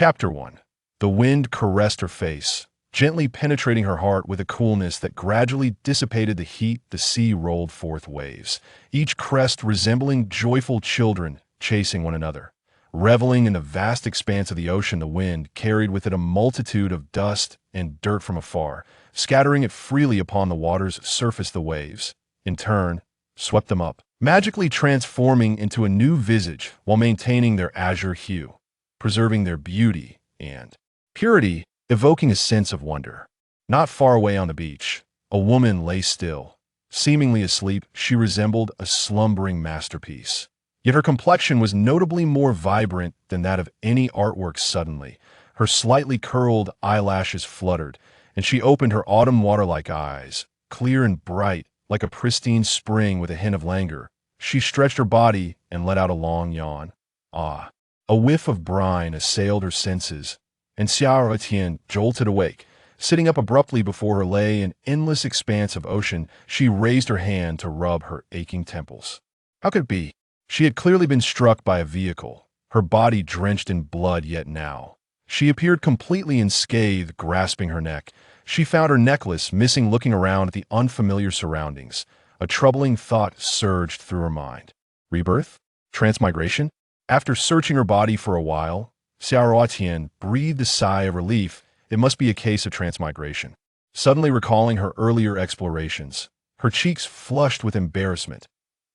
Chapter 1. The wind caressed her face, gently penetrating her heart with a coolness that gradually dissipated the heat. The sea rolled forth waves, each crest resembling joyful children chasing one another. Reveling in the vast expanse of the ocean, the wind carried with it a multitude of dust and dirt from afar, scattering it freely upon the water's surface. The waves, in turn, swept them up, magically transforming into a new visage while maintaining their azure hue, preserving their beauty and purity, evoking a sense of wonder. Not far away on the beach, a woman lay still. Seemingly asleep, she resembled a slumbering masterpiece. Yet her complexion was notably more vibrant than that of any artwork. Suddenly, her slightly curled eyelashes fluttered, and she opened her autumn water-like eyes, clear and bright, like a pristine spring with a hint of languor. She stretched her body and let out a long yawn. Ah! A whiff of brine assailed her senses, and Xiao Etienne jolted awake. Sitting up abruptly before her lay an endless expanse of ocean. She raised her hand to rub her aching temples. How could it be? She had clearly been struck by a vehicle, her body drenched in blood, yet now she appeared completely unscathed. Grasping her neck, she found her necklace missing. Looking around at the unfamiliar surroundings, a troubling thought surged through her mind. Rebirth? Transmigration? After searching her body for a while, Xiao Etienne breathed a sigh of relief. It must be a case of transmigration. Suddenly recalling her earlier explorations, her cheeks flushed with embarrassment.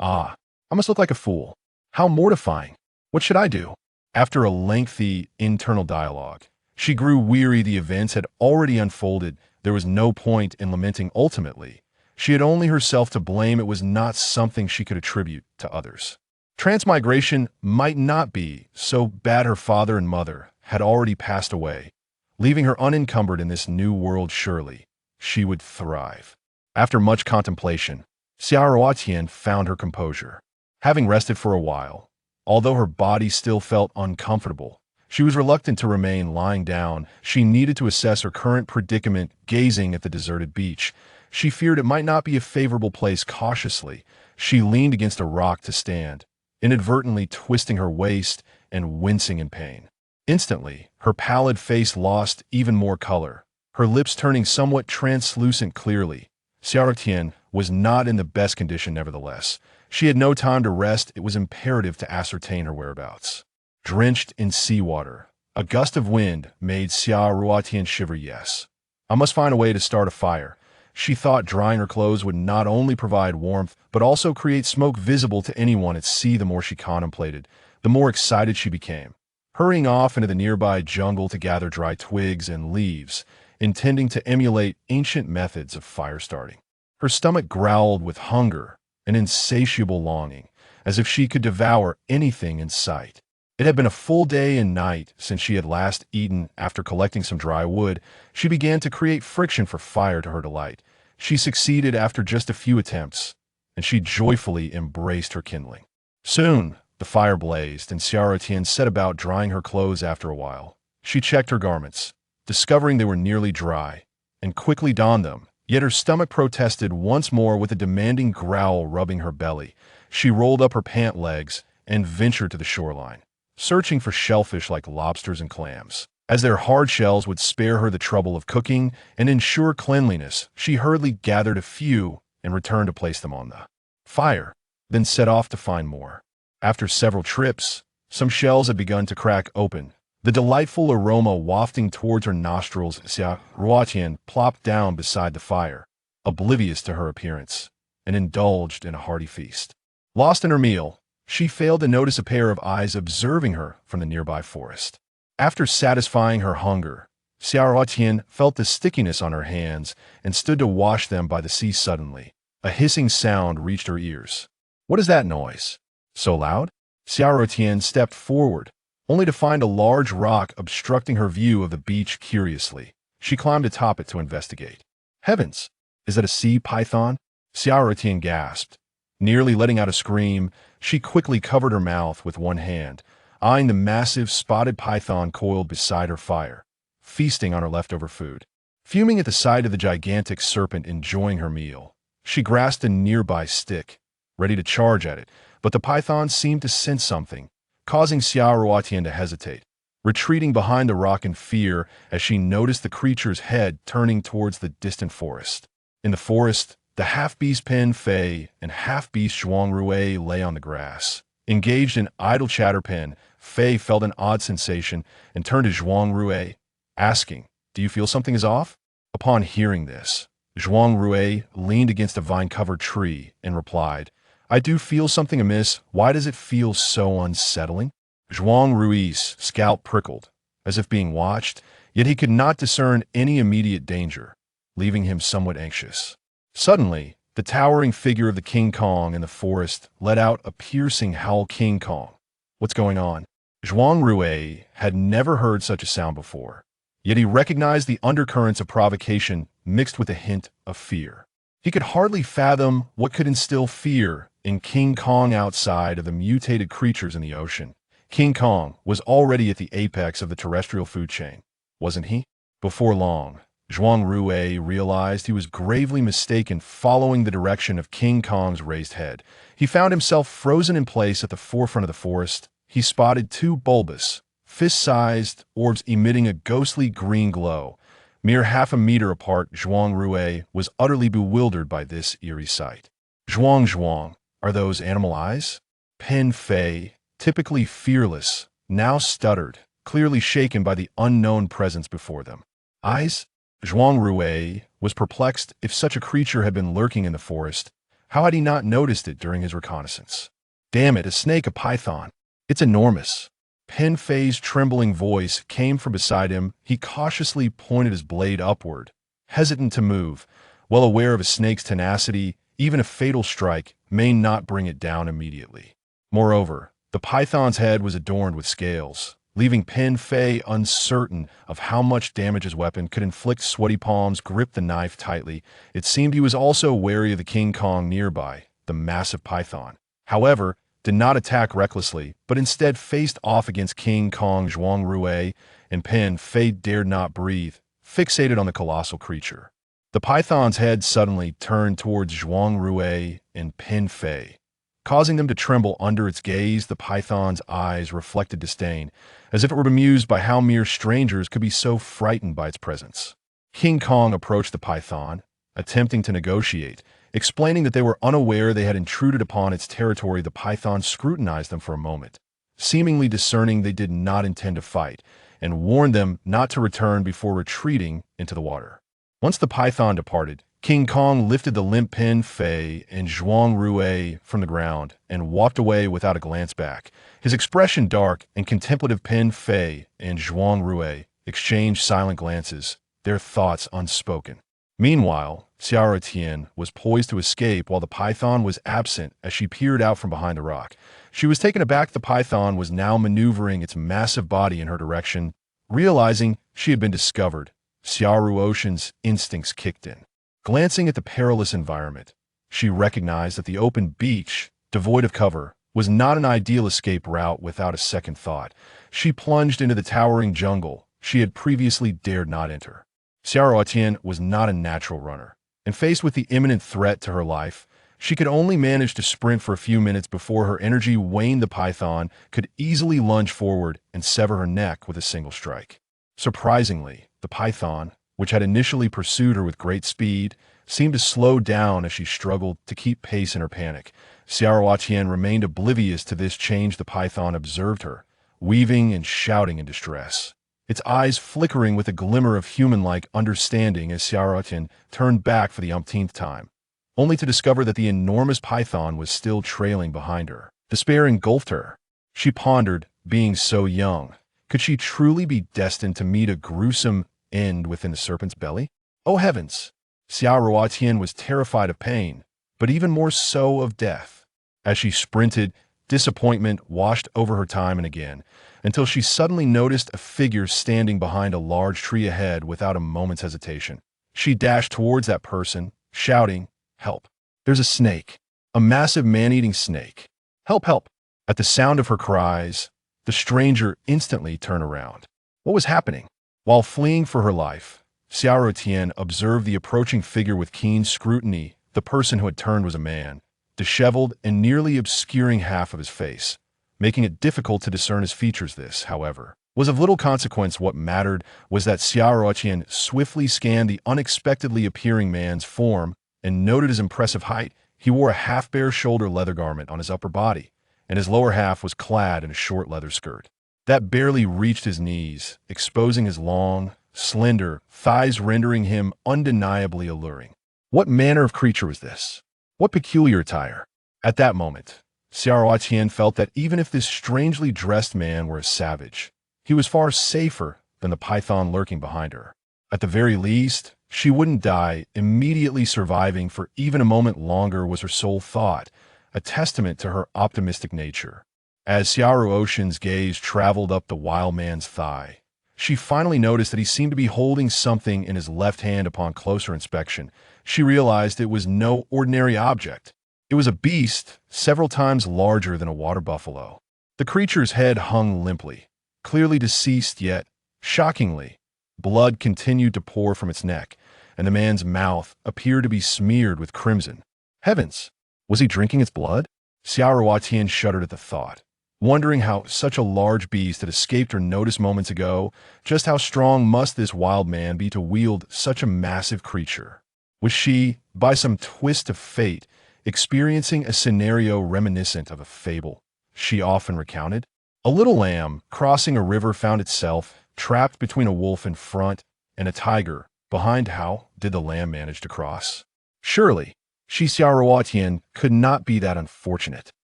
Ah! I must look like a fool. How mortifying. What should I do? After a lengthy internal dialogue, she grew weary. The events had already unfolded. There was no point in lamenting. Ultimately, she had only herself to blame. It was not something she could attribute to others. Transmigration might not be so bad. Her father and mother had already passed away, leaving her unencumbered in this new world. Surely, she would thrive. After much contemplation, Xiao Etienne found her composure. Having rested for a while, although her body still felt uncomfortable, she was reluctant to remain lying down. She needed to assess her current predicament. Gazing at the deserted beach, she feared it might not be a favorable place. Cautiously, she leaned against a rock to stand, inadvertently twisting her waist and wincing in pain. Instantly, her pallid face lost even more color, her lips turning somewhat translucent. Clearly, Xiao Etienne was not in the best condition. Nevertheless, she had no time to rest. It was imperative to ascertain her whereabouts. Drenched in seawater, a gust of wind made Xiao Etienne shiver. Yes, I must find a way to start a fire, she thought. Drying her clothes would not only provide warmth, but also create smoke visible to anyone at sea. The more she contemplated, the more excited she became. Hurrying off into the nearby jungle to gather dry twigs and leaves, intending to emulate ancient methods of fire starting. Her stomach growled with hunger, an insatiable longing, as if she could devour anything in sight. It had been a full day and night since she had last eaten. After collecting some dry wood, she began to create friction for fire. To her delight, she succeeded after just a few attempts, and she joyfully embraced her kindling. Soon, the fire blazed, and Xiao Etienne set about drying her clothes. After a while, she checked her garments, discovering they were nearly dry, and quickly donned them. Yet her stomach protested once more with a demanding growl. Rubbing her belly, she rolled up her pant legs and ventured to the shoreline, searching for shellfish like lobsters and clams. As their hard shells would spare her the trouble of cooking and ensure cleanliness, she hurriedly gathered a few and returned to place them on the fire, then set off to find more. After several trips, some shells had begun to crack open, the delightful aroma wafting towards her nostrils. Xiao Etienne plopped down beside the fire, oblivious to her appearance, and indulged in a hearty feast. Lost in her meal, she failed to notice a pair of eyes observing her from the nearby forest. After satisfying her hunger, Xiao Etienne felt the stickiness on her hands and stood to wash them by the sea. Suddenly, a hissing sound reached her ears. What is that noise? So loud? Xiao Etienne stepped forward, only to find a large rock obstructing her view of the beach. Curiously, she climbed atop it to investigate. Heavens! Is that a sea python? Xiao Etienne gasped. Nearly letting out a scream, she quickly covered her mouth with one hand, eyeing the massive spotted python coiled beside her fire, feasting on her leftover food. Fuming at the sight of the gigantic serpent enjoying her meal, she grasped a nearby stick, ready to charge at it, but the python seemed to sense something, causing Xiao Etienne to hesitate. retreating behind the rock in fear as she noticed the creature's head turning towards the distant forest. In the forest, the half-beast Pen Fei and half-beast Zhuang Rui lay on the grass. Engaged in idle chatter, Pen Fei felt an odd sensation and turned to Zhuang Rui, asking, "Do you feel something is off?" Upon hearing this, Zhuang Rui leaned against a vine-covered tree and replied, "I do feel something amiss. Why does it feel so unsettling?" Zhuang Rui's scalp prickled, as if being watched, yet he could not discern any immediate danger, leaving him somewhat anxious. Suddenly, the towering figure of the King Kong in the forest let out a piercing howl. King Kong. What's going on? Zhuang Rui had never heard such a sound before, yet he recognized the undercurrents of provocation mixed with a hint of fear. He could hardly fathom what could instill fear in King Kong outside of the mutated creatures in the ocean. King Kong was already at the apex of the terrestrial food chain, wasn't he? Before long, Zhuang Rui realized he was gravely mistaken following the direction of King Kong's raised head. He found himself frozen in place at the forefront of the forest. He spotted two bulbous, fist-sized orbs emitting a ghostly green glow. Mere half a meter apart, Zhuang Rui was utterly bewildered by this eerie sight. Zhuang, are those animal eyes? Pen Fei, typically fearless, now stuttered, clearly shaken by the unknown presence before them. Eyes? Zhuang Rui was perplexed. If such a creature had been lurking in the forest, how had he not noticed it during his reconnaissance? Damn it, a snake, a python. It's enormous. Pen Fei's trembling voice came from beside him. He cautiously pointed his blade upward, hesitant to move, well aware of a snake's tenacity. Even a fatal strike may not bring it down immediately. Moreover, the python's head was adorned with scales, leaving Pen Fei uncertain of how much damage his weapon could inflict. Sweaty palms gripped the knife tightly. It seemed he was also wary of the King Kong nearby, the massive python. However, did not attack recklessly, but instead faced off against King Kong. Zhuang Rui and Pen Fei dared not breathe, fixated on the colossal creature. The python's head suddenly turned towards Zhuang Rui and Pen Fei, causing them to tremble under its gaze. The python's eyes reflected disdain, as if it were bemused by how mere strangers could be so frightened by its presence. King Kong approached the python, attempting to negotiate, explaining that they were unaware they had intruded upon its territory. The python scrutinized them for a moment, seemingly discerning they did not intend to fight, and warned them not to return before retreating into the water. Once the python departed, King Kong lifted the limp Pen Fei and Zhuang Rui from the ground and walked away without a glance back. His expression dark and contemplative. Pen Fei and Zhuang Rui exchanged silent glances, their thoughts unspoken. Meanwhile, Xiao Tian was poised to escape while the python was absent as she peered out from behind a rock. She was taken aback. The python was now maneuvering its massive body in her direction. Realizing she had been discovered, Xiao Ruotian's instincts kicked in. Glancing at the perilous environment, she recognized that the open beach, devoid of cover, was not an ideal escape route. Without a second thought, she plunged into the towering jungle she had previously dared not enter. Xiao Tian was not a natural runner, and faced with the imminent threat to her life, she could only manage to sprint for a few minutes before her energy waned. The python could easily lunge forward and sever her neck with a single strike. Surprisingly, the python, which had initially pursued her with great speed, seemed to slow down as she struggled to keep pace in her panic. Xiao Tian remained oblivious to this change. The python observed her, weaving and shouting in distress, its eyes flickering with a glimmer of human-like understanding as Xiao Tian turned back for the umpteenth time, only to discover that the enormous python was still trailing behind her. Despair engulfed her. She pondered, being so young, could she truly be destined to meet a gruesome end within the serpent's belly? Oh heavens! Xiao Tian was terrified of pain, but even more so of death. As she sprinted, disappointment washed over her time and again, until she suddenly noticed a figure standing behind a large tree ahead. Without a moment's hesitation, she dashed towards that person, shouting, "Help! There's a snake! A massive man-eating snake! Help, help!" At the sound of her cries, the stranger instantly turned around. What was happening? While fleeing for her life, Xiao Tian observed the approaching figure with keen scrutiny. The person who had turned was a man, disheveled and nearly obscuring half of his face, making it difficult to discern his features. This, however, was of little consequence. What mattered was that Xiaoruotian swiftly scanned the unexpectedly appearing man's form and noted his impressive height. He wore a half-bare shoulder leather garment on his upper body, and his lower half was clad in a short leather skirt that barely reached his knees, exposing his long, slender thighs, rendering him undeniably alluring. What manner of creature was this? What peculiar attire? At that moment, Xiaoruotian felt that even if this strangely dressed man were a savage, he was far safer than the python lurking behind her. At the very least, she wouldn't die. Immediately surviving for even a moment longer was her sole thought, a testament to her optimistic nature. As Xiaoruotian's gaze traveled up the wild man's thigh, she finally noticed that he seemed to be holding something in his left hand. Upon closer inspection, she realized it was no ordinary object. It was a beast several times larger than a water buffalo. The creature's head hung limply, clearly deceased, yet, shockingly, blood continued to pour from its neck, and the man's mouth appeared to be smeared with crimson. Heavens! Was he drinking its blood? Xiaoruotian shuddered at the thought, wondering how such a large beast had escaped her notice moments ago. Just how strong must this wild man be to wield such a massive creature? Was she, by some twist of fate, experiencing a scenario reminiscent of a fable she often recounted? A little lamb crossing a river found itself trapped between a wolf in front and a tiger behind. How did the lamb manage to cross? Surely, Xiaoruotian could not be that unfortunate.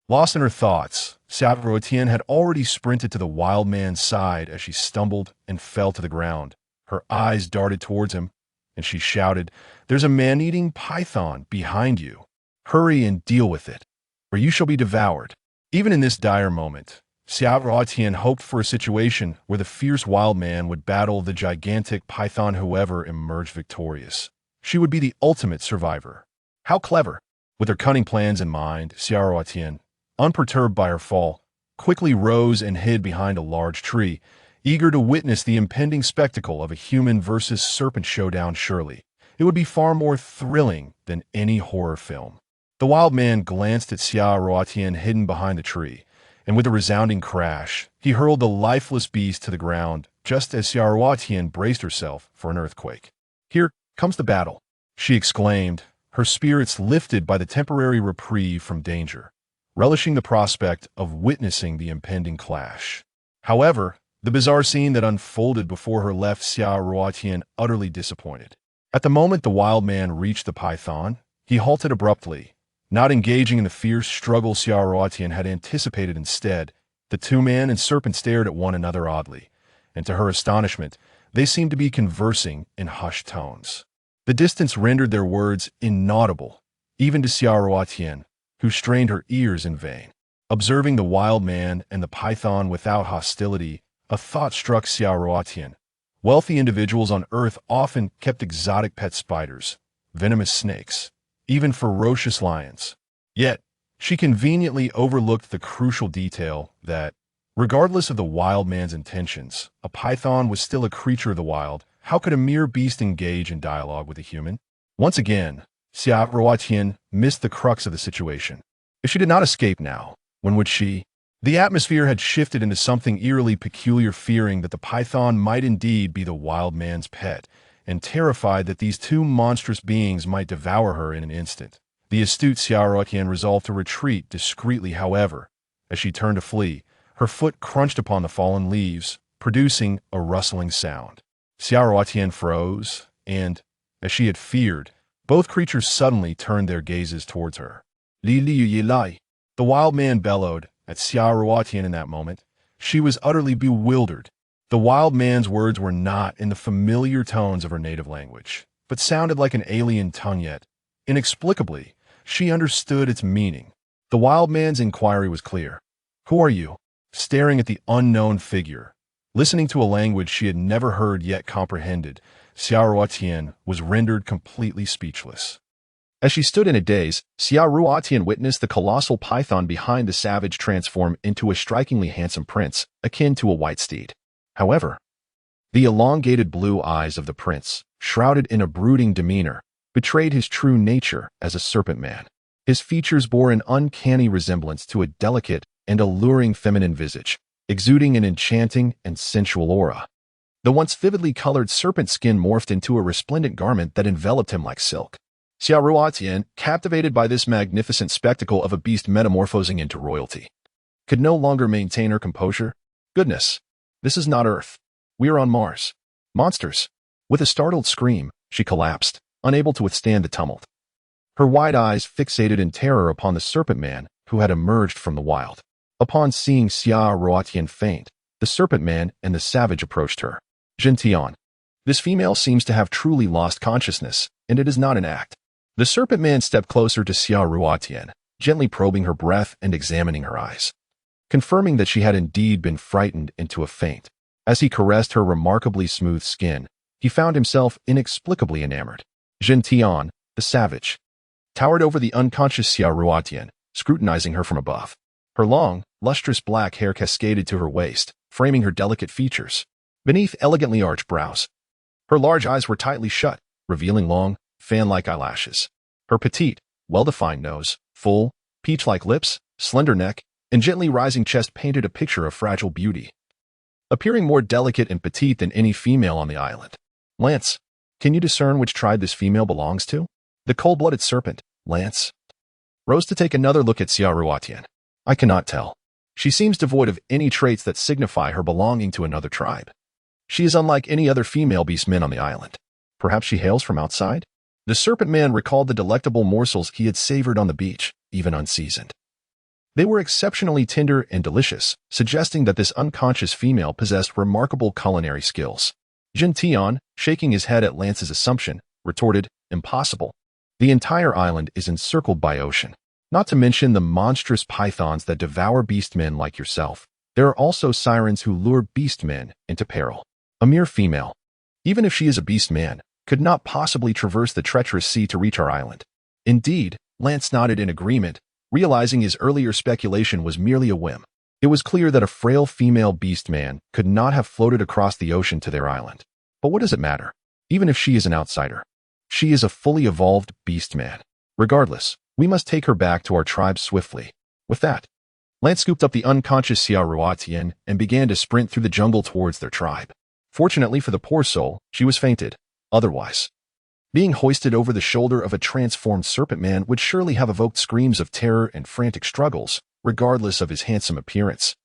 Lost in her thoughts, Xiaoruotian had already sprinted to the wild man's side. As she stumbled and fell to the ground, her eyes darted towards him, and she shouted, "There's a man-eating python behind you. Hurry and deal with it, or you shall be devoured." Even in this dire moment, Xiaoruotian hoped for a situation where the fierce wild man would battle the gigantic python. Whoever emerged victorious, she would be the ultimate survivor. How clever! With her cunning plans in mind, Xiaoruotian, unperturbed by her fall, quickly rose and hid behind a large tree, eager to witness the impending spectacle of a human versus serpent showdown. Surely, it would be far more thrilling than any horror film. The wild man glanced at Xiaoruotian hidden behind the tree, and with a resounding crash, he hurled the lifeless beast to the ground just as Xiaoruotian braced herself for an earthquake. "Here comes the battle," she exclaimed, her spirits lifted by the temporary reprieve from danger, relishing the prospect of witnessing the impending clash. However, the bizarre scene that unfolded before her left Xiaoruotian utterly disappointed. At the moment the wild man reached the python, he halted abruptly, not engaging in the fierce struggle Xiaoruotian had anticipated. Instead, the two man and serpent stared at one another oddly, and to her astonishment, they seemed to be conversing in hushed tones. The distance rendered their words inaudible, even to Xiaoruotian, who strained her ears in vain. Observing the wild man and the python without hostility, a thought struck Xiaoruotian. Wealthy individuals on Earth often kept exotic pet spiders, venomous snakes, even ferocious lions. Yet, she conveniently overlooked the crucial detail that, regardless of the wild man's intentions, a python was still a creature of the wild. How could a mere beast engage in dialogue with a human? Once again, Xiaoruotian missed the crux of the situation. If she did not escape now, when would she? The atmosphere had shifted into something eerily peculiar, fearing that the python might indeed be the wild man's pet, and terrified that these two monstrous beings might devour her in an instant. The astute Xiaoruotian resolved to retreat discreetly. However, as she turned to flee, her foot crunched upon the fallen leaves, producing a rustling sound. Xiaoruotian froze, and, as she had feared, both creatures suddenly turned their gazes towards her. "Li li yi lai," the wild man bellowed at Xiaoruotian. In that moment, she was utterly bewildered. The wild man's words were not in the familiar tones of her native language, but sounded like an alien tongue. Yet, inexplicably, she understood its meaning. The wild man's inquiry was clear. "Who are you?" Staring at the unknown figure, listening to a language she had never heard yet comprehended, Xiaoruotian was rendered completely speechless. As she stood in a daze, Xiaoruotian witnessed the colossal python behind the savage transform into a strikingly handsome prince, akin to a white steed. However, the elongated blue eyes of the prince, shrouded in a brooding demeanor, betrayed his true nature as a serpent man. His features bore an uncanny resemblance to a delicate and alluring feminine visage, exuding an enchanting and sensual aura. The once vividly colored serpent skin morphed into a resplendent garment that enveloped him like silk. Xia Ruotian, captivated by this magnificent spectacle of a beast metamorphosing into royalty, could no longer maintain her composure. Goodness, this is not Earth. We are on Mars. Monsters. With a startled scream, she collapsed, unable to withstand the tumult. Her wide eyes fixated in terror upon the serpent man who had emerged from the wild. Upon seeing Xia Ruotian faint, the serpent man and the savage approached her. Jintian. This female seems to have truly lost consciousness, and it is not an act. The serpent man stepped closer to Xia Ruotian, gently probing her breath and examining her eyes, confirming that she had indeed been frightened into a faint. As he caressed her remarkably smooth skin, he found himself inexplicably enamored. Jintian, the savage, towered over the unconscious Xia Ruotian, scrutinizing her from above. Her long, lustrous black hair cascaded to her waist, framing her delicate features beneath elegantly arched brows. Her large eyes were tightly shut, revealing long, fan-like eyelashes. Her petite, well-defined nose, full, peach-like lips, slender neck, and gently rising chest painted a picture of fragile beauty, appearing more delicate and petite than any female on the island. Lance, can you discern which tribe this female belongs to? The cold-blooded serpent, Lance, rose to take another look at Xia Ruotian. I cannot tell. She seems devoid of any traits that signify her belonging to another tribe. She is unlike any other female beastmen on the island. Perhaps she hails from outside? The serpent man recalled the delectable morsels he had savored on the beach, even unseasoned. They were exceptionally tender and delicious, suggesting that this unconscious female possessed remarkable culinary skills. Jintian, shaking his head at Lance's assumption, retorted, impossible. The entire island is encircled by ocean. Not to mention the monstrous pythons that devour beastmen like yourself. There are also sirens who lure beastmen into peril. A mere female, even if she is a beastman, could not possibly traverse the treacherous sea to reach our island. Indeed, Lance nodded in agreement, realizing his earlier speculation was merely a whim. It was clear that a frail female beastman could not have floated across the ocean to their island. But what does it matter? Even if she is an outsider, she is a fully evolved beastman. Regardless, we must take her back to our tribe swiftly. With that, Lance scooped up the unconscious Xia Ruotian and began to sprint through the jungle towards their tribe. Fortunately for the poor soul, she was fainted. Otherwise, being hoisted over the shoulder of a transformed serpent man would surely have evoked screams of terror and frantic struggles, regardless of his handsome appearance.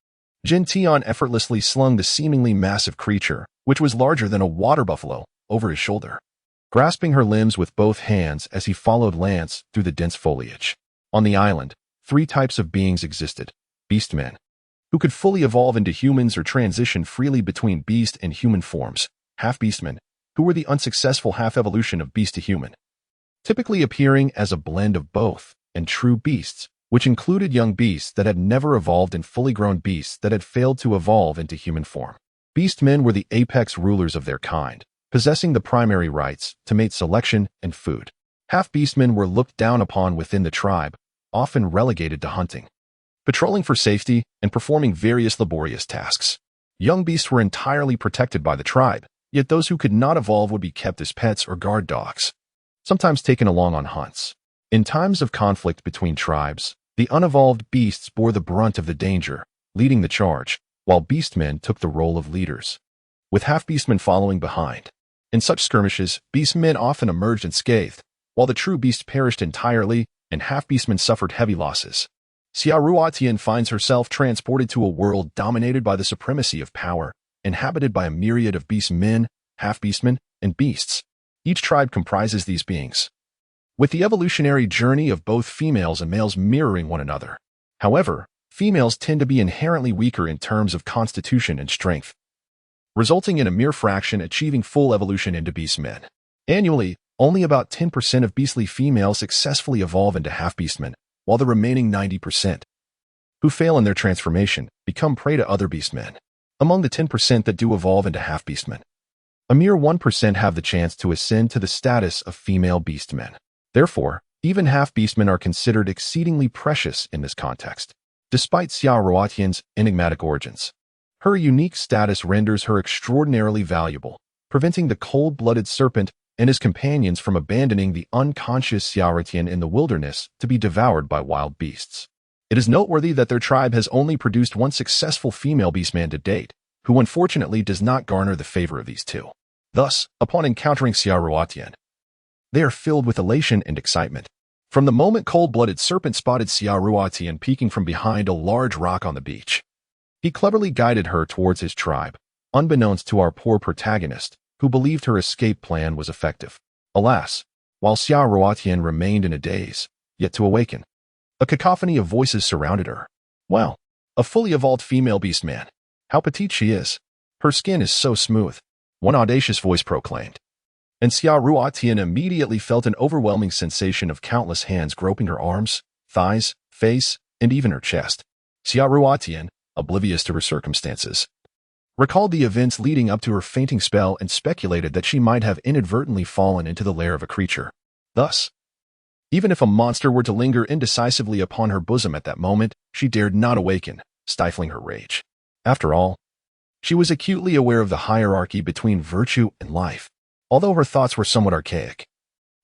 Jintian effortlessly slung the seemingly massive creature, which was larger than a water buffalo, over his shoulder, grasping her limbs with both hands as he followed Lance through the dense foliage. On the island, 3 types of beings existed: beastmen, who could fully evolve into humans or transition freely between beast and human forms; half-beastmen, who were the unsuccessful half-evolution of beast to human, typically appearing as a blend of both; and true beasts, which included young beasts that had never evolved and fully grown beasts that had failed to evolve into human form. Beastmen were the apex rulers of their kind, possessing the primary rights to mate selection and food. Half-beastmen were looked down upon within the tribe, often relegated to hunting, patrolling for safety, and performing various laborious tasks. Young beasts were entirely protected by the tribe, yet those who could not evolve would be kept as pets or guard dogs, sometimes taken along on hunts. In times of conflict between tribes, the unevolved beasts bore the brunt of the danger, leading the charge, while beastmen took the role of leaders, with half-beastmen following behind. In such skirmishes, beastmen often emerged unscathed, while the true beast perished entirely and half-beastmen suffered heavy losses. Xia Ruotian finds herself transported to a world dominated by the supremacy of power, inhabited by a myriad of beastmen, half-beastmen, and beasts. Each tribe comprises these beings, with the evolutionary journey of both females and males mirroring one another. However, females tend to be inherently weaker in terms of constitution and strength, resulting in a mere fraction achieving full evolution into beastmen. Annually, only about 10% of beastly females successfully evolve into half-beastmen, while the remaining 90%, who fail in their transformation, become prey to other beastmen. Among the 10% that do evolve into half-beastmen, a mere 1% have the chance to ascend to the status of female beastmen. Therefore, even half-beastmen are considered exceedingly precious in this context. Despite Xia Ruotian's enigmatic origins, her unique status renders her extraordinarily valuable, preventing the cold-blooded serpent and his companions from abandoning the unconscious Xia Ruotian in the wilderness to be devoured by wild beasts. It is noteworthy that their tribe has only produced one successful female beastman to date, who unfortunately does not garner the favor of these two. Thus, upon encountering Xiaoruotian, they are filled with elation and excitement. From the moment cold-blooded serpent spotted Xiaoruotian peeking from behind a large rock on the beach, he cleverly guided her towards his tribe, unbeknownst to our poor protagonist, who believed her escape plan was effective. Alas, while Xiaoruotian remained in a daze, yet to awaken, a cacophony of voices surrounded her. Wow, a fully evolved female beastman. How petite she is. Her skin is so smooth, one audacious voice proclaimed. And Xiaoruotian immediately felt an overwhelming sensation of countless hands groping her arms, thighs, face, and even her chest. Xiaoruotian, oblivious to her circumstances, recalled the events leading up to her fainting spell and speculated that she might have inadvertently fallen into the lair of a creature. Thus, even if a monster were to linger indecisively upon her bosom at that moment, she dared not awaken, stifling her rage. After all, she was acutely aware of the hierarchy between virtue and life. Although her thoughts were somewhat archaic,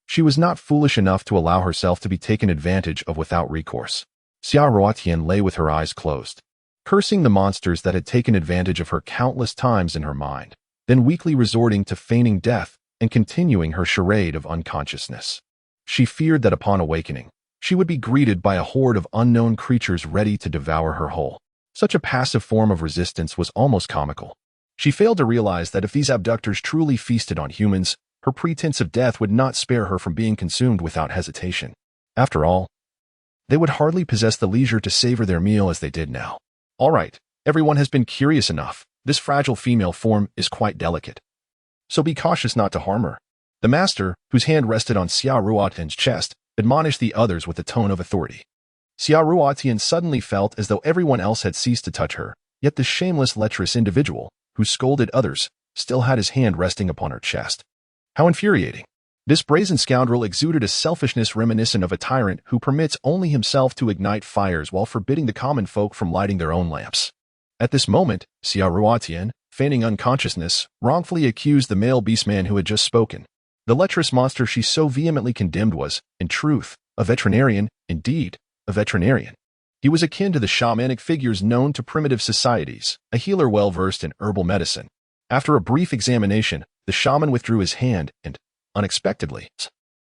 she was not foolish enough to allow herself to be taken advantage of without recourse. Xiaoruotian lay with her eyes closed, cursing the monsters that had taken advantage of her countless times in her mind, then weakly resorting to feigning death and continuing her charade of unconsciousness. She feared that upon awakening, she would be greeted by a horde of unknown creatures ready to devour her whole. Such a passive form of resistance was almost comical. She failed to realize that if these abductors truly feasted on humans, her pretense of death would not spare her from being consumed without hesitation. After all, they would hardly possess the leisure to savor their meal as they did now. All right, everyone has been curious enough. This fragile female form is quite delicate, so be cautious not to harm her. The master, whose hand rested on Xiaoruotian's chest, admonished the others with a tone of authority. Xiaoruotian suddenly felt as though everyone else had ceased to touch her, yet the shameless lecherous individual, who scolded others, still had his hand resting upon her chest. How infuriating! This brazen scoundrel exuded a selfishness reminiscent of a tyrant who permits only himself to ignite fires while forbidding the common folk from lighting their own lamps. At this moment, Xiaoruotian, feigning unconsciousness, wrongfully accused the male beastman who had just spoken. The lecherous monster she so vehemently condemned was, in truth, a veterinarian, indeed, a veterinarian. He was akin to the shamanic figures known to primitive societies, a healer well-versed in herbal medicine. After a brief examination, the shaman withdrew his hand and, unexpectedly,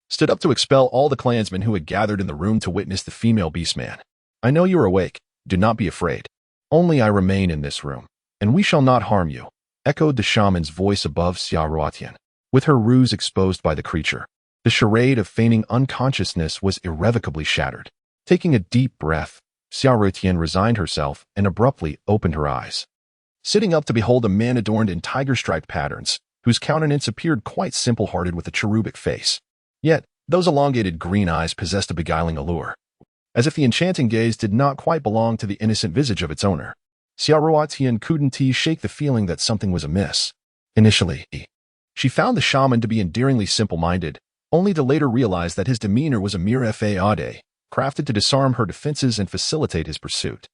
stood up to expel all the clansmen who had gathered in the room to witness the female beastman. I know you are awake. Do not be afraid. Only I remain in this room, and we shall not harm you, echoed the shaman's voice above Xiaoruotian. With her ruse exposed by the creature, the charade of feigning unconsciousness was irrevocably shattered. Taking a deep breath, Xiaoruotian resigned herself and abruptly opened her eyes, sitting up to behold a man adorned in tiger-striped patterns, whose countenance appeared quite simple-hearted with a cherubic face. Yet, those elongated green eyes possessed a beguiling allure, as if the enchanting gaze did not quite belong to the innocent visage of its owner. Xiaoruotian couldn't shake the feeling that something was amiss. Initially, she found the shaman to be endearingly simple-minded, only to later realize that his demeanor was a mere fade, crafted to disarm her defenses and facilitate his pursuit.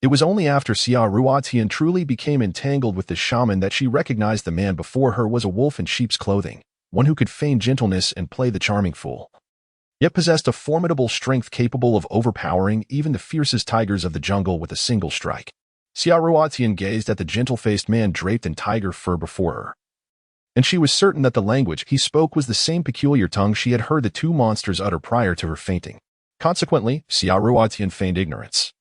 It was only after Xiaoruotian truly became entangled with the shaman that she recognized the man before her was a wolf in sheep's clothing, one who could feign gentleness and play the charming fool, yet possessed a formidable strength capable of overpowering even the fiercest tigers of the jungle with a single strike. Xiaoruotian gazed at the gentle-faced man draped in tiger fur before her, and she was certain that the language he spoke was the same peculiar tongue she had heard the two monsters utter prior to her fainting. Consequently, Xiaoruotian feigned ignorance,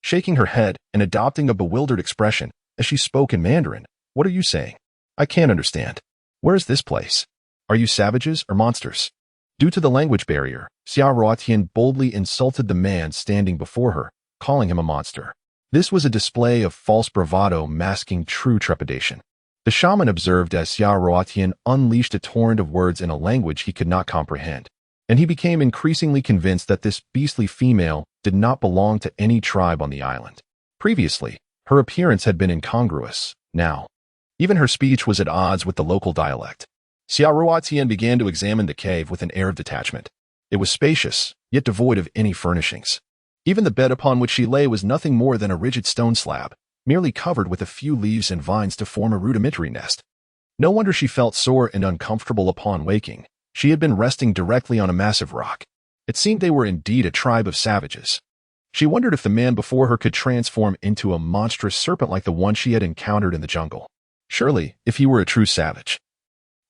shaking her head and adopting a bewildered expression as she spoke in Mandarin. What are you saying? I can't understand. Where is this place? Are you savages or monsters? Due to the language barrier, Xiaoruotian boldly insulted the man standing before her, calling him a monster. This was a display of false bravado masking true trepidation. The shaman observed as Xiaoruotian unleashed a torrent of words in a language he could not comprehend, and he became increasingly convinced that this beastly female did not belong to any tribe on the island. Previously, her appearance had been incongruous. Now, even her speech was at odds with the local dialect. Xiaoruotian began to examine the cave with an air of detachment. It was spacious, yet devoid of any furnishings. Even the bed upon which she lay was nothing more than a rigid stone slab, merely covered with a few leaves and vines to form a rudimentary nest. No wonder she felt sore and uncomfortable upon waking. She had been resting directly on a massive rock. It seemed they were indeed a tribe of savages. She wondered if the man before her could transform into a monstrous serpent like the one she had encountered in the jungle. Surely, if he were a true savage,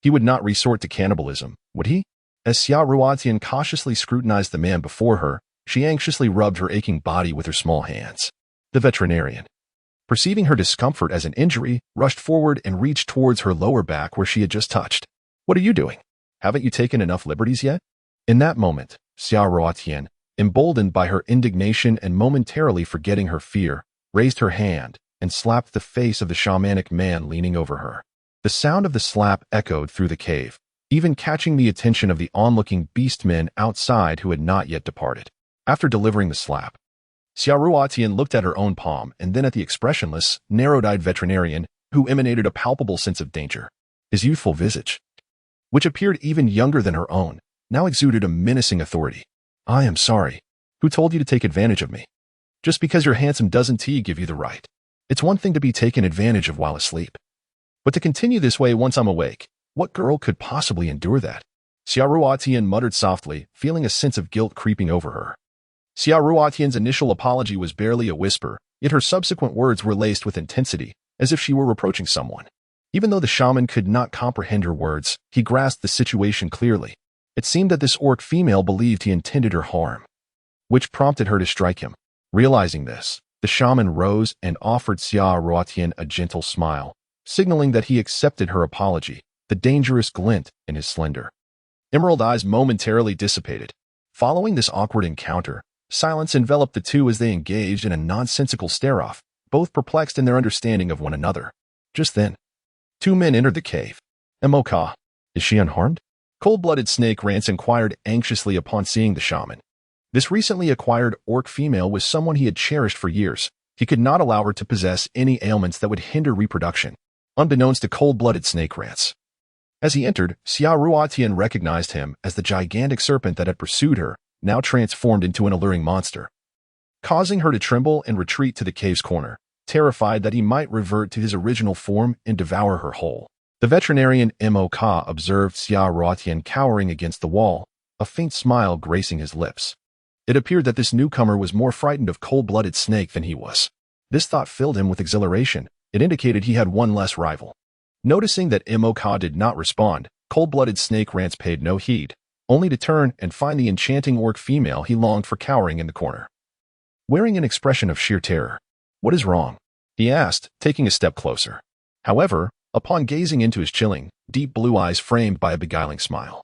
he would not resort to cannibalism, would he? As Xia Ruotian cautiously scrutinized the man before her, she anxiously rubbed her aching body with her small hands. The veterinarian, perceiving her discomfort as an injury, rushed forward and reached towards her lower back where she had just touched. "What are you doing? Haven't you taken enough liberties yet?" In that moment, Xia Ruotian, emboldened by her indignation and momentarily forgetting her fear, raised her hand and slapped the face of the shamanic man leaning over her. The sound of the slap echoed through the cave, even catching the attention of the onlooking beastmen outside who had not yet departed. After delivering the slap, Xia Ruotian looked at her own palm and then at the expressionless, narrowed-eyed veterinarian who emanated a palpable sense of danger. His youthful visage, which appeared even younger than her own, now exuded a menacing authority. "I am sorry. Who told you to take advantage of me? Just because you're handsome doesn't give you the right. It's one thing to be taken advantage of while asleep, but to continue this way once I'm awake, what girl could possibly endure that?" Xia Ruotian muttered softly, feeling a sense of guilt creeping over her. Xia Ruotian's initial apology was barely a whisper, yet her subsequent words were laced with intensity, as if she were reproaching someone. Even though the shaman could not comprehend her words, he grasped the situation clearly. It seemed that this orc female believed he intended her harm, which prompted her to strike him. Realizing this, the shaman rose and offered Xia Ruotian a gentle smile, signaling that he accepted her apology. The dangerous glint in his slender emerald eyes momentarily dissipated. Following this awkward encounter, silence enveloped the two as they engaged in a nonsensical stare-off, both perplexed in their understanding of one another. Just then, two men entered the cave. "Emoka, is she unharmed?" Cold-blooded snake Rance inquired anxiously upon seeing the shaman. This recently acquired orc female was someone he had cherished for years. He could not allow her to possess any ailments that would hinder reproduction, unbeknownst to cold-blooded snake Rance. As he entered, Xia Ruotian recognized him as the gigantic serpent that had pursued her, now transformed into an alluring monster, causing her to tremble and retreat to the cave's corner, terrified that he might revert to his original form and devour her whole. The veterinarian Mo observed Xia Ruotian cowering against the wall, a faint smile gracing his lips. It appeared that this newcomer was more frightened of cold-blooded snake than he was. This thought filled him with exhilaration. It indicated he had one less rival. Noticing that Mo did not respond, cold-blooded snake Rance paid no heed, only to turn and find the enchanting orc female he longed for cowering in the corner, wearing an expression of sheer terror. "What is wrong?" he asked, taking a step closer. However, upon gazing into his chilling, deep blue eyes framed by a beguiling smile,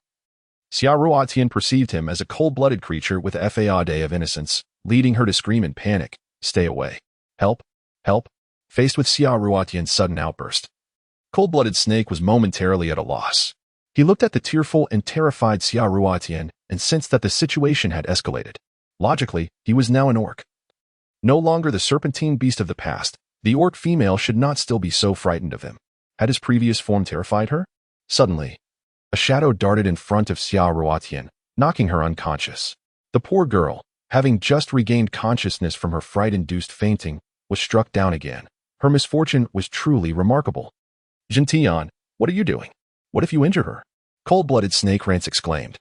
Xia Ruotian perceived him as a cold-blooded creature with a facade of innocence, leading her to scream in panic, "Stay away. Help! Help!" Faced with Xia Ruotian's sudden outburst, cold-blooded snake was momentarily at a loss. He looked at the tearful and terrified Xia Ruotian and sensed that the situation had escalated. Logically, he was now an orc. No longer the serpentine beast of the past, the orc female should not still be so frightened of him. Had his previous form terrified her? Suddenly, a shadow darted in front of Xia Ruotian, knocking her unconscious. The poor girl, having just regained consciousness from her fright-induced fainting, was struck down again. Her misfortune was truly remarkable. "Jintian, what are you doing? What if you injure her?" Cold-blooded snake Rance exclaimed,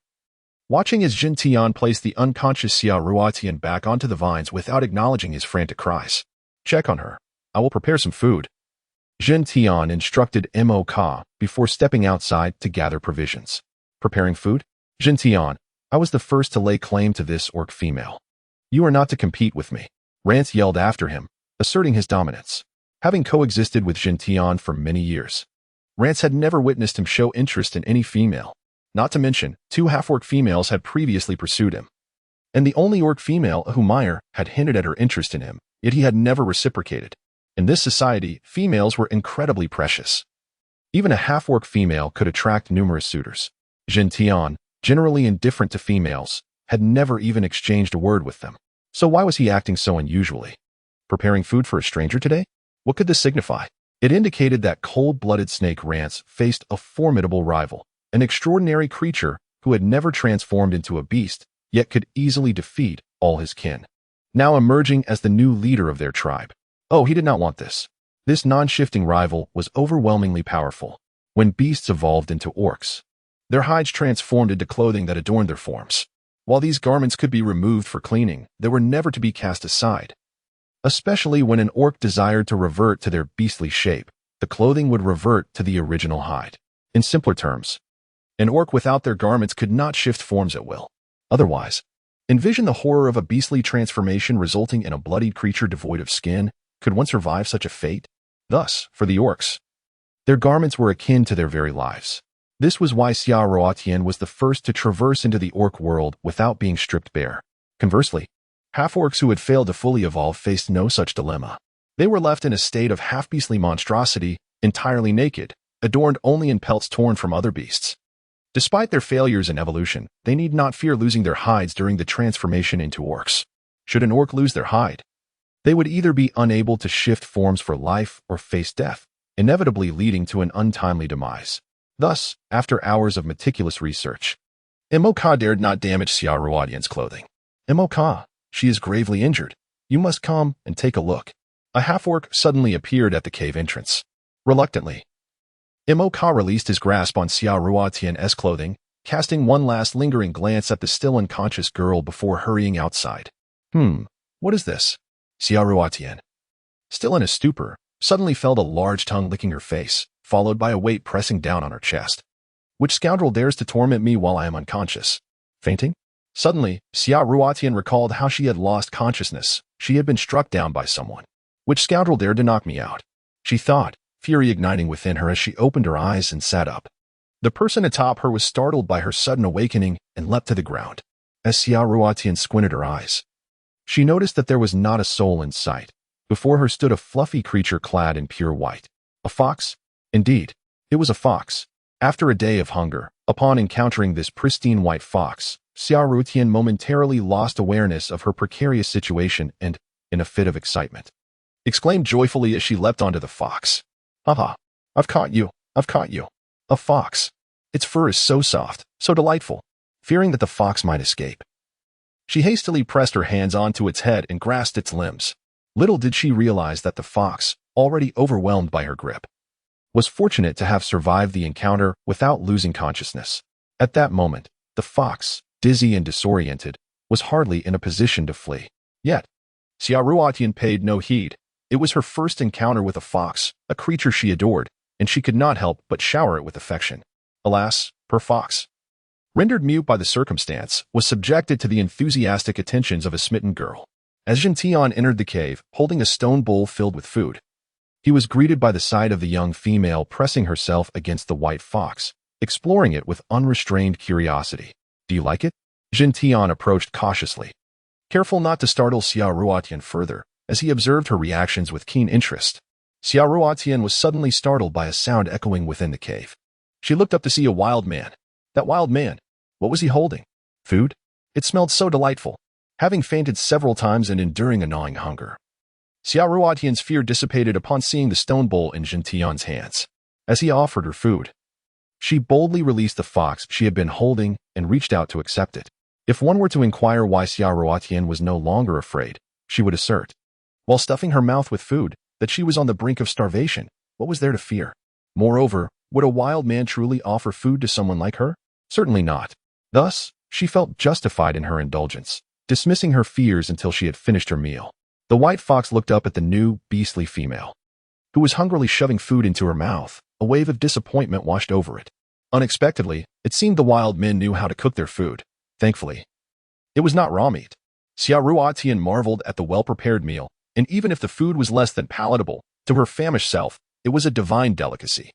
watching as Jintian placed the unconscious Xia Ruotian back onto the vines without acknowledging his frantic cries. "Check on her. I will prepare some food." Jintian instructed Mo before stepping outside to gather provisions. "Preparing food? Jintian, I was the first to lay claim to this orc female. You are not to compete with me," Rance yelled after him, asserting his dominance. Having coexisted with Jintian for many years, Rance had never witnessed him show interest in any female. Not to mention, two half-orc females had previously pursued him, and the only orc female, Humayer, had hinted at her interest in him, yet he had never reciprocated. In this society, females were incredibly precious. Even a half-orc female could attract numerous suitors. Jintian, generally indifferent to females, had never even exchanged a word with them. So why was he acting so unusually? Preparing food for a stranger today? What could this signify? It indicated that cold-blooded snake Rance faced a formidable rival, an extraordinary creature who had never transformed into a beast, yet could easily defeat all his kin, now emerging as the new leader of their tribe. Oh, he did not want this. This non-shifting rival was overwhelmingly powerful. When beasts evolved into orcs, their hides transformed into clothing that adorned their forms. While these garments could be removed for cleaning, they were never to be cast aside. Especially when an orc desired to revert to their beastly shape, the clothing would revert to the original hide. In simpler terms, an orc without their garments could not shift forms at will. Otherwise, envision the horror of a beastly transformation resulting in a bloodied creature devoid of skin. Could one survive such a fate? Thus, for the orcs, their garments were akin to their very lives. This was why Xia Ruotian was the first to traverse into the orc world without being stripped bare. Conversely, half-orcs who had failed to fully evolve faced no such dilemma. They were left in a state of half-beastly monstrosity, entirely naked, adorned only in pelts torn from other beasts. Despite their failures in evolution, they need not fear losing their hides during the transformation into orcs. Should an orc lose their hide, they would either be unable to shift forms for life or face death, inevitably leading to an untimely demise. Thus, after hours of meticulous research, Imoka dared not damage Xia Ruotian's clothing. Imoka, she is gravely injured. You must come and take a look. A half-orc suddenly appeared at the cave entrance. Reluctantly, Imoka released his grasp on Xia Ruotian's clothing, casting one last lingering glance at the still unconscious girl before hurrying outside. What is this? Xia Ruotian, still in a stupor, suddenly felt a large tongue licking her face, followed by a weight pressing down on her chest. Which scoundrel dares to torment me while I am unconscious? Fainting? Suddenly, Xia Ruotian recalled how she had lost consciousness. She had been struck down by someone. Which scoundrel dared to knock me out? She thought, fury igniting within her as she opened her eyes and sat up. The person atop her was startled by her sudden awakening and leapt to the ground. As Xia Ruotian squinted her eyes, she noticed that there was not a soul in sight. Before her stood a fluffy creature clad in pure white. A fox? Indeed, it was a fox. After a day of hunger, upon encountering this pristine white fox, Xia Ruotian momentarily lost awareness of her precarious situation and, in a fit of excitement, exclaimed joyfully as she leapt onto the fox. "Haha, I've caught you, I've caught you. A fox. Its fur is so soft, so delightful." Fearing that the fox might escape, she hastily pressed her hands onto its head and grasped its limbs. Little did she realize that the fox, already overwhelmed by her grip, was fortunate to have survived the encounter without losing consciousness. At that moment, the fox, dizzy and disoriented, was hardly in a position to flee. Yet, Xia Ruotian paid no heed. It was her first encounter with a fox, a creature she adored, and she could not help but shower it with affection. Alas, poor fox, rendered mute by the circumstance, was subjected to the enthusiastic attentions of a smitten girl. As Jintian entered the cave, holding a stone bowl filled with food, he was greeted by the sight of the young female pressing herself against the white fox, exploring it with unrestrained curiosity. "Do you like it?" Jintian approached cautiously, careful not to startle Xia Ruotian further, as he observed her reactions with keen interest. Xia Ruotian was suddenly startled by a sound echoing within the cave. She looked up to see a wild man. That wild man, what was he holding? Food? It smelled so delightful. Having fainted several times and enduring a gnawing hunger, Xia Ruotian's fear dissipated upon seeing the stone bowl in Jintian's hands. As he offered her food, she boldly released the fox she had been holding and reached out to accept it. If one were to inquire why Xia Ruotian was no longer afraid, she would assert, while stuffing her mouth with food, that she was on the brink of starvation. What was there to fear? Moreover, would a wild man truly offer food to someone like her? Certainly not. Thus, she felt justified in her indulgence, dismissing her fears until she had finished her meal. The white fox looked up at the new, beastly female, who was hungrily shoving food into her mouth. A wave of disappointment washed over it. Unexpectedly, it seemed the wild men knew how to cook their food. Thankfully, it was not raw meat. Xia Ruotian marveled at the well-prepared meal, and even if the food was less than palatable, to her famished self, it was a divine delicacy.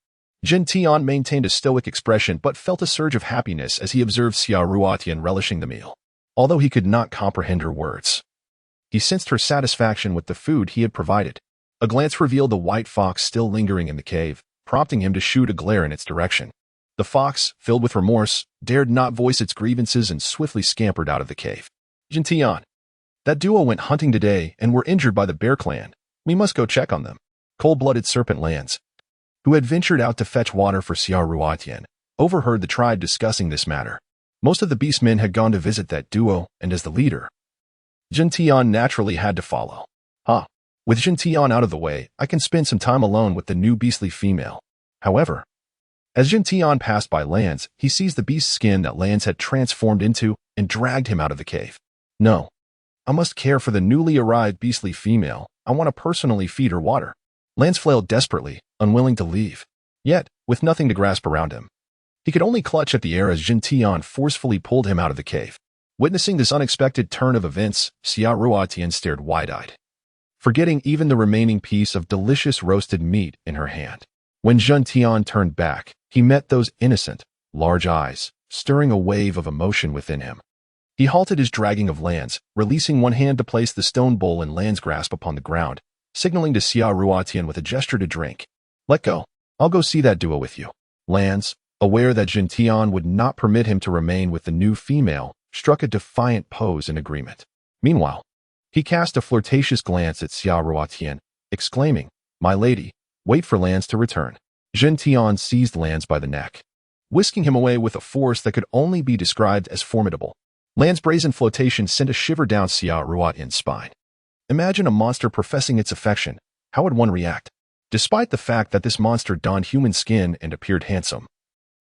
Jintian maintained a stoic expression but felt a surge of happiness as he observed Xia Ruotian relishing the meal. Although he could not comprehend her words, he sensed her satisfaction with the food he had provided. A glance revealed the white fox still lingering in the cave, prompting him to shoot a glare in its direction. The fox, filled with remorse, dared not voice its grievances and swiftly scampered out of the cave. "Jintian, that duo went hunting today and were injured by the bear clan. We must go check on them." Cold-blooded serpent lands, who had ventured out to fetch water for Xia Ruotian, overheard the tribe discussing this matter. Most of the beastmen had gone to visit that duo, and as the leader, Jintian naturally had to follow. With Jintian out of the way, I can spend some time alone with the new beastly female. However, as Jintian passed by Lance, he sees the beast skin that Lance had transformed into and dragged him out of the cave. No, I must care for the newly arrived beastly female. I want to personally feed her water. Lance flailed desperately, unwilling to leave. Yet, with nothing to grasp around him, he could only clutch at the air as Jin Tian forcefully pulled him out of the cave. Witnessing this unexpected turn of events, Xia Ruotian stared wide-eyed, forgetting even the remaining piece of delicious roasted meat in her hand. When Jin Tian turned back, he met those innocent, large eyes, stirring a wave of emotion within him. He halted his dragging of Lance, releasing one hand to place the stone bowl in Lan's grasp upon the ground, signaling to Xia Ruotian with a gesture to drink. Let go. I'll go see that duo with you. Lance, aware that Jin Tian would not permit him to remain with the new female, struck a defiant pose in agreement. Meanwhile, he cast a flirtatious glance at Xia Ruotian, exclaiming, "My lady, wait for Lance to return." Jin Tian seized Lance by the neck, whisking him away with a force that could only be described as formidable. Lan's brazen flotation sent a shiver down Xia Ruotian's spine. Imagine a monster professing its affection. How would one react? Despite the fact that this monster donned human skin and appeared handsome,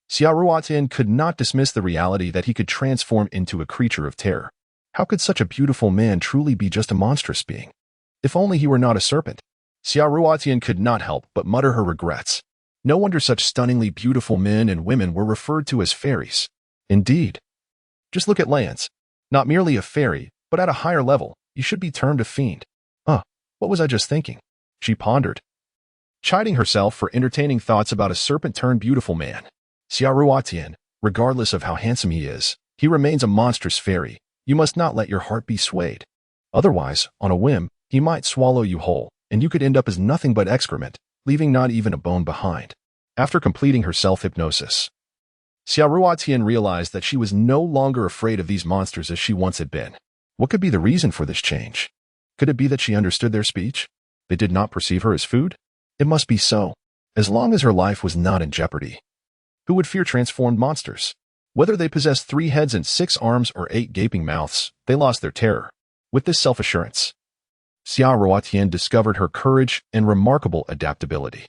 Xia Ruotian could not dismiss the reality that he could transform into a creature of terror. How could such a beautiful man truly be just a monstrous being? If only he were not a serpent. Xia Ruotian could not help but mutter her regrets. No wonder such stunningly beautiful men and women were referred to as fairies. Indeed. Just look at Lance. Not merely a fairy, but at a higher level, you should be termed a fiend. What was I just thinking? She pondered, chiding herself for entertaining thoughts about a serpent-turned-beautiful man. Xia Ruotian, regardless of how handsome he is, he remains a monstrous fairy. You must not let your heart be swayed. Otherwise, on a whim, he might swallow you whole, and you could end up as nothing but excrement, leaving not even a bone behind. After completing her self-hypnosis, Xia Ruotian realized that she was no longer afraid of these monsters as she once had been. What could be the reason for this change? Could it be that she understood their speech? They did not perceive her as food? It must be so, as long as her life was not in jeopardy. Who would fear transformed monsters? Whether they possessed 3 heads and 6 arms or 8 gaping mouths, they lost their terror. With this self-assurance, Xia Ruotian discovered her courage and remarkable adaptability.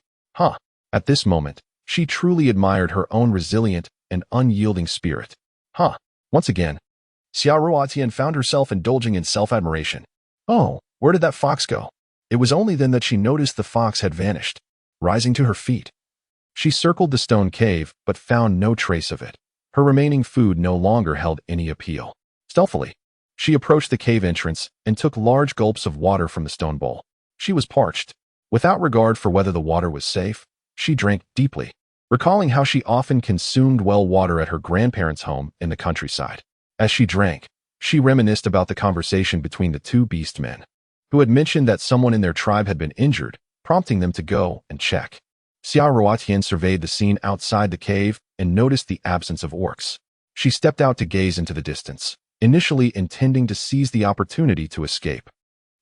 At this moment, she truly admired her own resilient and unyielding spirit. Once again, Xia Ruotian found herself indulging in self-admiration. Oh, where did that fox go? It was only then that she noticed the fox had vanished. Rising to her feet, she circled the stone cave but found no trace of it. Her remaining food no longer held any appeal. Stealthily, she approached the cave entrance and took large gulps of water from the stone bowl. She was parched. Without regard for whether the water was safe, she drank deeply, recalling how she often consumed well water at her grandparents' home in the countryside. As she drank, she reminisced about the conversation between the 2 beastmen, who had mentioned that someone in their tribe had been injured, prompting them to go and check. Xia Ruotian surveyed the scene outside the cave and noticed the absence of orcs. She stepped out to gaze into the distance, initially intending to seize the opportunity to escape.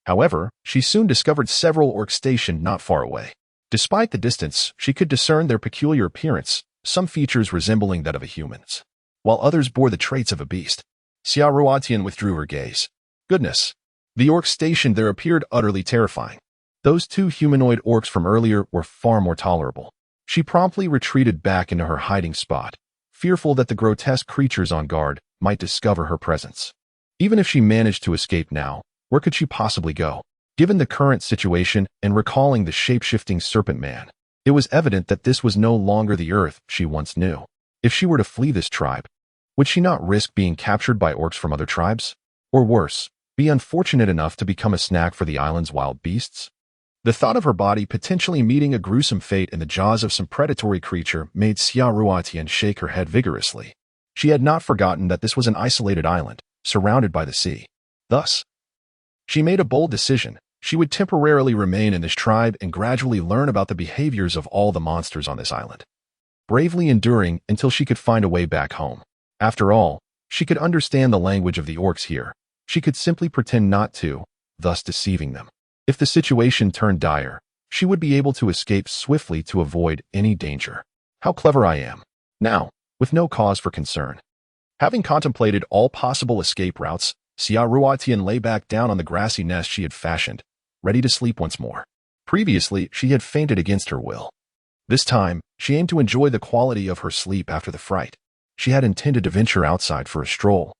However, she soon discovered several orcs stationed not far away. Despite the distance, she could discern their peculiar appearance, some features resembling that of a human's, while others bore the traits of a beast. Xia Ruotian withdrew her gaze. Goodness! The orcs stationed there appeared utterly terrifying. Those 2 humanoid orcs from earlier were far more tolerable. She promptly retreated back into her hiding spot, fearful that the grotesque creatures on guard might discover her presence. Even if she managed to escape now, where could she possibly go? Given the current situation and recalling the shape-shifting serpent man, it was evident that this was no longer the Earth she once knew. If she were to flee this tribe, would she not risk being captured by orcs from other tribes? Or worse, be unfortunate enough to become a snack for the island's wild beasts? The thought of her body potentially meeting a gruesome fate in the jaws of some predatory creature made Xia Ruotian shake her head vigorously. She had not forgotten that this was an isolated island, surrounded by the sea. Thus, she made a bold decision. She would temporarily remain in this tribe and gradually learn about the behaviors of all the monsters on this island, bravely enduring until she could find a way back home. After all, she could understand the language of the orcs here. She could simply pretend not to, thus deceiving them. If the situation turned dire, she would be able to escape swiftly to avoid any danger. How clever I am. Now, with no cause for concern. Having contemplated all possible escape routes, Xia Ruotian lay back down on the grassy nest she had fashioned, ready to sleep once more. Previously, she had fainted against her will. This time, she aimed to enjoy the quality of her sleep after the fright. She had intended to venture outside for a stroll,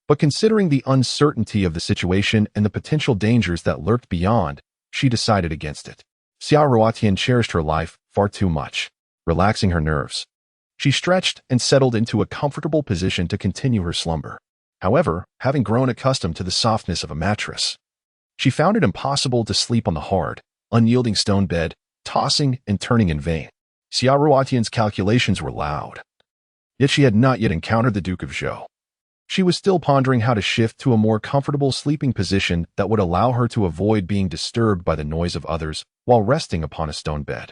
But considering the uncertainty of the situation and the potential dangers that lurked beyond, she decided against it. Xia Ruotian cherished her life far too much, relaxing her nerves. She stretched and settled into a comfortable position to continue her slumber. However, having grown accustomed to the softness of a mattress, she found it impossible to sleep on the hard, unyielding stone bed, tossing and turning in vain. Xia Ruotian's calculations were loud. Yet she had not yet encountered the Duke of Zhou. She was still pondering how to shift to a more comfortable sleeping position that would allow her to avoid being disturbed by the noise of others while resting upon a stone bed.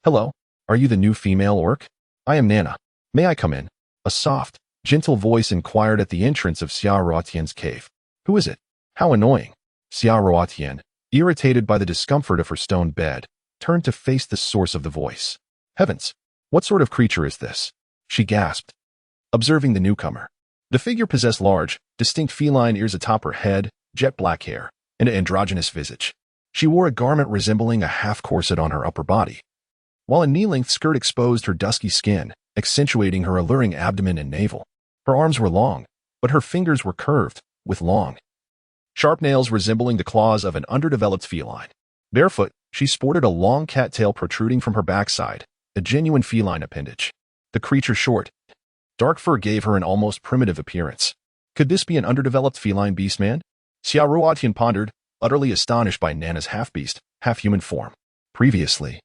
"Hello, are you the new female orc? I am Nana. May I come in?" A soft, gentle voice inquired at the entrance of Xia Ruotian's cave. "Who is it? How annoying." Xia Ruotian, irritated by the discomfort of her stone bed, turned to face the source of the voice. "Heavens, what sort of creature is this?" she gasped, observing the newcomer. The figure possessed large, distinct feline ears atop her head, jet black hair, and an androgynous visage. She wore a garment resembling a half-corset on her upper body, while a knee-length skirt exposed her dusky skin, accentuating her alluring abdomen and navel. Her arms were long, but her fingers were curved, with long, sharp nails resembling the claws of an underdeveloped feline. Barefoot, she sported a long cattail protruding from her backside, a genuine feline appendage. The creature's short, dark fur gave her an almost primitive appearance. Could this be an underdeveloped feline beastman? Xia Ruotian pondered, utterly astonished by Nana's half-beast, half-human form. Previously,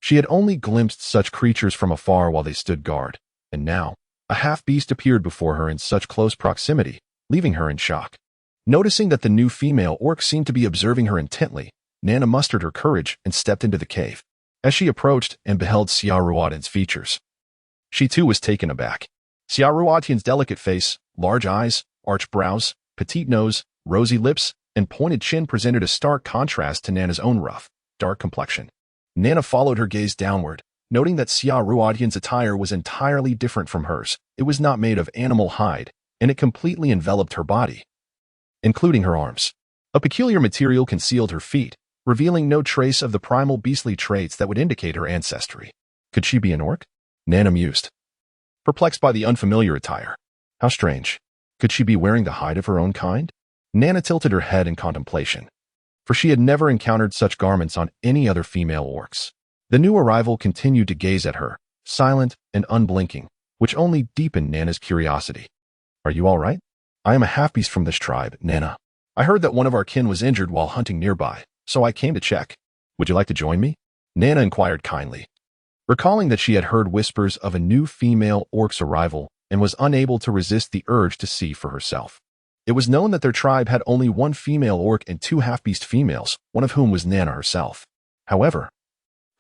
she had only glimpsed such creatures from afar while they stood guard, and now, a half-beast appeared before her in such close proximity, leaving her in shock. Noticing that the new female orc seemed to be observing her intently, Nana mustered her courage and stepped into the cave. As she approached and beheld Xia Ruotian's features, she too was taken aback. Xia Ruotian's delicate face, large eyes, arched brows, petite nose, rosy lips, and pointed chin presented a stark contrast to Nana's own rough, dark complexion. Nana followed her gaze downward, noting that Xia Ruotian's attire was entirely different from hers. It was not made of animal hide, and it completely enveloped her body, including her arms. A peculiar material concealed her feet, revealing no trace of the primal beastly traits that would indicate her ancestry. Could she be an orc? Nana mused, perplexed by the unfamiliar attire. How strange. Could she be wearing the hide of her own kind? Nana tilted her head in contemplation, for she had never encountered such garments on any other female orcs. The new arrival continued to gaze at her, silent and unblinking, which only deepened Nana's curiosity. "Are you all right? I am a half-beast from this tribe, Nana. I heard that one of our kin was injured while hunting nearby, so I came to check. Would you like to join me?" Nana inquired kindly, recalling that she had heard whispers of a new female orc's arrival and was unable to resist the urge to see for herself. It was known that their tribe had only one female orc and two half-beast females, one of whom was Nana herself. However,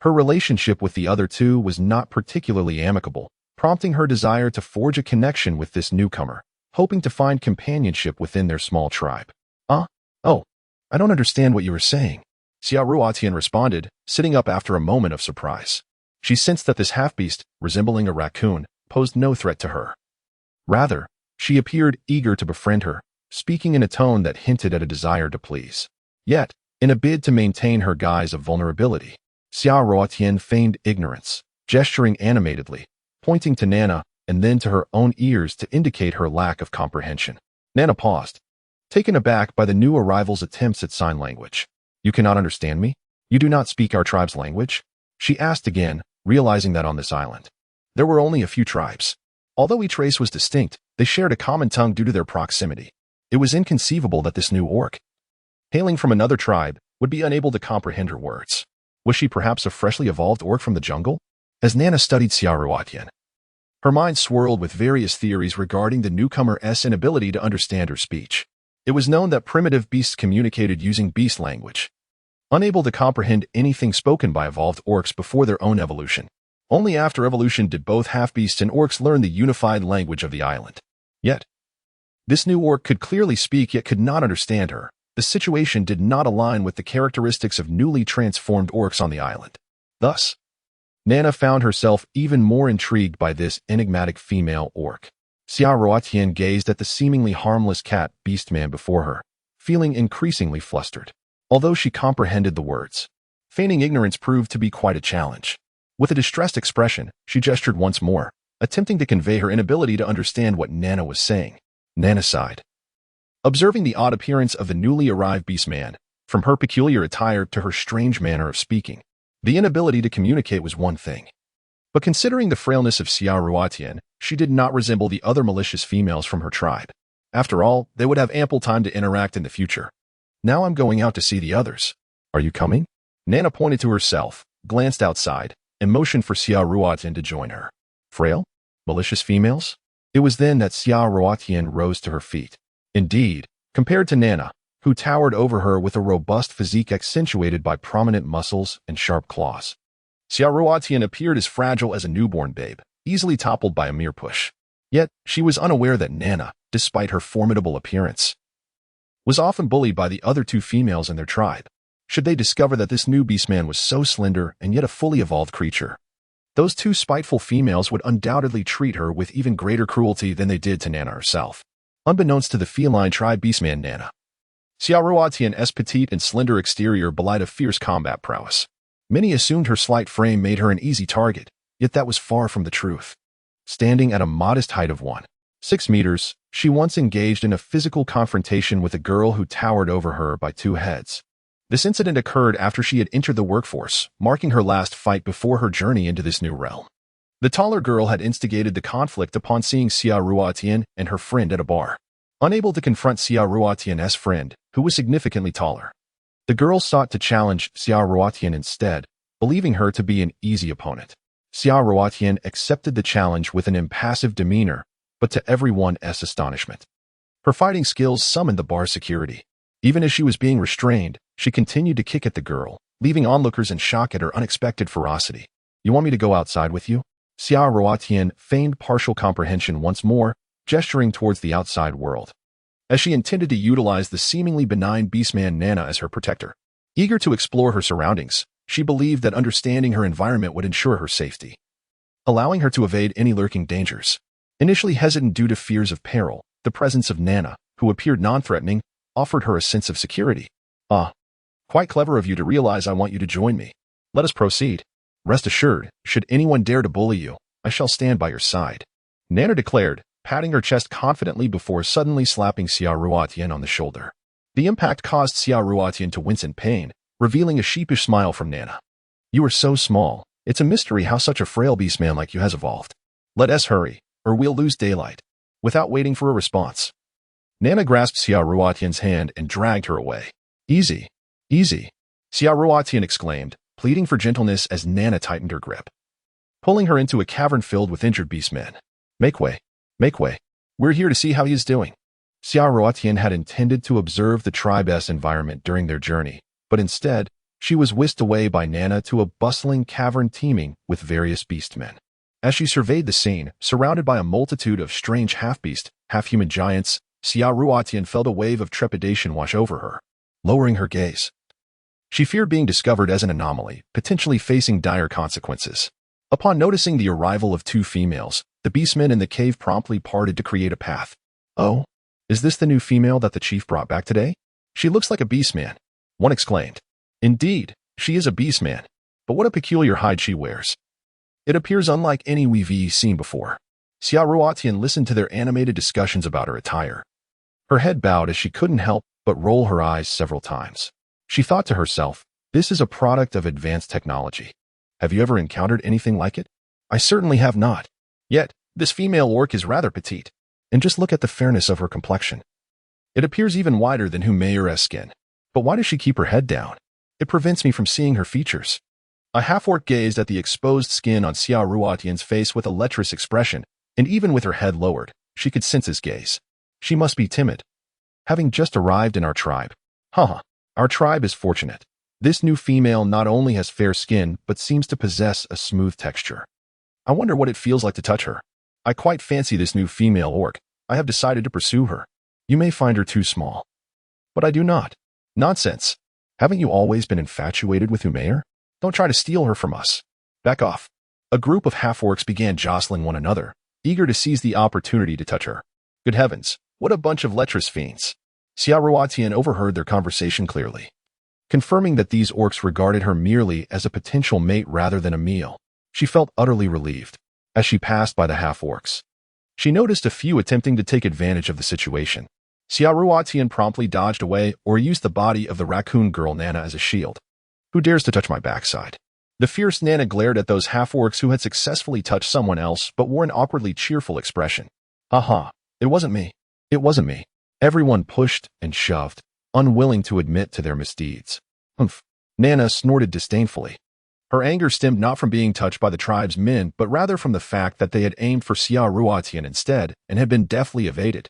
her relationship with the other two was not particularly amicable, prompting her desire to forge a connection with this newcomer, hoping to find companionship within their small tribe. Oh, I don't understand what you were saying," Xia Ruotian responded, sitting up after a moment of surprise. She sensed that this half-beast, resembling a raccoon, posed no threat to her. Rather, she appeared eager to befriend her, speaking in a tone that hinted at a desire to please. Yet, in a bid to maintain her guise of vulnerability, Xia Ruotian feigned ignorance, gesturing animatedly, pointing to Nana and then to her own ears to indicate her lack of comprehension. Nana paused, taken aback by the new arrival's attempts at sign language. "You cannot understand me? You do not speak our tribe's language?" she asked again, realizing that on this island, there were only a few tribes. Although each race was distinct, they shared a common tongue due to their proximity. It was inconceivable that this new orc, hailing from another tribe, would be unable to comprehend her words. Was she perhaps a freshly evolved orc from the jungle? As Nana studied Xia Ruotian, her mind swirled with various theories regarding the newcomer's inability to understand her speech. It was known that primitive beasts communicated using beast language, unable to comprehend anything spoken by evolved orcs before their own evolution. Only after evolution did both half-beasts and orcs learn the unified language of the island. Yet, this new orc could clearly speak yet could not understand her. The situation did not align with the characteristics of newly transformed orcs on the island. Thus, Nana found herself even more intrigued by this enigmatic female orc. Xia Ruotian gazed at the seemingly harmless cat beastman before her, feeling increasingly flustered. Although she comprehended the words, feigning ignorance proved to be quite a challenge. With a distressed expression, she gestured once more, attempting to convey her inability to understand what Nana was saying. Nana sighed, Observing the odd appearance of the newly arrived beastman, from her peculiar attire to her strange manner of speaking, the inability to communicate was one thing. But considering the frailness of Xia Ruotian, she did not resemble the other malicious females from her tribe. After all, they would have ample time to interact in the future. Now I'm going out to see the others. Are you coming? Nana pointed to herself, glanced outside, and motioned for Xia Ruotian to join her. Frail? Malicious females? It was then that Xia Ruotian rose to her feet. Indeed, compared to Nana, who towered over her with a robust physique accentuated by prominent muscles and sharp claws, Xia Ruotian appeared as fragile as a newborn babe, easily toppled by a mere push. Yet, she was unaware that Nana, despite her formidable appearance, was often bullied by the other two females in their tribe. Should they discover that this new beastman was so slender and yet a fully evolved creature, those two spiteful females would undoubtedly treat her with even greater cruelty than they did to Nana herself. Unbeknownst to the feline tribe beastman Nana, Xia Ruotian's petite and slender exterior belied a fierce combat prowess. Many assumed her slight frame made her an easy target, yet that was far from the truth. Standing at a modest height of 1.6 meters, she once engaged in a physical confrontation with a girl who towered over her by 2 heads. This incident occurred after she had entered the workforce, marking her last fight before her journey into this new realm. The taller girl had instigated the conflict upon seeing Xia Ruotian and her friend at a bar. Unable to confront Xia Ruotian's friend, who was significantly taller, the girl sought to challenge Xia Ruotian instead, believing her to be an easy opponent. Xia Ruotian accepted the challenge with an impassive demeanor, but to everyone's astonishment, her fighting skills summoned the bar's security. Even as she was being restrained, she continued to kick at the girl, leaving onlookers in shock at her unexpected ferocity. You want me to go outside with you? Xia Ruotian feigned partial comprehension once more, gesturing towards the outside world, as she intended to utilize the seemingly benign beastman Nana as her protector. Eager to explore her surroundings, she believed that understanding her environment would ensure her safety, allowing her to evade any lurking dangers. Initially hesitant due to fears of peril, the presence of Nana, who appeared non-threatening, offered her a sense of security. Quite clever of you to realize I want you to join me. Let us proceed. Rest assured, should anyone dare to bully you, I shall stand by your side, Nana declared, patting her chest confidently before suddenly slapping Xia Ruotian on the shoulder. The impact caused Xia Ruotian to wince in pain, revealing a sheepish smile from Nana. You are so small. It's a mystery how such a frail beastman like you has evolved. Let us hurry, or we'll lose daylight. Without waiting for a response, Nana grasped Xia Ruotian's hand and dragged her away. Easy, easy, Xia Ruotian exclaimed, pleading for gentleness as Nana tightened her grip, pulling her into a cavern filled with injured beastmen. Make way, make way. We're here to see how he is doing. Xia Ruotian had intended to observe the tribe's environment during their journey, but instead, she was whisked away by Nana to a bustling cavern teeming with various beastmen. As she surveyed the scene, surrounded by a multitude of strange half-beast, half-human giants, Xia Ruotian felt a wave of trepidation wash over her, lowering her gaze. She feared being discovered as an anomaly, potentially facing dire consequences. Upon noticing the arrival of 2 females, the beastmen in the cave promptly parted to create a path. Oh, is this the new female that the chief brought back today? She looks like a beastman, one exclaimed. Indeed, she is a beastman, but what a peculiar hide she wears. It appears unlike any we've seen before. Xia Ruotian listened to their animated discussions about her attire. Her head bowed as she couldn't help but roll her eyes several times. She thought to herself, this is a product of advanced technology. Have you ever encountered anything like it? I certainly have not. Yet, this female orc is rather petite, and just look at the fairness of her complexion. It appears even wider than Humayer's skin. But why does she keep her head down? It prevents me from seeing her features. A half-orc gazed at the exposed skin on Xia Ruotian's face with a lecherous expression, and even with her head lowered, she could sense his gaze. She must be timid. Having just arrived in our tribe. Our tribe is fortunate. This new female not only has fair skin, but seems to possess a smooth texture. I wonder what it feels like to touch her. I quite fancy this new female orc. I have decided to pursue her. You may find her too small, but I do not. Nonsense. Haven't you always been infatuated with Humayer? Don't try to steal her from us. Back off. A group of half-orcs began jostling one another, eager to seize the opportunity to touch her. Good heavens, what a bunch of lecherous fiends. Xia Ruotian overheard their conversation clearly, confirming that these orcs regarded her merely as a potential mate rather than a meal. She felt utterly relieved. As she passed by the half-orcs, she noticed a few attempting to take advantage of the situation. Xia Ruotian promptly dodged away or used the body of the raccoon girl Nana as a shield. Who dares to touch my backside? The fierce Nana glared at those half-orcs who had successfully touched someone else but wore an awkwardly cheerful expression. Haha, it wasn't me. It wasn't me. Everyone pushed and shoved, unwilling to admit to their misdeeds. Humph. Nana snorted disdainfully. Her anger stemmed not from being touched by the tribe's men, but rather from the fact that they had aimed for Xia Ruotian instead and had been deftly evaded.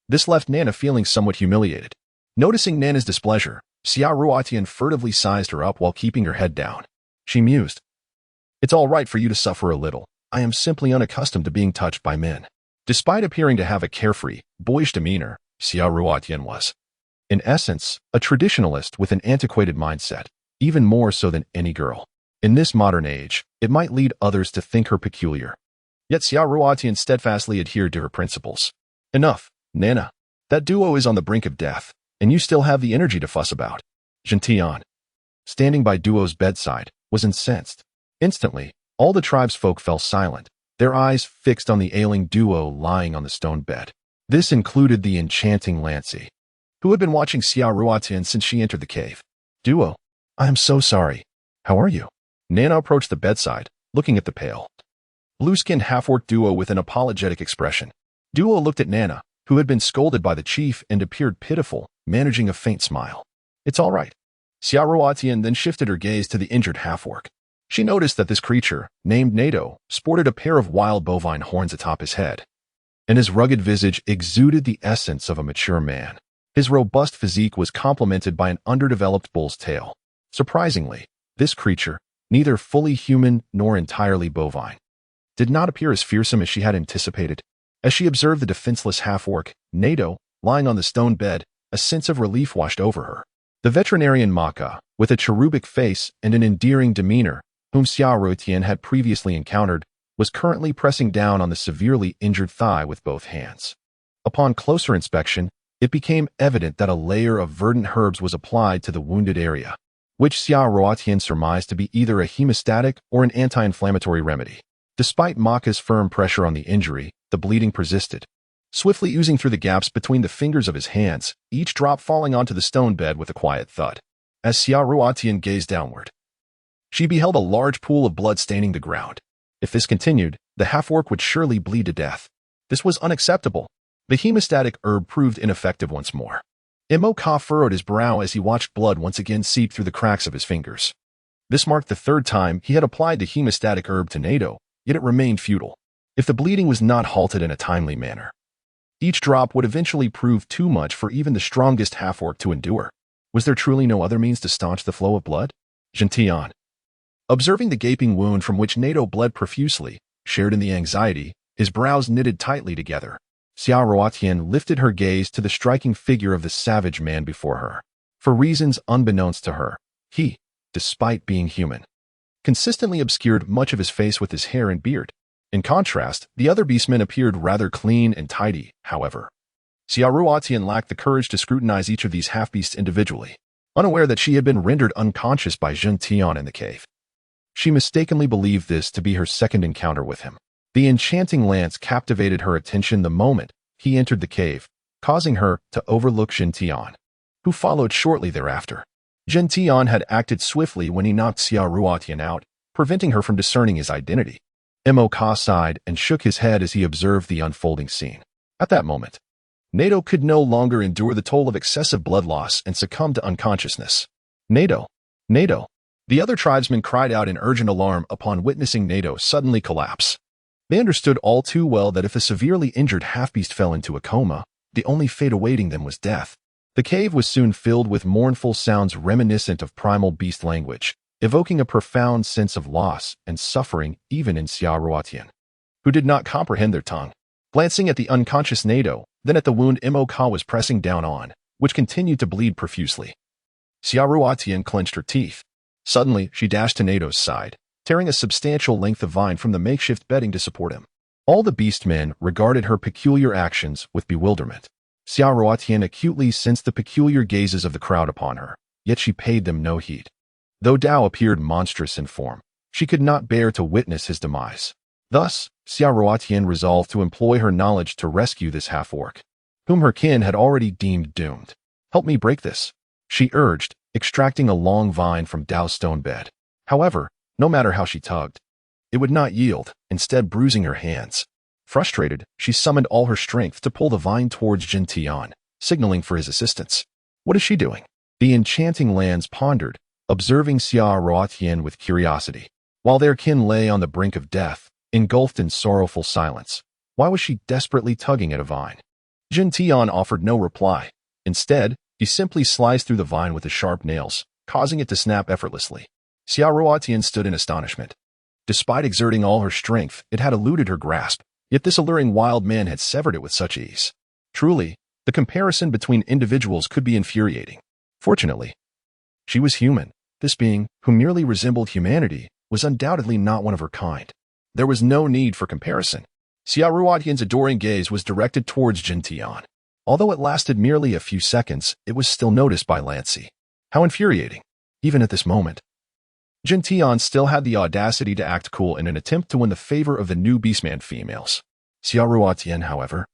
This left Nana feeling somewhat humiliated. Noticing Nana's displeasure, Xia Ruotian furtively sized her up while keeping her head down. She mused. It's all right for you to suffer a little. I am simply unaccustomed to being touched by men. Despite appearing to have a carefree, boyish demeanor, Xia Ruotian was, in essence, a traditionalist with an antiquated mindset, even more so than any girl. In this modern age, it might lead others to think her peculiar. Yet Xia Ruotian steadfastly adhered to her principles. Enough, Nana. That duo is on the brink of death, and you still have the energy to fuss about. Gentian, standing by Duo's bedside, was incensed. Instantly, all the tribesfolk fell silent, their eyes fixed on the ailing duo lying on the stone bed. This included the enchanting Lancy, who had been watching Xia Ruotian since she entered the cave. Duo, I am so sorry. How are you? Nana approached the bedside, looking at the pale, blue-skinned half-orc duo with an apologetic expression. Duo looked at Nana, who had been scolded by the chief and appeared pitiful, managing a faint smile. It's all right. Xia Ruotian then shifted her gaze to the injured half-orc. She noticed that this creature, named Nato, sported a pair of wild bovine horns atop his head, and his rugged visage exuded the essence of a mature man. His robust physique was complemented by an underdeveloped bull's tail. Surprisingly, this creature, neither fully human nor entirely bovine, did not appear as fearsome as she had anticipated. As she observed the defenseless half-orc, Nato, lying on the stone bed, a sense of relief washed over her. The veterinarian Maka, with a cherubic face and an endearing demeanor, whom Xia Ruotian had previously encountered, was currently pressing down on the severely injured thigh with both hands. Upon closer inspection, it became evident that a layer of verdant herbs was applied to the wounded area, which Xia Ruotian surmised to be either a hemostatic or an anti-inflammatory remedy. Despite Maka's firm pressure on the injury, the bleeding persisted, swiftly oozing through the gaps between the fingers of his hands, each drop falling onto the stone bed with a quiet thud. As Xia Ruotian gazed downward, she beheld a large pool of blood staining the ground. If this continued, the half-orc would surely bleed to death. This was unacceptable. The hemostatic herb proved ineffective once more. Imoka furrowed his brow as he watched blood once again seep through the cracks of his fingers. This marked the third time he had applied the hemostatic herb to Nato, yet it remained futile. If the bleeding was not halted in a timely manner, each drop would eventually prove too much for even the strongest half-orc to endure. Was there truly no other means to staunch the flow of blood? Gentian, observing the gaping wound from which Nato bled profusely, shared in the anxiety, his brows knitted tightly together. Xia Ruotian lifted her gaze to the striking figure of the savage man before her. For reasons unbeknownst to her, he, despite being human, consistently obscured much of his face with his hair and beard. In contrast, the other beastmen appeared rather clean and tidy, however. Xia Ruotian lacked the courage to scrutinize each of these half-beasts individually, unaware that she had been rendered unconscious by Gentian in the cave. She mistakenly believed this to be her second encounter with him. The enchanting lance captivated her attention the moment he entered the cave, causing her to overlook Gentian, who followed shortly thereafter. Gentian had acted swiftly when he knocked Xia Ruotian out, preventing her from discerning his identity. Imoka sighed and shook his head as he observed the unfolding scene. At that moment, Nato could no longer endure the toll of excessive blood loss and succumbed to unconsciousness. Nato! Nato! The other tribesmen cried out in urgent alarm upon witnessing Nato suddenly collapse. They understood all too well that if a severely injured half-beast fell into a coma, the only fate awaiting them was death. The cave was soon filled with mournful sounds reminiscent of primal beast language, evoking a profound sense of loss and suffering even in Xia Ruotian, who did not comprehend their tongue. Glancing at the unconscious Nato, then at the wound Imoka was pressing down on, which continued to bleed profusely, Xia Ruotian clenched her teeth. Suddenly, she dashed to Nato's side, tearing a substantial length of vine from the makeshift bedding to support him. All the beastmen regarded her peculiar actions with bewilderment. Xia Ruotian acutely sensed the peculiar gazes of the crowd upon her, yet she paid them no heed. Though Dao appeared monstrous in form, she could not bear to witness his demise. Thus, Xia Ruotian resolved to employ her knowledge to rescue this half-orc. whom her kin had already deemed doomed. "Help me break this," she urged, extracting a long vine from Dao's stone bed. However, no matter how she tugged, it would not yield, instead bruising her hands. Frustrated, she summoned all her strength to pull the vine towards Jin Tian, signaling for his assistance. What is she doing? The enchanting lands pondered, observing Xia Ruotian with curiosity. While their kin lay on the brink of death, engulfed in sorrowful silence, why was she desperately tugging at a vine? Jin Tian offered no reply. Instead, he simply sliced through the vine with his sharp nails, causing it to snap effortlessly. Xia Ruotian stood in astonishment. Despite exerting all her strength, it had eluded her grasp, yet this alluring wild man had severed it with such ease. Truly, the comparison between individuals could be infuriating. Fortunately, she was human. This being, who merely resembled humanity, was undoubtedly not one of her kind. There was no need for comparison. Xia Ruotian's adoring gaze was directed towards Jin Tian. Although it lasted merely a few seconds, it was still noticed by Lancy. How infuriating. Even at this moment, Jin Tian still had the audacity to act cool in an attempt to win the favor of the new beastman females. Xia Ruotian, however,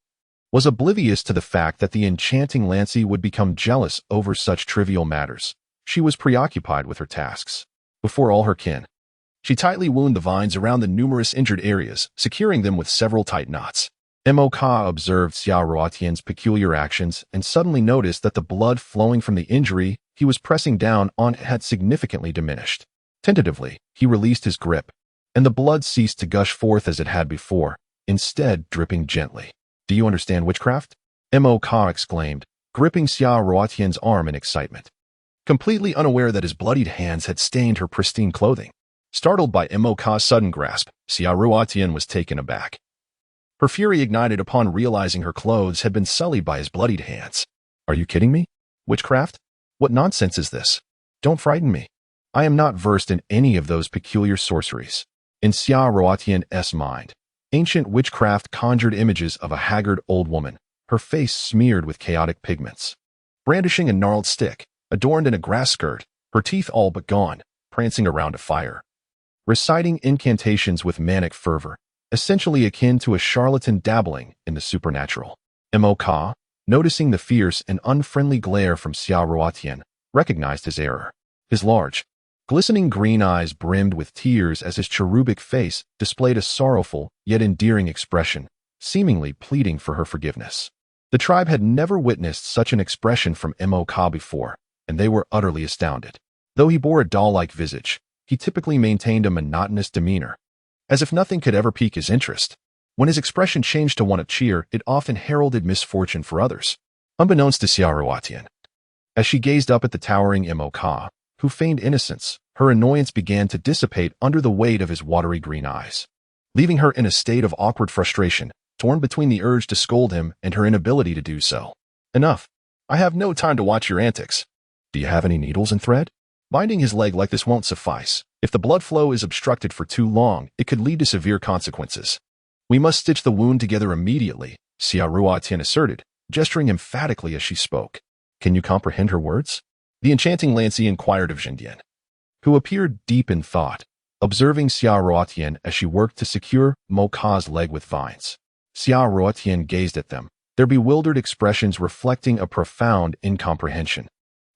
was oblivious to the fact that the enchanting Lancy would become jealous over such trivial matters. She was preoccupied with her tasks. Before all her kin, she tightly wound the vines around the numerous injured areas, securing them with several tight knots. Mo-Ka observed Xia Ruotian's peculiar actions and suddenly noticed that the blood flowing from the injury he was pressing down on had significantly diminished. Tentatively, he released his grip, and the blood ceased to gush forth as it had before, instead dripping gently. "Do you understand witchcraft?" Mo-Ka exclaimed, gripping Xia Ruotian's arm in excitement, completely unaware that his bloodied hands had stained her pristine clothing. Startled by Mo-Ka's sudden grasp, Xia Ruotian was taken aback. Her fury ignited upon realizing her clothes had been sullied by his bloodied hands. "Are you kidding me? Witchcraft? What nonsense is this? Don't frighten me. I am not versed in any of those peculiar sorceries." In Xia Ruotian's mind, ancient witchcraft conjured images of a haggard old woman, her face smeared with chaotic pigments. Brandishing a gnarled stick, adorned in a grass skirt, her teeth all but gone, prancing around a fire. Reciting incantations with manic fervor, essentially akin to a charlatan dabbling in the supernatural. Mo-Ka, noticing the fierce and unfriendly glare from Xia Ruotian, recognized his error. His large, glistening green eyes brimmed with tears as his cherubic face displayed a sorrowful yet endearing expression, seemingly pleading for her forgiveness. The tribe had never witnessed such an expression from Mo-Ka before, and they were utterly astounded. Though he bore a doll-like visage, he typically maintained a monotonous demeanor, as if nothing could ever pique his interest. When his expression changed to one of cheer, it often heralded misfortune for others. Unbeknownst to Xia Ruotian, as she gazed up at the towering Mo-Ka, who feigned innocence, her annoyance began to dissipate under the weight of his watery green eyes, leaving her in a state of awkward frustration, torn between the urge to scold him and her inability to do so. "Enough. I have no time to watch your antics. Do you have any needles and thread? Binding his leg like this won't suffice. If the blood flow is obstructed for too long, it could lead to severe consequences. We must stitch the wound together immediately," Xia Ruotian asserted, gesturing emphatically as she spoke. "Can you comprehend her words?" The enchanting Lancy inquired of Jindian, who appeared deep in thought, observing Xia Ruotian as she worked to secure Mo-Ka's leg with vines. Xia Ruotian gazed at them, their bewildered expressions reflecting a profound incomprehension.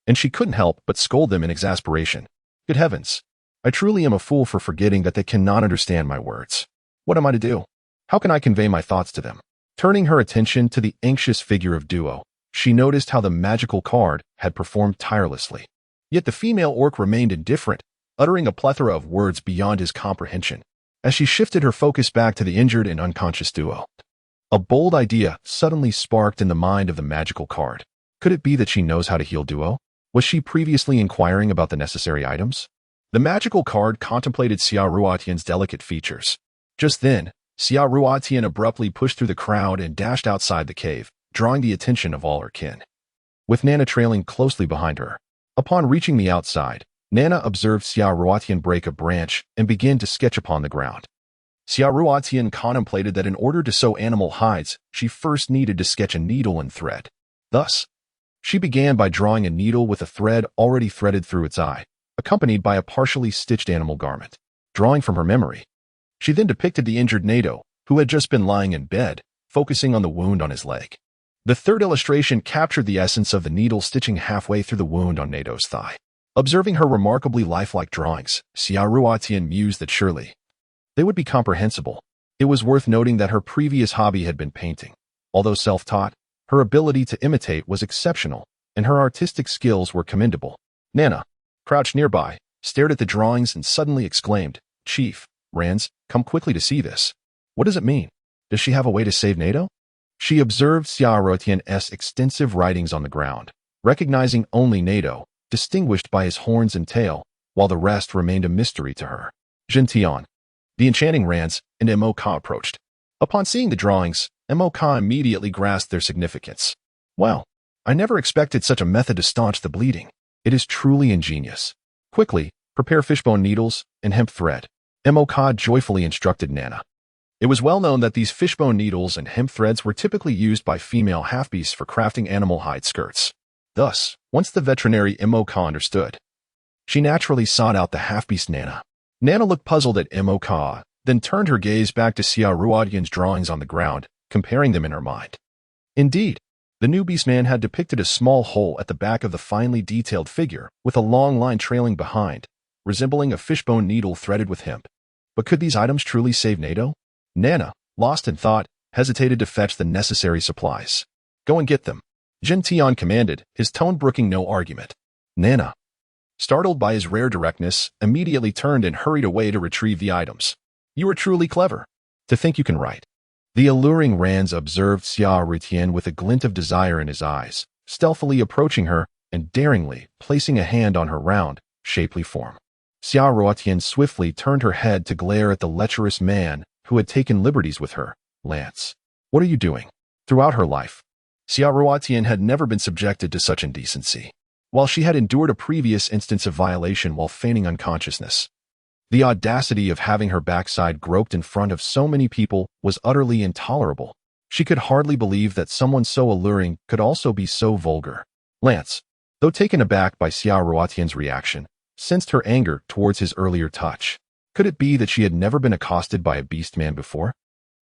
And she couldn't help but scold them in exasperation. "Good heavens! I truly am a fool for forgetting that they cannot understand my words. What am I to do? How can I convey my thoughts to them?" Turning her attention to the anxious figure of Duo, she noticed how the magical card had performed tirelessly. Yet the female orc remained indifferent, uttering a plethora of words beyond his comprehension. As she shifted her focus back to the injured and unconscious Duo, a bold idea suddenly sparked in the mind of the magical card. Could it be that she knows how to heal Duo? Was she previously inquiring about the necessary items? The magical card contemplated Xia Ruotian's delicate features. Just then, Xia Ruotian abruptly pushed through the crowd and dashed outside the cave, drawing the attention of all her kin, with Nana trailing closely behind her. Upon reaching the outside, Nana observed Xia Ruotian break a branch and begin to sketch upon the ground. Xia Ruotian contemplated that in order to sew animal hides, she first needed to sketch a needle and thread. Thus, she began by drawing a needle with a thread already threaded through its eye, accompanied by a partially stitched animal garment. Drawing from her memory, she then depicted the injured Nato, who had just been lying in bed, focusing on the wound on his leg. The third illustration captured the essence of the needle stitching halfway through the wound on Nado's thigh. Observing her remarkably lifelike drawings, Xiaoruotian mused that surely they would be comprehensible. It was worth noting that her previous hobby had been painting. Although self-taught, her ability to imitate was exceptional, and her artistic skills were commendable. Nana, crouched nearby, stared at the drawings and suddenly exclaimed, "Chief, Rans, come quickly to see this. What does it mean? Does she have a way to save Nado?" She observed Xiaoruotian's extensive writings on the ground, recognizing only Nado, distinguished by his horns and tail, while the rest remained a mystery to her. Jintian, the enchanting Rans, and Mo-Ka approached. Upon seeing the drawings, Mo-Ka immediately grasped their significance. "Well, I never expected such a method to staunch the bleeding. It is truly ingenious. Quickly, prepare fishbone needles and hemp thread." Mo-Ka joyfully instructed Nana. It was well known that these fishbone needles and hemp threads were typically used by female half-beasts for crafting animal hide skirts. Thus, once the veterinary Mo-Ka understood, she naturally sought out the half-beast Nana. Nana looked puzzled at Mo-Ka, then turned her gaze back to Xiaoruotian's drawings on the ground, comparing them in her mind. Indeed, the new beastman had depicted a small hole at the back of the finely detailed figure, with a long line trailing behind, resembling a fishbone needle threaded with hemp. But could these items truly save Nado? Nana, lost in thought, hesitated to fetch the necessary supplies. "Go and get them," Jintian commanded, his tone brooking no argument. Nana, startled by his rare directness, immediately turned and hurried away to retrieve the items. "You are truly clever. To think you can write." The alluring Rans observed Xiaoruotian with a glint of desire in his eyes, stealthily approaching her and daringly placing a hand on her round, shapely form. Xiaoruotian swiftly turned her head to glare at the lecherous man who had taken liberties with her. "Lance, what are you doing?" Throughout her life, Xiaoruotian had never been subjected to such indecency. While she had endured a previous instance of violation while feigning unconsciousness, the audacity of having her backside groped in front of so many people was utterly intolerable. She could hardly believe that someone so alluring could also be so vulgar. Lance, though taken aback by Xiaoruotian's reaction, sensed her anger towards his earlier touch. Could it be that she had never been accosted by a beastman before?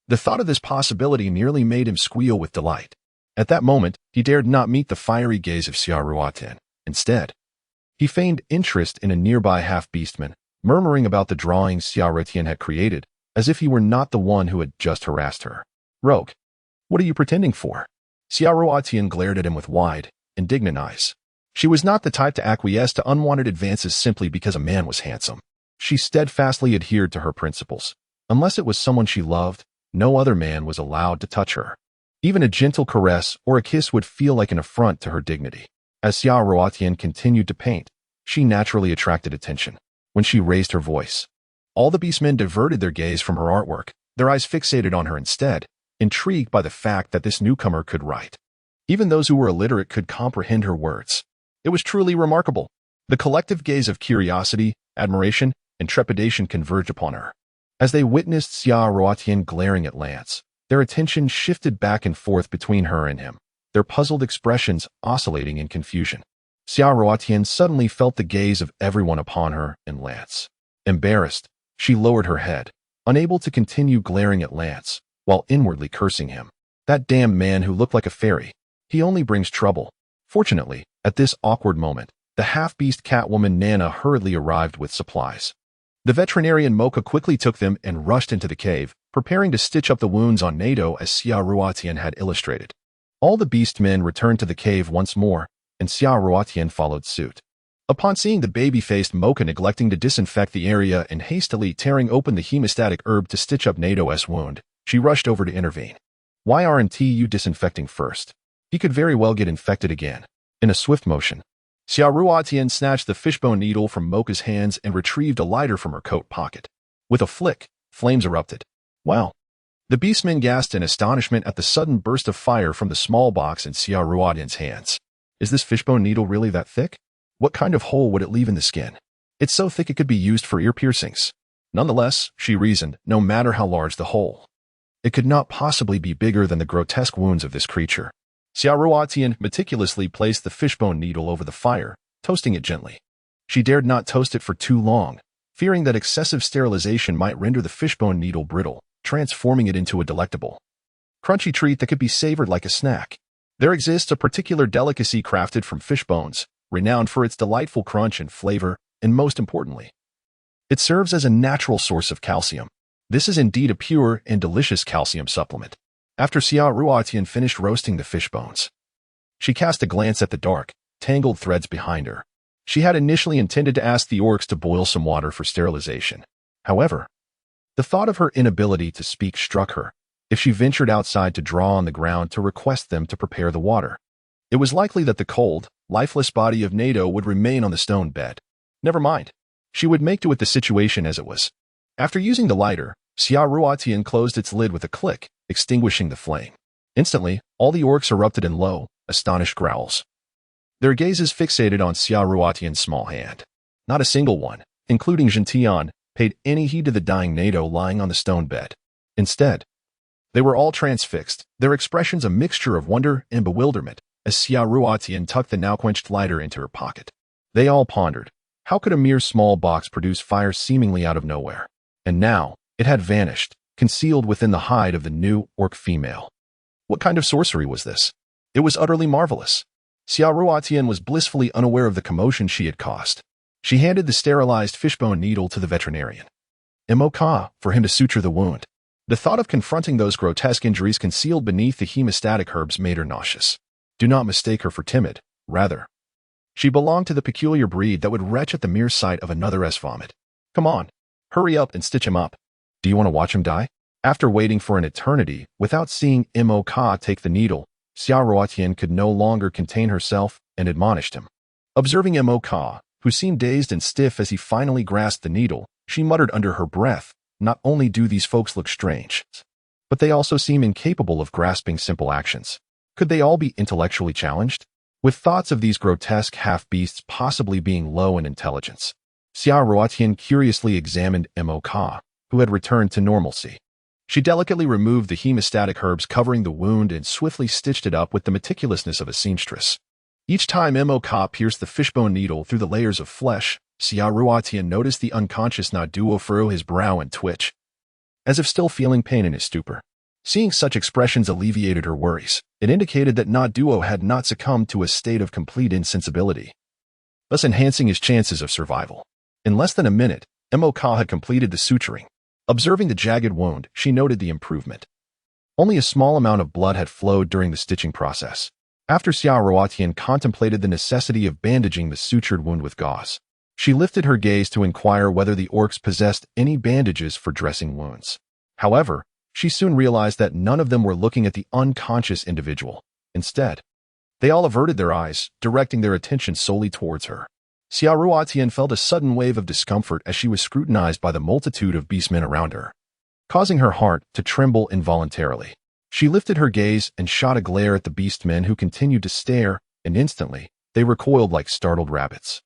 The thought of this possibility nearly made him squeal with delight. At that moment, he dared not meet the fiery gaze of Xiaoruotian. Instead, he feigned interest in a nearby half-beastman, murmuring about the drawings Xiaoruotian had created, as if he were not the one who had just harassed her. "Rogue, what are you pretending for?" Xiaoruotian glared at him with wide, indignant eyes. She was not the type to acquiesce to unwanted advances simply because a man was handsome. She steadfastly adhered to her principles. Unless it was someone she loved, no other man was allowed to touch her. Even a gentle caress or a kiss would feel like an affront to her dignity. As Xiaoruotian continued to paint, she naturally attracted attention. When she raised her voice, all the beastmen diverted their gaze from her artwork, their eyes fixated on her instead, intrigued by the fact that this newcomer could write. Even those who were illiterate could comprehend her words. It was truly remarkable. The collective gaze of curiosity, admiration, and trepidation converged upon her. As they witnessed Xiaoruotian glaring at Lance, their attention shifted back and forth between her and him, their puzzled expressions oscillating in confusion. Xiaoruotian suddenly felt the gaze of everyone upon her and Lance. Embarrassed, she lowered her head, unable to continue glaring at Lance, while inwardly cursing him. That damned man who looked like a fairy. He only brings trouble. Fortunately, at this awkward moment, the half-beast Catwoman Nana hurriedly arrived with supplies. The veterinarian Mocha quickly took them and rushed into the cave, preparing to stitch up the wounds on Nado as Xiaoruotian had illustrated. All the beastmen returned to the cave once more, and Xiaoruotian followed suit. Upon seeing the baby-faced Mocha neglecting to disinfect the area and hastily tearing open the hemostatic herb to stitch up Nado's wound, she rushed over to intervene. "Why aren't you disinfecting first? He could very well get infected again." In a swift motion, Xiaoruotian snatched the fishbone needle from Mocha's hands and retrieved a lighter from her coat pocket. With a flick, flames erupted. "Wow!" The beastmen gasped in astonishment at the sudden burst of fire from the small box in Xiaoruotian's hands. "Is this fishbone needle really that thick? What kind of hole would it leave in the skin? It's so thick it could be used for ear piercings." Nonetheless, she reasoned, no matter how large the hole, it could not possibly be bigger than the grotesque wounds of this creature. Xiaoruotian meticulously placed the fishbone needle over the fire, toasting it gently. She dared not toast it for too long, fearing that excessive sterilization might render the fishbone needle brittle, transforming it into a delectable, crunchy treat that could be savored like a snack. There exists a particular delicacy crafted from fish bones, renowned for its delightful crunch and flavor, and most importantly, it serves as a natural source of calcium. This is indeed a pure and delicious calcium supplement. After Xia Ruotian finished roasting the fish bones, she cast a glance at the dark, tangled threads behind her. She had initially intended to ask the orcs to boil some water for sterilization. However, the thought of her inability to speak struck her. If she ventured outside to draw on the ground to request them to prepare the water, it was likely that the cold, lifeless body of Nato would remain on the stone bed. Never mind. She would make do with the situation as it was. After using the lighter, Xia Ruotian closed its lid with a click, extinguishing the flame. Instantly, all the orcs erupted in low, astonished growls. Their gazes fixated on Xia Ruotian's small hand. Not a single one, including Gentian, paid any heed to the dying Nato lying on the stone bed. Instead, they were all transfixed, their expressions a mixture of wonder and bewilderment, as Xia Ruotian tucked the now-quenched lighter into her pocket. They all pondered, how could a mere small box produce fire seemingly out of nowhere? And now, it had vanished, concealed within the hide of the new orc female. What kind of sorcery was this? It was utterly marvelous. Xia Ruotian was blissfully unaware of the commotion she had caused. She handed the sterilized fishbone needle to the veterinarian. Mo-ka, for him to suture the wound. The thought of confronting those grotesque injuries concealed beneath the hemostatic herbs made her nauseous. Do not mistake her for timid, rather. She belonged to the peculiar breed that would retch at the mere sight of another's vomit. Come on, hurry up and stitch him up. Do you want to watch him die? After waiting for an eternity, without seeing Mo-ka take the needle, Xia Ruotian could no longer contain herself and admonished him. Observing Mo-ka, who seemed dazed and stiff as he finally grasped the needle, she muttered under her breath, not only do these folks look strange, but they also seem incapable of grasping simple actions. Could they all be intellectually challenged? With thoughts of these grotesque half-beasts possibly being low in intelligence, Xia Ruotian curiously examined Mo-ka, who had returned to normalcy. She delicately removed the hemostatic herbs covering the wound and swiftly stitched it up with the meticulousness of a seamstress. Each time Mo-ka pierced the fishbone needle through the layers of flesh, Xia Ruotian noticed the unconscious Na-duo furrow his brow and twitch, as if still feeling pain in his stupor. Seeing such expressions alleviated her worries. It indicated that Na-duo had not succumbed to a state of complete insensibility, thus enhancing his chances of survival. In less than a minute, Mo-ka had completed the suturing. Observing the jagged wound, she noted the improvement. Only a small amount of blood had flowed during the stitching process. After Xia Ruotian contemplated the necessity of bandaging the sutured wound with gauze, she lifted her gaze to inquire whether the orcs possessed any bandages for dressing wounds. However, she soon realized that none of them were looking at the unconscious individual. Instead, they all averted their eyes, directing their attention solely towards her. Xia Ruotian felt a sudden wave of discomfort as she was scrutinized by the multitude of beastmen around her, causing her heart to tremble involuntarily. She lifted her gaze and shot a glare at the beastmen who continued to stare, and instantly, they recoiled like startled rabbits,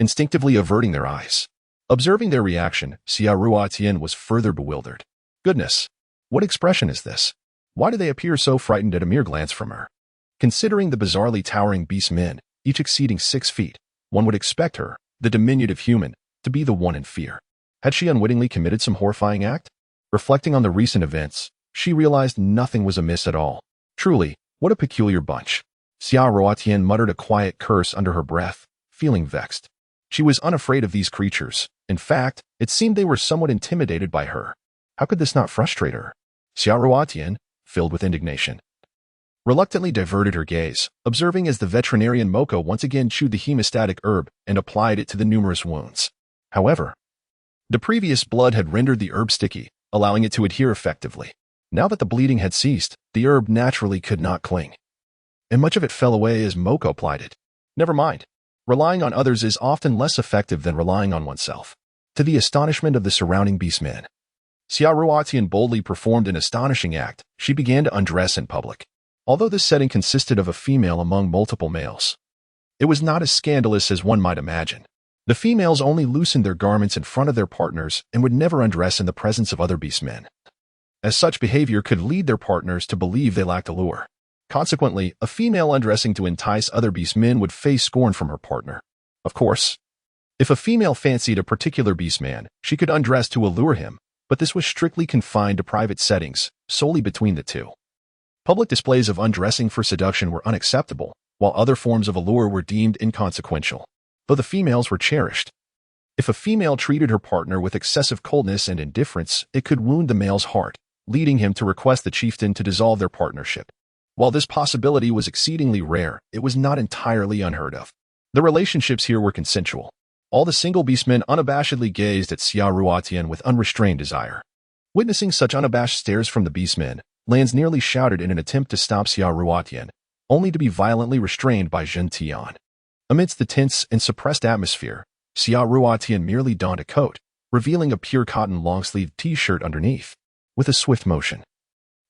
instinctively averting their eyes. Observing their reaction, Xia Ruotian was further bewildered. Goodness, what expression is this? Why do they appear so frightened at a mere glance from her? Considering the bizarrely towering beastmen, each exceeding 6 feet, one would expect her, the diminutive human, to be the one in fear. Had she unwittingly committed some horrifying act? Reflecting on the recent events, she realized nothing was amiss at all. Truly, what a peculiar bunch. Xia Ruotian muttered a quiet curse under her breath, feeling vexed. She was unafraid of these creatures. In fact, it seemed they were somewhat intimidated by her. How could this not frustrate her? Xia Ruotian, filled with indignation, reluctantly diverted her gaze, observing as the veterinarian Moko once again chewed the hemostatic herb and applied it to the numerous wounds. However, the previous blood had rendered the herb sticky, allowing it to adhere effectively. Now that the bleeding had ceased, the herb naturally could not cling, and much of it fell away as Moko applied it. Never mind. Relying on others is often less effective than relying on oneself. To the astonishment of the surrounding beastmen, Xia Ruotian boldly performed an astonishing act. She began to undress in public. Although this setting consisted of a female among multiple males, it was not as scandalous as one might imagine. The females only loosened their garments in front of their partners and would never undress in the presence of other beastmen, as such behavior could lead their partners to believe they lacked allure. Consequently, a female undressing to entice other beastmen would face scorn from her partner. Of course, if a female fancied a particular beastman, she could undress to allure him, but this was strictly confined to private settings, solely between the two. Public displays of undressing for seduction were unacceptable, while other forms of allure were deemed inconsequential, though the females were cherished. If a female treated her partner with excessive coldness and indifference, it could wound the male's heart, leading him to request the chieftain to dissolve their partnership. While this possibility was exceedingly rare, it was not entirely unheard of. The relationships here were consensual. All the single beastmen unabashedly gazed at Xia Ruotian with unrestrained desire. Witnessing such unabashed stares from the beastmen, Lans nearly shouted in an attempt to stop Xia Ruotian, only to be violently restrained by Jin Tian. Amidst the tense and suppressed atmosphere, Xia Ruotian merely donned a coat, revealing a pure cotton long-sleeved t-shirt underneath. With a swift motion,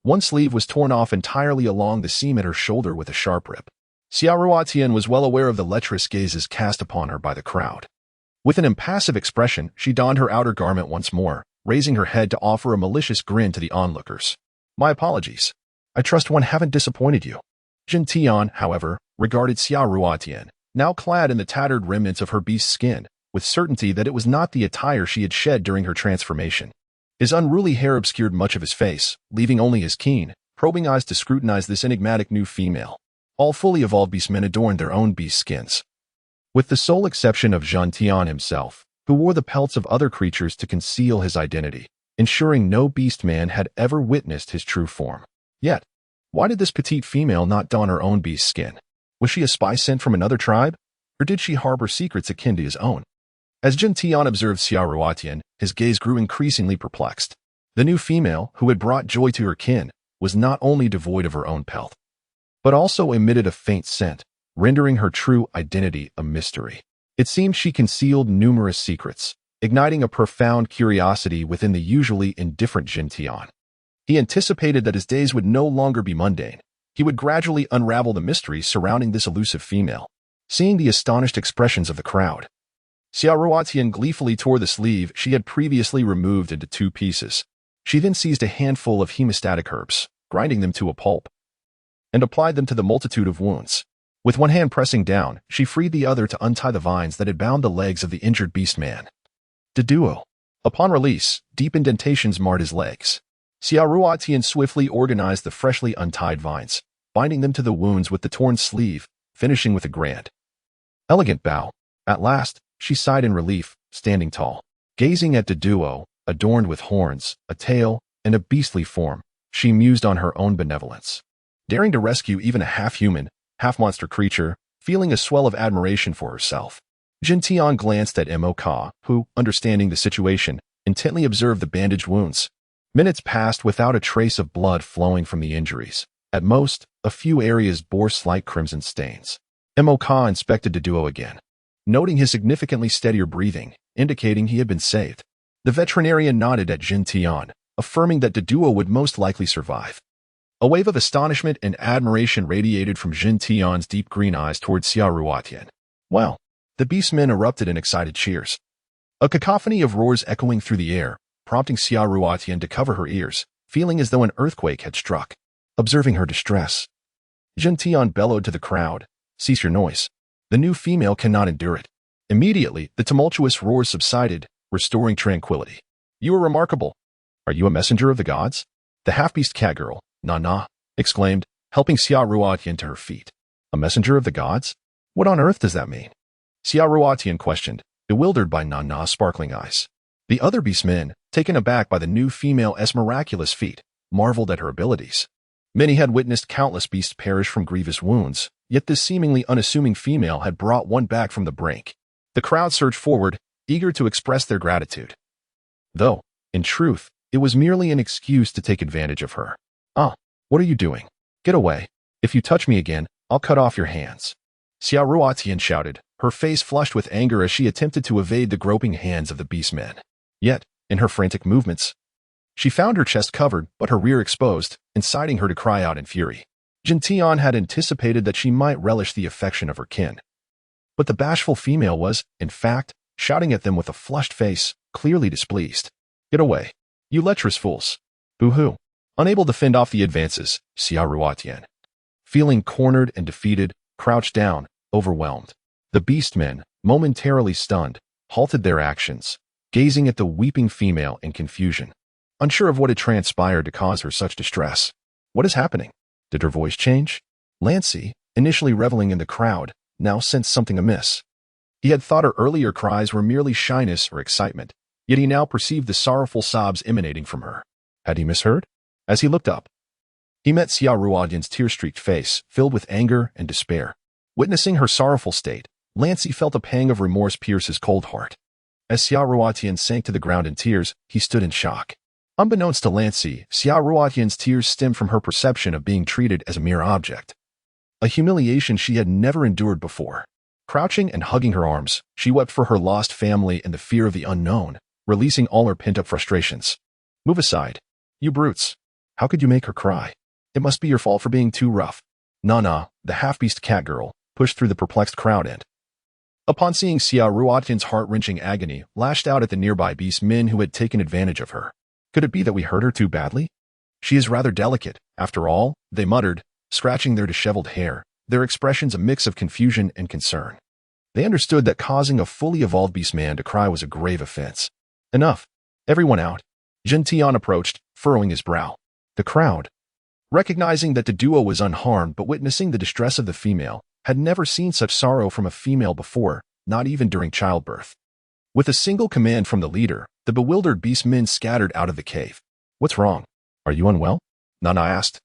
one sleeve was torn off entirely along the seam at her shoulder with a sharp rip. Xia Ruotian was well aware of the lecherous gazes cast upon her by the crowd. With an impassive expression, she donned her outer garment once more, raising her head to offer a malicious grin to the onlookers. My apologies. I trust one haven't disappointed you. Jin Tian, however, regarded Xia Ruotian, now clad in the tattered remnants of her beast skin, with certainty that it was not the attire she had shed during her transformation. His unruly hair obscured much of his face, leaving only his keen, probing eyes to scrutinize this enigmatic new female. All fully evolved beastmen adorned their own beast skins, with the sole exception of Jin Tian himself, who wore the pelts of other creatures to conceal his identity, ensuring no beastman had ever witnessed his true form. Yet, why did this petite female not don her own beast skin? Was she a spy sent from another tribe, or did she harbor secrets akin to his own? As Jin Tian observed Xia Ruotian, his gaze grew increasingly perplexed. The new female, who had brought joy to her kin, was not only devoid of her own pelt, but also emitted a faint scent, rendering her true identity a mystery. It seemed she concealed numerous secrets, igniting a profound curiosity within the usually indifferent Jin Tian. He anticipated that his days would no longer be mundane. He would gradually unravel the mysteries surrounding this elusive female. Seeing the astonished expressions of the crowd, Xia Ruotian gleefully tore the sleeve she had previously removed into 2 pieces. She then seized a handful of hemostatic herbs, grinding them to a pulp, and applied them to the multitude of wounds. With one hand pressing down, she freed the other to untie the vines that had bound the legs of the injured beastman. De duo. Upon release, deep indentations marred his legs. Xia Ruotian swiftly organized the freshly untied vines, binding them to the wounds with the torn sleeve, finishing with a grand, elegant bow. At last, she sighed in relief, standing tall. Gazing at the duo, adorned with horns, a tail, and a beastly form, she mused on her own benevolence. Daring to rescue even a half-human, half-monster creature, feeling a swell of admiration for herself. Jin Tian glanced at Mo Ka, who, understanding the situation, intently observed the bandaged wounds. Minutes passed without a trace of blood flowing from the injuries. At most, a few areas bore slight crimson stains. Mo Ka inspected the duo again, noting his significantly steadier breathing, indicating he had been saved. The veterinarian nodded at Jin Tian, affirming that the duo would most likely survive. A wave of astonishment and admiration radiated from Jin Tian's deep green eyes towards Xia Ruotian. Well, the beastmen erupted in excited cheers. A cacophony of roars echoing through the air, prompting Xia Ruotian to cover her ears, feeling as though an earthquake had struck. Observing her distress, Jin Tian bellowed to the crowd, "Cease your noise. The new female cannot endure it." Immediately, the tumultuous roars subsided, restoring tranquility. "You are remarkable. Are you a messenger of the gods?" The half-beast catgirl, Nana, exclaimed, helping Xia Ruotian to her feet. "A messenger of the gods? What on earth does that mean?" Xia Ruotian questioned, bewildered by Nana's sparkling eyes. The other beastmen, taken aback by the new female's miraculous feat, marveled at her abilities. Many had witnessed countless beasts perish from grievous wounds, yet this seemingly unassuming female had brought one back from the brink. The crowd surged forward, eager to express their gratitude. Though, in truth, it was merely an excuse to take advantage of her. "Ah, what are you doing? Get away. If you touch me again, I'll cut off your hands." Xia Ruotian shouted, her face flushed with anger as she attempted to evade the groping hands of the beastmen. Yet, in her frantic movements, she found her chest covered but her rear exposed, inciting her to cry out in fury. Jin Tian had anticipated that she might relish the affection of her kin. But the bashful female was, in fact, shouting at them with a flushed face, clearly displeased. "Get away, you lecherous fools." Boo-hoo. Unable to fend off the advances, Xia Ruotian, feeling cornered and defeated, crouched down, overwhelmed. The beastmen, momentarily stunned, halted their actions, gazing at the weeping female in confusion, unsure of what had transpired to cause her such distress. "What is happening?" Did her voice change? Lancy, initially reveling in the crowd, now sensed something amiss. He had thought her earlier cries were merely shyness or excitement, yet he now perceived the sorrowful sobs emanating from her. Had he misheard? As he looked up, he met Xia Ruodian's tear-streaked face, filled with anger and despair. Witnessing her sorrowful state, Lancy felt a pang of remorse pierce his cold heart. As Xia Ruodian sank to the ground in tears, he stood in shock. Unbeknownst to Lancy, Xia Ruodian's tears stemmed from her perception of being treated as a mere object, a humiliation she had never endured before. Crouching and hugging her arms, she wept for her lost family and the fear of the unknown, releasing all her pent-up frustrations. Move aside. You brutes. How could you make her cry? It must be your fault for being too rough. Nana, the half-beast cat girl, pushed through the perplexed crowd and, upon seeing Xia Ruodian's heart-wrenching agony, lashed out at the nearby beastmen who had taken advantage of her. Could it be that we hurt her too badly? She is rather delicate, after all, they muttered, scratching their disheveled hair, their expressions a mix of confusion and concern. They understood that causing a fully evolved beastman to cry was a grave offense. Enough. Everyone out. Jin Tian approached, furrowing his brow. The crowd, recognizing that the duo was unharmed but witnessing the distress of the female, had never seen such sorrow from a female before, not even during childbirth. With a single command from the leader, the bewildered beastmen scattered out of the cave. What's wrong? Are you unwell? Nana asked,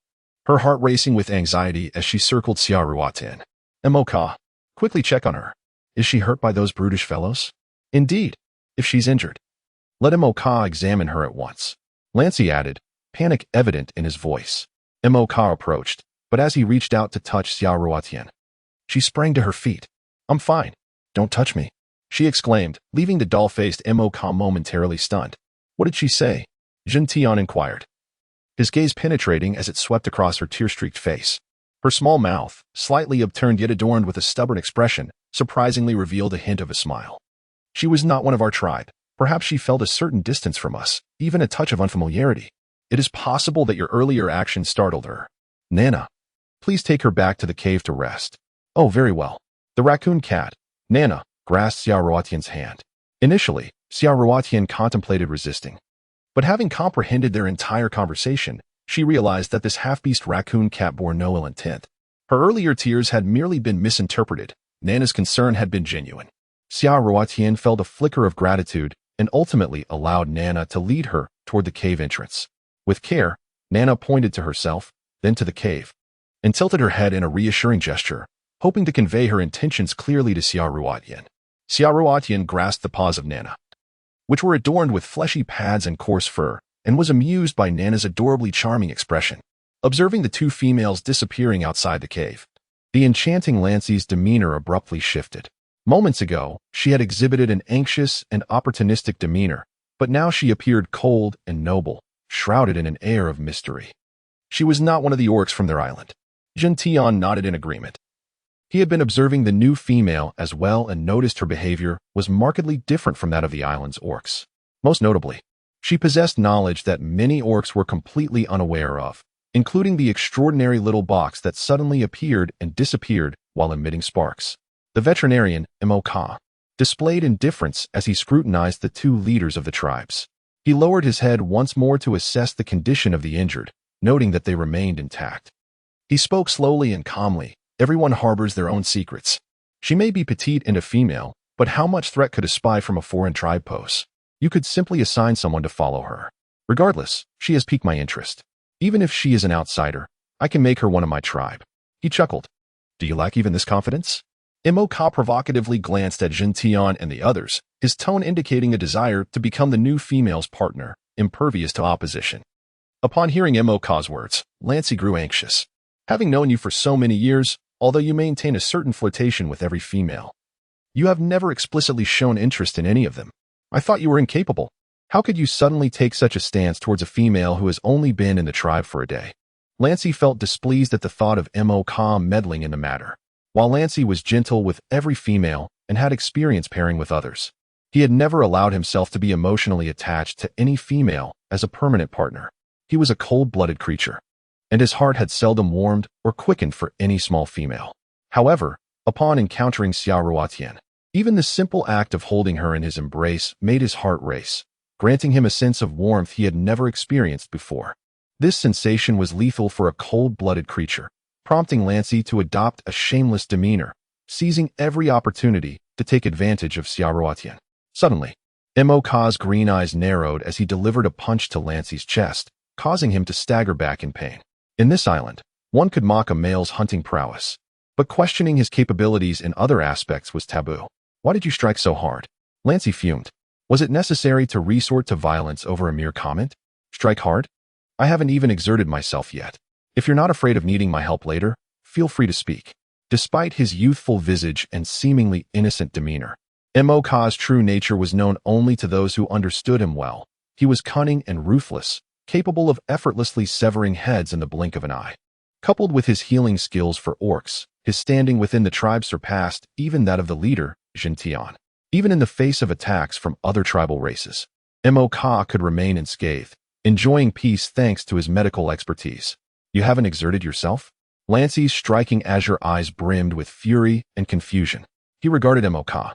her heart racing with anxiety as she circled Xia Ruodian. Moka, quickly check on her. Is she hurt by those brutish fellows? Indeed. If she's injured, let Moka examine her at once. Lancy added, panic evident in his voice. Moka approached, but as he reached out to touch Xia Ruodian, she sprang to her feet. I'm fine. Don't touch me, she exclaimed, leaving the doll-faced Moka momentarily stunned. What did she say? Jin Tian inquired, his gaze penetrating as it swept across her tear-streaked face. Her small mouth, slightly upturned yet adorned with a stubborn expression, surprisingly revealed a hint of a smile. She was not one of our tribe. Perhaps she felt a certain distance from us, even a touch of unfamiliarity. It is possible that your earlier action startled her. Nana, please take her back to the cave to rest. Oh, very well. The raccoon cat, Nana, grasped Xia Ruodian's hand. Initially, Xia Ruodian contemplated resisting. But having comprehended their entire conversation, she realized that this half-beast raccoon cat bore no ill intent. Her earlier tears had merely been misinterpreted. Nana's concern had been genuine. Xia Ruodian felt a flicker of gratitude and ultimately allowed Nana to lead her toward the cave entrance. With care, Nana pointed to herself, then to the cave, and tilted her head in a reassuring gesture, hoping to convey her intentions clearly to Xia Ruodian. Xia Ruodian grasped the paws of Nana, which were adorned with fleshy pads and coarse fur, and was amused by Nana's adorably charming expression. Observing the two females disappearing outside the cave, the enchanting Lancy's demeanor abruptly shifted. Moments ago, she had exhibited an anxious and opportunistic demeanor, but now she appeared cold and noble, shrouded in an air of mystery. She was not one of the orcs from their island. Jin Tian nodded in agreement. He had been observing the new female as well and noticed her behavior was markedly different from that of the island's orcs. Most notably, she possessed knowledge that many orcs were completely unaware of, including the extraordinary little box that suddenly appeared and disappeared while emitting sparks. The veterinarian, Moka, displayed indifference as he scrutinized the two leaders of the tribes. He lowered his head once more to assess the condition of the injured, noting that they remained intact. He spoke slowly and calmly. Everyone harbors their own secrets. She may be petite and a female, but how much threat could a spy from a foreign tribe pose? You could simply assign someone to follow her. Regardless, she has piqued my interest. Even if she is an outsider, I can make her one of my tribe. He chuckled. Do you lack even this confidence? Moka provocatively glanced at Jin Tian and the others, his tone indicating a desire to become the new female's partner, impervious to opposition. Upon hearing Moka's words, Lancy grew anxious. Having known you for so many years, although you maintain a certain flirtation with every female, you have never explicitly shown interest in any of them. I thought you were incapable. How could you suddenly take such a stance towards a female who has only been in the tribe for a day? Lancy felt displeased at the thought of Moka meddling in the matter. While Lancy was gentle with every female and had experience pairing with others, he had never allowed himself to be emotionally attached to any female as a permanent partner. He was a cold-blooded creature, and his heart had seldom warmed or quickened for any small female. However, upon encountering Xia Ruodian, even the simple act of holding her in his embrace made his heart race, granting him a sense of warmth he had never experienced before. This sensation was lethal for a cold-blooded creature, prompting Lancy to adopt a shameless demeanor, seizing every opportunity to take advantage of Xiaoruotian. Suddenly, Moka's green eyes narrowed as he delivered a punch to Lancy's chest, causing him to stagger back in pain. In this island, one could mock a male's hunting prowess, but questioning his capabilities in other aspects was taboo. Why did you strike so hard? Lancy fumed. Was it necessary to resort to violence over a mere comment? Strike hard? I haven't even exerted myself yet. If you're not afraid of needing my help later, feel free to speak. Despite his youthful visage and seemingly innocent demeanor, Moka's true nature was known only to those who understood him well. He was cunning and ruthless, capable of effortlessly severing heads in the blink of an eye. Coupled with his healing skills for orcs, his standing within the tribe surpassed even that of the leader, Jintian. Even in the face of attacks from other tribal races, Moka could remain unscathed, enjoying peace thanks to his medical expertise. You haven't exerted yourself? Lancy's striking azure eyes brimmed with fury and confusion. He regarded Moka,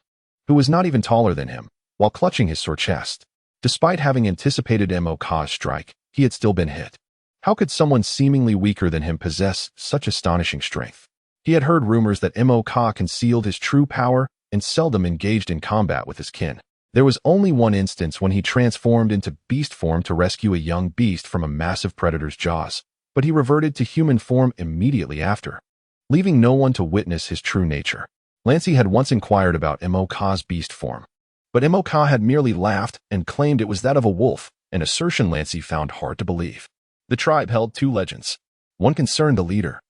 who was not even taller than him, while clutching his sore chest. Despite having anticipated Moka's strike, he had still been hit. How could someone seemingly weaker than him possess such astonishing strength? He had heard rumors that Moka concealed his true power and seldom engaged in combat with his kin. There was only one instance when he transformed into beast form to rescue a young beast from a massive predator's jaws, but he reverted to human form immediately after, leaving no one to witness his true nature. Lancy had once inquired about Moka's beast form, but Moka had merely laughed and claimed it was that of a wolf, an assertion Lancy found hard to believe. The tribe held two legends. One concerned the leader,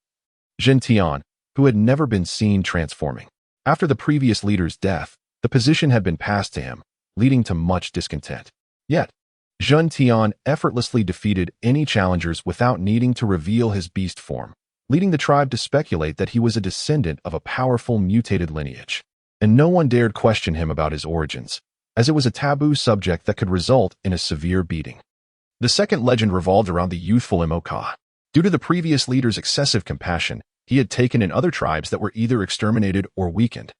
Jintian, who had never been seen transforming. After the previous leader's death, the position had been passed to him, leading to much discontent. Yet, Jintian effortlessly defeated any challengers without needing to reveal his beast form, leading the tribe to speculate that he was a descendant of a powerful mutated lineage. And no one dared question him about his origins, as it was a taboo subject that could result in a severe beating. The second legend revolved around the youthful Moka. Due to the previous leader's excessive compassion, he had taken in other tribes that were either exterminated or weakened,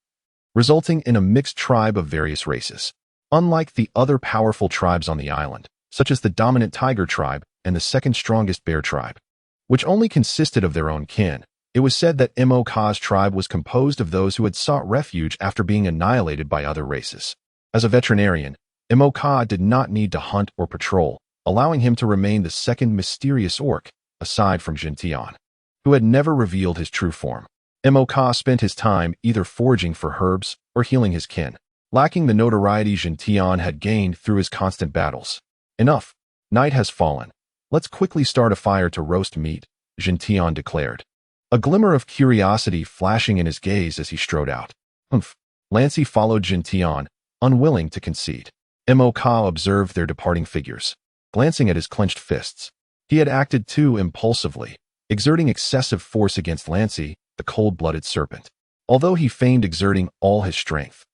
resulting in a mixed tribe of various races. Unlike the other powerful tribes on the island, such as the dominant tiger tribe and the second strongest bear tribe, which only consisted of their own kin, it was said that Moka's tribe was composed of those who had sought refuge after being annihilated by other races. As a veterinarian, Moka did not need to hunt or patrol, allowing him to remain the second mysterious orc, aside from Jintian, who had never revealed his true form. Moka spent his time either foraging for herbs or healing his kin, lacking the notoriety Jintian had gained through his constant battles. Enough. Night has fallen. Let's quickly start a fire to roast meat, Jintian declared, a glimmer of curiosity flashing in his gaze as he strode out. Humph. Lancy followed Jintian, unwilling to concede. Moka observed their departing figures, glancing at his clenched fists. He had acted too impulsively, exerting excessive force against Lancy, the cold-blooded serpent. Although he feigned exerting all his strength,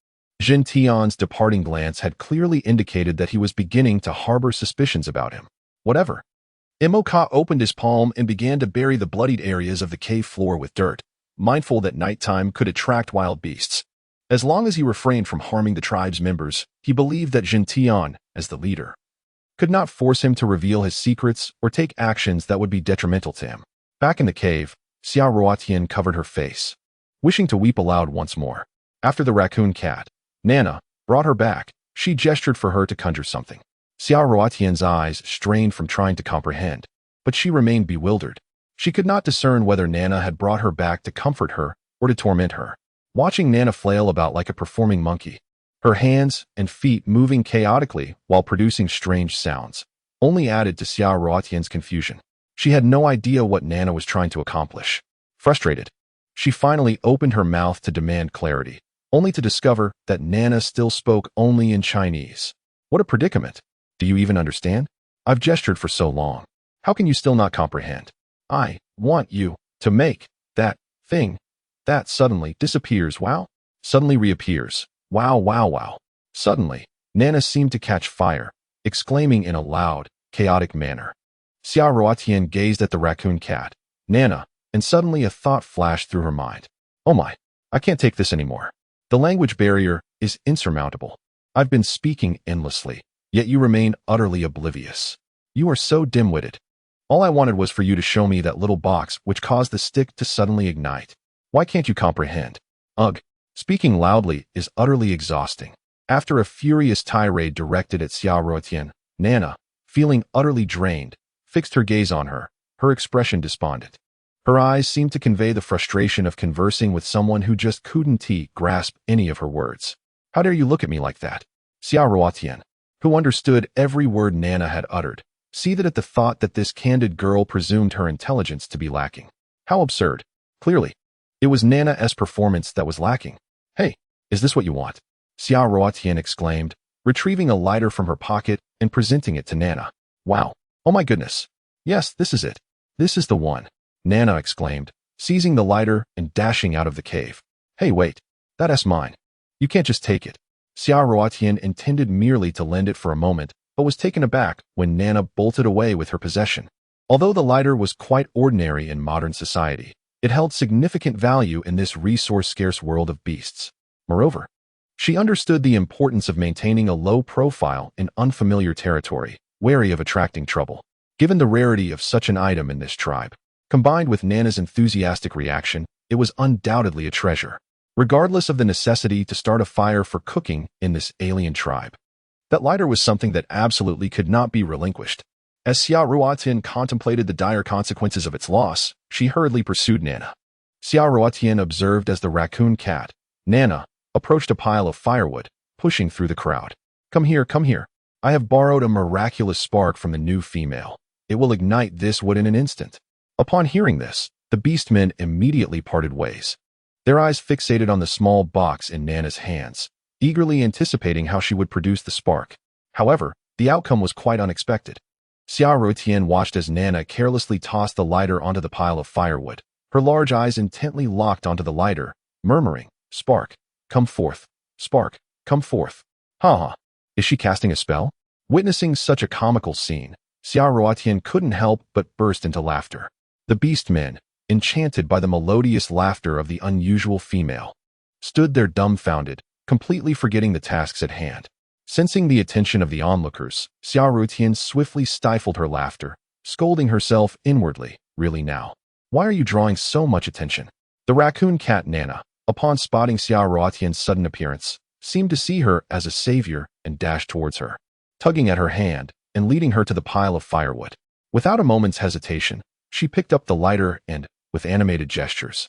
Jintian's departing glance had clearly indicated that he was beginning to harbor suspicions about him. Whatever. Moka opened his palm and began to bury the bloodied areas of the cave floor with dirt, mindful that nighttime could attract wild beasts. As long as he refrained from harming the tribe's members, he believed that Jintian, as the leader, could not force him to reveal his secrets or take actions that would be detrimental to him. Back in the cave, Xiaoruotian covered her face, wishing to weep aloud once more. After the raccoon cat, Nana, brought her back, she gestured for her to conjure something. Xiaoruotian's eyes strained from trying to comprehend, but she remained bewildered. She could not discern whether Nana had brought her back to comfort her or to torment her. Watching Nana flail about like a performing monkey, her hands and feet moving chaotically while producing strange sounds, only added to Xiaoruotian's confusion. She had no idea what Nana was trying to accomplish. Frustrated, she finally opened her mouth to demand clarity, only to discover that Nana still spoke only in Chinese. What a predicament. Do you even understand? I've gestured for so long. How can you still not comprehend? I want you to make that thing that suddenly disappears, wow, suddenly reappears, wow, wow, wow. Suddenly, Nana seemed to catch fire, exclaiming in a loud, chaotic manner. Xiaoruotian gazed at the raccoon cat, Nana, and suddenly a thought flashed through her mind. Oh my, I can't take this anymore. The language barrier is insurmountable. I've been speaking endlessly, yet you remain utterly oblivious. You are so dim-witted. All I wanted was for you to show me that little box which caused the stick to suddenly ignite. Why can't you comprehend? Ugh. Speaking loudly is utterly exhausting. After a furious tirade directed at Xiaoruotian, Nana, feeling utterly drained, fixed her gaze on her, her expression despondent. Her eyes seemed to convey the frustration of conversing with someone who just couldn't grasp any of her words. How dare you look at me like that? Xiaoruotian, who understood every word Nana had uttered, seethed at the thought that this candid girl presumed her intelligence to be lacking. How absurd. Clearly, it was Nana's performance that was lacking. Hey, is this what you want? Xiaoruotian exclaimed, retrieving a lighter from her pocket and presenting it to Nana. Wow. Oh my goodness. Yes, this is it. This is the one, Nana exclaimed, seizing the lighter and dashing out of the cave. Hey, wait. That's mine. You can't just take it. Xiaoruotian intended merely to lend it for a moment, but was taken aback when Nana bolted away with her possession. Although the lighter was quite ordinary in modern society, it held significant value in this resource-scarce world of beasts. Moreover, she understood the importance of maintaining a low profile in unfamiliar territory, wary of attracting trouble. Given the rarity of such an item in this tribe, combined with Nana's enthusiastic reaction, it was undoubtedly a treasure, regardless of the necessity to start a fire for cooking in this alien tribe. That lighter was something that absolutely could not be relinquished. As Xiaoruotian contemplated the dire consequences of its loss, she hurriedly pursued Nana. Xiaoruotian observed as the raccoon cat, Nana, approached a pile of firewood, pushing through the crowd. Come here, come here. I have borrowed a miraculous spark from the new female. It will ignite this wood in an instant. Upon hearing this, the beastmen immediately parted ways, their eyes fixated on the small box in Nana's hands, eagerly anticipating how she would produce the spark. However, the outcome was quite unexpected. Xiaoruotian watched as Nana carelessly tossed the lighter onto the pile of firewood, her large eyes intently locked onto the lighter, murmuring, "Spark, come forth. Spark, come forth." Ha! Is she casting a spell? Witnessing such a comical scene, Xiaoruotian couldn't help but burst into laughter. The beastmen, enchanted by the melodious laughter of the unusual female, stood there dumbfounded, completely forgetting the tasks at hand. Sensing the attention of the onlookers, Xiaoruotian swiftly stifled her laughter, scolding herself inwardly. Really now? Why are you drawing so much attention? The raccoon cat Nana, upon spotting Xiaoruotian's sudden appearance, seemed to see her as a savior and dashed towards her, tugging at her hand and leading her to the pile of firewood. Without a moment's hesitation, she picked up the lighter and, with animated gestures,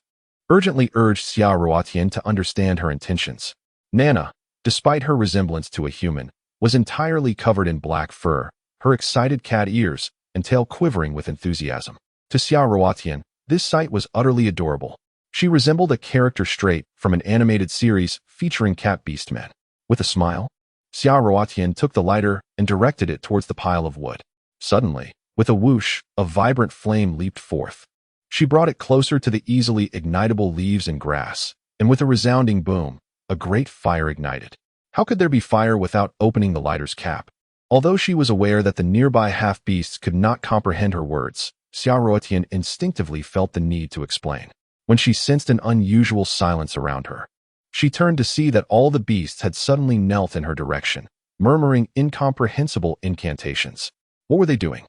urgently urged Xiaoruotian to understand her intentions. Nana, despite her resemblance to a human, was entirely covered in black fur, her excited cat ears and tail quivering with enthusiasm. To Xiaoruotian, this sight was utterly adorable. She resembled a character straight from an animated series featuring cat beastmen. With a smile, Xiaoruotian took the lighter and directed it towards the pile of wood. Suddenly, with a whoosh, a vibrant flame leaped forth. She brought it closer to the easily ignitable leaves and grass, and with a resounding boom, a great fire ignited. How could there be fire without opening the lighter's cap? Although she was aware that the nearby half-beasts could not comprehend her words, Xiaoruotian instinctively felt the need to explain. When she sensed an unusual silence around her, she turned to see that all the beasts had suddenly knelt in her direction, murmuring incomprehensible incantations. What were they doing?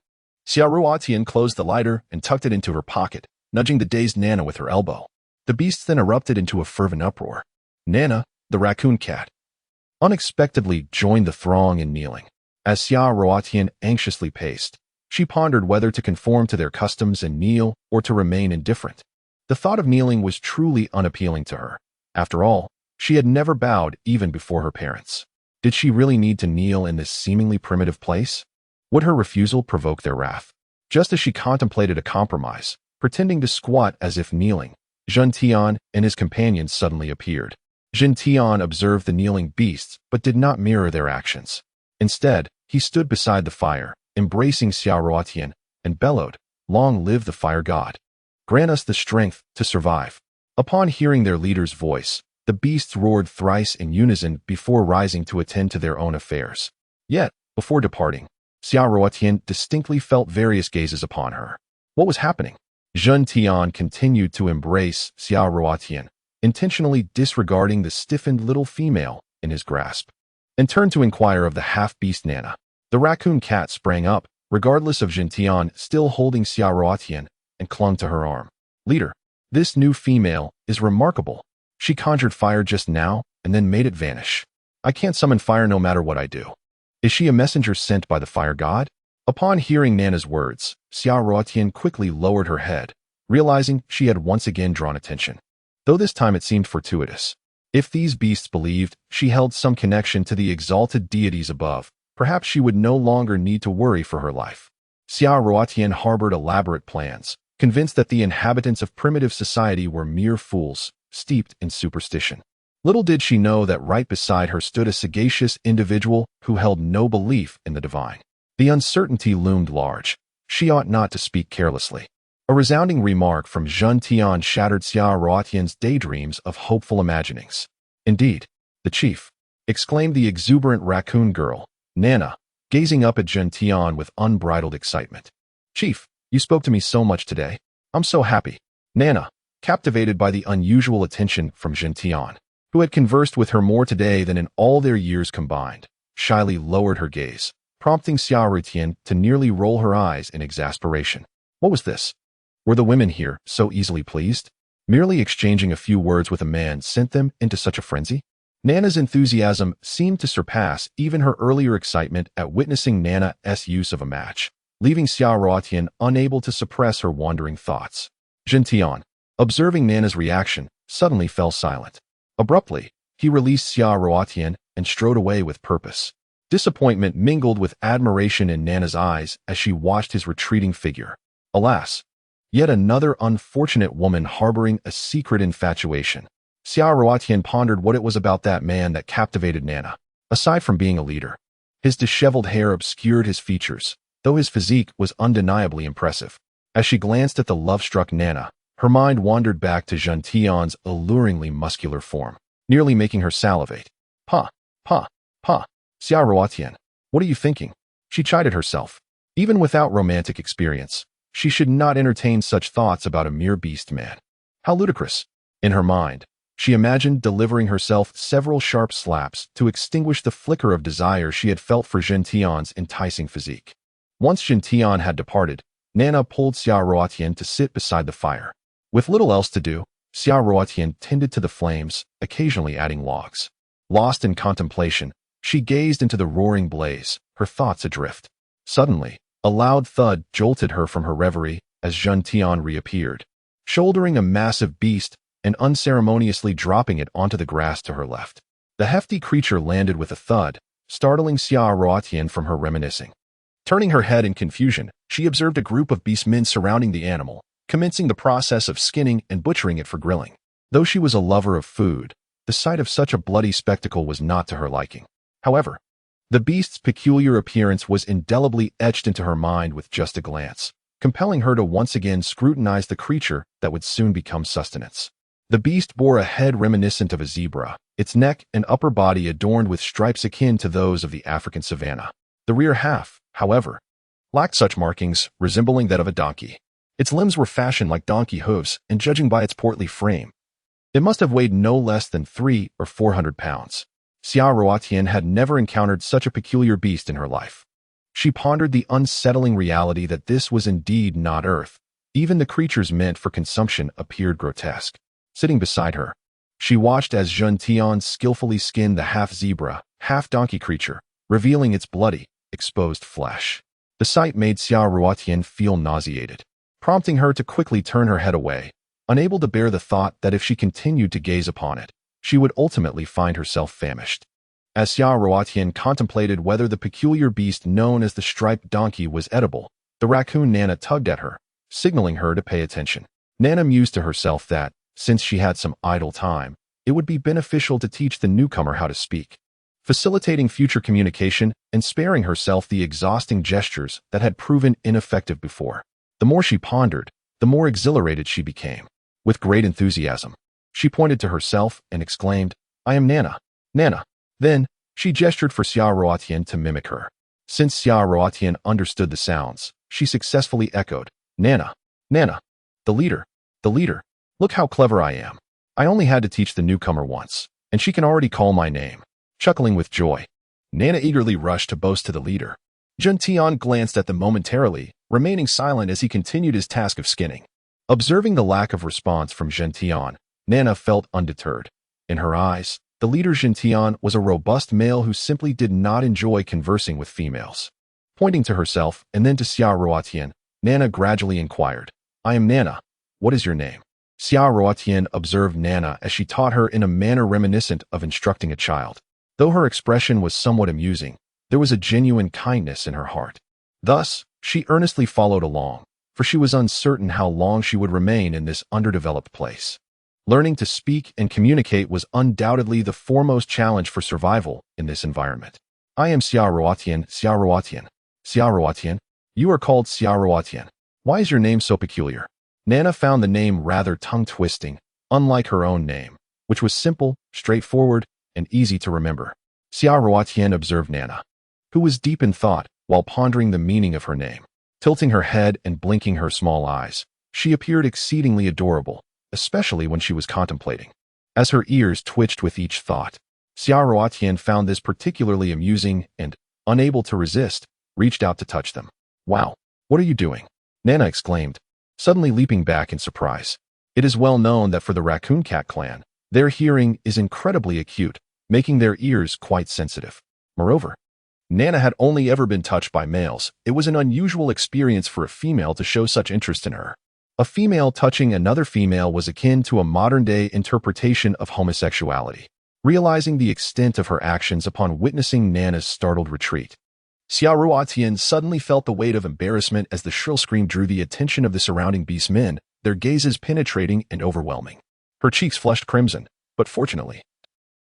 Xiaoruotian closed the lighter and tucked it into her pocket, nudging the dazed Nana with her elbow. The beasts then erupted into a fervent uproar. Nana, the raccoon cat, unexpectedly joined the throng in kneeling. As Xiaoruotian anxiously paced, she pondered whether to conform to their customs and kneel or to remain indifferent. The thought of kneeling was truly unappealing to her. After all, she had never bowed even before her parents. Did she really need to kneel in this seemingly primitive place? Would her refusal provoke their wrath? Just as she contemplated a compromise, pretending to squat as if kneeling, Zhen Tian and his companions suddenly appeared. Zhen Tian observed the kneeling beasts but did not mirror their actions. Instead, he stood beside the fire, embracing Xiaoruotian, and bellowed, "Long live the fire god! Grant us the strength to survive." Upon hearing their leader's voice, the beasts roared thrice in unison before rising to attend to their own affairs. Yet, before departing, Xiaoruotian distinctly felt various gazes upon her. What was happening? Zhen Tian continued to embrace Xiaoruotian, intentionally disregarding the stiffened little female in his grasp, and turned to inquire of the half-beast Nana. The raccoon cat sprang up, regardless of Gentian still holding Xia Ruotian and clung to her arm. Leader, this new female is remarkable. She conjured fire just now and then made it vanish. I can't summon fire no matter what I do. Is she a messenger sent by the fire god? Upon hearing Nana's words, Xia Ruotian quickly lowered her head, realizing she had once again drawn attention. Though this time it seemed fortuitous. If these beasts believed she held some connection to the exalted deities above, perhaps she would no longer need to worry for her life. Xia Ruotian harbored elaborate plans, convinced that the inhabitants of primitive society were mere fools, steeped in superstition. Little did she know that right beside her stood a sagacious individual who held no belief in the divine. The uncertainty loomed large. She ought not to speak carelessly. A resounding remark from Zhen Tian shattered Xia Ruotian's daydreams of hopeful imaginings. Indeed, the chief, exclaimed the exuberant raccoon girl, Nana, gazing up at Zhen Tian with unbridled excitement. Chief, you spoke to me so much today. I'm so happy. Nana, captivated by the unusual attention from Zhen Tian, who had conversed with her more today than in all their years combined, shyly lowered her gaze, prompting Xia Ruotian to nearly roll her eyes in exasperation. What was this? Were the women here so easily pleased? Merely exchanging a few words with a man sent them into such a frenzy? Nana's enthusiasm seemed to surpass even her earlier excitement at witnessing Nana's use of a match, leaving Xia Ruotian unable to suppress her wandering thoughts. Zhen Tian, observing Nana's reaction, suddenly fell silent. Abruptly, he released Xia Ruotian and strode away with purpose. Disappointment mingled with admiration in Nana's eyes as she watched his retreating figure. Alas! Yet another unfortunate woman harboring a secret infatuation. Xia Ruotian pondered what it was about that man that captivated Nana. Aside from being a leader, his disheveled hair obscured his features, though his physique was undeniably impressive. As she glanced at the love-struck Nana, her mind wandered back to Zhen Tian's alluringly muscular form, nearly making her salivate. Pa, Xia Ruotian, what are you thinking? She chided herself. Even without romantic experience, she should not entertain such thoughts about a mere beast man. How ludicrous. In her mind, she imagined delivering herself several sharp slaps to extinguish the flicker of desire she had felt for Zhen Tian's enticing physique. Once Zhen Tian had departed, Nana pulled Xia Ruotian to sit beside the fire. With little else to do, Xia Ruotian tended to the flames, occasionally adding logs. Lost in contemplation, she gazed into the roaring blaze, her thoughts adrift. Suddenly, a loud thud jolted her from her reverie as Zhen Tian reappeared, shouldering a massive beast and unceremoniously dropping it onto the grass to her left. The hefty creature landed with a thud, startling Xia Ruotian from her reminiscing. Turning her head in confusion, she observed a group of beastmen surrounding the animal, commencing the process of skinning and butchering it for grilling. Though she was a lover of food, the sight of such a bloody spectacle was not to her liking. However, the beast's peculiar appearance was indelibly etched into her mind with just a glance, compelling her to once again scrutinize the creature that would soon become sustenance. The beast bore a head reminiscent of a zebra, its neck and upper body adorned with stripes akin to those of the African savanna. The rear half, however, lacked such markings, resembling that of a donkey. Its limbs were fashioned like donkey hooves, and judging by its portly frame, it must have weighed no less than 300 or 400 pounds. Xia Ruotian had never encountered such a peculiar beast in her life. She pondered the unsettling reality that this was indeed not Earth. Even the creatures meant for consumption appeared grotesque. Sitting beside her, she watched as Zhen Tian skillfully skinned the half-zebra, half-donkey creature, revealing its bloody, exposed flesh. The sight made Xia Ruotian feel nauseated, prompting her to quickly turn her head away, unable to bear the thought that if she continued to gaze upon it, she would ultimately find herself famished. As Xia Ruotian contemplated whether the peculiar beast known as the striped donkey was edible, the raccoon Nana tugged at her, signaling her to pay attention. Nana mused to herself that, since she had some idle time, it would be beneficial to teach the newcomer how to speak, facilitating future communication and sparing herself the exhausting gestures that had proven ineffective before. The more she pondered, the more exhilarated she became. With great enthusiasm, she pointed to herself and exclaimed, "I am Nana. Nana." Then, she gestured for Xia Ruotian to mimic her. Since Xia Ruotian understood the sounds, she successfully echoed, "Nana. Nana. The leader. The leader. Look how clever I am. I only had to teach the newcomer once, and she can already call my name." Chuckling with joy, Nana eagerly rushed to boast to the leader. Tian glanced at them momentarily, remaining silent as he continued his task of skinning. Observing the lack of response from Tian, Nana felt undeterred. In her eyes, the leader Tian was a robust male who simply did not enjoy conversing with females. Pointing to herself and then to Xia Ruotian, Nana gradually inquired, "I am Nana. What is your name?" Xia Ruotian observed Nana as she taught her in a manner reminiscent of instructing a child. Though her expression was somewhat amusing, there was a genuine kindness in her heart. Thus, she earnestly followed along, for she was uncertain how long she would remain in this underdeveloped place. Learning to speak and communicate was undoubtedly the foremost challenge for survival in this environment. "I am Xia Ruotian, Xia Ruotian. Xia Ruotian, you are called Xia Ruotian. Why is your name so peculiar?" Nana found the name rather tongue-twisting, unlike her own name, which was simple, straightforward, and easy to remember. Xia Ruotian observed Nana, who was deep in thought while pondering the meaning of her name. Tilting her head and blinking her small eyes, she appeared exceedingly adorable, especially when she was contemplating. As her ears twitched with each thought, Xia Ruotian found this particularly amusing and, unable to resist, reached out to touch them. "Wow, what are you doing?" Nana exclaimed, suddenly leaping back in surprise. It is well known that for the raccoon cat clan, their hearing is incredibly acute, making their ears quite sensitive. Moreover, Nana had only ever been touched by males. It was an unusual experience for a female to show such interest in her. A female touching another female was akin to a modern-day interpretation of homosexuality. Realizing the extent of her actions upon witnessing Nana's startled retreat, Xia Ruotian suddenly felt the weight of embarrassment as the shrill scream drew the attention of the surrounding beastmen, their gazes penetrating and overwhelming. Her cheeks flushed crimson, but fortunately,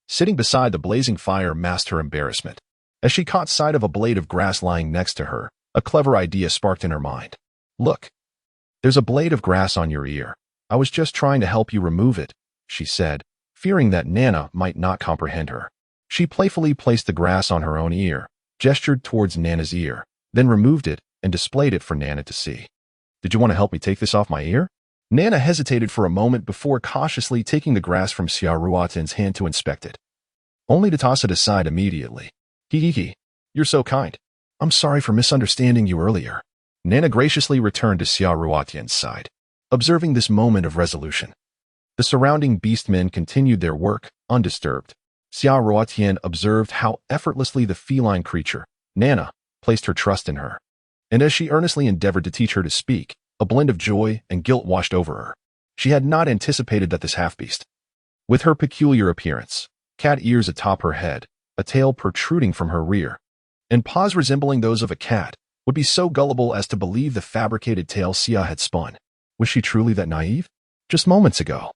sitting beside the blazing fire masked her embarrassment. As she caught sight of a blade of grass lying next to her, a clever idea sparked in her mind. "Look, there's a blade of grass on your ear. I was just trying to help you remove it," she said, fearing that Nana might not comprehend her. She playfully placed the grass on her own ear, gestured towards Nana's ear, then removed it and displayed it for Nana to see. "Did you want to help me take this off my ear?" Nana hesitated for a moment before cautiously taking the grass from Xia Ruotian's hand to inspect it, only to toss it aside immediately. "Hee. You're so kind. I'm sorry for misunderstanding you earlier." Nana graciously returned to Xia Ruotian's side, observing this moment of resolution. The surrounding beastmen continued their work, undisturbed. Xia Ruotian observed how effortlessly the feline creature, Nana, placed her trust in her. And as she earnestly endeavored to teach her to speak, a blend of joy and guilt washed over her. She had not anticipated that this half-beast, with her peculiar appearance, cat ears atop her head, a tail protruding from her rear, and paws resembling those of a cat, would be so gullible as to believe the fabricated tale Xia had spun. Was she truly that naive? Just moments ago,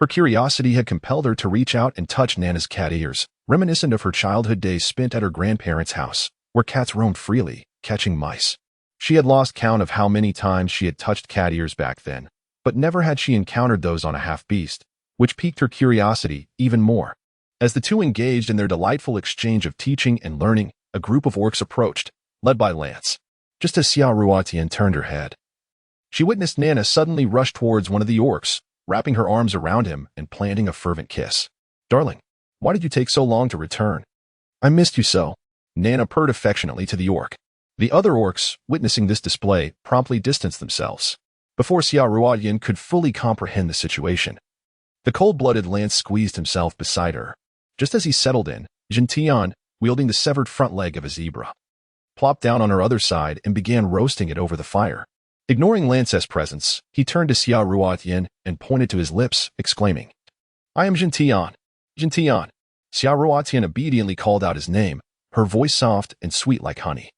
her curiosity had compelled her to reach out and touch Nana's cat ears, reminiscent of her childhood days spent at her grandparents' house, where cats roamed freely, catching mice. She had lost count of how many times she had touched cat ears back then, but never had she encountered those on a half-beast, which piqued her curiosity even more. As the two engaged in their delightful exchange of teaching and learning, a group of orcs approached, led by Lance. Just as Xia Ruotian turned her head, she witnessed Nana suddenly rush towards one of the orcs, wrapping her arms around him and planting a fervent kiss. "Darling, why did you take so long to return?" "I missed you so," Nana purred affectionately to the orc. The other orcs, witnessing this display, promptly distanced themselves. Before Xia Ruotian could fully comprehend the situation, the cold-blooded Lance squeezed himself beside her. Just as he settled in, Tian, wielding the severed front leg of a zebra, plopped down on her other side and began roasting it over the fire. Ignoring Lance's presence, he turned to Xia Ruotian and pointed to his lips, exclaiming, "I am Tian. Tian." Xia Ruotian obediently called out his name, her voice soft and sweet like honey.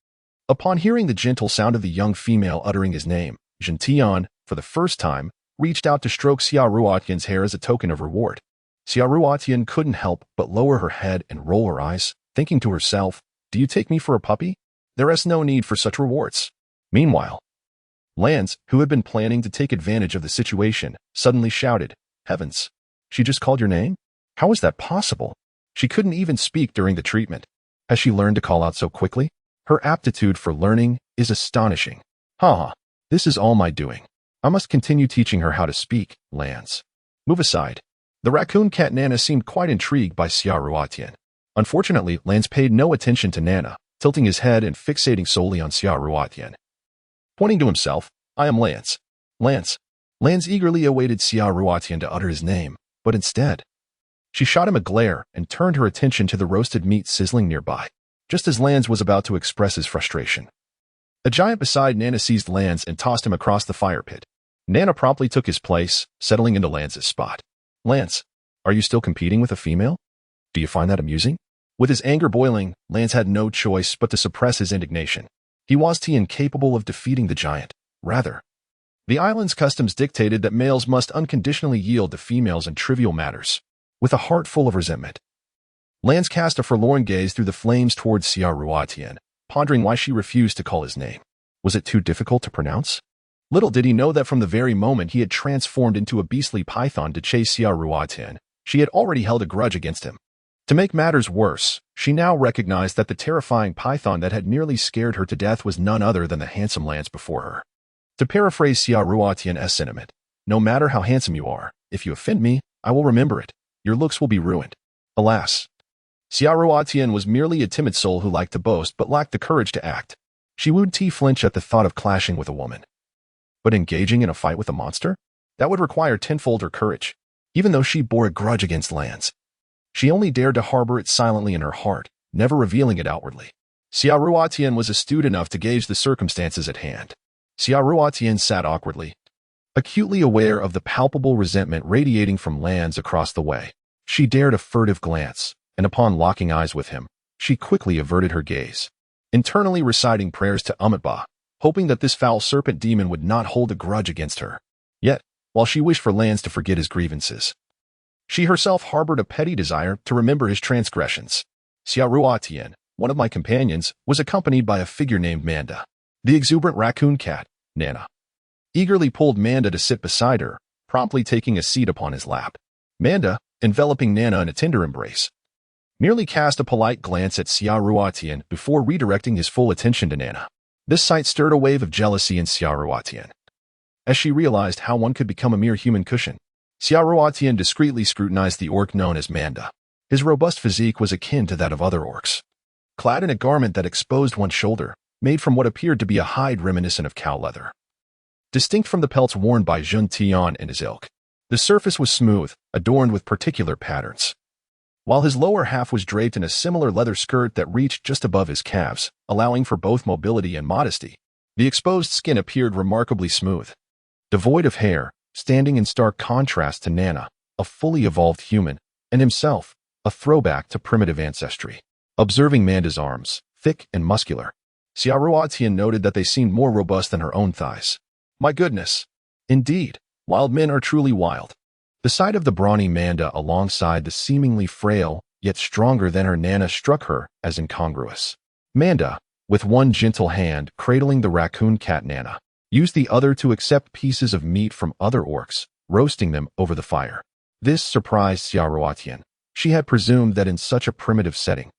Upon hearing the gentle sound of the young female uttering his name, Tian, for the first time, reached out to stroke Xia Ruotian's hair as a token of reward. Xia Ruotian couldn't help but lower her head and roll her eyes, thinking to herself, "Do you take me for a puppy? There is no need for such rewards." Meanwhile, Lance, who had been planning to take advantage of the situation, suddenly shouted, "Heavens, she just called your name? How is that possible? She couldn't even speak during the treatment. Has she learned to call out so quickly? Her aptitude for learning is astonishing. This is all my doing. I must continue teaching her how to speak, Lance. Move aside." The raccoon cat Nana seemed quite intrigued by Xia Ruotian. Unfortunately, Lance paid no attention to Nana, tilting his head and fixating solely on Xia Ruotian. Pointing to himself, "I am Lance." Lance. Lance eagerly awaited Xia Ruotian to utter his name, but instead, she shot him a glare and turned her attention to the roasted meat sizzling nearby, just as Lance was about to express his frustration. A giant beside Nana seized Lance and tossed him across the fire pit. Nana promptly took his place, settling into Lance's spot. "Lance, are you still competing with a female? Do you find that amusing?" With his anger boiling, Lance had no choice but to suppress his indignation. He was incapable of defeating the giant. Rather, the island's customs dictated that males must unconditionally yield to females in trivial matters. With a heart full of resentment, Lance cast a forlorn gaze through the flames towards Xia Ruotian, pondering why she refused to call his name. Was it too difficult to pronounce? Little did he know that from the very moment he had transformed into a beastly python to chase Xia Ruotian, she had already held a grudge against him. To make matters worse, she now recognized that the terrifying python that had nearly scared her to death was none other than the handsome Lance before her. To paraphrase Xia Ruotian's sentiment, "No matter how handsome you are, if you offend me, I will remember it. Your looks will be ruined." Alas, Xia Ruotian was merely a timid soul who liked to boast but lacked the courage to act. She would flinch at the thought of clashing with a woman. But engaging in a fight with a monster? That would require tenfold her courage. Even though she bore a grudge against Lance, she only dared to harbor it silently in her heart, never revealing it outwardly. Xia Ruotian was astute enough to gauge the circumstances at hand. Xia Ruotian sat awkwardly, acutely aware of the palpable resentment radiating from Lance across the way. She dared a furtive glance, and upon locking eyes with him, she quickly averted her gaze, internally reciting prayers to Umatba, hoping that this foul serpent demon would not hold a grudge against her. Yet, while she wished for Lance to forget his grievances, she herself harbored a petty desire to remember his transgressions. Xia Ruotian, one of my companions, was accompanied by a figure named Manda. The exuberant raccoon cat, Nana, eagerly pulled Manda to sit beside her, promptly taking a seat upon his lap. Manda, enveloping Nana in a tender embrace, merely cast a polite glance at Xia Ruotian before redirecting his full attention to Nana. This sight stirred a wave of jealousy in Xia Ruotian, as she realized how one could become a mere human cushion. Xia Ruotian discreetly scrutinized the orc known as Manda. His robust physique was akin to that of other orcs. Clad in a garment that exposed one shoulder, made from what appeared to be a hide reminiscent of cow leather, distinct from the pelts worn by Jun Tian and his ilk. The surface was smooth, adorned with particular patterns, while his lower half was draped in a similar leather skirt that reached just above his calves, allowing for both mobility and modesty. The exposed skin appeared remarkably smooth, devoid of hair, standing in stark contrast to Nana, a fully evolved human, and himself, a throwback to primitive ancestry. Observing Manda's arms, thick and muscular, Xia Ruotian noted that they seemed more robust than her own thighs. My goodness! Indeed, wild men are truly wild. The sight of the brawny Manda alongside the seemingly frail, yet stronger than her Nana struck her as incongruous. Manda, with one gentle hand cradling the raccoon cat Nana, used the other to accept pieces of meat from other orcs, roasting them over the fire. This surprised Xia Ruotian. She had presumed that in such a primitive setting,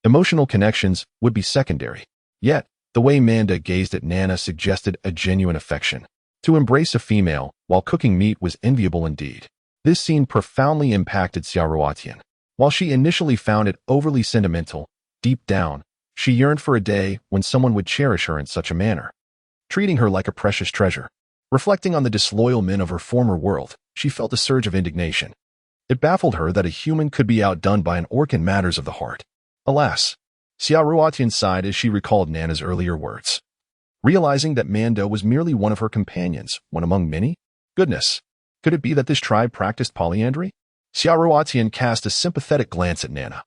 emotional connections would be secondary. Yet, the way Manda gazed at Nana suggested a genuine affection. To embrace a female while cooking meat was enviable indeed. This scene profoundly impacted Xia Ruotian. While she initially found it overly sentimental, deep down, she yearned for a day when someone would cherish her in such a manner, treating her like a precious treasure. Reflecting on the disloyal men of her former world, she felt a surge of indignation. It baffled her that a human could be outdone by an orc in matters of the heart. Alas, Xia Ruotian sighed as she recalled Nana's earlier words. Realizing that Manda was merely one of her companions, one among many? Goodness, could it be that this tribe practiced polyandry? Xia Ruotian cast a sympathetic glance at Nana,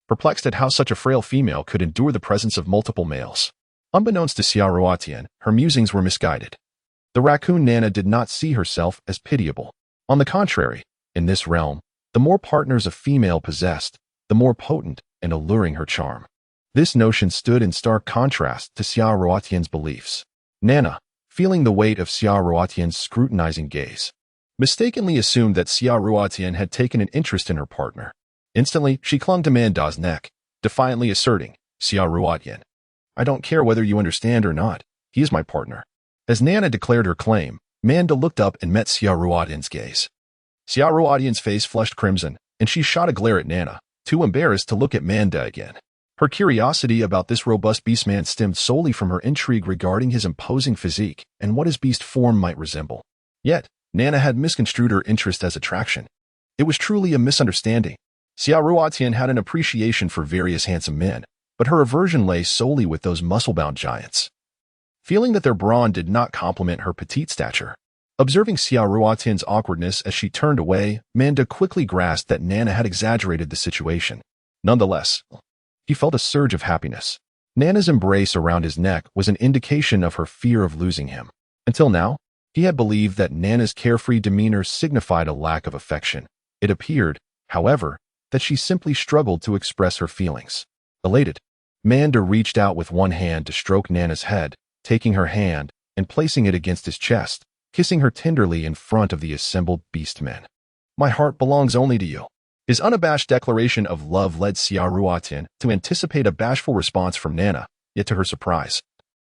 perplexed at how such a frail female could endure the presence of multiple males. Unbeknownst to Xia Ruotian, her musings were misguided. The raccoon Nana did not see herself as pitiable. On the contrary, in this realm, the more partners a female possessed, the more potent and alluring her charm. This notion stood in stark contrast to Xia Ruotian's beliefs. Nana, feeling the weight of Xia Ruotian's scrutinizing gaze, mistakenly assumed that Xia Ruotian had taken an interest in her partner. Instantly, she clung to Manda's neck, defiantly asserting, Xia Ruotian, I don't care whether you understand or not, he is my partner. As Nana declared her claim, Manda looked up and met Xia Ruotian's gaze. Xia Ruotian's face flushed crimson, and she shot a glare at Nana, too embarrassed to look at Manda again. Her curiosity about this robust beastman stemmed solely from her intrigue regarding his imposing physique and what his beast form might resemble. Yet, Nana had misconstrued her interest as attraction. It was truly a misunderstanding. Xia Ruotian had an appreciation for various handsome men, but her aversion lay solely with those muscle-bound giants. Feeling that their brawn did not complement her petite stature, observing Xia Ruotian's awkwardness as she turned away, Manda quickly grasped that Nana had exaggerated the situation. Nonetheless, he felt a surge of happiness. Nana's embrace around his neck was an indication of her fear of losing him. Until now, he had believed that Nana's carefree demeanor signified a lack of affection. It appeared, however, that she simply struggled to express her feelings. Elated, Manda reached out with one hand to stroke Nana's head, taking her hand and placing it against his chest, kissing her tenderly in front of the assembled beastmen. "My heart belongs only to you." His unabashed declaration of love led Xia Ruotian to anticipate a bashful response from Nana, yet to her surprise,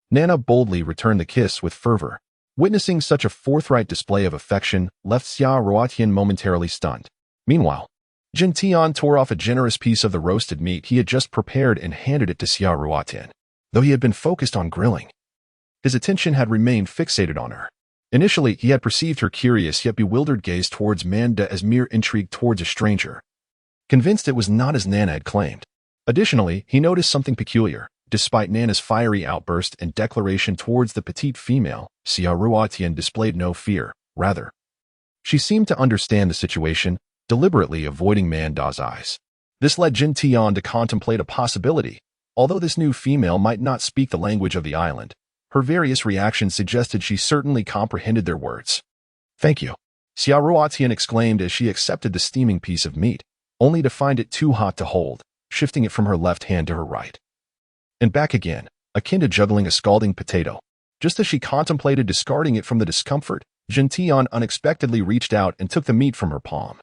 Nana boldly returned the kiss with fervor. Witnessing such a forthright display of affection left Xia Ruotian momentarily stunned. Meanwhile, Jin Tian tore off a generous piece of the roasted meat he had just prepared and handed it to Xia Ruotian. Though he had been focused on grilling, his attention had remained fixated on her. Initially, he had perceived her curious yet bewildered gaze towards Manda as mere intrigue towards a stranger, convinced it was not as Nana had claimed. Additionally, he noticed something peculiar. Despite Nana's fiery outburst and declaration towards the petite female, Xia Ruotian displayed no fear. Rather, she seemed to understand the situation, deliberately avoiding Manda's eyes. This led Jin Tian to contemplate a possibility. Although this new female might not speak the language of the island, her various reactions suggested she certainly comprehended their words. "Thank you," Xia Ruotian exclaimed as she accepted the steaming piece of meat, only to find it too hot to hold, shifting it from her left hand to her right. And back again, akin to juggling a scalding potato. Just as she contemplated discarding it from the discomfort, Jin Tian unexpectedly reached out and took the meat from her palm,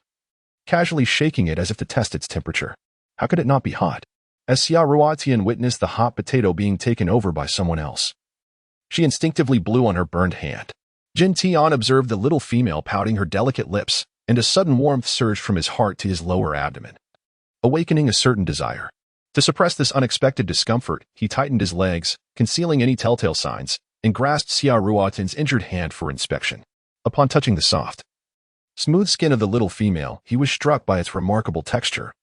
casually shaking it as if to test its temperature. How could it not be hot? As Xia Ruotian witnessed the hot potato being taken over by someone else, she instinctively blew on her burned hand. Jin Tian observed the little female pouting her delicate lips, and a sudden warmth surged from his heart to his lower abdomen, awakening a certain desire. To suppress this unexpected discomfort, he tightened his legs, concealing any telltale signs, and grasped Xia Ruotian's injured hand for inspection. Upon touching the soft, smooth skin of the little female, he was struck by its remarkable texture.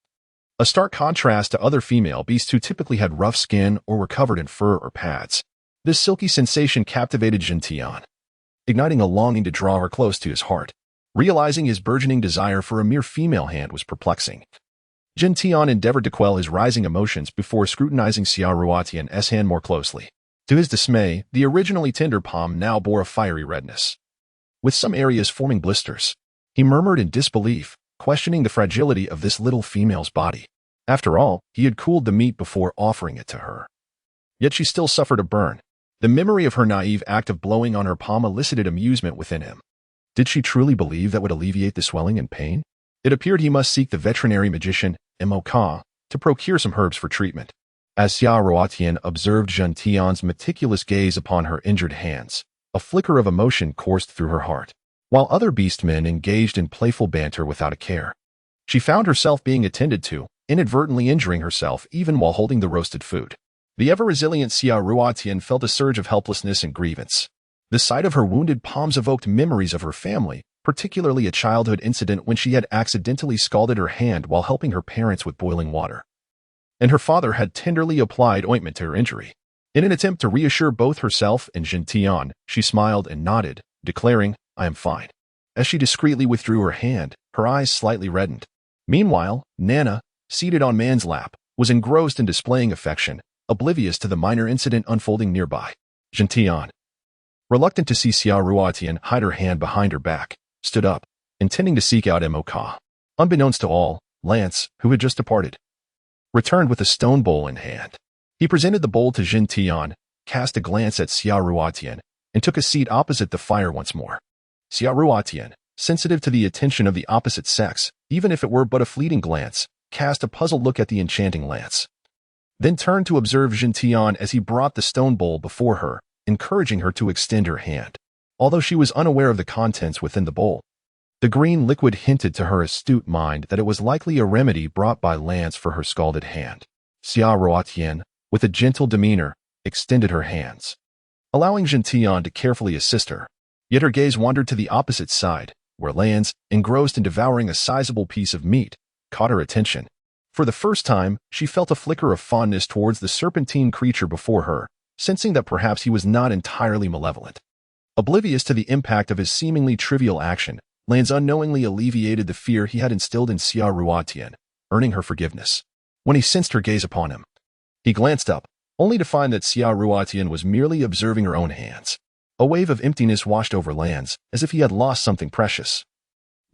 A stark contrast to other female beasts who typically had rough skin or were covered in fur or pads. This silky sensation captivated Jin Tian, igniting a longing to draw her close to his heart. Realizing his burgeoning desire for a mere female hand was perplexing, Jin Tian endeavored to quell his rising emotions before scrutinizing Xia Ruotian's hand more closely. To his dismay, the originally tender palm now bore a fiery redness, with some areas forming blisters. He murmured in disbelief, questioning the fragility of this little female's body. After all, he had cooled the meat before offering it to her. Yet she still suffered a burn. The memory of her naive act of blowing on her palm elicited amusement within him. Did she truly believe that would alleviate the swelling and pain? It appeared he must seek the veterinary magician, Mo, to procure some herbs for treatment. As Xia Ruotian observed Jin Tian's meticulous gaze upon her injured hands, a flicker of emotion coursed through her heart. While other beastmen engaged in playful banter without a care, she found herself being attended to, inadvertently injuring herself even while holding the roasted food. The ever-resilient Xia Ruotian felt a surge of helplessness and grievance. The sight of her wounded palms evoked memories of her family, particularly a childhood incident when she had accidentally scalded her hand while helping her parents with boiling water, and her father had tenderly applied ointment to her injury. In an attempt to reassure both herself and Jin Tian, she smiled and nodded, declaring, "I am fine." As she discreetly withdrew her hand, her eyes slightly reddened. Meanwhile, Nana, seated on Man's lap, was engrossed in displaying affection, oblivious to the minor incident unfolding nearby. Jin Tian, reluctant to see Xia Ruotian hide her hand behind her back, stood up, intending to seek out Mo. Unbeknownst to all, Lance, who had just departed, returned with a stone bowl in hand. He presented the bowl to Jin Tian, cast a glance at Xia Ruotian, and took a seat opposite the fire once more. Xia Ruotian, sensitive to the attention of the opposite sex, even if it were but a fleeting glance, cast a puzzled look at the enchanting Lance, then turned to observe Jin Tian as he brought the stone bowl before her, encouraging her to extend her hand. Although she was unaware of the contents within the bowl, the green liquid hinted to her astute mind that it was likely a remedy brought by Lance for her scalded hand. Xia Ruotian, with a gentle demeanor, extended her hands, allowing Gentian to carefully assist her. Yet her gaze wandered to the opposite side, where Lance, engrossed in devouring a sizable piece of meat, caught her attention. For the first time, she felt a flicker of fondness towards the serpentine creature before her, sensing that perhaps he was not entirely malevolent. Oblivious to the impact of his seemingly trivial action, Lance unknowingly alleviated the fear he had instilled in Xia Ruotian, earning her forgiveness. When he sensed her gaze upon him, he glanced up, only to find that Xia Ruotian was merely observing her own hands. A wave of emptiness washed over Lance, as if he had lost something precious,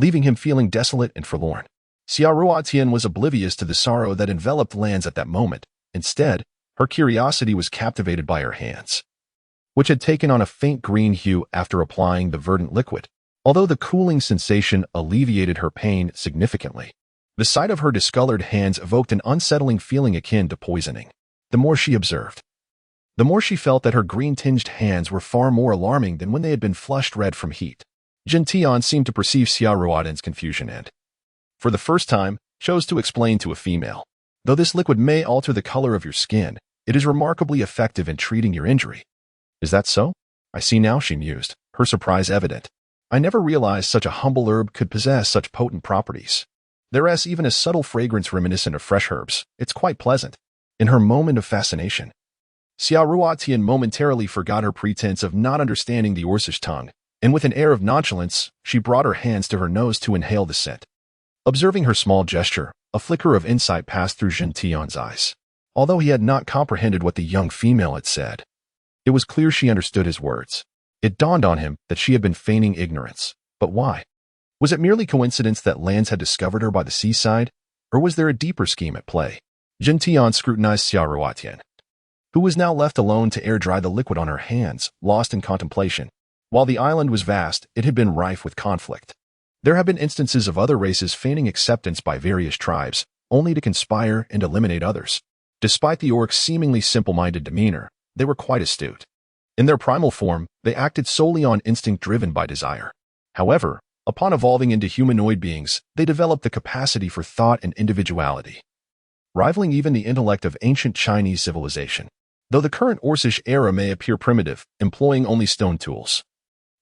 leaving him feeling desolate and forlorn. Xia Ruotian was oblivious to the sorrow that enveloped Lance at that moment. Instead, her curiosity was captivated by her hands, which had taken on a faint green hue after applying the verdant liquid. Although the cooling sensation alleviated her pain significantly, the sight of her discolored hands evoked an unsettling feeling akin to poisoning. The more she observed, the more she felt that her green-tinged hands were far more alarming than when they had been flushed red from heat. Gentian seemed to perceive Xia Ruotian's confusion and, for the first time, chose to explain to a female. Though this liquid may alter the color of your skin, it is remarkably effective in treating your injury. Is that so? I see now, she mused, her surprise evident. I never realized such a humble herb could possess such potent properties. There is even a subtle fragrance reminiscent of fresh herbs. It's quite pleasant. In her moment of fascination, Xia Ruotian momentarily forgot her pretense of not understanding the Orcish tongue, and with an air of nonchalance, she brought her hands to her nose to inhale the scent. Observing her small gesture, a flicker of insight passed through Gentian's eyes. Although he had not comprehended what the young female had said, it was clear she understood his words. It dawned on him that she had been feigning ignorance. But why? Was it merely coincidence that Lance had discovered her by the seaside, or was there a deeper scheme at play? Gentian scrutinized Xia Ruotian, who was now left alone to air-dry the liquid on her hands, lost in contemplation. While the island was vast, it had been rife with conflict. There have been instances of other races feigning acceptance by various tribes, only to conspire and eliminate others. Despite the orcs' seemingly simple-minded demeanor, they were quite astute. In their primal form, they acted solely on instinct driven by desire. However, upon evolving into humanoid beings, they developed the capacity for thought and individuality, rivaling even the intellect of ancient Chinese civilization. Though the current Orcish era may appear primitive, employing only stone tools,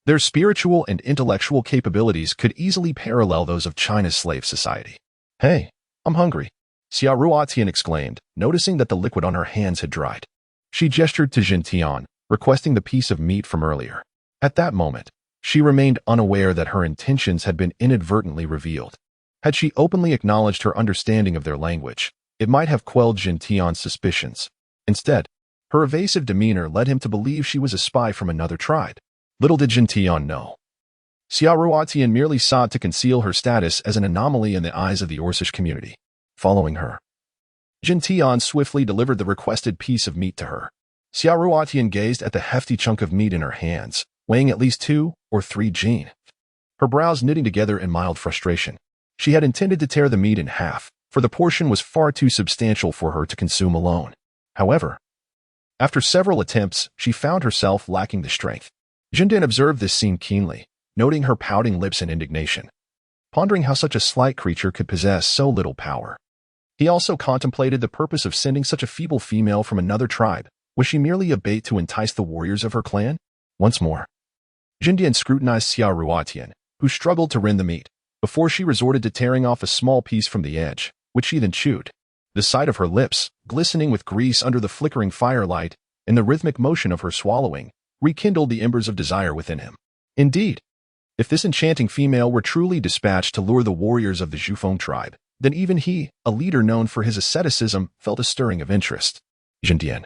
their spiritual and intellectual capabilities could easily parallel those of China's slave society. Hey, I'm hungry, Xia Ruotian exclaimed, noticing that the liquid on her hands had dried. She gestured to Gentian, requesting the piece of meat from earlier. At that moment, she remained unaware that her intentions had been inadvertently revealed. Had she openly acknowledged her understanding of their language, it might have quelled Gentian's suspicions. Instead, her evasive demeanor led him to believe she was a spy from another tribe. Little did Gentian know, Xia Ruotian merely sought to conceal her status as an anomaly in the eyes of the Orcish community. Following her, Gentian swiftly delivered the requested piece of meat to her. Xia Ruotian gazed at the hefty chunk of meat in her hands, weighing at least 2 or 3 jin, her brows knitting together in mild frustration. She had intended to tear the meat in half, for the portion was far too substantial for her to consume alone. However, after several attempts, she found herself lacking the strength. Jindan observed this scene keenly, noting her pouting lips in indignation, pondering how such a slight creature could possess so little power. He also contemplated the purpose of sending such a feeble female from another tribe. Was she merely a bait to entice the warriors of her clan? Once more, Jindian scrutinized Xia Ruotian, who struggled to rend the meat, before she resorted to tearing off a small piece from the edge, which she then chewed. The sight of her lips, glistening with grease under the flickering firelight, and the rhythmic motion of her swallowing, rekindled the embers of desire within him. Indeed, if this enchanting female were truly dispatched to lure the warriors of the Zhufeng tribe, then even he, a leader known for his asceticism, felt a stirring of interest. Jindian,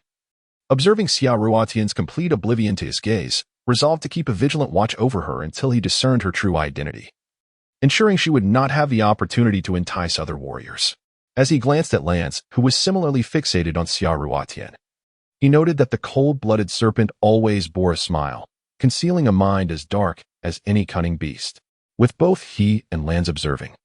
observing Xia Ruotian's complete oblivion to his gaze, resolved to keep a vigilant watch over her until he discerned her true identity, ensuring she would not have the opportunity to entice other warriors. As he glanced at Lance, who was similarly fixated on Xia Ruotian, he noted that the cold-blooded serpent always bore a smile, concealing a mind as dark as any cunning beast. With both he and Lance observing,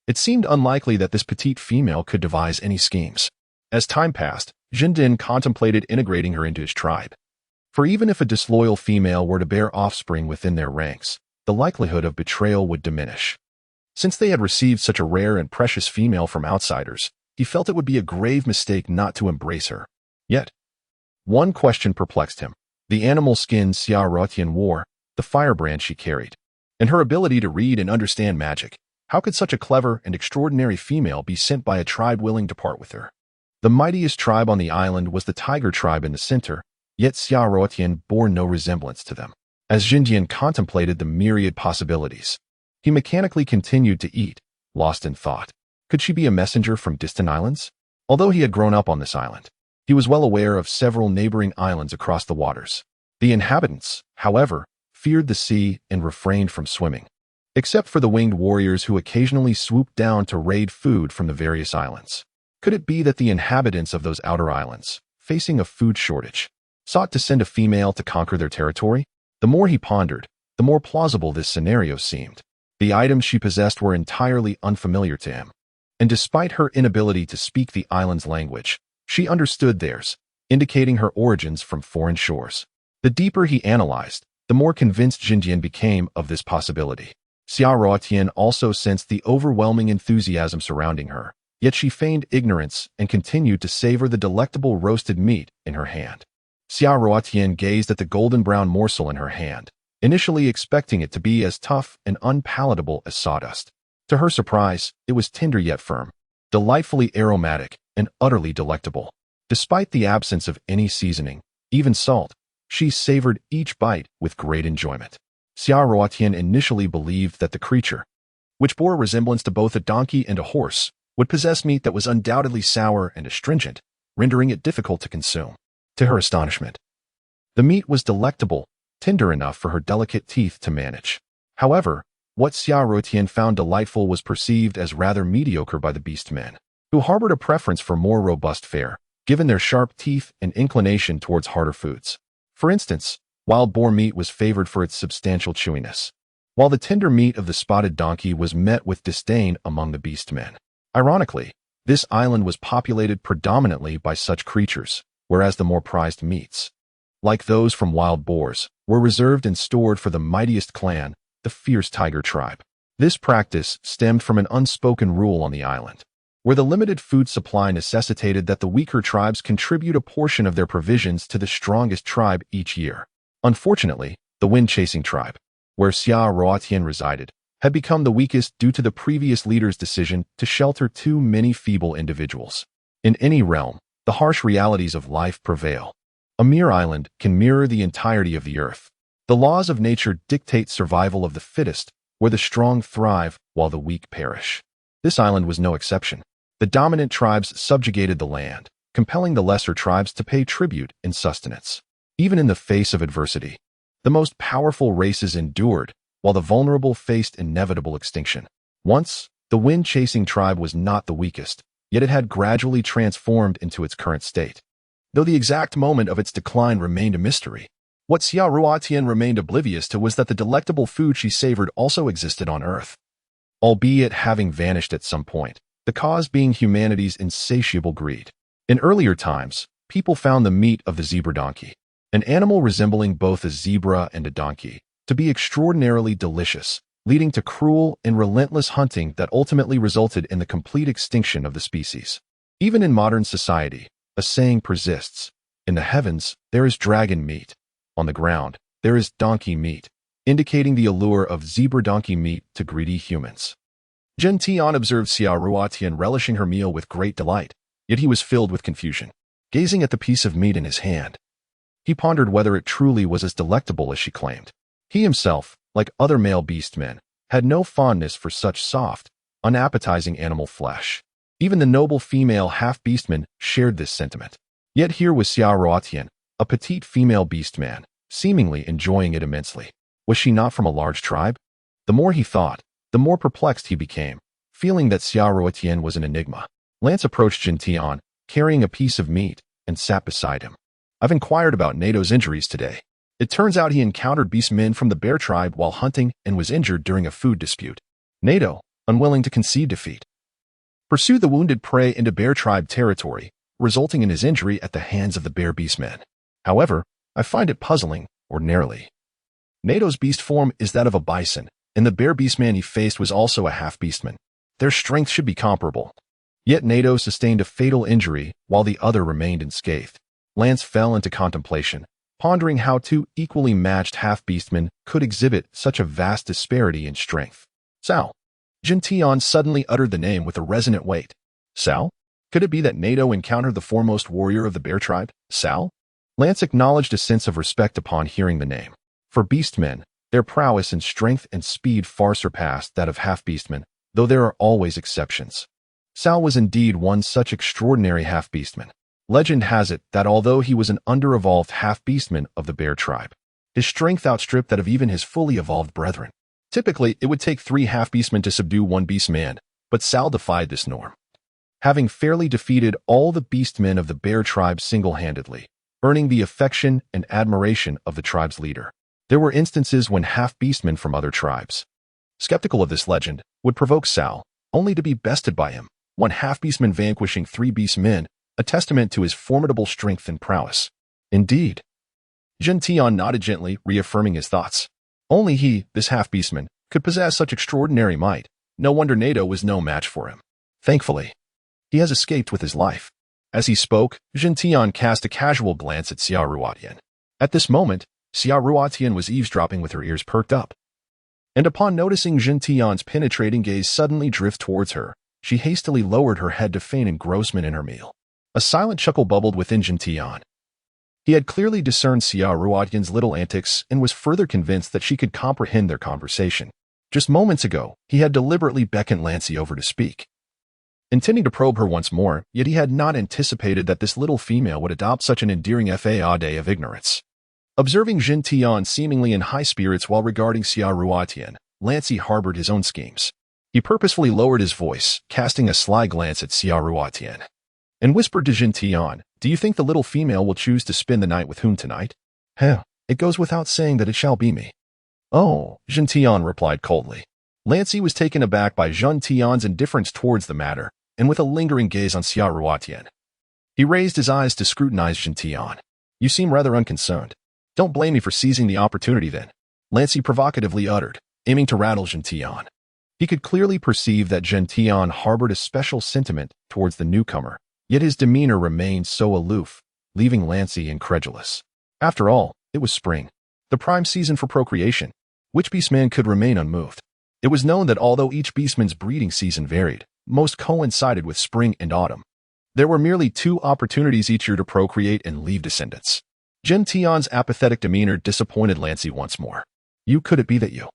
it seemed unlikely that this petite female could devise any schemes. As time passed, Jindan contemplated integrating her into his tribe. For even if a disloyal female were to bear offspring within their ranks, the likelihood of betrayal would diminish. Since they had received such a rare and precious female from outsiders, he felt it would be a grave mistake not to embrace her. Yet, one question perplexed him: the animal skin Xia Ruotian wore, the firebrand she carried, and her ability to read and understand magic. How could such a clever and extraordinary female be sent by a tribe willing to part with her? The mightiest tribe on the island was the tiger tribe in the center, yet Xia Ruotian bore no resemblance to them. As Jinjian contemplated the myriad possibilities, he mechanically continued to eat, lost in thought. Could she be a messenger from distant islands? Although he had grown up on this island, he was well aware of several neighboring islands across the waters. The inhabitants, however, feared the sea and refrained from swimming, except for the winged warriors who occasionally swooped down to raid food from the various islands. Could it be that the inhabitants of those outer islands, facing a food shortage, sought to send a female to conquer their territory? The more he pondered, the more plausible this scenario seemed. The items she possessed were entirely unfamiliar to him, and despite her inability to speak the island's language, she understood theirs, indicating her origins from foreign shores. The deeper he analyzed, the more convinced Jinjian became of this possibility. Xia Ruotian also sensed the overwhelming enthusiasm surrounding her, yet she feigned ignorance and continued to savor the delectable roasted meat in her hand. Xia Ruotian gazed at the golden-brown morsel in her hand, initially expecting it to be as tough and unpalatable as sawdust. To her surprise, it was tender yet firm, delightfully aromatic, and utterly delectable. Despite the absence of any seasoning, even salt, she savored each bite with great enjoyment. Xia Ruotian initially believed that the creature, which bore a resemblance to both a donkey and a horse, would possess meat that was undoubtedly sour and astringent, rendering it difficult to consume. To her astonishment, the meat was delectable, tender enough for her delicate teeth to manage. However, what Xia Ruotian found delightful was perceived as rather mediocre by the beastmen, who harbored a preference for more robust fare, given their sharp teeth and inclination towards harder foods. For instance, wild boar meat was favored for its substantial chewiness, while the tender meat of the spotted donkey was met with disdain among the beastmen. Ironically, this island was populated predominantly by such creatures, whereas the more prized meats, like those from wild boars, were reserved and stored for the mightiest clan, the fierce tiger tribe. This practice stemmed from an unspoken rule on the island, where the limited food supply necessitated that the weaker tribes contribute a portion of their provisions to the strongest tribe each year. Unfortunately, the wind-chasing tribe, where Xia Ruotian resided, had become the weakest due to the previous leader's decision to shelter too many feeble individuals. In any realm, the harsh realities of life prevail. A mere island can mirror the entirety of the earth. The laws of nature dictate survival of the fittest, where the strong thrive while the weak perish. This island was no exception. The dominant tribes subjugated the land, compelling the lesser tribes to pay tribute in sustenance. Even in the face of adversity, the most powerful races endured, while the vulnerable faced inevitable extinction. Once, the wind-chasing tribe was not the weakest, yet it had gradually transformed into its current state, though the exact moment of its decline remained a mystery. What Xia Ruotian remained oblivious to was that the delectable food she savored also existed on Earth, albeit having vanished at some point, the cause being humanity's insatiable greed. In earlier times, people found the meat of the zebra donkey, an animal resembling both a zebra and a donkey, to be extraordinarily delicious, leading to cruel and relentless hunting that ultimately resulted in the complete extinction of the species. Even in modern society, a saying persists: in the heavens, there is dragon meat. On the ground, there is donkey meat, indicating the allure of zebra donkey meat to greedy humans. Zhen Tian observed Xia Ruotian relishing her meal with great delight, yet he was filled with confusion. Gazing at the piece of meat in his hand, he pondered whether it truly was as delectable as she claimed. He himself, like other male beastmen, had no fondness for such soft, unappetizing animal flesh. Even the noble female half-beastman shared this sentiment. Yet here was Xia Ruotian, a petite female beastman, seemingly enjoying it immensely. Was she not from a large tribe? The more he thought, the more perplexed he became, feeling that Xia Ruotian was an enigma. Lance approached Zhen Tian, carrying a piece of meat, and sat beside him. I've inquired about Nato's injuries today. It turns out he encountered beastmen from the bear tribe while hunting and was injured during a food dispute. Nato, unwilling to concede defeat, pursued the wounded prey into bear tribe territory, resulting in his injury at the hands of the bear beastmen. However, I find it puzzling, ordinarily. Nato's beast form is that of a bison, and the bear beastman he faced was also a half-beastman. Their strength should be comparable. Yet Nato sustained a fatal injury while the other remained unscathed. Lance fell into contemplation, pondering how two equally matched half-beastmen could exhibit such a vast disparity in strength. Sal. Gentian suddenly uttered the name with a resonant weight. Sal? Could it be that Nato encountered the foremost warrior of the bear tribe, Sal? Lance acknowledged a sense of respect upon hearing the name. For beastmen, their prowess in strength and speed far surpassed that of half-beastmen, though there are always exceptions. Sal was indeed one such extraordinary half-beastman. Legend has it that although he was an under-evolved half-beastman of the bear tribe, his strength outstripped that of even his fully evolved brethren. Typically, it would take 3 half-beastmen to subdue one beastman, but Sal defied this norm, having fairly defeated all the beastmen of the bear tribe single-handedly, earning the affection and admiration of the tribe's leader. There were instances when half-beastmen from other tribes, skeptical of this legend, would provoke Sal, only to be bested by him, one half-beastman vanquishing 3 beastmen, a testament to his formidable strength and prowess. Indeed. Gentian nodded gently, reaffirming his thoughts. Only he, this half-beastman, could possess such extraordinary might. No wonder Nato was no match for him. Thankfully, he has escaped with his life. As he spoke, Gentian cast a casual glance at Xia Ruatian. At this moment, Xia Ruatian was eavesdropping with her ears perked up. And upon noticing Gentian's penetrating gaze suddenly drift towards her, she hastily lowered her head to feign engrossment in her meal. A silent chuckle bubbled within Gentian. He had clearly discerned Xia Ruatian's little antics and was further convinced that she could comprehend their conversation. Just moments ago, he had deliberately beckoned Lancy over to speak, intending to probe her once more, yet he had not anticipated that this little female would adopt such an endearing facade of ignorance. Observing Gentian seemingly in high spirits while regarding Xia Ruatian, Lancy harbored his own schemes. He purposefully lowered his voice, casting a sly glance at Xia Ruatian, and whispered to Gentian, "Do you think the little female will choose to spend the night with whom tonight?" "Heh, it goes without saying that it shall be me." "Oh," Gentian replied coldly. Lancy was taken aback by Gentian's indifference towards the matter, and with a lingering gaze on Xia Ruatian, he raised his eyes to scrutinize Gentian. "You seem rather unconcerned. Don't blame me for seizing the opportunity then," Lancy provocatively uttered, aiming to rattle Gentian. He could clearly perceive that Gentian harbored a special sentiment towards the newcomer, yet his demeanor remained so aloof, leaving Lancy incredulous. After all, it was spring, the prime season for procreation. Which beastman could remain unmoved? It was known that although each beastman's breeding season varied, most coincided with spring and autumn. There were merely 2 opportunities each year to procreate and leave descendants. Gentian's apathetic demeanor disappointed Lancy once more. Could it be that you?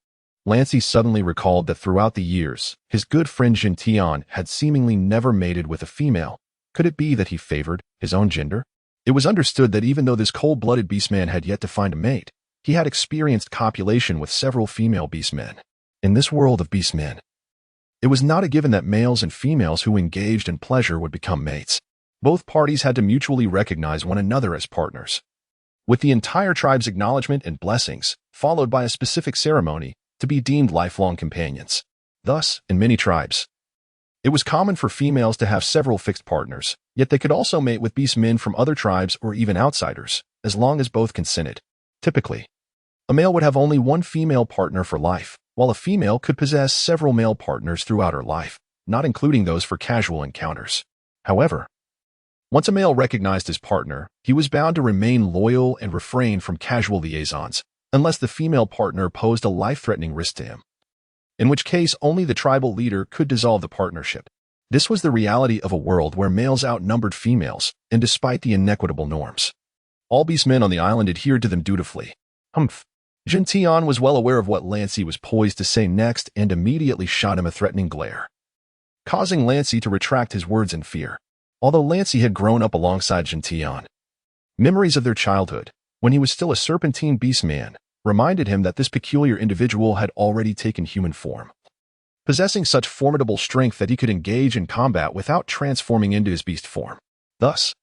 Lancy suddenly recalled that throughout the years, his good friend Gentian had seemingly never mated with a female. Could it be that he favored his own gender? It was understood that even though this cold-blooded beastman had yet to find a mate, he had experienced copulation with several female beastmen. In this world of beastmen, it was not a given that males and females who engaged in pleasure would become mates. Both parties had to mutually recognize one another as partners, with the entire tribe's acknowledgement and blessings, followed by a specific ceremony, to be deemed lifelong companions. Thus, in many tribes, it was common for females to have several fixed partners, yet they could also mate with beastmen from other tribes or even outsiders, as long as both consented. Typically, a male would have only one female partner for life, while a female could possess several male partners throughout her life, not including those for casual encounters. However, once a male recognized his partner, he was bound to remain loyal and refrain from casual liaisons, unless the female partner posed a life-threatening risk to him, in which case only the tribal leader could dissolve the partnership. This was the reality of a world where males outnumbered females, and despite the inequitable norms, all beastmen on the island adhered to them dutifully. Humph. Gentian was well aware of what Lancy was poised to say next and immediately shot him a threatening glare, causing Lancy to retract his words in fear. Although Lancy had grown up alongside Gentian, memories of their childhood, when he was still a serpentine beastman, reminded him that this peculiar individual had already taken human form, possessing such formidable strength that he could engage in combat without transforming into his beast form. Thus,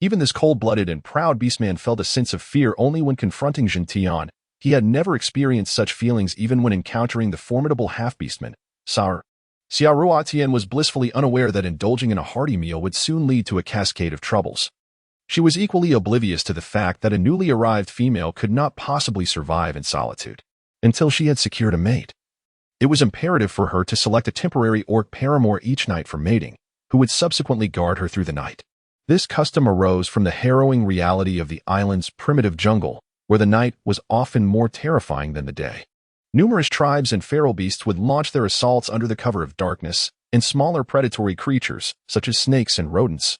even this cold-blooded and proud beastman felt a sense of fear only when confronting Gentian. He had never experienced such feelings even when encountering the formidable half-beastman, Xia Ruatian was blissfully unaware that indulging in a hearty meal would soon lead to a cascade of troubles. She was equally oblivious to the fact that a newly arrived female could not possibly survive in solitude until she had secured a mate. It was imperative for her to select a temporary orc paramour each night for mating, who would subsequently guard her through the night. This custom arose from the harrowing reality of the island's primitive jungle, where the night was often more terrifying than the day. Numerous tribes and feral beasts would launch their assaults under the cover of darkness, and smaller predatory creatures, such as snakes and rodents,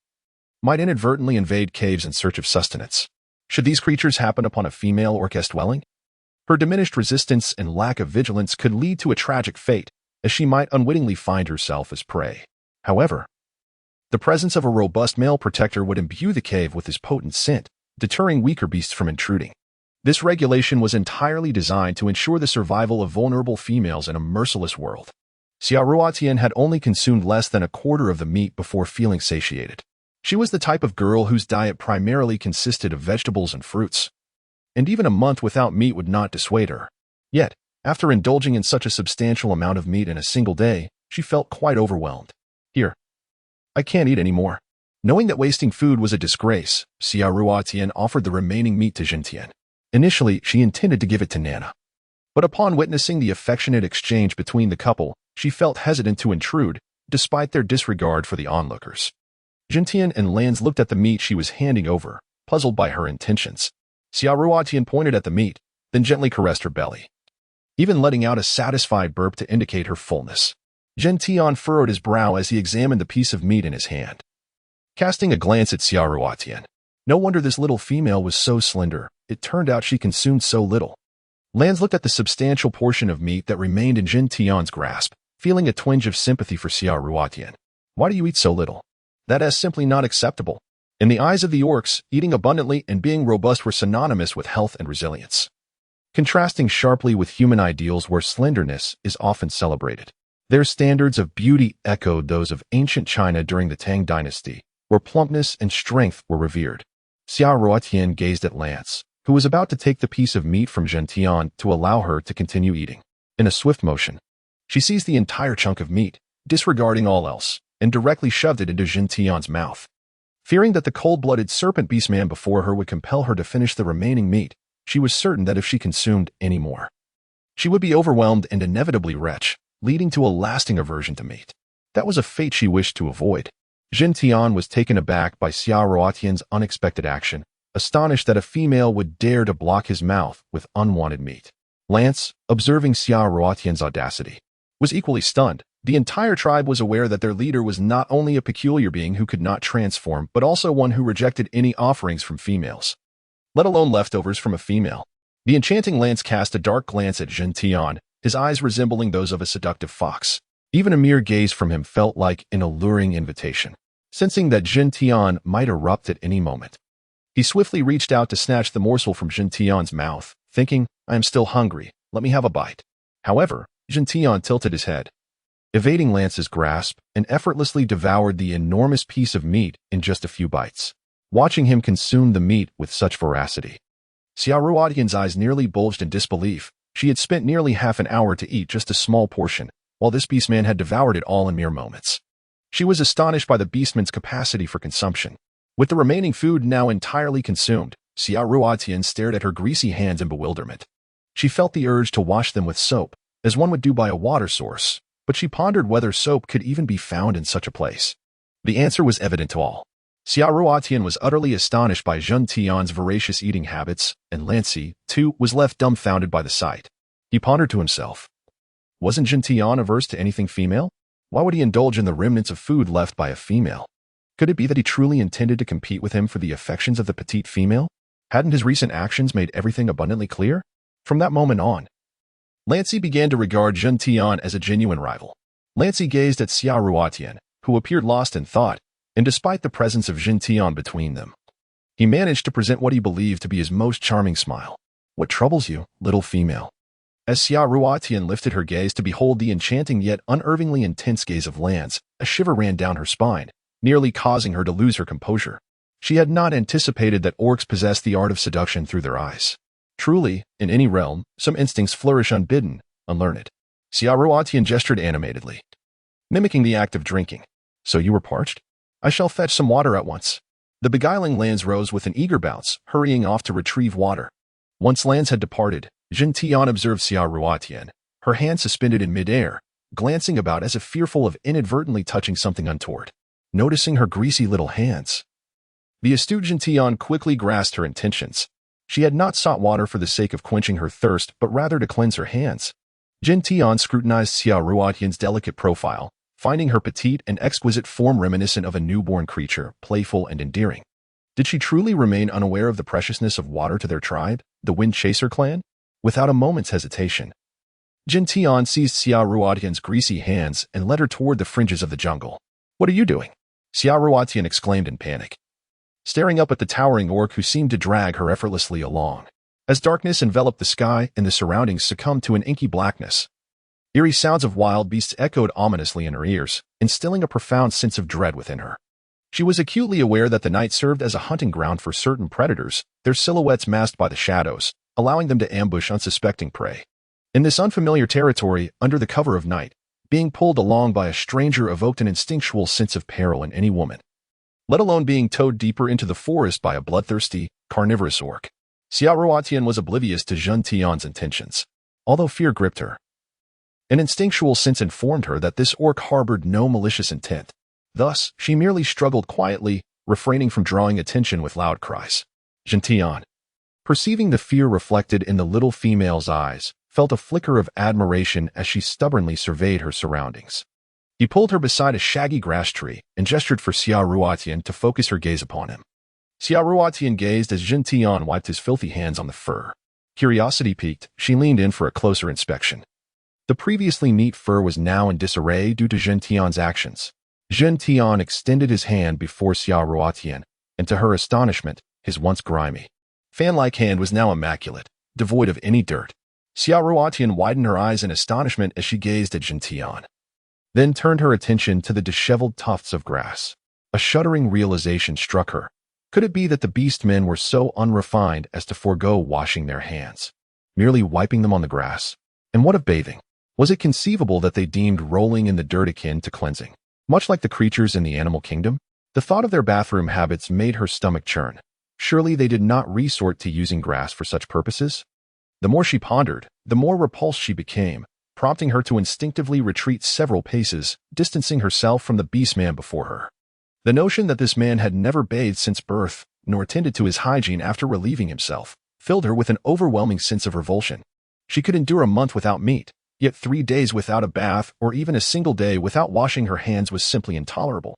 might inadvertently invade caves in search of sustenance. Should these creatures happen upon a female orc's dwelling, her diminished resistance and lack of vigilance could lead to a tragic fate, as she might unwittingly find herself as prey. However, the presence of a robust male protector would imbue the cave with his potent scent, deterring weaker beasts from intruding. This regulation was entirely designed to ensure the survival of vulnerable females in a merciless world. Xia Ruotian had only consumed less than a quarter of the meat before feeling satiated. She was the type of girl whose diet primarily consisted of vegetables and fruits, and even a month without meat would not dissuade her. Yet, after indulging in such a substantial amount of meat in a single day, she felt quite overwhelmed. Here, I can't eat anymore. Knowing that wasting food was a disgrace, Xia Ruotian offered the remaining meat to Jintian. Initially, she intended to give it to Nana. But upon witnessing the affectionate exchange between the couple, she felt hesitant to intrude, despite their disregard for the onlookers. Jintian and Lans looked at the meat she was handing over, puzzled by her intentions. Xia Ruotian pointed at the meat, then gently caressed her belly, even letting out a satisfied burp to indicate her fullness. Jintian furrowed his brow as he examined the piece of meat in his hand. Casting a glance at Xia Ruotian, no wonder this little female was so slender. It turned out she consumed so little. Lans looked at the substantial portion of meat that remained in Jintian's grasp, feeling a twinge of sympathy for Xia Ruotian. Why do you eat so little? That is simply not acceptable. In the eyes of the orcs, eating abundantly and being robust were synonymous with health and resilience, contrasting sharply with human ideals where slenderness is often celebrated. Their standards of beauty echoed those of ancient China during the Tang dynasty, where plumpness and strength were revered. Xia Ruotian gazed at Lance, who was about to take the piece of meat from Jintian to allow her to continue eating. In a swift motion, she seized the entire chunk of meat, disregarding all else, and directly shoved it into Jintian's mouth. Fearing that the cold-blooded serpent beastman before her would compel her to finish the remaining meat, she was certain that if she consumed any more, she would be overwhelmed and inevitably retch, leading to a lasting aversion to meat. That was a fate she wished to avoid. Jintian was taken aback by Xia Ruotian's unexpected action, astonished that a female would dare to block his mouth with unwanted meat. Lance, observing Xia Ruotian's audacity, was equally stunned. The entire tribe was aware that their leader was not only a peculiar being who could not transform, but also one who rejected any offerings from females, let alone leftovers from a female. The enchanting Lance cast a dark glance at Jintian, his eyes resembling those of a seductive fox. Even a mere gaze from him felt like an alluring invitation. Sensing that Jintian might erupt at any moment, he swiftly reached out to snatch the morsel from Jintian's mouth, thinking, I am still hungry, let me have a bite. However, Jintian tilted his head, evading Lance's grasp, and effortlessly devoured the enormous piece of meat in just a few bites. Watching him consume the meat with such voracity, Xia Ruotian's eyes nearly bulged in disbelief. She had spent nearly half an hour to eat just a small portion, while this beastman had devoured it all in mere moments. She was astonished by the beastman's capacity for consumption. With the remaining food now entirely consumed, Xia Ruotian stared at her greasy hands in bewilderment. She felt the urge to wash them with soap, as one would do by a water source, but she pondered whether soap could even be found in such a place. The answer was evident to all. Xia Ruotian was utterly astonished by Jintian's voracious eating habits, and Lancy, too, was left dumbfounded by the sight. He pondered to himself, wasn't Jintian averse to anything female? Why would he indulge in the remnants of food left by a female? Could it be that he truly intended to compete with him for the affections of the petite female? Hadn't his recent actions made everything abundantly clear? From that moment on, Lancy began to regard Jintian as a genuine rival. Lancy gazed at Xia Ruotian, who appeared lost in thought, and despite the presence of Jintian between them, he managed to present what he believed to be his most charming smile. What troubles you, little female? As Xia Ruotian lifted her gaze to behold the enchanting yet unervingly intense gaze of Lance, a shiver ran down her spine, nearly causing her to lose her composure. She had not anticipated that orcs possessed the art of seduction through their eyes. Truly, in any realm, some instincts flourish unbidden, unlearned. Xia Ruotian gestured animatedly, mimicking the act of drinking. So you were parched? I shall fetch some water at once. The beguiling Lance rose with an eager bounce, hurrying off to retrieve water. Once Lance had departed, Jintian observed Xia Ruotian, her hand suspended in midair, glancing about as if fearful of inadvertently touching something untoward. noticing her greasy little hands. The astute Gentian quickly grasped her intentions. She had not sought water for the sake of quenching her thirst, but rather to cleanse her hands. Gentian scrutinized Xia Ruotian's delicate profile, finding her petite and exquisite form reminiscent of a newborn creature, playful and endearing. Did she truly remain unaware of the preciousness of water to their tribe, the Wind Chaser clan? Without a moment's hesitation, Gentian seized Xia Ruotian's greasy hands and led her toward the fringes of the jungle. "What are you doing?" Xia Ruotian exclaimed in panic, staring up at the towering orc who seemed to drag her effortlessly along. As darkness enveloped the sky and the surroundings succumbed to an inky blackness, eerie sounds of wild beasts echoed ominously in her ears, instilling a profound sense of dread within her. She was acutely aware that the night served as a hunting ground for certain predators, their silhouettes masked by the shadows, allowing them to ambush unsuspecting prey. In this unfamiliar territory, under the cover of night, being pulled along by a stranger evoked an instinctual sense of peril in any woman, let alone being towed deeper into the forest by a bloodthirsty, carnivorous orc. Xia Ruotian was oblivious to Gentian's intentions, although fear gripped her. An instinctual sense informed her that this orc harbored no malicious intent. Thus, she merely struggled quietly, refraining from drawing attention with loud cries. Gentian, perceiving the fear reflected in the little female's eyes, felt a flicker of admiration as she stubbornly surveyed her surroundings. He pulled her beside a shaggy grass tree and gestured for Xia Ruotian to focus her gaze upon him. Xia Ruotian gazed as Gentian wiped his filthy hands on the fur. Curiosity piqued, she leaned in for a closer inspection. The previously neat fur was now in disarray due to Gentian's actions. Gentian extended his hand before Xia Ruotian, and to her astonishment, his once grimy, fan-like hand was now immaculate, devoid of any dirt. Xia Ruotian widened her eyes in astonishment as she gazed at Gentian, then turned her attention to the disheveled tufts of grass. A shuddering realization struck her. Could it be that the beastmen were so unrefined as to forego washing their hands, merely wiping them on the grass? And what of bathing? Was it conceivable that they deemed rolling in the dirt akin to cleansing? Much like the creatures in the animal kingdom, the thought of their bathroom habits made her stomach churn. Surely they did not resort to using grass for such purposes? The more she pondered, the more repulsed she became, prompting her to instinctively retreat several paces, distancing herself from the beastman before her. The notion that this man had never bathed since birth, nor tended to his hygiene after relieving himself, filled her with an overwhelming sense of revulsion. She could endure a month without meat, yet 3 days without a bath or even a single day without washing her hands was simply intolerable.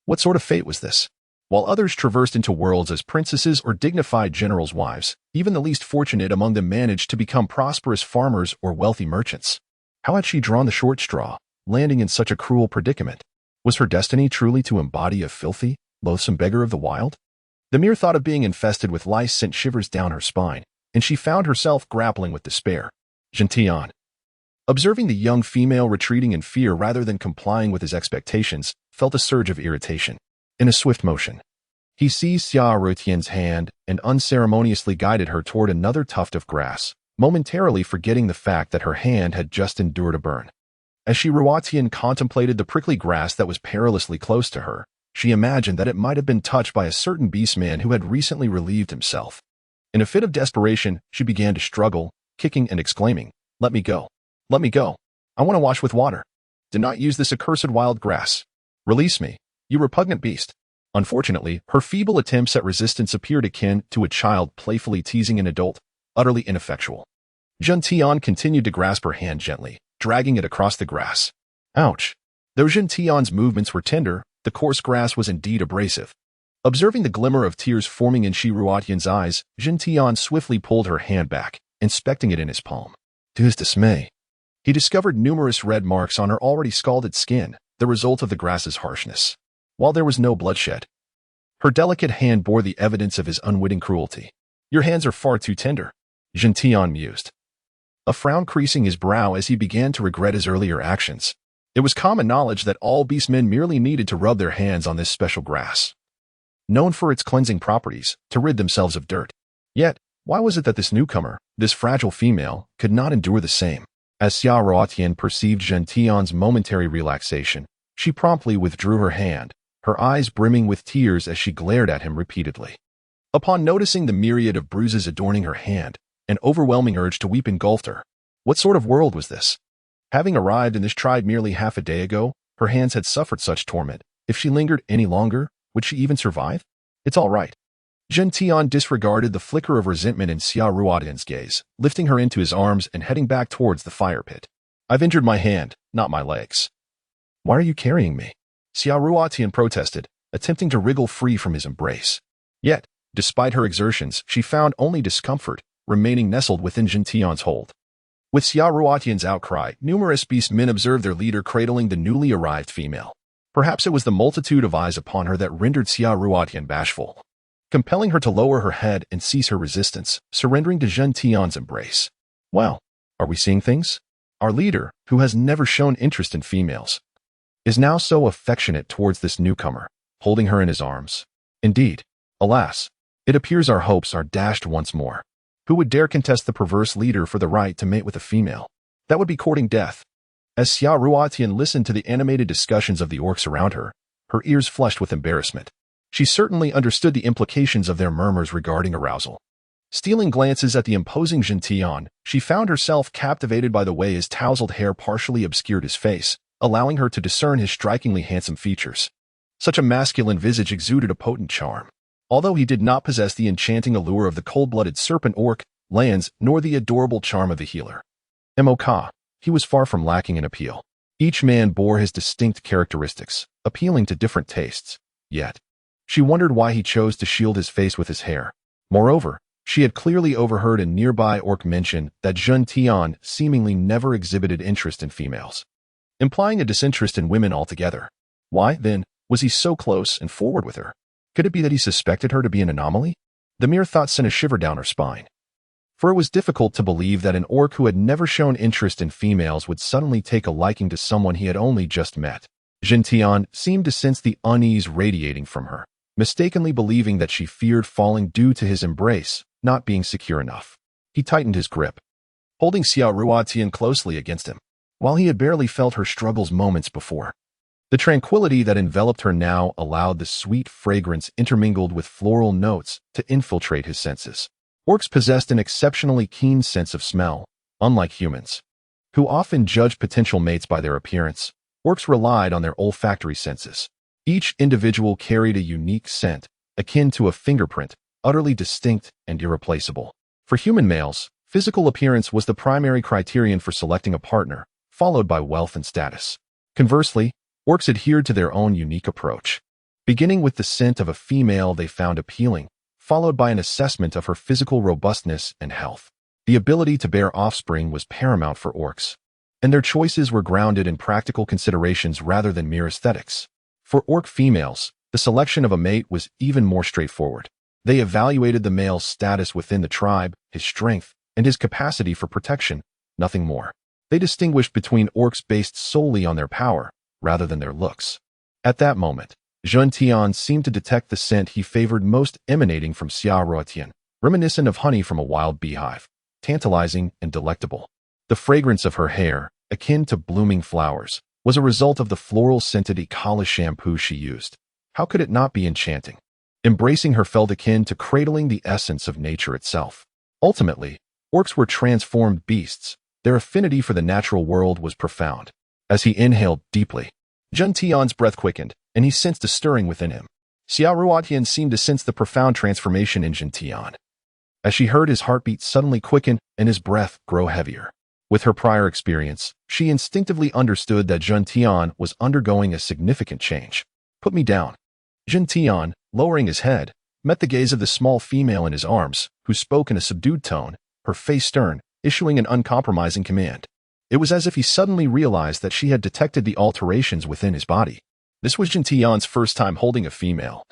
What sort of fate was this? While others traversed into worlds as princesses or dignified generals' wives, even the least fortunate among them managed to become prosperous farmers or wealthy merchants. How had she drawn the short straw, landing in such a cruel predicament? Was her destiny truly to embody a filthy, loathsome beggar of the wild? The mere thought of being infested with lice sent shivers down her spine, and she found herself grappling with despair. Gentian, observing the young female retreating in fear rather than complying with his expectations, felt a surge of irritation. In a swift motion, he seized Xia Ruotian's hand and unceremoniously guided her toward another tuft of grass, momentarily forgetting the fact that her hand had just endured a burn. As Xia Ruotian contemplated the prickly grass that was perilously close to her, she imagined that it might have been touched by a certain beastman who had recently relieved himself. In a fit of desperation, she began to struggle, kicking and exclaiming, "Let me go. Let me go. I want to wash with water. Do not use this accursed wild grass. Release me, you repugnant beast." Unfortunately, her feeble attempts at resistance appeared akin to a child playfully teasing an adult, utterly ineffectual. Gentian continued to grasp her hand gently, dragging it across the grass. Ouch! Though Gentian's movements were tender, the coarse grass was indeed abrasive. Observing the glimmer of tears forming in Xia Ruotian's eyes, Gentian swiftly pulled her hand back, inspecting it in his palm. To his dismay, he discovered numerous red marks on her already scalded skin, the result of the grass's harshness. While there was no bloodshed, her delicate hand bore the evidence of his unwitting cruelty. "Your hands are far too tender," Gentian mused, a frown creasing his brow as he began to regret his earlier actions. It was common knowledge that all beastmen merely needed to rub their hands on this special grass, known for its cleansing properties, to rid themselves of dirt. Yet, why was it that this newcomer, this fragile female, could not endure the same? As Xia Ruotian perceived Gentian's momentary relaxation, she promptly withdrew her hand, her eyes brimming with tears as she glared at him repeatedly. Upon noticing the myriad of bruises adorning her hand, an overwhelming urge to weep engulfed her. What sort of world was this? Having arrived in this tribe merely half a day ago, her hands had suffered such torment, If she lingered any longer, would she even survive? It's all right. Zhen Tian disregarded the flicker of resentment in Xia Ruotian's gaze, lifting her into his arms and heading back towards the fire pit. I've injured my hand, not my legs. Why are you carrying me? Xia Ruotian protested, attempting to wriggle free from his embrace. Yet, despite her exertions, she found only discomfort, remaining nestled within Zhen Tian's hold. With Xia Ruotian's outcry, numerous beastmen observed their leader cradling the newly arrived female. Perhaps it was the multitude of eyes upon her that rendered Xia Ruotian bashful, compelling her to lower her head and cease her resistance, surrendering to Zhen Tian's embrace. Well, are we seeing things? Our leader, who has never shown interest in females, is now so affectionate towards this newcomer, holding her in his arms. Indeed, alas, it appears our hopes are dashed once more. Who would dare contest the perverse leader for the right to mate with a female? That would be courting death. As Xia Ruotian listened to the animated discussions of the orcs around her, her ears flushed with embarrassment. She certainly understood the implications of their murmurs regarding arousal. Stealing glances at the imposing Zhen Tian, she found herself captivated by the way his tousled hair partially obscured his face, allowing her to discern his strikingly handsome features. Such a masculine visage exuded a potent charm. Although he did not possess the enchanting allure of the cold-blooded serpent orc, lands, nor the adorable charm of the healer Moka, he was far from lacking in appeal. Each man bore his distinct characteristics, appealing to different tastes. Yet, she wondered why he chose to shield his face with his hair. Moreover, she had clearly overheard a nearby orc mention that Zhen Tian seemingly never exhibited interest in females, implying a disinterest in women altogether. Why, then, was he so close and forward with her? Could it be that he suspected her to be an anomaly? The mere thought sent a shiver down her spine. For it was difficult to believe that an orc who had never shown interest in females would suddenly take a liking to someone he had only just met. Zhen Tian seemed to sense the unease radiating from her, mistakenly believing that she feared falling due to his embrace not being secure enough. He tightened his grip, holding Xia Ruotian closely against him, while he had barely felt her struggles moments before. The tranquility that enveloped her now allowed the sweet fragrance intermingled with floral notes to infiltrate his senses. Orcs possessed an exceptionally keen sense of smell, unlike humans, who often judge potential mates by their appearance. Orcs relied on their olfactory senses. Each individual carried a unique scent, akin to a fingerprint, utterly distinct and irreplaceable. For human males, physical appearance was the primary criterion for selecting a partner, followed by wealth and status. Conversely, orcs adhered to their own unique approach. Beginning with the scent of a female they found appealing, followed by an assessment of her physical robustness and health. The ability to bear offspring was paramount for orcs, and their choices were grounded in practical considerations rather than mere aesthetics. For orc females, the selection of a mate was even more straightforward. They evaluated the male's status within the tribe, his strength, and his capacity for protection, nothing more. They distinguished between orcs based solely on their power, rather than their looks. At that moment, Zhen Tian seemed to detect the scent he favored most emanating from Xia Ruotian, reminiscent of honey from a wild beehive, tantalizing and delectable. The fragrance of her hair, akin to blooming flowers, was a result of the floral-scented Ikala shampoo she used. How could it not be enchanting? Embracing her felt akin to cradling the essence of nature itself. Ultimately, orcs were transformed beasts. Their affinity for the natural world was profound. As he inhaled deeply, Zhen Tian's breath quickened, and he sensed a stirring within him. Xia Ruotian seemed to sense the profound transformation in Zhen Tian, as she heard his heartbeat suddenly quicken and his breath grow heavier. With her prior experience, she instinctively understood that Zhen Tian was undergoing a significant change. Put me down. Zhen Tian, lowering his head, met the gaze of the small female in his arms, who spoke in a subdued tone, her face stern, issuing an uncompromising command. It was as if he suddenly realized that she had detected the alterations within his body. This was Zhen Tian's first time holding a female,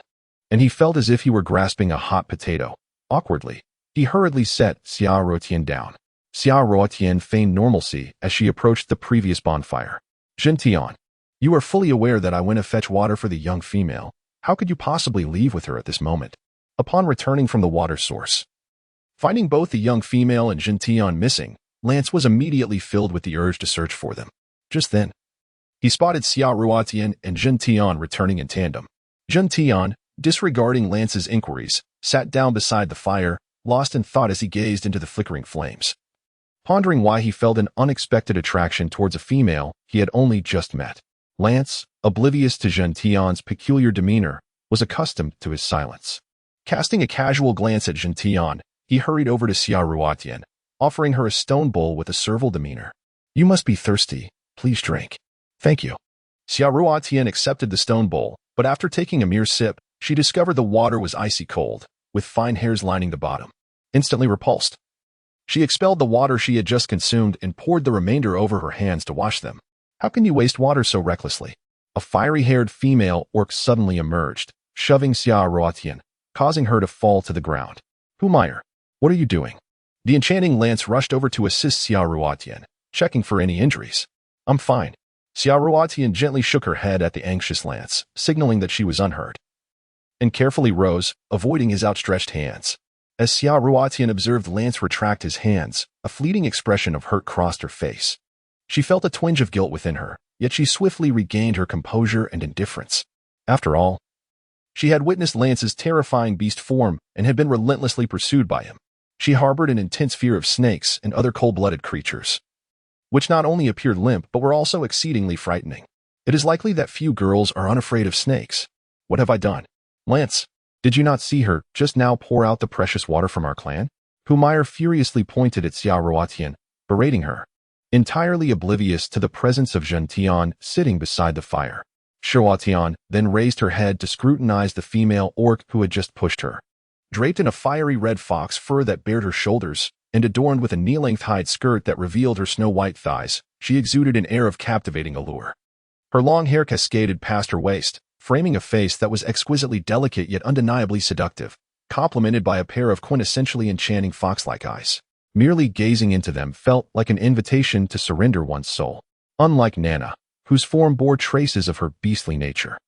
and he felt as if he were grasping a hot potato. Awkwardly, he hurriedly set Xia Ruotian down. Xia Ruotian feigned normalcy as she approached the previous bonfire. Zhen Tian, you are fully aware that I went to fetch water for the young female. How could you possibly leave with her at this moment? Upon returning from the water source, finding both the young female and Zhen Tian missing, Lance was immediately filled with the urge to search for them. Just then, he spotted Xia Ruotian and Zhen Tian returning in tandem. Zhen Tian, disregarding Lance's inquiries, sat down beside the fire, lost in thought as he gazed into the flickering flames, pondering why he felt an unexpected attraction towards a female he had only just met. Lance, oblivious to Gentian's peculiar demeanor, was accustomed to his silence. Casting a casual glance at Gentian, he hurried over to Xia Ruotian, offering her a stone bowl with a servile demeanor. "You must be thirsty. Please drink." "Thank you." Xia Ruotian accepted the stone bowl, but after taking a mere sip, she discovered the water was icy cold, with fine hairs lining the bottom. Instantly repulsed, she expelled the water she had just consumed and poured the remainder over her hands to wash them. "How can you waste water so recklessly?" A fiery-haired female orc suddenly emerged, shoving Xia Ruotian, causing her to fall to the ground. "Humayer, what are you doing?" The enchanting Lance rushed over to assist Xia Ruotian, checking for any injuries. "I'm fine." Xia Ruotian gently shook her head at the anxious Lance, signaling that she was unhurt, and carefully rose, avoiding his outstretched hands. As Xia Ruotian observed Lance retract his hands, a fleeting expression of hurt crossed her face. She felt a twinge of guilt within her, yet she swiftly regained her composure and indifference. After all, she had witnessed Lance's terrifying beast form and had been relentlessly pursued by him. She harbored an intense fear of snakes and other cold-blooded creatures, which not only appeared limp but were also exceedingly frightening. It is likely that few girls are unafraid of snakes. "What have I done? Lance, did you not see her just now pour out the precious water from our clan?" Humayer furiously pointed at Xia Ruotian, berating her, entirely oblivious to the presence of Gentian sitting beside the fire. Ruotian then raised her head to scrutinize the female orc who had just pushed her. Draped in a fiery red fox fur that bared her shoulders, and adorned with a knee-length hide skirt that revealed her snow-white thighs, she exuded an air of captivating allure. Her long hair cascaded past her waist, framing a face that was exquisitely delicate yet undeniably seductive, complemented by a pair of quintessentially enchanting fox-like eyes. Merely gazing into them felt like an invitation to surrender one's soul. Unlike Nana, whose form bore traces of her beastly nature,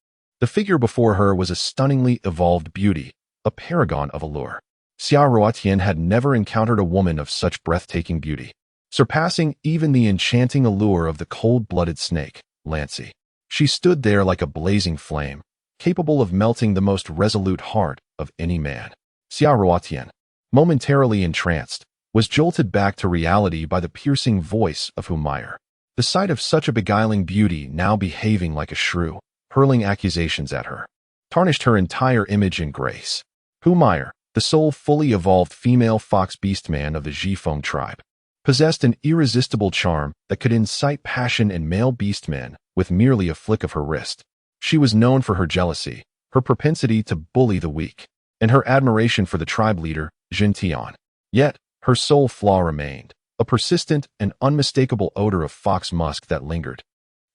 the figure before her was a stunningly evolved beauty, a paragon of allure. Xia Ruotian had never encountered a woman of such breathtaking beauty, surpassing even the enchanting allure of the cold-blooded snake, Lancey. She stood there like a blazing flame, capable of melting the most resolute heart of any man. Xia Ruotian, momentarily entranced, was jolted back to reality by the piercing voice of Humayer. The sight of such a beguiling beauty now behaving like a shrew, hurling accusations at her, tarnished her entire image and grace. Humayer, the sole fully evolved female fox beastman of the Zhifeng tribe, possessed an irresistible charm that could incite passion in male beastmen with merely a flick of her wrist. She was known for her jealousy, her propensity to bully the weak, and her admiration for the tribe leader, Gentian. Yet, her sole flaw remained, a persistent and unmistakable odor of fox musk that lingered,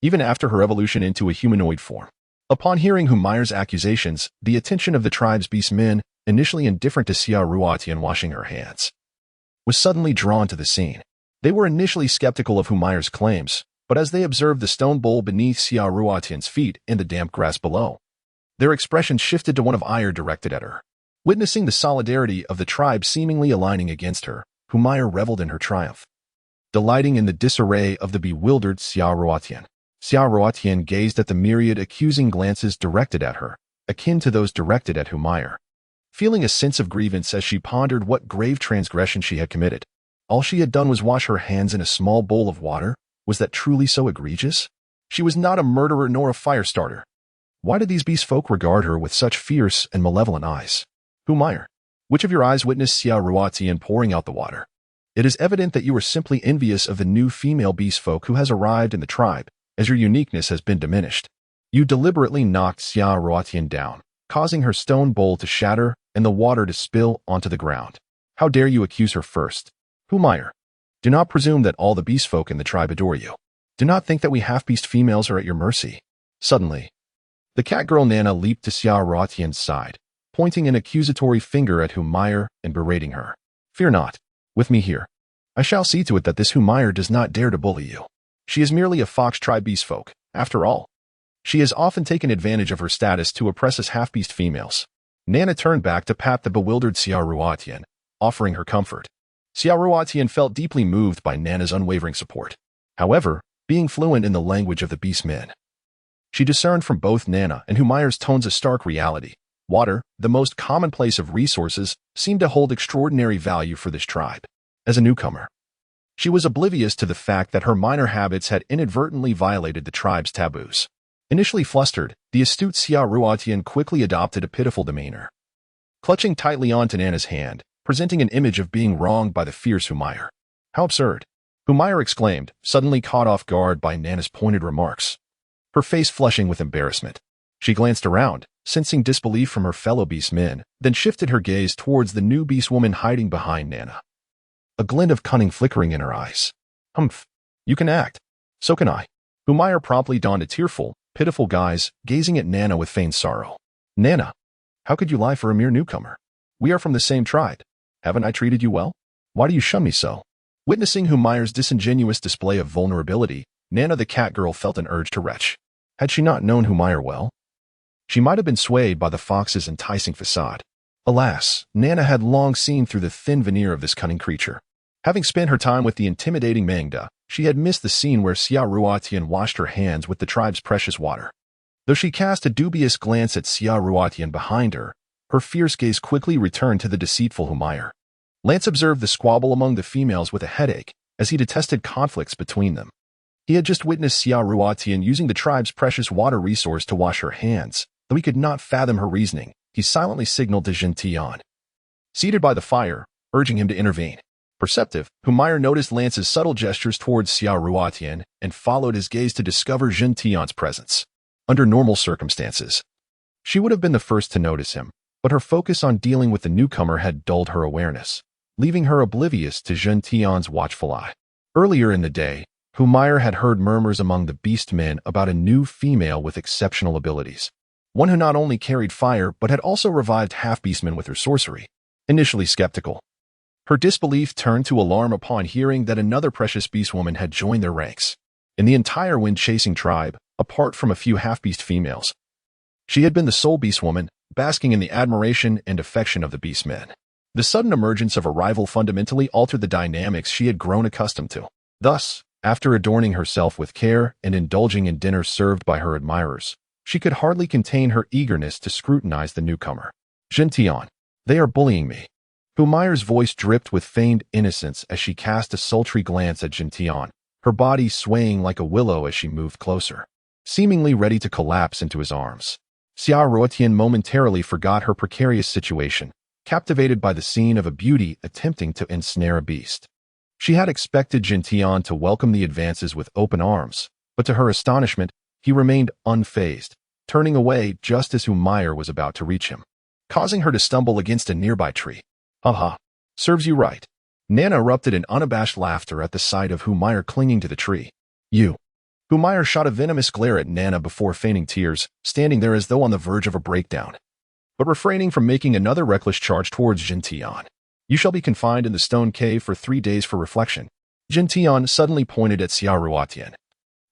even after her evolution into a humanoid form. Upon hearing Humayer's accusations, the attention of the tribe's beastmen, initially indifferent to Xia Ruotian washing her hands, was suddenly drawn to the scene. They were initially skeptical of Humayer's claims, but as they observed the stone bowl beneath Xia Ruotian's feet and the damp grass below, their expression shifted to one of ire directed at her. Witnessing the solidarity of the tribe seemingly aligning against her, Humayer reveled in her triumph, delighting in the disarray of the bewildered Xia Ruotian. Xia Ruotian gazed at the myriad accusing glances directed at her, akin to those directed at Humayer, feeling a sense of grievance as she pondered what grave transgression she had committed. All she had done was wash her hands in a small bowl of water. Was that truly so egregious? She was not a murderer nor a fire starter. Why did these beast folk regard her with such fierce and malevolent eyes? Humayer, which of your eyes witnessed Xia Ruotian pouring out the water? It is evident that you are simply envious of the new female beast folk who has arrived in the tribe, as your uniqueness has been diminished. You deliberately knocked Xia Ruotian down, causing her stone bowl to shatter and the water to spill onto the ground. How dare you accuse her first? Humayer, do not presume that all the beast folk in the tribe adore you. Do not think that we half-beast females are at your mercy. Suddenly, the cat girl Nana leaped to Xia Ruotian's side, pointing an accusatory finger at Humayer and berating her. Fear not. With me here, I shall see to it that this Humayer does not dare to bully you. She is merely a fox tribe beast folk, after all. She has often taken advantage of her status to oppress us half-beast females. Nana turned back to pat the bewildered Xia Ruotian, offering her comfort. Xia Ruotian felt deeply moved by Nana's unwavering support. However, being fluent in the language of the beastmen, she discerned from both Nana and Humayer's tones a stark reality. Water, the most commonplace of resources, seemed to hold extraordinary value for this tribe. As a newcomer, she was oblivious to the fact that her minor habits had inadvertently violated the tribe's taboos. Initially flustered, the astute Xia Ruotian quickly adopted a pitiful demeanor. Clutching tightly onto Nana's hand, presenting an image of being wronged by the fierce Humayer. How absurd! Humayer exclaimed, suddenly caught off guard by Nana's pointed remarks. Her face flushing with embarrassment. She glanced around, sensing disbelief from her fellow beastmen, then shifted her gaze towards the new beastwoman hiding behind Nana. A glint of cunning flickering in her eyes. Humph. You can act. So can I. Humayer promptly donned a tearful, pitiful guise, gazing at Nana with feigned sorrow. Nana, how could you lie for a mere newcomer? We are from the same tribe. Haven't I treated you well? Why do you shun me so? Witnessing Humayer's disingenuous display of vulnerability, Nana the cat girl felt an urge to retch. Had she not known Humayer well? She might have been swayed by the fox's enticing facade. Alas, Nana had long seen through the thin veneer of this cunning creature. Having spent her time with the intimidating Mangda, she had missed the scene where Xia Ruotian washed her hands with the tribe's precious water. Though she cast a dubious glance at Xia Ruotian behind her, her fierce gaze quickly returned to the deceitful Humayer. Lance observed the squabble among the females with a headache, as he detested conflicts between them. He had just witnessed Xia Ruotian using the tribe's precious water resource to wash her hands. Though he could not fathom her reasoning, he silently signaled to Jin Tian. Seated by the fire, urging him to intervene. Perceptive, Humayer noticed Lance's subtle gestures towards Xia Ruotian and followed his gaze to discover Jin Tian's presence. Under normal circumstances, she would have been the first to notice him, but her focus on dealing with the newcomer had dulled her awareness, leaving her oblivious to Jin Tian's watchful eye. Earlier in the day, Humayer had heard murmurs among the beastmen about a new female with exceptional abilities. One who not only carried fire but had also revived half-beastmen with her sorcery. Initially skeptical, her disbelief turned to alarm upon hearing that another precious beastwoman had joined their ranks. In the entire wind-chasing tribe, apart from a few half-beast females, she had been the sole beastwoman, basking in the admiration and affection of the beastmen. The sudden emergence of a rival fundamentally altered the dynamics she had grown accustomed to. Thus, after adorning herself with care and indulging in dinners served by her admirers, she could hardly contain her eagerness to scrutinize the newcomer. Jin Tian, they are bullying me. Humayer's voice dripped with feigned innocence as she cast a sultry glance at Jin Tian, her body swaying like a willow as she moved closer, seemingly ready to collapse into his arms. Xia Ruotian momentarily forgot her precarious situation, captivated by the scene of a beauty attempting to ensnare a beast. She had expected Jin Tian to welcome the advances with open arms, but to her astonishment, he remained unfazed, turning away just as Humayer was about to reach him, causing her to stumble against a nearby tree. Ha! Serves you right. Nana erupted in unabashed laughter at the sight of Humayer clinging to the tree. You. Humayer shot a venomous glare at Nana before feigning tears, standing there as though on the verge of a breakdown, but refraining from making another reckless charge towards Jin Tian. You shall be confined in the stone cave for 3 days for reflection. Jin Tian suddenly pointed at Xia Ruotian,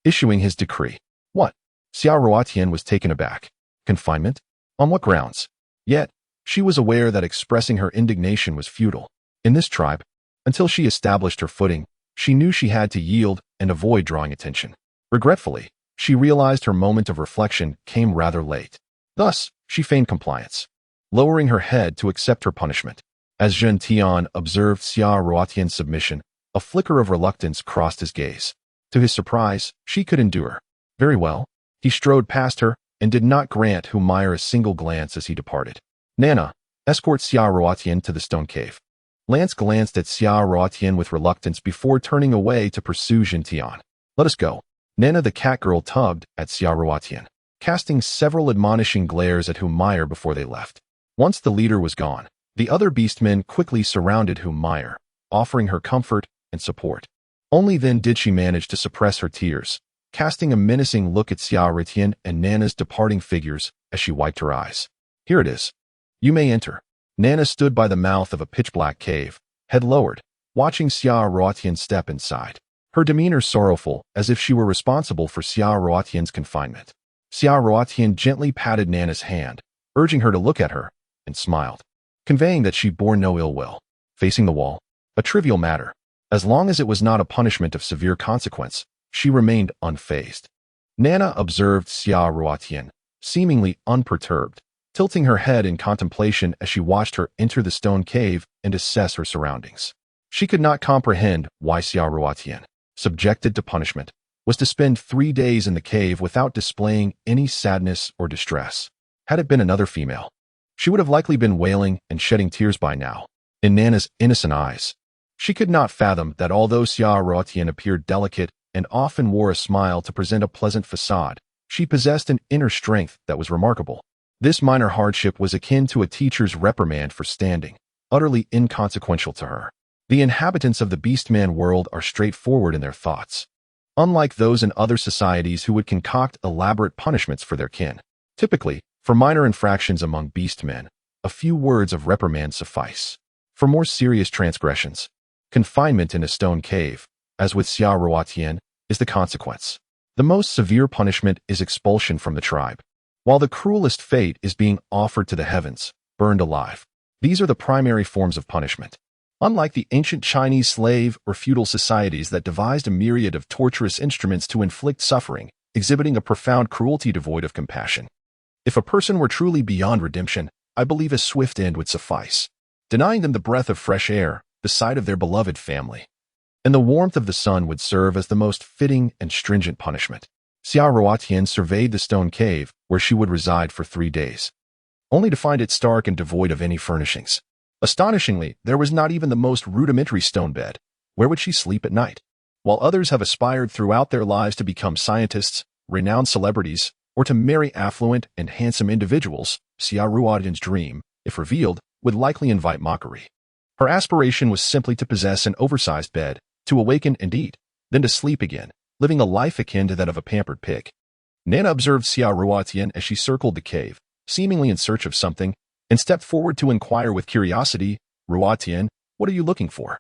issuing his decree. What? Xia Ruotian was taken aback. Confinement? On what grounds? Yet, she was aware that expressing her indignation was futile. In this tribe, until she established her footing, she knew she had to yield and avoid drawing attention. Regretfully, she realized her moment of reflection came rather late. Thus, she feigned compliance, lowering her head to accept her punishment. As Jin Tian observed Xia Ruotian's submission, a flicker of reluctance crossed his gaze. To his surprise, she could endure. Very well. He strode past her and did not grant Humayer a single glance as he departed. Nana, escort Xia Ruotian to the stone cave. Lance glanced at Xia Ruotian with reluctance before turning away to pursue Jin Tian. Let us go. Nana the cat girl tugged at Xia Ruotian, casting several admonishing glares at Humayer before they left. Once the leader was gone, the other beastmen quickly surrounded Humayer, offering her comfort and support. Only then did she manage to suppress her tears, casting a menacing look at Xia Ruotian and Nana's departing figures as she wiped her eyes. Here it is. You may enter. Nana stood by the mouth of a pitch-black cave, head lowered, watching Xia Ruotian step inside, her demeanor sorrowful as if she were responsible for Xia Ruotian's confinement. Xia Ruotian gently patted Nana's hand, urging her to look at her, and smiled, conveying that she bore no ill will. Facing the wall, a trivial matter. As long as it was not a punishment of severe consequence, she remained unfazed. Nana observed Xia Ruotian, seemingly unperturbed, tilting her head in contemplation as she watched her enter the stone cave and assess her surroundings. She could not comprehend why Xia Ruotian, subjected to punishment, was to spend 3 days in the cave without displaying any sadness or distress. Had it been another female, she would have likely been wailing and shedding tears by now. In Nana's innocent eyes, she could not fathom that although Xia Ruotian appeared delicate and often wore a smile to present a pleasant facade, she possessed an inner strength that was remarkable. This minor hardship was akin to a teacher's reprimand for standing, utterly inconsequential to her. The inhabitants of the beastman world are straightforward in their thoughts, unlike those in other societies who would concoct elaborate punishments for their kin. Typically, for minor infractions among beastmen, a few words of reprimand suffice. For more serious transgressions, confinement in a stone cave, as with Xia Ruotian, is the consequence. The most severe punishment is expulsion from the tribe, while the cruelest fate is being offered to the heavens, burned alive. These are the primary forms of punishment. Unlike the ancient Chinese slave or feudal societies that devised a myriad of torturous instruments to inflict suffering, exhibiting a profound cruelty devoid of compassion. If a person were truly beyond redemption, I believe a swift end would suffice, denying them the breath of fresh air, the sight of their beloved family, and the warmth of the sun would serve as the most fitting and stringent punishment. Xia Ruotian surveyed the stone cave where she would reside for 3 days, only to find it stark and devoid of any furnishings. Astonishingly, there was not even the most rudimentary stone bed. Where would she sleep at night? While others have aspired throughout their lives to become scientists, renowned celebrities, or to marry affluent and handsome individuals, Xia Ruotian's dream, if revealed, would likely invite mockery. Her aspiration was simply to possess an oversized bed, to awaken and eat, then to sleep again, living a life akin to that of a pampered pig. Nana observed Xia Ruotian as she circled the cave, seemingly in search of something, and stepped forward to inquire with curiosity, "Ruotian, what are you looking for?"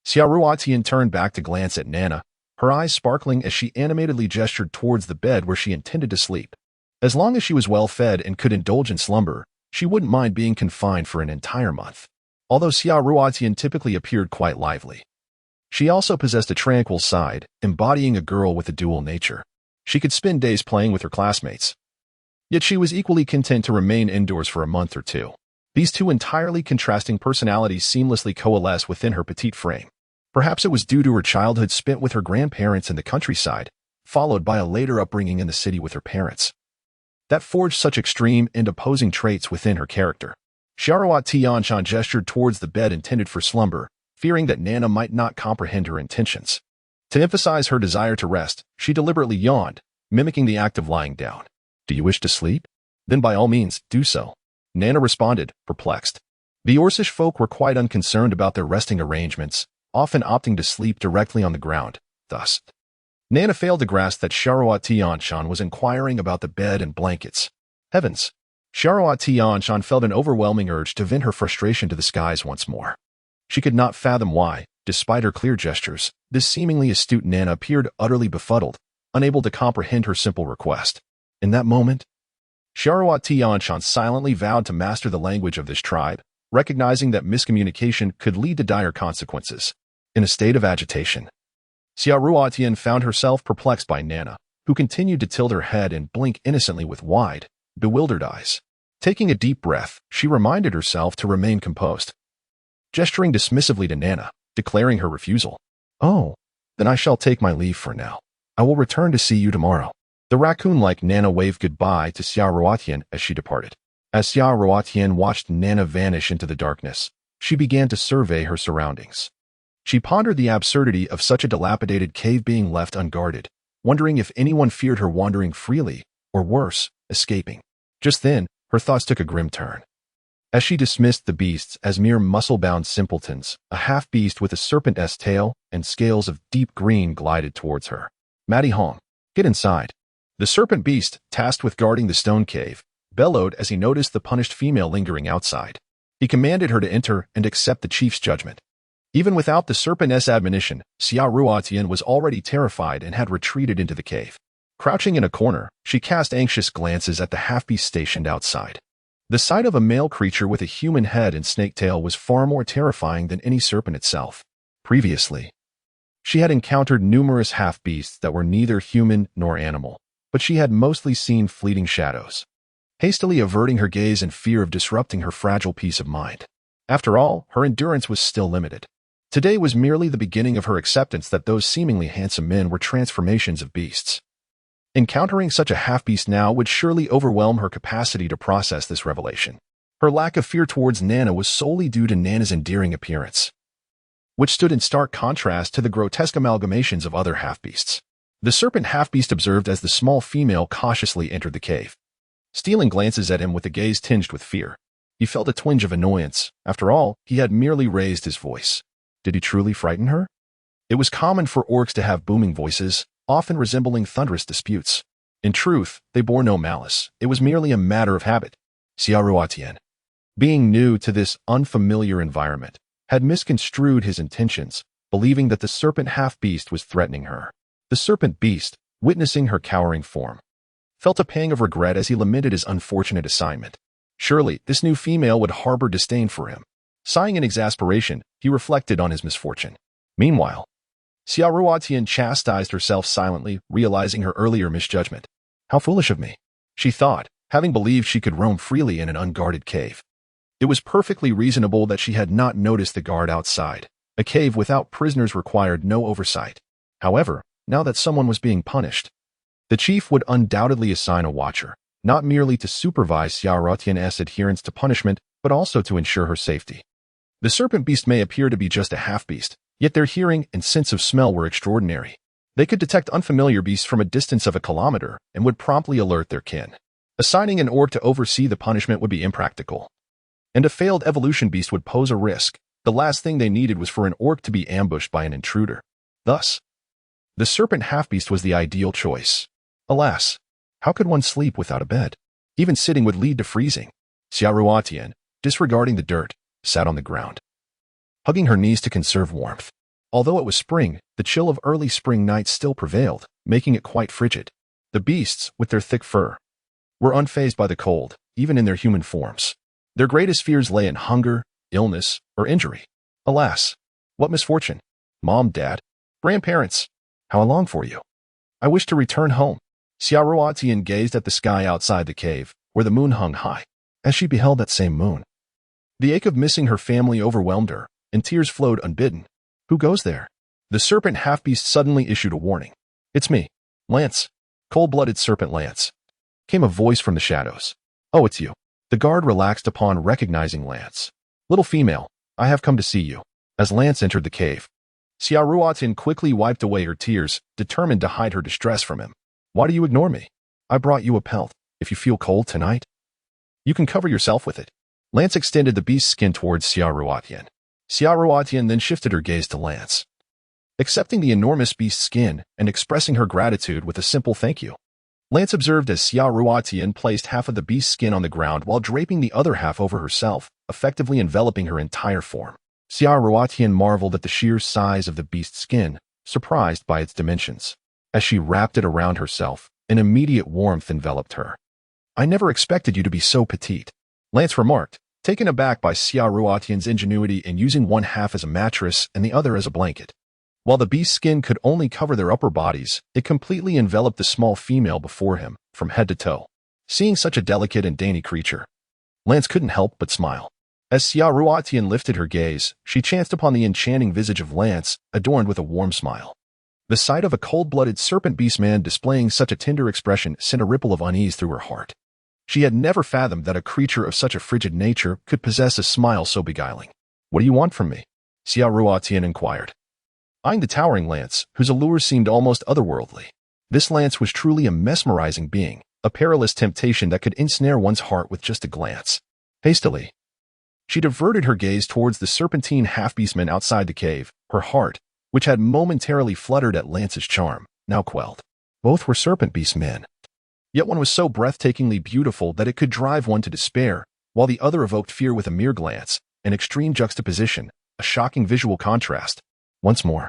Xia Ruotian turned back to glance at Nana, her eyes sparkling as she animatedly gestured towards the bed where she intended to sleep. As long as she was well fed and could indulge in slumber, she wouldn't mind being confined for an entire month. Although Xia Ruotian typically appeared quite lively, she also possessed a tranquil side, embodying a girl with a dual nature. She could spend days playing with her classmates, yet she was equally content to remain indoors for a month or two. These two entirely contrasting personalities seamlessly coalesce within her petite frame. Perhaps it was due to her childhood spent with her grandparents in the countryside, followed by a later upbringing in the city with her parents, that forged such extreme and opposing traits within her character. Xia Ruotian gestured towards the bed intended for slumber, fearing that Nana might not comprehend her intentions. To emphasize her desire to rest, she deliberately yawned, mimicking the act of lying down. "Do you wish to sleep? Then by all means, do so," Nana responded, perplexed. The Orcish folk were quite unconcerned about their resting arrangements, often opting to sleep directly on the ground. Thus, Nana failed to grasp that Xia Ruotian was inquiring about the bed and blankets. Heavens! Xia Ruotian felt an overwhelming urge to vent her frustration to the skies once more. She could not fathom why, despite her clear gestures, this seemingly astute Nana appeared utterly befuddled, unable to comprehend her simple request. In that moment, Xia Ruotian silently vowed to master the language of this tribe, recognizing that miscommunication could lead to dire consequences. In a state of agitation, Xia Ruotian found herself perplexed by Nana, who continued to tilt her head and blink innocently with wide, bewildered eyes. Taking a deep breath, she reminded herself to remain composed, gesturing dismissively to Nana, declaring her refusal. "Oh, then I shall take my leave for now. I will return to see you tomorrow." The raccoon-like Nana waved goodbye to Xia Ruotian as she departed. As Xia Ruotian watched Nana vanish into the darkness, she began to survey her surroundings. She pondered the absurdity of such a dilapidated cave being left unguarded, wondering if anyone feared her wandering freely, or worse, escaping. Just then, her thoughts took a grim turn. As she dismissed the beasts as mere muscle-bound simpletons, a half-beast with a serpent-esque tail and scales of deep green glided towards her. "Matty Hong, get inside." The serpent beast, tasked with guarding the stone cave, bellowed as he noticed the punished female lingering outside. He commanded her to enter and accept the chief's judgment. Even without the serpent's admonition, Xia Ruotian was already terrified and had retreated into the cave. Crouching in a corner, she cast anxious glances at the half-beast stationed outside. The sight of a male creature with a human head and snake tail was far more terrifying than any serpent itself. Previously, she had encountered numerous half-beasts that were neither human nor animal, but she had mostly seen fleeting shadows, hastily averting her gaze in fear of disrupting her fragile peace of mind. After all, her endurance was still limited. Today was merely the beginning of her acceptance that those seemingly handsome men were transformations of beasts. Encountering such a half-beast now would surely overwhelm her capacity to process this revelation. Her lack of fear towards Nana was solely due to Nana's endearing appearance, which stood in stark contrast to the grotesque amalgamations of other half-beasts. The serpent half-beast observed as the small female cautiously entered the cave, stealing glances at him with a gaze tinged with fear. He felt a twinge of annoyance. After all, he had merely raised his voice. Did he truly frighten her? It was common for orcs to have booming voices, often resembling thunderous disputes. In truth, they bore no malice. It was merely a matter of habit. Xiaoruotian, being new to this unfamiliar environment, had misconstrued his intentions, believing that the serpent half-beast was threatening her. The serpent beast, witnessing her cowering form, felt a pang of regret as he lamented his unfortunate assignment. Surely, this new female would harbor disdain for him. Sighing in exasperation, he reflected on his misfortune. Meanwhile, Xiaoruotian chastised herself silently, realizing her earlier misjudgment. How foolish of me, she thought, having believed she could roam freely in an unguarded cave. It was perfectly reasonable that she had not noticed the guard outside. A cave without prisoners required no oversight. However, now that someone was being punished, the chief would undoubtedly assign a watcher, not merely to supervise Xiaoruotian's adherence to punishment, but also to ensure her safety. The serpent beast may appear to be just a half-beast, yet their hearing and sense of smell were extraordinary. They could detect unfamiliar beasts from a distance of a kilometer and would promptly alert their kin. Assigning an orc to oversee the punishment would be impractical, and a failed evolution beast would pose a risk. The last thing they needed was for an orc to be ambushed by an intruder. Thus, the serpent half-beast was the ideal choice. Alas, how could one sleep without a bed? Even sitting would lead to freezing. Xiaoruotian, disregarding the dirt, sat on the ground, hugging her knees to conserve warmth. Although it was spring, the chill of early spring nights still prevailed, making it quite frigid. The beasts, with their thick fur, were unfazed by the cold, even in their human forms. Their greatest fears lay in hunger, illness, or injury. Alas, what misfortune! Mom, Dad, grandparents, how I long for you. I wish to return home. Xiaoruotian gazed at the sky outside the cave, where the moon hung high. As she beheld that same moon, the ache of missing her family overwhelmed her, and tears flowed unbidden. Who goes there? The serpent half-beast suddenly issued a warning. It's me, Lance. Cold-blooded serpent Lance. Came a voice from the shadows. Oh, it's you. The guard relaxed upon recognizing Lance. Little female, I have come to see you. As Lance entered the cave, Xiaoruotian quickly wiped away her tears, determined to hide her distress from him. Why do you ignore me? I brought you a pelt. If you feel cold tonight, you can cover yourself with it. Lance extended the beast's skin towards Xiaoruotian. Xiaoruotian then shifted her gaze to Lance, accepting the enormous beast's skin and expressing her gratitude with a simple thank you. Lance observed as Xiaoruotian placed half of the beast's skin on the ground while draping the other half over herself, effectively enveloping her entire form. Xiaoruotian marveled at the sheer size of the beast's skin, surprised by its dimensions. As she wrapped it around herself, an immediate warmth enveloped her. I never expected you to be so petite, Lance remarked, taken aback by Xiaoruotian's ingenuity in using one half as a mattress and the other as a blanket. While the beast's skin could only cover their upper bodies, it completely enveloped the small female before him, from head to toe. Seeing such a delicate and dainty creature, Lance couldn't help but smile. As Xiaoruotian lifted her gaze, she chanced upon the enchanting visage of Lance, adorned with a warm smile. The sight of a cold-blooded serpent beastman displaying such a tender expression sent a ripple of unease through her heart. She had never fathomed that a creature of such a frigid nature could possess a smile so beguiling. What do you want from me? Xiaoruotian inquired, eyeing the towering Lance, whose allure seemed almost otherworldly. This Lance was truly a mesmerizing being, a perilous temptation that could ensnare one's heart with just a glance. Hastily, she diverted her gaze towards the serpentine half-beastman outside the cave, her heart, which had momentarily fluttered at Lance's charm, now quelled. Both were serpent beastmen. Yet one was so breathtakingly beautiful that it could drive one to despair, while the other evoked fear with a mere glance, an extreme juxtaposition, a shocking visual contrast. Once more,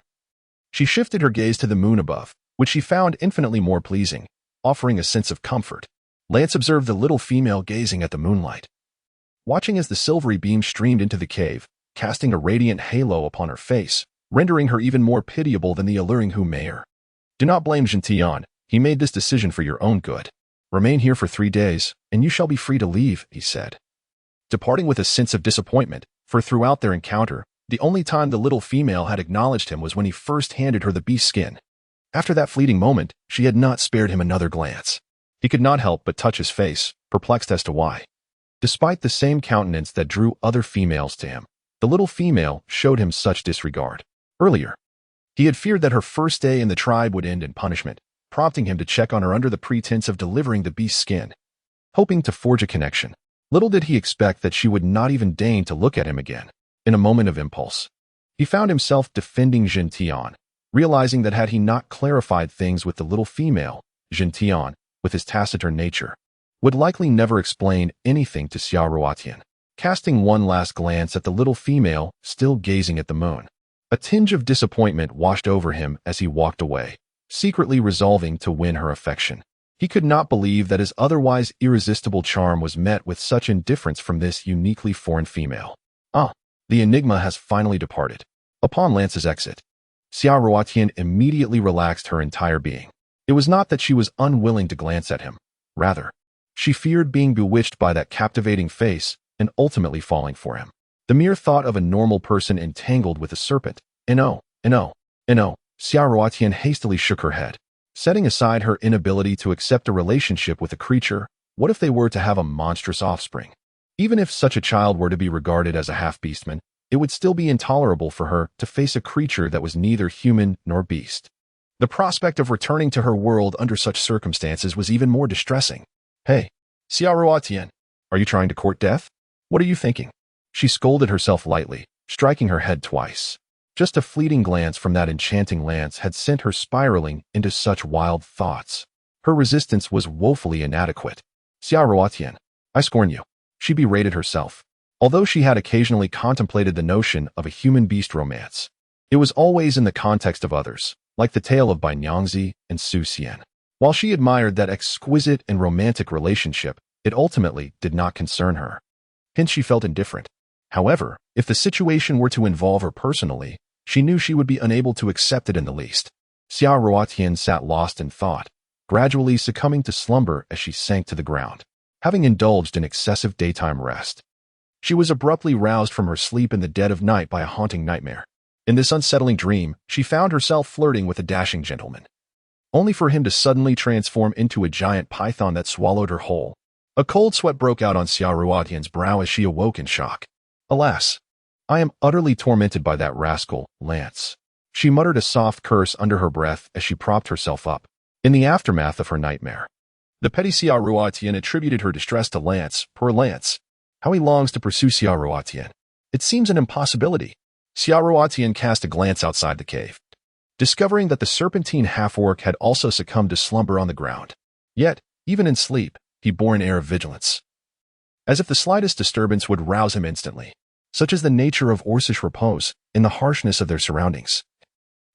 she shifted her gaze to the moon above, which she found infinitely more pleasing, offering a sense of comfort. Lance observed the little female gazing at the moonlight, watching as the silvery beam streamed into the cave, casting a radiant halo upon her face, rendering her even more pitiable than the alluring Humayer. Do not blame Gentian. He made this decision for your own good. Remain here for 3 days, and you shall be free to leave, he said, departing with a sense of disappointment, for throughout their encounter, The only time the little female had acknowledged him was when he first handed her the beast skin. After that fleeting moment, she had not spared him another glance. He could not help but touch his face, perplexed as to why. Despite the same countenance that drew other females to him, the little female showed him such disregard. Earlier, he had feared that her first day in the tribe would end in punishment, prompting him to check on her under the pretense of delivering the beast's skin. Hoping to forge a connection, little did he expect that she would not even deign to look at him again. In a moment of impulse, he found himself defending Gentian, realizing that had he not clarified things with the little female, Gentian, with his taciturn nature, would likely never explain anything to Xiaoruotian. Casting one last glance at the little female, still gazing at the moon, a tinge of disappointment washed over him as he walked away, secretly resolving to win her affection. He could not believe that his otherwise irresistible charm was met with such indifference from this uniquely foreign female. The enigma has finally departed. Upon Lance's exit, Xiaoruotian immediately relaxed her entire being. It was not that she was unwilling to glance at him. Rather, she feared being bewitched by that captivating face and ultimately falling for him. The mere thought of a normal person entangled with a serpent. Xiaoruotian hastily shook her head. Setting aside her inability to accept a relationship with a creature, what if they were to have a monstrous offspring? Even if such a child were to be regarded as a half-beastman, it would still be intolerable for her to face a creature that was neither human nor beast. The prospect of returning to her world under such circumstances was even more distressing. Hey, Xiaoruotian, are you trying to court death? What are you thinking? She scolded herself lightly, striking her head twice. Just a fleeting glance from that enchanting lance had sent her spiraling into such wild thoughts. Her resistance was woefully inadequate. Xiaoruotian, I scorn you. She berated herself. Although she had occasionally contemplated the notion of a human-beast romance, it was always in the context of others, like the tale of Bai Nyangzi and Su Xian. While she admired that exquisite and romantic relationship, it ultimately did not concern her. Hence she felt indifferent. However, if the situation were to involve her personally, she knew she would be unable to accept it in the least. Xiaoruotian sat lost in thought, gradually succumbing to slumber as she sank to the ground. Having indulged in excessive daytime rest, she was abruptly roused from her sleep in the dead of night by a haunting nightmare. In this unsettling dream, she found herself flirting with a dashing gentleman, only for him to suddenly transform into a giant python that swallowed her whole. A cold sweat broke out on Xiaoruotian's brow as she awoke in shock. Alas, I am utterly tormented by that rascal, Lance. She muttered a soft curse under her breath as she propped herself up. In the aftermath of her nightmare, the petty Xiaoruotian attributed her distress to Lance. Poor Lance. How he longs to pursue Xiaoruotian. It seems an impossibility. Xiaoruotian cast a glance outside the cave, discovering that the serpentine half-orc had also succumbed to slumber on the ground. Yet, even in sleep, he bore an air of vigilance, as if the slightest disturbance would rouse him instantly. Such is the nature of Orcish repose, in the harshness of their surroundings.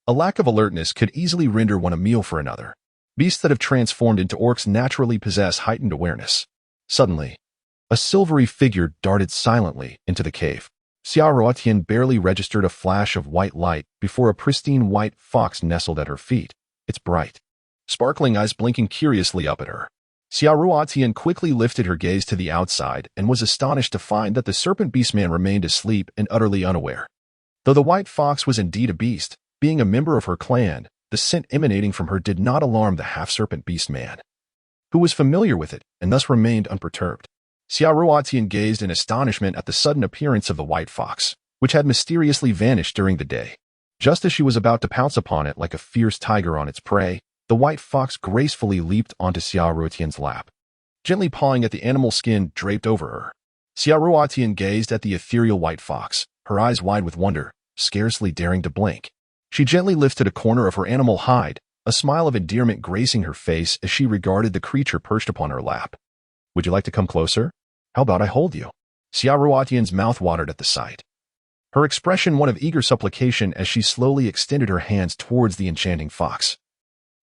A lack of alertness could easily render one a meal for another. Beasts that have transformed into orcs naturally possess heightened awareness. Suddenly, a silvery figure darted silently into the cave. Xiaoruotian barely registered a flash of white light before a pristine white fox nestled at her feet, its bright, sparkling eyes blinking curiously up at her. Xiaoruotian quickly lifted her gaze to the outside and was astonished to find that the serpent beastman remained asleep and utterly unaware. Though the white fox was indeed a beast, being a member of her clan, the scent emanating from her did not alarm the half-serpent beastman, who was familiar with it and thus remained unperturbed. Xiaoruotian gazed in astonishment at the sudden appearance of the white fox, which had mysteriously vanished during the day. Just as she was about to pounce upon it like a fierce tiger on its prey, the white fox gracefully leaped onto Xiaoruotian's lap, gently pawing at the animal skin draped over her. Xiaoruotian gazed at the ethereal white fox, her eyes wide with wonder, scarcely daring to blink. She gently lifted a corner of her animal hide, a smile of endearment gracing her face as she regarded the creature perched upon her lap. Would you like to come closer? How about I hold you? Xiaoruotian's mouth watered at the sight, her expression one of eager supplication as she slowly extended her hands towards the enchanting fox,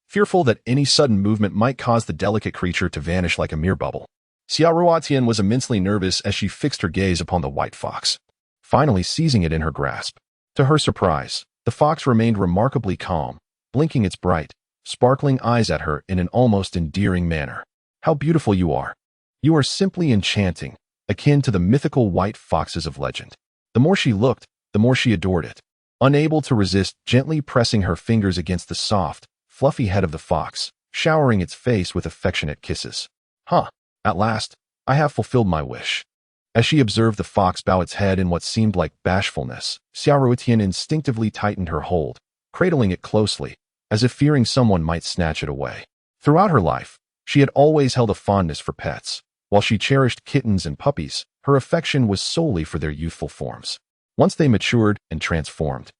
fearful that any sudden movement might cause the delicate creature to vanish like a mere bubble. Xiaoruotian was immensely nervous as she fixed her gaze upon the white fox, finally seizing it in her grasp. To her surprise, the fox remained remarkably calm, blinking its bright, sparkling eyes at her in an almost endearing manner. How beautiful you are! You are simply enchanting, akin to the mythical white foxes of legend. The more she looked, the more she adored it. Unable to resist gently pressing her fingers against the soft, fluffy head of the fox, showering its face with affectionate kisses. At last, I have fulfilled my wish. As she observed the fox bow its head in what seemed like bashfulness, Xiaoruotian instinctively tightened her hold, cradling it closely, as if fearing someone might snatch it away. Throughout her life, she had always held a fondness for pets. While she cherished kittens and puppies, her affection was solely for their youthful forms. Once they matured and transformed,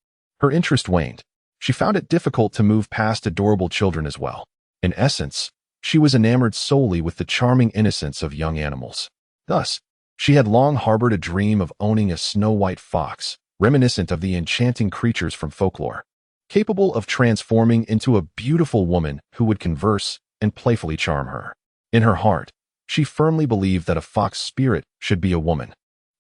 her interest waned. She found it difficult to move past adorable children as well. In essence, she was enamored solely with the charming innocence of young animals. Thus, she had long harbored a dream of owning a snow-white fox, reminiscent of the enchanting creatures from folklore, capable of transforming into a beautiful woman who would converse and playfully charm her. In her heart, she firmly believed that a fox spirit should be a woman,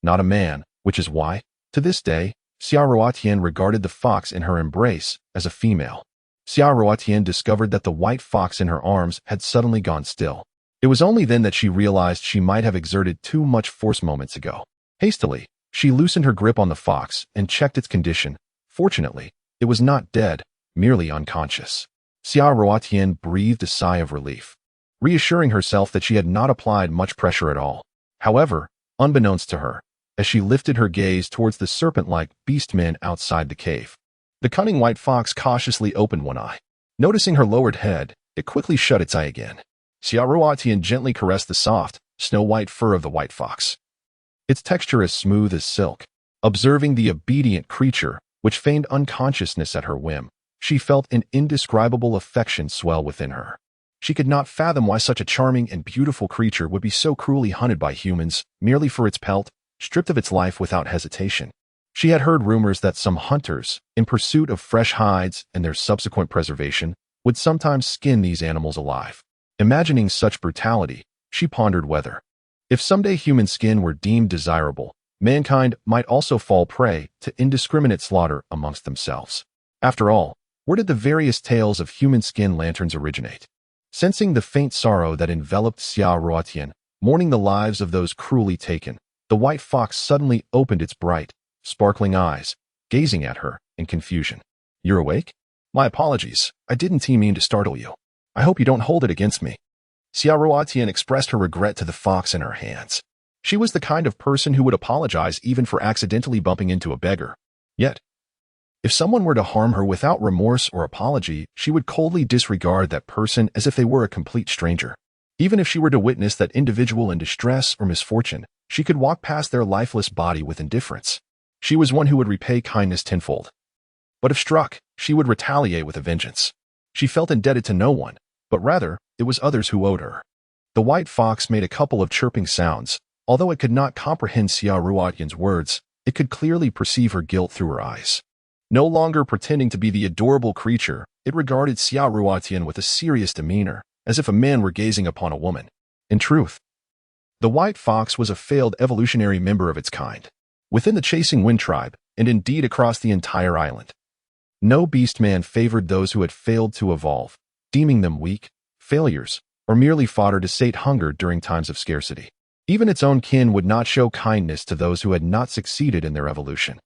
not a man, which is why, to this day, Xiaoruotian regarded the fox in her embrace as a female. Xiaoruotian discovered that the white fox in her arms had suddenly gone still. It was only then that she realized she might have exerted too much force moments ago. Hastily, she loosened her grip on the fox and checked its condition. Fortunately, it was not dead, merely unconscious. Xiaoruotian breathed a sigh of relief, reassuring herself that she had not applied much pressure at all. However, unbeknownst to her, as she lifted her gaze towards the serpent-like beastmen outside the cave, the cunning white fox cautiously opened one eye. Noticing her lowered head, it quickly shut its eye again. Xiaoruotian gently caressed the soft, snow-white fur of the white fox, its texture as smooth as silk. Observing the obedient creature, which feigned unconsciousness at her whim, she felt an indescribable affection swell within her. She could not fathom why such a charming and beautiful creature would be so cruelly hunted by humans, merely for its pelt, stripped of its life without hesitation. She had heard rumors that some hunters, in pursuit of fresh hides and their subsequent preservation, would sometimes skin these animals alive. Imagining such brutality, she pondered whether, if someday human skin were deemed desirable, mankind might also fall prey to indiscriminate slaughter amongst themselves. After all, where did the various tales of human skin lanterns originate? Sensing the faint sorrow that enveloped Xiaoruotian, mourning the lives of those cruelly taken, the white fox suddenly opened its bright, sparkling eyes, gazing at her in confusion. "You're awake? My apologies, I didn't mean to startle you. I hope you don't hold it against me." Xiaoruotian expressed her regret to the fox in her hands. She was the kind of person who would apologize even for accidentally bumping into a beggar. Yet, if someone were to harm her without remorse or apology, she would coldly disregard that person as if they were a complete stranger. Even if she were to witness that individual in distress or misfortune, she could walk past their lifeless body with indifference. She was one who would repay kindness tenfold. But if struck, she would retaliate with a vengeance. She felt indebted to no one, but rather, it was others who owed her. The white fox made a couple of chirping sounds. Although it could not comprehend Xiaoruotian's words, it could clearly perceive her guilt through her eyes. No longer pretending to be the adorable creature, it regarded Xiaoruotian with a serious demeanor, as if a man were gazing upon a woman. In truth, the white fox was a failed evolutionary member of its kind. Within the chasing wind tribe, and indeed across the entire island, no beastman favored those who had failed to evolve, deeming them weak, failures, or merely fodder to sate hunger during times of scarcity. Even its own kin would not show kindness to those who had not succeeded in their evolution.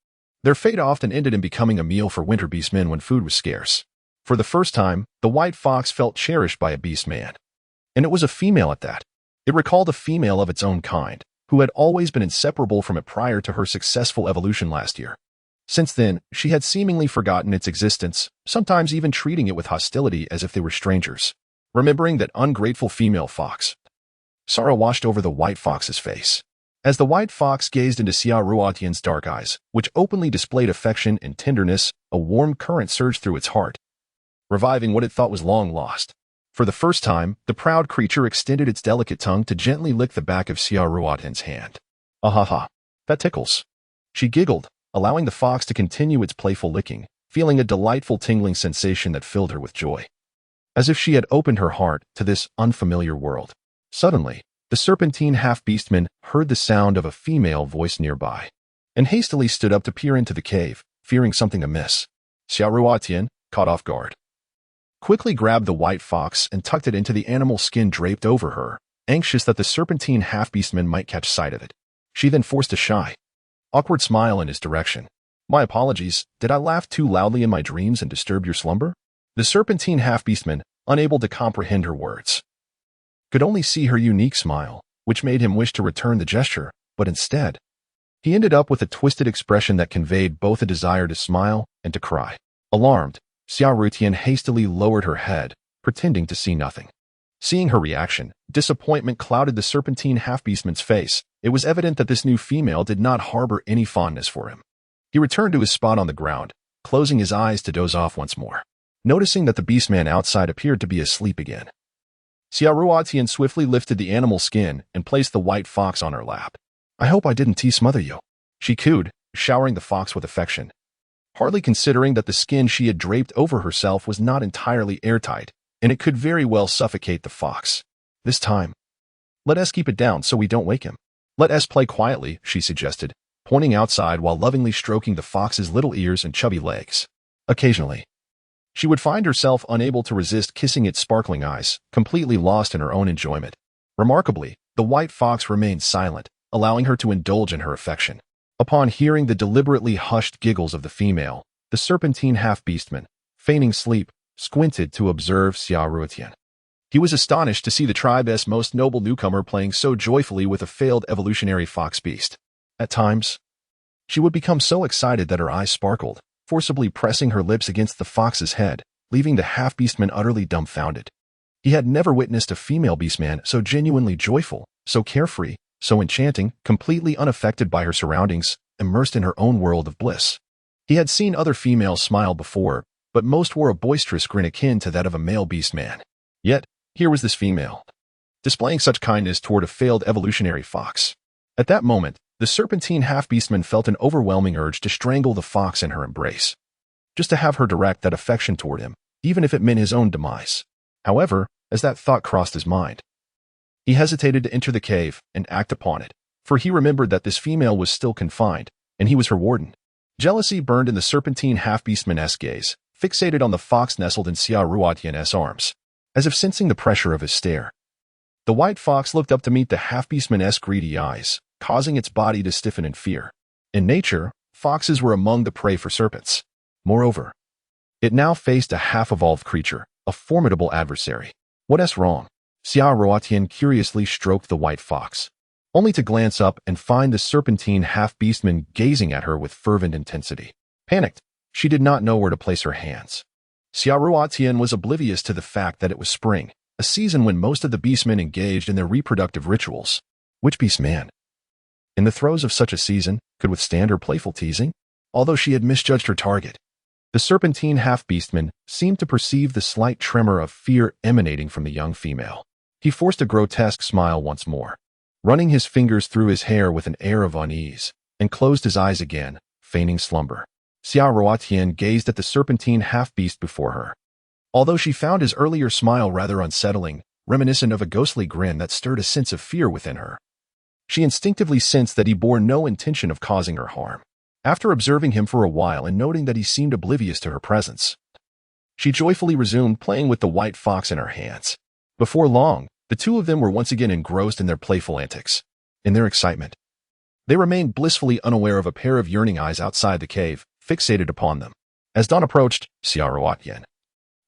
Their fate often ended in becoming a meal for winter beastmen when food was scarce. For the first time, the white fox felt cherished by a beastman. And it was a female at that. It recalled a female of its own kind, who had always been inseparable from it prior to her successful evolution last year. Since then, she had seemingly forgotten its existence, sometimes even treating it with hostility as if they were strangers. Remembering that ungrateful female fox, sorrow washed over the white fox's face. As the white fox gazed into Xiaoruotian's dark eyes, which openly displayed affection and tenderness, a warm current surged through its heart, reviving what it thought was long lost. For the first time, the proud creature extended its delicate tongue to gently lick the back of Xiaoruotian's hand. "Ahaha, that tickles." She giggled, allowing the fox to continue its playful licking, feeling a delightful tingling sensation that filled her with joy. As if she had opened her heart to this unfamiliar world. Suddenly, the serpentine half-beastman heard the sound of a female voice nearby, and hastily stood up to peer into the cave, fearing something amiss. Xiaoruotian, caught off guard, quickly grabbed the white fox and tucked it into the animal skin draped over her, anxious that the serpentine half-beastman might catch sight of it. She then forced a shy, awkward smile in his direction. My apologies, did I laugh too loudly in my dreams and disturb your slumber? The serpentine half-beastman, unable to comprehend her words, could only see her unique smile, which made him wish to return the gesture, but instead, he ended up with a twisted expression that conveyed both a desire to smile and to cry. Alarmed, Xiao hastily lowered her head, pretending to see nothing. Seeing her reaction, disappointment clouded the serpentine half-beastman's face. It was evident that this new female did not harbor any fondness for him. He returned to his spot on the ground, closing his eyes to doze off once more, noticing that the beastman outside appeared to be asleep again. Xiao swiftly lifted the animal skin and placed the white fox on her lap. I hope I didn't smother you, she cooed, showering the fox with affection, hardly considering that the skin she had draped over herself was not entirely airtight, and it could very well suffocate the fox. This time, let us keep it down so we don't wake him. Let us play quietly, she suggested, pointing outside while lovingly stroking the fox's little ears and chubby legs. Occasionally, she would find herself unable to resist kissing its sparkling eyes, completely lost in her own enjoyment. Remarkably, the white fox remained silent, allowing her to indulge in her affection. Upon hearing the deliberately hushed giggles of the female, the serpentine half-beastman, feigning sleep, squinted to observe Xiao. He was astonished to see the tribe's most noble newcomer playing so joyfully with a failed evolutionary fox beast. At times, she would become so excited that her eyes sparkled, forcibly pressing her lips against the fox's head, leaving the half-beastman utterly dumbfounded. He had never witnessed a female beastman so genuinely joyful, so carefree, so enchanting, completely unaffected by her surroundings, immersed in her own world of bliss. He had seen other females smile before, but most wore a boisterous grin akin to that of a male beastman. Yet, here was this female, displaying such kindness toward a failed evolutionary fox. At that moment, the serpentine half-beastman felt an overwhelming urge to strangle the fox in her embrace, just to have her direct that affection toward him, even if it meant his own demise. However, as that thought crossed his mind, he hesitated to enter the cave and act upon it, for he remembered that this female was still confined, and he was her warden. Jealousy burned in the serpentine half-beastman's gaze, fixated on the fox nestled in Xiao arms, as if sensing the pressure of his stare. The white fox looked up to meet the half-beastman's greedy eyes, causing its body to stiffen in fear. In nature, foxes were among the prey for serpents. Moreover, it now faced a half-evolved creature, a formidable adversary. What's wrong? Xiao curiously stroked the white fox, only to glance up and find the serpentine half-beastman gazing at her with fervent intensity. Panicked, she did not know where to place her hands. Xiao was oblivious to the fact that it was spring, a season when most of the beastmen engaged in their reproductive rituals. Which beastman, in the throes of such a season, could withstand her playful teasing? Although she had misjudged her target, the serpentine half-beastman seemed to perceive the slight tremor of fear emanating from the young female. He forced a grotesque smile once more, running his fingers through his hair with an air of unease, and closed his eyes again, feigning slumber. Xiao gazed at the serpentine half-beast before her. Although she found his earlier smile rather unsettling, reminiscent of a ghostly grin that stirred a sense of fear within her, she instinctively sensed that he bore no intention of causing her harm. After observing him for a while and noting that he seemed oblivious to her presence, she joyfully resumed playing with the white fox in her hands. Before long, the two of them were once again engrossed in their playful antics. In their excitement, they remained blissfully unaware of a pair of yearning eyes outside the cave, fixated upon them. As dawn approached, Xiao,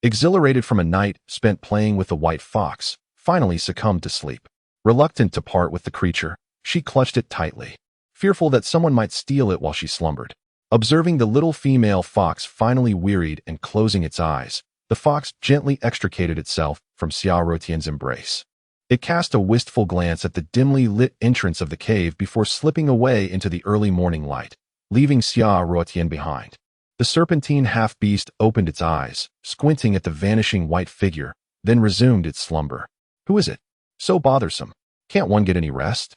exhilarated from a night spent playing with the white fox, finally succumbed to sleep. Reluctant to part with the creature, she clutched it tightly, fearful that someone might steal it while she slumbered. Observing the little female fox finally wearied and closing its eyes, the fox gently extricated itself from Xiao's embrace. It cast a wistful glance at the dimly lit entrance of the cave before slipping away into the early morning light, leaving Xiao behind. The serpentine half-beast opened its eyes, squinting at the vanishing white figure, then resumed its slumber. Who is it? So bothersome. Can't one get any rest?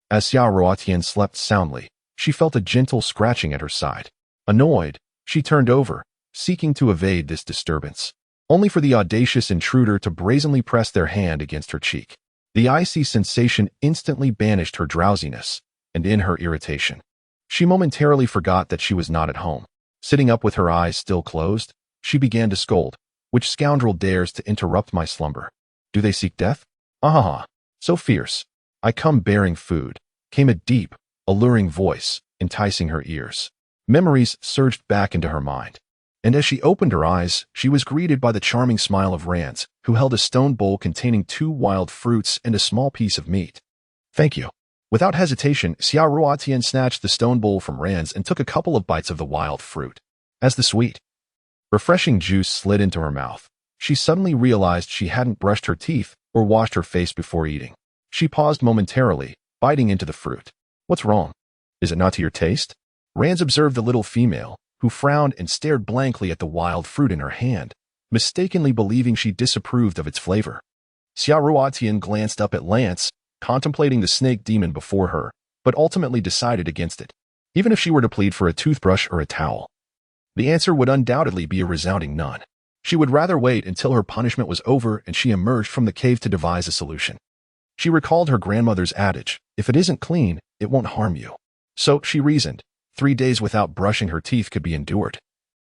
As Xiao slept soundly, she felt a gentle scratching at her side. Annoyed, she turned over, seeking to evade this disturbance, only for the audacious intruder to brazenly press their hand against her cheek. The icy sensation instantly banished her drowsiness, and in her irritation, she momentarily forgot that she was not at home. Sitting up with her eyes still closed, she began to scold. Which scoundrel dares to interrupt my slumber? Do they seek death? Ah, so fierce. I come bearing food, came a deep, alluring voice, enticing her ears. Memories surged back into her mind. And as she opened her eyes, she was greeted by the charming smile of Rans, who held a stone bowl containing 2 wild fruits and a small piece of meat. "Thank you." Without hesitation, Xiao Ruotian snatched the stone bowl from Rans and took a couple of bites of the wild fruit. As the sweet, refreshing juice slid into her mouth, she suddenly realized she hadn't brushed her teeth or washed her face before eating. She paused momentarily, biting into the fruit. "What's wrong? Is it not to your taste?" Rans observed the little female, who frowned and stared blankly at the wild fruit in her hand, mistakenly believing she disapproved of its flavor. Xiao Ruotian glanced up at Lance, contemplating the snake demon before her, but ultimately decided against it. Even if she were to plead for a toothbrush or a towel, the answer would undoubtedly be a resounding none. She would rather wait until her punishment was over and she emerged from the cave to devise a solution. She recalled her grandmother's adage, "If it isn't clean, it won't harm you." So, she reasoned, 3 days without brushing her teeth could be endured.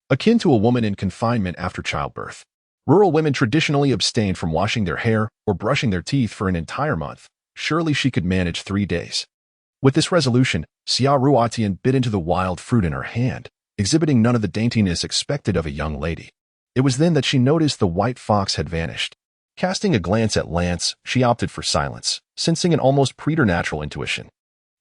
Akin to a woman in confinement after childbirth, rural women traditionally abstained from washing their hair or brushing their teeth for an entire month. Surely she could manage 3 days. With this resolution, Xiao Ruotian bit into the wild fruit in her hand, exhibiting none of the daintiness expected of a young lady. It was then that she noticed the white fox had vanished. Casting a glance at Lance, she opted for silence, sensing an almost preternatural intuition.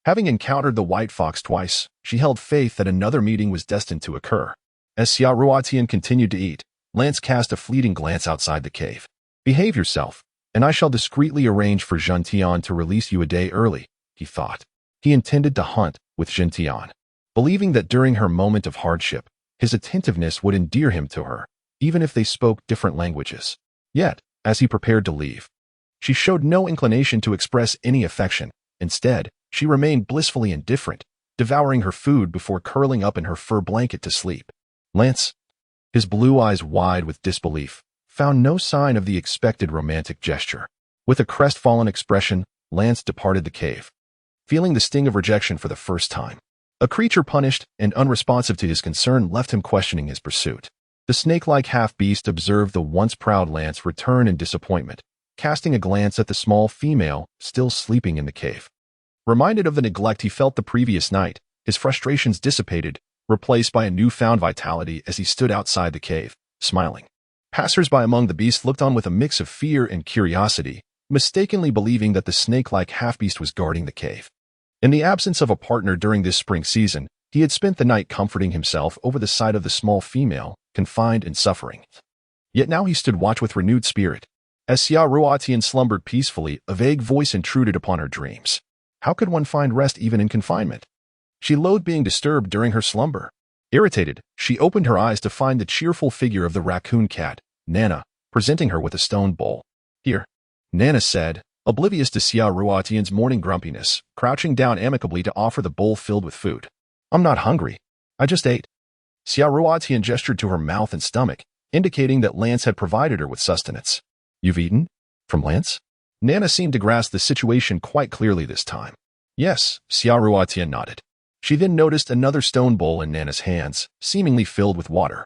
Having encountered the white fox twice, she held faith that another meeting was destined to occur. As Xiao Ruotian continued to eat, Lance cast a fleeting glance outside the cave. "Behave yourself, and I shall discreetly arrange for Zhentian to release you a day early," he thought. He intended to hunt with Zhentian, believing that during her moment of hardship, his attentiveness would endear him to her, even if they spoke different languages. Yet, as he prepared to leave, she showed no inclination to express any affection. Instead, she remained blissfully indifferent, devouring her food before curling up in her fur blanket to sleep. Lance, his blue eyes wide with disbelief, found no sign of the expected romantic gesture. With a crestfallen expression, Lance departed the cave, feeling the sting of rejection for the first time. A creature punished and unresponsive to his concern left him questioning his pursuit. The snake-like half-beast observed the once proud Lance return in disappointment, casting a glance at the small female still sleeping in the cave. Reminded of the neglect he felt the previous night, his frustrations dissipated, replaced by a newfound vitality as he stood outside the cave, smiling. Passers-by among the beasts looked on with a mix of fear and curiosity, mistakenly believing that the snake-like half-beast was guarding the cave. In the absence of a partner during this spring season, he had spent the night comforting himself over the sight of the small female, confined and suffering. Yet now he stood watch with renewed spirit. As Xiao Ruotian slumbered peacefully, a vague voice intruded upon her dreams. How could one find rest even in confinement? She loathed being disturbed during her slumber. Irritated, she opened her eyes to find the cheerful figure of the raccoon cat, Nana, presenting her with a stone bowl. "Here," Nana said, oblivious to Xiao Ruotian's morning grumpiness, crouching down amicably to offer the bowl filled with food. "I'm not hungry. I just ate." Xiao Ruotian gestured to her mouth and stomach, indicating that Lance had provided her with sustenance. "You've eaten? From Lance?" Nana seemed to grasp the situation quite clearly this time. "Yes," Xiao Ruotian nodded. She then noticed another stone bowl in Nana's hands, seemingly filled with water.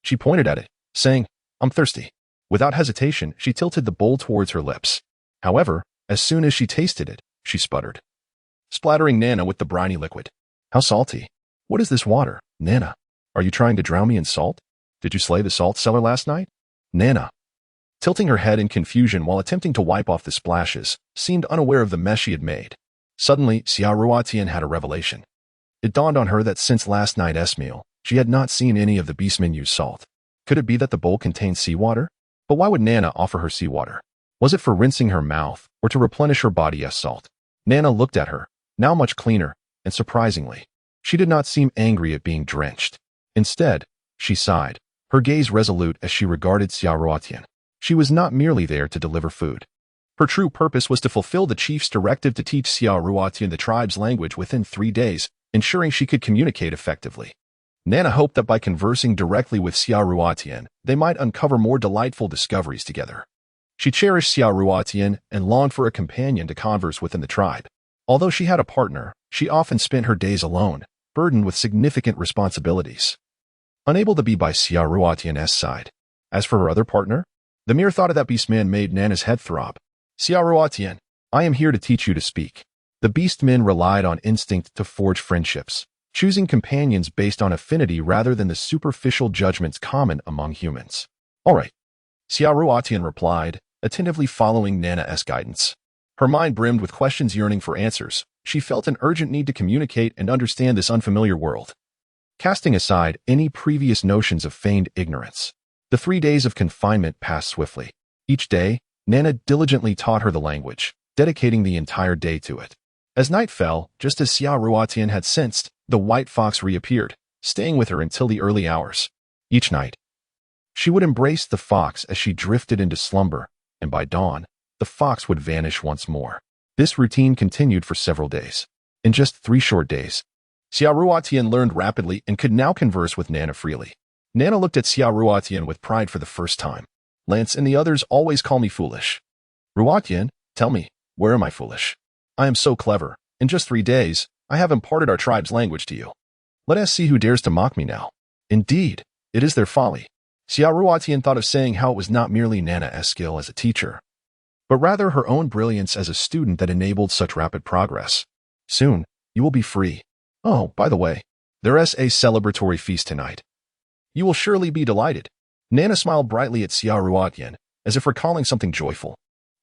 She pointed at it, saying, "I'm thirsty." Without hesitation, she tilted the bowl towards her lips. However, as soon as she tasted it, she sputtered, splattering Nana with the briny liquid. "How salty. What is this water, Nana? Are you trying to drown me in salt? Did you slay the salt cellar last night?" Nana, tilting her head in confusion while attempting to wipe off the splashes, seemed unaware of the mess she had made. Suddenly, Xiao Ruotian had a revelation. It dawned on her that since last night's meal, she had not seen any of the beastmen use salt. Could it be that the bowl contained seawater? But why would Nana offer her seawater? Was it for rinsing her mouth or to replenish her body as salt? Nana looked at her, now much cleaner, and surprisingly, she did not seem angry at being drenched. Instead, she sighed, her gaze resolute as she regarded Xiao Ruotian. She was not merely there to deliver food. Her true purpose was to fulfill the chief's directive to teach Xiao Ruotian the tribe's language within 3 days, ensuring she could communicate effectively. Nana hoped that by conversing directly with Xiao Ruotian, they might uncover more delightful discoveries together. She cherished Xiao Ruotian and longed for a companion to converse within the tribe. Although she had a partner, she often spent her days alone, burdened with significant responsibilities, unable to be by Xiao Ruotian's side. As for her other partner, the mere thought of that beastman made Nana's head throb. "Xiao Ruotian, I am here to teach you to speak." The beastmen relied on instinct to forge friendships, choosing companions based on affinity rather than the superficial judgments common among humans. All right, Xiaoruotian replied, attentively following Nana's guidance. Her mind brimmed with questions yearning for answers. She felt an urgent need to communicate and understand this unfamiliar world. Casting aside any previous notions of feigned ignorance, the 3 days of confinement passed swiftly. Each day, Nana diligently taught her the language, dedicating the entire day to it. As night fell, just as Xiaoruotian had sensed, the white fox reappeared, staying with her until the early hours. Each night, she would embrace the fox as she drifted into slumber, and by dawn, the fox would vanish once more. This routine continued for several days. In just 3 short days, Xiaoruotian learned rapidly and could now converse with Nana freely. Nana looked at Xiaoruotian with pride for the first time. Lance and the others always call me foolish. Ruotian, tell me, where am I foolish? I am so clever. In just 3 days, I have imparted our tribe's language to you. Let us see who dares to mock me now. Indeed, it is their folly. Xiaoruotian thought of saying how it was not merely Nana's skill as a teacher, but rather her own brilliance as a student that enabled such rapid progress. Soon, you will be free. Oh, by the way, there is a celebratory feast tonight. You will surely be delighted. Nana smiled brightly at Xiaoruotian, as if recalling something joyful.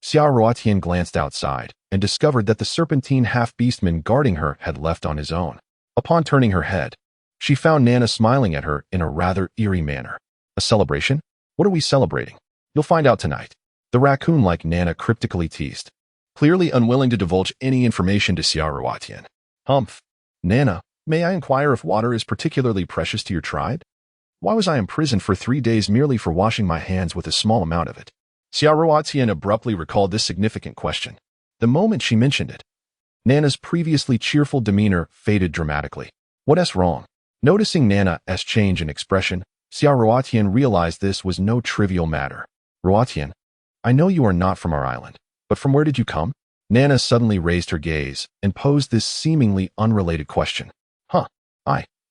Xiaoruotian glanced outside and discovered that the serpentine half-beastman guarding her had left on his own. Upon turning her head, she found Nana smiling at her in a rather eerie manner. A celebration? What are we celebrating? You'll find out tonight. The raccoon-like Nana cryptically teased, clearly unwilling to divulge any information to Xiaoruotian. Humph. Nana, may I inquire if water is particularly precious to your tribe? Why was I imprisoned for 3 days merely for washing my hands with a small amount of it? Xiaoruotian abruptly recalled this significant question. The moment she mentioned it, Nana's previously cheerful demeanor faded dramatically. What's wrong? Noticing Nana's change in expression, Xiaoruotian realized this was no trivial matter. Ruotian, I know you are not from our island, but from where did you come? Nana suddenly raised her gaze and posed this seemingly unrelated question.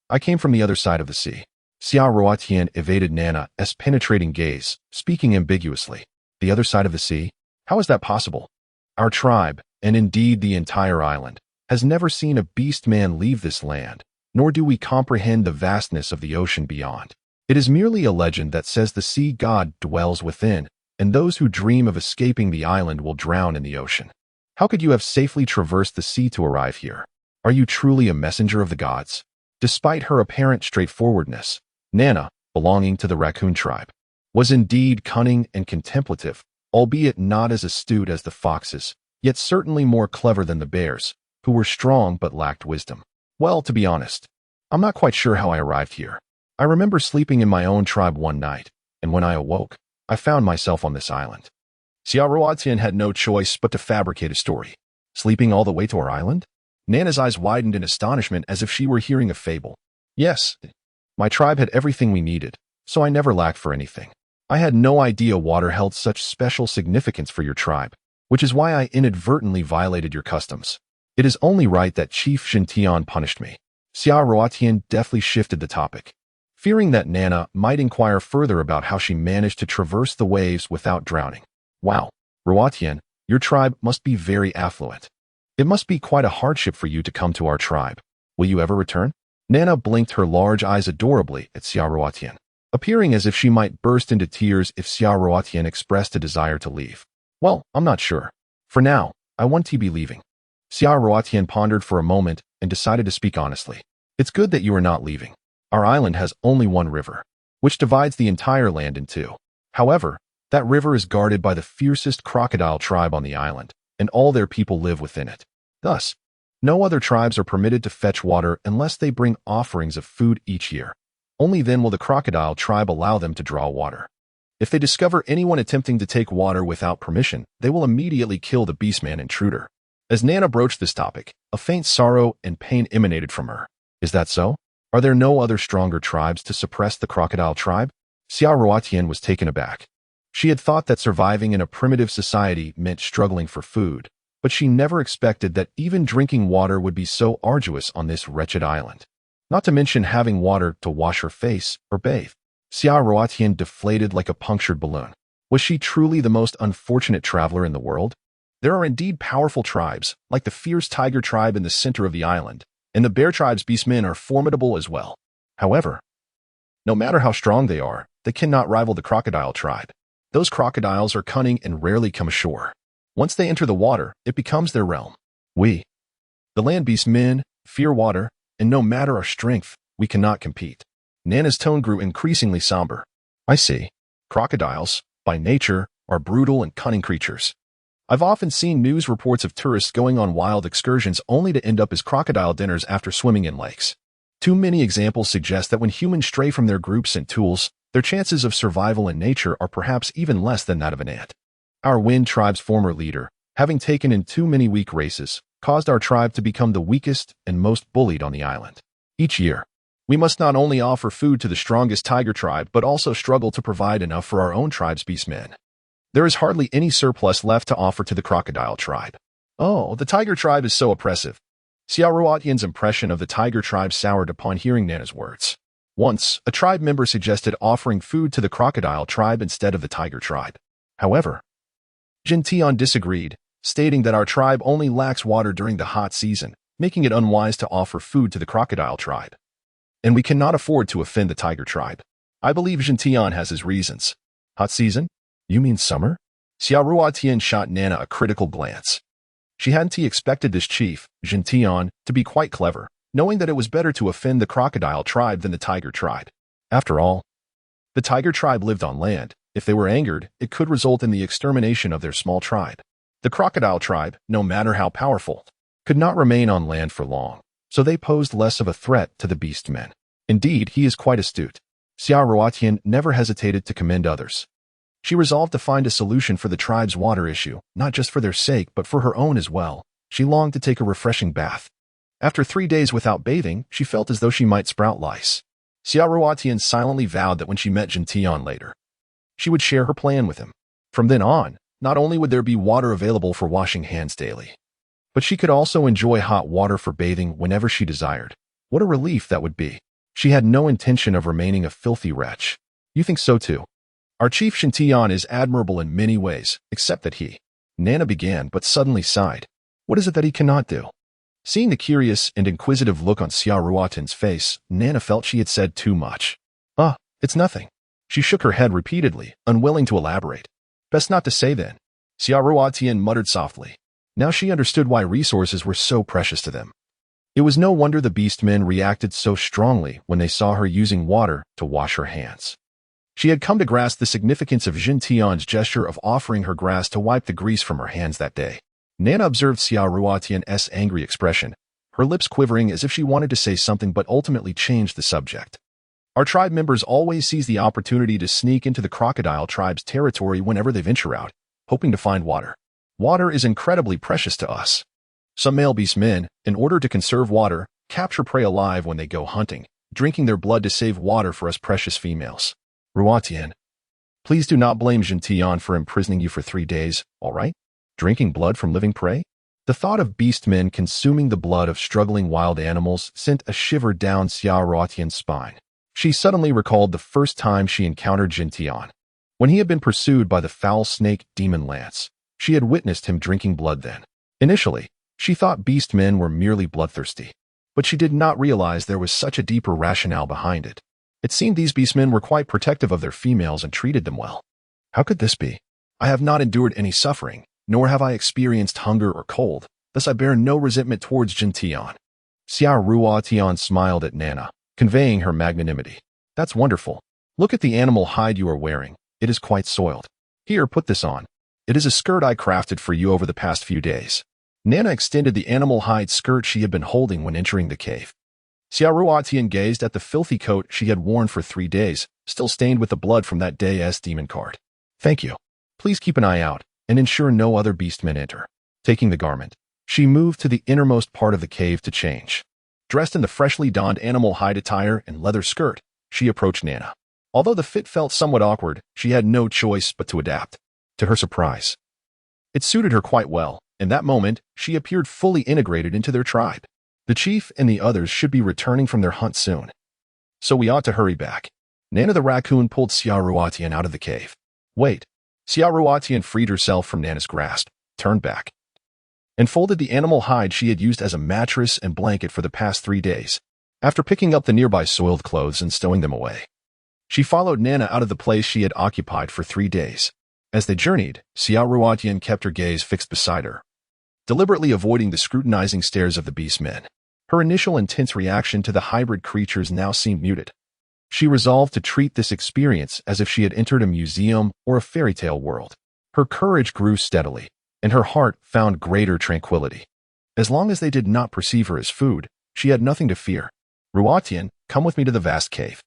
I came from the other side of the sea. Xiaoruotian evaded Nana's penetrating gaze, speaking ambiguously. The other side of the sea? How is that possible? Our tribe, and indeed the entire island, has never seen a beastman leave this land, nor do we comprehend the vastness of the ocean beyond. It is merely a legend that says the sea god dwells within, and those who dream of escaping the island will drown in the ocean. How could you have safely traversed the sea to arrive here? Are you truly a messenger of the gods? Despite her apparent straightforwardness, Nana, belonging to the raccoon tribe, was indeed cunning and contemplative, albeit not as astute as the foxes, yet certainly more clever than the bears, who were strong but lacked wisdom. Well, to be honest, I'm not quite sure how I arrived here. I remember sleeping in my own tribe one night, and when I awoke, I found myself on this island. Xiaoruotian had no choice but to fabricate a story. Sleeping all the way to our island? Nana's eyes widened in astonishment as if she were hearing a fable. Yes, my tribe had everything we needed, so I never lacked for anything. I had no idea water held such special significance for your tribe, which is why I inadvertently violated your customs. It is only right that Chief Shintian punished me. Xiaoruotian deftly shifted the topic, fearing that Nana might inquire further about how she managed to traverse the waves without drowning. Wow, Ruotian, your tribe must be very affluent. It must be quite a hardship for you to come to our tribe. Will you ever return? Nana blinked her large eyes adorably at Xiaoruotian, appearing as if she might burst into tears if Xiaoruotian expressed a desire to leave. Well, I'm not sure. For now, I want to be leaving. Xiaoruotian pondered for a moment and decided to speak honestly. It's good that you are not leaving. Our island has only one river, which divides the entire land in two. However, that river is guarded by the fiercest crocodile tribe on the island, and all their people live within it. Thus, no other tribes are permitted to fetch water unless they bring offerings of food each year. Only then will the crocodile tribe allow them to draw water. If they discover anyone attempting to take water without permission, they will immediately kill the beastman intruder. As Nana broached this topic, a faint sorrow and pain emanated from her. Is that so? Are there no other stronger tribes to suppress the crocodile tribe? Xiaoruotian was taken aback. She had thought that surviving in a primitive society meant struggling for food, but she never expected that even drinking water would be so arduous on this wretched island. Not to mention having water to wash her face or bathe. Xiaoruotian deflated like a punctured balloon. Was she truly the most unfortunate traveler in the world? There are indeed powerful tribes, like the fierce tiger tribe in the center of the island, and the bear tribe's beastmen are formidable as well. However, no matter how strong they are, they cannot rival the crocodile tribe. Those crocodiles are cunning and rarely come ashore. Once they enter the water, it becomes their realm. We, the land beastmen, fear water, and no matter our strength, we cannot compete. Nana's tone grew increasingly somber. I see. Crocodiles, by nature, are brutal and cunning creatures. I've often seen news reports of tourists going on wild excursions only to end up as crocodile dinners after swimming in lakes. Too many examples suggest that when humans stray from their groups and tools, their chances of survival in nature are perhaps even less than that of an ant. Our Wind tribe's former leader, having taken in too many weak races, caused our tribe to become the weakest and most bullied on the island. Each year, we must not only offer food to the strongest tiger tribe but also struggle to provide enough for our own tribe's beastmen. There is hardly any surplus left to offer to the crocodile tribe. Oh, the tiger tribe is so oppressive. Xiaoruotian's impression of the tiger tribe soured upon hearing Nana's words. Once, a tribe member suggested offering food to the crocodile tribe instead of the tiger tribe. However, Jin Tian disagreed, stating that our tribe only lacks water during the hot season, making it unwise to offer food to the crocodile tribe. And we cannot afford to offend the tiger tribe. I believe Jin Tian has his reasons. Hot season? You mean summer? Xiaoruotian shot Nana a critical glance. She hadn't expected this chief, Jin Tian, to be quite clever, knowing that it was better to offend the crocodile tribe than the tiger tribe. After all, the tiger tribe lived on land. If they were angered, it could result in the extermination of their small tribe. The crocodile tribe, no matter how powerful, could not remain on land for long, so they posed less of a threat to the beastmen. Indeed, he is quite astute. Xiaoruotian never hesitated to commend others. She resolved to find a solution for the tribe's water issue, not just for their sake but for her own as well. She longed to take a refreshing bath. After 3 days without bathing, she felt as though she might sprout lice. Xiaoruotian silently vowed that when she met Jin Tian later, she would share her plan with him. From then on, not only would there be water available for washing hands daily, but she could also enjoy hot water for bathing whenever she desired. What a relief that would be. She had no intention of remaining a filthy wretch. You think so too? Our chief Jin Tian is admirable in many ways, except that he. Nana began but suddenly sighed. What is it that he cannot do? Seeing the curious and inquisitive look on Xiaoruotian's face, Nana felt she had said too much. It's nothing. She shook her head repeatedly, unwilling to elaborate. Best not to say then. Xiaoruotian muttered softly. Now she understood why resources were so precious to them. It was no wonder the beastmen reacted so strongly when they saw her using water to wash her hands. She had come to grasp the significance of Jin Tian's gesture of offering her grass to wipe the grease from her hands that day. Nana observed Xiaoruotian's angry expression, her lips quivering as if she wanted to say something but ultimately changed the subject. Our tribe members always seize the opportunity to sneak into the crocodile tribe's territory whenever they venture out, hoping to find water. Water is incredibly precious to us. Some male beastmen, in order to conserve water, capture prey alive when they go hunting, drinking their blood to save water for us precious females. Ruotian, please do not blame Jin Tian for imprisoning you for 3 days, all right? Drinking blood from living prey? The thought of beastmen consuming the blood of struggling wild animals sent a shiver down Xiaoruotian's spine. She suddenly recalled the first time she encountered Jin Tian. When he had been pursued by the foul snake Demon Lance, she had witnessed him drinking blood then. Initially, she thought beastmen were merely bloodthirsty, but she did not realize there was such a deeper rationale behind it. It seemed these beastmen were quite protective of their females and treated them well. How could this be? I have not endured any suffering, nor have I experienced hunger or cold, thus I bear no resentment towards Jin Tian. Xiaoruotian smiled at Nana, conveying her magnanimity. That's wonderful. Look at the animal hide you are wearing. It is quite soiled. Here, put this on. It is a skirt I crafted for you over the past few days. Nana extended the animal hide skirt she had been holding when entering the cave. Xiaoruotian gazed at the filthy coat she had worn for 3 days, still stained with the blood from that day's demon card. Thank you. Please keep an eye out, and ensure no other beastmen enter. Taking the garment, she moved to the innermost part of the cave to change. Dressed in the freshly donned animal hide attire and leather skirt, she approached Nana. Although the fit felt somewhat awkward, she had no choice but to adapt. To her surprise, it suited her quite well. In that moment, she appeared fully integrated into their tribe. The chief and the others should be returning from their hunt soon, so we ought to hurry back. Nana the raccoon pulled Xiaoruotian out of the cave. Wait. Xiaoruotian freed herself from Nana's grasp, turned back, and folded the animal hide she had used as a mattress and blanket for the past 3 days. After picking up the nearby soiled clothes and stowing them away, she followed Nana out of the place she had occupied for 3 days. As they journeyed, Xiao Ruotian kept her gaze fixed beside her, deliberately avoiding the scrutinizing stares of the beastmen. Her initial intense reaction to the hybrid creatures now seemed muted. She resolved to treat this experience as if she had entered a museum or a fairy tale world. Her courage grew steadily, and her heart found greater tranquility. As long as they did not perceive her as food, she had nothing to fear. Ruotian, come with me to the vast cave.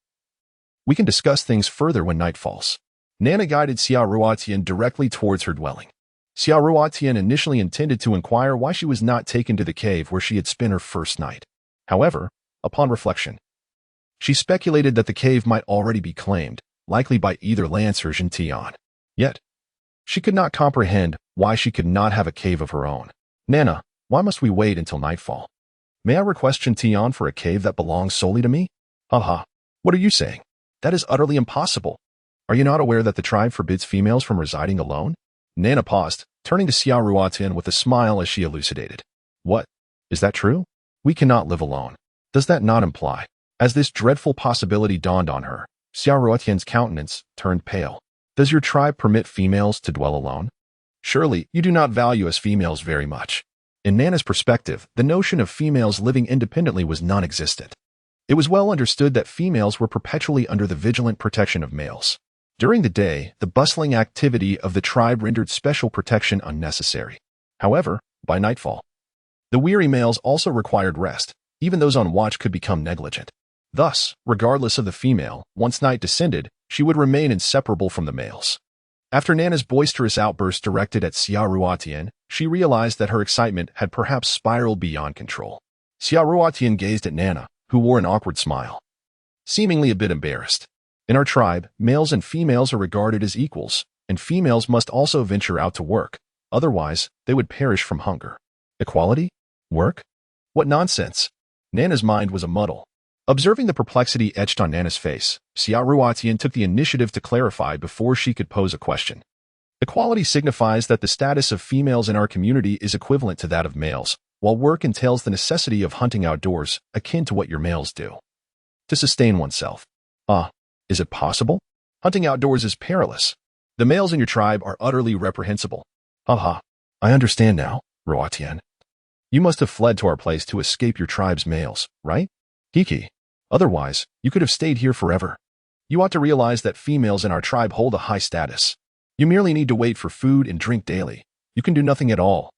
We can discuss things further when night falls. Nana guided Xiao Ruotian directly towards her dwelling. Xiao Ruotian initially intended to inquire why she was not taken to the cave where she had spent her first night. However, upon reflection, she speculated that the cave might already be claimed, likely by either Lance or Tian. Yet, she could not comprehend why she could not have a cave of her own. Nana, why must we wait until nightfall? May I request Tian for a cave that belongs solely to me? Haha, what are you saying? That is utterly impossible. Are you not aware that the tribe forbids females from residing alone? Nana paused, turning to Xiao Ruotian with a smile as she elucidated. What? Is that true? We cannot live alone. Does that not imply? As this dreadful possibility dawned on her, Xiao Ruotian's countenance turned pale. Does your tribe permit females to dwell alone? Surely, you do not value us females very much. In Nana's perspective, the notion of females living independently was non-existent. It was well understood that females were perpetually under the vigilant protection of males. During the day, the bustling activity of the tribe rendered special protection unnecessary. However, by nightfall, the weary males also required rest. Even those on watch could become negligent. Thus, regardless of the female, once night descended, she would remain inseparable from the males. After Nana's boisterous outburst directed at Xiao Ruotian, she realized that her excitement had perhaps spiraled beyond control. Xiao Ruotian gazed at Nana, who wore an awkward smile, seemingly a bit embarrassed. In our tribe, males and females are regarded as equals, and females must also venture out to work. Otherwise, they would perish from hunger. Equality? Work? What nonsense! Nana's mind was a muddle. Observing the perplexity etched on Nana's face, Xiao Ruotian took the initiative to clarify before she could pose a question. Equality signifies that the status of females in our community is equivalent to that of males, while work entails the necessity of hunting outdoors, akin to what your males do, to sustain oneself. Is it possible? Hunting outdoors is perilous. The males in your tribe are utterly reprehensible. I understand now, Ruotian. You must have fled to our place to escape your tribe's males, right? Kiki. Otherwise, you could have stayed here forever. You ought to realize that females in our tribe hold a high status. You merely need to wait for food and drink daily. You can do nothing at all.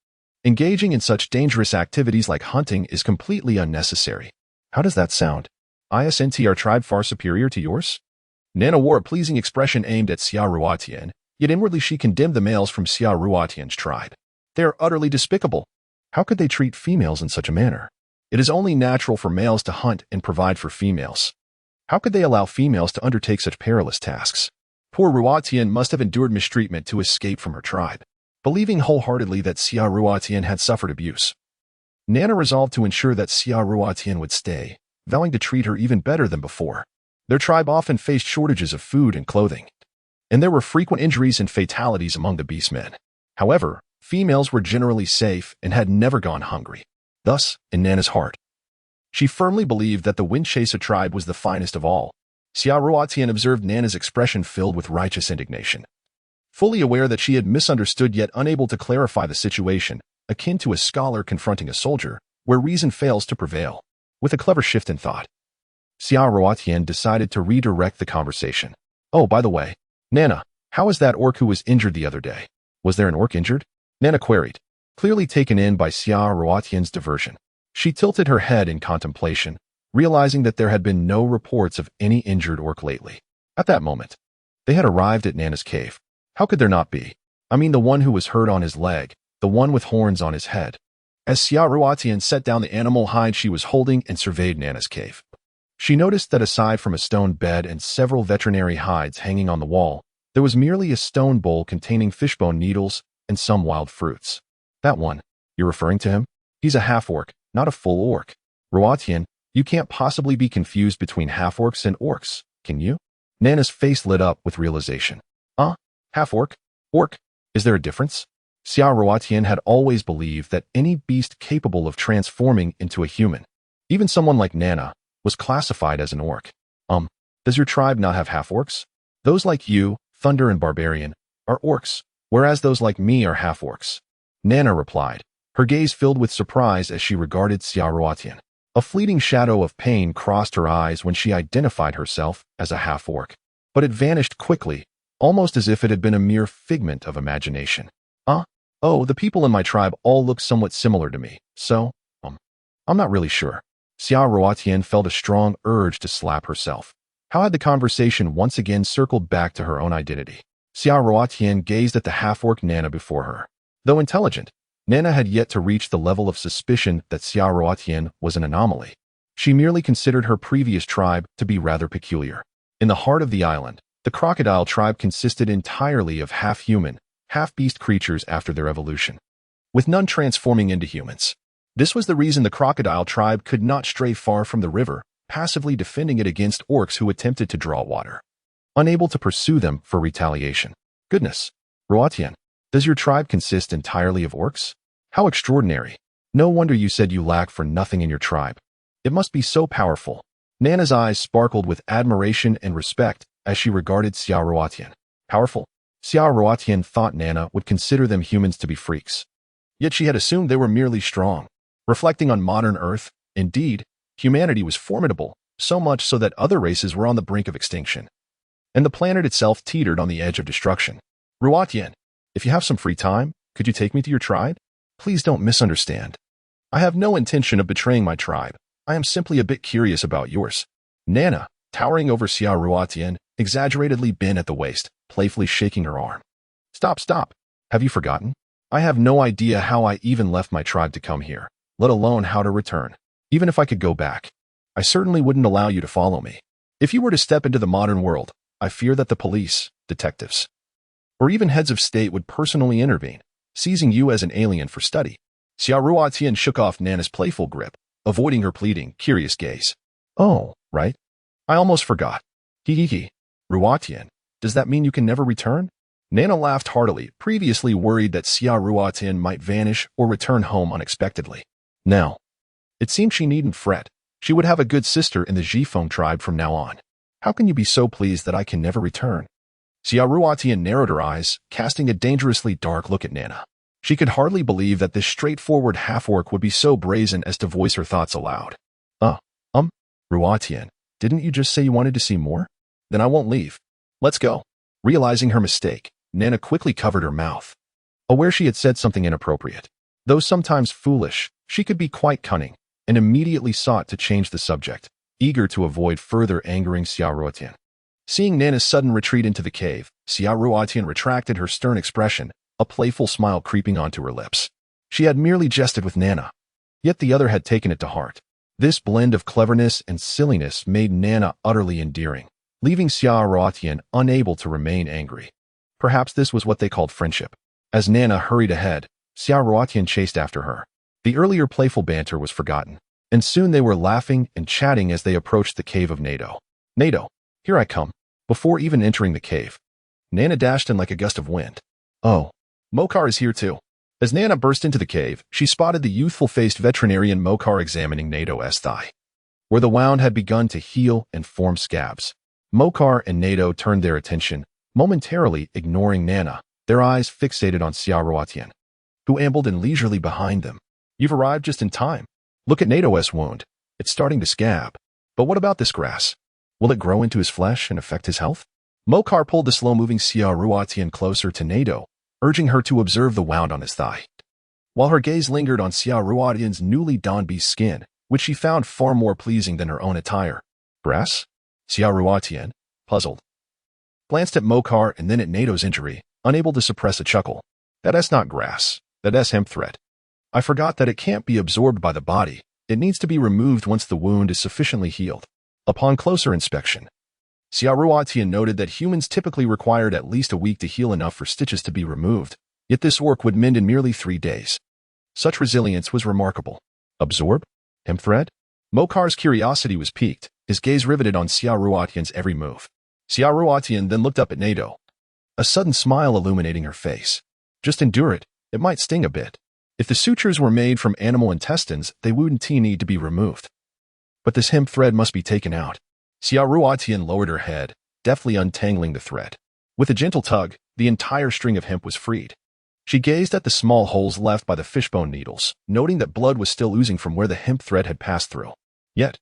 Engaging in such dangerous activities like hunting is completely unnecessary. How does that sound? Isn't our tribe far superior to yours? Nana wore a pleasing expression aimed at Xiao Ruotian, yet inwardly she condemned the males from Xiao Ruotian's tribe. They are utterly despicable. How could they treat females in such a manner? It is only natural for males to hunt and provide for females. How could they allow females to undertake such perilous tasks? Poor Ruotian must have endured mistreatment to escape from her tribe. Believing wholeheartedly that Xiao Ruotian had suffered abuse, Nana resolved to ensure that Xiao Ruotian would stay, vowing to treat her even better than before. Their tribe often faced shortages of food and clothing, and there were frequent injuries and fatalities among the beastmen. However, females were generally safe and had never gone hungry. Thus, in Nana's heart, she firmly believed that the Windchaser tribe was the finest of all. Xiao Ruotian observed Nana's expression filled with righteous indignation. Fully aware that she had misunderstood yet unable to clarify the situation, akin to a scholar confronting a soldier, where reason fails to prevail. With a clever shift in thought, Xiao Ruotian decided to redirect the conversation. Oh, by the way, Nana, how is that orc who was injured the other day? Was there an orc injured? Nana queried, clearly taken in by Xiao Ruotian's diversion. She tilted her head in contemplation, realizing that there had been no reports of any injured orc lately. At that moment, they had arrived at Nana's cave. How could there not be? I mean the one who was hurt on his leg, the one with horns on his head. As Xiao Ruotian set down the animal hide she was holding and surveyed Nana's cave, she noticed that aside from a stone bed and several veterinary hides hanging on the wall, there was merely a stone bowl containing fishbone needles and some wild fruits. That one, you're referring to him? He's a half-orc, not a full orc. Ruotian, you can't possibly be confused between half-orcs and orcs, can you? Nana's face lit up with realization. Half-orc? Orc? Is there a difference? Xiao Ruotian had always believed that any beast capable of transforming into a human, even someone like Nana, was classified as an orc. Does your tribe not have half-orcs? Those like you, Thunder and Barbarian, are orcs, whereas those like me are half-orcs. Nana replied, her gaze filled with surprise as she regarded Xiao Ruotian. A fleeting shadow of pain crossed her eyes when she identified herself as a half-orc, but it vanished quickly, almost as if it had been a mere figment of imagination. Oh, the people in my tribe all look somewhat similar to me, so, I'm not really sure. Xiao Ruotian felt a strong urge to slap herself. How had the conversation once again circled back to her own identity? Xiao Ruotian gazed at the half-orc Nana before her. Though intelligent, Nana had yet to reach the level of suspicion that Xiao Ruotian was an anomaly. She merely considered her previous tribe to be rather peculiar. In the heart of the island, the crocodile tribe consisted entirely of half-human, half-beast creatures after their evolution, with none transforming into humans. This was the reason the crocodile tribe could not stray far from the river, passively defending it against orcs who attempted to draw water, unable to pursue them for retaliation. Goodness, Ruotian, does your tribe consist entirely of orcs? How extraordinary. No wonder you said you lack for nothing in your tribe. It must be so powerful. Nana's eyes sparkled with admiration and respect as she regarded Xiao Ruotian. Powerful? Xiao Ruotian thought Nana would consider them humans to be freaks. Yet she had assumed they were merely strong. Reflecting on modern Earth, indeed, humanity was formidable, so much so that other races were on the brink of extinction, and the planet itself teetered on the edge of destruction. Ruotian, if you have some free time, could you take me to your tribe? Please don't misunderstand. I have no intention of betraying my tribe. I am simply a bit curious about yours. Nana, towering over Xiao Ruotian, exaggeratedly bent at the waist, playfully shaking her arm. Stop. Have you forgotten? I have no idea how I even left my tribe to come here, let alone how to return. Even if I could go back, I certainly wouldn't allow you to follow me. If you were to step into the modern world, I fear that the police, detectives, or even heads of state would personally intervene, seizing you as an alien for study. Xiao Ruotian shook off Nana's playful grip, avoiding her pleading, curious gaze. Oh, right. I almost forgot. Hee. Ruotian, does that mean you can never return? Nana laughed heartily, previously worried that Xiao Ruotian might vanish or return home unexpectedly. Now, it seemed she needn't fret. She would have a good sister in the Zhifeng tribe from now on. How can you be so pleased that I can never return? Xiao Ruotian narrowed her eyes, casting a dangerously dark look at Nana. She could hardly believe that this straightforward half-orc would be so brazen as to voice her thoughts aloud. Ruotian, didn't you just say you wanted to see more? Then I won't leave. Let's go. Realizing her mistake, Nana quickly covered her mouth, aware she had said something inappropriate. Though sometimes foolish, she could be quite cunning, and immediately sought to change the subject, eager to avoid further angering Xiao Ruotian. Seeing Nana's sudden retreat into the cave, Xiao Ruotian retracted her stern expression, a playful smile creeping onto her lips. She had merely jested with Nana, yet the other had taken it to heart. This blend of cleverness and silliness made Nana utterly endearing, leaving Xiao Ruotian unable to remain angry. Perhaps this was what they called friendship. As Nana hurried ahead, Xiao Ruotian chased after her. The earlier playful banter was forgotten, and soon they were laughing and chatting as they approached the cave of Nado. Nado, here I come. Before even entering the cave, Nana dashed in like a gust of wind. Oh, Mokar is here too. As Nana burst into the cave, she spotted the youthful-faced veterinarian Mokar examining Nado's thigh, where the wound had begun to heal and form scabs. Mokar and Nado turned their attention, momentarily ignoring Nana, their eyes fixated on Xiao Ruotian, who ambled in leisurely behind them. You've arrived just in time. Look at Nado's wound. It's starting to scab. But what about this grass? Will it grow into his flesh and affect his health? Mokar pulled the slow-moving Xiao Ruotian closer to Nado, urging her to observe the wound on his thigh, while her gaze lingered on Xiao Ruotian's newly donned beast skin, which she found far more pleasing than her own attire. Grass? Xiao Ruotian, puzzled, glanced at Mokar and then at Nado's injury, unable to suppress a chuckle. That's not grass. That's hemp thread. I forgot that it can't be absorbed by the body. It needs to be removed once the wound is sufficiently healed. Upon closer inspection, Xiao Ruotian noted that humans typically required at least a week to heal enough for stitches to be removed, yet this orc would mend in merely 3 days. Such resilience was remarkable. Absorb? Hemp thread? Mokar's curiosity was piqued, his gaze riveted on Xiao Ruotian's every move. Xiao Ruotian then looked up at Nado, a sudden smile illuminating her face. Just endure it. It might sting a bit. If the sutures were made from animal intestines, they wouldn't need to be removed. But this hemp thread must be taken out. Xia Ruotian lowered her head, deftly untangling the thread. With a gentle tug, the entire string of hemp was freed. She gazed at the small holes left by the fishbone needles, noting that blood was still oozing from where the hemp thread had passed through. Yet,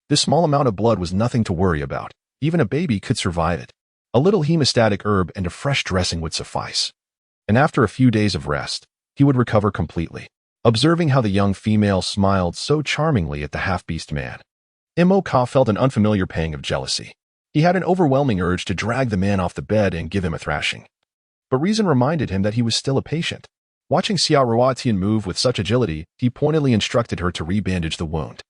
this small amount of blood was nothing to worry about. Even a baby could survive it. A little hemostatic herb and a fresh dressing would suffice. And after a few days of rest, he would recover completely. Observing how the young female smiled so charmingly at the half-beast man, Mo-Ka felt an unfamiliar pang of jealousy. He had an overwhelming urge to drag the man off the bed and give him a thrashing. But reason reminded him that he was still a patient. Watching Xia Ruotian move with such agility, he pointedly instructed her to rebandage the wound.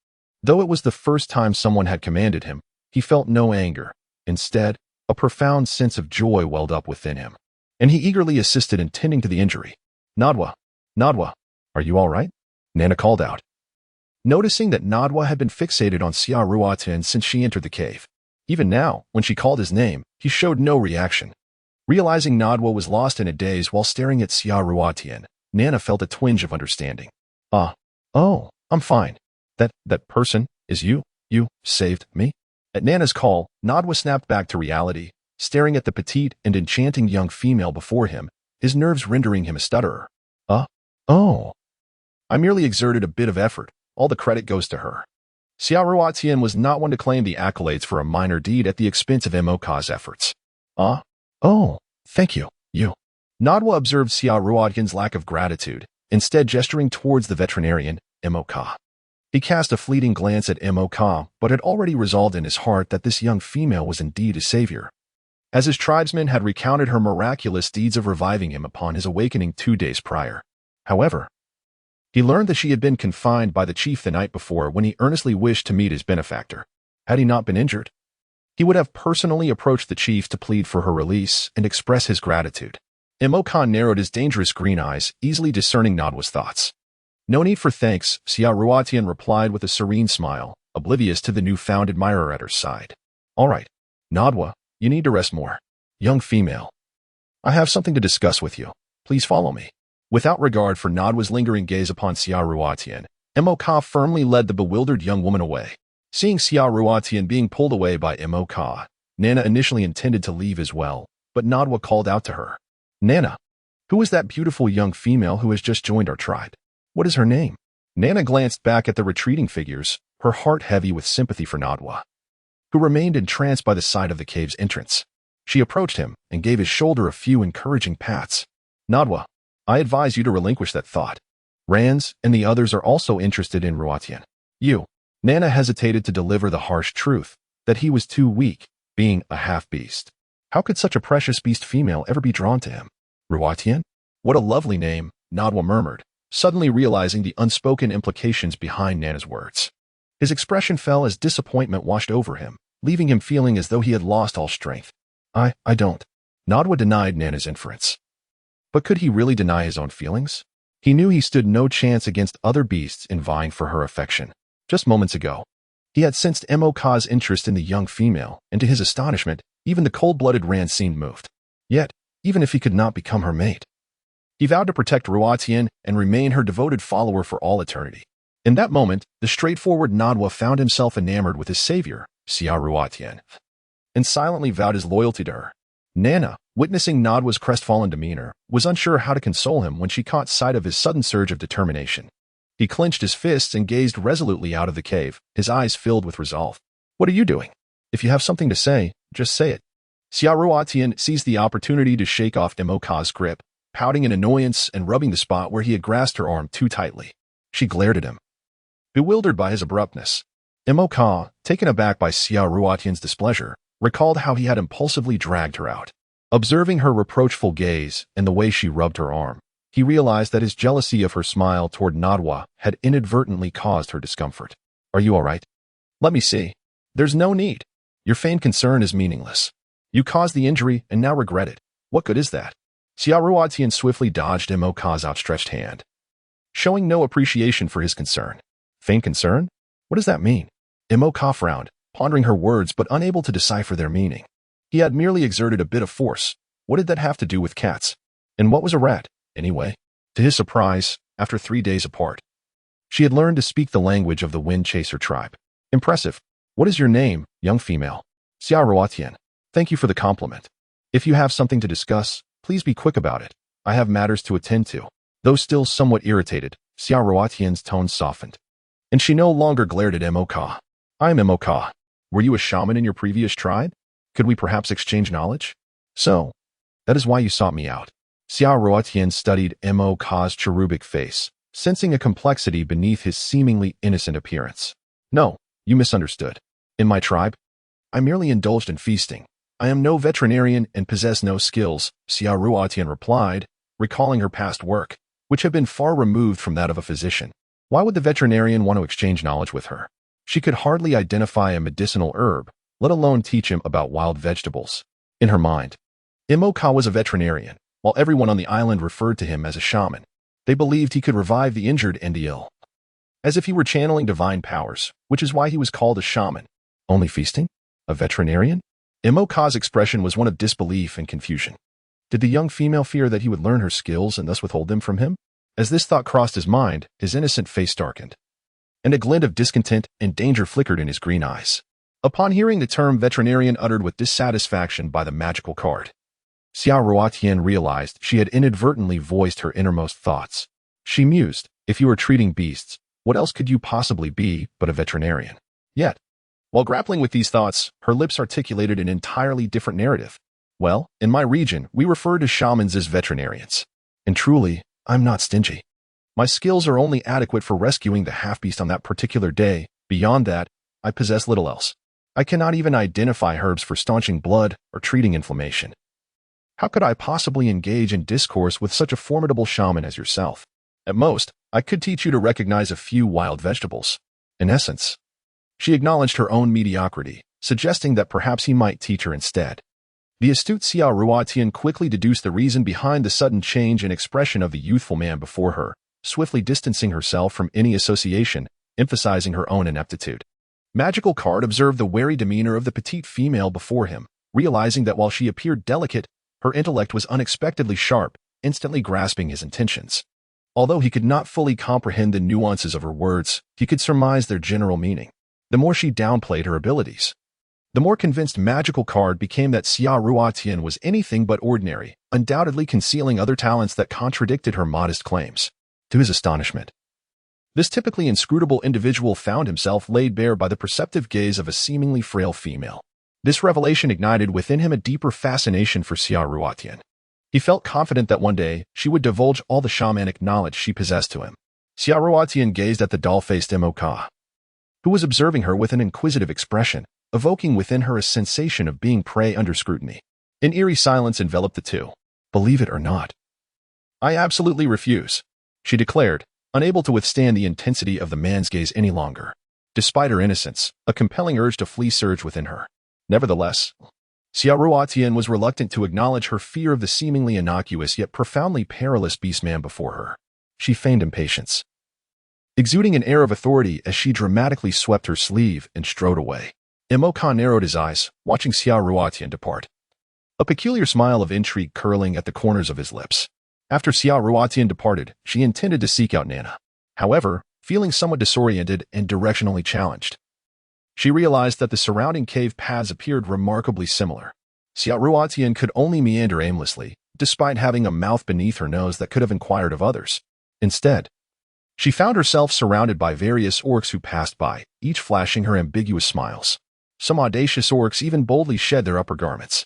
Though it was the first time someone had commanded him, he felt no anger. Instead, a profound sense of joy welled up within him, and he eagerly assisted in tending to the injury. Nadwa, are you all right? Nana called out. Noticing that Nadwa had been fixated on Xia Ruotian since she entered the cave. Even now, when she called his name, he showed no reaction. Realizing Nadwa was lost in a daze while staring at Xia Ruotian, Nana felt a twinge of understanding. Oh, I'm fine. That person is you? You saved me? At Nana's call, Nadwa snapped back to reality, staring at the petite and enchanting young female before him, his nerves rendering him a stutterer. Oh. I merely exerted a bit of effort. All the credit goes to her. Xia Ruotian was not one to claim the accolades for a minor deed at the expense of Mo-Ka's efforts. Oh, thank you, you. Nadwa observed Xia Ruotian's lack of gratitude, instead gesturing towards the veterinarian, Mo-Ka. He cast a fleeting glance at Mo-Ka, but had already resolved in his heart that this young female was indeed a savior, as his tribesmen had recounted her miraculous deeds of reviving him upon his awakening 2 days prior. However, he learned that she had been confined by the chief the night before when he earnestly wished to meet his benefactor. Had he not been injured, he would have personally approached the chief to plead for her release and express his gratitude. Mo-Ka narrowed his dangerous green eyes, easily discerning Nadwa's thoughts. No need for thanks, Xia Ruotian replied with a serene smile, oblivious to the newfound admirer at her side. All right, Nadwa, you need to rest more. Young female, I have something to discuss with you. Please follow me. Without regard for Nadwa's lingering gaze upon Xia Ruotian, Mo-Ka firmly led the bewildered young woman away. Seeing Xia Ruotian being pulled away by Mo-Ka, Nana initially intended to leave as well, but Nadwa called out to her. Nana, who is that beautiful young female who has just joined our tribe? What is her name? Nana glanced back at the retreating figures, her heart heavy with sympathy for Nadwa, who remained entranced by the sight of the cave's entrance. She approached him and gave his shoulder a few encouraging pats. Nadwa, I advise you to relinquish that thought. Rans and the others are also interested in Ruotian. You. Nana hesitated to deliver the harsh truth, that he was too weak, being a half-beast. How could such a precious beast female ever be drawn to him? Ruotian? What a lovely name, Nadwa murmured, suddenly realizing the unspoken implications behind Nana's words. His expression fell as disappointment washed over him, leaving him feeling as though he had lost all strength. I don't. Nadwa denied Nana's inference. But could he really deny his own feelings? He knew he stood no chance against other beasts in vying for her affection. Just moments ago, he had sensed Mo-Ka's interest in the young female, and to his astonishment, even the cold-blooded Ran seemed moved. Yet, even if he could not become her mate, he vowed to protect Ruotian and remain her devoted follower for all eternity. In that moment, the straightforward Nadwa found himself enamored with his savior, Xia Ruotian, and silently vowed his loyalty to her. Nana, witnessing Nadwa's crestfallen demeanor, was unsure how to console him when she caught sight of his sudden surge of determination. He clenched his fists and gazed resolutely out of the cave, his eyes filled with resolve. What are you doing? If you have something to say, just say it. Xia Ruotian seized the opportunity to shake off Mo-Ka's grip, pouting in annoyance and rubbing the spot where he had grasped her arm too tightly. She glared at him, bewildered by his abruptness. Mo-Ka, taken aback by Xia Ruotian's displeasure, recalled how he had impulsively dragged her out. Observing her reproachful gaze and the way she rubbed her arm, he realized that his jealousy of her smile toward Nadwa had inadvertently caused her discomfort. Are you all right? Let me see. There's no need. Your feigned concern is meaningless. You caused the injury and now regret it. What good is that? Xia Ruotian swiftly dodged Mo-Ka's outstretched hand, showing no appreciation for his concern. Feigned concern? What does that mean? Mo-Ka frowned, pondering her words but unable to decipher their meaning. He had merely exerted a bit of force. What did that have to do with cats? And what was a rat, anyway? To his surprise, after 3 days apart, she had learned to speak the language of the Wind Chaser tribe. Impressive. What is your name, young female? Xia Ruotian. Thank you for the compliment. If you have something to discuss, please be quick about it. I have matters to attend to. Though still somewhat irritated, Xia Ruotian's tone softened, and she no longer glared at Moka. I am Moka. Were you a shaman in your previous tribe? Could we perhaps exchange knowledge? So, that is why you sought me out. Xia Ruotian studied Moka's cherubic face, sensing a complexity beneath his seemingly innocent appearance. No, you misunderstood. In my tribe, I merely indulged in feasting. I am no veterinarian and possess no skills, Xia Ruotian replied, recalling her past work, which had been far removed from that of a physician. Why would the veterinarian want to exchange knowledge with her? She could hardly identify a medicinal herb, let alone teach him about wild vegetables. In her mind, Moka was a veterinarian, while everyone on the island referred to him as a shaman. They believed he could revive the injured and the ill, as if he were channeling divine powers, which is why he was called a shaman. Only feasting? A veterinarian? Moka's expression was one of disbelief and confusion. Did the young female fear that he would learn her skills and thus withhold them from him? As this thought crossed his mind, his innocent face darkened, and a glint of discontent and danger flickered in his green eyes. Upon hearing the term veterinarian uttered with dissatisfaction by the magical card, Xia Ruotian realized she had inadvertently voiced her innermost thoughts. She mused, if you were treating beasts, what else could you possibly be but a veterinarian? Yet, while grappling with these thoughts, her lips articulated an entirely different narrative. Well, in my region, we refer to shamans as veterinarians. And truly, I'm not stingy. My skills are only adequate for rescuing the half-beast on that particular day. Beyond that, I possess little else. I cannot even identify herbs for staunching blood or treating inflammation. How could I possibly engage in discourse with such a formidable shaman as yourself? At most, I could teach you to recognize a few wild vegetables. In essence, she acknowledged her own mediocrity, suggesting that perhaps he might teach her instead. The astute Xia Ruotian quickly deduced the reason behind the sudden change in expression of the youthful man before her, swiftly distancing herself from any association, emphasizing her own ineptitude. Magical Card observed the wary demeanor of the petite female before him, realizing that while she appeared delicate, her intellect was unexpectedly sharp, instantly grasping his intentions. Although he could not fully comprehend the nuances of her words, he could surmise their general meaning. The more she downplayed her abilities, the more convinced Magical Card became that Xia Ruotian was anything but ordinary, undoubtedly concealing other talents that contradicted her modest claims. To his astonishment, this typically inscrutable individual found himself laid bare by the perceptive gaze of a seemingly frail female. This revelation ignited within him a deeper fascination for Xia Ruotian. He felt confident that one day she would divulge all the shamanic knowledge she possessed to him. Xia Ruotian gazed at the doll-faced Moka, who was observing her with an inquisitive expression, evoking within her a sensation of being prey under scrutiny. An eerie silence enveloped the two. Believe it or not, I absolutely refuse, she declared, unable to withstand the intensity of the man's gaze any longer. Despite her innocence, a compelling urge to flee surged within her. Nevertheless, Xia Ruotian was reluctant to acknowledge her fear of the seemingly innocuous yet profoundly perilous beastman before her. She feigned impatience, exuding an air of authority as she dramatically swept her sleeve and strode away. Moka narrowed his eyes, watching Xia Ruotian depart, a peculiar smile of intrigue curling at the corners of his lips. After Xia Ruotian departed, she intended to seek out Nana. However, feeling somewhat disoriented and directionally challenged, she realized that the surrounding cave paths appeared remarkably similar. Xia Ruotian could only meander aimlessly, despite having a mouth beneath her nose that could have inquired of others. Instead, she found herself surrounded by various orcs who passed by, each flashing her ambiguous smiles. Some audacious orcs even boldly shed their upper garments,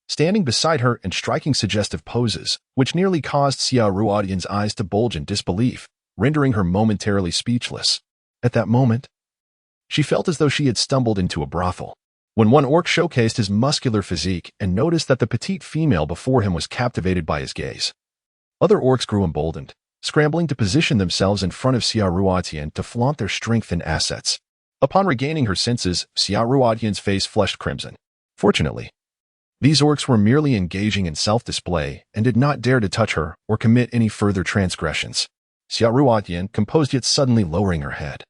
standing beside her and striking suggestive poses, which nearly caused Xia Ruotian's eyes to bulge in disbelief, rendering her momentarily speechless. At that moment, she felt as though she had stumbled into a brothel. When one orc showcased his muscular physique and noticed that the petite female before him was captivated by his gaze, other orcs grew emboldened, scrambling to position themselves in front of Xia Ruotian to flaunt their strength and assets. Upon regaining her senses, Xia Ruotian's face flushed crimson. Fortunately, these orcs were merely engaging in self-display and did not dare to touch her or commit any further transgressions. Xia Ruotian, composed yet suddenly lowering her head,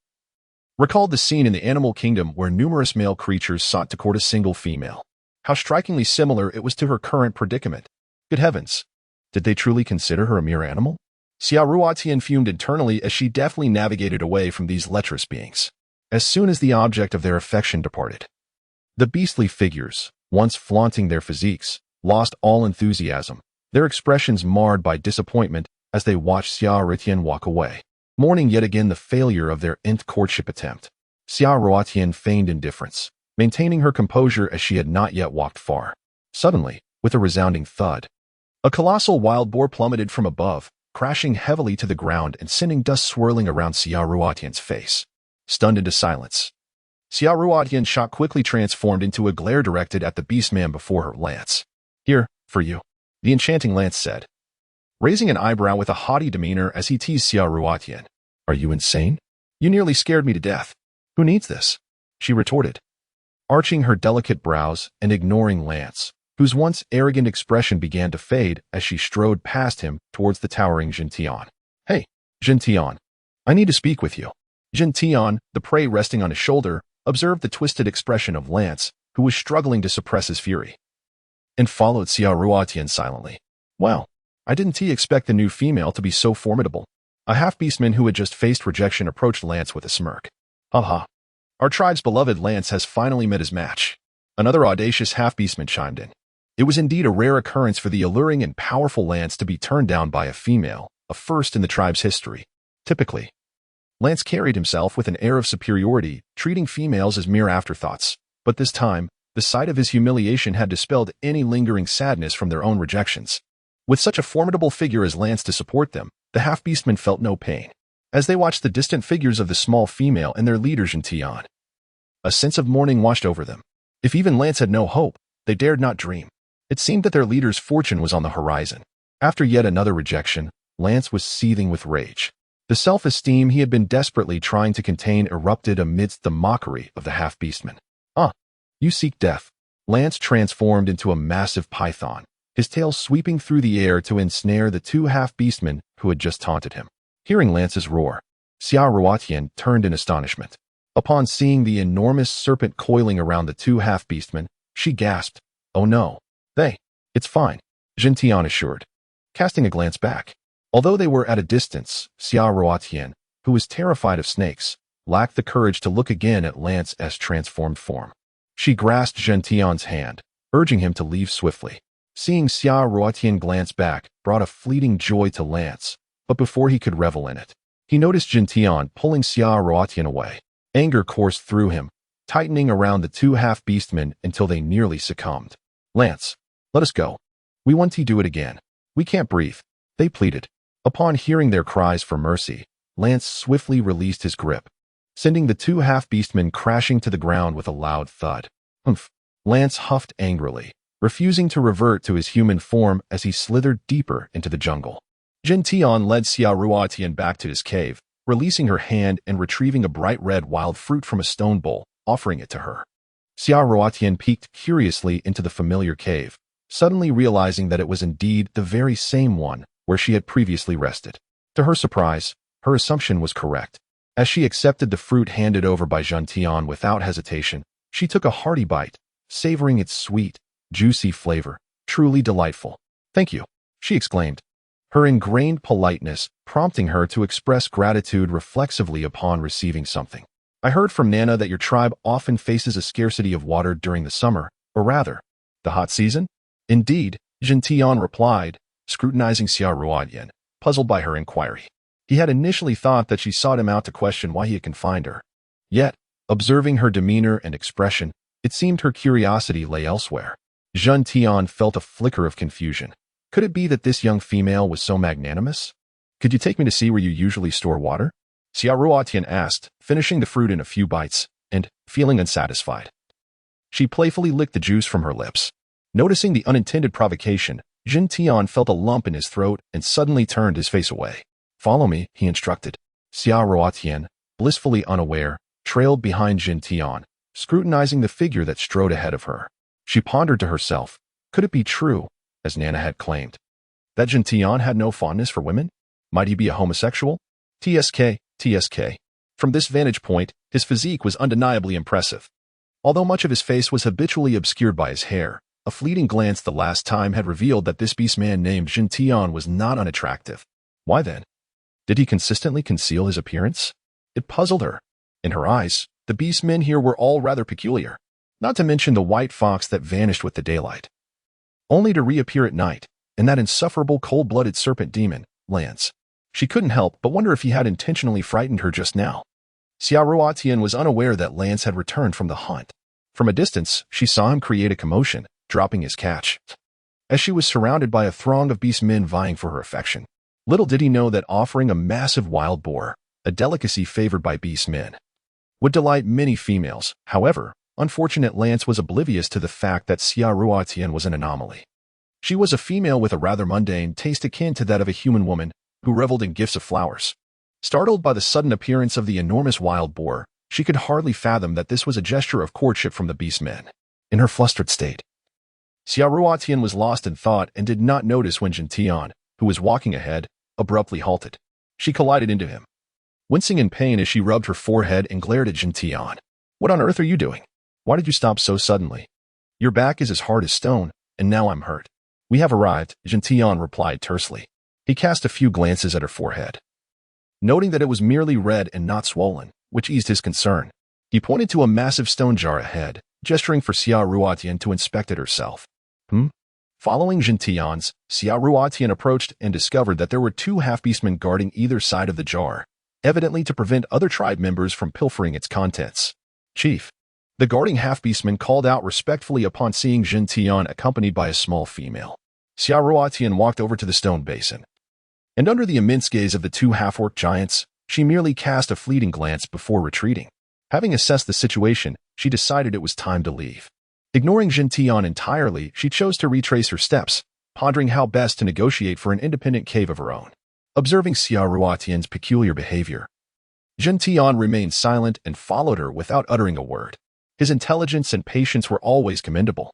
recalled the scene in the animal kingdom where numerous male creatures sought to court a single female. How strikingly similar it was to her current predicament. Good heavens, did they truly consider her a mere animal? Xia Ruotian fumed internally as she deftly navigated away from these lecherous beings. As soon as the object of their affection departed, the beastly figures, once flaunting their physiques, lost all enthusiasm, their expressions marred by disappointment as they watched Xia Ruotian walk away, mourning yet again the failure of their nth courtship attempt. Xia Ruotian feigned indifference, maintaining her composure as she had not yet walked far. Suddenly, with a resounding thud, a colossal wild boar plummeted from above, crashing heavily to the ground and sending dust swirling around Xia Ruotian's face. Stunned into silence, Xia Ruotian's shot quickly transformed into a glare directed at the beastman before her lance. "Here, for you," the enchanting lance said, raising an eyebrow with a haughty demeanor as he teased Xia Ruotian. "Are you insane? You nearly scared me to death. Who needs this?" she retorted, arching her delicate brows and ignoring Lance, whose once arrogant expression began to fade as she strode past him towards the towering Jin Tian. "Hey, Jin Tian, I need to speak with you." Jin Tian, the prey resting on his shoulder, observed the twisted expression of Lance, who was struggling to suppress his fury, and followed Xia Ruotian silently. "Well, I didn't expect the new female to be so formidable." A half-beastman who had just faced rejection approached Lance with a smirk. "Ha. Our tribe's beloved Lance has finally met his match." Another audacious half-beastman chimed in. It was indeed a rare occurrence for the alluring and powerful Lance to be turned down by a female, a first in the tribe's history. Typically, Lance carried himself with an air of superiority, treating females as mere afterthoughts. But this time, the sight of his humiliation had dispelled any lingering sadness from their own rejections. With such a formidable figure as Lance to support them, the half-beastmen felt no pain, as they watched the distant figures of the small female and their leader Jin Tian. A sense of mourning washed over them. If even Lance had no hope, they dared not dream. It seemed that their leader's fortune was on the horizon. After yet another rejection, Lance was seething with rage. The self-esteem he had been desperately trying to contain erupted amidst the mockery of the half-beastmen. "Ah, you seek death." Lance transformed into a massive python, his tail sweeping through the air to ensnare the two half-beastmen who had just taunted him. Hearing Lance's roar, Xia Ruotian turned in astonishment. Upon seeing the enormous serpent coiling around the two half-beastmen, she gasped, "Oh no. It's fine," Jin Tian assured, casting a glance back. Although they were at a distance, Xia Ruotian, who was terrified of snakes, lacked the courage to look again at Lance's transformed form. She grasped Jin Tian's hand, urging him to leave swiftly. Seeing Xia Ruotian glance back brought a fleeting joy to Lance, but before he could revel in it, he noticed Jin Tian pulling Xia Ruotian away. Anger coursed through him, tightening around the two half-beastmen until they nearly succumbed. "Lance, let us go. We want to do it again. We can't breathe," they pleaded. Upon hearing their cries for mercy, Lance swiftly released his grip, sending the two half-beastmen crashing to the ground with a loud thud. "Humph," Lance huffed angrily, refusing to revert to his human form as he slithered deeper into the jungle. Jin Tian led Xia Ruotian back to his cave, releasing her hand and retrieving a bright red wild fruit from a stone bowl, offering it to her. Xia Ruotian peeked curiously into the familiar cave, suddenly realizing that it was indeed the very same one where she had previously rested. To her surprise, her assumption was correct. As she accepted the fruit handed over by Jin Tian without hesitation, she took a hearty bite, savoring its sweet, juicy flavor. "Truly delightful. Thank you," she exclaimed, her ingrained politeness prompting her to express gratitude reflexively upon receiving something. "I heard from Nana that your tribe often faces a scarcity of water during the summer, or rather, the hot season?" "Indeed," Jin Tian replied, scrutinizing Xia Ruotian, puzzled by her inquiry. He had initially thought that she sought him out to question why he had confined her. Yet, observing her demeanor and expression, it seemed her curiosity lay elsewhere. Jin Tian felt a flicker of confusion. Could it be that this young female was so magnanimous? "Could you take me to see where you usually store water?" Xia Ruotian asked, finishing the fruit in a few bites, and, feeling unsatisfied, she playfully licked the juice from her lips. Noticing the unintended provocation, Jin Tian felt a lump in his throat and suddenly turned his face away. "Follow me," he instructed. Xia Ruotian, blissfully unaware, trailed behind Jin Tian, scrutinizing the figure that strode ahead of her. She pondered to herself, could it be true, as Nana had claimed, that Jin Tian had no fondness for women? Might he be a homosexual? TSK. From this vantage point, his physique was undeniably impressive. Although much of his face was habitually obscured by his hair, a fleeting glance the last time had revealed that this beastman named Jin Tian was not unattractive. Why then, Did he consistently conceal his appearance? It puzzled her. In her eyes, the beastmen here were all rather peculiar, not to mention the white fox that vanished with the daylight, only to reappear at night, and that insufferable cold-blooded serpent demon, Lance. She couldn't help but wonder if he had intentionally frightened her just now. Xiaoruotian was unaware that Lance had returned from the hunt. From a distance, she saw him create a commotion, dropping his catch, as she was surrounded by a throng of beastmen vying for her affection. Little did he know that offering a massive wild boar, a delicacy favored by beastmen, would delight many females. However, unfortunate Lance was oblivious to the fact that Xiaoruotian was an anomaly. She was a female with a rather mundane taste akin to that of a human woman who reveled in gifts of flowers. Startled by the sudden appearance of the enormous wild boar, she could hardly fathom that this was a gesture of courtship from the beastmen. In her flustered state, Xiaoruotian was lost in thought and did not notice when Jintian, who was walking ahead, abruptly halted. She collided into him, wincing in pain as she rubbed her forehead and glared at Jintian. "What on earth are you doing? Why did you stop so suddenly? Your back is as hard as stone, and now I'm hurt." "We have arrived," Jintian replied tersely. He cast a few glances at her forehead, noting that it was merely red and not swollen, which eased his concern. He pointed to a massive stone jar ahead, gesturing for Xiaoruotian to inspect it herself. Following Jintian's, Xiaoruotian approached and discovered that there were 2 half-beastmen guarding either side of the jar, evidently to prevent other tribe members from pilfering its contents. "Chief." The guarding half-beastman called out respectfully upon seeing Jintian accompanied by a small female. Xiaoruotian walked over to the stone basin, and under the immense gaze of the 2 half-orc giants, she merely cast a fleeting glance before retreating. Having assessed the situation, she decided it was time to leave. Ignoring Jintian entirely, she chose to retrace her steps, pondering how best to negotiate for an independent cave of her own. Observing Xiaoruotian's peculiar behavior, Jintian remained silent and followed her without uttering a word. His intelligence and patience were always commendable.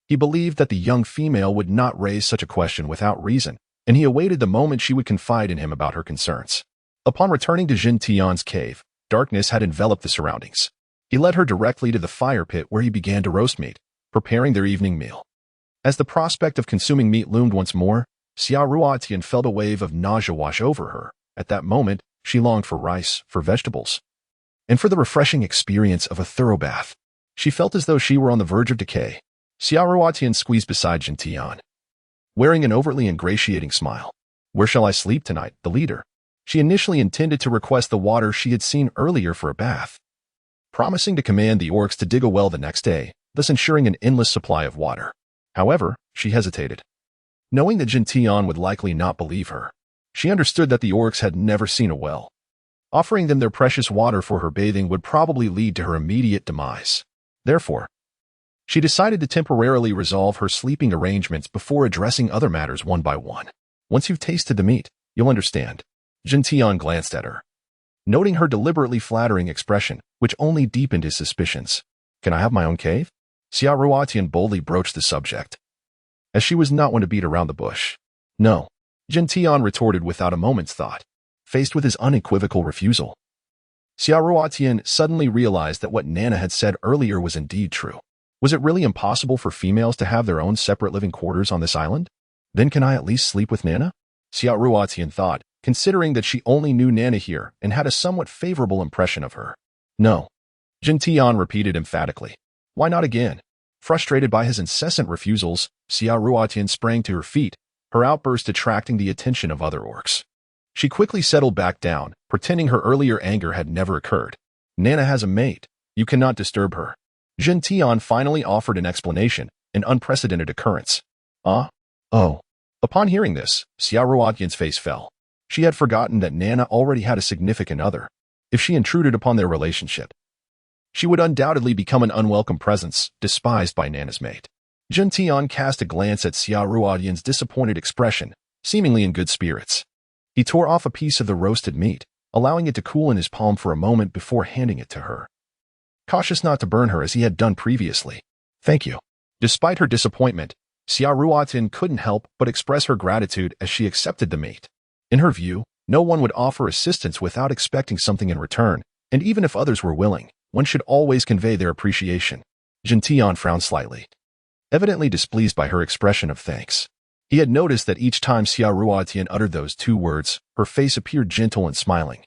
He believed that the young female would not raise such a question without reason, and he awaited the moment she would confide in him about her concerns. Upon returning to Jintian's cave, darkness had enveloped the surroundings. He led her directly to the fire pit where he began to roast meat, preparing their evening meal. As the prospect of consuming meat loomed once more, Xiaoruotian felt a wave of nausea wash over her. At that moment, she longed for rice, for vegetables, and for the refreshing experience of a thorough bath. She felt as though she were on the verge of decay. Xiaoruotian squeezed beside Jintian, wearing an overtly ingratiating smile. "Where shall I sleep tonight, the leader?" She initially intended to request the water she had seen earlier for a bath, promising to command the orcs to dig a well the next day, thus ensuring an endless supply of water. However, she hesitated. Knowing that Jintian would likely not believe her, she understood that the orcs had never seen a well. Offering them their precious water for her bathing would probably lead to her immediate demise. Therefore, she decided to temporarily resolve her sleeping arrangements before addressing other matters one by one. "Once you've tasted the meat, you'll understand." Jintian glanced at her, noting her deliberately flattering expression, which only deepened his suspicions. "Can I have my own cave?" Xiaoruotian boldly broached the subject, as she was not one to beat around the bush. "No," Jintian retorted without a moment's thought, faced with his unequivocal refusal. Xiaoruotian suddenly realized that what Nana had said earlier was indeed true. Was it really impossible for females to have their own separate living quarters on this island? Then can I at least sleep with Nana? Xiaoruotian thought, considering that she only knew Nana here and had a somewhat favorable impression of her. "No," Jintian repeated emphatically. "Why not again?" Frustrated by his incessant refusals, Xiaoruotian sprang to her feet, her outburst attracting the attention of other orcs. She quickly settled back down, pretending her earlier anger had never occurred. "Nana has a mate. You cannot disturb her." Jintian finally offered an explanation, an unprecedented occurrence. Oh. Upon hearing this, Xiaoruotian's face fell. She had forgotten that Nana already had a significant other. If she intruded upon their relationship, she would undoubtedly become an unwelcome presence, despised by Nana's mate. Jintian cast a glance at Xiaoruotian's disappointed expression, seemingly in good spirits. He tore off a piece of the roasted meat, allowing it to cool in his palm for a moment before handing it to her, cautious not to burn her as he had done previously. "Thank you." Despite her disappointment, Xiaoruotian couldn't help but express her gratitude as she accepted the meat. In her view, no one would offer assistance without expecting something in return, and even if others were willing, one should always convey their appreciation. Jintian frowned slightly, evidently displeased by her expression of thanks. He had noticed that each time Xia Ruotian uttered those two words, her face appeared gentle and smiling.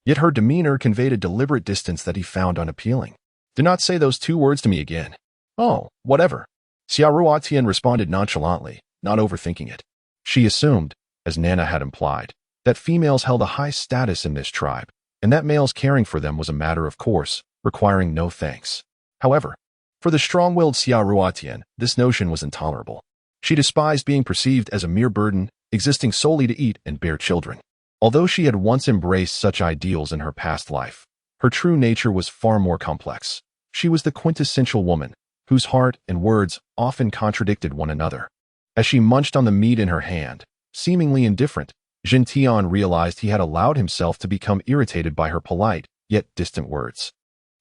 Yet her demeanor conveyed a deliberate distance that he found unappealing. "Do not say those two words to me again." "Oh, whatever." Xia Ruotian responded nonchalantly, not overthinking it. She assumed, as Nana had implied, that females held a high status in this tribe, and that males caring for them was a matter of course, requiring no thanks. However, for the strong-willed Xia Ruotian, this notion was intolerable. She despised being perceived as a mere burden, existing solely to eat and bear children. Although she had once embraced such ideals in her past life, her true nature was far more complex. She was the quintessential woman, whose heart and words often contradicted one another. As she munched on the meat in her hand, seemingly indifferent, Jin Tian realized he had allowed himself to become irritated by her polite, yet distant words.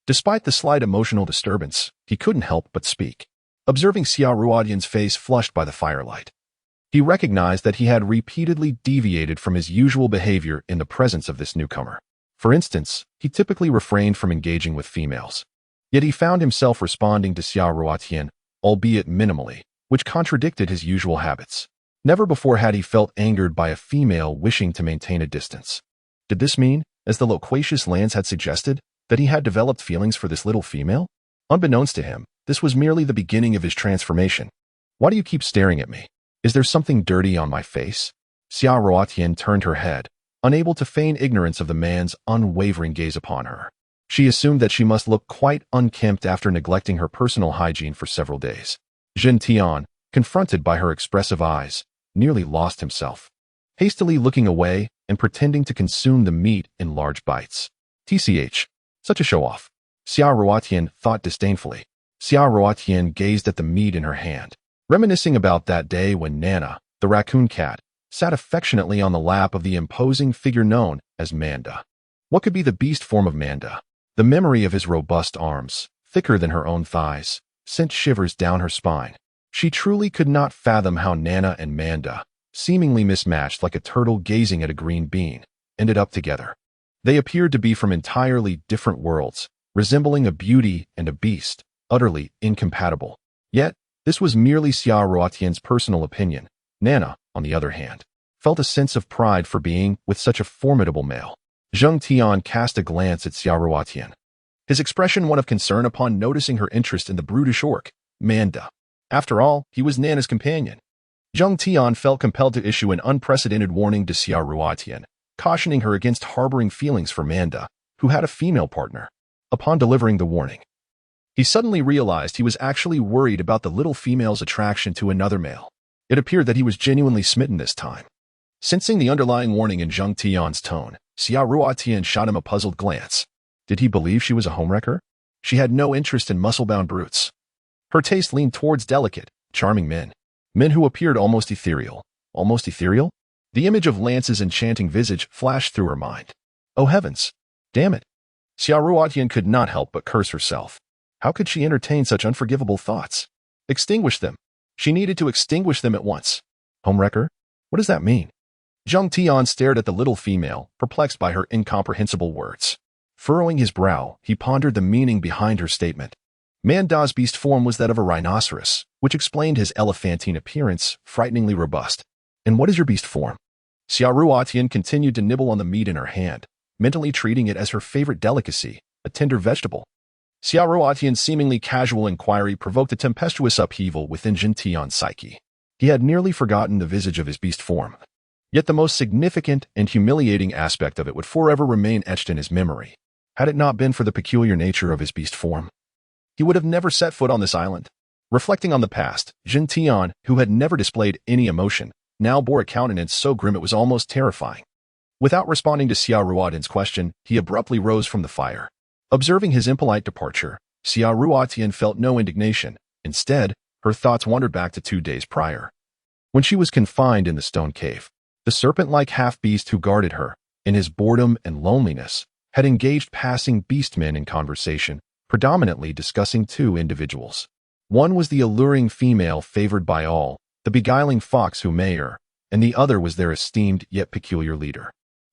Despite the slight emotional disturbance, he couldn't help but speak. Observing Xia Ruotian's face flushed by the firelight, he recognized that he had repeatedly deviated from his usual behavior in the presence of this newcomer. For instance, he typically refrained from engaging with females. Yet he found himself responding to Xia Ruotian, albeit minimally, which contradicted his usual habits. Never before had he felt angered by a female wishing to maintain a distance. Did this mean, as the loquacious Lance had suggested, that he had developed feelings for this little female? Unbeknownst to him, this was merely the beginning of his transformation. "Why do you keep staring at me? Is there something dirty on my face?" Xia Ruotian turned her head, unable to feign ignorance of the man's unwavering gaze upon her. She assumed that she must look quite unkempt after neglecting her personal hygiene for several days. Jin Tian, confronted by her expressive eyes, nearly lost himself, hastily looking away and pretending to consume the meat in large bites. "TCH, such a show-off," Xia Ruotian thought disdainfully. Xia Ruotian gazed at the meat in her hand, reminiscing about that day when Nana, the raccoon cat, sat affectionately on the lap of the imposing figure known as Manda. What could be the beast form of Manda? The memory of his robust arms, thicker than her own thighs, sent shivers down her spine. She truly could not fathom how Nana and Manda, seemingly mismatched like a turtle gazing at a green bean, ended up together. They appeared to be from entirely different worlds, resembling a beauty and a beast, utterly incompatible. Yet, this was merely Xia Ruotian's personal opinion. Nana, on the other hand, felt a sense of pride for being with such a formidable male. Zheng Tian cast a glance at Xia Ruotian, his expression one of concern upon noticing her interest in the brutish orc, Manda. After all, he was Nana's companion. Zheng Tian felt compelled to issue an unprecedented warning to Xia Ruotian, cautioning her against harboring feelings for Manda, who had a female partner. Upon delivering the warning, he suddenly realized he was actually worried about the little female's attraction to another male. It appeared that he was genuinely smitten this time. Sensing the underlying warning in Zheng Tian's tone, Xia Ruotian shot him a puzzled glance. Did he believe she was a homewrecker? She had no interest in muscle-bound brutes. Her taste leaned towards delicate, charming men. Men who appeared almost ethereal. Almost ethereal? The image of Lance's enchanting visage flashed through her mind. Oh heavens! Damn it! Xia Ruotian could not help but curse herself. How could she entertain such unforgivable thoughts? Extinguish them. She needed to extinguish them at once. Homewrecker? What does that mean? Zheng Tian stared at the little female, perplexed by her incomprehensible words. Furrowing his brow, he pondered the meaning behind her statement. Manda's beast form was that of a rhinoceros, which explained his elephantine appearance, frighteningly robust. And what is your beast form? Xia Ruotian continued to nibble on the meat in her hand, mentally treating it as her favorite delicacy, a tender vegetable. Xia Ruotian's seemingly casual inquiry provoked a tempestuous upheaval within Jin Tian's psyche. He had nearly forgotten the visage of his beast form. Yet the most significant and humiliating aspect of it would forever remain etched in his memory. Had it not been for the peculiar nature of his beast form, he would have never set foot on this island. Reflecting on the past, Jin Tian, who had never displayed any emotion, now bore a countenance so grim it was almost terrifying. Without responding to Xia Ruotian's question, he abruptly rose from the fire. Observing his impolite departure, Xia Ruotian felt no indignation. Instead, her thoughts wandered back to 2 days prior, when she was confined in the stone cave. The serpent-like half-beast who guarded her, in his boredom and loneliness, had engaged passing beastmen in conversation, predominantly discussing 2 individuals. One was the alluring female favored by all, the beguiling fox Humayer, and the other was their esteemed yet peculiar leader.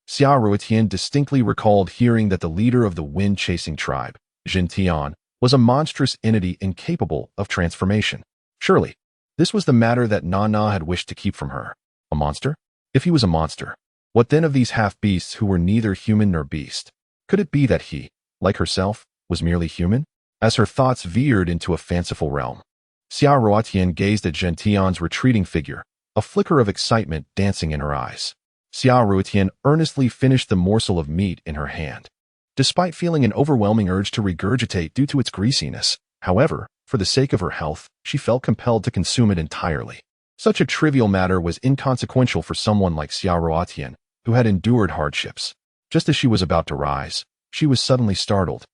Xia Ruotian distinctly recalled hearing that the leader of the wind-chasing tribe, Jin Tian, was a monstrous entity incapable of transformation. Surely, This was the matter that Nana had wished to keep from her. A monster? If he was a monster, what then of these half-beasts who were neither human nor beast? Could it be that he, like herself, was merely human? As her thoughts veered into a fanciful realm, Xia Ruotian gazed at Gentian's retreating figure, a flicker of excitement dancing in her eyes. Xia Ruotian earnestly finished the morsel of meat in her hand. Despite feeling an overwhelming urge to regurgitate due to its greasiness, however, for the sake of her health, she felt compelled to consume it entirely. Such a trivial matter was inconsequential for someone like Xia Ruotian, who had endured hardships. Just as she was about to rise, she was suddenly startled,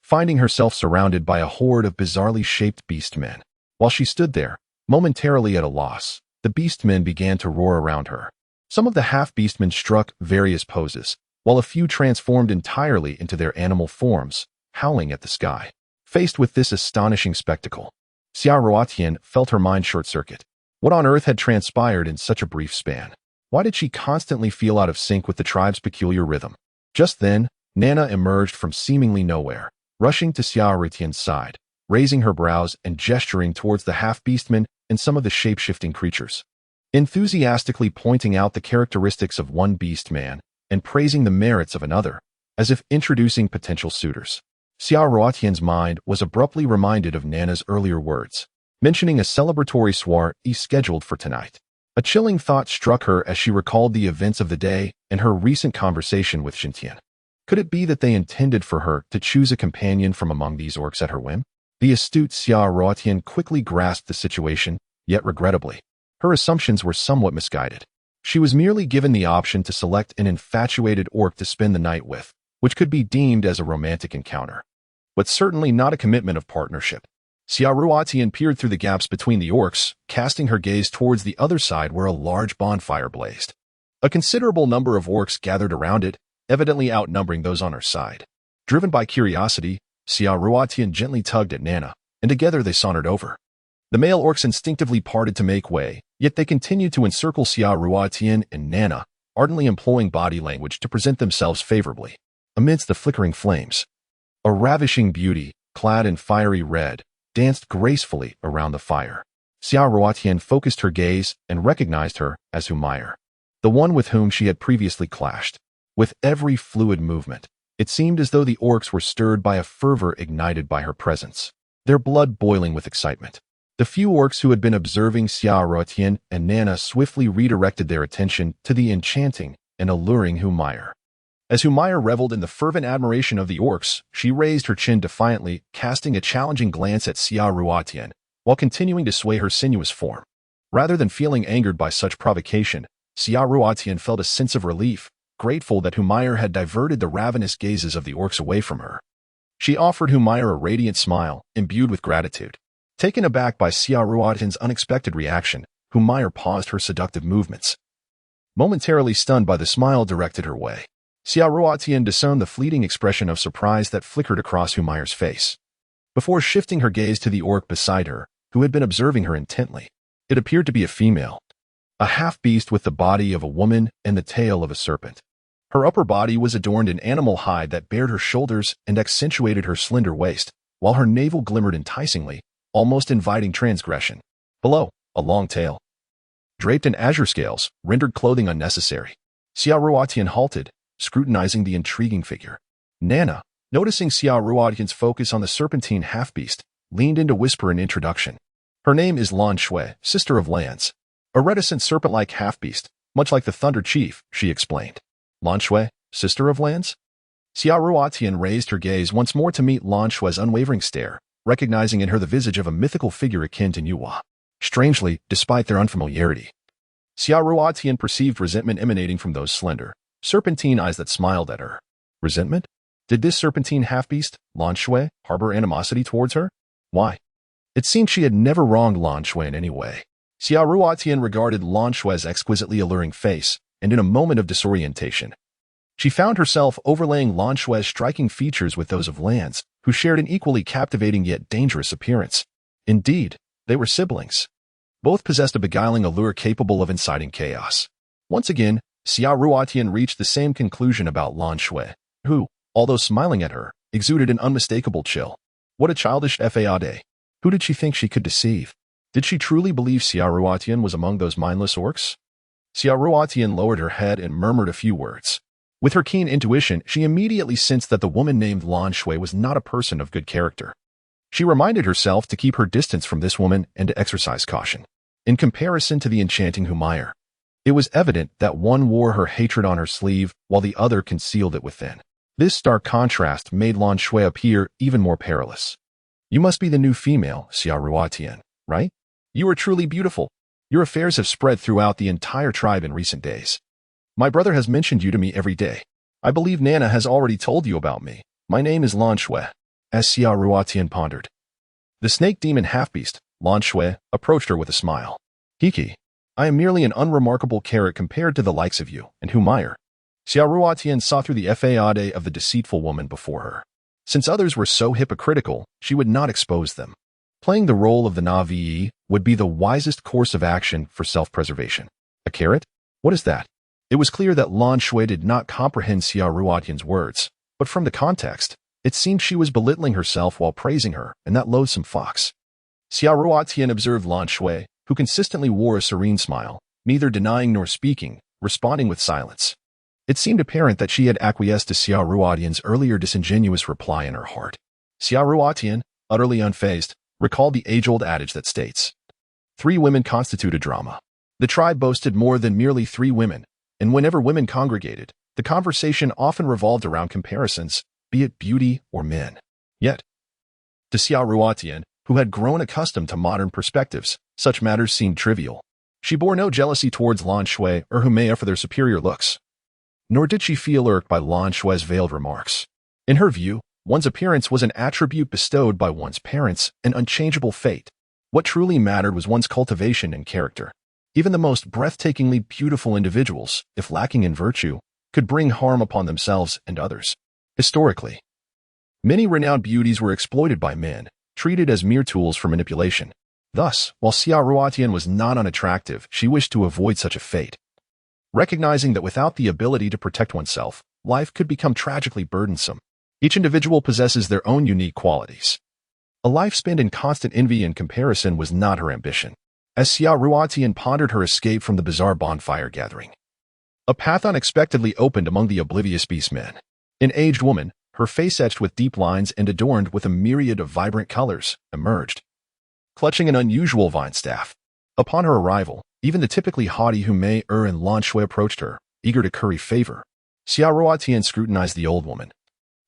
finding herself surrounded by a horde of bizarrely shaped beastmen. While she stood there, momentarily at a loss, the beastmen began to roar around her. Some of the half-beastmen struck various poses, while a few transformed entirely into their animal forms, howling at the sky. Faced with this astonishing spectacle, Xia Ruotian felt her mind short-circuit. What on earth had transpired in such a brief span? Why did she constantly feel out of sync with the tribe's peculiar rhythm? Just then, Nana emerged from seemingly nowhere, rushing to Xia Ruotian's side, raising her brows and gesturing towards the half-beastmen and some of the shape-shifting creatures, enthusiastically pointing out the characteristics of one beast man and praising the merits of another, as if introducing potential suitors. Xia Ruotian's mind was abruptly reminded of Nana's earlier words, mentioning a celebratory soiree scheduled for tonight. A chilling thought struck her as she recalled the events of the day and her recent conversation with Xintian. Could it be that they intended for her to choose a companion from among these orcs at her whim? The astute Xia Ruotian quickly grasped the situation, yet regrettably, her assumptions were somewhat misguided. She was merely given the option to select an infatuated orc to spend the night with, which could be deemed as a romantic encounter, but certainly not a commitment of partnership. Xia Ruotian peered through the gaps between the orcs, casting her gaze towards the other side where a large bonfire blazed. A considerable number of orcs gathered around it, evidently outnumbering those on her side. Driven by curiosity, Xia Ruotian gently tugged at Nana, and together they sauntered over. The male orcs instinctively parted to make way, yet they continued to encircle Xia Ruotian and Nana, ardently employing body language to present themselves favorably. Amidst the flickering flames, a ravishing beauty, clad in fiery red, danced gracefully around the fire. Xia Ruotian focused her gaze and recognized her as Humayer, the one with whom she had previously clashed. With every fluid movement, it seemed as though the orcs were stirred by a fervor ignited by her presence, their blood boiling with excitement. The few orcs who had been observing Xia Ruotian and Nana swiftly redirected their attention to the enchanting and alluring Humayer. As Humayer reveled in the fervent admiration of the orcs, she raised her chin defiantly, casting a challenging glance at Xia Ruotian, while continuing to sway her sinuous form. Rather than feeling angered by such provocation, Xia Ruotian felt a sense of relief, grateful that Humayer had diverted the ravenous gazes of the orcs away from her. She offered Humayer a radiant smile, imbued with gratitude. Taken aback by Xia Ruotian's unexpected reaction, Humayer paused her seductive movements. Momentarily stunned by the smile directed her way, Xia Ruotian discerned the fleeting expression of surprise that flickered across Humayer's face, before shifting her gaze to the orc beside her, who had been observing her intently. It appeared to be a female, a half-beast with the body of a woman and the tail of a serpent. Her upper body was adorned in animal hide that bared her shoulders and accentuated her slender waist, while her navel glimmered enticingly, almost inviting transgression. Below, a long tail, draped in azure scales, rendered clothing unnecessary. Xia Ruotian halted, scrutinizing the intriguing figure. Nana, noticing Xia Ruotian's focus on the serpentine half-beast, leaned in to whisper an introduction. Her name is Lan Shui, Sister of Lands. A reticent serpent-like half-beast, much like the Thunder Chief, she explained. Lan Shui, Sister of Lands? Xia Ruotian raised her gaze once more to meet Lan Shui's unwavering stare, recognizing in her the visage of a mythical figure akin to Nuwa. Strangely, despite their unfamiliarity, Xia Ruotian perceived resentment emanating from those slender, serpentine eyes that smiled at her. Resentment? Did this serpentine half-beast, Lan Shui, harbor animosity towards her? Why? It seemed she had never wronged Lan Shui in any way. Xia Ruotian regarded Lan Shui's exquisitely alluring face, and in a moment of disorientation, she found herself overlaying Lan Shui's striking features with those of Lan's, who shared an equally captivating yet dangerous appearance. Indeed, they were siblings. Both possessed a beguiling allure capable of inciting chaos. Once again, Xia Ruotian reached the same conclusion about Lan Shui, who, although smiling at her, exuded an unmistakable chill. What a childish fade. Who did she think she could deceive? Did she truly believe Xiaoruotian was among those mindless orcs? Xiaoruotian lowered her head and murmured a few words. With her keen intuition, she immediately sensed that the woman named Lan Shui was not a person of good character. She reminded herself to keep her distance from this woman and to exercise caution. In comparison to the enchanting Humayer, it was evident that one wore her hatred on her sleeve while the other concealed it within. This stark contrast made Lan Shui appear even more perilous. You must be the new female, Xiaoruotian, right? You are truly beautiful. Your affairs have spread throughout the entire tribe in recent days. My brother has mentioned you to me every day. I believe Nana has already told you about me. My name is Lan Shui, as Xiaoruotian pondered. The snake demon half-beast, Lan Shui, approached her with a smile. Hiki, I am merely an unremarkable carrot compared to the likes of you and Humayer. Xiaoruotian saw through the facade of the deceitful woman before her. Since others were so hypocritical, she would not expose them. Playing the role of the Navi would be the wisest course of action for self-preservation. A carrot? What is that? It was clear that Lan Shui did not comprehend Xiaoruotian's words, but from the context, it seemed she was belittling herself while praising her and that loathsome fox. Xiaoruotian observed Lan Shui, who consistently wore a serene smile, neither denying nor speaking, responding with silence. It seemed apparent that she had acquiesced to Xiaoruotian's earlier disingenuous reply in her heart. Xiaoruotian, utterly unfazed, recalled the age-old adage that states, 3 women constitute a drama. The tribe boasted more than merely 3 women, and whenever women congregated, the conversation often revolved around comparisons, be it beauty or men. Yet, to Xiaoruotian, who had grown accustomed to modern perspectives, such matters seemed trivial. She bore no jealousy towards Lan Shui or Humayer for their superior looks. Nor did she feel irked by Lan Shui's veiled remarks. In her view, one's appearance was an attribute bestowed by one's parents, an unchangeable fate. What truly mattered was one's cultivation and character. Even the most breathtakingly beautiful individuals, if lacking in virtue, could bring harm upon themselves and others. Historically, many renowned beauties were exploited by men, treated as mere tools for manipulation. Thus, while Xiaoruotian was not unattractive, she wished to avoid such a fate. Recognizing that without the ability to protect oneself, life could become tragically burdensome. Each individual possesses their own unique qualities. A life spent in constant envy and comparison was not her ambition. As Xiaoruotian pondered her escape from the bizarre bonfire gathering, a path unexpectedly opened among the oblivious beastmen. An aged woman, her face etched with deep lines and adorned with a myriad of vibrant colors, emerged, clutching an unusual vine staff. Upon her arrival, even the typically haughty Humayer and Lan Shui approached her, eager to curry favor. Xiaoruotian scrutinized the old woman,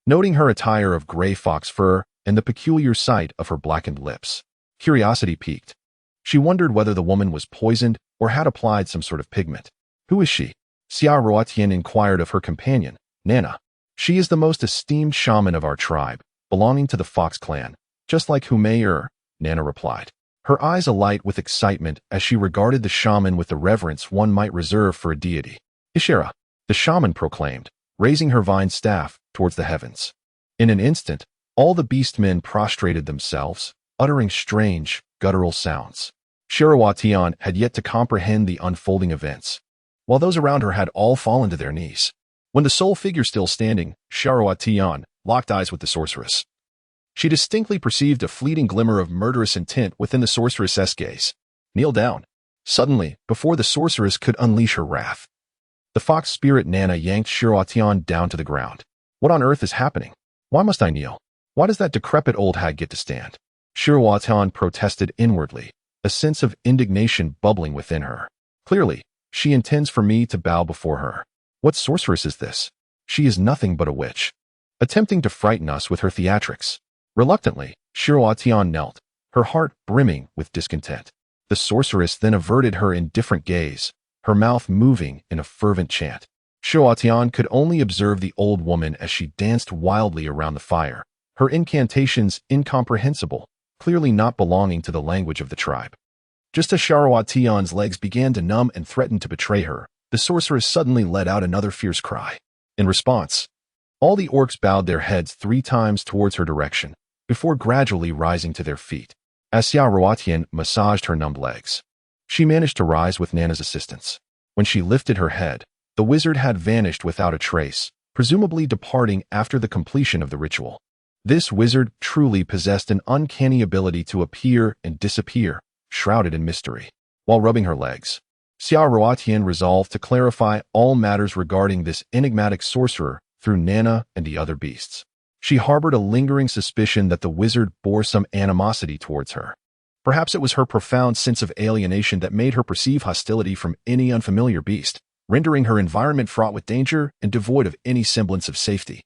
noting her attire of gray fox fur and the peculiar sight of her blackened lips. Curiosity piqued. She wondered whether the woman was poisoned or had applied some sort of pigment. Who is she? Xiaoruotian inquired of her companion, Nana. She is the most esteemed shaman of our tribe, belonging to the Fox clan, just like Humayer, Nana replied, her eyes alight with excitement as she regarded the shaman with the reverence one might reserve for a deity. Ishera, the shaman proclaimed, raising her vine staff towards the heavens. In an instant, all the beastmen prostrated themselves, uttering strange, guttural sounds. Xiaoruotian had yet to comprehend the unfolding events, while those around her had all fallen to their knees. When the sole figure still standing, Xiaoruotian, locked eyes with the sorceress. She distinctly perceived a fleeting glimmer of murderous intent within the sorceress's gaze. Kneel down. Suddenly, before the sorceress could unleash her wrath, the fox spirit Nana yanked Xiaoruotian down to the ground. What on earth is happening? Why must I kneel? Why does that decrepit old hag get to stand? Xiaoruotian protested inwardly, a sense of indignation bubbling within her. Clearly, she intends for me to bow before her. What sorceress is this? She is nothing but a witch, attempting to frighten us with her theatrics. Reluctantly, Xiaoruotian knelt, her heart brimming with discontent. The sorceress then averted her indifferent gaze, her mouth moving in a fervent chant. Xiaoruotian could only observe the old woman as she danced wildly around the fire, her incantations incomprehensible, clearly not belonging to the language of the tribe. Just as Xiaoruotian's legs began to numb and threatened to betray her, the sorceress suddenly let out another fierce cry. In response, all the orcs bowed their heads 3 times towards her direction, before gradually rising to their feet. As Xiaoruotian massaged her numbed legs, she managed to rise with Nana's assistance. When she lifted her head, the wizard had vanished without a trace, presumably departing after the completion of the ritual. This wizard truly possessed an uncanny ability to appear and disappear, shrouded in mystery. While rubbing her legs, Xia Ruotian resolved to clarify all matters regarding this enigmatic sorcerer through Nana and the other beasts. She harbored a lingering suspicion that the wizard bore some animosity towards her. Perhaps it was her profound sense of alienation that made her perceive hostility from any unfamiliar beast, rendering her environment fraught with danger and devoid of any semblance of safety.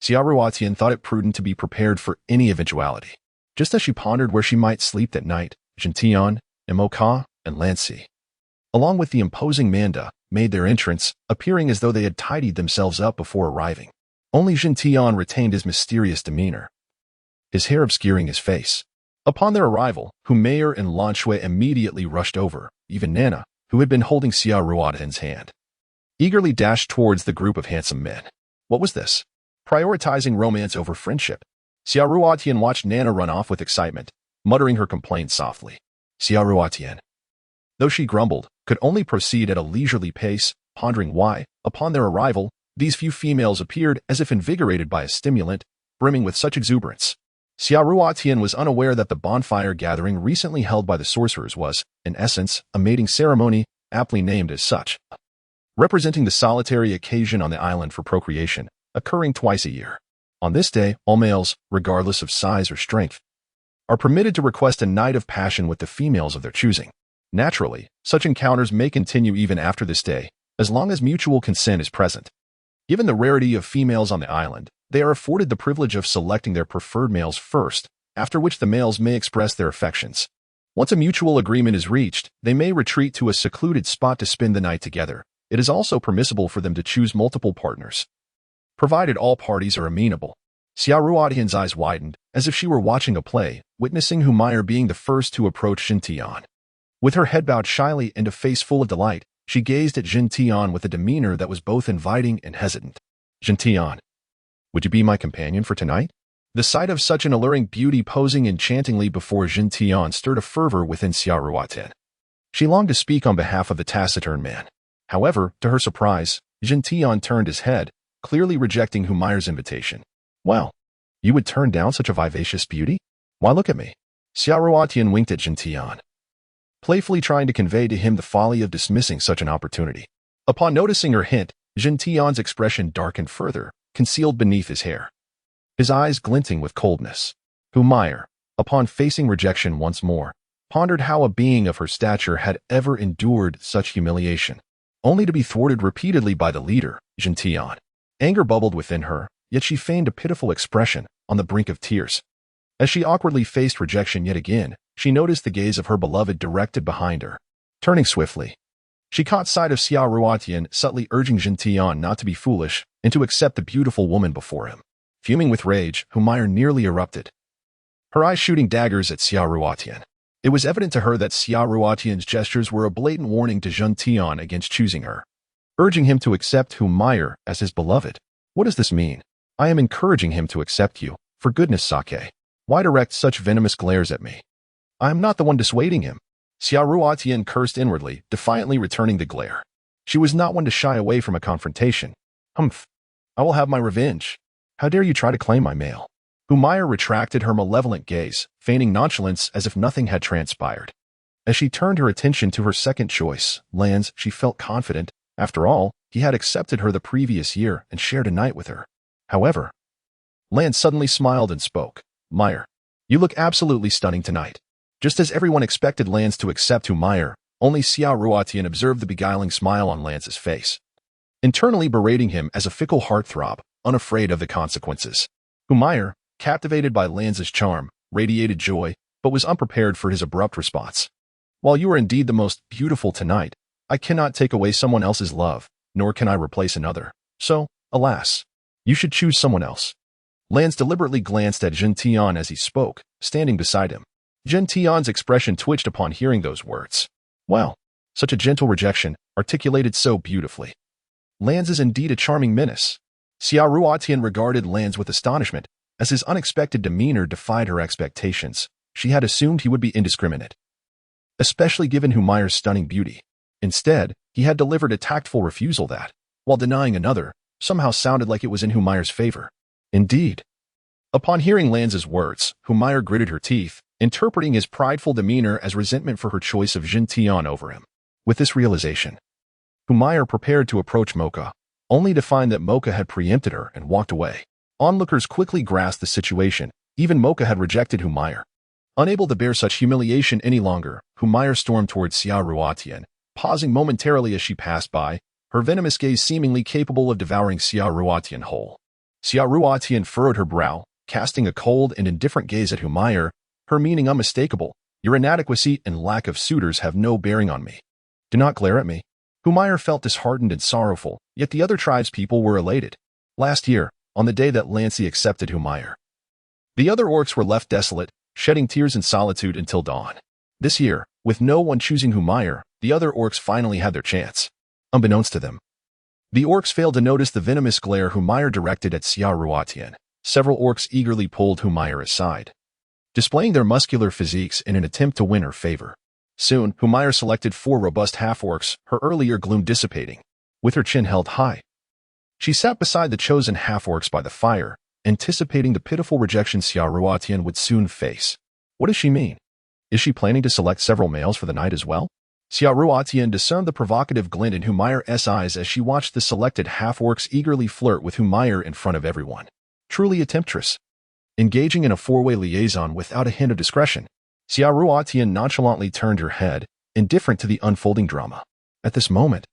Xia Ruotian thought it prudent to be prepared for any eventuality. Just as she pondered where she might sleep that night, Jintian, Imoka, and Lancy, along with the imposing Manda, made their entrance, appearing as though they had tidied themselves up before arriving. Only Jintian retained his mysterious demeanor, his hair obscuring his face. Upon their arrival, Humayer and Lanshui immediately rushed over. Even Nana, who had been holding Xia Ruotian's hand, eagerly dashed towards the group of handsome men. What was this? Prioritizing romance over friendship. Xia Ruotian watched Nana run off with excitement, muttering her complaints softly. Xia Ruotian, though she grumbled, could only proceed at a leisurely pace, pondering why, upon their arrival, these few females appeared as if invigorated by a stimulant, brimming with such exuberance. Xia Ruotian was unaware that the bonfire gathering recently held by the sorcerers was, in essence, a mating ceremony, aptly named as such, representing the solitary occasion on the island for procreation, occurring twice a year. On this day, all males, regardless of size or strength, are permitted to request a night of passion with the females of their choosing. Naturally, such encounters may continue even after this day, as long as mutual consent is present. Given the rarity of females on the island, they are afforded the privilege of selecting their preferred males first, after which the males may express their affections. Once a mutual agreement is reached, they may retreat to a secluded spot to spend the night together. It is also permissible for them to choose multiple partners, provided all parties are amenable. Xia Ruotian's eyes widened, as if she were watching a play, witnessing Humayer being the first to approach Jintian. With her head bowed shyly and a face full of delight, she gazed at Jintian with a demeanor that was both inviting and hesitant. Jintian, would you be my companion for tonight? The sight of such an alluring beauty posing enchantingly before Jintian stirred a fervor within Xia Ruotian. She longed to speak on behalf of the taciturn man. However, to her surprise, Jintian turned his head, clearly rejecting Humayer's invitation. Well, you would turn down such a vivacious beauty? Why, look at me. Xia Ruotian winked at Jintian, playfully trying to convey to him the folly of dismissing such an opportunity. Upon noticing her hint, Jintian's expression darkened further, concealed beneath his hair, his eyes glinting with coldness. Humayer, upon facing rejection once more, pondered how a being of her stature had ever endured such humiliation, only to be thwarted repeatedly by the leader, Jintian. Anger bubbled within her, yet she feigned a pitiful expression, on the brink of tears. As she awkwardly faced rejection yet again, she noticed the gaze of her beloved directed behind her. Turning swiftly, she caught sight of Xia Ruotian subtly urging Jintian not to be foolish and to accept the beautiful woman before him. Fuming with rage, Humayer nearly erupted, her eyes shooting daggers at Xia Ruotian. It was evident to her that Xia Ruotian's gestures were a blatant warning to Jintian against choosing her, urging him to accept Humayer as his beloved. What does this mean? I am encouraging him to accept you. For goodness sake, why direct such venomous glares at me? I am not the one dissuading him. Xia Ruotian cursed inwardly, defiantly returning the glare. She was not one to shy away from a confrontation. Humph. I will have my revenge. How dare you try to claim my mail? Humayer retracted her malevolent gaze, feigning nonchalance as if nothing had transpired. As she turned her attention to her second choice, Lance, she felt confident. After all, he had accepted her the previous year and shared a night with her. However, Lance suddenly smiled and spoke. Meyer, you look absolutely stunning tonight. Just as everyone expected Lance to accept Humayer, only Xia Ruotian observed the beguiling smile on Lance's face, internally berating him as a fickle heartthrob, unafraid of the consequences. Humayer, captivated by Lance's charm, radiated joy, but was unprepared for his abrupt response. While you are indeed the most beautiful tonight, I cannot take away someone else's love, nor can I replace another. So, alas, you should choose someone else. Lance deliberately glanced at Jintian as he spoke, standing beside him. Jintian's expression twitched upon hearing those words. Well, such a gentle rejection, articulated so beautifully. Lance is indeed a charming menace. Xia Ruotian regarded Lance with astonishment, as his unexpected demeanor defied her expectations. She had assumed he would be indiscriminate, especially given Humayer's stunning beauty. Instead, he had delivered a tactful refusal that, while denying another, somehow sounded like it was in Humayer's favor. Indeed. Upon hearing Lance's words, Humayer gritted her teeth, interpreting his prideful demeanor as resentment for her choice of Jin Tian over him. With this realization, Humayer prepared to approach Mocha, only to find that Mocha had preempted her and walked away. Onlookers quickly grasped the situation. Even Mocha had rejected Humayer. Unable to bear such humiliation any longer, Humayer stormed towards Xia Ruotian, pausing momentarily as she passed by, her venomous gaze seemingly capable of devouring Xia Ruotian whole. Xia Ruotian furrowed her brow, casting a cold and indifferent gaze at Humayer, her meaning unmistakable. Your inadequacy and lack of suitors have no bearing on me. Do not glare at me. Humayer felt disheartened and sorrowful, yet the other tribespeople were elated. Last year, on the day that Lancy accepted Humayer, the other orcs were left desolate, shedding tears in solitude until dawn. This year, with no one choosing Humayer, the other orcs finally had their chance. Unbeknownst to them, the orcs failed to notice the venomous glare Humayer directed at Xia Ruotian. Several orcs eagerly pulled Humayer aside, displaying their muscular physiques in an attempt to win her favor. Soon, Humayer selected 4 robust half-orcs, her earlier gloom dissipating. With her chin held high, she sat beside the chosen half-orcs by the fire, anticipating the pitiful rejection Xia Ruotian would soon face. What does she mean? Is she planning to select several males for the night as well? Xia Ruotian discerned the provocative glint in Humayer's eyes as she watched the selected half-orcs eagerly flirt with Humayer in front of everyone. Truly a temptress. Engaging in a 4-way liaison without a hint of discretion, Xia Ruotian nonchalantly turned her head, indifferent to the unfolding drama. At this moment,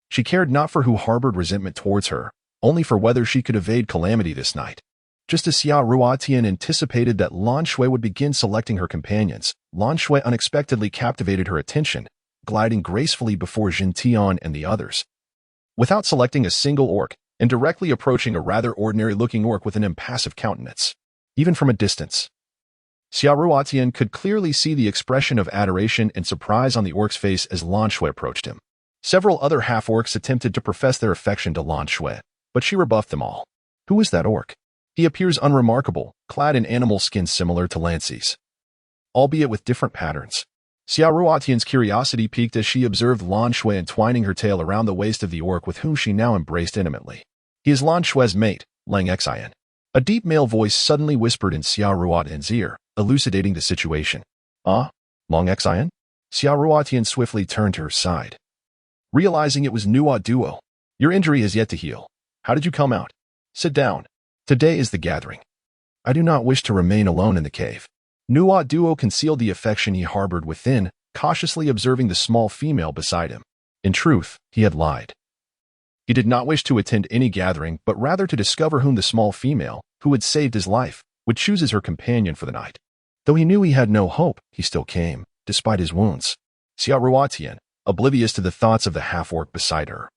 she cared not for who harbored resentment towards her, only for whether she could evade calamity this night. Just as Xia Ruotian anticipated that Lan Shui would begin selecting her companions, Lan Shui unexpectedly captivated her attention, gliding gracefully before Jin Tian and the others. Without selecting a single orc, and directly approaching a rather ordinary-looking orc with an impassive countenance. Even from a distance, Xia Ruotian could clearly see the expression of adoration and surprise on the orc's face as Lan Shui approached him. Several other half-orcs attempted to profess their affection to Lan Shui, but she rebuffed them all. Who is that orc? He appears unremarkable, clad in animal skin similar to Lancy's, albeit with different patterns. Xia Ruotian's curiosity piqued as she observed Lan Shui entwining her tail around the waist of the orc with whom she now embraced intimately. He is Lan Shui's mate, Lang Xian. A deep male voice suddenly whispered in Xia Ruotian's ear, elucidating the situation. Ah, Lang Xian? Xia Ruotian swiftly turned to her side, realizing it was Nuo Duo. Your injury has yet to heal. How did you come out? Sit down. Today is the gathering. I do not wish to remain alone in the cave. Nuo Duo concealed the affection he harbored within, cautiously observing the small female beside him. In truth, he had lied. He did not wish to attend any gathering, but rather to discover whom the small female, who had saved his life, would choose as her companion for the night. Though he knew he had no hope, he still came, despite his wounds. Xia Ruotian, oblivious to the thoughts of the half-orc beside her,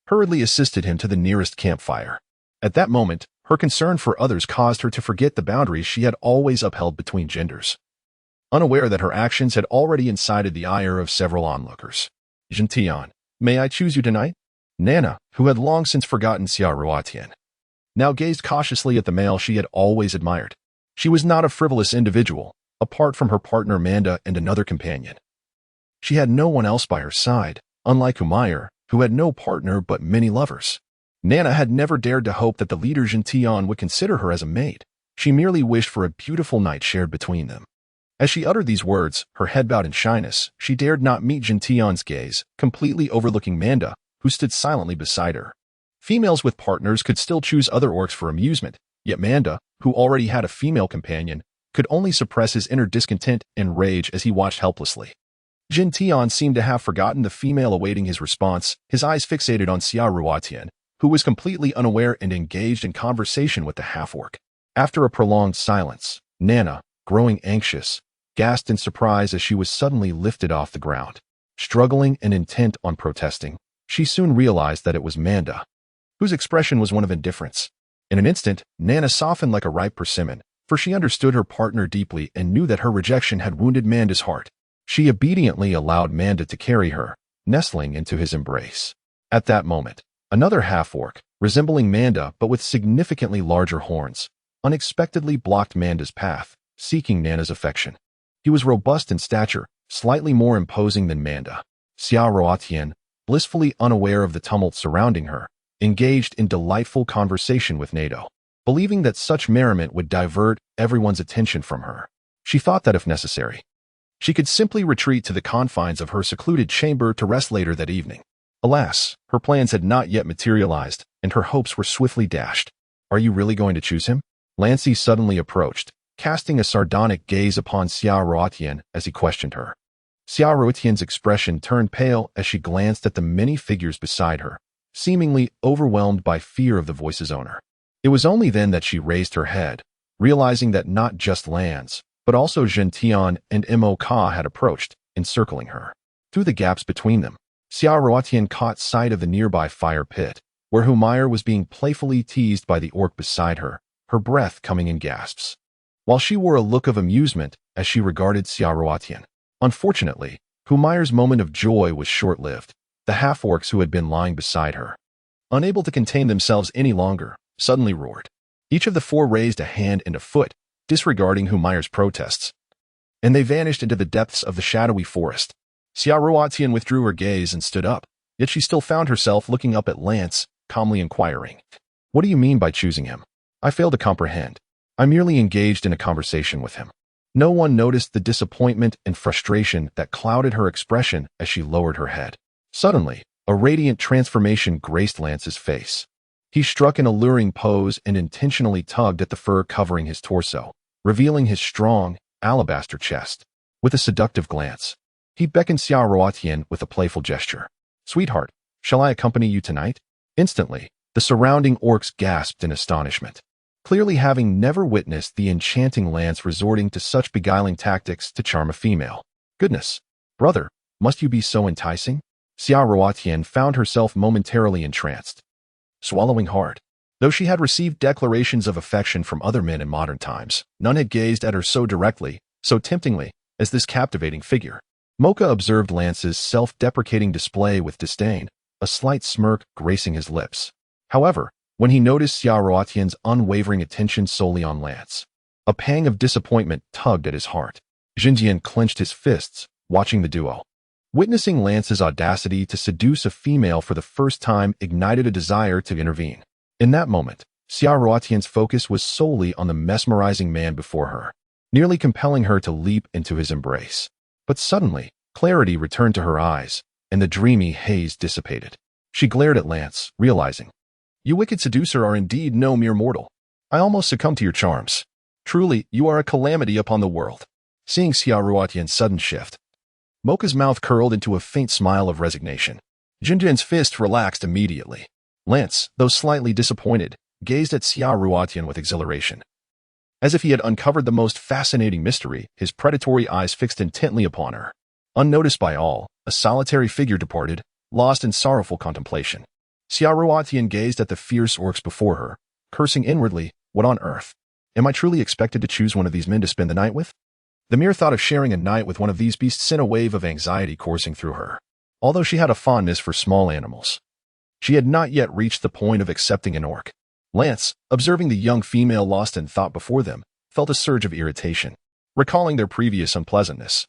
hurriedly assisted him to the nearest campfire. At that moment, her concern for others caused her to forget the boundaries she had always upheld between genders. Unaware that her actions had already incited the ire of several onlookers. Jin Tian, may I choose you tonight? Nana, who had long since forgotten Xia Ruotian, now gazed cautiously at the male she had always admired. She was not a frivolous individual, apart from her partner Manda and another companion. She had no one else by her side, unlike Humayer, who had no partner but many lovers. Nana had never dared to hope that the leader Jin Tian would consider her as a mate. She merely wished for a beautiful night shared between them. As she uttered these words, her head bowed in shyness, she dared not meet Jin Tian's gaze, completely overlooking Manda, who stood silently beside her. Females with partners could still choose other orcs for amusement, yet Manda, who already had a female companion, could only suppress his inner discontent and rage as he watched helplessly. Jin Tian seemed to have forgotten the female awaiting his response, his eyes fixated on Xia Ruotian, who was completely unaware and engaged in conversation with the half-orc. After a prolonged silence, Nana, growing anxious, gasped in surprise as she was suddenly lifted off the ground. Struggling and intent on protesting, she soon realized that it was Manda, whose expression was one of indifference. In an instant, Nana softened like a ripe persimmon, for she understood her partner deeply and knew that her rejection had wounded Manda's heart. She obediently allowed Manda to carry her, nestling into his embrace. At that moment, another half-orc, resembling Manda but with significantly larger horns, unexpectedly blocked Manda's path, seeking Nana's affection. He was robust in stature, slightly more imposing than Manda. Xia Ruotian, blissfully unaware of the tumult surrounding her, engaged in delightful conversation with Nado, believing that such merriment would divert everyone's attention from her. She thought that if necessary, she could simply retreat to the confines of her secluded chamber to rest later that evening. Alas, her plans had not yet materialized, and her hopes were swiftly dashed. Are you really going to choose him? Lancy suddenly approached, casting a sardonic gaze upon Xia Ruotian as he questioned her. Xia Ruotian's expression turned pale as she glanced at the many figures beside her, seemingly overwhelmed by fear of the voice's owner. It was only then that she raised her head, realizing that not just Lance, but also Jin Tian and Mo Ka had approached, encircling her. Through the gaps between them, Xia Ruotian caught sight of the nearby fire pit, where Humayer was being playfully teased by the orc beside her, her breath coming in gasps, while she wore a look of amusement as she regarded Xia Ruotian. Unfortunately, Humayer's moment of joy was short-lived. The half-orcs who had been lying beside her, unable to contain themselves any longer, suddenly roared. Each of the four raised a hand and a foot, disregarding Humayer's protests, and they vanished into the depths of the shadowy forest. Xia Ruotian withdrew her gaze and stood up, yet she still found herself looking up at Lance, calmly inquiring, "What do you mean by choosing him? I fail to comprehend. I merely engaged in a conversation with him." No one noticed the disappointment and frustration that clouded her expression as she lowered her head. Suddenly, a radiant transformation graced Lance's face. He struck an alluring pose and intentionally tugged at the fur covering his torso, revealing his strong, alabaster chest. With a seductive glance, he beckoned Xia Ruotian with a playful gesture. "Sweetheart, shall I accompany you tonight?" Instantly, the surrounding orcs gasped in astonishment, clearly having never witnessed the enchanting Lance resorting to such beguiling tactics to charm a female. "Goodness, brother, must you be so enticing?" Xia Ruotian found herself momentarily entranced, swallowing hard. Though she had received declarations of affection from other men in modern times, none had gazed at her so directly, so temptingly, as this captivating figure. Mocha observed Lance's self-deprecating display with disdain, a slight smirk gracing his lips. However, when he noticed Xia Ruotian's unwavering attention solely on Lance, a pang of disappointment tugged at his heart. Jinjian clenched his fists, watching the duo. Witnessing Lance's audacity to seduce a female for the first time ignited a desire to intervene. In that moment, Xia Ruotian's focus was solely on the mesmerizing man before her, nearly compelling her to leap into his embrace. But suddenly, clarity returned to her eyes, and the dreamy haze dissipated. She glared at Lance, realizing, "You wicked seducer are indeed no mere mortal. I almost succumb to your charms. Truly, you are a calamity upon the world." Seeing Xia Ruotian's sudden shift, Mocha's mouth curled into a faint smile of resignation. Jinjian's fist relaxed immediately. Lance, though slightly disappointed, gazed at Xia Ruotian with exhilaration. As if he had uncovered the most fascinating mystery, his predatory eyes fixed intently upon her. Unnoticed by all, a solitary figure departed, lost in sorrowful contemplation. Xia Ruotian gazed at the fierce orcs before her, cursing inwardly, "What on earth? Am I truly expected to choose one of these men to spend the night with?" The mere thought of sharing a night with one of these beasts sent a wave of anxiety coursing through her. Although she had a fondness for small animals, she had not yet reached the point of accepting an orc. Lance, observing the young female lost in thought before them, felt a surge of irritation, recalling their previous unpleasantness.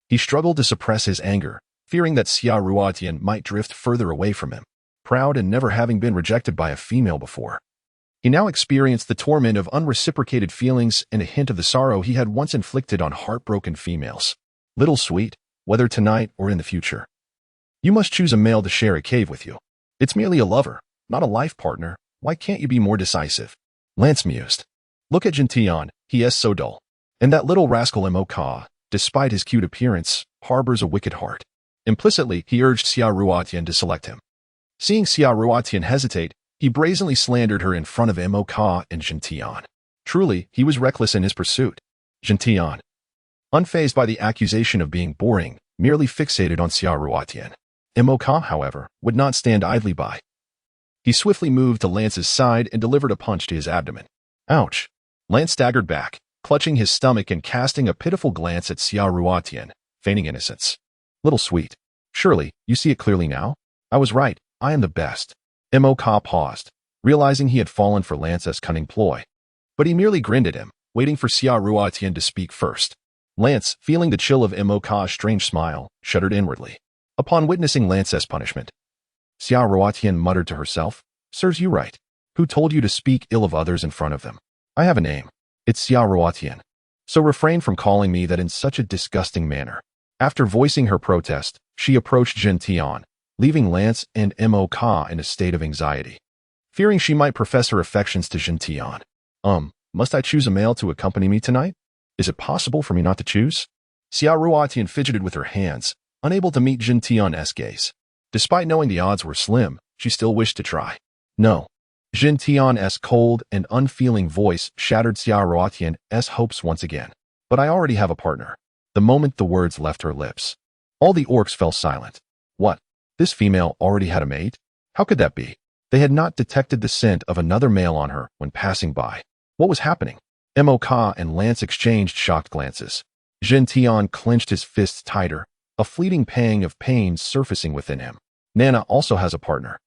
He struggled to suppress his anger, fearing that Xia Ruotian might drift further away from him. Proud and never having been rejected by a female before, he now experienced the torment of unreciprocated feelings and a hint of the sorrow he had once inflicted on heartbroken females. "Little sweet, whether tonight or in the future, you must choose a male to share a cave with you. It's merely a lover, not a life partner. Why can't you be more decisive?" Lance mused. "Look at Jintian, he is so dull. And that little rascal Mo Ka, despite his cute appearance, harbors a wicked heart." Implicitly, he urged Xia Ruotian to select him. Seeing Xia Ruotian hesitate, he brazenly slandered her in front of Mo Ka and Jintian. Truly, he was reckless in his pursuit. Jintian, unfazed by the accusation of being boring, merely fixated on Xia Ruotian. Mo Ka, however, would not stand idly by. He swiftly moved to Lance's side and delivered a punch to his abdomen. Ouch! Lance staggered back, clutching his stomach and casting a pitiful glance at Xia Ruotian, feigning innocence. "Little sweet, surely, you see it clearly now? I was right, I am the best." Mo Ka paused, realizing he had fallen for Lance's cunning ploy. But he merely grinned at him, waiting for Xia Ruotian to speak first. Lance, feeling the chill of Mo Ka's strange smile, shuddered inwardly. Upon witnessing Lance's punishment, Xia Ruotian muttered to herself, "Serves you right. Who told you to speak ill of others in front of them? I have a name. It's Xia Ruotian." so refrain from calling me that in such a disgusting manner. After voicing her protest, she approached Jin Tian, leaving Lance and Mo Ka in a state of anxiety. Fearing she might profess her affections to Jin Tian. Must I choose a male to accompany me tonight? Is it possible for me not to choose? Xia Ruotian fidgeted with her hands, unable to meet Jin Tian's gaze. Despite knowing the odds were slim, she still wished to try. No. Jin Tian's cold and unfeeling voice shattered Xia Ruotian's hopes once again. But I already have a partner. The moment the words left her lips, all the orcs fell silent. What? This female already had a mate? How could that be? They had not detected the scent of another male on her when passing by. What was happening? Mo Ka and Lance exchanged shocked glances. Jin Tian clenched his fists tighter, a fleeting pang of pain surfacing within him. Nana also has a partner.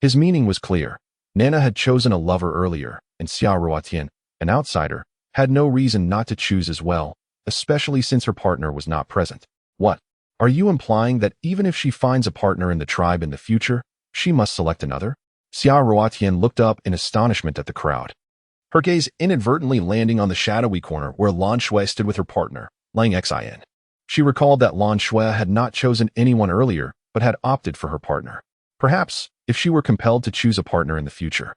His meaning was clear. Nana had chosen a lover earlier, and Xia Ruotian, an outsider, had no reason not to choose as well, especially since her partner was not present. What? Are you implying that even if she finds a partner in the tribe in the future, she must select another? Xia Ruotian looked up in astonishment at the crowd, her gaze inadvertently landing on the shadowy corner where Lan Shui stood with her partner, Lang Xin. She recalled that Lan Shui had not chosen anyone earlier, but had opted for her partner. Perhaps, if she were compelled to choose a partner in the future,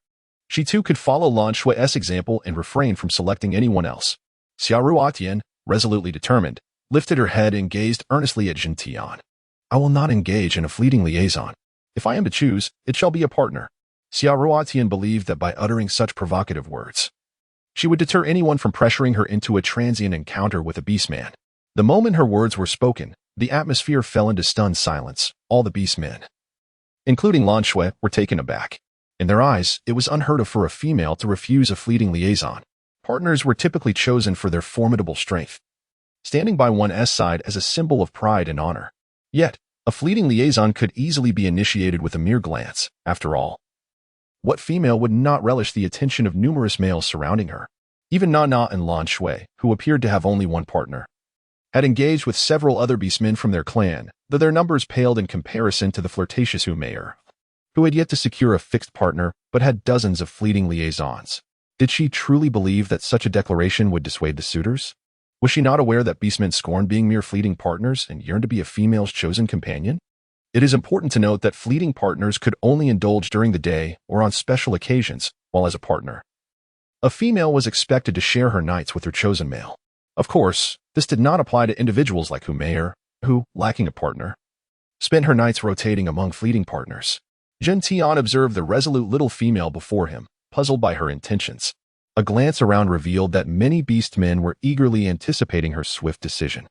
she too could follow Lan Shui's example and refrain from selecting anyone else. Xia Ruotian, resolutely determined, lifted her head and gazed earnestly at Jin Tian. I will not engage in a fleeting liaison. If I am to choose, it shall be a partner. Xia Ruotian believed that by uttering such provocative words, she would deter anyone from pressuring her into a transient encounter with a beastman. The moment her words were spoken, the atmosphere fell into stunned silence. All the beastmen, including Lan Shui, were taken aback. In their eyes, it was unheard of for a female to refuse a fleeting liaison. Partners were typically chosen for their formidable strength, standing by one's side as a symbol of pride and honor. Yet, a fleeting liaison could easily be initiated with a mere glance. After all, what female would not relish the attention of numerous males surrounding her? Even Nana and Lan Shui, who appeared to have only one partner, had engaged with several other beastmen from their clan, though their numbers paled in comparison to the flirtatious Humayer, who had yet to secure a fixed partner but had dozens of fleeting liaisons. Did she truly believe that such a declaration would dissuade the suitors? Was she not aware that beastmen scorned being mere fleeting partners and yearned to be a female's chosen companion? It is important to note that fleeting partners could only indulge during the day or on special occasions, while as a partner, a female was expected to share her nights with her chosen male. Of course, this did not apply to individuals like Humayer, who, lacking a partner, spent her nights rotating among fleeting partners. Jin Tian observed the resolute little female before him, puzzled by her intentions. A glance around revealed that many beastmen were eagerly anticipating her swift decision.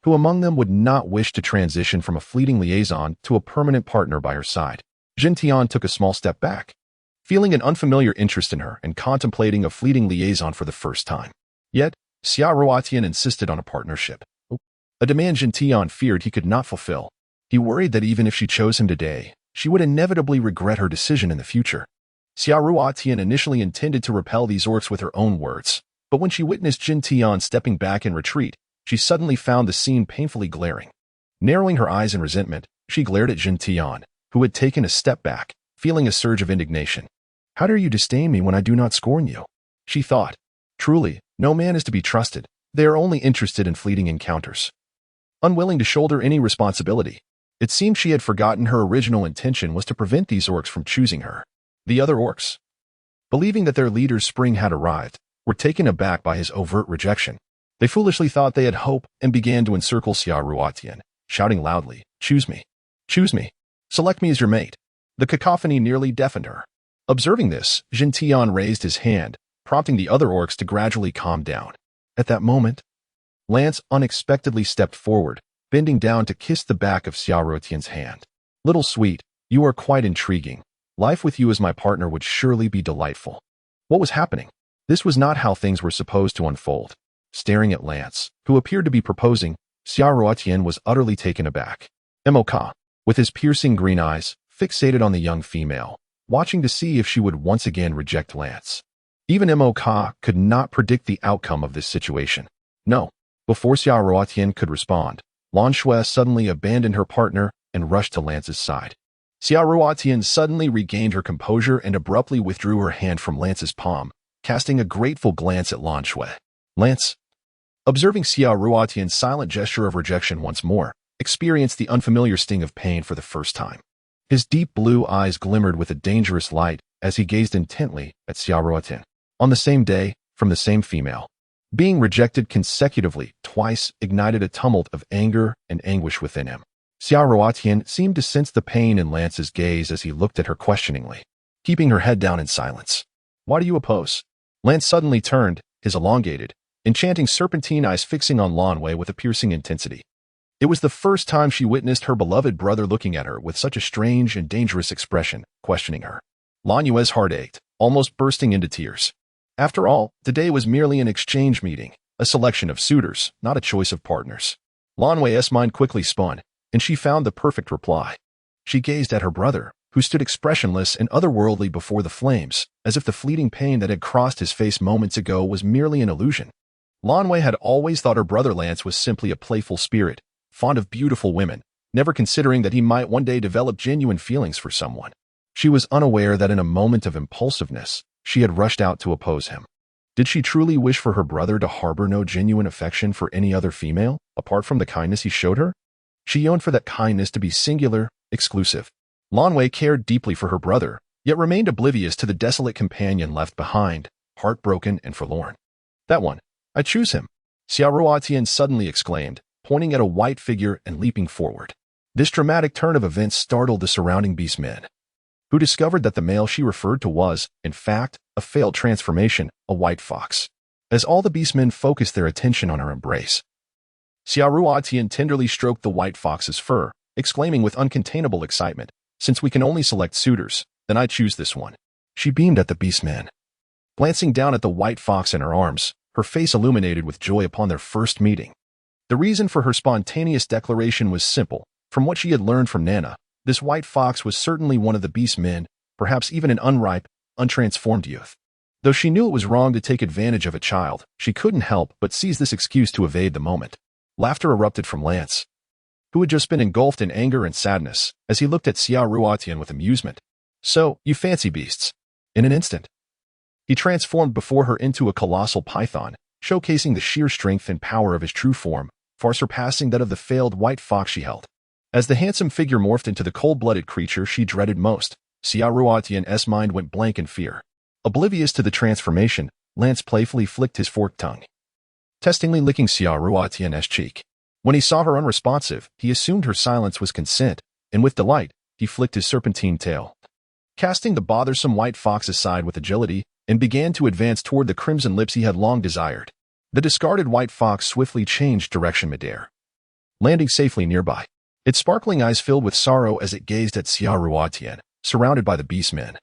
Who among them would not wish to transition from a fleeting liaison to a permanent partner by her side? Jin Tian took a small step back, feeling an unfamiliar interest in her and contemplating a fleeting liaison for the first time. Yet, Xia Ruotian insisted on a partnership, a demand Jin Tian feared he could not fulfill. He worried that even if she chose him today, she would inevitably regret her decision in the future. Xia Ruotian initially intended to repel these orcs with her own words, but when she witnessed Jin Tian stepping back in retreat, she suddenly found the scene painfully glaring. Narrowing her eyes in resentment, she glared at Jin Tian, who had taken a step back, feeling a surge of indignation. How dare you disdain me when I do not scorn you? She thought. Truly, no man is to be trusted. They are only interested in fleeting encounters, unwilling to shoulder any responsibility. It seemed she had forgotten her original intention was to prevent these orcs from choosing her. The other orcs, believing that their leader's spring had arrived, were taken aback by his overt rejection. They foolishly thought they had hope and began to encircle Xia Ruotian, shouting loudly, "Choose me! Choose me! Select me as your mate!" The cacophony nearly deafened her. Observing this, Jin Tian raised his hand, prompting the other orcs to gradually calm down. At that moment, Lance unexpectedly stepped forward, bending down to kiss the back of Xia Ruotian's hand. "Little sweet, you are quite intriguing. Life with you as my partner would surely be delightful." What was happening? This was not how things were supposed to unfold. Staring at Lance, who appeared to be proposing, Xia Ruotian was utterly taken aback. Mo Ka, with his piercing green eyes, fixated on the young female, watching to see if she would once again reject Lance. Even Mo Ka could not predict the outcome of this situation. No. Before Xia Ruotian could respond, Lan Shui suddenly abandoned her partner and rushed to Lance's side. Xia Ruotian suddenly regained her composure and abruptly withdrew her hand from Lance's palm, casting a grateful glance at Lan Shui. "Lance." Observing Xia Ruotian's silent gesture of rejection once more, experienced the unfamiliar sting of pain for the first time. His deep blue eyes glimmered with a dangerous light as he gazed intently at Xia Ruotian. On the same day, from the same female. Being rejected consecutively twice ignited a tumult of anger and anguish within him. Xia Ruotian seemed to sense the pain in Lance's gaze as he looked at her questioningly, keeping her head down in silence. "Why do you oppose?" Lance suddenly turned, his elongated, enchanting serpentine eyes fixing on Lanwei with a piercing intensity. It was the first time she witnessed her beloved brother looking at her with such a strange and dangerous expression, questioning her. Lanwei's heart ached, almost bursting into tears. After all, today was merely an exchange meeting, a selection of suitors, not a choice of partners. Lanwei's mind quickly spun, and she found the perfect reply. She gazed at her brother, who stood expressionless and otherworldly before the flames, as if the fleeting pain that had crossed his face moments ago was merely an illusion. Lanwei had always thought her brother Lance was simply a playful spirit, fond of beautiful women, never considering that he might one day develop genuine feelings for someone. She was unaware that in a moment of impulsiveness, she had rushed out to oppose him. Did she truly wish for her brother to harbor no genuine affection for any other female, apart from the kindness he showed her? She yearned for that kindness to be singular, exclusive. Lanwei cared deeply for her brother, yet remained oblivious to the desolate companion left behind, heartbroken and forlorn. "That one. I choose him," Xia Ruotian suddenly exclaimed, pointing at a white figure and leaping forward. This dramatic turn of events startled the surrounding beastmen, who discovered that the male she referred to was, in fact, a failed transformation, a white fox. As all the beastmen focused their attention on her embrace, Xia Ruotian tenderly stroked the white fox's fur, exclaiming with uncontainable excitement, "Since we can only select suitors, then I choose this one." She beamed at the beastmen. Glancing down at the white fox in her arms, her face illuminated with joy upon their first meeting. The reason for her spontaneous declaration was simple. From what she had learned from Nana, this white fox was certainly one of the beastmen, perhaps even an unripe, untransformed youth. Though she knew it was wrong to take advantage of a child, she couldn't help but seize this excuse to evade the moment. Laughter erupted from Lance, who had just been engulfed in anger and sadness, as he looked at Xia Ruotian with amusement. "So, you fancy beasts." In an instant, he transformed before her into a colossal python, showcasing the sheer strength and power of his true form, far surpassing that of the failed white fox she held. As the handsome figure morphed into the cold-blooded creature she dreaded most, Xia Ruotian's mind went blank in fear. Oblivious to the transformation, Lance playfully flicked his forked tongue, testingly licking Xia Ruotian's cheek. When he saw her unresponsive, he assumed her silence was consent, and with delight, he flicked his serpentine tail, casting the bothersome white fox aside with agility, and began to advance toward the crimson lips he had long desired. The discarded white fox swiftly changed direction midair, landing safely nearby. Its sparkling eyes filled with sorrow as it gazed at Xia Ruotian, surrounded by the beastmen,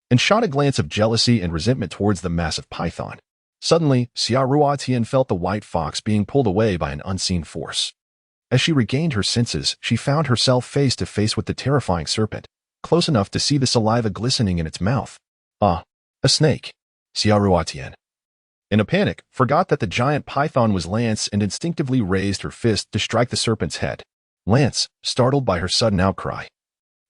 and shot a glance of jealousy and resentment towards the massive python. Suddenly, Xia Ruotian felt the white fox being pulled away by an unseen force. As she regained her senses, she found herself face to face with the terrifying serpent, close enough to see the saliva glistening in its mouth. "Ah, a snake," Xia Ruotian, in a panic, forgot that the giant python was Lance and instinctively raised her fist to strike the serpent's head. Lance, startled by her sudden outcry,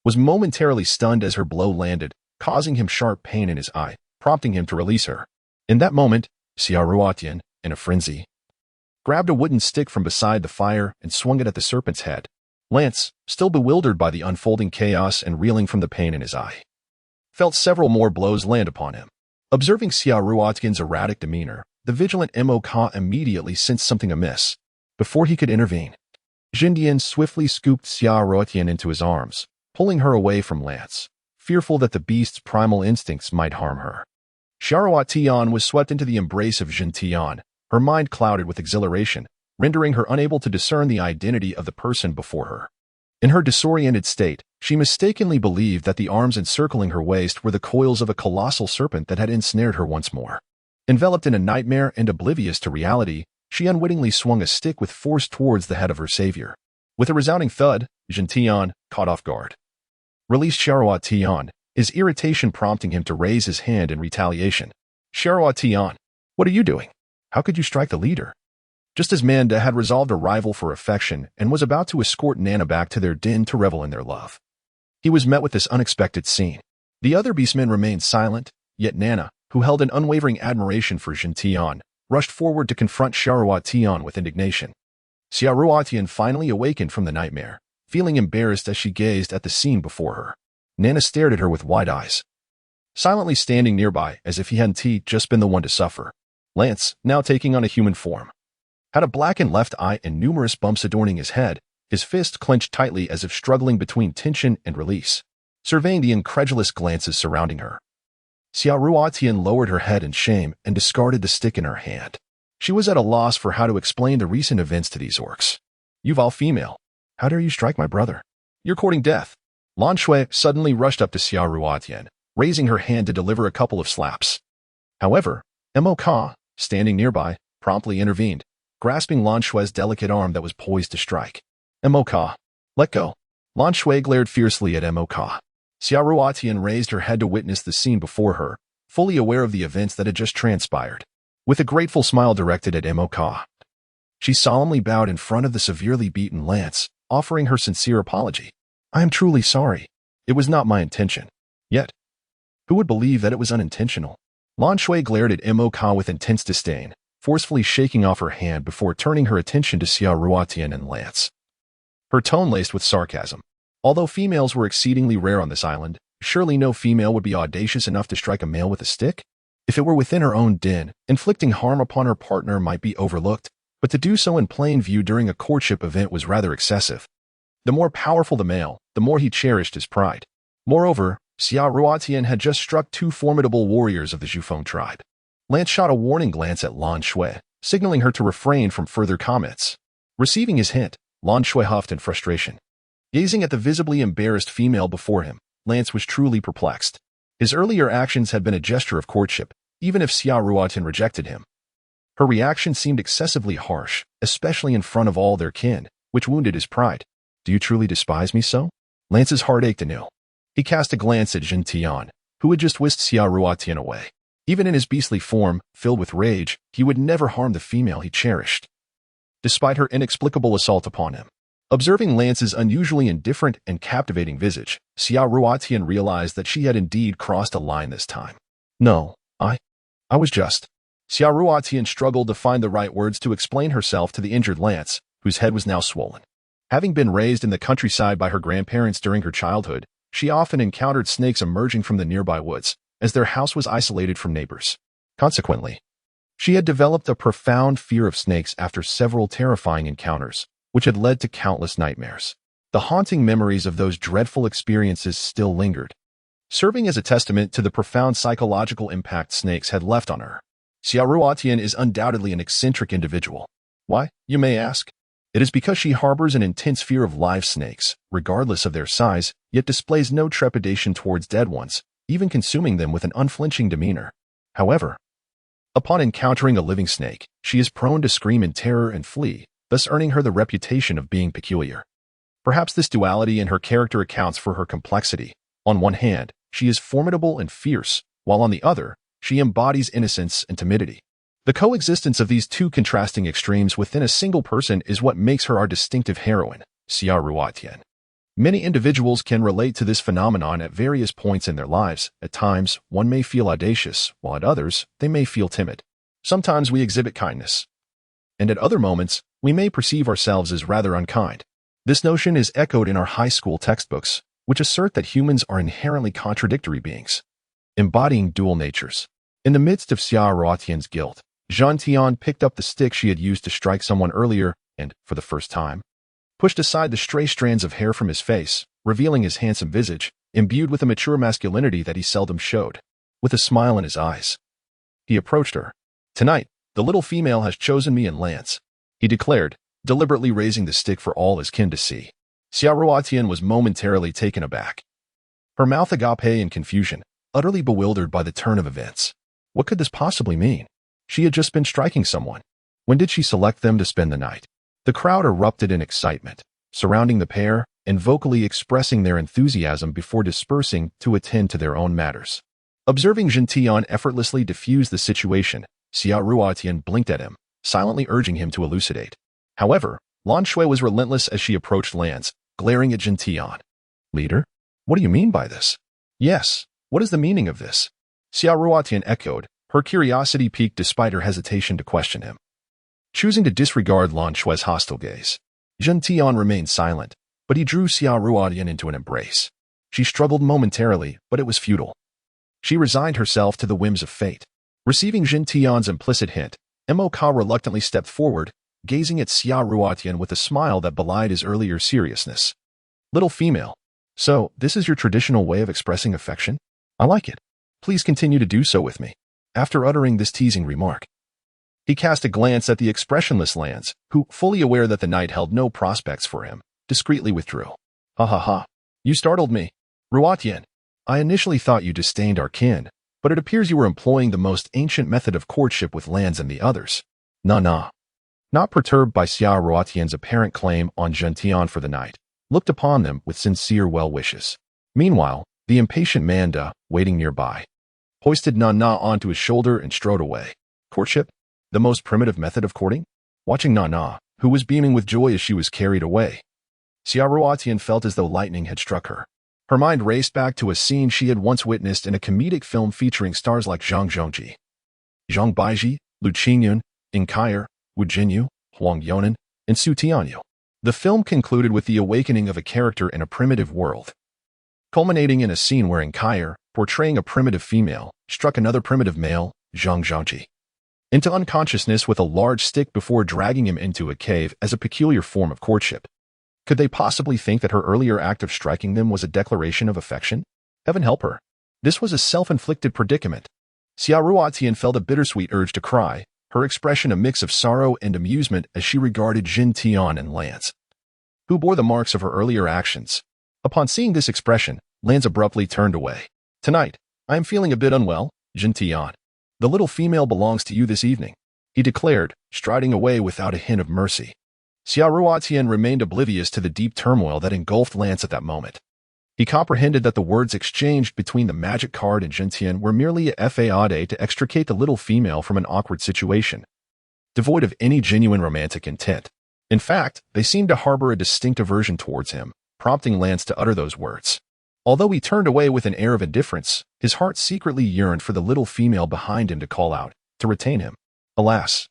was momentarily stunned as her blow landed, causing him sharp pain in his eye, prompting him to release her. In that moment, Xia Ruotian, in a frenzy, grabbed a wooden stick from beside the fire and swung it at the serpent's head. Lance, still bewildered by the unfolding chaos and reeling from the pain in his eye, felt several more blows land upon him. Observing Xia Ruotian's erratic demeanor, the vigilant Mo-Ka immediately sensed something amiss. Before he could intervene, Jindian swiftly scooped Xia Ruotian into his arms, pulling her away from Lance, fearful that the beast's primal instincts might harm her. Xia Ruotian was swept into the embrace of Jintian, her mind clouded with exhilaration, rendering her unable to discern the identity of the person before her. In her disoriented state, she mistakenly believed that the arms encircling her waist were the coils of a colossal serpent that had ensnared her once more. Enveloped in a nightmare and oblivious to reality, she unwittingly swung a stick with force towards the head of her savior. With a resounding thud, Jintian, caught off guard, released Xia Ruotian, his irritation prompting him to raise his hand in retaliation. "Xia Ruotian, what are you doing? How could you strike the leader?" Just as Manda had resolved a rival for affection and was about to escort Nana back to their den to revel in their love, he was met with this unexpected scene. The other beastmen remained silent, yet Nana, who held an unwavering admiration for Jintian, rushed forward to confront Xiaoruotian with indignation. Xiaoruotian finally awakened from the nightmare, feeling embarrassed as she gazed at the scene before her. Nana stared at her with wide eyes, silently standing nearby as if he hadn't just been the one to suffer. Lance, now taking on a human form, had a blackened left eye and numerous bumps adorning his head, his fist clenched tightly as if struggling between tension and release, surveying the incredulous glances surrounding her. Xiaoruotian lowered her head in shame and discarded the stick in her hand. She was at a loss for how to explain the recent events to these orcs. "You all female. How dare you strike my brother? You're courting death." Lan Shui suddenly rushed up to Xiaoruotian, raising her hand to deliver a couple of slaps. However, Mo Ka, standing nearby, promptly intervened, grasping Lan Shui's delicate arm that was poised to strike. "Mo Ka, let go." Lan Shui glared fiercely at Mo Ka. Xiaoruotian raised her head to witness the scene before her, fully aware of the events that had just transpired. With a grateful smile directed at Mo Ka, she solemnly bowed in front of the severely beaten Lance, offering her sincere apology. "I am truly sorry. It was not my intention." Yet, who would believe that it was unintentional? Lan Shui glared at Mo Ka with intense disdain, forcefully shaking off her hand before turning her attention to Xiaoruotian and Lance. Her tone laced with sarcasm. Although females were exceedingly rare on this island, surely no female would be audacious enough to strike a male with a stick? If it were within her own den, inflicting harm upon her partner might be overlooked, but to do so in plain view during a courtship event was rather excessive. The more powerful the male, the more he cherished his pride. Moreover, Xiaoruotian had just struck two formidable warriors of the Zhufeng tribe. Lance shot a warning glance at Lan Shui, signaling her to refrain from further comments. Receiving his hint, Lan Shui huffed in frustration. Gazing at the visibly embarrassed female before him, Lance was truly perplexed. His earlier actions had been a gesture of courtship, even if Xiaoruotian rejected him. Her reaction seemed excessively harsh, especially in front of all their kin, which wounded his pride. "Do you truly despise me so?" Lance's heart ached anew. He cast a glance at Jin Tian, who had just whisked Xiaoruotian away. Even in his beastly form, filled with rage, he would never harm the female he cherished, despite her inexplicable assault upon him. Observing Lance's unusually indifferent and captivating visage, Xiaoruotian realized that she had indeed crossed a line this time. "No, I was just..." Xiaoruotian struggled to find the right words to explain herself to the injured Lance, whose head was now swollen. Having been raised in the countryside by her grandparents during her childhood, she often encountered snakes emerging from the nearby woods, as their house was isolated from neighbors. Consequently, she had developed a profound fear of snakes after several terrifying encounters, which had led to countless nightmares. The haunting memories of those dreadful experiences still lingered, serving as a testament to the profound psychological impact snakes had left on her. Xiaoruotian is undoubtedly an eccentric individual. Why, you may ask? It is because she harbors an intense fear of live snakes, regardless of their size, yet displays no trepidation towards dead ones, even consuming them with an unflinching demeanor. However, upon encountering a living snake, she is prone to scream in terror and flee, thus earning her the reputation of being peculiar. Perhaps this duality in her character accounts for her complexity. On one hand, she is formidable and fierce, while on the other, she embodies innocence and timidity. The coexistence of these two contrasting extremes within a single person is what makes her our distinctive heroine, Xiaoruotian. Many individuals can relate to this phenomenon at various points in their lives. At times, one may feel audacious, while at others, they may feel timid. Sometimes we exhibit kindness, and at other moments, we may perceive ourselves as rather unkind. This notion is echoed in our high school textbooks, which assert that humans are inherently contradictory beings, embodying dual natures. In the midst of Xiaoruotian's guilt, Jin Tian picked up the stick she had used to strike someone earlier and, for the first time, pushed aside the stray strands of hair from his face, revealing his handsome visage, imbued with a mature masculinity that he seldom showed. With a smile in his eyes, he approached her. "Tonight, the little female has chosen me and Lance," he declared, deliberately raising the stick for all his kin to see. Xiaoruotian was momentarily taken aback, her mouth agape in confusion, utterly bewildered by the turn of events. What could this possibly mean? She had just been striking someone. When did she select them to spend the night? The crowd erupted in excitement, surrounding the pair and vocally expressing their enthusiasm before dispersing to attend to their own matters. Observing Jin Tian effortlessly diffuse the situation, Xiaoruotian blinked at him, silently urging him to elucidate. However, Lan Shui was relentless as she approached Lance, glaring at Jin Tian. "Leader? What do you mean by this?" "Yes, what is the meaning of this?" Xiaoruotian echoed, Her curiosity piqued despite her hesitation to question him. Choosing to disregard Lan Shui's hostile gaze, Zhen Tian remained silent, but he drew Xia Ruodian into an embrace. She struggled momentarily, but it was futile. She resigned herself to the whims of fate. Receiving Zhen Tian's implicit hint, Mo.Ka reluctantly stepped forward, gazing at Xia Ruodian with a smile that belied his earlier seriousness. Little female. So, this is your traditional way of expressing affection? I like it. Please continue to do so with me. After uttering this teasing remark, he cast a glance at the expressionless Lance, who, fully aware that the night held no prospects for him, discreetly withdrew. Ha ha ha. You startled me. Ruodian, I initially thought you disdained our kin, but it appears you were employing the most ancient method of courtship with Lans and the others. Nana, not perturbed by Xia Ruodian's apparent claim on Zhen Tian for the night, looked upon them with sincere well wishes. Meanwhile, the impatient Manda, waiting nearby, hoisted Nana onto his shoulder and strode away. Courtship? The most primitive method of courting? Watching Nana, who was beaming with joy as she was carried away, Xia Ruodian felt as though lightning had struck her. Her mind raced back to a scene she had once witnessed in a comedic film featuring stars like Zhang Zhongji, Zhang Baiji, Lu Qingyun, Inkayer, Wu Jinyu, Huang Yonan, and Su Tianyu. The film concluded with the awakening of a character in a primitive world, culminating in a scene where Inkayer, portraying a primitive female, struck another primitive male, Zhang Zhongji, into unconsciousness with a large stick before dragging him into a cave as a peculiar form of courtship. Could they possibly think that her earlier act of striking them was a declaration of affection? Heaven help her. This was a self-inflicted predicament. Xia Ruodian felt a bittersweet urge to cry, her expression a mix of sorrow and amusement as she regarded Zhen Tian and Lance, who bore the marks of her earlier actions. Upon seeing this expression, Lance abruptly turned away. Tonight, I am feeling a bit unwell, Zhen Tian. The little female belongs to you this evening, he declared, striding away without a hint of mercy. Xia Ruodian remained oblivious to the deep turmoil that engulfed Lance at that moment. He comprehended that the words exchanged between the magic card and Zhen Tian were merely a fade to extricate the little female from an awkward situation, devoid of any genuine romantic intent. In fact, they seemed to harbor a distinct aversion towards him, prompting Lance to utter those words. Although he turned away with an air of indifference, his heart secretly yearned for the little female behind him to call out, to retain him. Alas,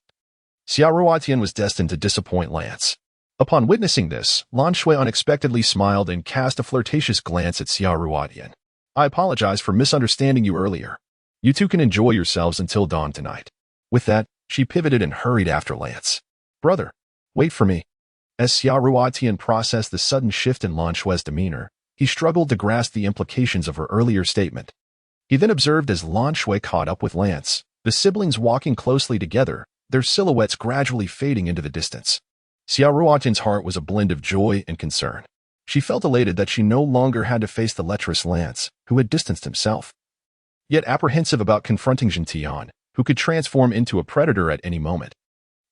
Xia Ruodian was destined to disappoint Lance. Upon witnessing this, Lan Shui unexpectedly smiled and cast a flirtatious glance at Xia Ruodian. I apologize for misunderstanding you earlier. You two can enjoy yourselves until dawn tonight. With that, she pivoted and hurried after Lance. Brother, wait for me. As Xia Ruodian processed the sudden shift in Lan Shui's demeanor, he struggled to grasp the implications of her earlier statement. He then observed as Lan Shui caught up with Lance, the siblings walking closely together, their silhouettes gradually fading into the distance. Xia Ruodian's heart was a blend of joy and concern. She felt elated that she no longer had to face the lecherous Lance, who had distanced himself, yet apprehensive about confronting Zhen Tian, who could transform into a predator at any moment.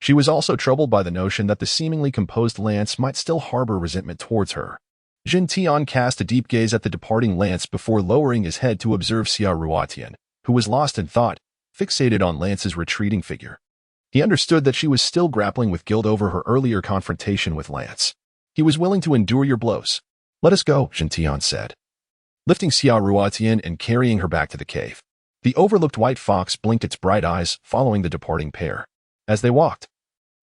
She was also troubled by the notion that the seemingly composed Lance might still harbor resentment towards her. Zhen Tian cast a deep gaze at the departing Lance before lowering his head to observe Xia Ruodian, who was lost in thought, fixated on Lance's retreating figure. He understood that she was still grappling with guilt over her earlier confrontation with Lance. He was willing to endure your blows. Let us go, Zhen Tian said, lifting Xia Ruodian and carrying her back to the cave. The overlooked white fox blinked its bright eyes, following the departing pair. As they walked,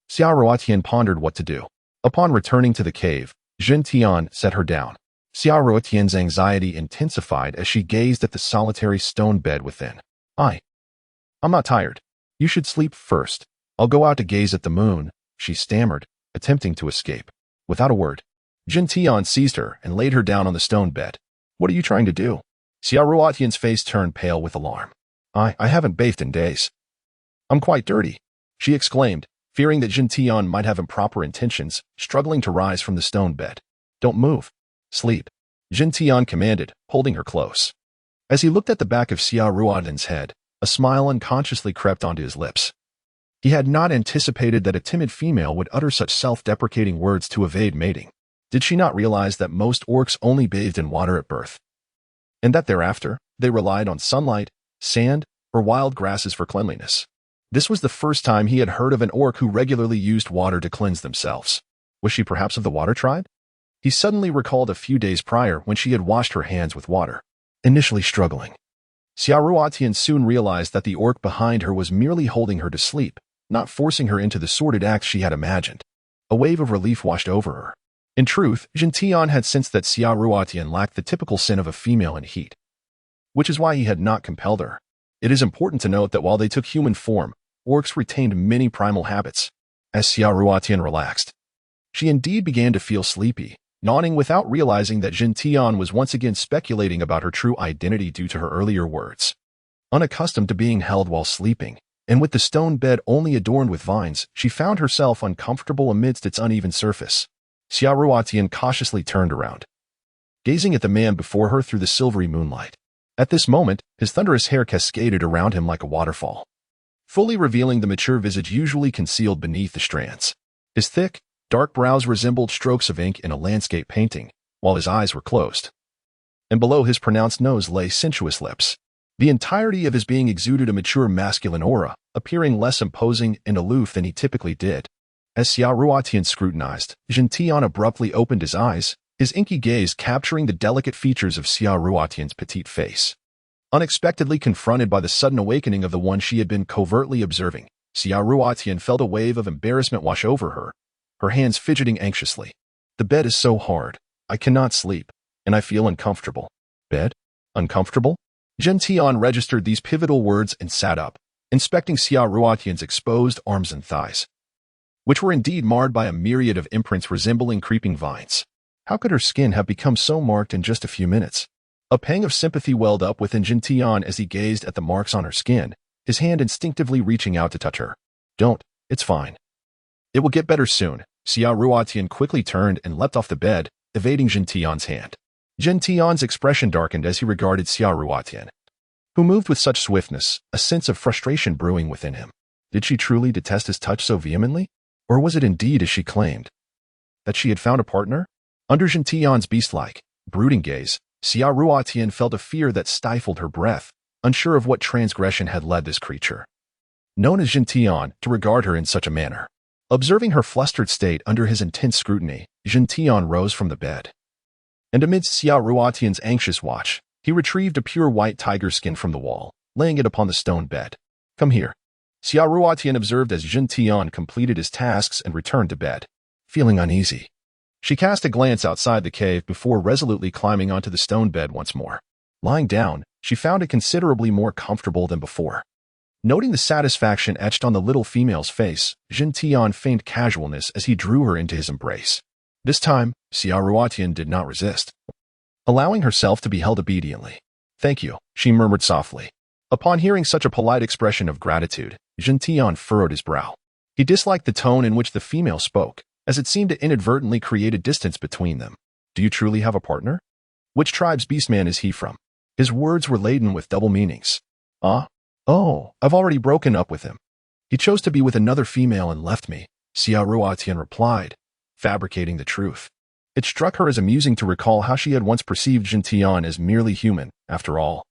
Xia Ruodian pondered what to do. Upon returning to the cave, Zhen Tian set her down. Xia Ruodian's anxiety intensified as she gazed at the solitary stone bed within. I'm not tired. You should sleep first. I'll go out to gaze at the moon, she stammered, attempting to escape. Without a word, Zhen Tian seized her and laid her down on the stone bed. What are you trying to do? Xia Ruodian's face turned pale with alarm. I haven't bathed in days. I'm quite dirty, she exclaimed, fearing that Zhen Tian might have improper intentions, struggling to rise from the stone bed. Don't move. Sleep, Zhen Tian commanded, holding her close. As he looked at the back of Xia Ruodian's head, a smile unconsciously crept onto his lips. He had not anticipated that a timid female would utter such self-deprecating words to evade mating. Did she not realize that most orcs only bathed in water at birth, and that thereafter, they relied on sunlight, sand, or wild grasses for cleanliness? This was the first time he had heard of an orc who regularly used water to cleanse themselves. Was she perhaps of the water tribe? He suddenly recalled a few days prior when she had washed her hands with water. Initially struggling, Xia Ruotian soon realized that the orc behind her was merely holding her to sleep, not forcing her into the sordid acts she had imagined. A wave of relief washed over her. In truth, Jin Tian had sensed that Xia Ruotian lacked the typical sin of a female in heat, which is why he had not compelled her. It is important to note that while they took human form, orcs retained many primal habits. As Xia Ruotian relaxed, she indeed began to feel sleepy, yawning without realizing that Jin Tian was once again speculating about her true identity due to her earlier words. Unaccustomed to being held while sleeping, and with the stone bed only adorned with vines, she found herself uncomfortable amidst its uneven surface. Xia Ruotian cautiously turned around, gazing at the man before her through the silvery moonlight. At this moment, his thunderous hair cascaded around him like a waterfall, fully revealing the mature visage usually concealed beneath the strands. His thick, dark brows resembled strokes of ink in a landscape painting, while his eyes were closed. And below his pronounced nose lay sensuous lips. The entirety of his being exuded a mature masculine aura, appearing less imposing and aloof than he typically did. As Xia Ruotian scrutinized, Jin Tian abruptly opened his eyes, his inky gaze capturing the delicate features of Xia Ruotian's petite face. Unexpectedly confronted by the sudden awakening of the one she had been covertly observing, Xia Ruotian felt a wave of embarrassment wash over her, her hands fidgeting anxiously. The bed is so hard. I cannot sleep, and I feel uncomfortable. Bed? Uncomfortable? Jin Tian registered these pivotal words and sat up, inspecting Xia Ruotian's exposed arms and thighs, which were indeed marred by a myriad of imprints resembling creeping vines. How could her skin have become so marked in just a few minutes? A pang of sympathy welled up within Jin Tian as he gazed at the marks on her skin, his hand instinctively reaching out to touch her. Don't, it's fine. It will get better soon. Xia Ruotian quickly turned and leapt off the bed, evading Jin Tian's hand. Jin Tian's expression darkened as he regarded Xia Ruotian, who moved with such swiftness, a sense of frustration brewing within him. Did she truly detest his touch so vehemently? Or was it indeed as she claimed, that she had found a partner? Under Jin Tian's beast-like, brooding gaze, Xia Ruotian felt a fear that stifled her breath, unsure of what transgression had led this creature, known as Jin Tian, to regard her in such a manner. Observing her flustered state under his intense scrutiny, Jin Tian rose from the bed. And amidst Xia Ruotian's anxious watch, he retrieved a pure white tiger skin from the wall, laying it upon the stone bed. Come here. Xia Ruotian observed as Jin Tian completed his tasks and returned to bed. Feeling uneasy, she cast a glance outside the cave before resolutely climbing onto the stone bed once more. Lying down, she found it considerably more comfortable than before. Noting the satisfaction etched on the little female's face, Jin Tian feigned casualness as he drew her into his embrace. This time, Xia Ruotian did not resist, allowing herself to be held obediently. Thank you, she murmured softly. Upon hearing such a polite expression of gratitude, Jin Tian furrowed his brow. He disliked the tone in which the female spoke, as it seemed to inadvertently create a distance between them. Do you truly have a partner? Which tribe's beastman is he from? His words were laden with double meanings. Oh, I've already broken up with him. He chose to be with another female and left me, Xia Ruotian replied, fabricating the truth. It struck her as amusing to recall how she had once perceived Jin Tian as merely human, after all.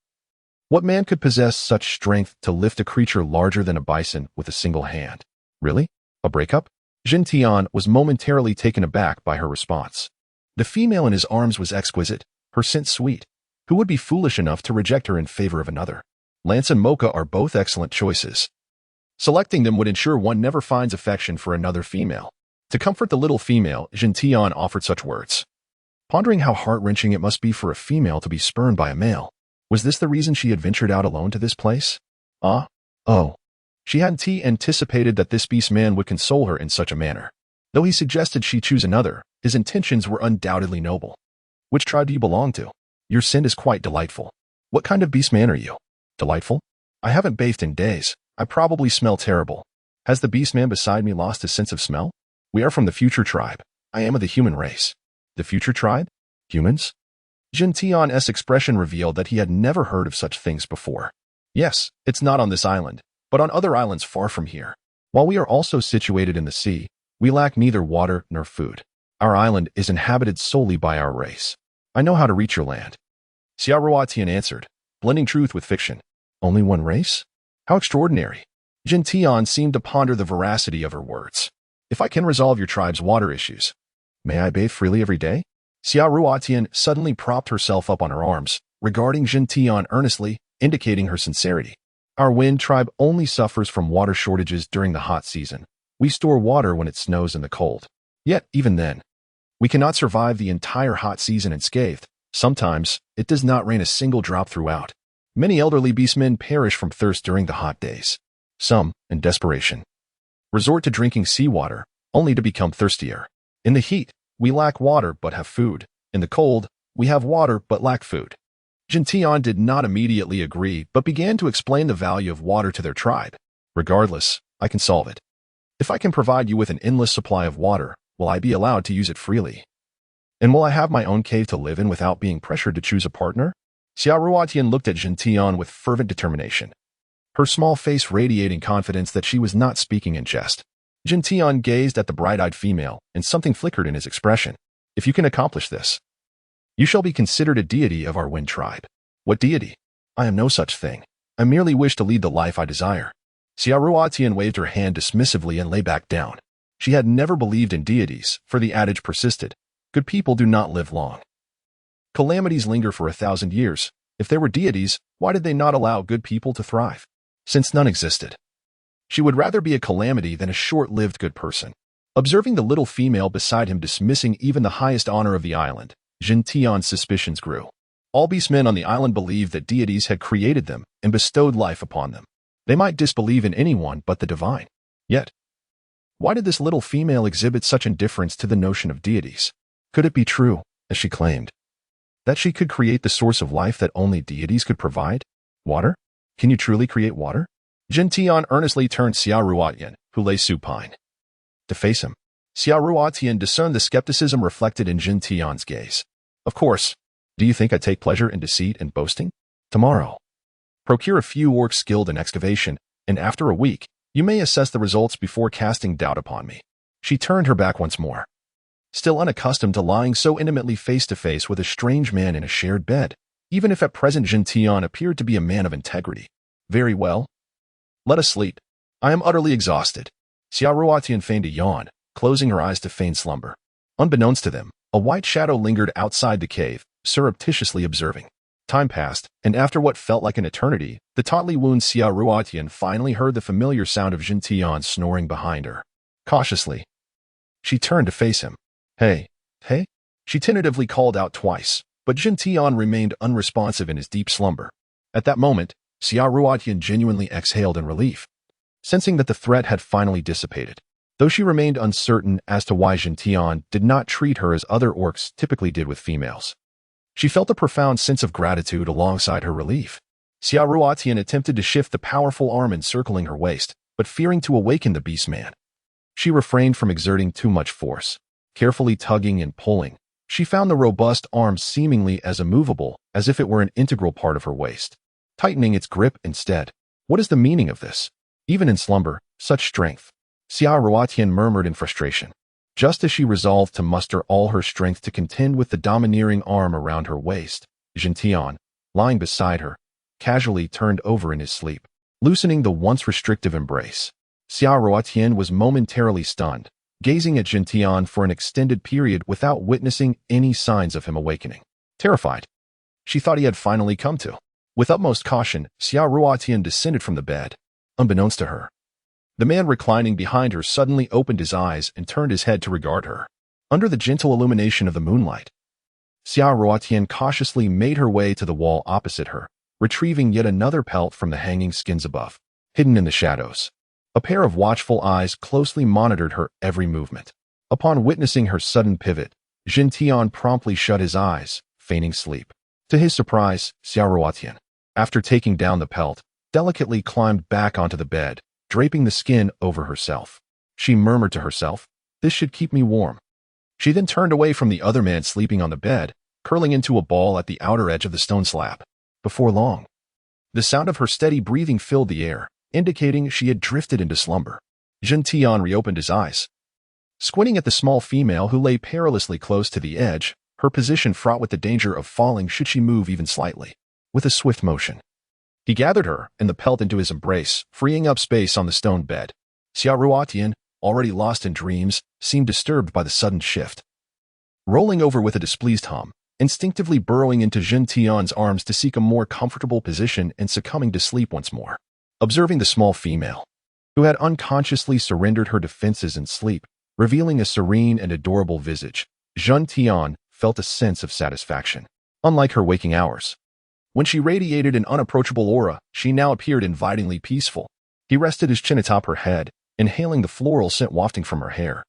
What man could possess such strength to lift a creature larger than a bison with a single hand? Really? A breakup? Jin Tian was momentarily taken aback by her response. The female in his arms was exquisite, her scent sweet. Who would be foolish enough to reject her in favor of another? Lance and Mocha are both excellent choices. Selecting them would ensure one never finds affection for another female. To comfort the little female, Jin Tian offered such words. Pondering how heart-wrenching it must be for a female to be spurned by a male. Was this the reason she had ventured out alone to this place? Oh. She hadn't anticipated that this beast man would console her in such a manner. Though he suggested she choose another, his intentions were undoubtedly noble. Which tribe do you belong to? Your scent is quite delightful. What kind of beast man are you? Delightful? I haven't bathed in days. I probably smell terrible. Has the beast man beside me lost his sense of smell? We are from the future tribe. I am of the human race. The future tribe? Humans? Jin Tian's expression revealed that he had never heard of such things before. Yes, it's not on this island, but on other islands far from here. While we are also situated in the sea, we lack neither water nor food. Our island is inhabited solely by our race. I know how to reach your land. Xia Ruotian answered, blending truth with fiction. Only one race? How extraordinary. Jin Tian seemed to ponder the veracity of her words. If I can resolve your tribe's water issues, may I bathe freely every day? Xia Ruotian suddenly propped herself up on her arms, regarding Jin Tian earnestly, indicating her sincerity. Our wind tribe only suffers from water shortages during the hot season. We store water when it snows in the cold. Yet, even then, we cannot survive the entire hot season unscathed. Sometimes, it does not rain a single drop throughout. Many elderly beastmen perish from thirst during the hot days. Some, in desperation, resort to drinking seawater, only to become thirstier. In the heat, we lack water but have food. In the cold, we have water but lack food. Gentian did not immediately agree but began to explain the value of water to their tribe. Regardless, I can solve it. If I can provide you with an endless supply of water, will I be allowed to use it freely? And will I have my own cave to live in without being pressured to choose a partner? Xiaoruotian looked at Gentian with fervent determination, her small face radiating confidence that she was not speaking in jest. Gentian gazed at the bright-eyed female, and something flickered in his expression. If you can accomplish this, you shall be considered a deity of our wind tribe. What deity? I am no such thing. I merely wish to lead the life I desire. Xiaoruotian waved her hand dismissively and lay back down. She had never believed in deities, for the adage persisted. Good people do not live long. Calamities linger for 1,000 years. If there were deities, why did they not allow good people to thrive? Since none existed, she would rather be a calamity than a short-lived good person. Observing the little female beside him dismissing even the highest honor of the island, Gentian's suspicions grew. All beastmen on the island believed that deities had created them and bestowed life upon them. They might disbelieve in anyone but the divine. Yet, why did this little female exhibit such indifference to the notion of deities? Could it be true, as she claimed, that she could create the source of life that only deities could provide? Water? Can you truly create water? Gentian earnestly turned Xiaoruotian, who lay supine, to face him. Xiaoruotian discerned the skepticism reflected in Gentian's gaze. Of course. Do you think I take pleasure in deceit and boasting? Tomorrow, procure a few orcs skilled in excavation, and after a week, you may assess the results before casting doubt upon me. She turned her back once more, still unaccustomed to lying so intimately face-to-face with a strange man in a shared bed, even if at present Gentian appeared to be a man of integrity. Very well. Let us sleep. I am utterly exhausted. Xiaoruotian feigned a yawn, closing her eyes to feign slumber. Unbeknownst to them, a white shadow lingered outside the cave, surreptitiously observing. Time passed, and after what felt like an eternity, the tautly wound Xiaoruotian finally heard the familiar sound of Gentian snoring behind her. Cautiously, she turned to face him. Hey, hey? She tentatively called out twice, but Gentian remained unresponsive in his deep slumber. At that moment, Xiaoruotian genuinely exhaled in relief, sensing that the threat had finally dissipated. Though she remained uncertain as to why Gentian did not treat her as other orcs typically did with females, she felt a profound sense of gratitude alongside her relief. Xiaoruotian attempted to shift the powerful arm encircling her waist, but fearing to awaken the beastman, she refrained from exerting too much force. Carefully tugging and pulling, she found the robust arm seemingly as immovable as if it were an integral part of her waist, tightening its grip instead. What is the meaning of this? Even in slumber, such strength. Xiaoruotian murmured in frustration, just as she resolved to muster all her strength to contend with the domineering arm around her waist. Gentian, lying beside her, casually turned over in his sleep, loosening the once restrictive embrace. Xiaoruotian was momentarily stunned, gazing at Gentian for an extended period without witnessing any signs of him awakening. Terrified, she thought he had finally come to. With utmost caution, Xiaoruotian descended from the bed. Unbeknownst to her, the man reclining behind her suddenly opened his eyes and turned his head to regard her. Under the gentle illumination of the moonlight, Xiaoruotian cautiously made her way to the wall opposite her, retrieving yet another pelt from the hanging skins above. Hidden in the shadows, a pair of watchful eyes closely monitored her every movement. Upon witnessing her sudden pivot, Gentian promptly shut his eyes, feigning sleep. To his surprise, Xiaoruotian, after taking down the pelt, delicately climbed back onto the bed, draping the skin over herself. She murmured to herself, "This should keep me warm." She then turned away from the other man sleeping on the bed, curling into a ball at the outer edge of the stone slab. Before long, the sound of her steady breathing filled the air, indicating she had drifted into slumber. Gentian reopened his eyes, squinting at the small female who lay perilously close to the edge, her position fraught with the danger of falling should she move even slightly. With a swift motion, he gathered her and the pelt into his embrace, freeing up space on the stone bed. Xiaoruotian, already lost in dreams, seemed disturbed by the sudden shift. Rolling over with a displeased hum, instinctively burrowing into Jin Tian's arms to seek a more comfortable position and succumbing to sleep once more. Observing the small female, who had unconsciously surrendered her defenses in sleep, revealing a serene and adorable visage, Jin Tian felt a sense of satisfaction. Unlike her waking hours, when she radiated an unapproachable aura, she now appeared invitingly peaceful. He rested his chin atop her head, inhaling the floral scent wafting from her hair,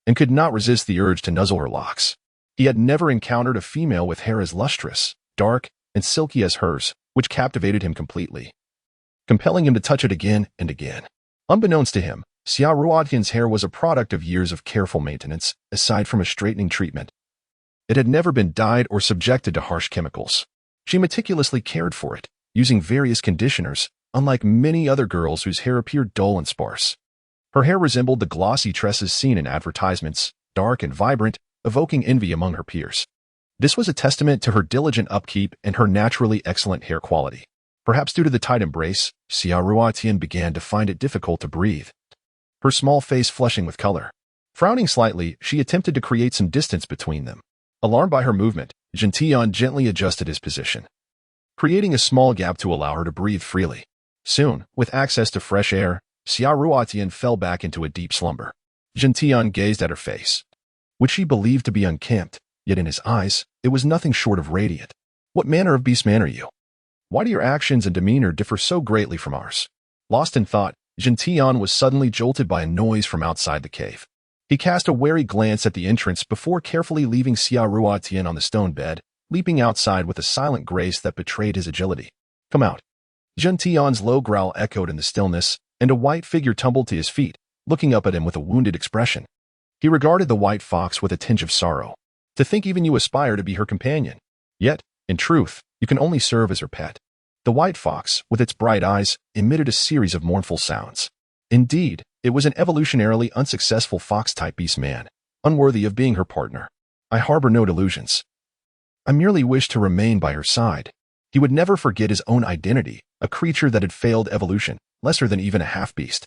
and could not resist the urge to nuzzle her locks. He had never encountered a female with hair as lustrous, dark, and silky as hers, which captivated him completely, compelling him to touch it again and again. Unbeknownst to him, Xia Ruotian's hair was a product of years of careful maintenance, aside from a straightening treatment. It had never been dyed or subjected to harsh chemicals. She meticulously cared for it, using various conditioners, unlike many other girls whose hair appeared dull and sparse. Her hair resembled the glossy tresses seen in advertisements, dark and vibrant, evoking envy among her peers. This was a testament to her diligent upkeep and her naturally excellent hair quality. Perhaps due to the tight embrace, Xia Ruotian began to find it difficult to breathe, her small face flushing with color. Frowning slightly, she attempted to create some distance between them. Alarmed by her movement, Jin Tian gently adjusted his position, creating a small gap to allow her to breathe freely. Soon, with access to fresh air, Xia Ruotian fell back into a deep slumber. Jin Tian gazed at her face, which she believed to be unkempt, yet in his eyes, it was nothing short of radiant. What manner of beastman are you? Why do your actions and demeanor differ so greatly from ours? Lost in thought, Jin Tian was suddenly jolted by a noise from outside the cave. He cast a wary glance at the entrance before carefully leaving Xia Ruotian on the stone bed, leaping outside with a silent grace that betrayed his agility. Come out. Jin Tian's low growl echoed in the stillness, and a white figure tumbled to his feet, looking up at him with a wounded expression. He regarded the white fox with a tinge of sorrow. To think even you aspire to be her companion. Yet, in truth, you can only serve as her pet. The white fox, with its bright eyes, emitted a series of mournful sounds. Indeed, it was an evolutionarily unsuccessful fox-type beastman, unworthy of being her partner. I harbor no delusions. I merely wish to remain by her side. He would never forget his own identity, a creature that had failed evolution, lesser than even a half-beast.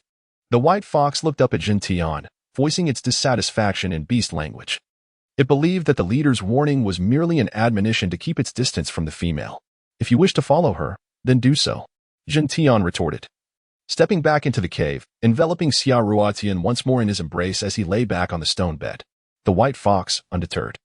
The white fox looked up at Jin Tian, voicing its dissatisfaction in beast language. It believed that the leader's warning was merely an admonition to keep its distance from the female. If you wish to follow her, then do so, Jin Tian retorted, stepping back into the cave, enveloping Xia Ruotian once more in his embrace as he lay back on the stone bed. The white fox, undeterred,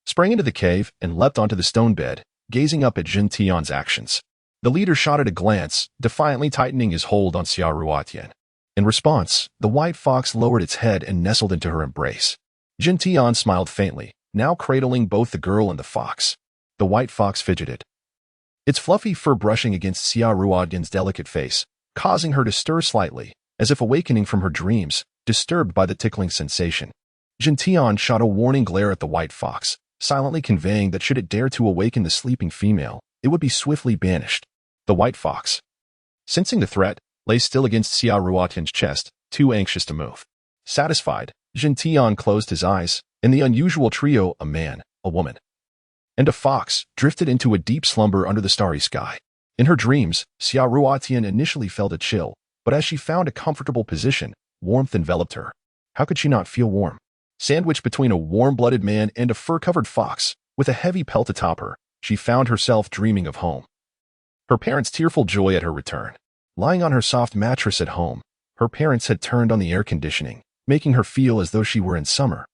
sprang into the cave and leapt onto the stone bed, gazing up at Jin Tian's actions. The leader shot at a glance, defiantly tightening his hold on Xia Ruotian. In response, the white fox lowered its head and nestled into her embrace. Jin Tian smiled faintly, now cradling both the girl and the fox. The white fox fidgeted, its fluffy fur brushing against Xia Ruotian's delicate face, causing her to stir slightly, as if awakening from her dreams, disturbed by the tickling sensation. Jin Tian shot a warning glare at the white fox, silently conveying that should it dare to awaken the sleeping female, it would be swiftly banished. The white fox, sensing the threat, lay still against Xia Ruotian's chest, too anxious to move. Satisfied, Jin Tian closed his eyes, and the unusual trio, a man, a woman, and a fox, drifted into a deep slumber under the starry sky. In her dreams, Xia Ruotian initially felt a chill, but as she found a comfortable position, warmth enveloped her. How could she not feel warm? Sandwiched between a warm-blooded man and a fur-covered fox, with a heavy pelt atop her, she found herself dreaming of home. Her parents' tearful joy at her return. Lying on her soft mattress at home, her parents had turned on the air conditioning, making her feel as though she were in summer.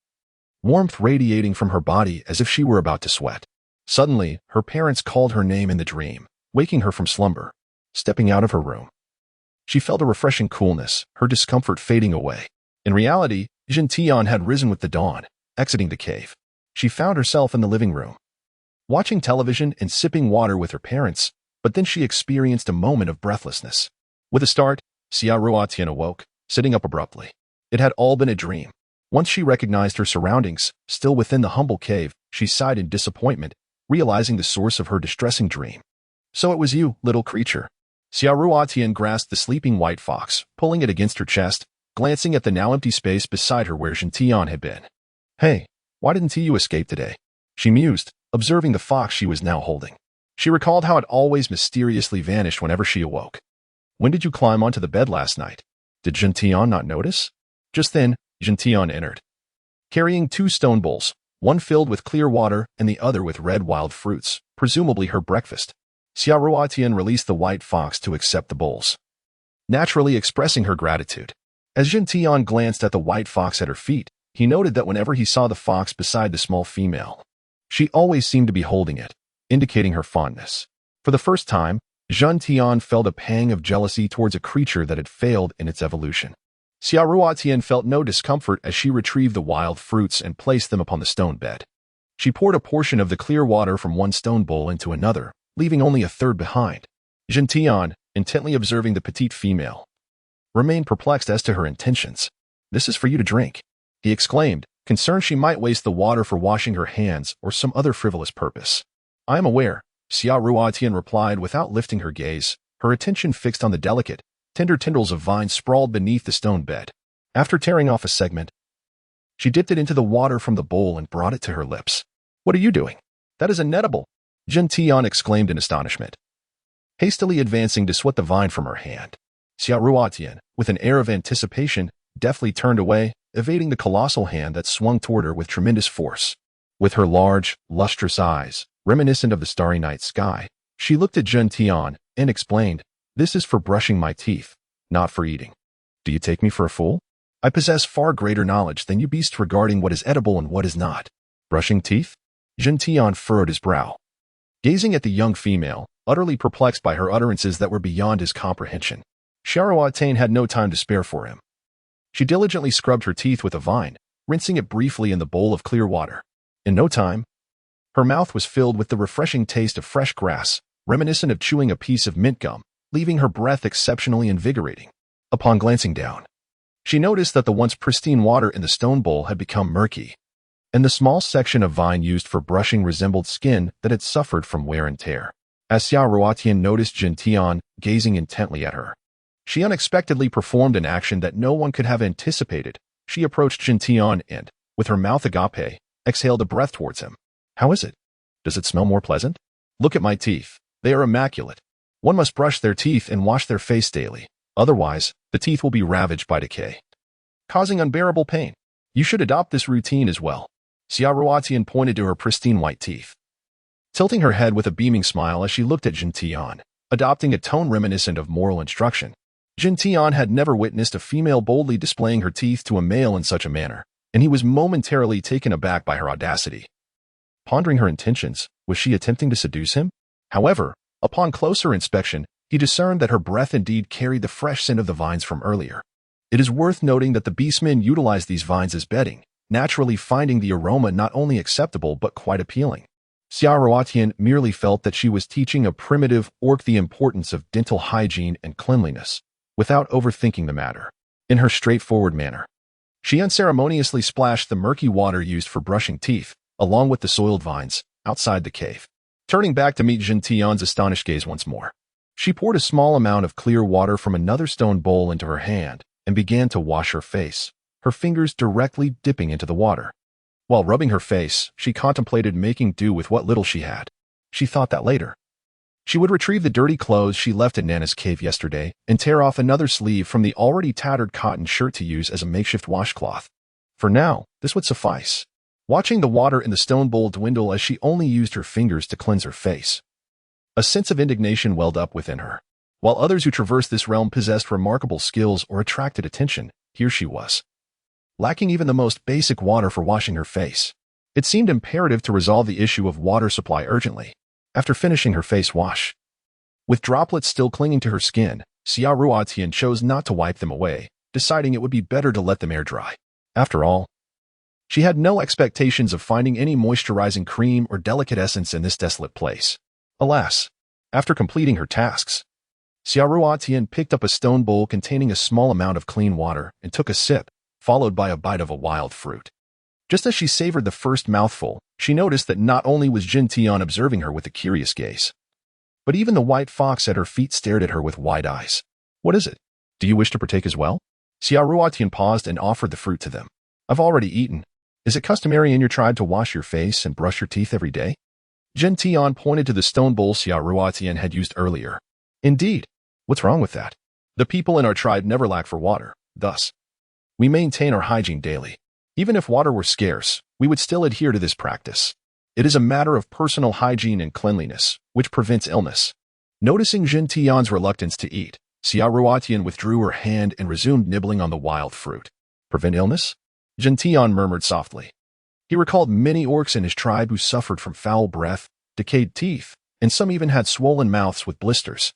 Warmth radiating from her body as if she were about to sweat. Suddenly, her parents called her name in the dream, waking her from slumber. Stepping out of her room, she felt a refreshing coolness, her discomfort fading away. In reality, Jin Tian had risen with the dawn, exiting the cave. She found herself in the living room, watching television and sipping water with her parents, but then she experienced a moment of breathlessness. With a start, Xia Ruotian awoke, sitting up abruptly. It had all been a dream. Once she recognized her surroundings, still within the humble cave, she sighed in disappointment, realizing the source of her distressing dream. So it was you, little creature. Xia Ruotian grasped the sleeping white fox, pulling it against her chest, glancing at the now empty space beside her where Jin Tian had been. Hey, why didn't you escape today? She mused, observing the fox she was now holding. She recalled how it always mysteriously vanished whenever she awoke. When did you climb onto the bed last night? Did Jin Tian not notice? Just then, Jin Tian entered, carrying two stone bowls, one filled with clear water and the other with red wild fruits, presumably her breakfast. Xia Ruotian released the white fox to accept the bowls, naturally expressing her gratitude. As Jin Tian glanced at the white fox at her feet, he noted that whenever he saw the fox beside the small female, she always seemed to be holding it, indicating her fondness. For the first time, Jin Tian felt a pang of jealousy towards a creature that had failed in its evolution. Xia Ruotian felt no discomfort as she retrieved the wild fruits and placed them upon the stone bed. She poured a portion of the clear water from one stone bowl into another, leaving only a third behind. Jin Tian, intently observing the petite female, remained perplexed as to her intentions. "This is for you to drink," he exclaimed, concerned she might waste the water for washing her hands or some other frivolous purpose. "I am aware," Xia Ruotian replied without lifting her gaze, her attention fixed on the delicate, tender tendrils of vine sprawled beneath the stone bed. After tearing off a segment, she dipped it into the water from the bowl and brought it to her lips. "What are you doing?" "That is inedible," Jin Tian exclaimed in astonishment, hastily advancing to swat the vine from her hand. Xia Ruotian, with an air of anticipation, deftly turned away, evading the colossal hand that swung toward her with tremendous force. With her large, lustrous eyes, reminiscent of the starry night sky, she looked at Jin Tian and explained, "This is for brushing my teeth, not for eating. Do you take me for a fool? I possess far greater knowledge than you beasts regarding what is edible and what is not." "Brushing teeth?" Jin Tian furrowed his brow, gazing at the young female, utterly perplexed by her utterances that were beyond his comprehension. Xia Ruotian had no time to spare for him. She diligently scrubbed her teeth with a vine, rinsing it briefly in the bowl of clear water. In no time, her mouth was filled with the refreshing taste of fresh grass, reminiscent of chewing a piece of mint gum, leaving her breath exceptionally invigorating. Upon glancing down, she noticed that the once pristine water in the stone bowl had become murky, and the small section of vine used for brushing resembled skin that had suffered from wear and tear. As Xia Ruotian noticed Jin Tian gazing intently at her, she unexpectedly performed an action that no one could have anticipated. She approached Jin Tian and, with her mouth agape, exhaled a breath towards him. "How is it? Does it smell more pleasant? Look at my teeth. They are immaculate. One must brush their teeth and wash their face daily. Otherwise, the teeth will be ravaged by decay, causing unbearable pain. You should adopt this routine as well." Xia Ruotian pointed to her pristine white teeth, tilting her head with a beaming smile as she looked at Jin Tian, adopting a tone reminiscent of moral instruction. Jin Tian had never witnessed a female boldly displaying her teeth to a male in such a manner, and he was momentarily taken aback by her audacity. Pondering her intentions, was she attempting to seduce him? However, upon closer inspection, he discerned that her breath indeed carried the fresh scent of the vines from earlier. It is worth noting that the beastmen utilized these vines as bedding, naturally finding the aroma not only acceptable but quite appealing. Xia Ruotian merely felt that she was teaching a primitive orc the importance of dental hygiene and cleanliness, without overthinking the matter. In her straightforward manner, she unceremoniously splashed the murky water used for brushing teeth, along with the soiled vines, outside the cave. Turning back to meet Jin Tian's astonished gaze once more, she poured a small amount of clear water from another stone bowl into her hand and began to wash her face, her fingers directly dipping into the water. While rubbing her face, she contemplated making do with what little she had. She thought that later, she would retrieve the dirty clothes she left at Nana's cave yesterday and tear off another sleeve from the already tattered cotton shirt to use as a makeshift washcloth. For now, this would suffice. Watching the water in the stone bowl dwindle as she only used her fingers to cleanse her face, a sense of indignation welled up within her. While others who traversed this realm possessed remarkable skills or attracted attention, here she was, lacking even the most basic water for washing her face. It seemed imperative to resolve the issue of water supply urgently. After finishing her face wash, with droplets still clinging to her skin, Xia Ruotian chose not to wipe them away, deciding it would be better to let them air dry. After all, she had no expectations of finding any moisturizing cream or delicate essence in this desolate place. Alas, after completing her tasks, Xia Ruotian picked up a stone bowl containing a small amount of clean water and took a sip, followed by a bite of a wild fruit. Just as she savored the first mouthful, she noticed that not only was Jin Tian observing her with a curious gaze, but even the white fox at her feet stared at her with wide eyes. "What is it? Do you wish to partake as well?" Xia Ruotian paused and offered the fruit to them. "I've already eaten. Is it customary in your tribe to wash your face and brush your teeth every day?" Jin Tian pointed to the stone bowl Xia Ruotian had used earlier. "Indeed. What's wrong with that? The people in our tribe never lack for water. Thus, we maintain our hygiene daily. Even if water were scarce, we would still adhere to this practice. It is a matter of personal hygiene and cleanliness, which prevents illness. Noticing Jin Tian's reluctance to eat, Xia Ruotian withdrew her hand and resumed nibbling on the wild fruit. Prevent illness? Jin Tian murmured softly. He recalled many orcs in his tribe who suffered from foul breath, decayed teeth, and some even had swollen mouths with blisters.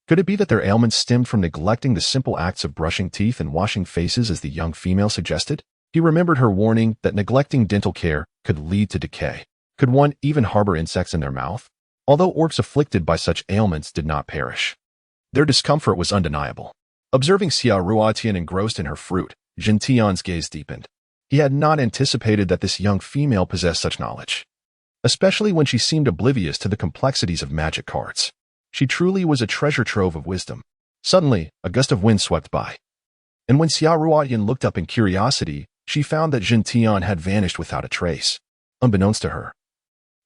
Could it be that their ailments stemmed from neglecting the simple acts of brushing teeth and washing faces as the young female suggested? He remembered her warning that neglecting dental care could lead to decay. Could one even harbor insects in their mouth? Although orcs afflicted by such ailments did not perish, their discomfort was undeniable. Observing Xia Ruotian engrossed in her fruit, Jin Tian's gaze deepened. He had not anticipated that this young female possessed such knowledge, especially when she seemed oblivious to the complexities of magic cards. She truly was a treasure trove of wisdom. Suddenly, a gust of wind swept by, and when Xia Ruotian looked up in curiosity, she found that Jin Tian had vanished without a trace. Unbeknownst to her,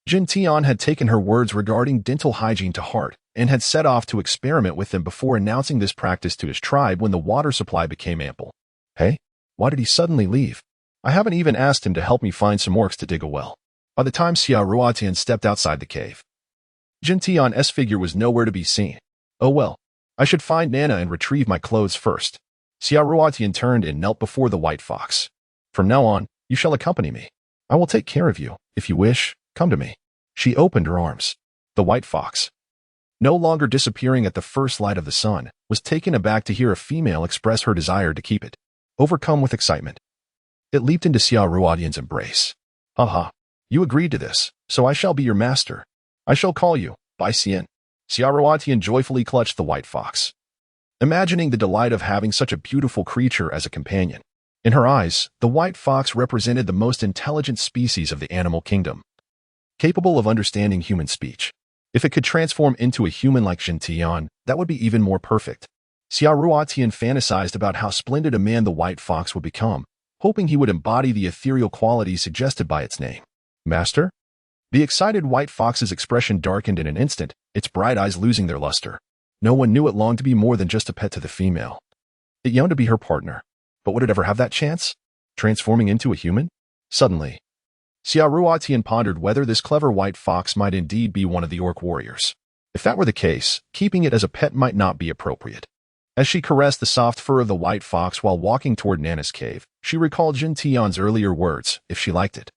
Jin Tian had taken her words regarding dental hygiene to heart and had set off to experiment with them before announcing this practice to his tribe when the water supply became ample. Hey, why did he suddenly leave? I haven't even asked him to help me find some orcs to dig a well. By the time Xia Ruotian stepped outside the cave, Jin Tian's figure was nowhere to be seen. Oh well, I should find Nana and retrieve my clothes first. Xia Ruotian turned and knelt before the white fox. From now on, you shall accompany me. I will take care of you. If you wish, come to me. She opened her arms. The white fox, no longer disappearing at the first light of the sun, was taken aback to hear a female express her desire to keep it. Overcome with excitement, it leaped into Xia Ruotian's embrace. Ha! You agreed to this, so I shall be your master. I shall call you Bai Xian. Xia Ruotian joyfully clutched the white fox, imagining the delight of having such a beautiful creature as a companion. In her eyes, the white fox represented the most intelligent species of the animal kingdom, capable of understanding human speech. If it could transform into a human like Jin Tian, that would be even more perfect. Xia Ruotian fantasized about how splendid a man the white fox would become, hoping he would embody the ethereal qualities suggested by its name. Master? The excited white fox's expression darkened in an instant, its bright eyes losing their luster. No one knew it longed to be more than just a pet to the female. It yearned to be her partner. But would it ever have that chance? Transforming into a human? Suddenly, Xia Ruotian pondered whether this clever white fox might indeed be one of the orc warriors. If that were the case, keeping it as a pet might not be appropriate. As she caressed the soft fur of the white fox while walking toward Nana's cave, she recalled Jin Tian's earlier words, if she liked it,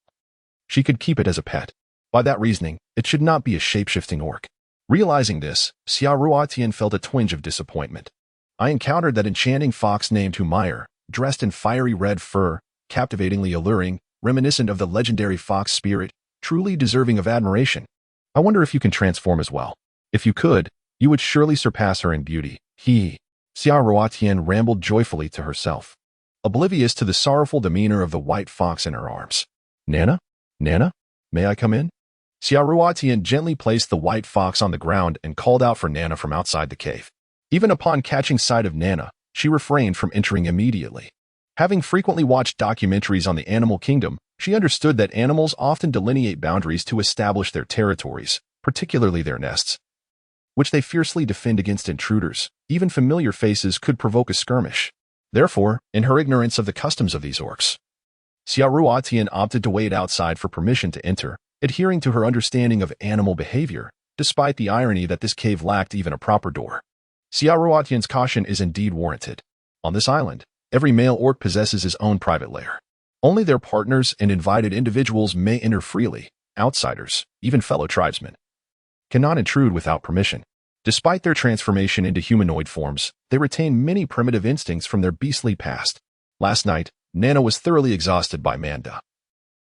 she could keep it as a pet. By that reasoning, it should not be a shape-shifting orc. Realizing this, Xia Ruotian felt a twinge of disappointment. I encountered that enchanting fox named Humayer, dressed in fiery red fur, captivatingly alluring, reminiscent of the legendary fox spirit, truly deserving of admiration. I wonder if you can transform as well. If you could, you would surely surpass her in beauty. Xia Ruotian rambled joyfully to herself, oblivious to the sorrowful demeanor of the white fox in her arms. Nana? Nana? May I come in? Xia Ruotian gently placed the white fox on the ground and called out for Nana from outside the cave. Even upon catching sight of Nana, she refrained from entering immediately. Having frequently watched documentaries on the animal kingdom, she understood that animals often delineate boundaries to establish their territories, particularly their nests, which they fiercely defend against intruders. Even familiar faces could provoke a skirmish. Therefore, in her ignorance of the customs of these orcs, Xia Ruotian opted to wait outside for permission to enter, adhering to her understanding of animal behavior, despite the irony that this cave lacked even a proper door. Xia Ruotian's caution is indeed warranted. On this island, every male orc possesses his own private lair. Only their partners and invited individuals may enter freely. Outsiders, even fellow tribesmen, cannot intrude without permission. Despite their transformation into humanoid forms, they retain many primitive instincts from their beastly past. Last night, Nana was thoroughly exhausted by Manda,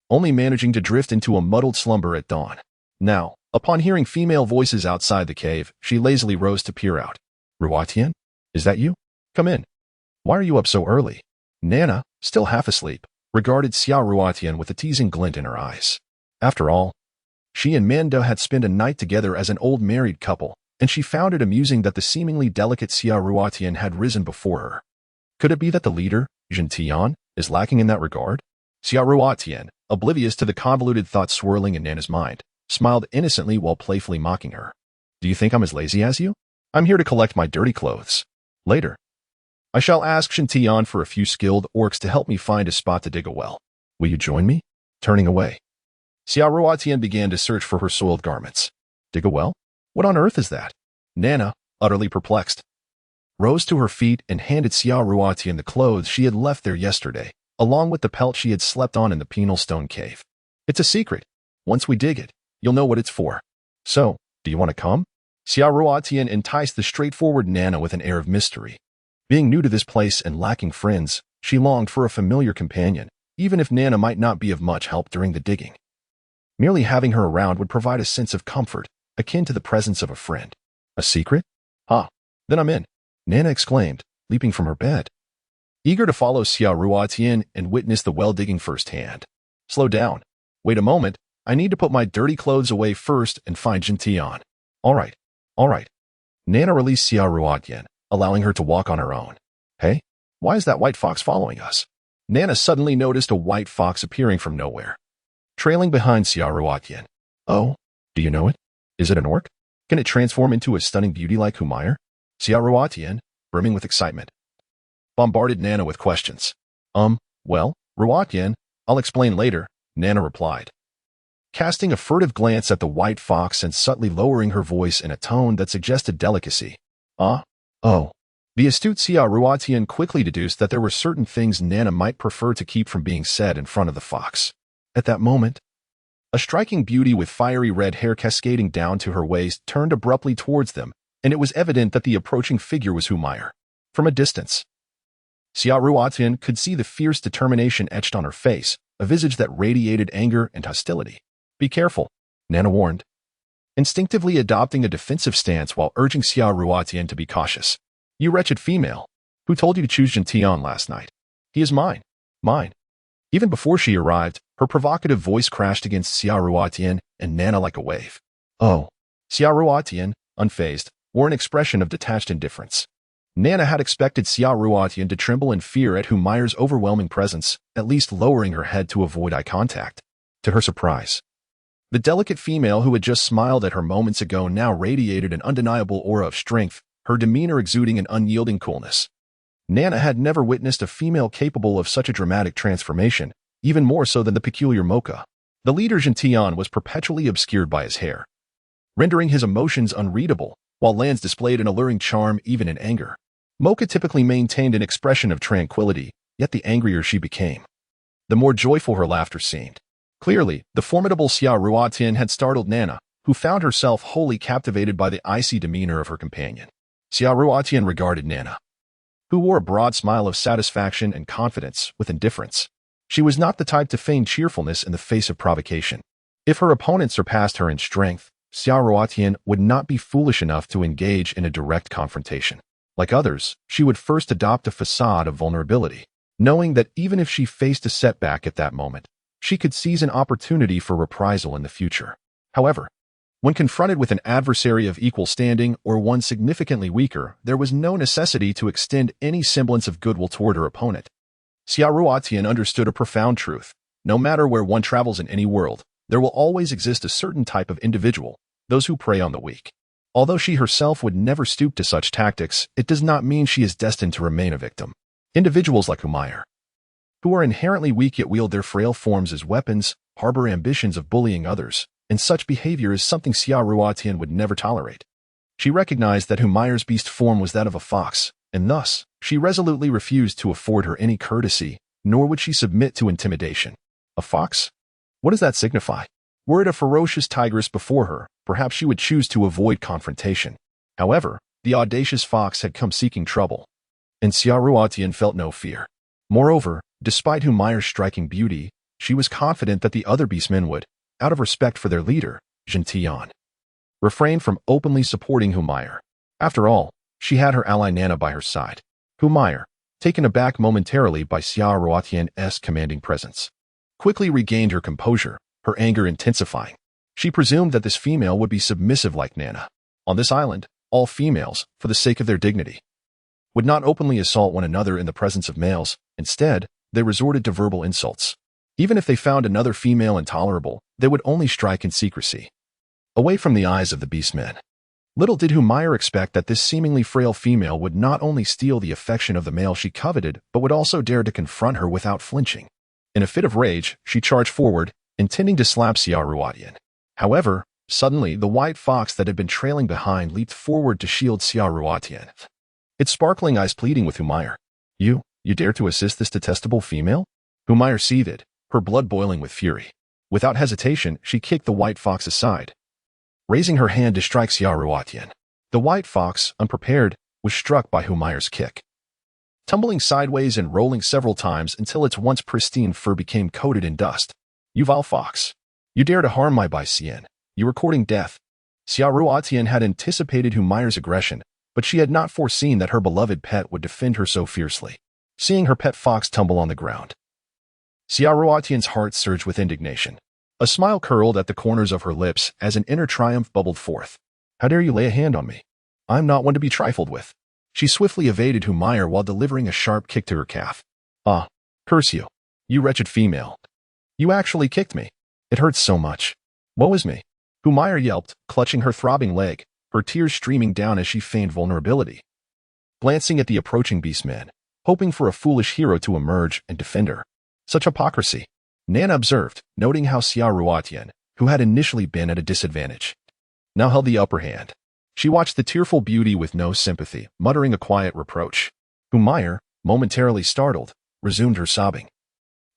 only managing to drift into a muddled slumber at dawn. Now, upon hearing female voices outside the cave, she lazily rose to peer out. Ruotian? Is that you? Come in. Why are you up so early? Nana, still half asleep, regarded Xia Ruotian with a teasing glint in her eyes. After all, she and Manda had spent a night together as an old married couple, and she found it amusing that the seemingly delicate Xia Ruotian had risen before her. Could it be that the leader, Jin Tian, is lacking in that regard? Xia Ruotian, oblivious to the convoluted thoughts swirling in Nana's mind, smiled innocently while playfully mocking her. Do you think I'm as lazy as you? I'm here to collect my dirty clothes. Later, I shall ask Jin Tian for a few skilled orcs to help me find a spot to dig a well. Will you join me? turning away. Xiao Ruotian began to search for her soiled garments. Dig a well? What on earth is that? Nana, utterly perplexed, rose to her feet and handed Xiao Ruotian the clothes she had left there yesterday, along with the pelt she had slept on in the penal stone cave. It's a secret. Once we dig it, you'll know what it's for. So, do you want to come? Xiao Ruotian enticed the straightforward Nana with an air of mystery. Being new to this place and lacking friends, she longed for a familiar companion, even if Nana might not be of much help during the digging. Merely having her around would provide a sense of comfort, akin to the presence of a friend. A secret? Ah, then I'm in, Nana exclaimed, leaping from her bed. Eager to follow Xiao Ruotian and witness the well-digging firsthand. Slow down. Wait a moment, I need to put my dirty clothes away first and find Jintian. All right. Nana released Xiao Ruotian, allowing her to walk on her own. Hey, why is that white fox following us? Nana suddenly noticed a white fox appearing from nowhere, trailing behind Xiao Ruotian. Oh, do you know it? Is it an orc? Can it transform into a stunning beauty like Humayer? Xiao Ruotian, brimming with excitement, bombarded Nana with questions. Well, Ruotian, I'll explain later, Nana replied, casting a furtive glance at the white fox and subtly lowering her voice in a tone that suggested delicacy. Oh. The astute Xiao Ruotian quickly deduced that there were certain things Nana might prefer to keep from being said in front of the fox. At that moment, a striking beauty with fiery red hair cascading down to her waist turned abruptly towards them, and it was evident that the approaching figure was Humayer. From a distance, Xiao Ruotian could see the fierce determination etched on her face, a visage that radiated anger and hostility. Be careful, Nana warned, instinctively adopting a defensive stance while urging Xiao Ruotian to be cautious. You wretched female, who told you to choose Jintian last night? He is mine. Even before she arrived, her provocative voice crashed against Xiao Ruotian and Nana like a wave. Oh. Xiao Ruotian, unfazed, wore an expression of detached indifference. Nana had expected Xiao Ruotian to tremble in fear at Humayer's overwhelming presence, at least lowering her head to avoid eye contact. To her surprise, the delicate female who had just smiled at her moments ago now radiated an undeniable aura of strength, her demeanor exuding an unyielding coolness. Nana had never witnessed a female capable of such a dramatic transformation, even more so than the peculiar Mocha. The leader Jintian was perpetually obscured by his hair, rendering his emotions unreadable, while Lance displayed an alluring charm even in anger. Mocha typically maintained an expression of tranquility, yet the angrier she became, the more joyful her laughter seemed. Clearly, the formidable Xiao Ruotian had startled Nana, who found herself wholly captivated by the icy demeanor of her companion. Xiao Ruotian regarded Nana, who wore a broad smile of satisfaction and confidence, with indifference. She was not the type to feign cheerfulness in the face of provocation. If her opponent surpassed her in strength, Xiao Ruotian would not be foolish enough to engage in a direct confrontation. Like others, she would first adopt a facade of vulnerability, knowing that even if she faced a setback at that moment, she could seize an opportunity for reprisal in the future. However, when confronted with an adversary of equal standing or one significantly weaker, there was no necessity to extend any semblance of goodwill toward her opponent. Xiao Ruotian understood a profound truth. No matter where one travels in any world, there will always exist a certain type of individual, those who prey on the weak. Although she herself would never stoop to such tactics, it does not mean she is destined to remain a victim. Individuals like Humayer, who are inherently weak yet wield their frail forms as weapons, harbor ambitions of bullying others, and such behavior is something Xiao Ruotian would never tolerate. She recognized that Humayer's beast form was that of a fox, and thus, she resolutely refused to afford her any courtesy, nor would she submit to intimidation. A fox? What does that signify? Were it a ferocious tigress before her, perhaps she would choose to avoid confrontation. However, the audacious fox had come seeking trouble, and Xiao Ruotian felt no fear. Moreover, despite Humayer's striking beauty, she was confident that the other beastmen would, out of respect for their leader, Jintian, refrain from openly supporting Humayer. After all, she had her ally Nana by her side. Humayer, taken aback momentarily by Xiao Ruotian's commanding presence, quickly regained her composure, her anger intensifying. She presumed that this female would be submissive like Nana. On this island, all females, for the sake of their dignity, would not openly assault one another in the presence of males. Instead, they resorted to verbal insults. Even if they found another female intolerable, they would only strike in secrecy, away from the eyes of the beastmen. Little did Humayer expect that this seemingly frail female would not only steal the affection of the male she coveted, but would also dare to confront her without flinching. In a fit of rage, she charged forward, intending to slap Xiaoruotian. However, suddenly the white fox that had been trailing behind leaped forward to shield Xiaoruotian, its sparkling eyes pleading with Humayer. You dare to assist this detestable female? Humayer seethed, her blood boiling with fury. Without hesitation, she kicked the white fox aside, raising her hand to strike Xiaoruotian. The white fox, unprepared, was struck by Humayer's kick, tumbling sideways and rolling several times until its once pristine fur became coated in dust. You vile fox! You dare to harm my Xian. You are courting death. Xiaoruotian had anticipated Humayer's aggression, but she had not foreseen that her beloved pet would defend her so fiercely. Seeing her pet fox tumble on the ground, Xiaoruotian's heart surged with indignation. A smile curled at the corners of her lips as an inner triumph bubbled forth. How dare you lay a hand on me? I am not one to be trifled with. She swiftly evaded Humayer while delivering a sharp kick to her calf. Ah, curse you. You wretched female. You actually kicked me. It hurts so much. Woe is me. Humayer yelped, clutching her throbbing leg, her tears streaming down as she feigned vulnerability. Glancing at the approaching beastmen, hoping for a foolish hero to emerge and defend her. Such hypocrisy, Nana observed, noting how Xiaoruotian, who had initially been at a disadvantage, now held the upper hand. She watched the tearful beauty with no sympathy, muttering a quiet reproach. Humayer, momentarily startled, resumed her sobbing.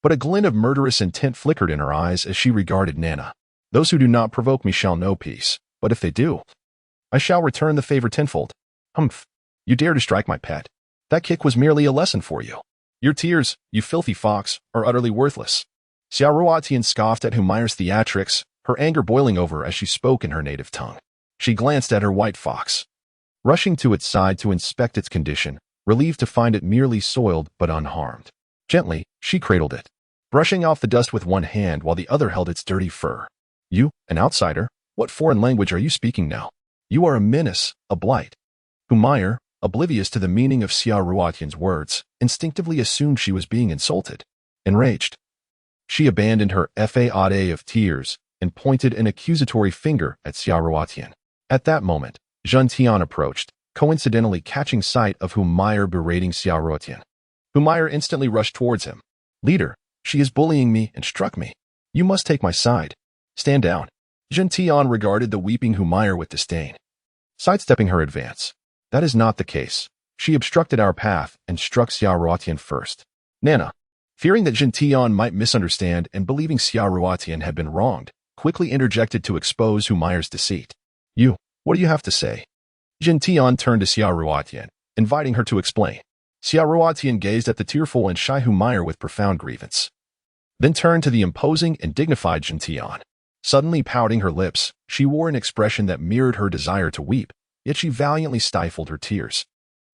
But a glint of murderous intent flickered in her eyes as she regarded Nana. Those who do not provoke me shall know peace, but if they do, I shall return the favor tenfold. Humph! You dare to strike my pet. That kick was merely a lesson for you. Your tears, you filthy fox, are utterly worthless. Xiaoruotian scoffed at Humayer's theatrics, her anger boiling over as she spoke in her native tongue. She glanced at her white fox, rushing to its side to inspect its condition, relieved to find it merely soiled but unharmed. Gently, she cradled it, brushing off the dust with one hand while the other held its dirty fur. You, an outsider, what foreign language are you speaking now? You are a menace, a blight. Humayer, oblivious to the meaning of Xiaoruotian's words, instinctively assumed she was being insulted. Enraged, she abandoned her fade of tears and pointed an accusatory finger at Xiaoruotian. At that moment, Zhen Tian approached, coincidentally catching sight of Humayer berating Xiaoruotian. Humayer instantly rushed towards him. Leader, she is bullying me and struck me. You must take my side. Stand down. Zhen Tian regarded the weeping Humayer with disdain, sidestepping her advance. That is not the case. She obstructed our path and struck Xiaoruotian first. Nana, fearing that Zhen Tian might misunderstand and believing Xiaoruotian had been wronged, quickly interjected to expose Humayer's deceit. You, what do you have to say? Zhen Tian turned to Xiaoruotian, inviting her to explain. Xiaoruotian gazed at the tearful and shy Humayer with profound grievance, then turned to the imposing and dignified Zhen Tian. Suddenly pouting her lips, she wore an expression that mirrored her desire to weep, yet she valiantly stifled her tears.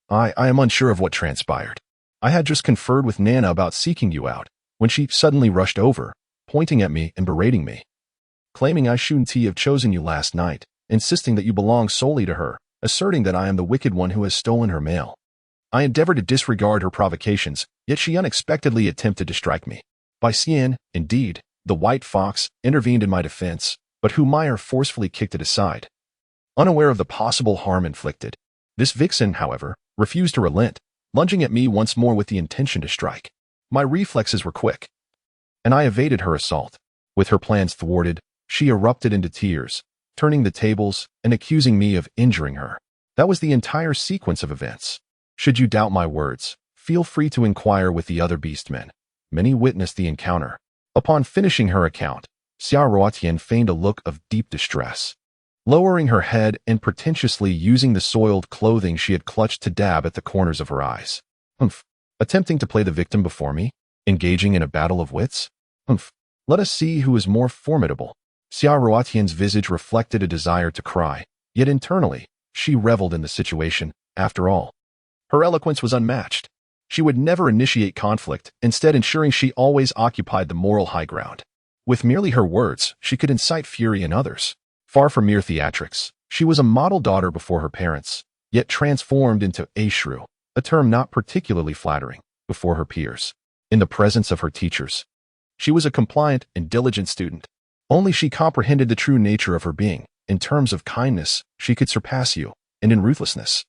I am unsure of what transpired. I had just conferred with Nana about seeking you out, when she suddenly rushed over, pointing at me and berating me, claiming I shouldn't have chosen you last night, insisting that you belong solely to her, asserting that I am the wicked one who has stolen her mail. I endeavored to disregard her provocations, yet she unexpectedly attempted to strike me. By Xian, indeed, the white fox intervened in my defense, but Humayer forcefully kicked it aside, unaware of the possible harm inflicted. This vixen, however, refused to relent, lunging at me once more with the intention to strike. My reflexes were quick, and I evaded her assault. With her plans thwarted, she erupted into tears, turning the tables and accusing me of injuring her. That was the entire sequence of events. Should you doubt my words, feel free to inquire with the other beastmen. Many witnessed the encounter. Upon finishing her account, Xiaoruotian feigned a look of deep distress, lowering her head and pretentiously using the soiled clothing she had clutched to dab at the corners of her eyes. Humph. Attempting to play the victim before me? Engaging in a battle of wits? Humph. Let us see who is more formidable. Xiaoruotian's visage reflected a desire to cry, yet internally, she reveled in the situation. After all, her eloquence was unmatched. She would never initiate conflict, instead ensuring she always occupied the moral high ground. With merely her words, she could incite fury in others. Far from mere theatrics, she was a model daughter before her parents, yet transformed into a shrew, a term not particularly flattering, before her peers. In the presence of her teachers, she was a compliant and diligent student. Only she comprehended the true nature of her being. In terms of kindness, she could surpass you, and in ruthlessness,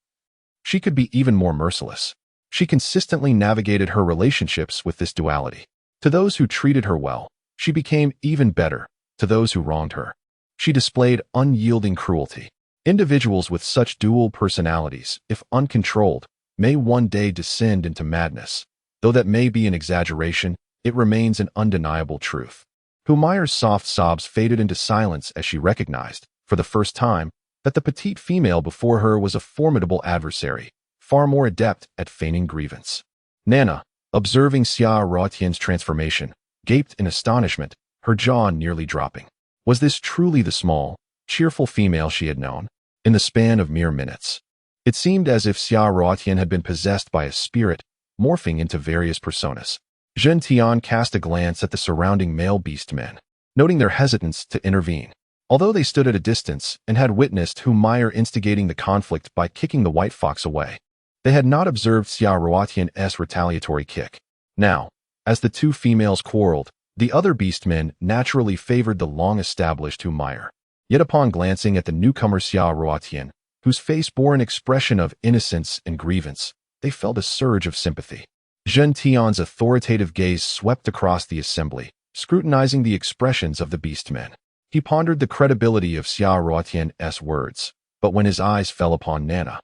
she could be even more merciless. She consistently navigated her relationships with this duality. To those who treated her well, she became even better. To those who wronged her, she displayed unyielding cruelty. Individuals with such dual personalities, if uncontrolled, may one day descend into madness. Though that may be an exaggeration, it remains an undeniable truth. Humayer's soft sobs faded into silence as she recognized, for the first time, that the petite female before her was a formidable adversary, far more adept at feigning grievance. Nana, observing Xia Ruotian's transformation, gaped in astonishment, her jaw nearly dropping. Was this truly the small, cheerful female she had known? In the span of mere minutes, it seemed as if Xia Ruotian had been possessed by a spirit, morphing into various personas. Zhen Tian cast a glance at the surrounding male beastmen, noting their hesitance to intervene. Although they stood at a distance and had witnessed Humayer instigating the conflict by kicking the white fox away, they had not observed Xia Ruotian's retaliatory kick. Now, as the two females quarreled, the other beastmen naturally favored the long-established Humayer. Yet upon glancing at the newcomer Xia Ruotian, whose face bore an expression of innocence and grievance, they felt a surge of sympathy. Zhen Tian's authoritative gaze swept across the assembly, scrutinizing the expressions of the beastmen. He pondered the credibility of Xia Ruotian's words, but when his eyes fell upon Nana,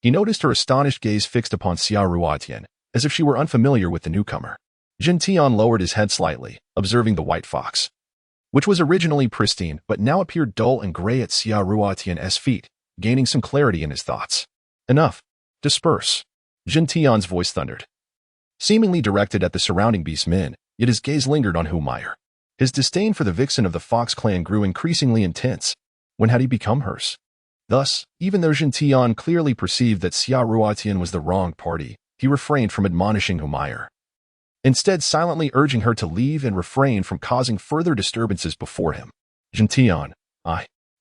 he noticed her astonished gaze fixed upon Xia Ruotian, as if she were unfamiliar with the newcomer. Zhen Tian lowered his head slightly, observing the white fox, which was originally pristine but now appeared dull and gray at Xia Ruotian's feet, gaining some clarity in his thoughts. Enough. Disperse. Zhen Tian's voice thundered, seemingly directed at the surrounding beastmen, yet his gaze lingered on Humayer. His disdain for the vixen of the Fox clan grew increasingly intense. When had he become hers? Thus, even though Zhen Tian clearly perceived that Xia Ruotian was the wronged party, he refrained from admonishing Humayer, instead silently urging her to leave and refrain from causing further disturbances before him. Zhen Tian,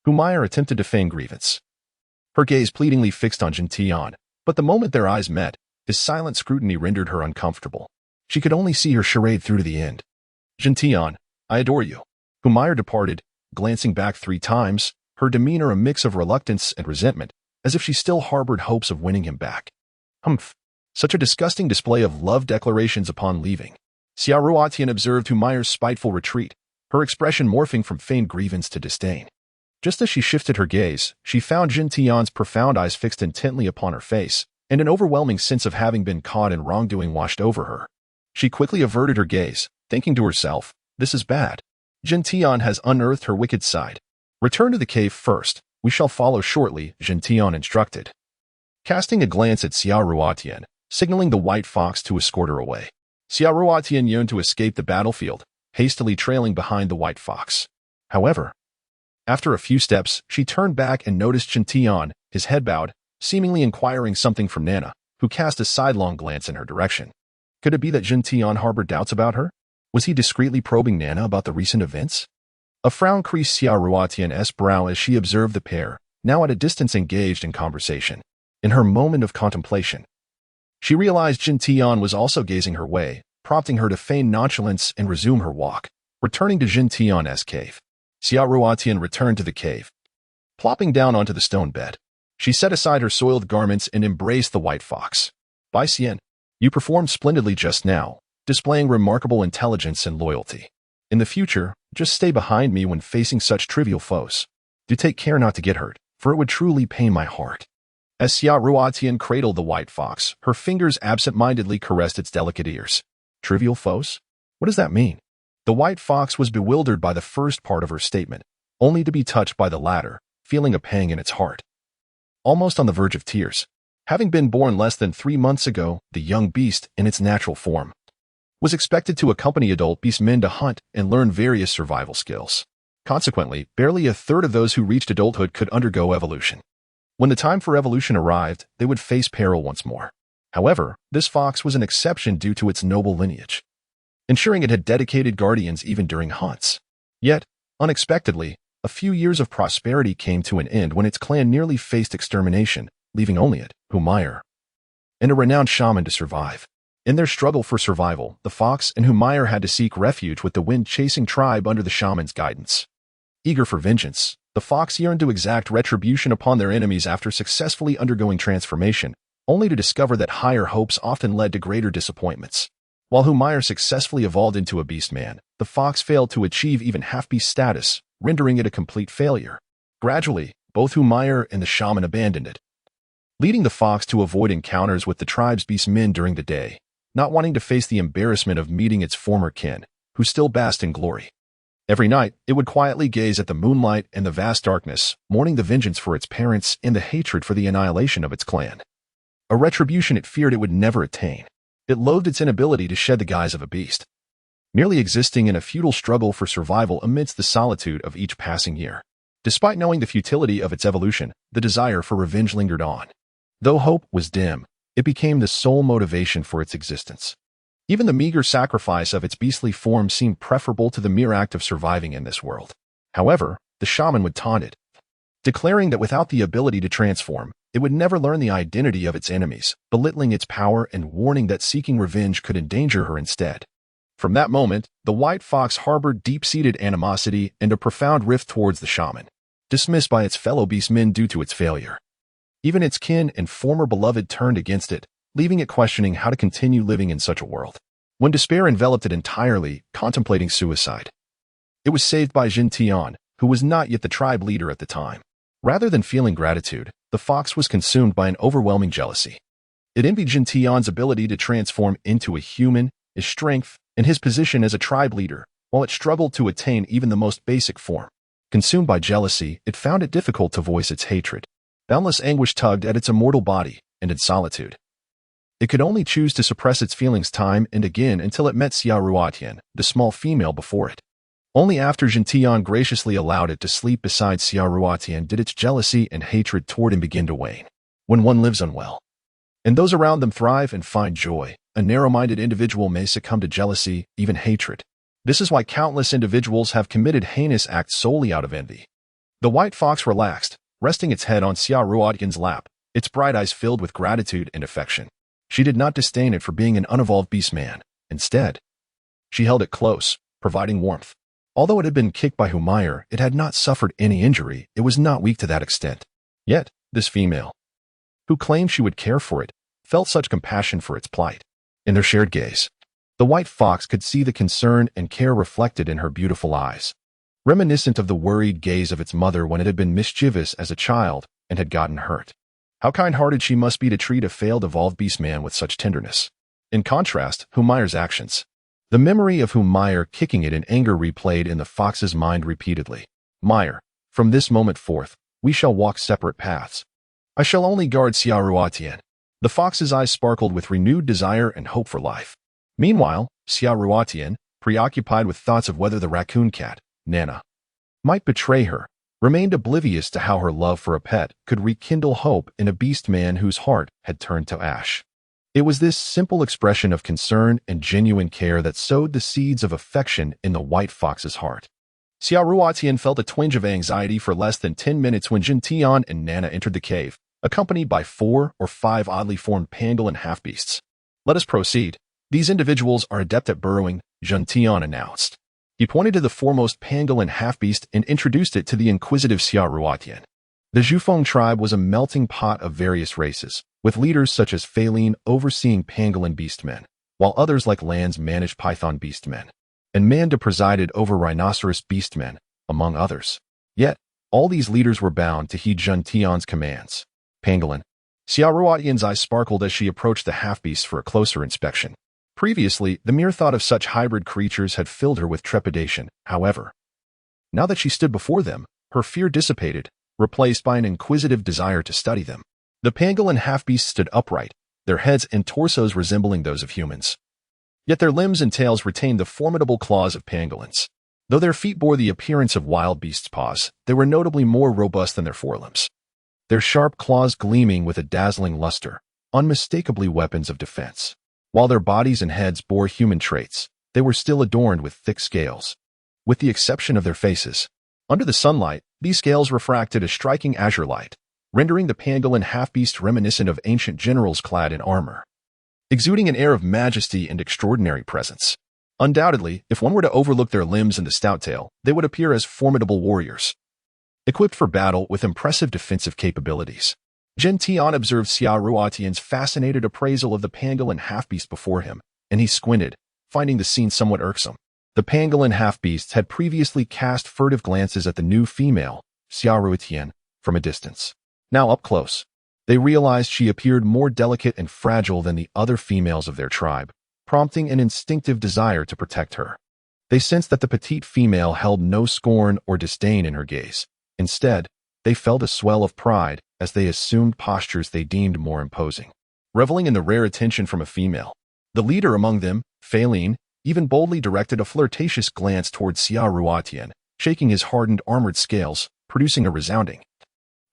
Humayer attempted to feign grievance. Her gaze pleadingly fixed on Zhen Tian, but the moment their eyes met, his silent scrutiny rendered her uncomfortable. She could only see her charade through to the end. Zhen Tian, I adore you. Humayer departed, glancing back 3 times, her demeanor a mix of reluctance and resentment, as if she still harbored hopes of winning him back. Humph. Such a disgusting display of love declarations upon leaving. Xia Ruotian observed Humayer's spiteful retreat, her expression morphing from feigned grievance to disdain. Just as she shifted her gaze, she found Zhen Tian's profound eyes fixed intently upon her face, and an overwhelming sense of having been caught in wrongdoing washed over her. She quickly averted her gaze, thinking to herself, this is bad. Zhen Tian has unearthed her wicked side. Return to the cave first, we shall follow shortly, Zhen Tian instructed. Casting a glance at Xia Ruotian, signaling the white fox to escort her away. Xia Ruotian yearned to escape the battlefield, hastily trailing behind the white fox. However, after a few steps, she turned back and noticed Zhen Tian, his head bowed, seemingly inquiring something from Nana, who cast a sidelong glance in her direction. Could it be that Zhen Tian harbored doubts about her? Was he discreetly probing Nana about the recent events? A frown creased Xia Ruotian's brow as she observed the pair, now at a distance engaged in conversation. In her moment of contemplation, she realized Zhen Tian was also gazing her way, prompting her to feign nonchalance and resume her walk, returning to Zhen Tian's cave. Xia Ruotian returned to the cave. Plopping down onto the stone bed, she set aside her soiled garments and embraced the white fox. Bai Xian, you performed splendidly just now, displaying remarkable intelligence and loyalty. In the future, just stay behind me when facing such trivial foes. Do take care not to get hurt, for it would truly pain my heart. As Xia Ruotian cradled the white fox, her fingers absent-mindedly caressed its delicate ears. Trivial foes? What does that mean? The white fox was bewildered by the first part of her statement, only to be touched by the latter, feeling a pang in its heart. Almost on the verge of tears, having been born less than 3 months ago, the young beast, in its natural form, was expected to accompany adult beastmen to hunt and learn various survival skills. Consequently, barely a third of those who reached adulthood could undergo evolution. When the time for evolution arrived, they would face peril once more. However, this fox was an exception due to its noble lineage, ensuring it had dedicated guardians even during hunts. Yet, unexpectedly, a few years of prosperity came to an end when its clan nearly faced extermination, leaving only it, Humayer, and a renowned shaman to survive. In their struggle for survival, the fox and Humayer had to seek refuge with the wind-chasing tribe under the shaman's guidance. Eager for vengeance, the fox yearned to exact retribution upon their enemies after successfully undergoing transformation, only to discover that higher hopes often led to greater disappointments. While Humayer successfully evolved into a beastman, the fox failed to achieve even half-beast status, rendering it a complete failure. Gradually, both Humayer and the shaman abandoned it, leading the fox to avoid encounters with the tribe's beastmen during the day, not wanting to face the embarrassment of meeting its former kin, who still basked in glory. Every night, it would quietly gaze at the moonlight and the vast darkness, mourning the vengeance for its parents and the hatred for the annihilation of its clan. A retribution it feared it would never attain. It loathed its inability to shed the guise of a beast, merely existing in a futile struggle for survival amidst the solitude of each passing year. Despite knowing the futility of its evolution, the desire for revenge lingered on. Though hope was dim, it became the sole motivation for its existence. Even the meager sacrifice of its beastly form seemed preferable to the mere act of surviving in this world. However, the shaman would taunt it, declaring that without the ability to transform, it would never learn the identity of its enemies, belittling its power and warning that seeking revenge could endanger her instead. From that moment, the white fox harbored deep-seated animosity and a profound rift towards the shaman, dismissed by its fellow beastmen due to its failure. Even its kin and former beloved turned against it, leaving it questioning how to continue living in such a world. When despair enveloped it entirely, contemplating suicide, it was saved by Jin Tian, who was not yet the tribe leader at the time. Rather than feeling gratitude, the fox was consumed by an overwhelming jealousy. It envied Jin Tian's ability to transform into a human, his strength, and his position as a tribe leader, while it struggled to attain even the most basic form. Consumed by jealousy, it found it difficult to voice its hatred. Boundless anguish tugged at its immortal body, and in solitude, it could only choose to suppress its feelings time and again until it met Xia Ruotian, the small female before it. Only after Jin Tian graciously allowed it to sleep beside Xia Ruotian did its jealousy and hatred toward him begin to wane. When one lives unwell, and those around them thrive and find joy, a narrow-minded individual may succumb to jealousy, even hatred. This is why countless individuals have committed heinous acts solely out of envy. The white fox relaxed, resting its head on Xia Ruotian's lap, its bright eyes filled with gratitude and affection. She did not disdain it for being an unevolved beastman. Instead, she held it close, providing warmth. Although it had been kicked by Humayer, it had not suffered any injury. It was not weak to that extent. Yet, this female, who claimed she would care for it, felt such compassion for its plight. In their shared gaze, the white fox could see the concern and care reflected in her beautiful eyes, reminiscent of the worried gaze of its mother when it had been mischievous as a child and had gotten hurt. How kind-hearted she must be to treat a failed evolved beastman with such tenderness. In contrast, Humayer's actions. The memory of Humayer kicking it in anger replayed in the fox's mind repeatedly. Meyer, from this moment forth, we shall walk separate paths. I shall only guard Xia Ruotian. The fox's eyes sparkled with renewed desire and hope for life. Meanwhile, Xia Ruotian, preoccupied with thoughts of whether the raccoon cat, Nana, might betray her, remained oblivious to how her love for a pet could rekindle hope in a beastman whose heart had turned to ash. It was this simple expression of concern and genuine care that sowed the seeds of affection in the white fox's heart. Xia Ruotian felt a twinge of anxiety for less than 10 minutes when Jin Tian and Nana entered the cave, accompanied by 4 or 5 oddly formed pangolin half-beasts. Let us proceed. These individuals are adept at burrowing, Jin Tian announced. He pointed to the foremost pangolin half-beast and introduced it to the inquisitive Xia Ruotian. The Zhufeng tribe was a melting pot of various races, with leaders such as Feline overseeing pangolin beastmen, while others like Lan's managed python beastmen, and Manda presided over rhinoceros beastmen, among others. Yet, all these leaders were bound to heed Jin Tian's commands. Pangolin. Xia Ruotian's eyes sparkled as she approached the half-beasts for a closer inspection. Previously, the mere thought of such hybrid creatures had filled her with trepidation. However, now that she stood before them, her fear dissipated, replaced by an inquisitive desire to study them. The pangolin half-beasts stood upright, their heads and torsos resembling those of humans. Yet their limbs and tails retained the formidable claws of pangolins. Though their feet bore the appearance of wild beasts' paws, they were notably more robust than their forelimbs. Their sharp claws gleaming with a dazzling luster, unmistakably weapons of defense. While their bodies and heads bore human traits, they were still adorned with thick scales. With the exception of their faces, under the sunlight, these scales refracted a striking azure light, rendering the pangolin half-beast reminiscent of ancient generals clad in armor, exuding an air of majesty and extraordinary presence. Undoubtedly, if one were to overlook their limbs and the stout tail, they would appear as formidable warriors, equipped for battle with impressive defensive capabilities. Jin Tian observed Xia Ruotian's fascinated appraisal of the pangolin half-beast before him, and he squinted, finding the scene somewhat irksome. The pangolin half-beasts had previously cast furtive glances at the new female, Xiaoruitian, from a distance. Now up close, they realized she appeared more delicate and fragile than the other females of their tribe, prompting an instinctive desire to protect her. They sensed that the petite female held no scorn or disdain in her gaze. Instead, they felt a swell of pride as they assumed postures they deemed more imposing. Reveling in the rare attention from a female, the leader among them, Feilin, even boldly directed a flirtatious glance towards Xiaoruitian, shaking his hardened armored scales, producing a resounding,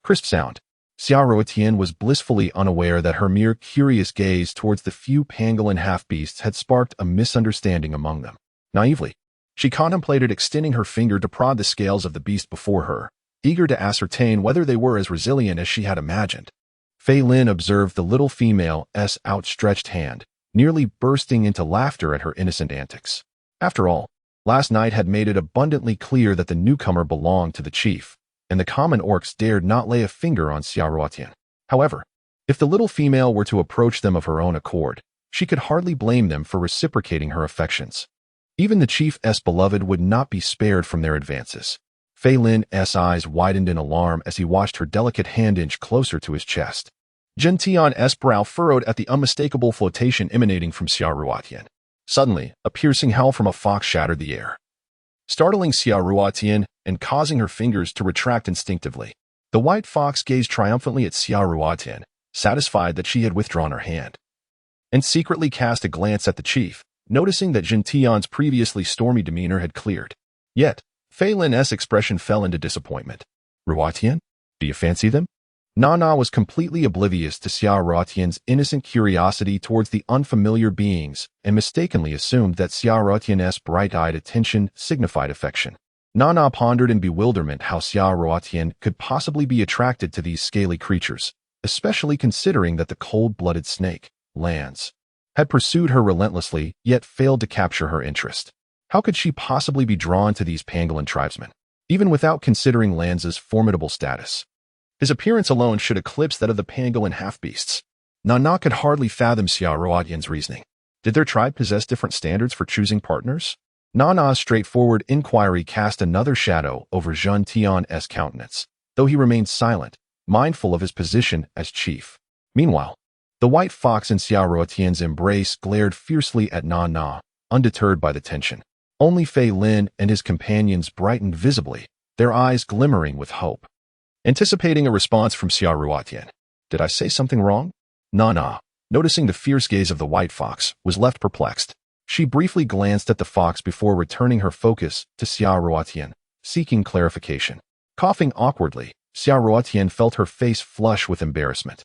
crisp sound. Xiaoruitian was blissfully unaware that her mere curious gaze towards the few pangolin half-beasts had sparked a misunderstanding among them. Naively, she contemplated extending her finger to prod the scales of the beast before her, eager to ascertain whether they were as resilient as she had imagined. Feilin observed the little female's outstretched hand, nearly bursting into laughter at her innocent antics. After all, last night had made it abundantly clear that the newcomer belonged to the chief, and the common orcs dared not lay a finger on Xiaoruitian. However, if the little female were to approach them of her own accord, she could hardly blame them for reciprocating her affections. Even the chief's beloved would not be spared from their advances. Feilin's eyes widened in alarm as he watched her delicate hand inch closer to his chest. Gentian's brow furrowed at the unmistakable flotation emanating from Xiaoruitian. Suddenly, a piercing howl from a fox shattered the air, startling Xiaoruitian and causing her fingers to retract instinctively. The white fox gazed triumphantly at Xiaoruitian, satisfied that she had withdrawn her hand, and secretly cast a glance at the chief, noticing that Gentian's previously stormy demeanor had cleared. Yet, Feilin's expression fell into disappointment. Ruatian? Do you fancy them? Nana was completely oblivious to Xiaoruitian's innocent curiosity towards the unfamiliar beings and mistakenly assumed that Xiaoruitian's bright-eyed attention signified affection. Nana pondered in bewilderment how Xiaoruitian could possibly be attracted to these scaly creatures, especially considering that the cold-blooded snake, Lance, had pursued her relentlessly yet failed to capture her interest. How could she possibly be drawn to these pangolin tribesmen, even without considering Lanza's formidable status? His appearance alone should eclipse that of the pangolin half-beasts. Nana could hardly fathom Xiaoruitian's reasoning. Did their tribe possess different standards for choosing partners? Nana's straightforward inquiry cast another shadow over Zhen Tian's countenance, though he remained silent, mindful of his position as chief. Meanwhile, the white fox in Xiaoruitian's embrace glared fiercely at Nana, undeterred by the tension. Only Feilin and his companions brightened visibly, their eyes glimmering with hope, anticipating a response from Xiaoruitian. Did I say something wrong? Nana, noticing the fierce gaze of the white fox, was left perplexed. She briefly glanced at the fox before returning her focus to Xiaoruitian, seeking clarification. Coughing awkwardly, Xiaoruitian felt her face flush with embarrassment.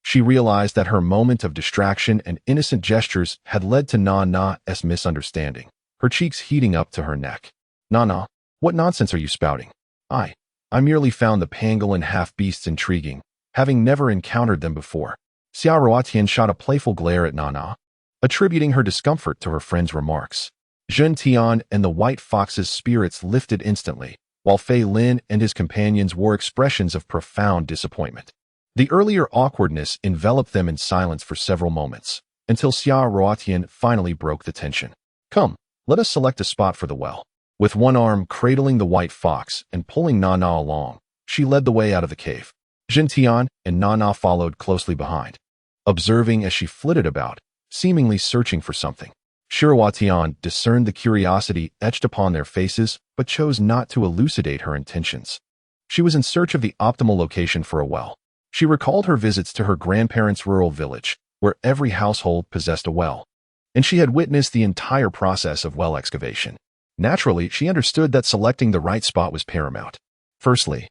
She realized that her moment of distraction and innocent gestures had led to Nana's misunderstanding, her cheeks heating up to her neck. Nana, what nonsense are you spouting? I merely found the pangolin half-beasts intriguing, having never encountered them before. Xiaoruitian shot a playful glare at Nana, attributing her discomfort to her friend's remarks. Zhen Tian and the white fox's spirits lifted instantly, while Feilin and his companions wore expressions of profound disappointment. The earlier awkwardness enveloped them in silence for several moments, until Xiaoruitian finally broke the tension. Come, let us select a spot for the well. With one arm cradling the white fox and pulling Nana along, she led the way out of the cave. Zhen Tian and Nana followed closely behind, observing as she flitted about, seemingly searching for something. Xiaoruitian discerned the curiosity etched upon their faces, but chose not to elucidate her intentions. She was in search of the optimal location for a well. She recalled her visits to her grandparents' rural village, where every household possessed a well, and she had witnessed the entire process of well excavation. Naturally, she understood that selecting the right spot was paramount. Firstly,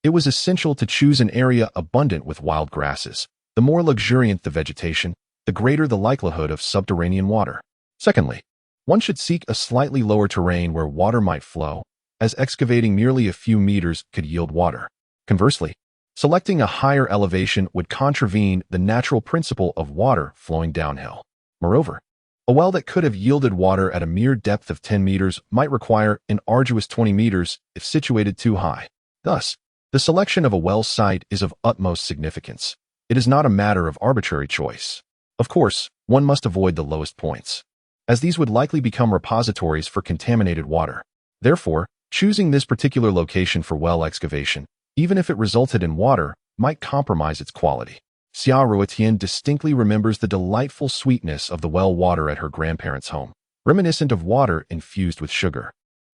it was essential to choose an area abundant with wild grasses. The more luxuriant the vegetation, the greater the likelihood of subterranean water. Secondly, one should seek a slightly lower terrain where water might flow, as excavating merely a few meters could yield water. Conversely, selecting a higher elevation would contravene the natural principle of water flowing downhill. Moreover, a well that could have yielded water at a mere depth of 10 meters might require an arduous 20 meters if situated too high. Thus, the selection of a well site is of utmost significance. It is not a matter of arbitrary choice. Of course, one must avoid the lowest points. as these would likely become repositories for contaminated water. Therefore, choosing this particular location for well excavation, even if it resulted in water, might compromise its quality. Xia Ruotian distinctly remembers the delightful sweetness of the well water at her grandparents' home, reminiscent of water infused with sugar.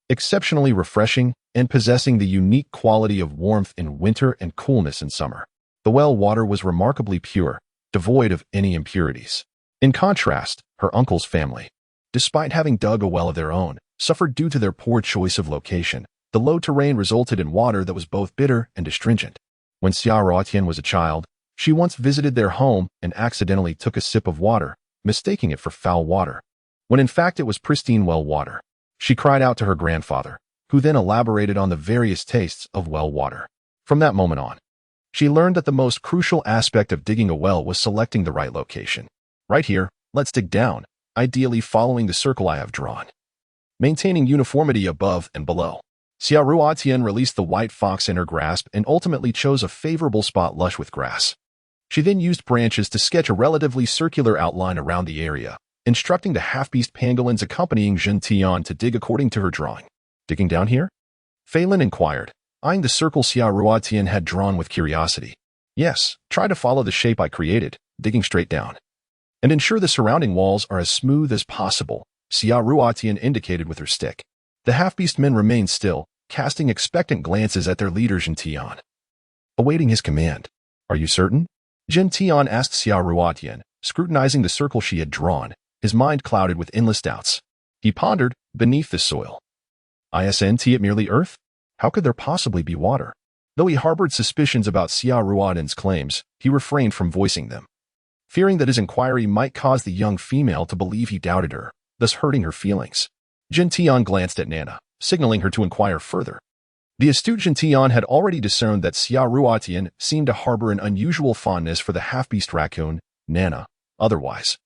Exceptionally refreshing and possessing the unique quality of warmth in winter and coolness in summer. The well water was remarkably pure, devoid of any impurities. In contrast, her uncle's family, despite having dug a well of their own, suffered due to their poor choice of location. The low terrain resulted in water that was both bitter and astringent. When Xia Ruotian was a child, she once visited their home and accidentally took a sip of water, mistaking it for foul water, when in fact it was pristine well water. She cried out to her grandfather, who then elaborated on the various tastes of well water. From that moment on, she learned that the most crucial aspect of digging a well was selecting the right location. Right here, let's dig down, ideally following the circle I have drawn, maintaining uniformity above and below. Xia Ruotian released the white fox in her grasp and ultimately chose a favorable spot lush with grass. She then used branches to sketch a relatively circular outline around the area, instructing the half-beast pangolins accompanying Jin Tian to dig according to her drawing. Digging down here? Phelan inquired, eyeing the circle Xia Ruotian had drawn with curiosity. Yes, try to follow the shape I created, digging straight down. And ensure the surrounding walls are as smooth as possible, Xia Ruotian indicated with her stick. The half-beast men remained still, casting expectant glances at their leader Jin Tian, awaiting his command. Are you certain? Jin Tian asked Xia Ruotian, scrutinizing the circle she had drawn, his mind clouded with endless doubts. He pondered, beneath the soil. Isn't it merely earth? How could there possibly be water? Though he harbored suspicions about Xia Ruotian's claims, he refrained from voicing them, fearing that his inquiry might cause the young female to believe he doubted her, thus hurting her feelings. Jin Tian glanced at Nana, signaling her to inquire further. The astute Jin Tian had already discerned that Xia Ruotian seemed to harbor an unusual fondness for the half-beast raccoon, Nana. Otherwise,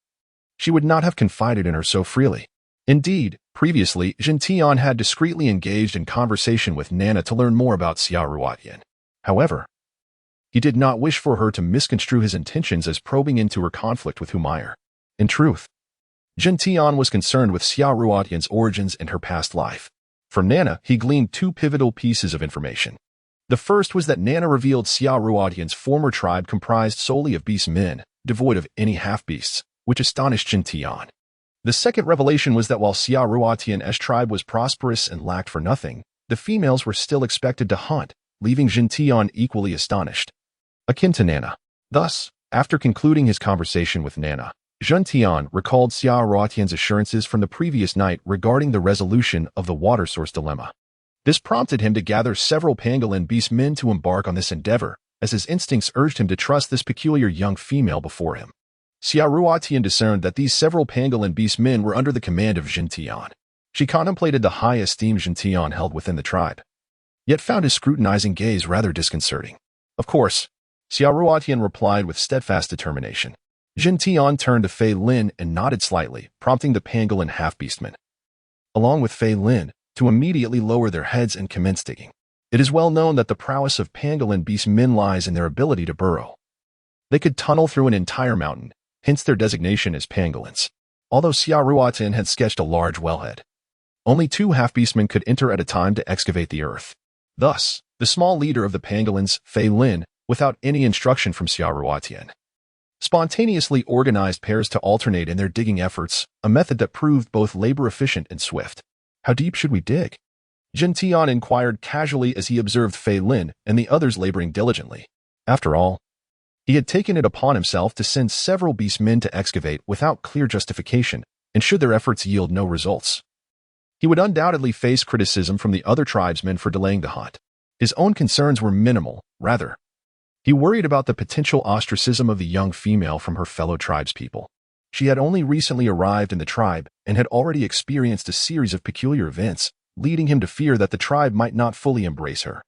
she would not have confided in her so freely. Indeed, previously, Jin Tian had discreetly engaged in conversation with Nana to learn more about Xia Ruotian. However, he did not wish for her to misconstrue his intentions as probing into her conflict with Humayer. In truth, Jin Tian was concerned with Xia Ruotian's origins and her past life. From Nana, he gleaned two pivotal pieces of information. The first was that Nana revealed Xia Ruotian's former tribe comprised solely of beastmen, devoid of any half-beasts, which astonished Jin Tian. The second revelation was that while Xia Ruotian's tribe was prosperous and lacked for nothing, the females were still expected to hunt, leaving Jin Tian equally astonished. Akin to Nana. Thus, after concluding his conversation with Nana, Jin Tian recalled Xia Ruotian's assurances from the previous night regarding the resolution of the water source dilemma. This prompted him to gather several pangolin beastmen to embark on this endeavor, as his instincts urged him to trust this peculiar young female before him. Xia Ruotian discerned that these several pangolin beastmen were under the command of Jin Tian. She contemplated the high esteem Jin Tian held within the tribe, yet found his scrutinizing gaze rather disconcerting. Of course, Xia Ruotian replied with steadfast determination. Jin Tian turned to Fei Lin and nodded slightly, prompting the pangolin half-beastmen, along with Fei Lin, to immediately lower their heads and commence digging. It is well known that the prowess of pangolin beastmen lies in their ability to burrow. They could tunnel through an entire mountain, hence their designation as pangolins. Although Xia Ruotian had sketched a large wellhead, only two half-beastmen could enter at a time to excavate the earth. Thus, the small leader of the pangolins, Fei Lin, without any instruction from Xia Ruotian, spontaneously organized pairs to alternate in their digging efforts, a method that proved both labor-efficient and swift. How deep should we dig? Jin Tian inquired casually as he observed Fei Lin and the others laboring diligently. After all, he had taken it upon himself to send several beastmen to excavate without clear justification, and should their efforts yield no results, he would undoubtedly face criticism from the other tribesmen for delaying the hunt. His own concerns were minimal, rather. He worried about the potential ostracism of the young female from her fellow tribespeople. She had only recently arrived in the tribe and had already experienced a series of peculiar events, leading him to fear that the tribe might not fully embrace her.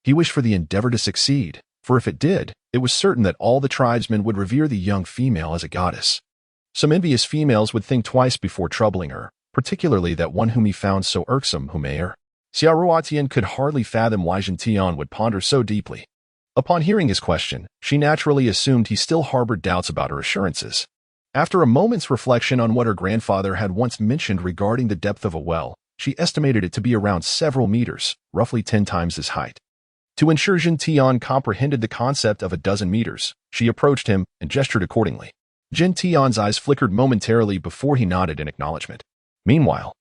He wished for the endeavor to succeed, for if it did, it was certain that all the tribesmen would revere the young female as a goddess. Some envious females would think twice before troubling her, particularly that one whom he found so irksome, Humayer. Xia Ruotian could hardly fathom why Jin Tian would ponder so deeply. Upon hearing his question, she naturally assumed he still harbored doubts about her assurances. After a moment's reflection on what her grandfather had once mentioned regarding the depth of a well, she estimated it to be around several meters, roughly 10 times his height. To ensure Jin Tian comprehended the concept of a dozen meters, she approached him and gestured accordingly. Jin Tian's eyes flickered momentarily before he nodded in acknowledgement. Meanwhile,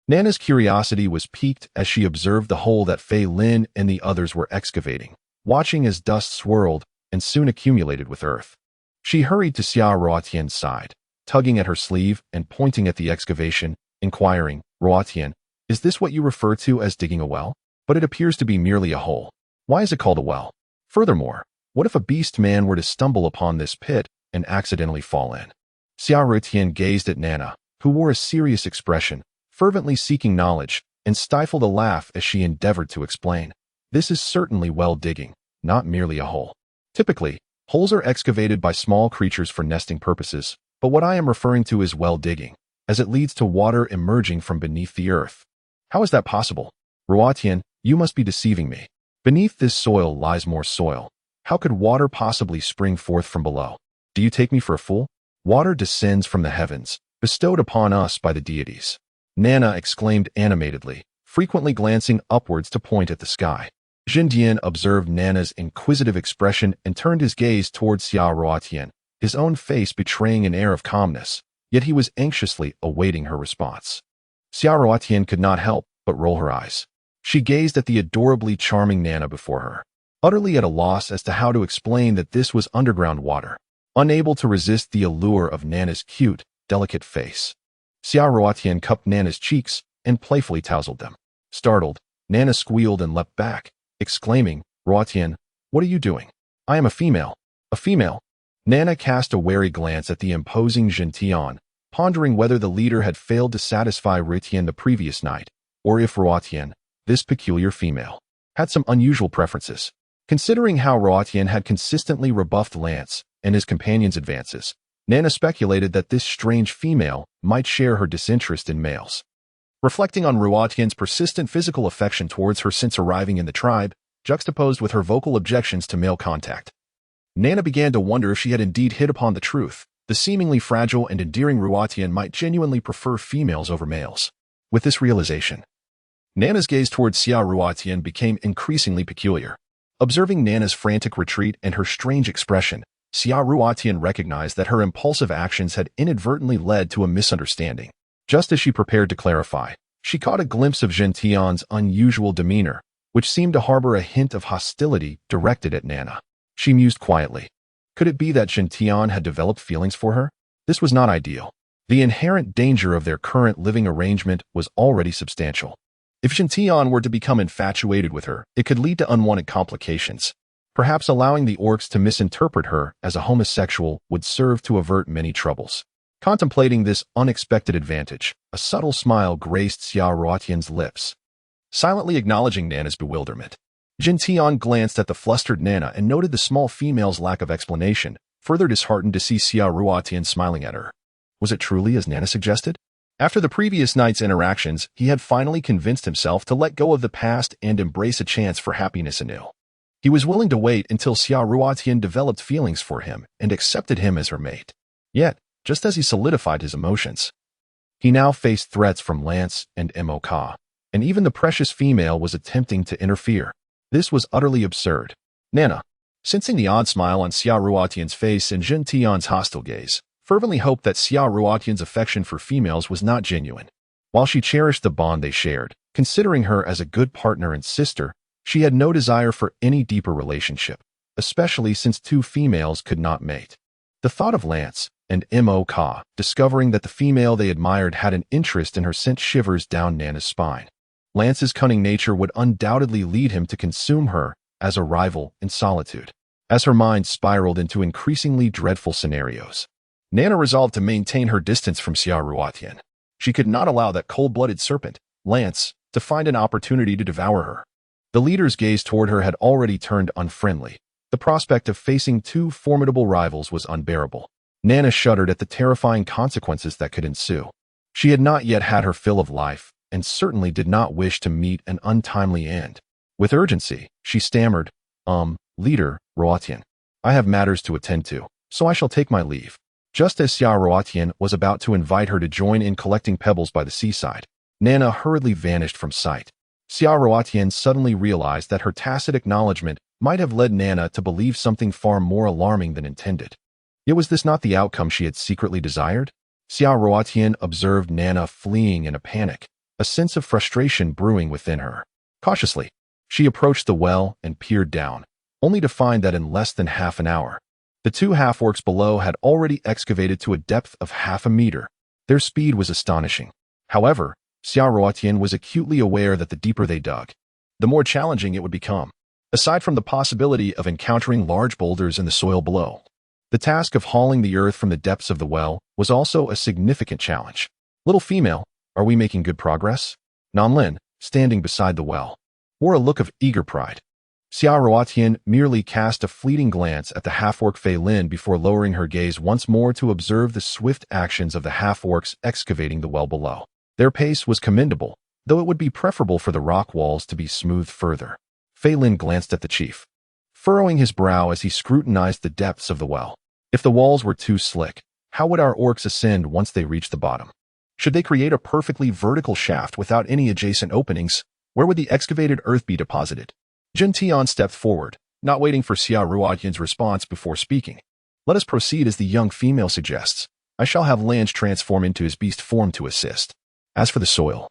Nana's curiosity was piqued as she observed the hole that Fei Lin and the others were excavating, watching as dust swirled and soon accumulated with earth. She hurried to Xia Ruotian's side, tugging at her sleeve and pointing at the excavation, inquiring, "Ruotian, is this what you refer to as digging a well? But it appears to be merely a hole. Why is it called a well? Furthermore, what if a beast man were to stumble upon this pit and accidentally fall in?" Xia Ruotian gazed at Nana, who wore a serious expression, fervently seeking knowledge, and stifled a laugh as she endeavored to explain. This is certainly well digging, not merely a hole. Typically, holes are excavated by small creatures for nesting purposes, but what I am referring to is well digging, as it leads to water emerging from beneath the earth. How is that possible? Ruotian, you must be deceiving me. Beneath this soil lies more soil. How could water possibly spring forth from below? Do you take me for a fool? Water descends from the heavens, bestowed upon us by the deities. Nana exclaimed animatedly, frequently glancing upwards to point at the sky. Jindian observed Nana's inquisitive expression and turned his gaze towards Xia Ruotian, his own face betraying an air of calmness, yet he was anxiously awaiting her response. Xia Ruotian could not help but roll her eyes. She gazed at the adorably charming Nana before her, utterly at a loss as to how to explain that this was underground water, unable to resist the allure of Nana's cute, delicate face. Xia Ruotian cupped Nana's cheeks and playfully tousled them. Startled, Nana squealed and leapt back, exclaiming, "Ruotian, what are you doing? I am a female." A female? Nana cast a wary glance at the imposing Jin Tian, pondering whether the leader had failed to satisfy Ruotian the previous night, or if Ruotian, this peculiar female, had some unusual preferences. Considering how Ruotian had consistently rebuffed Lance and his companion's advances, Nana speculated that this strange female might share her disinterest in males. Reflecting on Ruotian's persistent physical affection towards her since arriving in the tribe, juxtaposed with her vocal objections to male contact, Nana began to wonder if she had indeed hit upon the truth. The seemingly fragile and endearing Ruotian might genuinely prefer females over males. With this realization, Nana's gaze towards Xia Ruotian became increasingly peculiar. Observing Nana's frantic retreat and her strange expression, Xia Ruotian recognized that her impulsive actions had inadvertently led to a misunderstanding. Just as she prepared to clarify, she caught a glimpse of Jin Tian's unusual demeanor, which seemed to harbor a hint of hostility directed at Nana. She mused quietly. Could it be that Jin Tian had developed feelings for her? This was not ideal. The inherent danger of their current living arrangement was already substantial. If Jin Tian were to become infatuated with her, it could lead to unwanted complications. Perhaps allowing the orcs to misinterpret her as a homosexual would serve to avert many troubles. Contemplating this unexpected advantage, a subtle smile graced Xia Ruotian's lips. Silently acknowledging Nana's bewilderment, Jin Tian glanced at the flustered Nana and noted the small female's lack of explanation, further disheartened to see Xia Ruotian smiling at her. Was it truly as Nana suggested? After the previous night's interactions, he had finally convinced himself to let go of the past and embrace a chance for happiness anew. He was willing to wait until Xia Ruotian developed feelings for him and accepted him as her mate. Yet, just as he solidified his emotions, he now faced threats from Lance and Mo, and even the precious female was attempting to interfere. This was utterly absurd. Nana, sensing the odd smile on Xia Ruotian's face and Jin Tian's hostile gaze, fervently hoped that Xia Ruotian's affection for females was not genuine. While she cherished the bond they shared, considering her as a good partner and sister, she had no desire for any deeper relationship, especially since two females could not mate. The thought of Lance and Mo discovering that the female they admired had an interest in her sent shivers down Nana's spine. Lance's cunning nature would undoubtedly lead him to consume her as a rival in solitude. As her mind spiraled into increasingly dreadful scenarios, Nana resolved to maintain her distance from Xia Ruotian. She could not allow that cold-blooded serpent, Lance, to find an opportunity to devour her. The leader's gaze toward her had already turned unfriendly. The prospect of facing two formidable rivals was unbearable. Nana shuddered at the terrifying consequences that could ensue. She had not yet had her fill of life, and certainly did not wish to meet an untimely end. With urgency, she stammered, Leader, Ruotian, I have matters to attend to, so I shall take my leave. Just as Xia Ruotian was about to invite her to join in collecting pebbles by the seaside, Nana hurriedly vanished from sight. Xia Ruotian suddenly realized that her tacit acknowledgement might have led Nana to believe something far more alarming than intended. Yet was this not the outcome she had secretly desired? Xia Ruotian observed Nana fleeing in a panic, a sense of frustration brewing within her. Cautiously, she approached the well and peered down, only to find that in less than half an hour, the two half-orcs below had already excavated to a depth of half a meter. Their speed was astonishing. However, Xia Ruotian was acutely aware that the deeper they dug, the more challenging it would become. Aside from the possibility of encountering large boulders in the soil below, the task of hauling the earth from the depths of the well was also a significant challenge. Little female, are we making good progress? Nanlin, standing beside the well, wore a look of eager pride. Xia Ruotian merely cast a fleeting glance at the half-orc Fei Lin before lowering her gaze once more to observe the swift actions of the half-orcs excavating the well below. Their pace was commendable, though it would be preferable for the rock walls to be smoothed further. Fei Lin glanced at the chief, furrowing his brow as he scrutinized the depths of the well. If the walls were too slick, how would our orcs ascend once they reached the bottom? Should they create a perfectly vertical shaft without any adjacent openings, where would the excavated earth be deposited? Jin Tian stepped forward, not waiting for Xia Ruotian's response before speaking. Let us proceed as the young female suggests. I shall have Lange transform into his beast form to assist. As for the soil,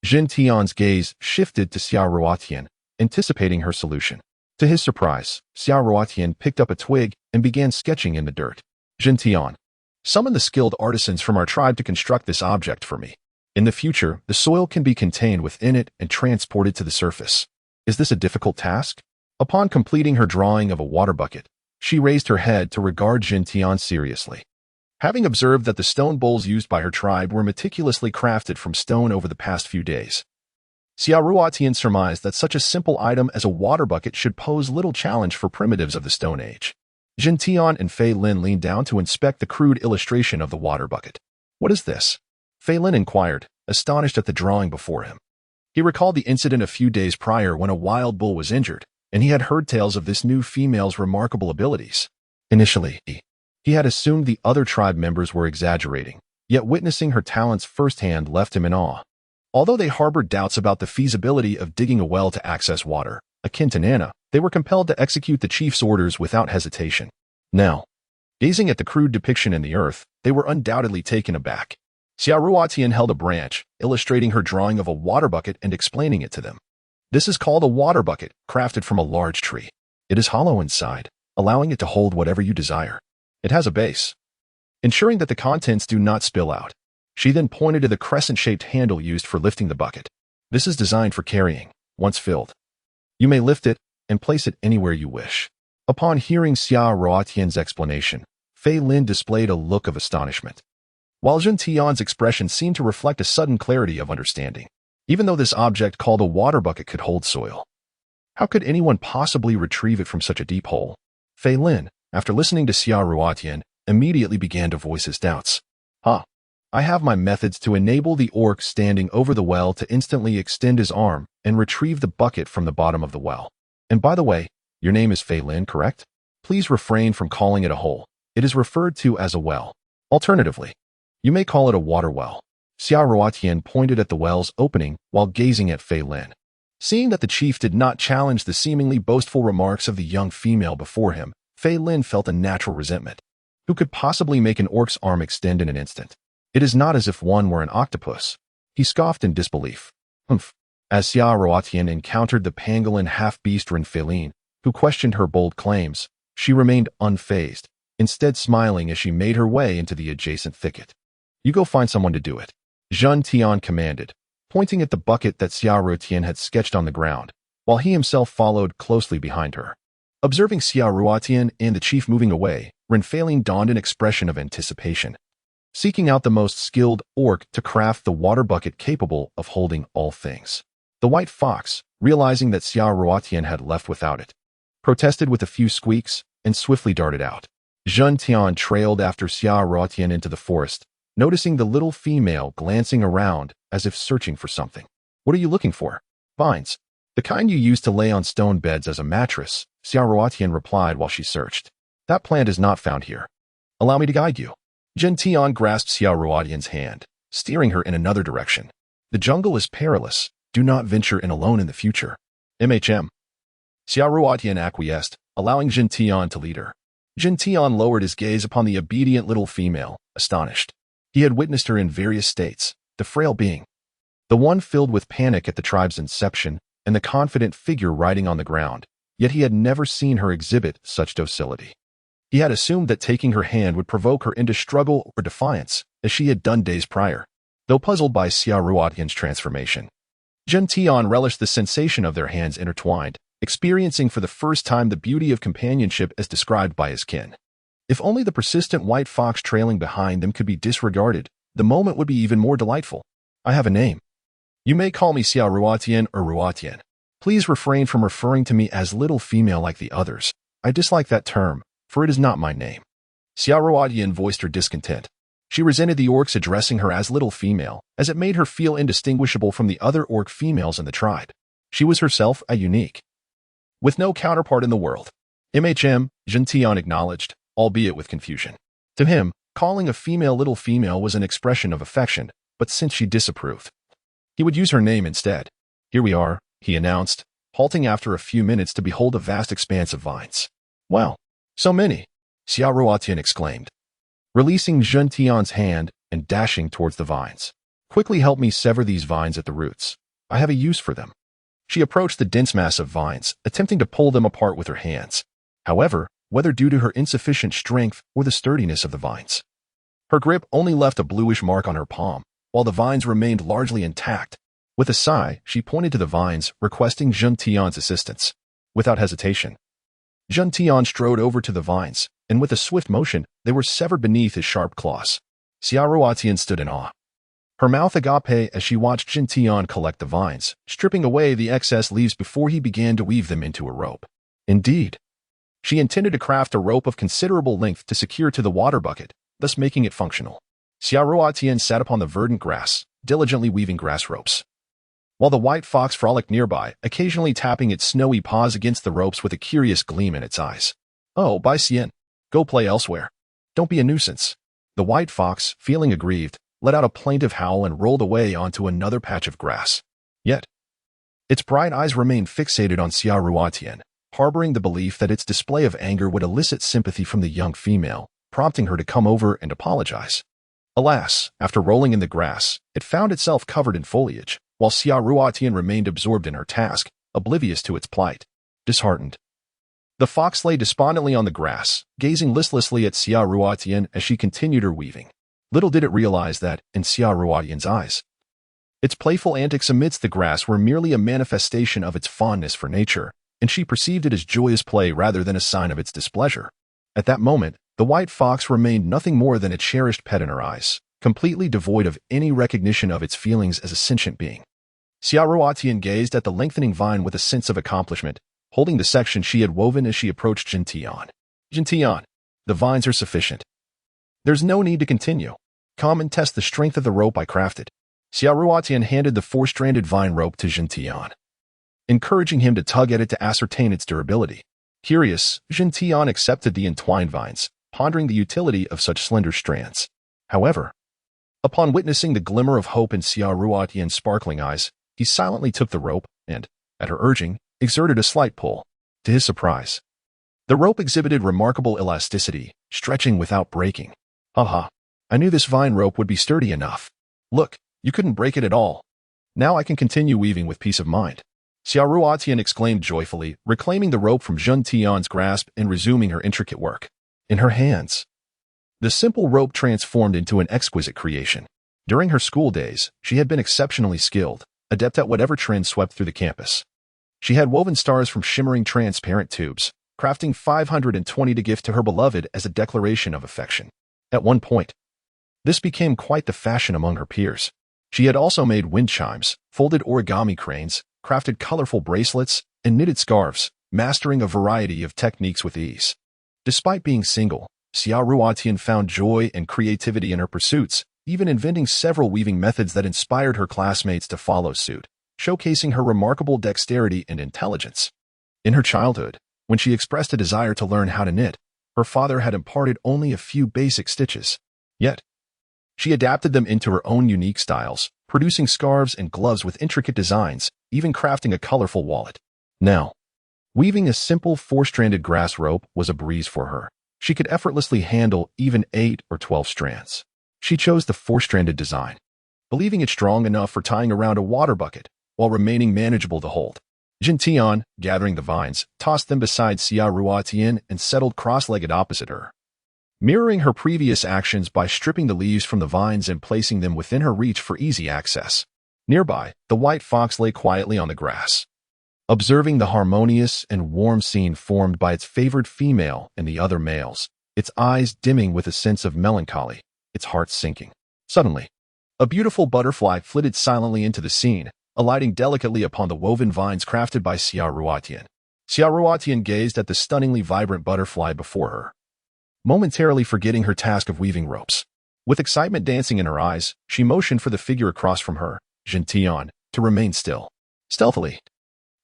Jin Tian's gaze shifted to Xia Ruotian, anticipating her solution. To his surprise, Xia Ruotian picked up a twig and began sketching in the dirt. Jin Tian, summon the skilled artisans from our tribe to construct this object for me. In the future, the soil can be contained within it and transported to the surface. Is this a difficult task? Upon completing her drawing of a water bucket, she raised her head to regard Jin Tian seriously. Having observed that the stone bowls used by her tribe were meticulously crafted from stone over the past few days, Xia Ruotian surmised that such a simple item as a water bucket should pose little challenge for primitives of the Stone Age. Jin Tian and Fei Lin leaned down to inspect the crude illustration of the water bucket. What is this? Fei Lin inquired, astonished at the drawing before him. He recalled the incident a few days prior when a wild bull was injured, and he had heard tales of this new female's remarkable abilities. Initially, he had assumed the other tribe members were exaggerating, yet witnessing her talents firsthand left him in awe. Although they harbored doubts about the feasibility of digging a well to access water, akin to Nana, they were compelled to execute the chief's orders without hesitation. Now, gazing at the crude depiction in the earth, they were undoubtedly taken aback. Xia Ruotian held a branch, illustrating her drawing of a water bucket and explaining it to them. This is called a water bucket, crafted from a large tree. It is hollow inside, allowing it to hold whatever you desire. It has a base, ensuring that the contents do not spill out. She then pointed to the crescent-shaped handle used for lifting the bucket. This is designed for carrying, once filled. You may lift it and place it anywhere you wish. Upon hearing Xia Ruotian's explanation, Fei Lin displayed a look of astonishment, while Jin Tian's expression seemed to reflect a sudden clarity of understanding. Even though this object called a water bucket could hold soil, how could anyone possibly retrieve it from such a deep hole? Fei Lin, after listening to Xia Ruotian, immediately began to voice his doubts. I have my methods to enable the orc standing over the well to instantly extend his arm and retrieve the bucket from the bottom of the well. And by the way, your name is Fei Lin, correct? Please refrain from calling it a hole. It is referred to as a well. Alternatively, you may call it a water well. Xia Ruotian pointed at the well's opening while gazing at Fei Lin. Seeing that the chief did not challenge the seemingly boastful remarks of the young female before him, Fei Lin felt a natural resentment. Who could possibly make an orc's arm extend in an instant? It is not as if one were an octopus. He scoffed in disbelief. Humph. As Xia Ruotian encountered the pangolin half-beast Ren Fei Lin, who questioned her bold claims, she remained unfazed, instead smiling as she made her way into the adjacent thicket. You go find someone to do it, Jin Tian commanded, pointing at the bucket that Xia Ruotian had sketched on the ground, while he himself followed closely behind her. Observing Xia Ruotian and the chief moving away, Ren Fei Lin donned an expression of anticipation, seeking out the most skilled orc to craft the water bucket capable of holding all things. The white fox, realizing that Xia Ruotian had left without it, protested with a few squeaks and swiftly darted out. Jin Tian trailed after Xia Ruotian into the forest, noticing the little female glancing around as if searching for something. What are you looking for? Vines. The kind you use to lay on stone beds as a mattress, Xia Ruotian replied while she searched. That plant is not found here. Allow me to guide you. Jin Tian grasped Xiao Ruotian's hand, steering her in another direction. The jungle is perilous. Do not venture in alone in the future. MHM. Xiao Ruotian acquiesced, allowing Jin Tian to lead her. Jin Tian lowered his gaze upon the obedient little female, astonished. He had witnessed her in various states, the frail being, the one filled with panic at the tribe's inception, and the confident figure riding on the ground, yet he had never seen her exhibit such docility. He had assumed that taking her hand would provoke her into struggle or defiance, as she had done days prior. Though puzzled by Xiao Ruotian's transformation, Jin Tian relished the sensation of their hands intertwined, experiencing for the first time the beauty of companionship as described by his kin. If only the persistent white fox trailing behind them could be disregarded, the moment would be even more delightful. I have a name. You may call me Xiao Ruotian or Ruotian. Please refrain from referring to me as little female like the others. I dislike that term, for it is not my name. Xiao Ruotian voiced her discontent. She resented the orcs addressing her as little female, as it made her feel indistinguishable from the other orc females in the tribe. She was herself a unique, with no counterpart in the world. MHM, Jin Tian acknowledged, albeit with confusion. To him, calling a female little female was an expression of affection, but since she disapproved, he would use her name instead. Here we are, he announced, halting after a few minutes to behold a vast expanse of vines. Wow, so many, Xiao Ruotian exclaimed, releasing Jin Tian's hand and dashing towards the vines. Quickly help me sever these vines at the roots. I have a use for them. She approached the dense mass of vines, attempting to pull them apart with her hands. However, whether due to her insufficient strength or the sturdiness of the vines, her grip only left a bluish mark on her palm, while the vines remained largely intact. With a sigh, she pointed to the vines, requesting Jin Tian's assistance. Without hesitation, Jin Tian strode over to the vines, and with a swift motion, they were severed beneath his sharp claws. Xiao Ruotian stood in awe, her mouth agape as she watched Jin Tian collect the vines, stripping away the excess leaves before he began to weave them into a rope. Indeed, she intended to craft a rope of considerable length to secure to the water bucket, thus making it functional. Xiao Ruotian sat upon the verdant grass, diligently weaving grass ropes, while the white fox frolicked nearby, occasionally tapping its snowy paws against the ropes with a curious gleam in its eyes. Oh, Bai Xian, go play elsewhere. Don't be a nuisance. The white fox, feeling aggrieved, let out a plaintive howl and rolled away onto another patch of grass. Yet, its bright eyes remained fixated on Xiao Ruotian, harboring the belief that its display of anger would elicit sympathy from the young female, prompting her to come over and apologize. Alas, after rolling in the grass, it found itself covered in foliage, while Xiao Ruotian remained absorbed in her task, oblivious to its plight. Disheartened, the fox lay despondently on the grass, gazing listlessly at Xiao Ruotian as she continued her weaving. Little did it realize that, in Xiao Ruotian's eyes, its playful antics amidst the grass were merely a manifestation of its fondness for nature, and she perceived it as joyous play rather than a sign of its displeasure. At that moment, the white fox remained nothing more than a cherished pet in her eyes, completely devoid of any recognition of its feelings as a sentient being. Xiao Ruotian gazed at the lengthening vine with a sense of accomplishment, holding the section she had woven as she approached Jin Tian. Jin Tian, the vines are sufficient. There's no need to continue. Come and test the strength of the rope I crafted. Xiao Ruotian handed the four-stranded vine rope to Jin Tian, encouraging him to tug at it to ascertain its durability. Curious, Jin Tian accepted the entwined vines, pondering the utility of such slender strands. However, upon witnessing the glimmer of hope in Xiao Ruotian's sparkling eyes, he silently took the rope and, at her urging, exerted a slight pull. To his surprise, the rope exhibited remarkable elasticity, stretching without breaking. Haha, I knew this vine rope would be sturdy enough. Look, you couldn't break it at all. Now I can continue weaving with peace of mind. Xiao Ruotian exclaimed joyfully, reclaiming the rope from Jin Tian's grasp and resuming her intricate work. In her hands, the simple rope transformed into an exquisite creation. During her school days, she had been exceptionally skilled, adept at whatever trend swept through the campus. She had woven stars from shimmering transparent tubes, crafting 520 to gift to her beloved as a declaration of affection. At one point, this became quite the fashion among her peers. She had also made wind chimes, folded origami cranes, crafted colorful bracelets, and knitted scarves, mastering a variety of techniques with ease. Despite being single, Xiao Ruotian found joy and creativity in her pursuits, even inventing several weaving methods that inspired her classmates to follow suit, showcasing her remarkable dexterity and intelligence. In her childhood, when she expressed a desire to learn how to knit, her father had imparted only a few basic stitches. Yet, she adapted them into her own unique styles, producing scarves and gloves with intricate designs, even crafting a colorful wallet. Now, weaving a simple 4-stranded grass rope was a breeze for her. She could effortlessly handle even 8 or 12 strands. She chose the 4-stranded design, believing it strong enough for tying around a water bucket, while remaining manageable to hold. Jintian, gathering the vines, tossed them beside Xia Ruotian and settled cross-legged opposite her, mirroring her previous actions by stripping the leaves from the vines and placing them within her reach for easy access. Nearby, the white fox lay quietly on the grass, observing the harmonious and warm scene formed by its favored female and the other males, its eyes dimming with a sense of melancholy, its heart sinking. Suddenly, a beautiful butterfly flitted silently into the scene, alighting delicately upon the woven vines crafted by Xia Ruotian. Xia Ruotian gazed at the stunningly vibrant butterfly before her, momentarily forgetting her task of weaving ropes. With excitement dancing in her eyes, she motioned for the figure across from her, Jintian, to remain still. Stealthily,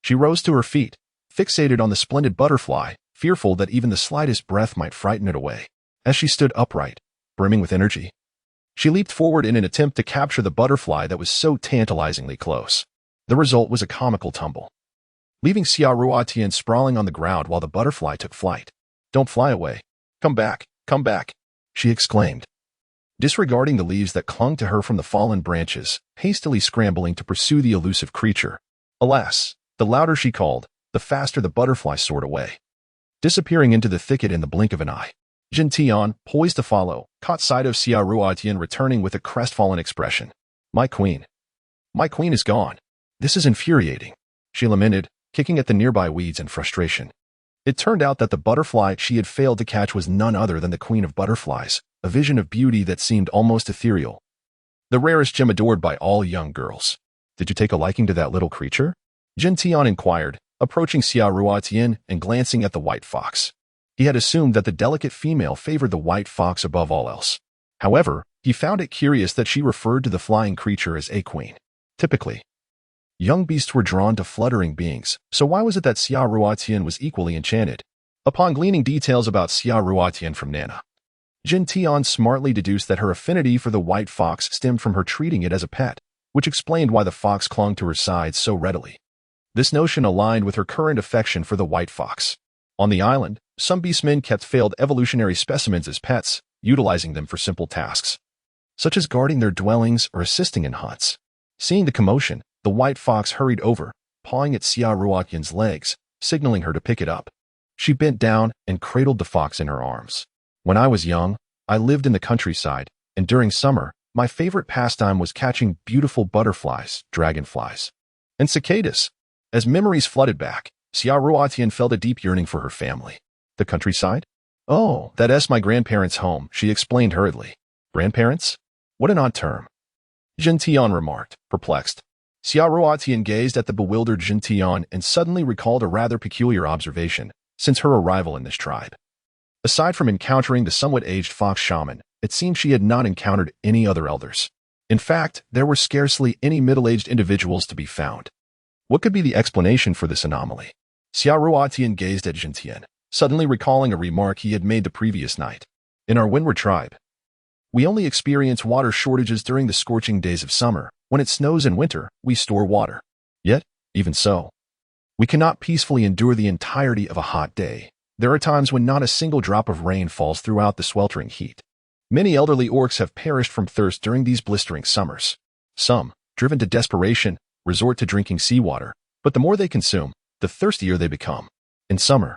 she rose to her feet, fixated on the splendid butterfly, fearful that even the slightest breath might frighten it away. As she stood upright, brimming with energy, she leaped forward in an attempt to capture the butterfly that was so tantalizingly close. The result was a comical tumble, leaving Xia Ruotian sprawling on the ground while the butterfly took flight. "Don't fly away. Come back, she exclaimed, disregarding the leaves that clung to her from the fallen branches, hastily scrambling to pursue the elusive creature. Alas, the louder she called, the faster the butterfly soared away, disappearing into the thicket in the blink of an eye. Jintian, poised to follow, caught sight of Xia Ruotian returning with a crestfallen expression. My queen is gone. This is infuriating," she lamented, kicking at the nearby weeds in frustration. It turned out that the butterfly she had failed to catch was none other than the queen of butterflies, a vision of beauty that seemed almost ethereal, the rarest gem adored by all young girls. "Did you take a liking to that little creature?" Jintian inquired, approaching Xia Ruotian and glancing at the white fox. He had assumed that the delicate female favored the white fox above all else. However, he found it curious that she referred to the flying creature as a queen. Typically, young beasts were drawn to fluttering beings, so why was it that Xia Ruotian was equally enchanted? Upon gleaning details about Xia Ruotian from Nana, Jintian smartly deduced that her affinity for the white fox stemmed from her treating it as a pet, which explained why the fox clung to her side so readily. This notion aligned with her current affection for the white fox. On the island, some beastmen kept failed evolutionary specimens as pets, utilizing them for simple tasks, such as guarding their dwellings or assisting in hunts. Seeing the commotion, the white fox hurried over, pawing at Xia Ruotian's legs, signaling her to pick it up. She bent down and cradled the fox in her arms. "When I was young, I lived in the countryside, and during summer, my favorite pastime was catching beautiful butterflies, dragonflies, and cicadas." As memories flooded back, Xia Ruotian felt a deep yearning for her family. "The countryside? Oh, that's my grandparents' home," she explained hurriedly. "Grandparents? What an odd term," Jintian remarked, perplexed. Xia Ruotian gazed at the bewildered Jintian and suddenly recalled a rather peculiar observation since her arrival in this tribe. Aside from encountering the somewhat aged fox shaman, it seemed she had not encountered any other elders. In fact, there were scarcely any middle-aged individuals to be found. What could be the explanation for this anomaly? Xia Ruotian gazed at Jintian, suddenly recalling a remark he had made the previous night. "In our windward tribe, we only experience water shortages during the scorching days of summer. When it snows in winter, we store water. Yet, even so, we cannot peacefully endure the entirety of a hot day. There are times when not a single drop of rain falls throughout the sweltering heat. Many elderly orcs have perished from thirst during these blistering summers. Some, driven to desperation, resort to drinking seawater, but the more they consume, the thirstier they become. In summer,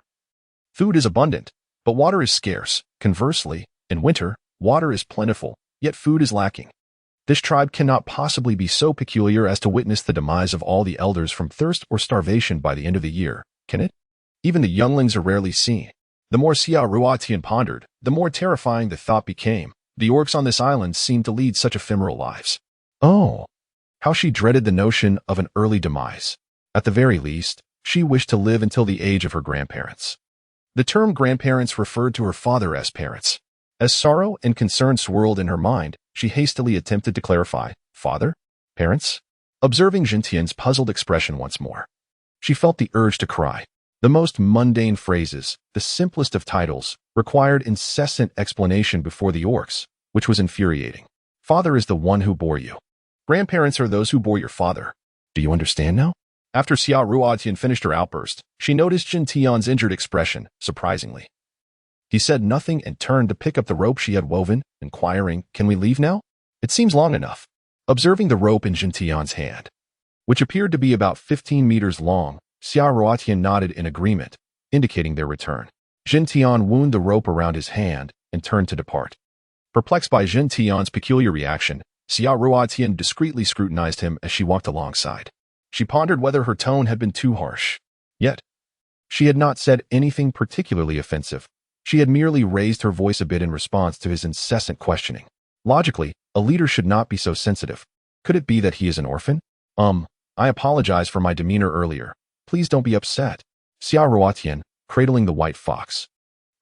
food is abundant, but water is scarce. Conversely, in winter, water is plentiful, yet food is lacking. This tribe cannot possibly be so peculiar as to witness the demise of all the elders from thirst or starvation by the end of the year, can it? Even the younglings are rarely seen." The more Xia Ruotian pondered, the more terrifying the thought became. The orcs on this island seemed to lead such ephemeral lives. Oh, how she dreaded the notion of an early demise. At the very least, she wished to live until the age of her grandparents. The term grandparents referred to her father as parents. As sorrow and concern swirled in her mind, she hastily attempted to clarify, "Father? Parents?" Observing Jintian's puzzled expression once more, she felt the urge to cry. The most mundane phrases, the simplest of titles, required incessant explanation before the orcs, which was infuriating. Father is the one who bore you. Grandparents are those who bore your father. Do you understand now? After Xia Ruotian finished her outburst, she noticed Jin Tian's injured expression, surprisingly. He said nothing and turned to pick up the rope she had woven, inquiring, "Can we leave now? It seems long enough." Observing the rope in Jin Tian's hand, which appeared to be about 15 meters long, Xia Ruotian nodded in agreement, indicating their return. Jin Tian wound the rope around his hand and turned to depart. Perplexed by Jin Tian's peculiar reaction, Xia Ruotian discreetly scrutinized him as she walked alongside. She pondered whether her tone had been too harsh. Yet, she had not said anything particularly offensive. She had merely raised her voice a bit in response to his incessant questioning. Logically, a leader should not be so sensitive. Could it be that he is an orphan? I apologize for my demeanor earlier. Please don't be upset. Xia Ruotian, cradling the white fox,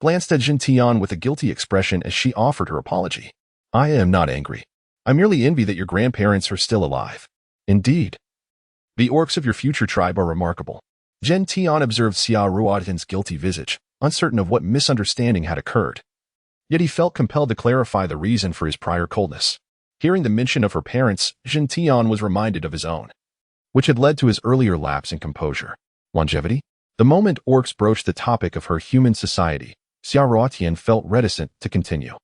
glanced at Jin Tian with a guilty expression as she offered her apology. I am not angry. I merely envy that your grandparents are still alive. Indeed. The orcs of your future tribe are remarkable. Jin Tian observed Xia Ruotian's guilty visage, uncertain of what misunderstanding had occurred. Yet he felt compelled to clarify the reason for his prior coldness. Hearing the mention of her parents, Jin Tian was reminded of his own, which had led to his earlier lapse in composure. Longevity? The moment orcs broached the topic of her human society, Xia Ruotian felt reticent to continue.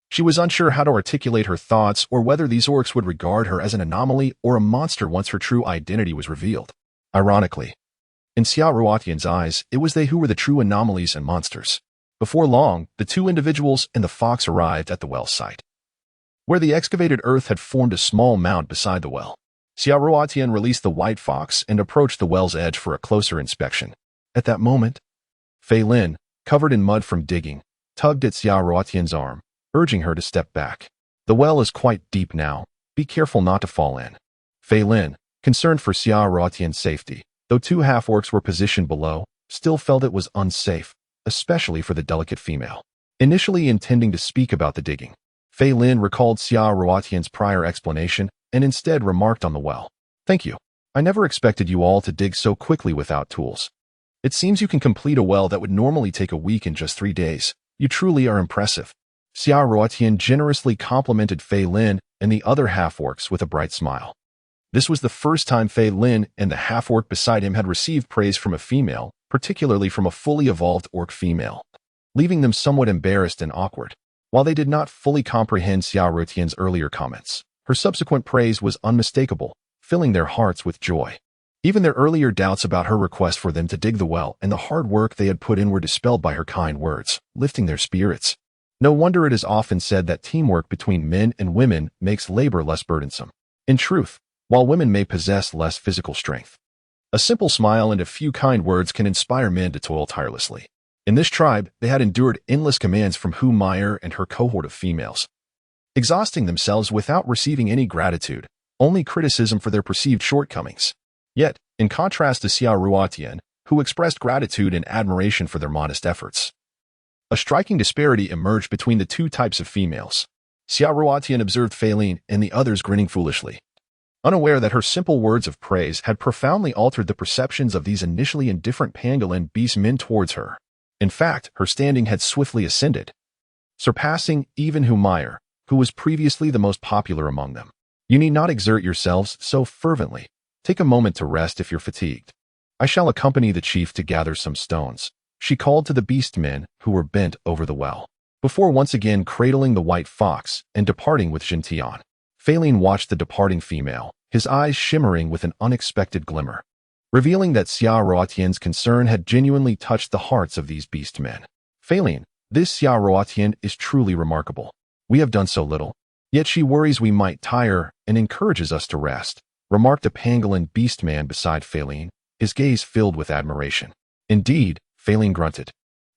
She was unsure how to articulate her thoughts or whether these orcs would regard her as an anomaly or a monster once her true identity was revealed. Ironically, in Xia Ruotian's eyes, it was they who were the true anomalies and monsters. Before long, the two individuals and the fox arrived at the well site, where the excavated earth had formed a small mound beside the well. Xia Ruotian released the white fox and approached the well's edge for a closer inspection. At that moment, Fei Lin, covered in mud from digging, tugged at Xia Ruotian's arm, urging her to step back. The well is quite deep now. Be careful not to fall in. Fei Lin, concerned for Xia Ruotian's safety, though two half-orcs were positioned below, still felt it was unsafe, especially for the delicate female. Initially intending to speak about the digging, Fei Lin recalled Xia Ruotian's prior explanation and instead remarked on the well. Thank you. I never expected you all to dig so quickly without tools. It seems you can complete a well that would normally take a week in just 3 days. You truly are impressive. Xia Ruotian generously complimented Fei Lin and the other half-orcs with a bright smile. This was the first time Fei Lin and the half-orc beside him had received praise from a female, particularly from a fully evolved orc female, leaving them somewhat embarrassed and awkward. While they did not fully comprehend Xia Ruotian's earlier comments, her subsequent praise was unmistakable, filling their hearts with joy. Even their earlier doubts about her request for them to dig the well and the hard work they had put in were dispelled by her kind words, lifting their spirits. No wonder it is often said that teamwork between men and women makes labor less burdensome. In truth, while women may possess less physical strength, a simple smile and a few kind words can inspire men to toil tirelessly. In this tribe, they had endured endless commands from Humayer and her cohort of females, exhausting themselves without receiving any gratitude, only criticism for their perceived shortcomings. Yet, in contrast to Xia Ruotian, who expressed gratitude and admiration for their modest efforts, a striking disparity emerged between the two types of females. Xia Ruotian observed Fei Lin and the others grinning foolishly, unaware that her simple words of praise had profoundly altered the perceptions of these initially indifferent pangolin beastmen towards her. In fact, her standing had swiftly ascended, surpassing even Humayer, who was previously the most popular among them. You need not exert yourselves so fervently. Take a moment to rest if you're fatigued. I shall accompany the chief to gather some stones. She called to the beastmen who were bent over the well, before once again cradling the white fox and departing with Jin Tian. Fei Lin watched the departing female, his eyes shimmering with an unexpected glimmer, revealing that Xia Ruotian's concern had genuinely touched the hearts of these beastmen. Fei Lin, this Xia Ruotian is truly remarkable. We have done so little, yet she worries we might tire and encourages us to rest, remarked a pangolin beastman beside Fei Lin, his gaze filled with admiration. Indeed, Fei Lin grunted,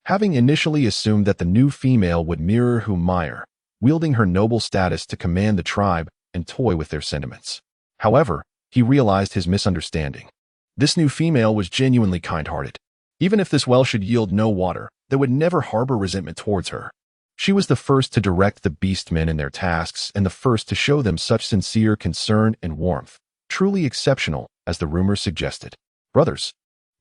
having initially assumed that the new female would mirror Humayer, wielding her noble status to command the tribe and toy with their sentiments. However, he realized his misunderstanding. This new female was genuinely kind-hearted. Even if this well should yield no water, they would never harbor resentment towards her. She was the first to direct the beastmen in their tasks and the first to show them such sincere concern and warmth, truly exceptional, as the rumors suggested. Brothers,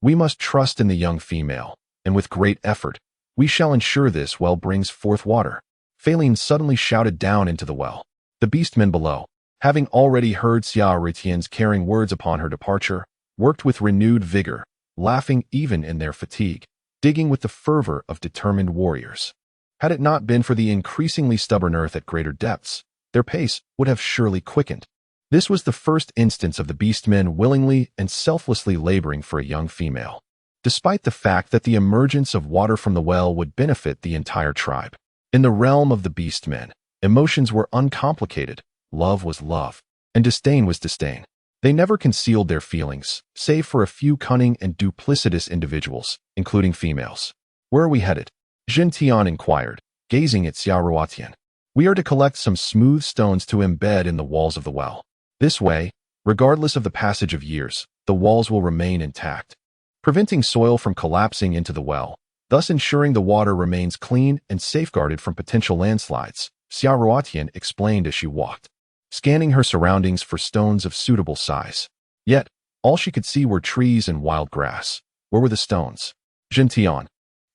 we must trust in the young female, and with great effort, we shall ensure this well brings forth water. Feline suddenly shouted down into the well. The beastmen below, having already heard Xia Ruotian's caring words upon her departure, worked with renewed vigor, laughing even in their fatigue, digging with the fervor of determined warriors. Had it not been for the increasingly stubborn earth at greater depths, their pace would have surely quickened. This was the first instance of the beastmen willingly and selflessly laboring for a young female, despite the fact that the emergence of water from the well would benefit the entire tribe. In the realm of the beastmen, emotions were uncomplicated, love was love, and disdain was disdain. They never concealed their feelings, save for a few cunning and duplicitous individuals, including females. "Where are we headed?" Jin Tian inquired, gazing at Xia Ruotian. "We are to collect some smooth stones to embed in the walls of the well. This way, regardless of the passage of years, the walls will remain intact, preventing soil from collapsing into the well, thus ensuring the water remains clean and safeguarded from potential landslides," Xia Ruotian explained as she walked, scanning her surroundings for stones of suitable size. Yet, all she could see were trees and wild grass. Where were the stones? Jin Tian,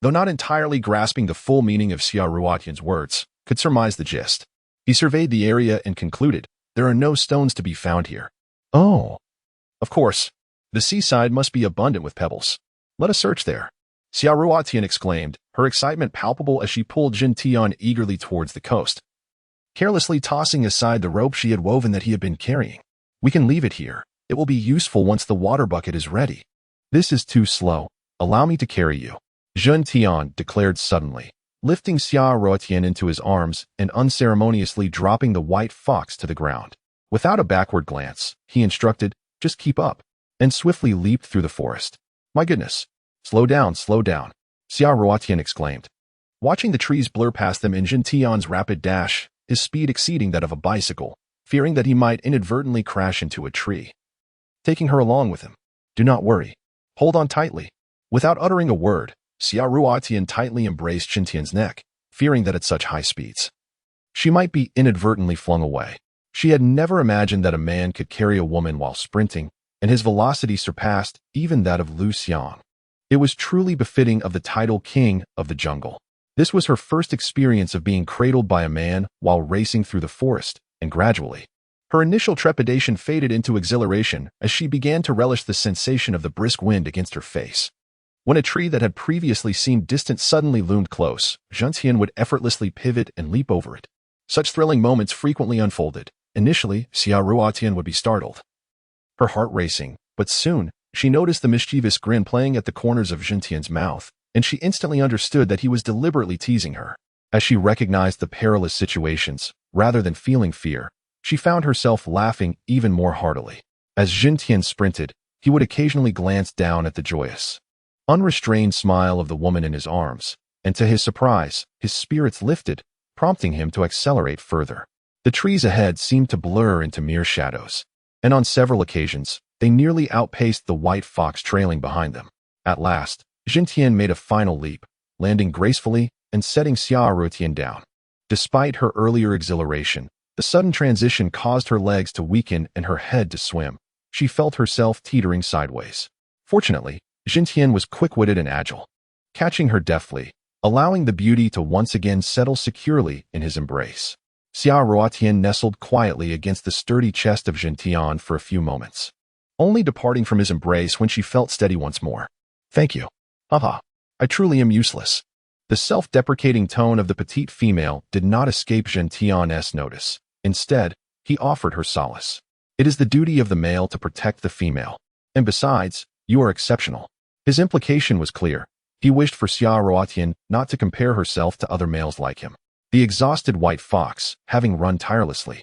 though not entirely grasping the full meaning of Xia Ruotian's words, could surmise the gist. He surveyed the area and concluded, "There are no stones to be found here." "Oh. Of course. The seaside must be abundant with pebbles. Let us search there." Xia Ruotian exclaimed, her excitement palpable as she pulled Jin Tian eagerly towards the coast, carelessly tossing aside the rope she had woven that he had been carrying. "We can leave it here. It will be useful once the water bucket is ready." "This is too slow. Allow me to carry you," Jin Tian declared suddenly, lifting Xia Ruotian into his arms and unceremoniously dropping the white fox to the ground. Without a backward glance, he instructed, "Just keep up," and swiftly leaped through the forest. "My goodness. Slow down, slow down," Xia Ruotian exclaimed, watching the trees blur past them in Jin Tian's rapid dash, his speed exceeding that of a bicycle, fearing that he might inadvertently crash into a tree. Taking her along with him. "Do not worry. Hold on tightly." Without uttering a word, Xia Ruotian tightly embraced Jin Tian's neck, fearing that at such high speeds, she might be inadvertently flung away. She had never imagined that a man could carry a woman while sprinting, and his velocity surpassed even that of Lu Xiang. It was truly befitting of the title king of the jungle. This was her first experience of being cradled by a man while racing through the forest, and gradually, her initial trepidation faded into exhilaration as she began to relish the sensation of the brisk wind against her face. When a tree that had previously seemed distant suddenly loomed close, Jin Tian would effortlessly pivot and leap over it. Such thrilling moments frequently unfolded. Initially, Xia Ruotian would be startled, her heart racing, but soon, she noticed the mischievous grin playing at the corners of Jin Tian's mouth, and she instantly understood that he was deliberately teasing her. As she recognized the perilous situations, rather than feeling fear, she found herself laughing even more heartily. As Jin Tian sprinted, he would occasionally glance down at the joyous, unrestrained smile of the woman in his arms, and to his surprise, his spirits lifted, prompting him to accelerate further. The trees ahead seemed to blur into mere shadows, and on several occasions, they nearly outpaced the white fox trailing behind them. At last, Jin Tian made a final leap, landing gracefully and setting Xia Ruotian down. Despite her earlier exhilaration, the sudden transition caused her legs to weaken and her head to swim. She felt herself teetering sideways. Fortunately, Jin Tian was quick-witted and agile, catching her deftly, allowing the beauty to once again settle securely in his embrace. Xia Ruotian nestled quietly against the sturdy chest of Jin Tian for a few moments, only departing from his embrace when she felt steady once more. "Thank you. Haha, I truly am useless." The self-deprecating tone of the petite female did not escape Jin Tian's notice. Instead, he offered her solace. "It is the duty of the male to protect the female. And besides, you are exceptional." His implication was clear. He wished for Xia Ruotian not to compare herself to other males like him. The exhausted white fox, having run tirelessly,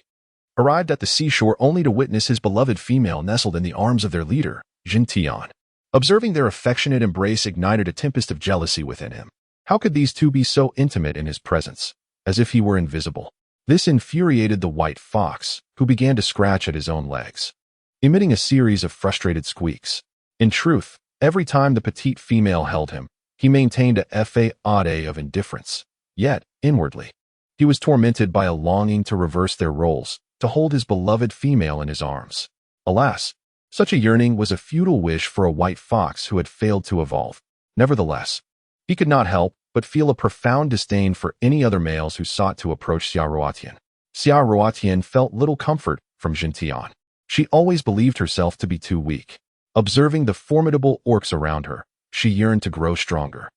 arrived at the seashore only to witness his beloved female nestled in the arms of their leader, Jin Tian. Observing their affectionate embrace ignited a tempest of jealousy within him. How could these two be so intimate in his presence, as if he were invisible? This infuriated the white fox, who began to scratch at his own legs, emitting a series of frustrated squeaks. In truth, every time the petite female held him, he maintained a facade of indifference. Yet, inwardly, he was tormented by a longing to reverse their roles, to hold his beloved female in his arms. Alas, such a yearning was a futile wish for a white fox who had failed to evolve. Nevertheless, he could not help but feel a profound disdain for any other males who sought to approach Xia Ruotian. Xia Ruotian felt little comfort from Jin Tian. She always believed herself to be too weak. Observing the formidable orcs around her, she yearned to grow stronger.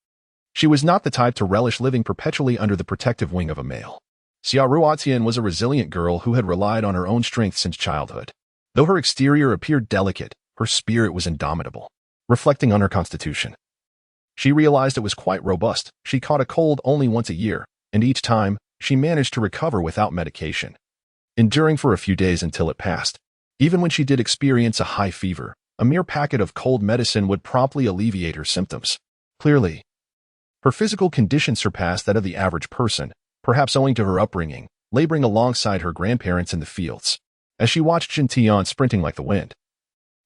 She was not the type to relish living perpetually under the protective wing of a male. Xia Ruotian was a resilient girl who had relied on her own strength since childhood. Though her exterior appeared delicate, her spirit was indomitable. Reflecting on her constitution, she realized it was quite robust. She caught a cold only once a year, and each time, she managed to recover without medication, enduring for a few days until it passed. Even when she did experience a high fever, a mere packet of cold medicine would promptly alleviate her symptoms. Clearly, her physical condition surpassed that of the average person, perhaps owing to her upbringing, laboring alongside her grandparents in the fields. As she watched Jin Tian sprinting like the wind,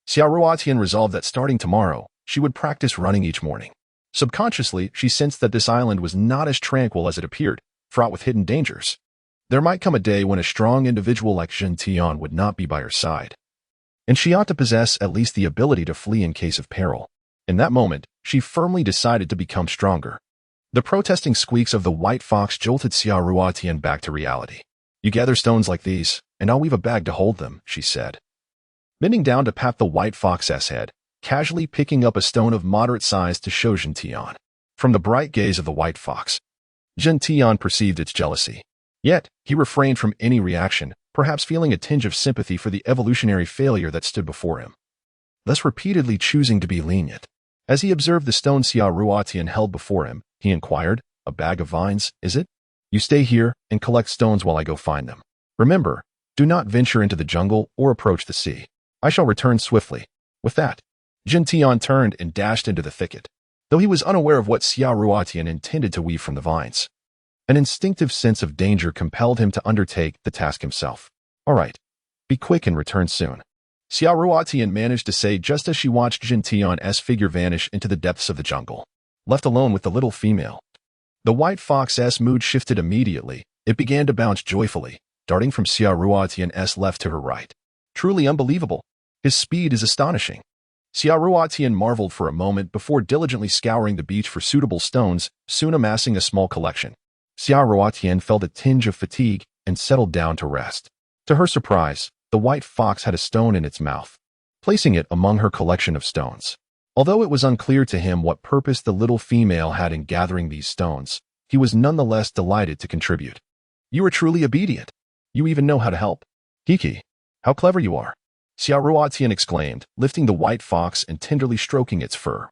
Xia Ruotian resolved that starting tomorrow, she would practice running each morning. Subconsciously, she sensed that this island was not as tranquil as it appeared, fraught with hidden dangers. There might come a day when a strong individual like Jin Tian would not be by her side, and she ought to possess at least the ability to flee in case of peril. In that moment, she firmly decided to become stronger. The protesting squeaks of the white fox jolted Xia Ruotian back to reality. "You gather stones like these, and I'll weave a bag to hold them," she said. Bending down to pat the white fox's head, casually picking up a stone of moderate size to show Jin Tian. From the bright gaze of the white fox, Jin Tian perceived its jealousy. Yet, he refrained from any reaction, perhaps feeling a tinge of sympathy for the evolutionary failure that stood before him, thus repeatedly choosing to be lenient. As he observed the stone Xia Ruotian held before him, he inquired, "A bag of vines, is it? You stay here and collect stones while I go find them. Remember, do not venture into the jungle or approach the sea. I shall return swiftly." With that, Jin Tian turned and dashed into the thicket. Though he was unaware of what Xia Ruotian intended to weave from the vines, an instinctive sense of danger compelled him to undertake the task himself. "All right, be quick and return soon," Xia Ruotian managed to say just as she watched Jin Tian's figure vanish into the depths of the jungle. Left alone with the little female, the white fox's mood shifted immediately. It began to bounce joyfully, darting from Xia Ruotian's left to her right. Truly unbelievable. His speed is astonishing. Xia Ruotian marveled for a moment before diligently scouring the beach for suitable stones, soon amassing a small collection. Xia Ruotian felt a tinge of fatigue and settled down to rest. To her surprise, the white fox had a stone in its mouth, placing it among her collection of stones. Although it was unclear to him what purpose the little female had in gathering these stones, he was nonetheless delighted to contribute. "You are truly obedient. You even know how to help. Kiki, how clever you are," Xia Ruotian exclaimed, lifting the white fox and tenderly stroking its fur,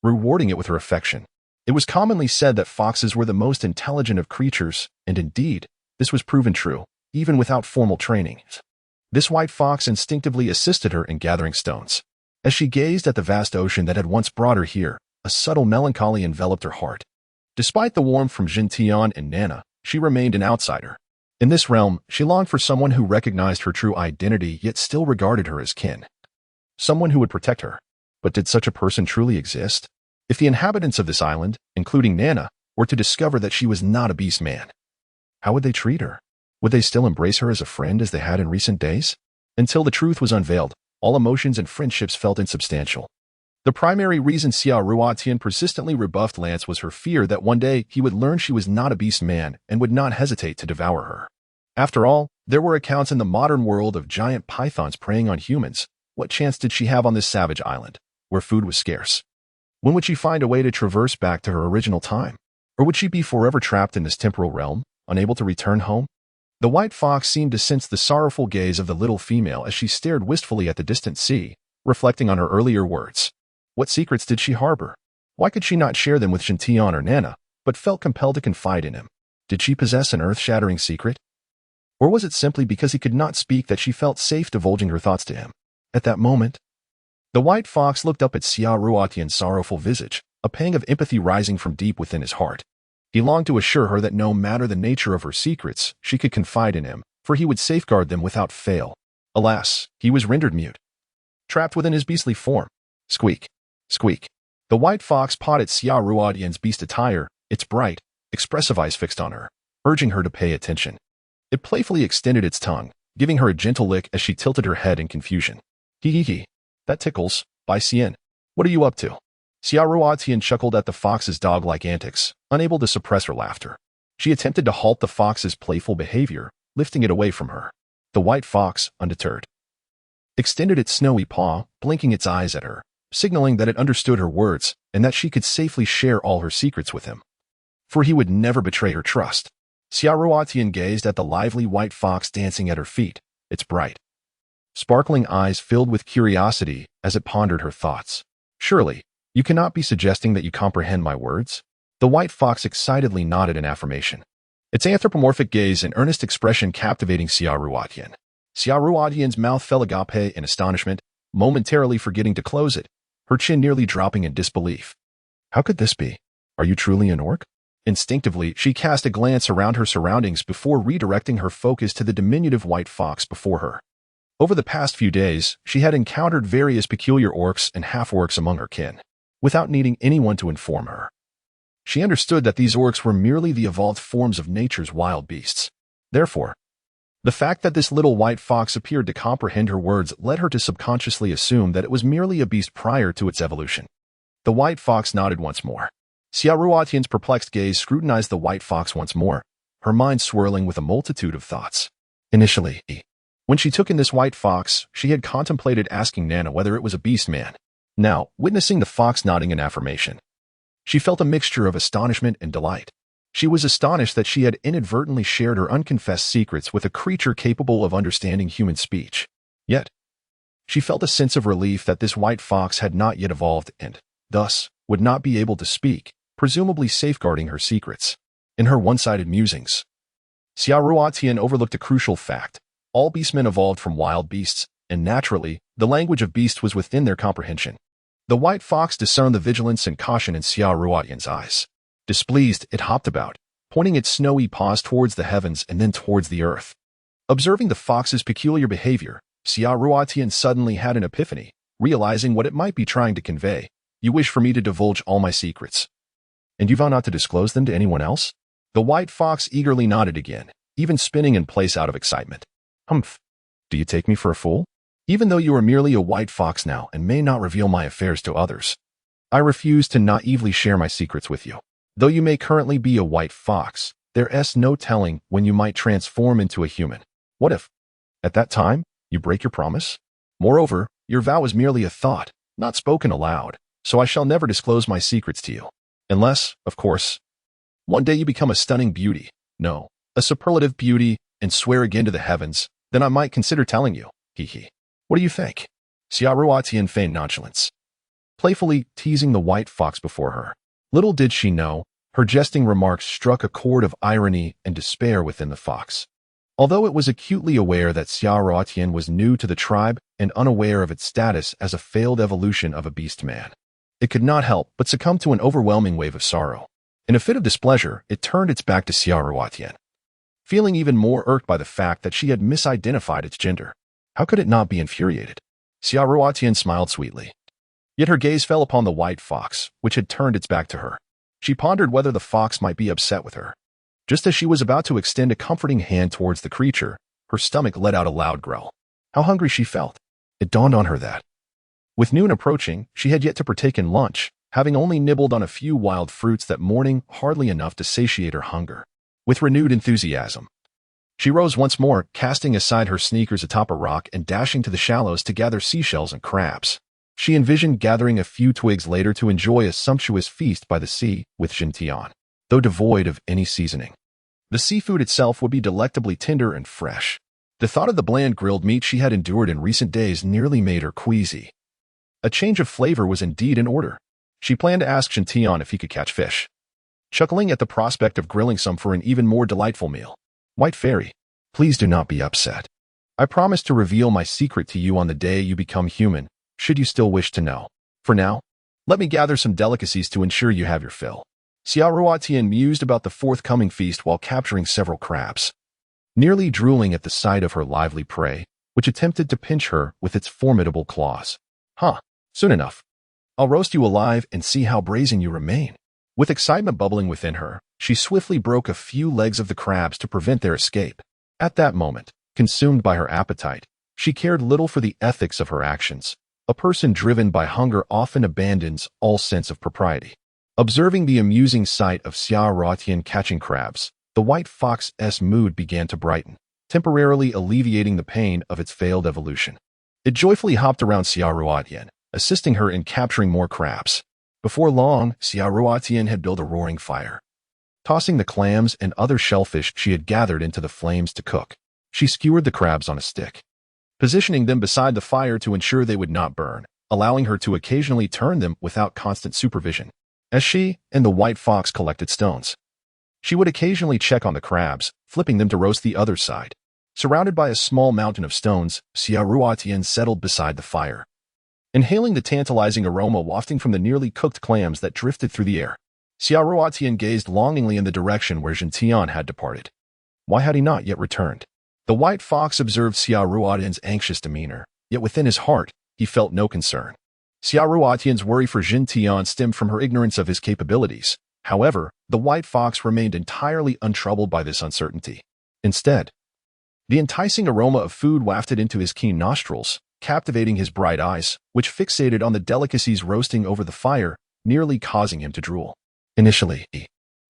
rewarding it with her affection. It was commonly said that foxes were the most intelligent of creatures, and indeed, this was proven true, even without formal training. This white fox instinctively assisted her in gathering stones. As she gazed at the vast ocean that had once brought her here, a subtle melancholy enveloped her heart. Despite the warmth from Jin Tian and Nana, she remained an outsider. In this realm, she longed for someone who recognized her true identity yet still regarded her as kin. Someone who would protect her. But did such a person truly exist? If the inhabitants of this island, including Nana, were to discover that she was not a beastman, how would they treat her? Would they still embrace her as a friend as they had in recent days? Until the truth was unveiled, all emotions and friendships felt insubstantial. The primary reason Xia Ruotian persistently rebuffed Lance was her fear that one day he would learn she was not a beast man and would not hesitate to devour her. After all, there were accounts in the modern world of giant pythons preying on humans. What chance did she have on this savage island, where food was scarce? When would she find a way to traverse back to her original time? Or would she be forever trapped in this temporal realm, unable to return home? The white fox seemed to sense the sorrowful gaze of the little female as she stared wistfully at the distant sea, reflecting on her earlier words. What secrets did she harbor? Why could she not share them with Jin Tian or Nana, but felt compelled to confide in him? Did she possess an earth-shattering secret? Or was it simply because he could not speak that she felt safe divulging her thoughts to him? At that moment, the white fox looked up at Xia Ruotian's sorrowful visage, a pang of empathy rising from deep within his heart. He longed to assure her that no matter the nature of her secrets, she could confide in him, for he would safeguard them without fail. Alas, he was rendered mute, trapped within his beastly form. Squeak, squeak. The white fox pawed at Xia Ruotian's beast attire, its bright, expressive eyes fixed on her, urging her to pay attention. It playfully extended its tongue, giving her a gentle lick as she tilted her head in confusion. Hee hee hee. That tickles, Bai Xian. What are you up to? Xia Ruotian chuckled at the fox's dog-like antics, unable to suppress her laughter. She attempted to halt the fox's playful behavior, lifting it away from her. The white fox, undeterred, extended its snowy paw, blinking its eyes at her, signaling that it understood her words and that she could safely share all her secrets with him. For he would never betray her trust. Xia Ruotian gazed at the lively white fox dancing at her feet, its bright, sparkling eyes filled with curiosity as it pondered her thoughts. Surely, you cannot be suggesting that you comprehend my words? The white fox excitedly nodded in affirmation, its anthropomorphic gaze and earnest expression captivating Xia Ruotian. Xia Ruotian's mouth fell agape in astonishment, momentarily forgetting to close it, her chin nearly dropping in disbelief. How could this be? Are you truly an orc? Instinctively, she cast a glance around her surroundings before redirecting her focus to the diminutive white fox before her. Over the past few days, she had encountered various peculiar orcs and half-orcs among her kin, without needing anyone to inform her. She understood that these orcs were merely the evolved forms of nature's wild beasts. Therefore, the fact that this little white fox appeared to comprehend her words led her to subconsciously assume that it was merely a beast prior to its evolution. The white fox nodded once more. Xia Ruotian's perplexed gaze scrutinized the white fox once more, her mind swirling with a multitude of thoughts. Initially, when she took in this white fox, she had contemplated asking Nana whether it was a beastman. Now, witnessing the fox nodding in affirmation, she felt a mixture of astonishment and delight. She was astonished that she had inadvertently shared her unconfessed secrets with a creature capable of understanding human speech. Yet, she felt a sense of relief that this white fox had not yet evolved and, thus, would not be able to speak, presumably safeguarding her secrets. In her one-sided musings, Xia Ruotian overlooked a crucial fact. All beastmen evolved from wild beasts, and naturally, the language of beasts was within their comprehension. The white fox discerned the vigilance and caution in Xia Ruotian's eyes. Displeased, it hopped about, pointing its snowy paws towards the heavens and then towards the earth. Observing the fox's peculiar behavior, Xia Ruotian suddenly had an epiphany, realizing what it might be trying to convey. You wish for me to divulge all my secrets, and you vow not to disclose them to anyone else? The white fox eagerly nodded again, even spinning in place out of excitement. Humph. Do you take me for a fool? Even though you are merely a white fox now and may not reveal my affairs to others, I refuse to naively share my secrets with you. Though you may currently be a white fox, there's no telling when you might transform into a human. What if, at that time, you break your promise? Moreover, your vow is merely a thought, not spoken aloud, so I shall never disclose my secrets to you. Unless, of course, one day you become a stunning beauty, no, a superlative beauty, and swear again to the heavens, then I might consider telling you. Hee. What do you think? Xia Ruotian feigned nonchalance, playfully teasing the white fox before her. Little did she know, her jesting remarks struck a chord of irony and despair within the fox. Although it was acutely aware that Xia Ruotian was new to the tribe and unaware of its status as a failed evolution of a beast man, it could not help but succumb to an overwhelming wave of sorrow. In a fit of displeasure, it turned its back to Xia Ruotian, feeling even more irked by the fact that she had misidentified its gender. How could it not be infuriated? Xia Ruotian smiled sweetly. Yet her gaze fell upon the white fox, which had turned its back to her. She pondered whether the fox might be upset with her. Just as she was about to extend a comforting hand towards the creature, her stomach let out a loud growl. How hungry she felt. It dawned on her that, with noon approaching, she had yet to partake in lunch, having only nibbled on a few wild fruits that morning, hardly enough to satiate her hunger. With renewed enthusiasm, she rose once more, casting aside her sneakers atop a rock and dashing to the shallows to gather seashells and crabs. She envisioned gathering a few twigs later to enjoy a sumptuous feast by the sea with Xintian, though devoid of any seasoning. The seafood itself would be delectably tender and fresh. The thought of the bland grilled meat she had endured in recent days nearly made her queasy. A change of flavor was indeed in order. She planned to ask Xintian if he could catch fish, chuckling at the prospect of grilling some for an even more delightful meal. White Fairy, please do not be upset. I promise to reveal my secret to you on the day you become human, should you still wish to know. For now, let me gather some delicacies to ensure you have your fill. Xia Ruotian mused about the forthcoming feast while capturing several crabs, nearly drooling at the sight of her lively prey, which attempted to pinch her with its formidable claws. Soon enough. I'll roast you alive and see how brazen you remain. With excitement bubbling within her, she swiftly broke a few legs of the crabs to prevent their escape. At that moment, consumed by her appetite, she cared little for the ethics of her actions. A person driven by hunger often abandons all sense of propriety. Observing the amusing sight of Xia Ruotian catching crabs, the white fox's mood began to brighten, temporarily alleviating the pain of its failed evolution. It joyfully hopped around Xia Ruotian, assisting her in capturing more crabs. Before long, Xia Ruotian had built a roaring fire. Tossing the clams and other shellfish she had gathered into the flames to cook, she skewered the crabs on a stick, positioning them beside the fire to ensure they would not burn, allowing her to occasionally turn them without constant supervision. As she and the white fox collected stones, she would occasionally check on the crabs, flipping them to roast the other side. Surrounded by a small mountain of stones, Xia Ruotian settled beside the fire, inhaling the tantalizing aroma wafting from the nearly cooked clams that drifted through the air. Xia Ruotian gazed longingly in the direction where Zhentian had departed. Why had he not yet returned? The white fox observed Xia Ruotian's anxious demeanor, yet within his heart, he felt no concern. Xia Ruotian's worry for Zhentian stemmed from her ignorance of his capabilities. However, the white fox remained entirely untroubled by this uncertainty. Instead, the enticing aroma of food wafted into his keen nostrils, captivating his bright eyes, which fixated on the delicacies roasting over the fire, nearly causing him to drool. Initially,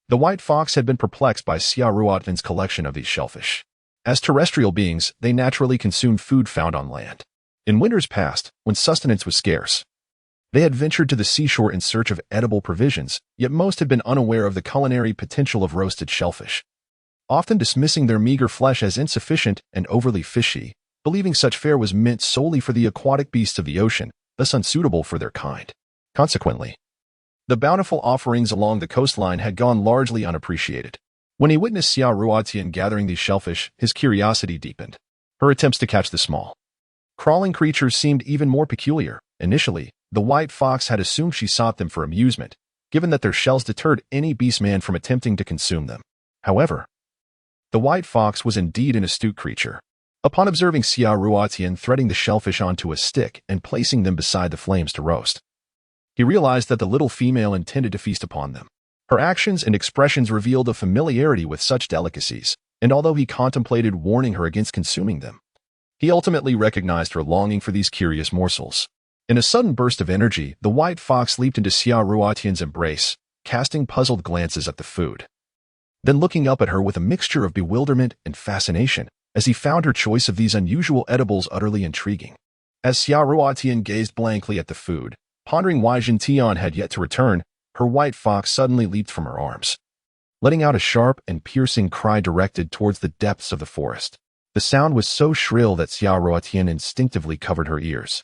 the white fox had been perplexed by Xia Ruotian's collection of these shellfish. As terrestrial beings, they naturally consumed food found on land. In winters past, when sustenance was scarce, they had ventured to the seashore in search of edible provisions, yet most had been unaware of the culinary potential of roasted shellfish, often dismissing their meager flesh as insufficient and overly fishy, believing such fare was meant solely for the aquatic beasts of the ocean, thus unsuitable for their kind. Consequently, the bountiful offerings along the coastline had gone largely unappreciated. When he witnessed Xia Ruotian gathering these shellfish, his curiosity deepened. Her attempts to catch the small, crawling creatures seemed even more peculiar. Initially, the white fox had assumed she sought them for amusement, given that their shells deterred any beastman from attempting to consume them. However, the white fox was indeed an astute creature. Upon observing Xia Ruotian threading the shellfish onto a stick and placing them beside the flames to roast, he realized that the little female intended to feast upon them. Her actions and expressions revealed a familiarity with such delicacies, and although he contemplated warning her against consuming them, he ultimately recognized her longing for these curious morsels. In a sudden burst of energy, the white fox leaped into Xia Ruotian's embrace, casting puzzled glances at the food, then looking up at her with a mixture of bewilderment and fascination, as he found her choice of these unusual edibles utterly intriguing. As Xia Ruotian gazed blankly at the food, pondering why Zhentian had yet to return, her white fox suddenly leaped from her arms, letting out a sharp and piercing cry directed towards the depths of the forest. The sound was so shrill that Xia Ruotian instinctively covered her ears.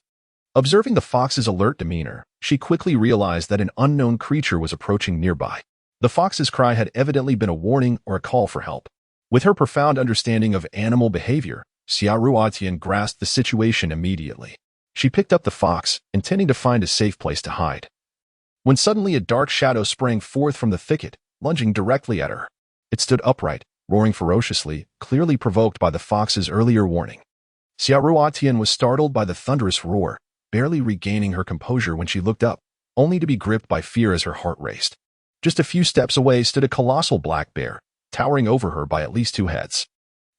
Observing the fox's alert demeanor, she quickly realized that an unknown creature was approaching nearby. The fox's cry had evidently been a warning or a call for help. With her profound understanding of animal behavior, Xia Ruotian grasped the situation immediately. She picked up the fox, intending to find a safe place to hide, when suddenly a dark shadow sprang forth from the thicket, lunging directly at her. It stood upright, roaring ferociously, clearly provoked by the fox's earlier warning. Xia Ruotian was startled by the thunderous roar, barely regaining her composure when she looked up, only to be gripped by fear as her heart raced. Just a few steps away stood a colossal black bear, towering over her by at least 2 heads.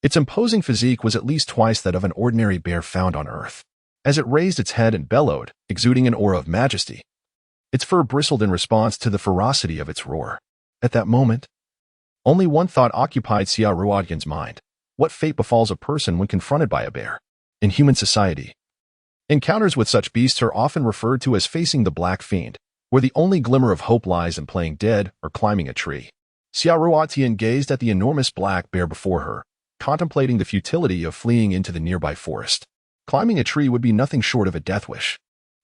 Its imposing physique was at least twice that of an ordinary bear found on Earth. As it raised its head and bellowed, exuding an aura of majesty, its fur bristled in response to the ferocity of its roar. At that moment, only one thought occupied Xia Ruotian's mind: what fate befalls a person when confronted by a bear? In human society, encounters with such beasts are often referred to as facing the black fiend, where the only glimmer of hope lies in playing dead or climbing a tree. Xia Ruotian gazed at the enormous black bear before her, contemplating the futility of fleeing into the nearby forest. Climbing a tree would be nothing short of a death wish.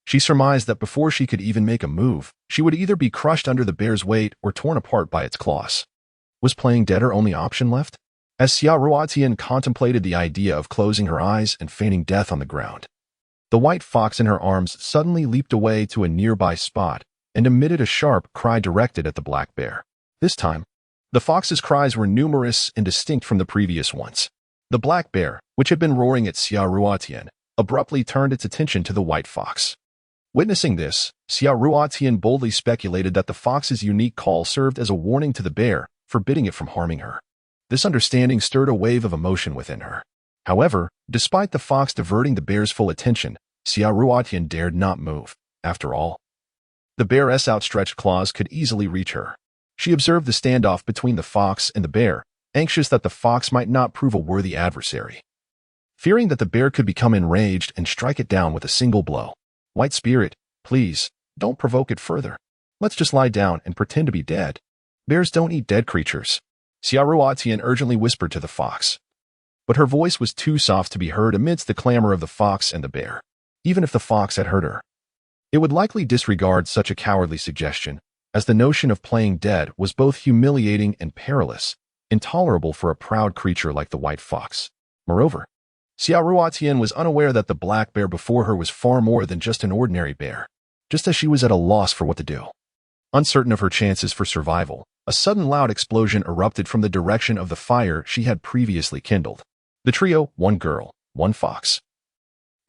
She surmised that before she could even make a move, she would either be crushed under the bear's weight or torn apart by its claws. Was playing dead her only option left? As Xia Ruotian contemplated the idea of closing her eyes and feigning death on the ground, the white fox in her arms suddenly leaped away to a nearby spot and emitted a sharp cry directed at the black bear. This time, the fox's cries were numerous and distinct from the previous ones. The black bear, which had been roaring at Xia Ruotian, abruptly turned its attention to the white fox. Witnessing this, Xia Ruotian boldly speculated that the fox's unique call served as a warning to the bear, forbidding it from harming her. This understanding stirred a wave of emotion within her. However, despite the fox diverting the bear's full attention, Xia Ruotian dared not move. After all, the bear's outstretched claws could easily reach her. She observed the standoff between the fox and the bear, anxious that the fox might not prove a worthy adversary. Fearing that the bear could become enraged and strike it down with a single blow. White Spirit, please, don't provoke it further. Let's just lie down and pretend to be dead. Bears don't eat dead creatures. Xia Ruotian urgently whispered to the fox. But her voice was too soft to be heard amidst the clamor of the fox and the bear. Even if the fox had heard her, it would likely disregard such a cowardly suggestion, as the notion of playing dead was both humiliating and perilous, intolerable for a proud creature like the white fox. Moreover, Xia Ruotian was unaware that the black bear before her was far more than just an ordinary bear, just as she was at a loss for what to do. Uncertain of her chances for survival, a sudden loud explosion erupted from the direction of the fire she had previously kindled. The trio, one girl, one fox,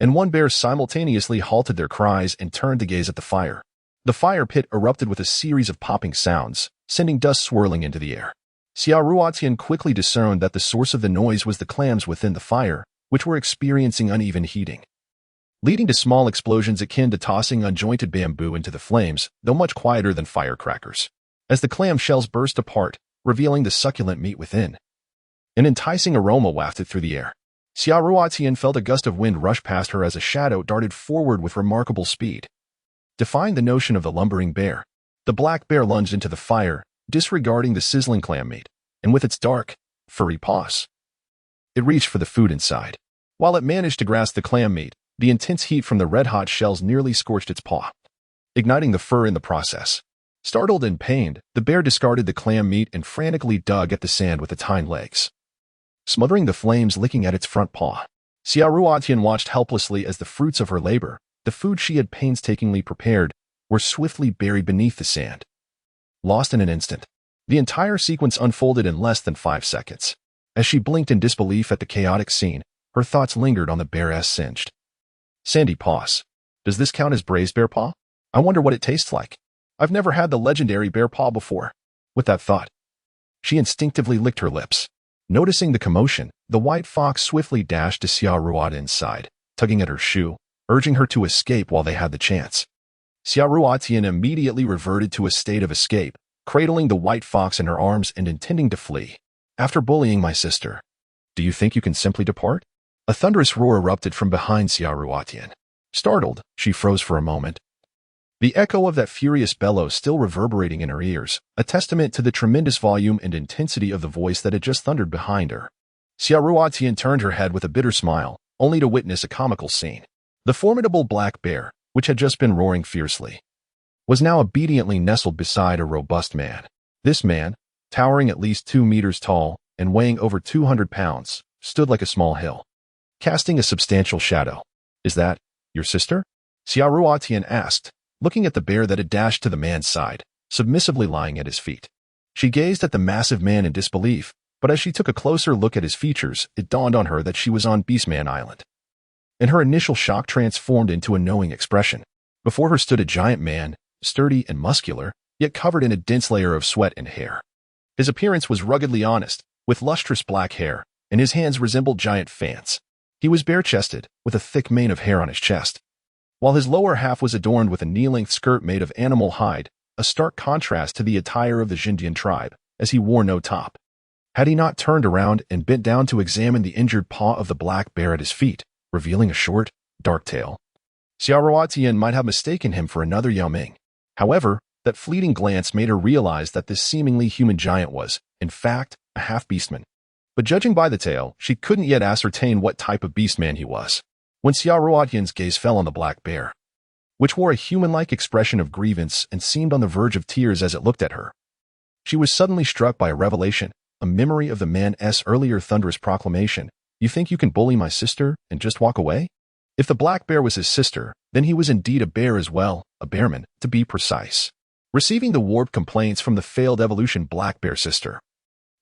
and one bear simultaneously halted their cries and turned to gaze at the fire. The fire pit erupted with a series of popping sounds, sending dust swirling into the air. Xia Ruotian quickly discerned that the source of the noise was the clams within the fire, which were experiencing uneven heating, leading to small explosions akin to tossing unjointed bamboo into the flames, though much quieter than firecrackers. As the clam shells burst apart, revealing the succulent meat within, an enticing aroma wafted through the air. Xia Ruotian felt a gust of wind rush past her as a shadow darted forward with remarkable speed. Defying the notion of the lumbering bear, the black bear lunged into the fire, disregarding the sizzling clam meat, and with its dark, furry paws, it reached for the food inside. While it managed to grasp the clam meat, the intense heat from the red-hot shells nearly scorched its paw, igniting the fur in the process. Startled and pained, the bear discarded the clam meat and frantically dug at the sand with its hind legs, smothering the flames licking at its front paw. Xia Ruotian watched helplessly as the fruits of her labor, the food she had painstakingly prepared, were swiftly buried beneath the sand. Lost in an instant, the entire sequence unfolded in less than 5 seconds. As she blinked in disbelief at the chaotic scene, her thoughts lingered on the bear's singed, sandy paws. Does this count as braised bear paw? I wonder what it tastes like. I've never had the legendary bear paw before. With that thought, she instinctively licked her lips. Noticing the commotion, the white fox swiftly dashed to Xia Ruotian's side, tugging at her shoe, urging her to escape while they had the chance. Xia Ruotian immediately reverted to a state of escape, cradling the white fox in her arms and intending to flee. After bullying my sister, do you think you can simply depart? A thunderous roar erupted from behind Xia Ruotian. Startled, she froze for a moment, the echo of that furious bellow still reverberating in her ears, a testament to the tremendous volume and intensity of the voice that had just thundered behind her. Xia Ruotian turned her head with a bitter smile, only to witness a comical scene. The formidable black bear, which had just been roaring fiercely, was now obediently nestled beside a robust man. This man, towering at least 2 meters tall and weighing over 200 pounds, stood like a small hill, casting a substantial shadow. Is that your sister? Xia Ruotian asked, looking at the bear that had dashed to the man's side, submissively lying at his feet. She gazed at the massive man in disbelief, but as she took a closer look at his features, it dawned on her that she was on Beastman Island, and her initial shock transformed into a knowing expression. Before her stood a giant man, sturdy and muscular, yet covered in a dense layer of sweat and hair. His appearance was ruggedly honest, with lustrous black hair, and his hands resembled giant fans. He was bare-chested, with a thick mane of hair on his chest, while his lower half was adorned with a knee-length skirt made of animal hide, a stark contrast to the attire of the Xindian tribe, as he wore no top. Had he not turned around and bent down to examine the injured paw of the black bear at his feet, revealing a short, dark tail, Xia Ruotian might have mistaken him for another Yao Ming. However, that fleeting glance made her realize that this seemingly human giant was, in fact, a half-beastman. But judging by the tail, she couldn't yet ascertain what type of beastman he was. When Xia Ruotian's gaze fell on the black bear, which wore a human-like expression of grievance and seemed on the verge of tears as it looked at her, she was suddenly struck by a revelation, a memory of the man's earlier thunderous proclamation. You think you can bully my sister and just walk away? If the black bear was his sister, then he was indeed a bear as well, a bearman, to be precise. Receiving the warped complaints from the failed evolution black bear sister,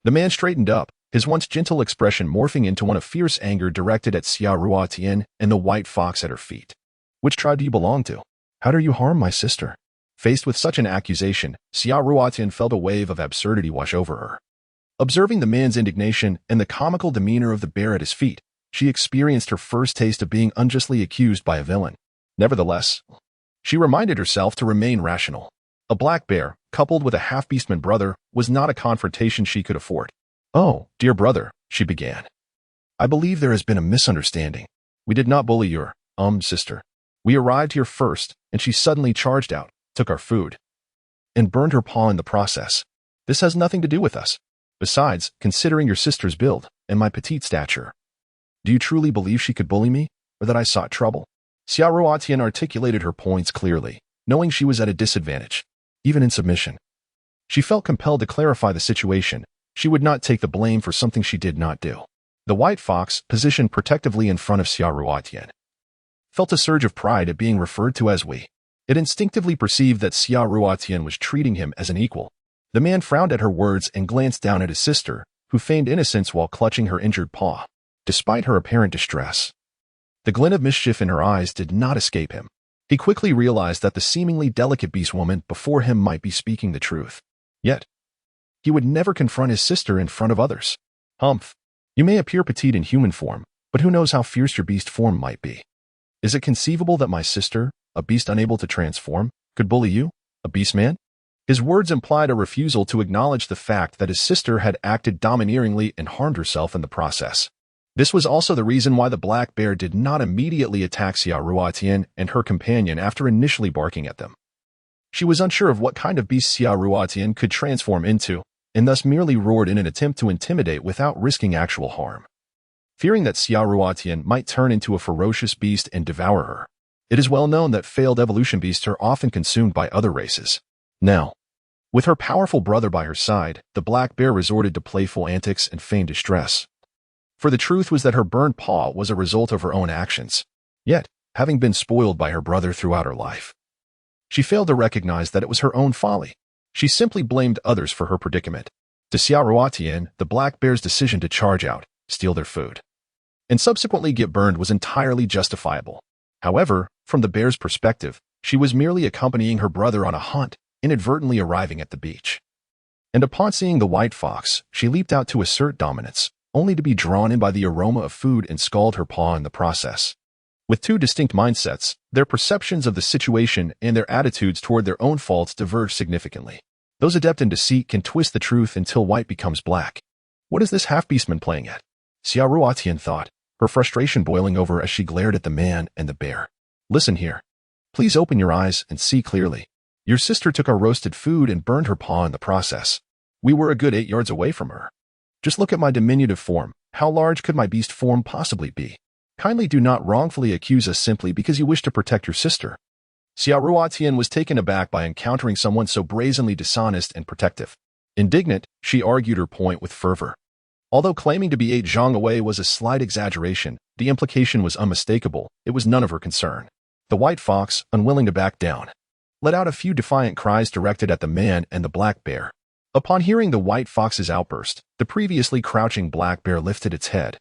the man straightened up, his once gentle expression morphing into one of fierce anger directed at Xia Ruotian and the white fox at her feet. Which tribe do you belong to? How dare you harm my sister? Faced with such an accusation, Xia Ruotian felt a wave of absurdity wash over her. Observing the man's indignation and the comical demeanor of the bear at his feet, she experienced her first taste of being unjustly accused by a villain. Nevertheless, she reminded herself to remain rational. A black bear, coupled with a half-beastman brother, was not a confrontation she could afford. "Oh, dear brother," she began. "I believe there has been a misunderstanding. We did not bully your, sister. We arrived here first, and she suddenly charged out, took our food, and burned her paw in the process. This has nothing to do with us. Besides, considering your sister's build and my petite stature, do you truly believe she could bully me, or that I sought trouble?" Xia Ruotian articulated her points clearly, knowing she was at a disadvantage, even in submission. She felt compelled to clarify the situation. She would not take the blame for something she did not do. The white fox, positioned protectively in front of Xia Ruotian, felt a surge of pride at being referred to as we. It instinctively perceived that Xia Ruotian was treating him as an equal. The man frowned at her words and glanced down at his sister, who feigned innocence while clutching her injured paw. Despite her apparent distress, the glint of mischief in her eyes did not escape him. He quickly realized that the seemingly delicate beast woman before him might be speaking the truth. Yet, he would never confront his sister in front of others. "Humph. You may appear petite in human form, but who knows how fierce your beast form might be? Is it conceivable that my sister, a beast unable to transform, could bully you, a beastman?" His words implied a refusal to acknowledge the fact that his sister had acted domineeringly and harmed herself in the process. This was also the reason why the black bear did not immediately attack Xia Ruotian and her companion after initially barking at them. She was unsure of what kind of beast Xia Ruotian could transform into, and thus merely roared in an attempt to intimidate without risking actual harm. Fearing that Xia Ruotian might turn into a ferocious beast and devour her, it is well known that failed evolution beasts are often consumed by other races. Now, with her powerful brother by her side, the black bear resorted to playful antics and feigned distress. For the truth was that her burned paw was a result of her own actions. Yet, having been spoiled by her brother throughout her life, she failed to recognize that it was her own folly. She simply blamed others for her predicament. To Xia Ruotian, the black bear's decision to charge out, steal their food, and subsequently get burned was entirely justifiable. However, from the bear's perspective, she was merely accompanying her brother on a hunt, inadvertently arriving at the beach. And upon seeing the white fox, she leaped out to assert dominance, only to be drawn in by the aroma of food and scald her paw in the process. With two distinct mindsets, their perceptions of the situation and their attitudes toward their own faults diverge significantly. Those adept in deceit can twist the truth until white becomes black. What is this half-beastman playing at? Xia Ruotian thought, her frustration boiling over as she glared at the man and the bear. "Listen here. Please open your eyes and see clearly. Your sister took our roasted food and burned her paw in the process. We were a good 8 yards away from her. Just look at my diminutive form. How large could my beast form possibly be? Kindly do not wrongfully accuse us simply because you wish to protect your sister." Xia Ruotian was taken aback by encountering someone so brazenly dishonest and protective. Indignant, she argued her point with fervor. Although claiming to be 8 zhang away was a slight exaggeration, the implication was unmistakable. It was none of her concern. The white fox, unwilling to back down, let out a few defiant cries directed at the man and the black bear. Upon hearing the white fox's outburst, the previously crouching black bear lifted its head,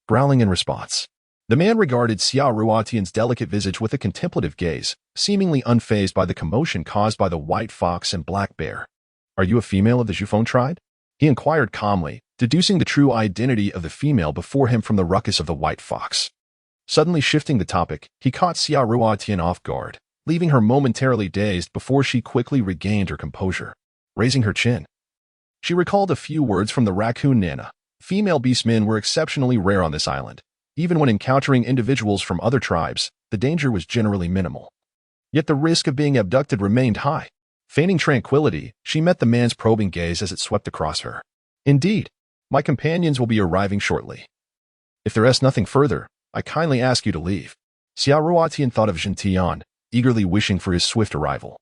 growling in response. The man regarded Xia Ruotian's delicate visage with a contemplative gaze, seemingly unfazed by the commotion caused by the white fox and black bear. "Are you a female of the Zhufeng tribe?" he inquired calmly, deducing the true identity of the female before him from the ruckus of the white fox. Suddenly shifting the topic, he caught Xia Ruotian off guard, leaving her momentarily dazed before she quickly regained her composure. Raising her chin, she recalled a few words from the raccoon Nana. Female beastmen were exceptionally rare on this island. Even when encountering individuals from other tribes, the danger was generally minimal. Yet the risk of being abducted remained high. Feigning tranquility, she met the man's probing gaze as it swept across her. "Indeed, my companions will be arriving shortly. If there is nothing further, I kindly ask you to leave." Xia Ruotian thought of Zhentian, eagerly wishing for his swift arrival,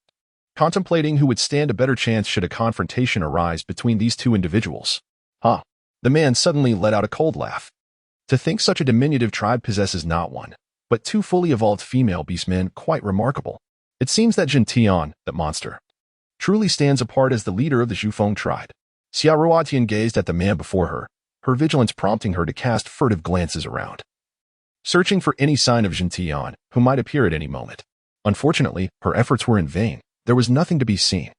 contemplating who would stand a better chance should a confrontation arise between these two individuals. "Huh." The man suddenly let out a cold laugh. To think such a diminutive tribe possesses not one, but 2 fully evolved female beastmen, quite remarkable. It seems that Zhentian, that monster, truly stands apart as the leader of the Zhufeng tribe. Xia Ruotian gazed at the man before her, her vigilance prompting her to cast furtive glances around, searching for any sign of Zhentian, who might appear at any moment. Unfortunately, her efforts were in vain. There was nothing to be seen.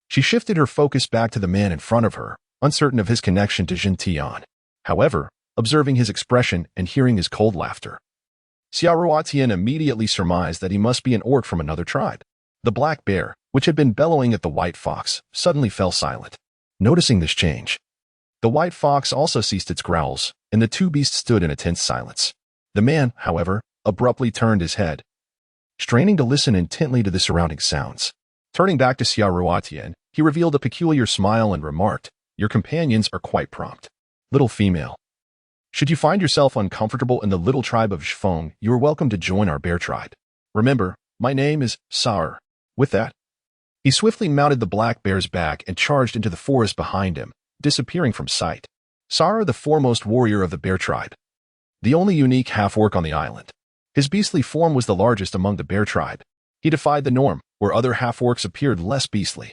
She shifted her focus back to the man in front of her, uncertain of his connection to Zhentian. However, observing his expression and hearing his cold laughter, Xiaoruotian immediately surmised that he must be an orc from another tribe. The black bear, which had been bellowing at the white fox, suddenly fell silent. Noticing this change, the white fox also ceased its growls, and the two beasts stood in a tense silence. The man, however, abruptly turned his head, straining to listen intently to the surrounding sounds. Turning back to Xiaoruotian, he revealed a peculiar smile and remarked, "Your companions are quite prompt. Little female. Should you find yourself uncomfortable in the little tribe of Zhifeng, you are welcome to join our bear tribe. Remember, my name is Saur." With that, he swiftly mounted the black bear's back and charged into the forest behind him, disappearing from sight. Saur, the foremost warrior of the bear tribe, the only unique half-orc on the island. His beastly form was the largest among the bear tribe. He defied the norm, where other half-orcs appeared less beastly.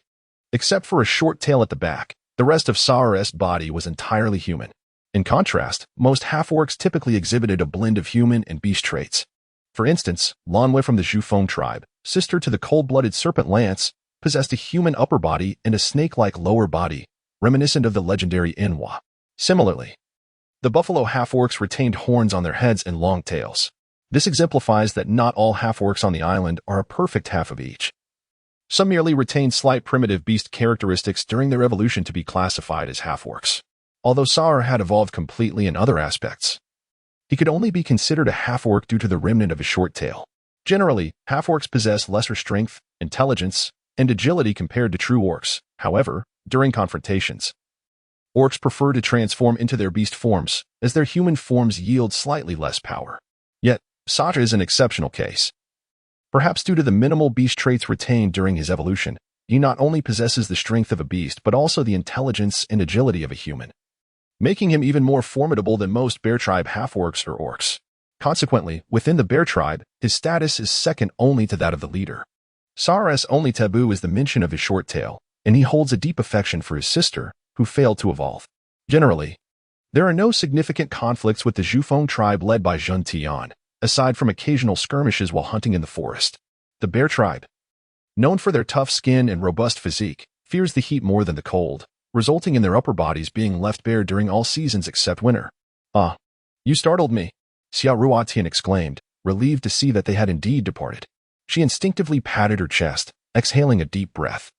Except for a short tail at the back, the rest of Saur's body was entirely human. In contrast, most half-orcs typically exhibited a blend of human and beast traits. For instance, Lanwe from the Zhifeng tribe, sister to the cold-blooded serpent Lance, possessed a human upper body and a snake-like lower body, reminiscent of the legendary Enwa. Similarly, the buffalo half-orcs retained horns on their heads and long tails. This exemplifies that not all half-orcs on the island are a perfect half of each. Some merely retain slight primitive beast characteristics during their evolution to be classified as half-orcs. Although Saur had evolved completely in other aspects, he could only be considered a half-orc due to the remnant of his short tail. Generally, half-orcs possess lesser strength, intelligence, and agility compared to true orcs. However, during confrontations, orcs prefer to transform into their beast forms, as their human forms yield slightly less power. Yet, Saur is an exceptional case. Perhaps due to the minimal beast traits retained during his evolution, he not only possesses the strength of a beast but also the intelligence and agility of a human, making him even more formidable than most bear tribe half-orcs or orcs. Consequently, within the bear tribe, his status is second only to that of the leader. Saur's only taboo is the mention of his short tail, and he holds a deep affection for his sister, who failed to evolve. Generally, there are no significant conflicts with the Zhifeng tribe led by Zhen Tian, aside from occasional skirmishes while hunting in the forest. The bear tribe, known for their tough skin and robust physique, fears the heat more than the cold, resulting in their upper bodies being left bare during all seasons except winter. "Ah, you startled me," Xiaoruotian exclaimed, relieved to see that they had indeed departed. She instinctively patted her chest, exhaling a deep breath.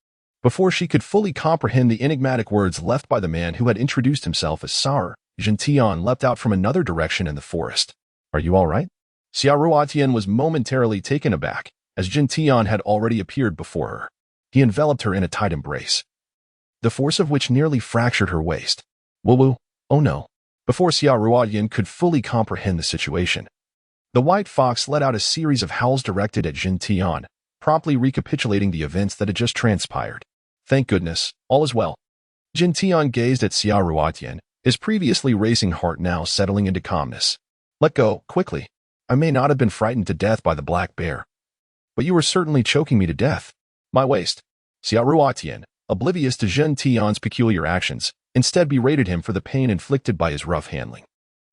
Before she could fully comprehend the enigmatic words left by the man who had introduced himself as Saur, Zhen Tian leapt out from another direction in the forest. "Are you all right?" Xiaoruotian was momentarily taken aback, as Zhen Tian had already appeared before her. He enveloped her in a tight embrace, the force of which nearly fractured her waist. "Woo-woo, oh no." Before Xiaoruotian could fully comprehend the situation, the white fox let out a series of howls directed at Zhen Tian, promptly recapitulating the events that had just transpired. "Thank goodness, all is well." Zhen Tian gazed at Xiaoruotian, his previously racing heart now settling into calmness. "Let go, quickly. I may not have been frightened to death by the black bear, but you were certainly choking me to death." "My waist." Xiaoruotian, oblivious to Zhen Tian's peculiar actions, instead berated him for the pain inflicted by his rough handling.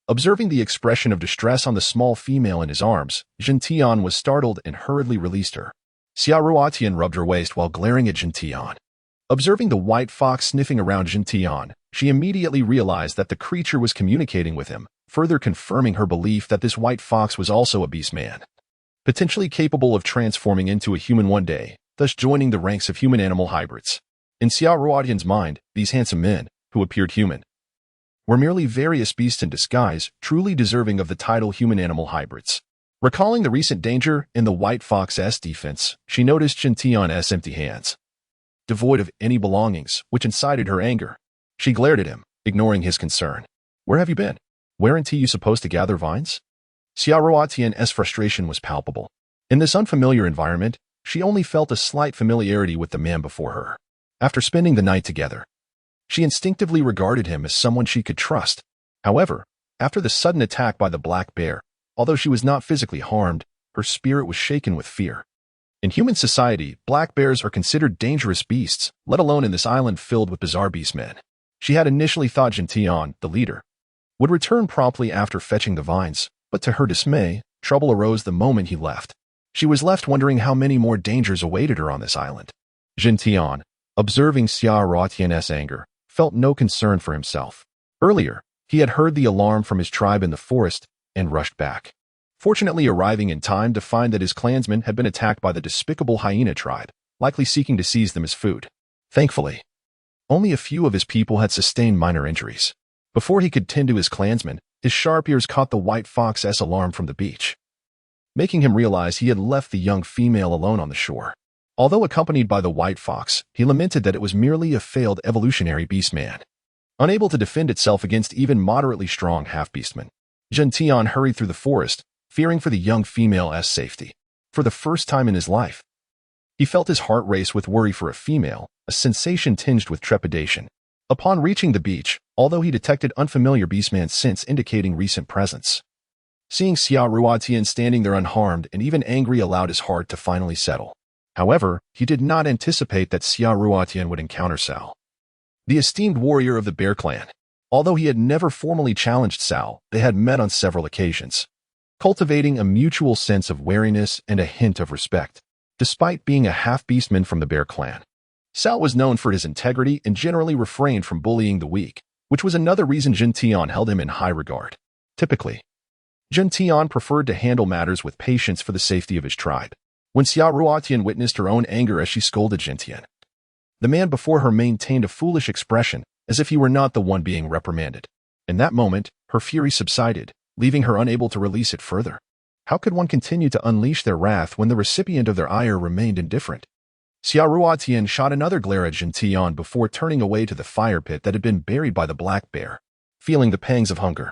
Observing the expression of distress on the small female in his arms, Zhen Tian was startled and hurriedly released her. Xiaoruotian rubbed her waist while glaring at Zhen Tian. Observing the white fox sniffing around Zhen Tian, she immediately realized that the creature was communicating with him, further confirming her belief that this white fox was also a beastman, potentially capable of transforming into a human one day, thus joining the ranks of human-animal hybrids. In Xiaoruotian's mind, these handsome men, who appeared human, were merely various beasts in disguise, truly deserving of the title human-animal hybrids. Recalling the recent danger in the white fox's defense, she noticed Zhen Tian's empty hands, devoid of any belongings, which incited her anger. She glared at him, ignoring his concern. "Where have you been? Weren't you supposed to gather vines?" Xiaoruotian's frustration was palpable. In this unfamiliar environment, she only felt a slight familiarity with the man before her. After spending the night together, she instinctively regarded him as someone she could trust. However, after the sudden attack by the black bear, although she was not physically harmed, her spirit was shaken with fear. In human society, black bears are considered dangerous beasts, let alone in this island filled with bizarre beastmen. She had initially thought Zhen Tian, the leader, would return promptly after fetching the vines, but to her dismay, trouble arose the moment he left. She was left wondering how many more dangers awaited her on this island. Zhen Tian, observing Xiaoruotian's anger, felt no concern for himself. Earlier, he had heard the alarm from his tribe in the forest and rushed back. fortunately arriving in time to find that his clansmen had been attacked by the despicable hyena tribe, likely seeking to seize them as food. Thankfully, only a few of his people had sustained minor injuries. Before he could tend to his clansmen, his sharp ears caught the white fox's alarm from the beach, making him realize he had left the young female alone on the shore. Although accompanied by the white fox, he lamented that it was merely a failed evolutionary beastman, unable to defend itself against even moderately strong half-beastmen. Gentian hurried through the forest, fearing for the young female's safety. For the first time in his life, he felt his heart race with worry for a female, a sensation tinged with trepidation. Upon reaching the beach, although he detected unfamiliar beastman scents indicating recent presence, seeing Xia Ruotian standing there unharmed and even angry allowed his heart to finally settle. However, he did not anticipate that Xia Ruotian would encounter Sao, the esteemed warrior of the Bear Clan. Although he had never formally challenged Sao, they had met on several occasions, cultivating a mutual sense of wariness and a hint of respect. Despite being a half-beastman from the Bear Clan, Sao was known for his integrity and generally refrained from bullying the weak, which was another reason Gentian held him in high regard. Typically, Gentian preferred to handle matters with patience for the safety of his tribe. When Xia Ruotian witnessed her own anger as she scolded Gentian, the man before her maintained a foolish expression, as if he were not the one being reprimanded. In that moment, her fury subsided, leaving her unable to release it further. How could one continue to unleash their wrath when the recipient of their ire remained indifferent? Xia Ruotian shot another glare at Gentian before turning away to the fire pit that had been buried by the black bear. Feeling the pangs of hunger,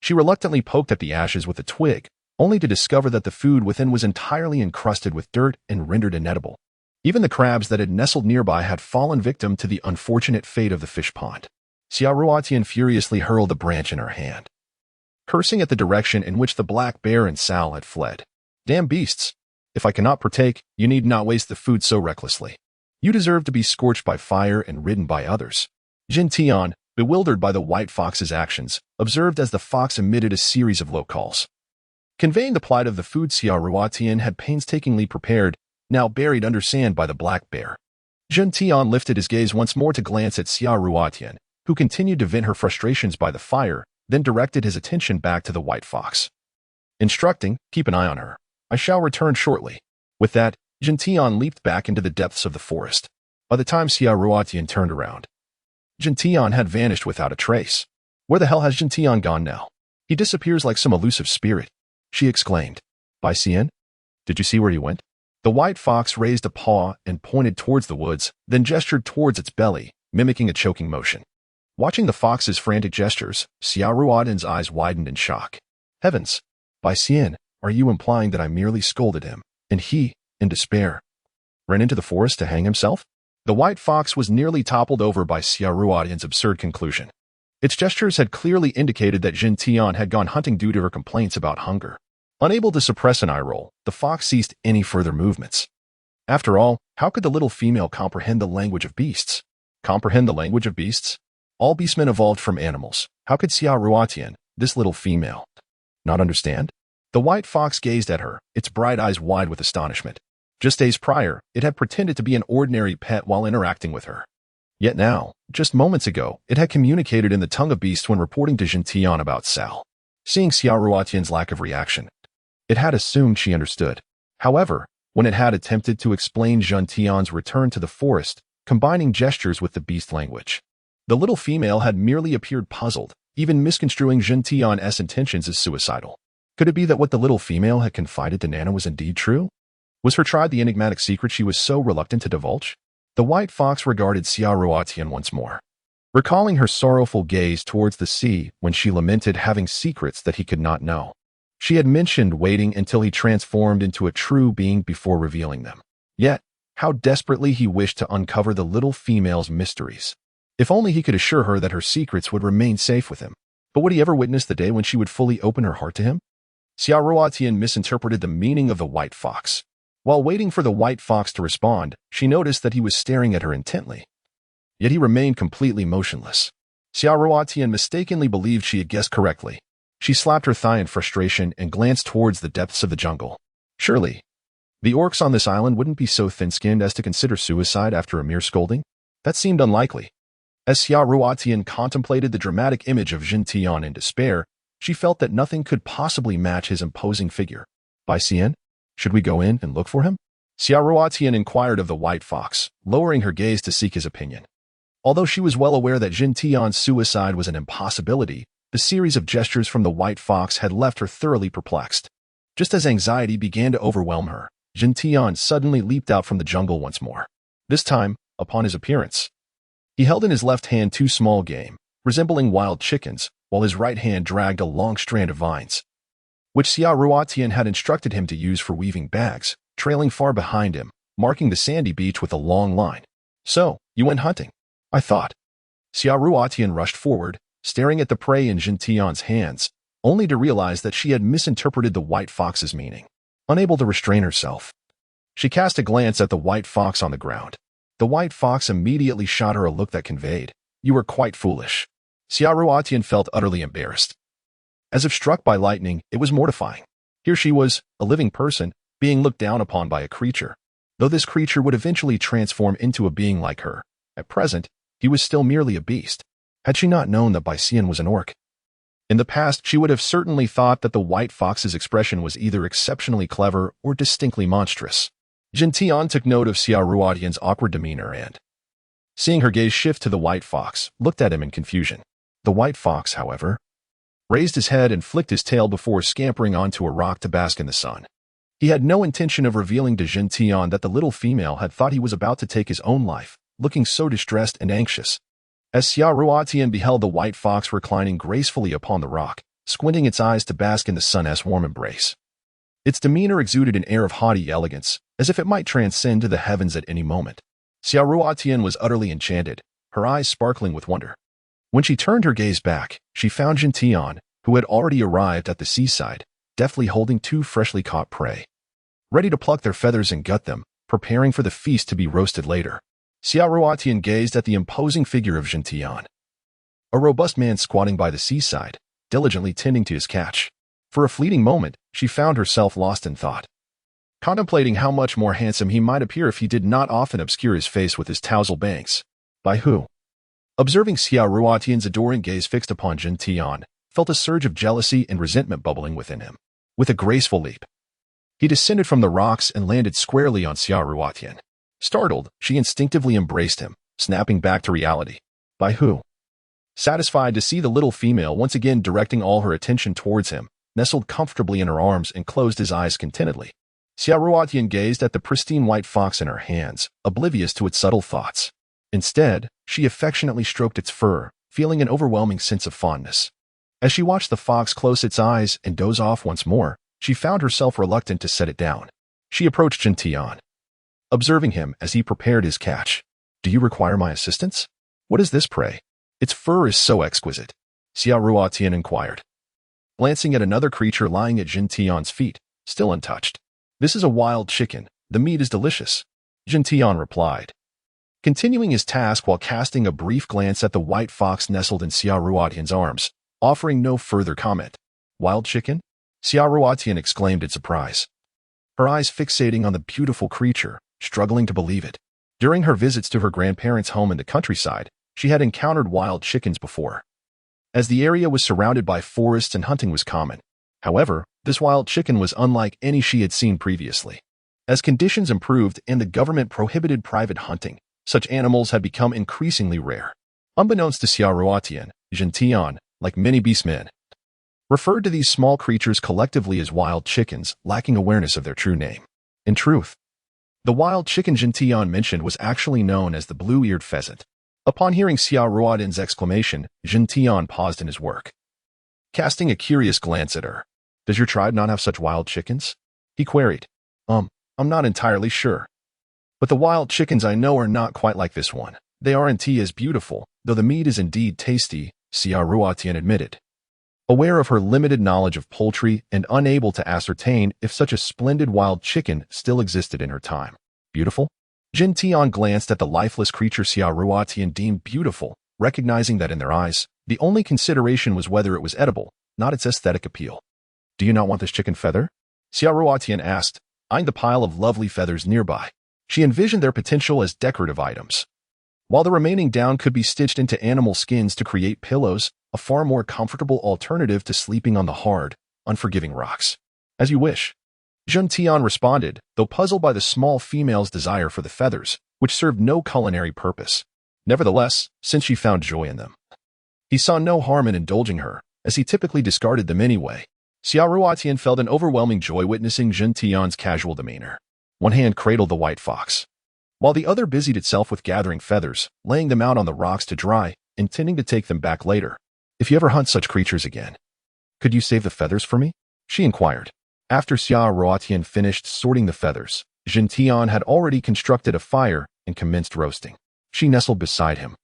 she reluctantly poked at the ashes with a twig, only to discover that the food within was entirely encrusted with dirt and rendered inedible. Even the crabs that had nestled nearby had fallen victim to the unfortunate fate of the fish pond. Xia Ruotian furiously hurled the branch in her hand, cursing at the direction in which the black bear and Sal had fled. Damn beasts! If I cannot partake, you need not waste the food so recklessly. You deserve to be scorched by fire and ridden by others. Gentian, bewildered by the white fox's actions, observed as the fox emitted a series of low calls, conveying the plight of the food Xia Ruotian had painstakingly prepared, now buried under sand by the black bear. Gentian lifted his gaze once more to glance at Xia Ruotian, who continued to vent her frustrations by the fire, then directed his attention back to the white fox, instructing, "Keep an eye on her. I shall return shortly." With that, Gentian leaped back into the depths of the forest. By the time Xia Ruotian turned around, Gentian had vanished without a trace. Where the hell has Gentian gone now? He disappears like some elusive spirit, she exclaimed. By Xian? Did you see where he went? The white fox raised a paw and pointed towards the woods, then gestured towards its belly, mimicking a choking motion. Watching the fox's frantic gestures, Xia Ruotian's eyes widened in shock. Heavens! By Xian, are you implying that I merely scolded him, and he, in despair, ran into the forest to hang himself? The white fox was nearly toppled over by Xia Ruotian's absurd conclusion. Its gestures had clearly indicated that Gentian had gone hunting due to her complaints about hunger. Unable to suppress an eye roll, the fox ceased any further movements. After all, how could the little female comprehend the language of beasts? Comprehend the language of beasts? All beastmen evolved from animals. How could Xia Ruotian, this little female, not understand? The white fox gazed at her, its bright eyes wide with astonishment. Just days prior, it had pretended to be an ordinary pet while interacting with her. Yet now, just moments ago, it had communicated in the tongue of beasts when reporting to Gentian about Sal. Seeing Xia Ruotian's lack of reaction, it had assumed she understood. However, when it had attempted to explain Gentian's return to the forest, combining gestures with the beast language, the little female had merely appeared puzzled, even misconstruing Gentian's intentions as suicidal. Could it be that what the little female had confided to Nana was indeed true? Was her tribe the enigmatic secret she was so reluctant to divulge? The white fox regarded Xia Ruotian once more, recalling her sorrowful gaze towards the sea when she lamented having secrets that he could not know. She had mentioned waiting until he transformed into a true being before revealing them. Yet, how desperately he wished to uncover the little female's mysteries. If only he could assure her that her secrets would remain safe with him. But would he ever witness the day when she would fully open her heart to him? Xia Ruotian misinterpreted the meaning of the white fox. While waiting for the white fox to respond, she noticed that he was staring at her intently. Yet he remained completely motionless. Xia Ruotian mistakenly believed she had guessed correctly. She slapped her thigh in frustration and glanced towards the depths of the jungle. Surely, the orcs on this island wouldn't be so thin-skinned as to consider suicide after a mere scolding? That seemed unlikely. As Xia Ruotian contemplated the dramatic image of Gentian in despair, She felt that nothing could possibly match his imposing figure. Bai Xian, should we go in and look for him? Xia Ruotian inquired of the white fox, lowering her gaze to seek his opinion. Although she was well aware that Jin Tian's suicide was an impossibility, the series of gestures from the white fox had left her thoroughly perplexed. Just as anxiety began to overwhelm her, Jin Tian suddenly leaped out from the jungle once more. This time, upon his appearance, he held in his left hand two small game, resembling wild chickens, while his right hand dragged a long strand of vines, which Xia Ruotian had instructed him to use for weaving bags, trailing far behind him, marking the sandy beach with a long line. So, you went hunting, I thought. Xia Ruotian rushed forward, staring at the prey in Jin Tian's hands, only to realize that she had misinterpreted the white fox's meaning. Unable to restrain herself, she cast a glance at the white fox on the ground. The white fox immediately shot her a look that conveyed, "You were quite foolish." Xia Ruotian felt utterly embarrassed. As if struck by lightning, it was mortifying. Here she was, a living person, being looked down upon by a creature. Though this creature would eventually transform into a being like her, at present, he was still merely a beast. Had she not known that Bai Xian was an orc? In the past, she would have certainly thought that the white fox's expression was either exceptionally clever or distinctly monstrous. Jin Tian took note of Xia Ruotian's awkward demeanor and, seeing her gaze shift to the white fox, looked at him in confusion. The white fox, however, raised his head and flicked his tail before scampering onto a rock to bask in the sun. He had no intention of revealing to Jin Tian that the little female had thought he was about to take his own life, looking so distressed and anxious. As Xia Ruotian beheld the white fox reclining gracefully upon the rock, squinting its eyes to bask in the sun's warm embrace, its demeanor exuded an air of haughty elegance, as if it might transcend to the heavens at any moment. Xia Ruotian was utterly enchanted, her eyes sparkling with wonder. When she turned her gaze back, she found Jin Tian, who had already arrived at the seaside, deftly holding two freshly caught prey, ready to pluck their feathers and gut them, preparing for the feast to be roasted later. Xia Ruotian gazed at the imposing figure of Jin Tian, a robust man squatting by the seaside, diligently tending to his catch. For a fleeting moment, she found herself lost in thought, contemplating how much more handsome he might appear if he did not often obscure his face with his tousle bangs. By who? Observing Xia Ruotian's adoring gaze fixed upon Jin Tian, felt a surge of jealousy and resentment bubbling within him. With a graceful leap, he descended from the rocks and landed squarely on Xia Ruotian. Startled, she instinctively embraced him, snapping back to reality. By who? Satisfied to see the little female once again directing all her attention towards him, nestled comfortably in her arms and closed his eyes contentedly. Xia Ruotian gazed at the pristine white fox in her hands, oblivious to its subtle thoughts. Instead, she affectionately stroked its fur, feeling an overwhelming sense of fondness. As she watched the fox close its eyes and doze off once more, she found herself reluctant to set it down. She approached Jin Tian, observing him as he prepared his catch. "Do you require my assistance? What is this prey? Its fur is so exquisite," Xia Ruotian inquired, glancing at another creature lying at Jin Tian's feet, still untouched. "This is a wild chicken. The meat is delicious," Jin Tian replied, continuing his task while casting a brief glance at the white fox nestled in Xia Ruotian's arms, offering no further comment. "Wild chicken?" Xia Ruotian exclaimed in surprise, her eyes fixating on the beautiful creature, struggling to believe it. During her visits to her grandparents' home in the countryside, she had encountered wild chickens before, as the area was surrounded by forests and hunting was common. However, this wild chicken was unlike any she had seen previously. As conditions improved and the government prohibited private hunting, such animals had become increasingly rare. Unbeknownst to Xia Ruotian, Jin Tian, like many beastmen, referred to these small creatures collectively as wild chickens, lacking awareness of their true name. In truth, the wild chicken Jin Tian mentioned was actually known as the blue-eared pheasant. Upon hearing Xia Ruotian's exclamation, Jin Tian paused in his work, casting a curious glance at her. "Does your tribe not have such wild chickens?" he queried. I'm not entirely sure. But the wild chickens I know are not quite like this one. They aren't as beautiful, though the meat is indeed tasty," Xia Ruotian admitted, aware of her limited knowledge of poultry and unable to ascertain if such a splendid wild chicken still existed in her time. "Beautiful?" Jin Tian glanced at the lifeless creature Xia Ruotian deemed beautiful, recognizing that in their eyes, the only consideration was whether it was edible, not its aesthetic appeal. "Do you not want this chicken feather?" Xia Ruotian asked, eyeing the pile of lovely feathers nearby. She envisioned their potential as decorative items. While the remaining down could be stitched into animal skins to create pillows, a far more comfortable alternative to sleeping on the hard, unforgiving rocks. As you wish. Jun Tian responded, though puzzled by the small female's desire for the feathers, which served no culinary purpose. Nevertheless, since she found joy in them, he saw no harm in indulging her, as he typically discarded them anyway. Xia Ruotian felt an overwhelming joy witnessing Jun Tian's casual demeanor. One hand cradled the white fox, while the other busied itself with gathering feathers, laying them out on the rocks to dry, intending to take them back later. If you ever hunt such creatures again, could you save the feathers for me? She inquired. After Xia Ruotian finished sorting the feathers, Jun Tian had already constructed a fire and commenced roasting. She nestled beside him,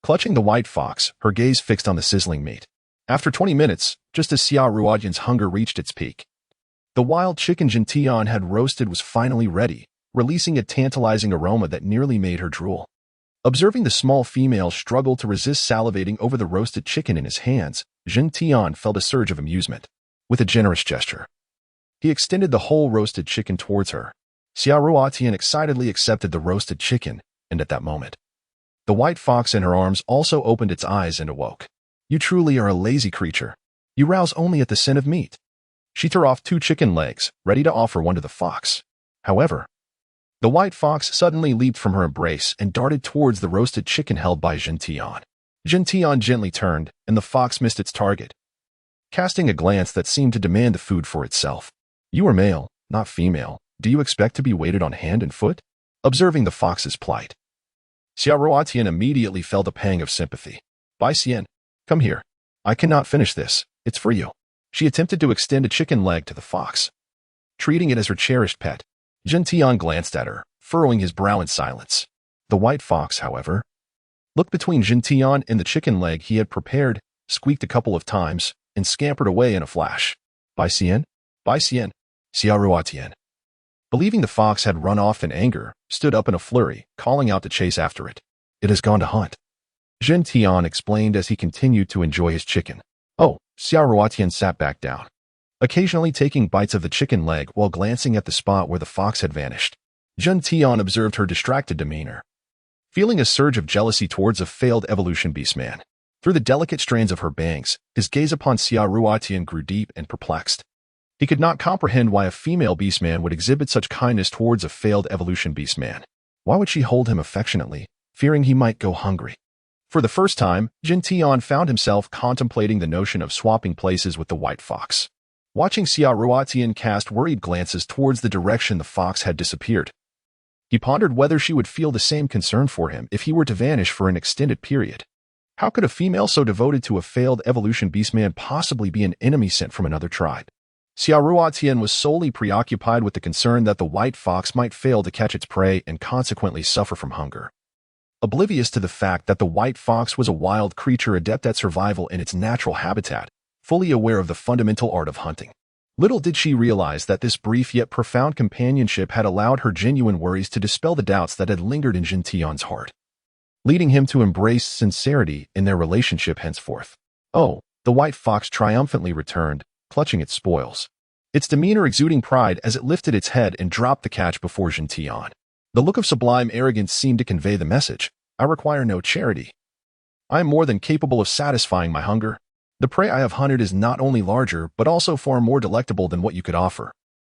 clutching the white fox, her gaze fixed on the sizzling meat. After 20 minutes, just as Xia Ruotian's hunger reached its peak, the wild chicken Jun Tian had roasted was finally ready, releasing a tantalizing aroma that nearly made her drool. Observing the small female struggle to resist salivating over the roasted chicken in his hands, Jun Tian felt a surge of amusement. With a generous gesture, he extended the whole roasted chicken towards her. Xia Ruotian excitedly accepted the roasted chicken, and at that moment, the white fox in her arms also opened its eyes and awoke. You truly are a lazy creature. You rouse only at the scent of meat. She tore off 2 chicken legs, ready to offer one to the fox. However, the white fox suddenly leaped from her embrace and darted towards the roasted chicken held by Jun Tian. Jun Tian gently turned, and the fox missed its target, casting a glance that seemed to demand the food for itself. You are male, not female. Do you expect to be weighted on hand and foot? Observing the fox's plight, Xia Ruotian immediately felt a pang of sympathy. Bai Xian, come here. I cannot finish this. It's for you. She attempted to extend a chicken leg to the fox, treating it as her cherished pet. Jun Tian glanced at her, furrowing his brow in silence. The white fox, however, looked between Jun Tian and the chicken leg he had prepared, squeaked a couple of times, and scampered away in a flash. Bai Xian? Bai Xian? Xia Ruotian, believing the fox had run off in anger, stood up in a flurry, calling out to chase after it. It has gone to hunt, Jun Tian explained as he continued to enjoy his chicken. Oh, Xia Ruotian sat back down, occasionally taking bites of the chicken leg while glancing at the spot where the fox had vanished. Jun Tian observed her distracted demeanor, feeling a surge of jealousy towards a failed evolution beastman. Through the delicate strands of her bangs, his gaze upon Xia Ruotian grew deep and perplexed. He could not comprehend why a female beastman would exhibit such kindness towards a failed evolution beastman. Why would she hold him affectionately, fearing he might go hungry? For the first time, Jun Tian found himself contemplating the notion of swapping places with the white fox. Watching Xia Ruotian cast worried glances towards the direction the fox had disappeared, he pondered whether she would feel the same concern for him if he were to vanish for an extended period. How could a female so devoted to a failed evolution beastman possibly be an enemy sent from another tribe? Xia Ruotian was solely preoccupied with the concern that the white fox might fail to catch its prey and consequently suffer from hunger, oblivious to the fact that the white fox was a wild creature adept at survival in its natural habitat, fully aware of the fundamental art of hunting. Little did she realize that this brief yet profound companionship had allowed her genuine worries to dispel the doubts that had lingered in Jun Tian's heart, leading him to embrace sincerity in their relationship henceforth. Oh, the white fox triumphantly returned, clutching its spoils, its demeanor exuding pride as it lifted its head and dropped the catch before Jun Tian. The look of sublime arrogance seemed to convey the message. I require no charity. I am more than capable of satisfying my hunger. The prey I have hunted is not only larger, but also far more delectable than what you could offer.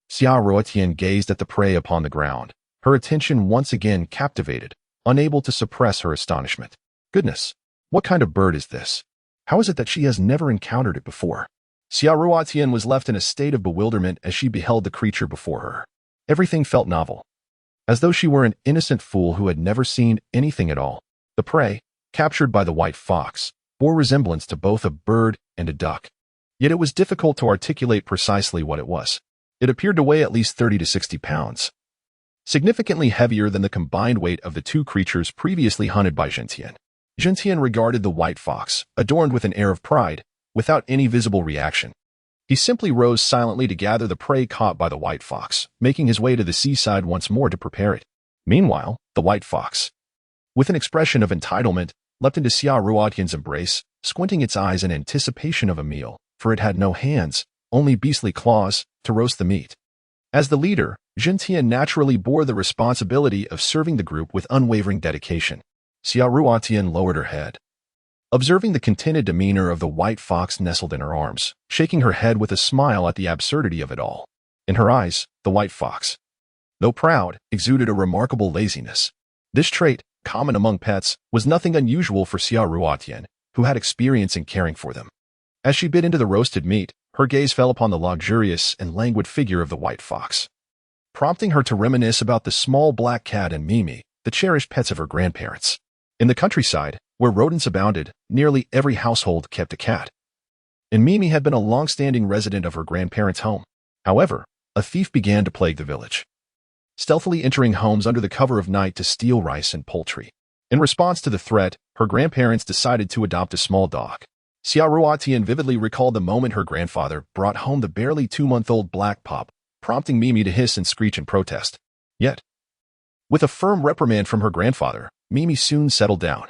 Xia Ruotian gazed at the prey upon the ground, her attention once again captivated, unable to suppress her astonishment. Goodness, what kind of bird is this? How is it that she has never encountered it before? Xia Ruotian was left in a state of bewilderment as she beheld the creature before her. Everything felt novel, as though she were an innocent fool who had never seen anything at all. The prey, captured by the white fox, bore resemblance to both a bird and a duck. Yet it was difficult to articulate precisely what it was. It appeared to weigh at least 30 to 60 pounds, significantly heavier than the combined weight of the 2 creatures previously hunted by Jun Tian. Jun Tian regarded the white fox, adorned with an air of pride, without any visible reaction. He simply rose silently to gather the prey caught by the white fox, making his way to the seaside once more to prepare it. Meanwhile, the white fox, with an expression of entitlement, leapt into Xia Ruotian's embrace, squinting its eyes in anticipation of a meal, for it had no hands, only beastly claws, to roast the meat. As the leader, Jun Tian naturally bore the responsibility of serving the group with unwavering dedication. Xia Ruotian lowered her head, Observing the contented demeanor of the white fox nestled in her arms, shaking her head with a smile at the absurdity of it all. In her eyes, the white fox, though proud, exuded a remarkable laziness. This trait, common among pets, was nothing unusual for Xia Ruotian, who had experience in caring for them. As she bit into the roasted meat, her gaze fell upon the luxurious and languid figure of the white fox, prompting her to reminisce about the small black cat and Mimi, the cherished pets of her grandparents. In the countryside, where rodents abounded, nearly every household kept a cat, and Mimi had been a long-standing resident of her grandparents' home. However, a thief began to plague the village, stealthily entering homes under the cover of night to steal rice and poultry. In response to the threat, her grandparents decided to adopt a small dog. Xia Ruotian vividly recalled the moment her grandfather brought home the barely 2-month-old black pup, prompting Mimi to hiss and screech in protest. Yet, with a firm reprimand from her grandfather, Mimi soon settled down.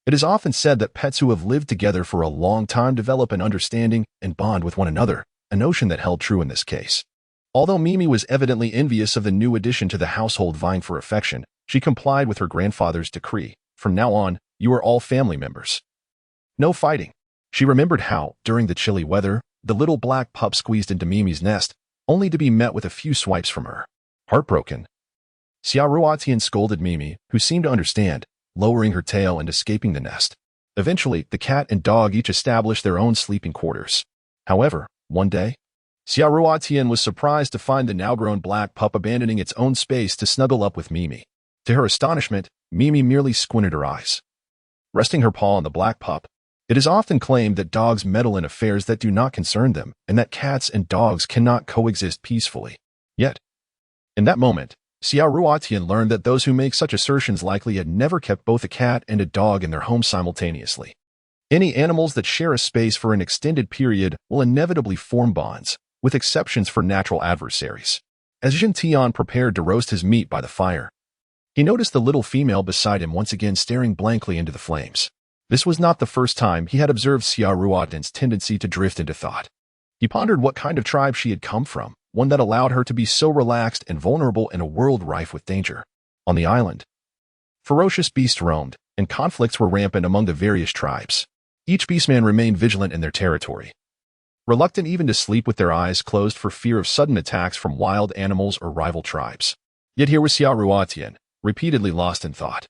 It is often said that pets who have lived together for a long time develop an understanding and bond with one another, a notion that held true in this case. Although Mimi was evidently envious of the new addition to the household vying for affection, she complied with her grandfather's decree. From now on, you are all family members. No fighting. She remembered how, during the chilly weather, the little black pup squeezed into Mimi's nest, only to be met with a few swipes from her. Heartbroken, Xia Ruotian scolded Mimi, who seemed to understand, lowering her tail and escaping the nest. Eventually, the cat and dog each established their own sleeping quarters. However, one day, Xia Ruotian was surprised to find the now-grown black pup abandoning its own space to snuggle up with Mimi. To her astonishment, Mimi merely squinted her eyes, resting her paw on the black pup. It is often claimed that dogs meddle in affairs that do not concern them, and that cats and dogs cannot coexist peacefully. Yet, in that moment, Xia Ruotian learned that those who make such assertions likely had never kept both a cat and a dog in their home simultaneously. Any animals that share a space for an extended period will inevitably form bonds, with exceptions for natural adversaries. As Jin Tian prepared to roast his meat by the fire, he noticed the little female beside him once again staring blankly into the flames. This was not the first time he had observed Xia Ruotian's tendency to drift into thought. He pondered what kind of tribe she had come from, one that allowed her to be so relaxed and vulnerable in a world rife with danger. On the island, ferocious beasts roamed, and conflicts were rampant among the various tribes. Each beastman remained vigilant in their territory, reluctant even to sleep with their eyes closed for fear of sudden attacks from wild animals or rival tribes. Yet here was Xia Ruotian, repeatedly lost in thought.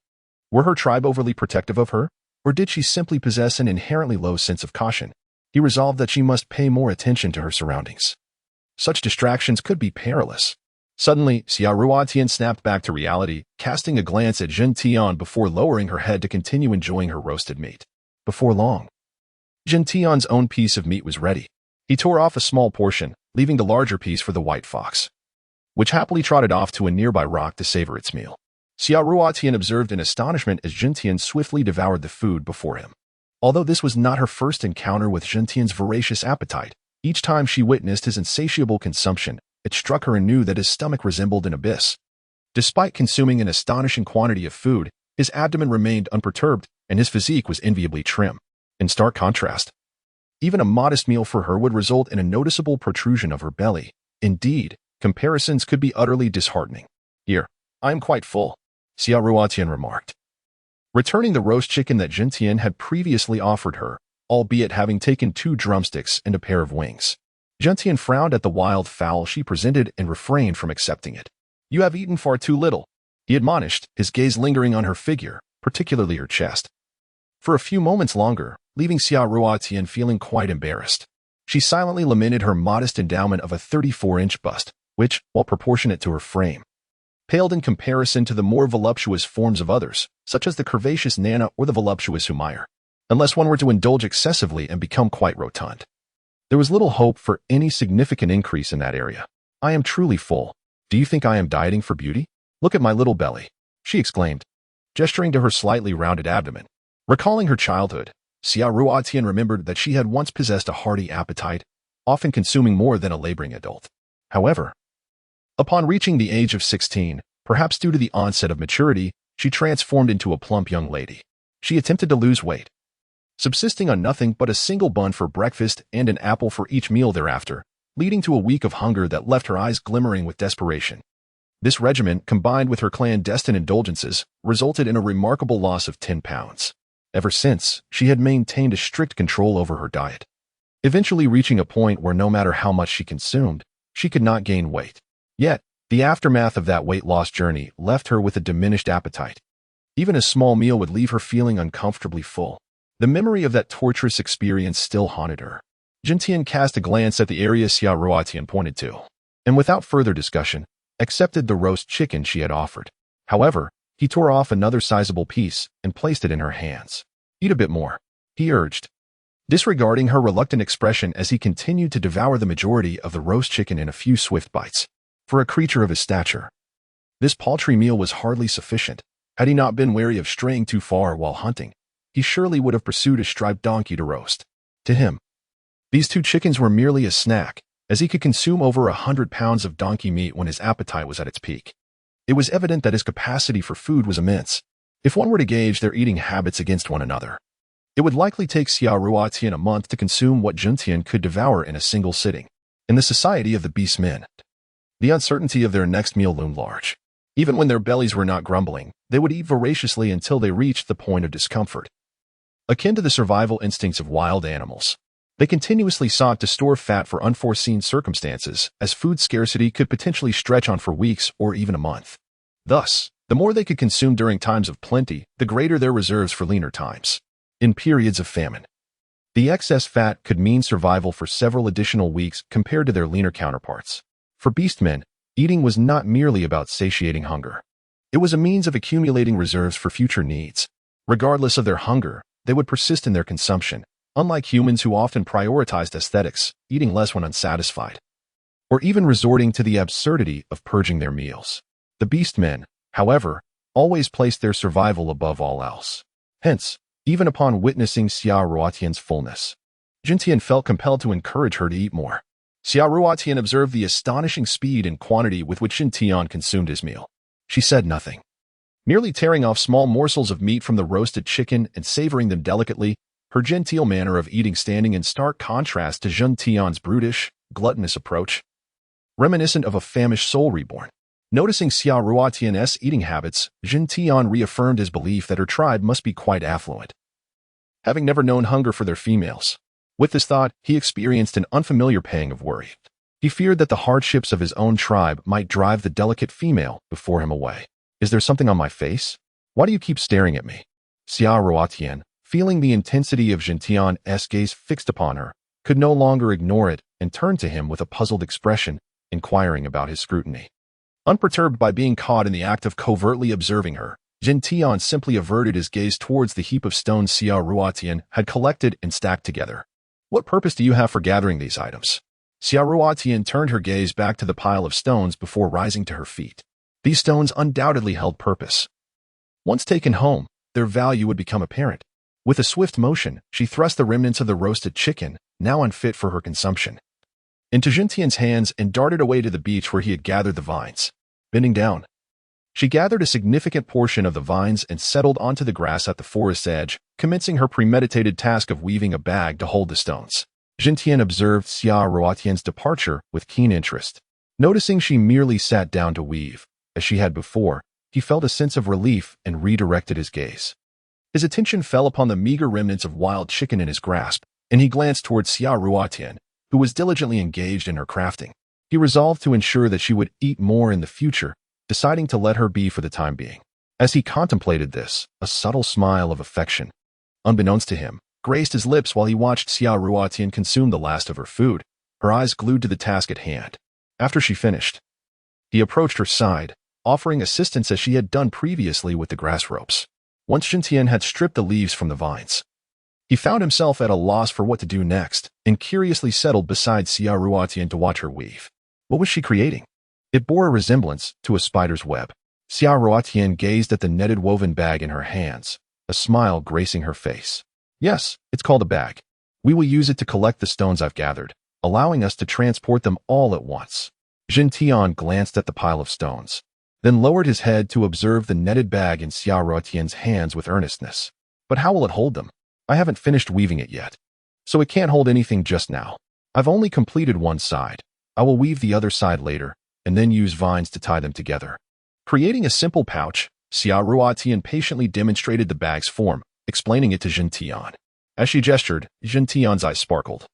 Were her tribe overly protective of her? Or did she simply possess an inherently low sense of caution? He resolved that she must pay more attention to her surroundings. Such distractions could be perilous. Suddenly, Xia Ruotian snapped back to reality, casting a glance at Jin Tian before lowering her head to continue enjoying her roasted meat. Before long, Jin Tian's own piece of meat was ready. He tore off a small portion, leaving the larger piece for the white fox, which happily trotted off to a nearby rock to savor its meal. Xia Ruotian observed in astonishment as Jin Tian swiftly devoured the food before him. Although this was not her first encounter with Jin Tian's voracious appetite, each time she witnessed his insatiable consumption, it struck her anew that his stomach resembled an abyss. Despite consuming an astonishing quantity of food, his abdomen remained unperturbed, and his physique was enviably trim. In stark contrast, even a modest meal for her would result in a noticeable protrusion of her belly. Indeed, comparisons could be utterly disheartening. Here, I am quite full, Xia Ruotian remarked, returning the roast chicken that Jin Tian had previously offered her, albeit having taken 2 drumsticks and a pair of wings. Jin Tian frowned at the wild fowl she presented and refrained from accepting it. You have eaten far too little, he admonished, his gaze lingering on her figure, particularly her chest. For a few moments longer, leaving Xia Ruotian feeling quite embarrassed. She silently lamented her modest endowment of a 34-inch bust, which, while proportionate to her frame, paled in comparison to the more voluptuous forms of others, such as the curvaceous Nana or the voluptuous Humayer, unless one were to indulge excessively and become quite rotund. There was little hope for any significant increase in that area. I am truly full. Do you think I am dieting for beauty? Look at my little belly, she exclaimed, gesturing to her slightly rounded abdomen. Recalling her childhood, Xia Ruotian remembered that she had once possessed a hearty appetite, often consuming more than a laboring adult. However, upon reaching the age of 16, perhaps due to the onset of maturity, she transformed into a plump young lady. She attempted to lose weight, subsisting on nothing but a single bun for breakfast and an apple for each meal thereafter, leading to a week of hunger that left her eyes glimmering with desperation. This regimen, combined with her clandestine indulgences, resulted in a remarkable loss of 10 pounds. Ever since, she had maintained a strict control over her diet, eventually reaching a point where no matter how much she consumed, she could not gain weight. Yet, the aftermath of that weight loss journey left her with a diminished appetite. Even a small meal would leave her feeling uncomfortably full. The memory of that torturous experience still haunted her. Jintian cast a glance at the area Xia Ruotian pointed to, and without further discussion, accepted the roast chicken she had offered. However, he tore off another sizable piece and placed it in her hands. "Eat a bit more," he urged, disregarding her reluctant expression as he continued to devour the majority of the roast chicken in a few swift bites. For a creature of his stature, this paltry meal was hardly sufficient. Had he not been wary of straying too far while hunting, he surely would have pursued a striped donkey to roast. To him, these 2 chickens were merely a snack, as he could consume over 100 pounds of donkey meat when his appetite was at its peak. It was evident that his capacity for food was immense. If one were to gauge their eating habits against one another, it would likely take Xia Ruotian a month to consume what Juntian could devour in a single sitting. In the society of the beastmen, the uncertainty of their next meal loomed large. Even when their bellies were not grumbling, they would eat voraciously until they reached the point of discomfort. Akin to the survival instincts of wild animals, they continuously sought to store fat for unforeseen circumstances, as food scarcity could potentially stretch on for weeks or even a month. Thus, the more they could consume during times of plenty, the greater their reserves for leaner times. In periods of famine, the excess fat could mean survival for several additional weeks compared to their leaner counterparts. For beastmen, eating was not merely about satiating hunger. It was a means of accumulating reserves for future needs. Regardless of their hunger, they would persist in their consumption, unlike humans who often prioritized aesthetics, eating less when unsatisfied, or even resorting to the absurdity of purging their meals. The beastmen, however, always placed their survival above all else. Hence, even upon witnessing Xia Ruotian's fullness, Jintian felt compelled to encourage her to eat more. Xia Ruotian observed the astonishing speed and quantity with which Jintian consumed his meal. She said nothing, merely tearing off small morsels of meat from the roasted chicken and savoring them delicately, her genteel manner of eating standing in stark contrast to Jintian's brutish, gluttonous approach, reminiscent of a famished soul reborn. Noticing Xia Ruotian's eating habits, Jintian reaffirmed his belief that her tribe must be quite affluent, having never known hunger for their females. With this thought, he experienced an unfamiliar pang of worry. He feared that the hardships of his own tribe might drive the delicate female before him away. "Is there something on my face? Why do you keep staring at me?" Xia Ruotian, feeling the intensity of Jintian's gaze fixed upon her, could no longer ignore it and turned to him with a puzzled expression, inquiring about his scrutiny. Unperturbed by being caught in the act of covertly observing her, Jintian simply averted his gaze towards the heap of stones Xia Ruotian had collected and stacked together. "What purpose do you have for gathering these items?" Xia Ruotian turned her gaze back to the pile of stones before rising to her feet. These stones undoubtedly held purpose. Once taken home, their value would become apparent. With a swift motion, she thrust the remnants of the roasted chicken, now unfit for her consumption, into Jintian's hands and darted away to the beach where he had gathered the vines. Bending down, she gathered a significant portion of the vines and settled onto the grass at the forest's edge, commencing her premeditated task of weaving a bag to hold the stones. Jintian observed Xia Ruotian's departure with keen interest. Noticing she merely sat down to weave, as she had before, he felt a sense of relief and redirected his gaze. His attention fell upon the meager remnants of wild chicken in his grasp, and he glanced towards Xia Ruotian, who was diligently engaged in her crafting. He resolved to ensure that she would eat more in the future, deciding to let her be for the time being. As he contemplated this, a subtle smile of affection, unbeknownst to him, graced his lips while he watched Xia Ruotian consume the last of her food, her eyes glued to the task at hand. After she finished, he approached her side, offering assistance as she had done previously with the grass ropes. Once Jintian had stripped the leaves from the vines, he found himself at a loss for what to do next, and curiously settled beside Xia Ruotian to watch her weave. What was she creating? It bore a resemblance to a spider's web. Xia Ruotian gazed at the netted woven bag in her hands, a smile gracing her face. "Yes, it's called a bag. We will use it to collect the stones I've gathered, allowing us to transport them all at once." Jintian glanced at the pile of stones, then lowered his head to observe the netted bag in Xia Ruotian's hands with earnestness. "But how will it hold them? I haven't finished weaving it yet, so it can't hold anything just now. I've only completed one side. I will weave the other side later, and then use vines to tie them together." Creating a simple pouch, Xia Ruotian patiently demonstrated the bag's form, explaining it to Jin Tian. As she gestured, Jin Tian's eyes sparkled,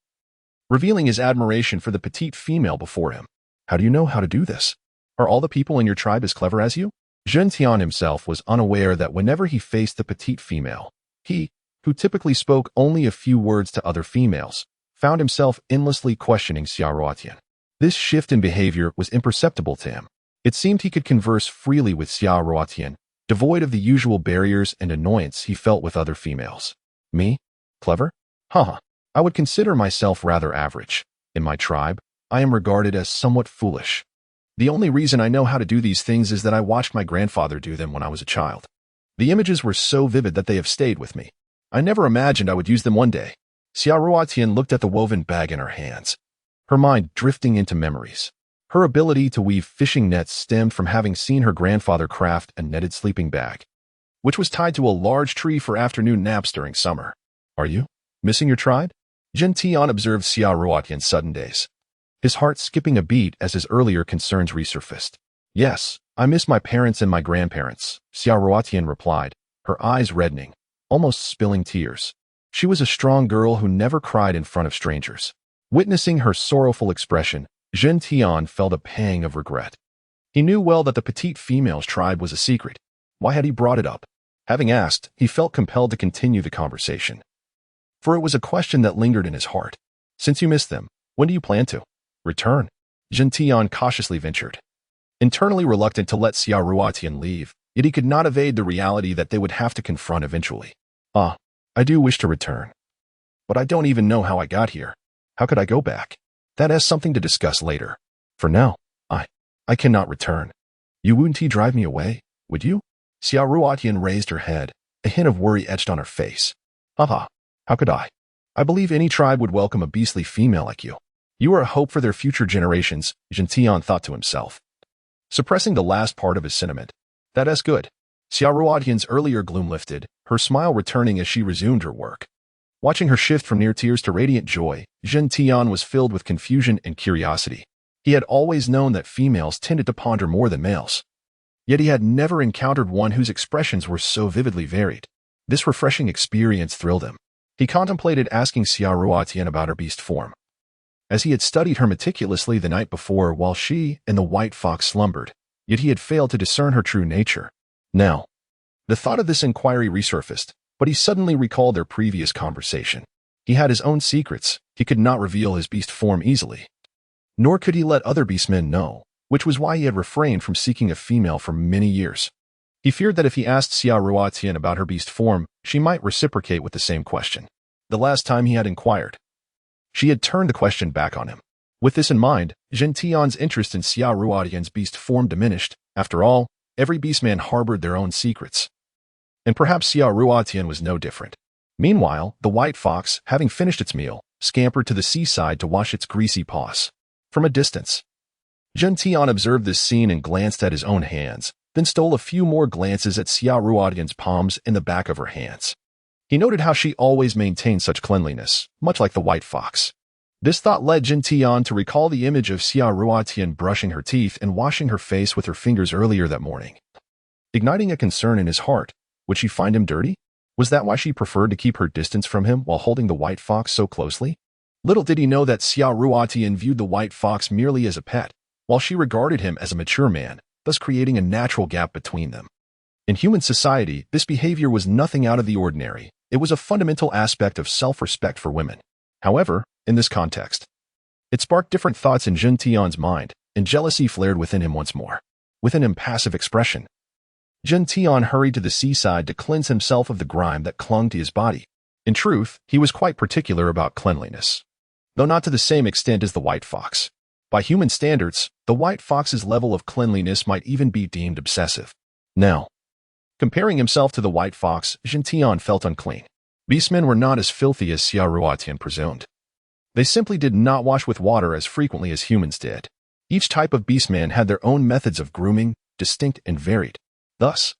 revealing his admiration for the petite female before him. How do you know how to do this? Are all the people in your tribe as clever as you? Jin Tian himself was unaware that whenever he faced the petite female, he, who typically spoke only a few words to other females, found himself endlessly questioning Xia Ruotian. This shift in behavior was imperceptible to him. It seemed he could converse freely with Xia Ruotian, devoid of the usual barriers and annoyance he felt with other females. Me? Clever? Haha. I would consider myself rather average. In my tribe, I am regarded as somewhat foolish. The only reason I know how to do these things is that I watched my grandfather do them when I was a child. The images were so vivid that they have stayed with me. I never imagined I would use them one day. Xia Ruotian looked at the woven bag in her hands, her mind drifting into memories. Her ability to weave fishing nets stemmed from having seen her grandfather craft a netted sleeping bag, which was tied to a large tree for afternoon naps during summer. Are you missing your tribe? Jin Tian observed Xia Ruotian's sudden daze, his heart skipping a beat as his earlier concerns resurfaced. Yes, I miss my parents and my grandparents, Xia Ruotian replied, her eyes reddening, almost spilling tears. She was a strong girl who never cried in front of strangers. Witnessing her sorrowful expression, Jin Tian felt a pang of regret. He knew well that the petite female's tribe was a secret. Why had he brought it up? Having asked, he felt compelled to continue the conversation, for it was a question that lingered in his heart. Since you miss them, when do you plan to return? Jin Tian cautiously ventured, internally reluctant to let Xia Ruotian leave, yet he could not evade the reality that they would have to confront eventually. I do wish to return, but I don't even know how I got here. How could I go back? That has something to discuss later. For now, I cannot return. You wouldn't drive me away, would you? Xia Ruotian raised her head, a hint of worry etched on her face. How could I? I believe any tribe would welcome a beastly female like you. You are a hope for their future generations, Jin Tian thought to himself, suppressing the last part of his sentiment. That is good. Xia Ruotian's earlier gloom lifted, her smile returning as she resumed her work. Watching her shift from near tears to radiant joy, Jin Tian was filled with confusion and curiosity. He had always known that females tended to ponder more than males, yet he had never encountered one whose expressions were so vividly varied. This refreshing experience thrilled him. He contemplated asking Xia Ruotian about her beast form, as he had studied her meticulously the night before while she and the white fox slumbered, yet he had failed to discern her true nature. Now, the thought of this inquiry resurfaced, but he suddenly recalled their previous conversation. He had his own secrets. He could not reveal his beast form easily, nor could he let other beastmen know, which was why he had refrained from seeking a female for many years. He feared that if he asked Xia Ruotian about her beast form, she might reciprocate with the same question. The last time he had inquired, she had turned the question back on him. With this in mind, Jin Tian's interest in Xia Ruotian's beast form diminished. After all, every beastman harbored their own secrets, and perhaps Xia Ruotian was no different. Meanwhile, the white fox, having finished its meal, scampered to the seaside to wash its greasy paws. From a distance, Jin Tian observed this scene and glanced at his own hands, then stole a few more glances at Xia Ruotian's palms and the back of her hands. He noted how she always maintained such cleanliness, much like the white fox. This thought led Jin Tian to recall the image of Xia Ruotian brushing her teeth and washing her face with her fingers earlier that morning, igniting a concern in his heart. Would she find him dirty? Was that why she preferred to keep her distance from him while holding the white fox so closely? Little did he know that Xia Ruotian viewed the white fox merely as a pet, while she regarded him as a mature man, thus creating a natural gap between them. In human society, this behavior was nothing out of the ordinary. It was a fundamental aspect of self-respect for women. However, in this context, it sparked different thoughts in Jin Tian's mind, and jealousy flared within him once more. With an impassive expression, Jin Tian hurried to the seaside to cleanse himself of the grime that clung to his body. In truth, he was quite particular about cleanliness, though not to the same extent as the white fox. By human standards, the white fox's level of cleanliness might even be deemed obsessive. Now, comparing himself to the white fox, Jin Tian felt unclean. Beastmen were not as filthy as Xia Ruotian presumed. They simply did not wash with water as frequently as humans did. Each type of beastman had their own methods of grooming, distinct and varied. Thus,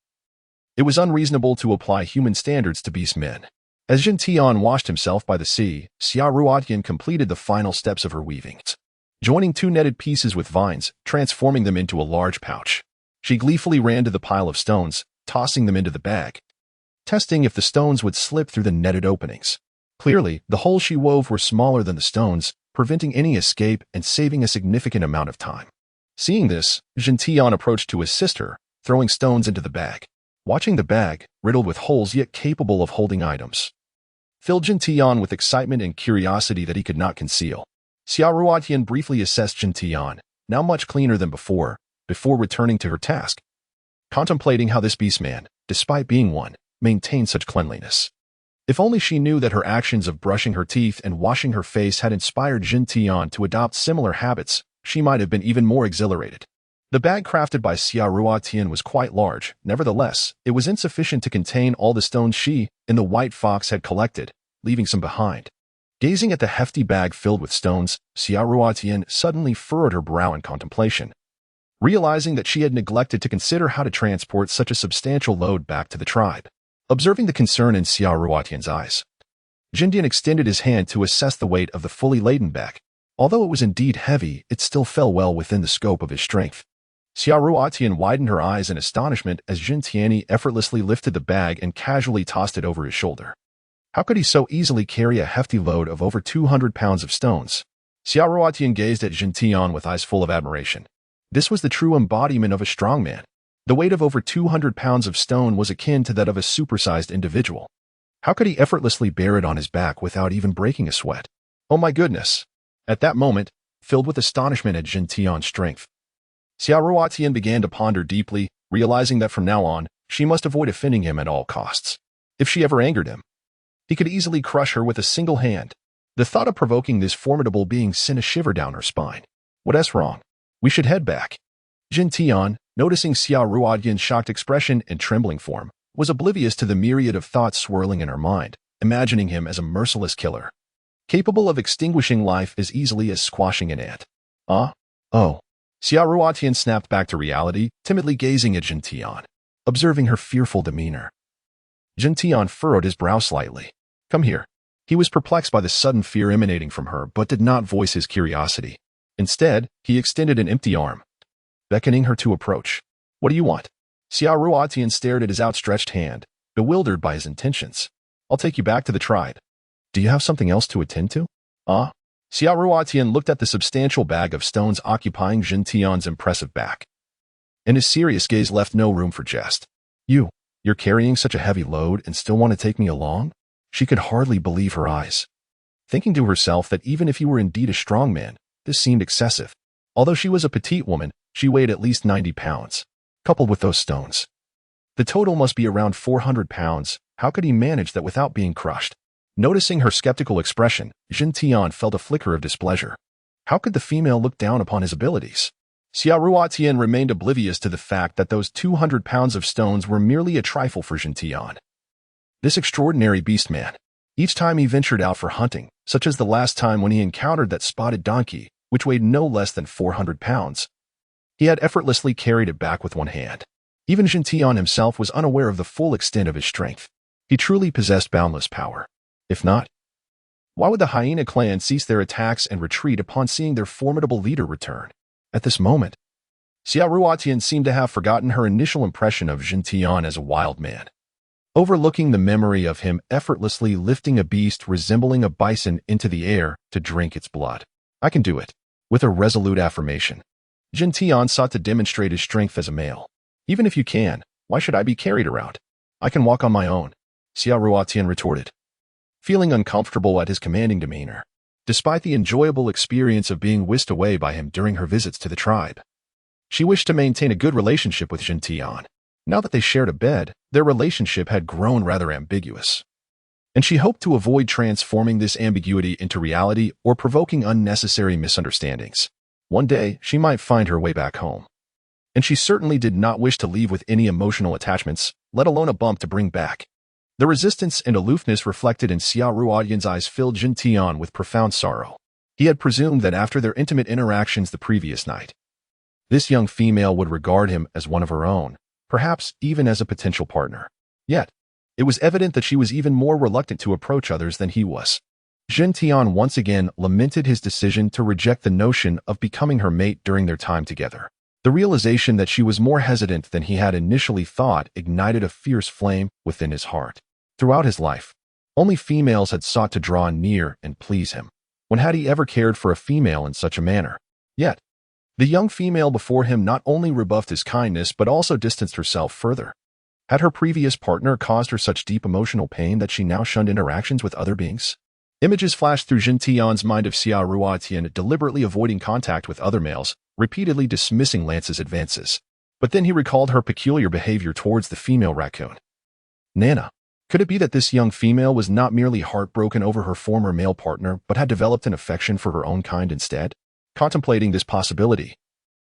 it was unreasonable to apply human standards to beastmen. As Jin Tian washed himself by the sea, Xia Ruotian completed the final steps of her weavings, joining two netted pieces with vines, transforming them into a large pouch. She gleefully ran to the pile of stones, tossing them into the bag, testing if the stones would slip through the netted openings. Clearly, the holes she wove were smaller than the stones, preventing any escape and saving a significant amount of time. Seeing this, Gentian approached to assist her, throwing stones into the bag. Watching the bag, riddled with holes yet capable of holding items, filled Gentian with excitement and curiosity that he could not conceal. Xiaoruotian briefly assessed Gentian, now much cleaner than before returning to her task, contemplating how this beastman, despite being one, maintained such cleanliness. If only she knew that her actions of brushing her teeth and washing her face had inspired Gentian to adopt similar habits, she might have been even more exhilarated. The bag crafted by Xiaoruotian was quite large. Nevertheless, it was insufficient to contain all the stones she and the white fox had collected, leaving some behind. Gazing at the hefty bag filled with stones, Xiaoruotian suddenly furrowed her brow in contemplation, realizing that she had neglected to consider how to transport such a substantial load back to the tribe. Observing the concern in Xiaoruotian's eyes, Jindian extended his hand to assess the weight of the fully laden bag. Although it was indeed heavy, it still fell well within the scope of his strength. Xiaoruotian widened her eyes in astonishment as Jintiani effortlessly lifted the bag and casually tossed it over his shoulder. How could he so easily carry a hefty load of over 200 pounds of stones? Xiaoruotian gazed at Jintian with eyes full of admiration. This was the true embodiment of a strong man. The weight of over 200 pounds of stone was akin to that of a supersized individual. How could he effortlessly bear it on his back without even breaking a sweat? Oh my goodness! At that moment, filled with astonishment at Jintian's strength, Xiaoruotian began to ponder deeply, realizing that from now on, she must avoid offending him at all costs. If she ever angered him, he could easily crush her with a single hand. The thought of provoking this formidable being sent a shiver down her spine. What's wrong? We should head back. Jintian, noticing Xiaoruotian's shocked expression and trembling form, was oblivious to the myriad of thoughts swirling in her mind, imagining him as a merciless killer, capable of extinguishing life as easily as squashing an ant. Oh. Xiaoruotian snapped back to reality, timidly gazing at Jintian, observing her fearful demeanor. Jintian furrowed his brow slightly. Come here. He was perplexed by the sudden fear emanating from her, but did not voice his curiosity. Instead, he extended an empty arm, beckoning her to approach. What do you want? Xiaoruotian stared at his outstretched hand, bewildered by his intentions. I'll take you back to the tribe. Do you have something else to attend to? Xiaoruotian looked at the substantial bag of stones occupying Jintian's impressive back, and his serious gaze left no room for jest. You're carrying such a heavy load and still want to take me along? She could hardly believe her eyes, thinking to herself that even if he were indeed a strong man, this seemed excessive. Although she was a petite woman, she weighed at least 90 pounds, coupled with those stones. The total must be around 400 pounds. How could he manage that without being crushed? Noticing her skeptical expression, Jintian felt a flicker of displeasure. How could the female look down upon his abilities? Xiaoruotian remained oblivious to the fact that those 200 pounds of stones were merely a trifle for Jintian. This extraordinary beastman, each time he ventured out for hunting, such as the last time when he encountered that spotted donkey, which weighed no less than 400 pounds, he had effortlessly carried it back with one hand. Even Jintian himself was unaware of the full extent of his strength. He truly possessed boundless power. If not, why would the hyena clan cease their attacks and retreat upon seeing their formidable leader return? At this moment, Xiaoruotian seemed to have forgotten her initial impression of Jintian as a wild man, overlooking the memory of him effortlessly lifting a beast resembling a bison into the air to drink its blood. I can do it. With a resolute affirmation, Jintian sought to demonstrate his strength as a male. Even if you can, why should I be carried around? I can walk on my own, Xiaoruotian retorted, feeling uncomfortable at his commanding demeanor. Despite the enjoyable experience of being whisked away by him during her visits to the tribe, she wished to maintain a good relationship with Jintian. Now that they shared a bed, their relationship had grown rather ambiguous, and she hoped to avoid transforming this ambiguity into reality or provoking unnecessary misunderstandings. One day, she might find her way back home, and she certainly did not wish to leave with any emotional attachments, let alone a bump to bring back. The resistance and aloofness reflected in Xiaoruotian's eyes filled Jintian with profound sorrow. He had presumed that after their intimate interactions the previous night, this young female would regard him as one of her own, perhaps even as a potential partner. Yet, it was evident that she was even more reluctant to approach others than he was. Jintian once again lamented his decision to reject the notion of becoming her mate during their time together. The The realization that she was more hesitant than he had initially thought ignited a fierce flame within his heart. Throughout his life, only females had sought to draw near and please him. When had he ever cared for a female in such a manner? Yet, the young female before him not only rebuffed his kindness but also distanced herself further. Had her previous partner caused her such deep emotional pain that she now shunned interactions with other beings? Images flashed through Jin Tian's mind of Xia Ruotian deliberately avoiding contact with other males, repeatedly dismissing Lance's advances. But then he recalled her peculiar behavior towards the female raccoon. Nana. Could it be that this young female was not merely heartbroken over her former male partner but had developed an affection for her own kind instead? Contemplating this possibility,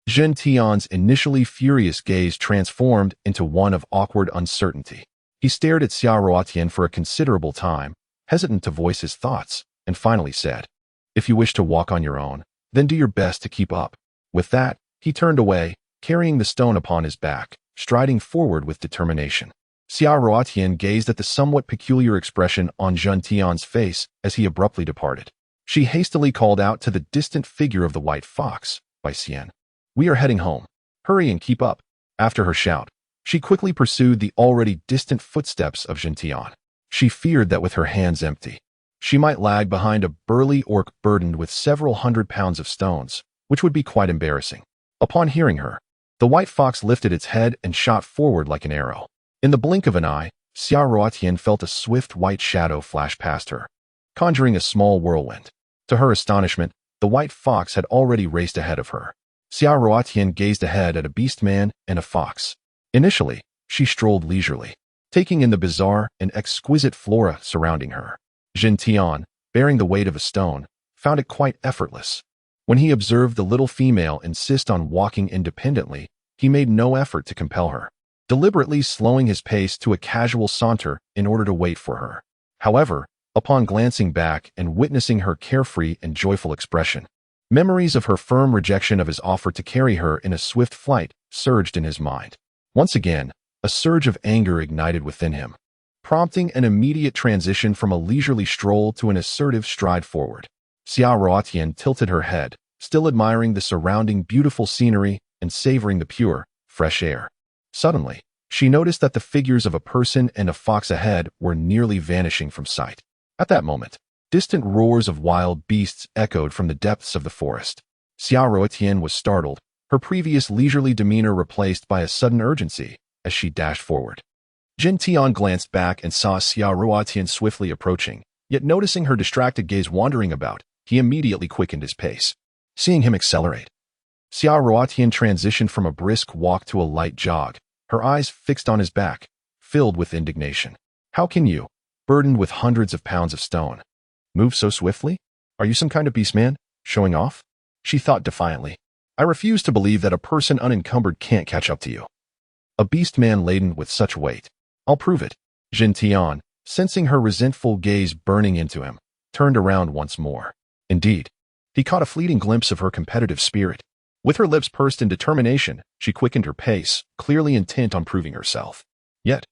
Jin Tian's initially furious gaze transformed into one of awkward uncertainty. He stared at Xia Ruotian for a considerable time, hesitant to voice his thoughts, and finally said, "If you wish to walk on your own, then do your best to keep up." With that, he turned away, carrying the stone upon his back, striding forward with determination. Xia Ruotian gazed at the somewhat peculiar expression on Jin Tian's face as he abruptly departed. She hastily called out to the distant figure of the white fox, "By Xian. We are heading home. Hurry and keep up." After her shout, she quickly pursued the already distant footsteps of Jin Tian. She feared that with her hands empty, she might lag behind a burly orc burdened with several 100 pounds of stones, which would be quite embarrassing. Upon hearing her, the white fox lifted its head and shot forward like an arrow. In the blink of an eye, Xia Ruotian felt a swift white shadow flash past her, conjuring a small whirlwind. To her astonishment, the white fox had already raced ahead of her. Xia Ruotian gazed ahead at a beastman and a fox. Initially, she strolled leisurely, taking in the bizarre and exquisite flora surrounding her. Jin Tian, bearing the weight of a stone, found it quite effortless. When he observed the little female insist on walking independently, he made no effort to compel her, deliberately slowing his pace to a casual saunter in order to wait for her. However, upon glancing back and witnessing her carefree and joyful expression, memories of her firm rejection of his offer to carry her in a swift flight surged in his mind. Once again, a surge of anger ignited within him, prompting an immediate transition from a leisurely stroll to an assertive stride forward. Xia Ruotian tilted her head, still admiring the surrounding beautiful scenery and savoring the pure, fresh air. Suddenly, she noticed that the figures of a person and a fox ahead were nearly vanishing from sight. At that moment, distant roars of wild beasts echoed from the depths of the forest. Xia Ruotian was startled, her previous leisurely demeanor replaced by a sudden urgency as she dashed forward. Jin Tian glanced back and saw Xia Ruotian swiftly approaching, yet noticing her distracted gaze wandering about, he immediately quickened his pace. Seeing him accelerate, Xia Ruotian transitioned from a brisk walk to a light jog, her eyes fixed on his back, filled with indignation. "How can you, burdened with hundreds of pounds of stone, move so swiftly? Are you some kind of beastman, showing off?" she thought defiantly. "I refuse to believe that a person unencumbered can't catch up to you. A beastman laden with such weight. I'll prove it." Jin Tian, sensing her resentful gaze burning into him, turned around once more. Indeed, he caught a fleeting glimpse of her competitive spirit. With her lips pursed in determination, she quickened her pace, clearly intent on proving herself. Yet,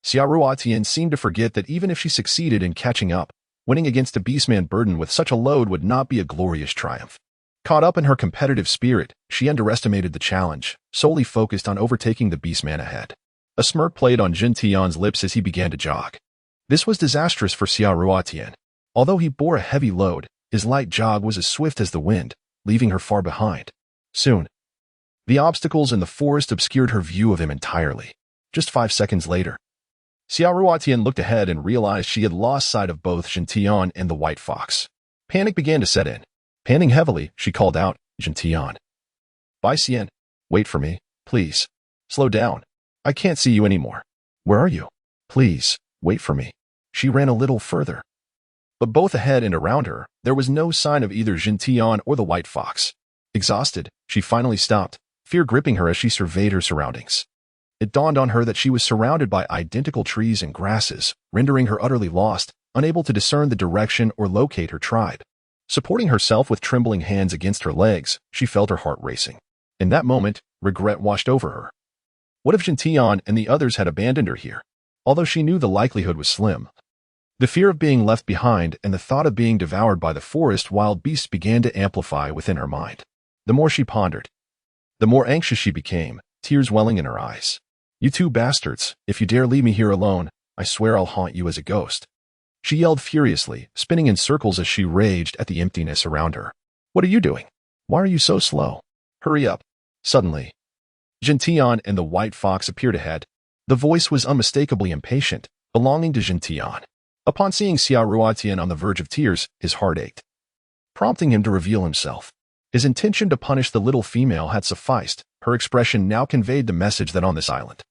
Xia Ruotian seemed to forget that even if she succeeded in catching up, winning against a beastman burdened with such a load would not be a glorious triumph. Caught up in her competitive spirit, she underestimated the challenge, solely focused on overtaking the beastman ahead. A smirk played on Jin Tian's lips as he began to jog. This was disastrous for Xia Ruotian. Although he bore a heavy load, his light jog was as swift as the wind, leaving her far behind. Soon, the obstacles in the forest obscured her view of him entirely. Just 5 seconds later, Xia Ruotian looked ahead and realized she had lost sight of both Jin Tian and the white fox. Panic began to set in. Panting heavily, she called out, "Jin Tian. Bai Xian, wait for me, please. Slow down. I can't see you anymore. Where are you? Please, wait for me." She ran a little further. But both ahead and around her, there was no sign of either Jin Tian or the white fox. Exhausted, she finally stopped, fear gripping her as she surveyed her surroundings. It dawned on her that she was surrounded by identical trees and grasses, rendering her utterly lost, unable to discern the direction or locate her tribe. Supporting herself with trembling hands against her legs, she felt her heart racing. In that moment, regret washed over her. What if Jin Tian and the others had abandoned her here? Although she knew the likelihood was slim, the fear of being left behind and the thought of being devoured by the forest wild beasts began to amplify within her mind. The more she pondered, the more anxious she became, tears welling in her eyes. "You two bastards, if you dare leave me here alone, I swear I'll haunt you as a ghost." She yelled furiously, spinning in circles as she raged at the emptiness around her. "What are you doing? Why are you so slow? Hurry up." Suddenly, Gentian and the white fox appeared ahead. The voice was unmistakably impatient, belonging to Gentian. Upon seeing Xia Ruotian on the verge of tears, his heart ached, prompting him to reveal himself. His intention to punish the little female had sufficed. Her expression now conveyed the message that on this island,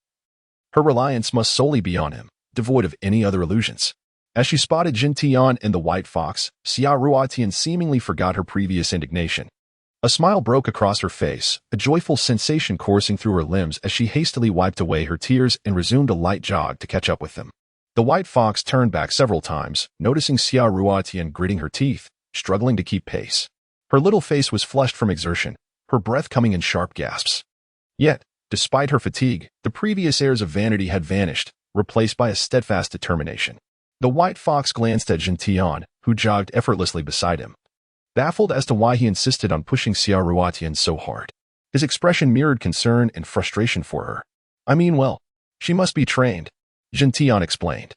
her reliance must solely be on him, devoid of any other illusions. As she spotted Gentian and the white fox, Xia Ruotian seemingly forgot her previous indignation. A smile broke across her face, a joyful sensation coursing through her limbs as she hastily wiped away her tears and resumed a light jog to catch up with them. The white fox turned back several times, noticing Xia Ruotian gritting her teeth, struggling to keep pace. Her little face was flushed from exertion, her breath coming in sharp gasps. Yet, despite her fatigue, the previous airs of vanity had vanished, replaced by a steadfast determination. The white fox glanced at Gentian, who jogged effortlessly beside him, baffled as to why he insisted on pushing Xia Ruotian so hard. His expression mirrored concern and frustration for her. "I mean, well, she must be trained," Gentian explained,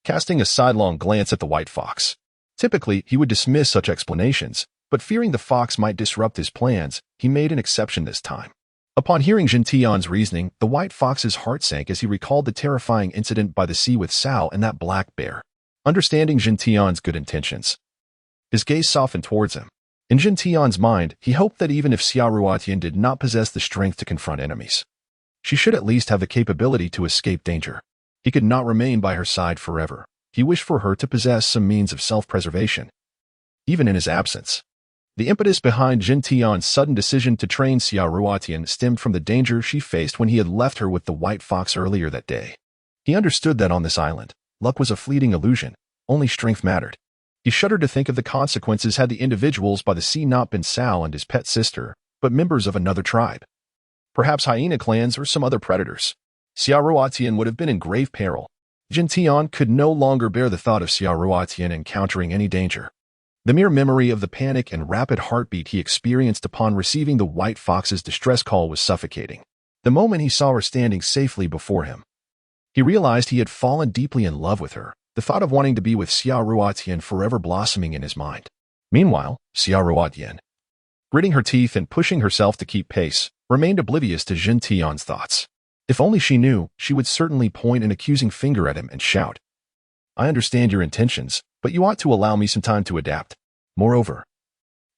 casting a sidelong glance at the white fox. Typically, he would dismiss such explanations, but fearing the fox might disrupt his plans, he made an exception this time. Upon hearing Gentian's reasoning, the white fox's heart sank as he recalled the terrifying incident by the sea with Sao and that black bear. Understanding Gentian's good intentions, his gaze softened towards him. In Gentian's mind, he hoped that even if Xia Ruotian did not possess the strength to confront enemies, she should at least have the capability to escape danger. He could not remain by her side forever. He wished for her to possess some means of self-preservation, even in his absence. The impetus behind Gentian's sudden decision to train Xia Ruotian stemmed from the danger she faced when he had left her with the white fox earlier that day. He understood that on this island, luck was a fleeting illusion, only strength mattered. He shuddered to think of the consequences had the individuals by the sea not been Sal and his pet sister, but members of another tribe. Perhaps hyena clans or some other predators. Xia Ruotian would have been in grave peril. Gentian could no longer bear the thought of Xia Ruotian encountering any danger. The mere memory of the panic and rapid heartbeat he experienced upon receiving the white fox's distress call was suffocating. The moment he saw her standing safely before him, he realized he had fallen deeply in love with her, the thought of wanting to be with Xia Ruotian forever blossoming in his mind. Meanwhile, Xia Ruotian, gritting her teeth and pushing herself to keep pace, remained oblivious to Gentian's thoughts. If only she knew, she would certainly point an accusing finger at him and shout, "I understand your intentions, but you ought to allow me some time to adapt." Moreover,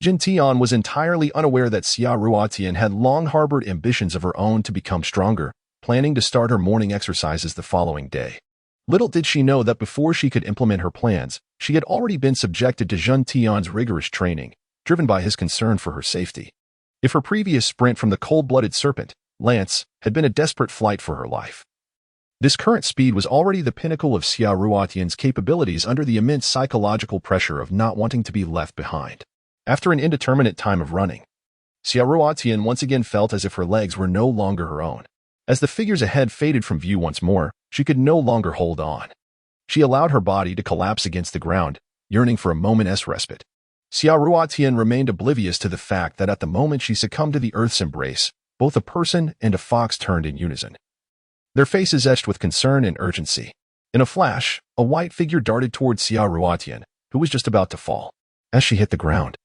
Gentian was entirely unaware that Xia Ruotian had long harbored ambitions of her own to become stronger, planning to start her morning exercises the following day. Little did she know that before she could implement her plans, she had already been subjected to Gentian's rigorous training, driven by his concern for her safety. If her previous sprint from the cold-blooded serpent, Lance, had been a desperate flight for her life, this current speed was already the pinnacle of Xia Ruotian's capabilities under the immense psychological pressure of not wanting to be left behind. After an indeterminate time of running, Xia Ruotian once again felt as if her legs were no longer her own. As the figures ahead faded from view once more, she could no longer hold on. She allowed her body to collapse against the ground, yearning for a moment's respite. Xia Ruotian remained oblivious to the fact that at the moment she succumbed to the earth's embrace, both a person and a fox turned in unison, their faces etched with concern and urgency. In a flash, a white figure darted towards Xia Ruotian, who was just about to fall. As she hit the ground,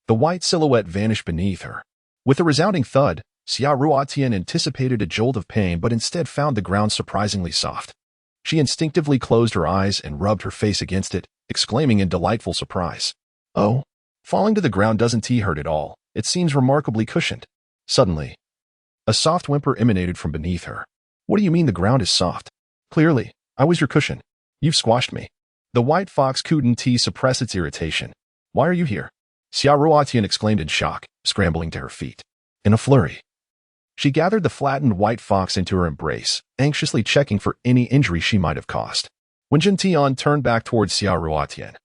the white silhouette vanished beneath her. With a resounding thud, Xia Ruotian anticipated a jolt of pain but instead found the ground surprisingly soft. She instinctively closed her eyes and rubbed her face against it, exclaiming in delightful surprise, "Oh, falling to the ground doesn't hurt at all. It seems remarkably cushioned." Suddenly, a soft whimper emanated from beneath her. "What do you mean the ground is soft? Clearly, I was your cushion. You've squashed me." The white fox couldn't suppress its irritation. "Why are you here?" Xia Ruotian exclaimed in shock, scrambling to her feet. In a flurry, she gathered the flattened white fox into her embrace, anxiously checking for any injury she might have caused. When Gentian turned back towards Xia Ruotian,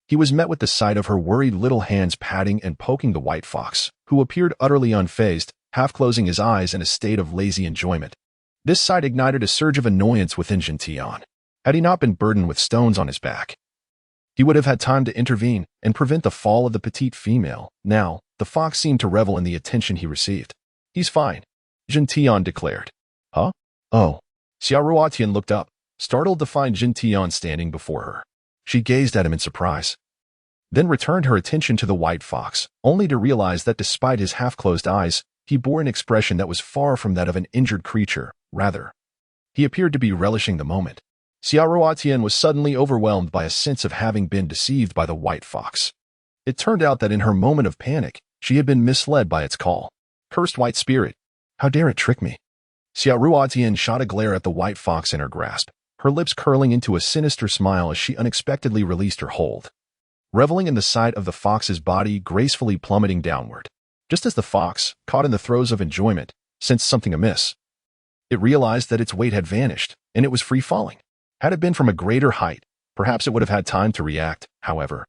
he was met with the sight of her worried little hands patting and poking the white fox, who appeared utterly unfazed, half closing his eyes in a state of lazy enjoyment. This sight ignited a surge of annoyance within Gentian. Had he not been burdened with stones on his back, he would have had time to intervene and prevent the fall of the petite female. Now, the fox seemed to revel in the attention he received. He's fine, Jin Tian declared. Huh? Oh. Xia Ruotian looked up, startled to find Jin Tian standing before her. She gazed at him in surprise, then returned her attention to the white fox, only to realize that despite his half-closed eyes, he bore an expression that was far from that of an injured creature. Rather, he appeared to be relishing the moment. Xia Ruotian was suddenly overwhelmed by a sense of having been deceived by the white fox. It turned out that in her moment of panic, she had been misled by its call. Cursed white spirit! How dare it trick me? Xia Ruotian shot a glare at the white fox in her grasp, her lips curling into a sinister smile as she unexpectedly released her hold, reveling in the sight of the fox's body gracefully plummeting downward. Just as the fox, caught in the throes of enjoyment, sensed something amiss, it realized that its weight had vanished, and it was free falling. Had it been from a greater height, perhaps it would have had time to react, however.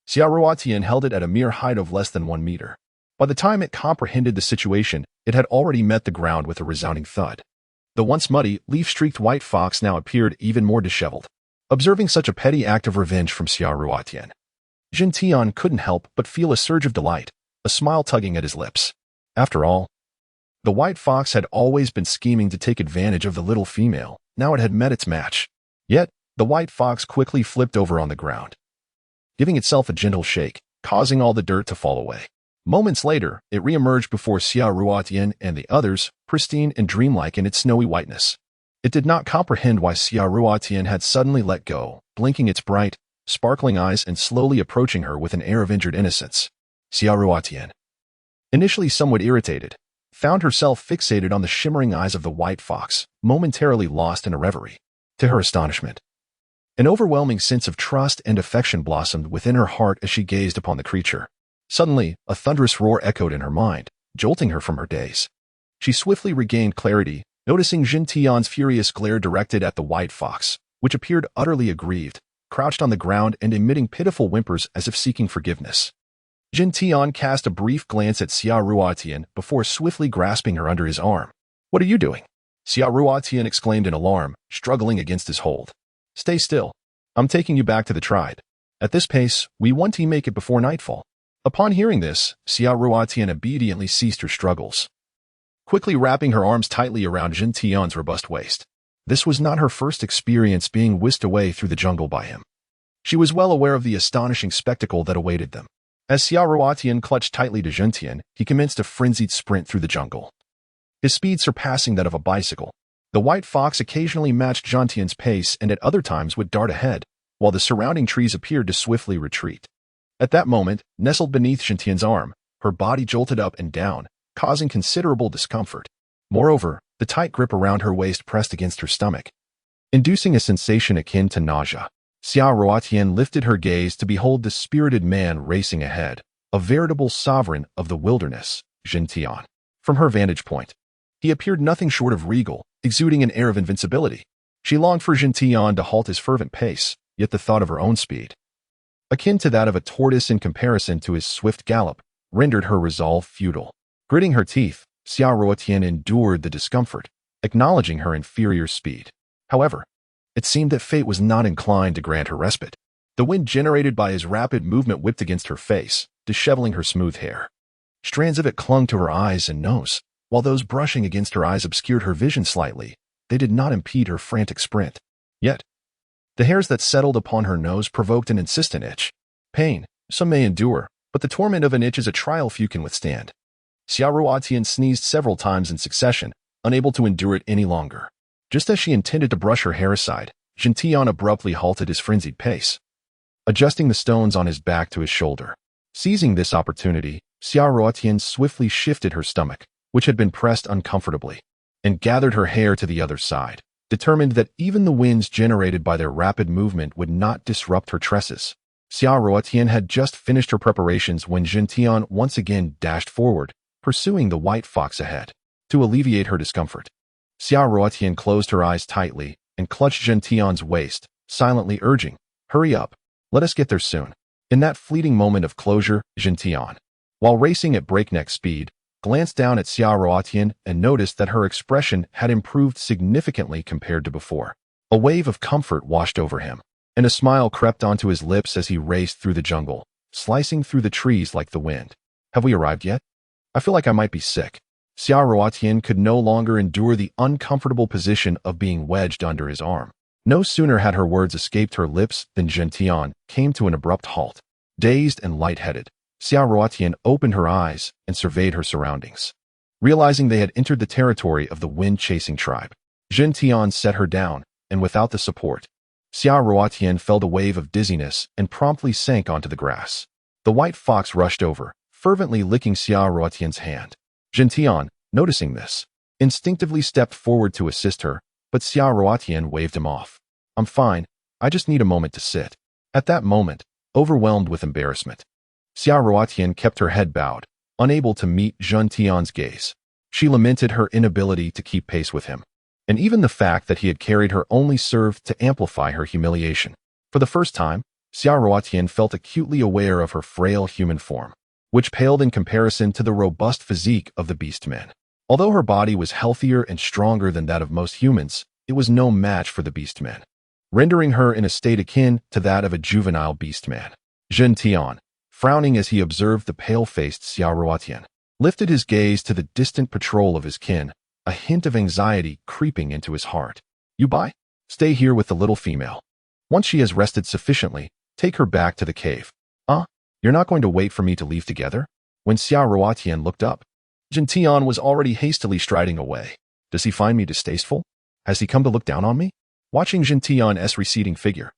Xia Ruotian held it at a mere height of less than 1 meter. By the time it comprehended the situation, it had already met the ground with a resounding thud. The once muddy, leaf-streaked white fox now appeared even more disheveled. Observing such a petty act of revenge from Xia Ruotian, Jin Tian couldn't help but feel a surge of delight, a smile tugging at his lips. After all, the white fox had always been scheming to take advantage of the little female. Now it had met its match. Yet, the white fox quickly flipped over on the ground, giving itself a gentle shake, causing all the dirt to fall away. Moments later, it re-emerged before Xia Ruotian and the others, pristine and dreamlike in its snowy whiteness. It did not comprehend why Xia Ruotian had suddenly let go, blinking its bright, sparkling eyes and slowly approaching her with an air of injured innocence. Xia Ruotian, initially somewhat irritated, found herself fixated on the shimmering eyes of the white fox, momentarily lost in a reverie. To her astonishment, an overwhelming sense of trust and affection blossomed within her heart as she gazed upon the creature. Suddenly, a thunderous roar echoed in her mind, jolting her from her daze. She swiftly regained clarity, noticing Jin Tian's furious glare directed at the white fox, which appeared utterly aggrieved, crouched on the ground and emitting pitiful whimpers as if seeking forgiveness. Jin Tian cast a brief glance at Xia Ruotian before swiftly grasping her under his arm. What are you doing? Xia Ruotian exclaimed in alarm, struggling against his hold. Stay still. I'm taking you back to the tribe. At this pace, we want to make it before nightfall. Upon hearing this, Xia Ruotian obediently ceased her struggles, quickly wrapping her arms tightly around Jin Tian's robust waist. This was not her first experience being whisked away through the jungle by him. She was well aware of the astonishing spectacle that awaited them. As Xia Ruotian clutched tightly to Jin Tian, he commenced a frenzied sprint through the jungle, his speed surpassing that of a bicycle. The white fox occasionally matched Jin Tian's pace and at other times would dart ahead, while the surrounding trees appeared to swiftly retreat. At that moment, nestled beneath Jin Tian's arm, her body jolted up and down, causing considerable discomfort. Moreover, the tight grip around her waist pressed against her stomach, inducing a sensation akin to nausea. Xia Ruotian lifted her gaze to behold the spirited man racing ahead, a veritable sovereign of the wilderness, Jin Tian. From her vantage point, he appeared nothing short of regal, exuding an air of invincibility. She longed for Jin Tian to halt his fervent pace, yet the thought of her own speed, akin to that of a tortoise in comparison to his swift gallop, rendered her resolve futile. Gritting her teeth, Xia Ruotian endured the discomfort, acknowledging her inferior speed. However, it seemed that fate was not inclined to grant her respite. The wind generated by his rapid movement whipped against her face, disheveling her smooth hair. Strands of it clung to her eyes and nose. While those brushing against her eyes obscured her vision slightly, they did not impede her frantic sprint. Yet, the hairs that settled upon her nose provoked an insistent itch. Pain, some may endure, but the torment of an itch is a trial few can withstand. Xia Ruotian sneezed several times in succession, unable to endure it any longer. Just as she intended to brush her hair aside, Jin Tian abruptly halted his frenzied pace, adjusting the stones on his back to his shoulder. Seizing this opportunity, Xia Ruotian swiftly shifted her stomach, which had been pressed uncomfortably, and gathered her hair to the other side, determined that even the winds generated by their rapid movement would not disrupt her tresses. Xia Ruotian had just finished her preparations when Jin Tian once again dashed forward, pursuing the white fox ahead. To alleviate her discomfort, Xia Ruotian closed her eyes tightly and clutched Jin Tian's waist, silently urging, "Hurry up, let us get there soon." In that fleeting moment of closure, Jin Tian, while racing at breakneck speed, glanced down at Xia Ruotian and noticed that her expression had improved significantly compared to before. A wave of comfort washed over him, and a smile crept onto his lips as he raced through the jungle, slicing through the trees like the wind. "Have we arrived yet? I feel like I might be sick." Xiao Ruotian could no longer endure the uncomfortable position of being wedged under his arm. No sooner had her words escaped her lips than Zhentian came to an abrupt halt. Dazed and lightheaded, Xiao Ruotian opened her eyes and surveyed her surroundings. Realizing they had entered the territory of the wind-chasing tribe, Zhentian set her down, and without the support, Xiao Ruotian felt a wave of dizziness and promptly sank onto the grass. The white fox rushed over, fervently licking Xiao Ruotian's hand. Zhentian, noticing this, instinctively stepped forward to assist her, but Xiao Ruotian waved him off. "I'm fine, I just need a moment to sit." At that moment, overwhelmed with embarrassment, Xiao Ruotian kept her head bowed, unable to meet Zhentian's gaze. She lamented her inability to keep pace with him, and even the fact that he had carried her only served to amplify her humiliation. For the first time, Xiao Ruotian felt acutely aware of her frail human form, which paled in comparison to the robust physique of the beastmen. Although her body was healthier and stronger than that of most humans, it was no match for the beastmen, rendering her in a state akin to that of a juvenile beastman. Zhentian, frowning as he observed the pale-faced Xiao Ruotian, lifted his gaze to the distant patrol of his kin, a hint of anxiety creeping into his heart. "You buy? Stay here with the little female. Once she has rested sufficiently, take her back to the cave." You're not going to wait for me to leave together?" When Xiao Ruotian looked up, Zhentian was already hastily striding away. "Does he find me distasteful? Has he come to look down on me?" Watching Zhentian's receding figure,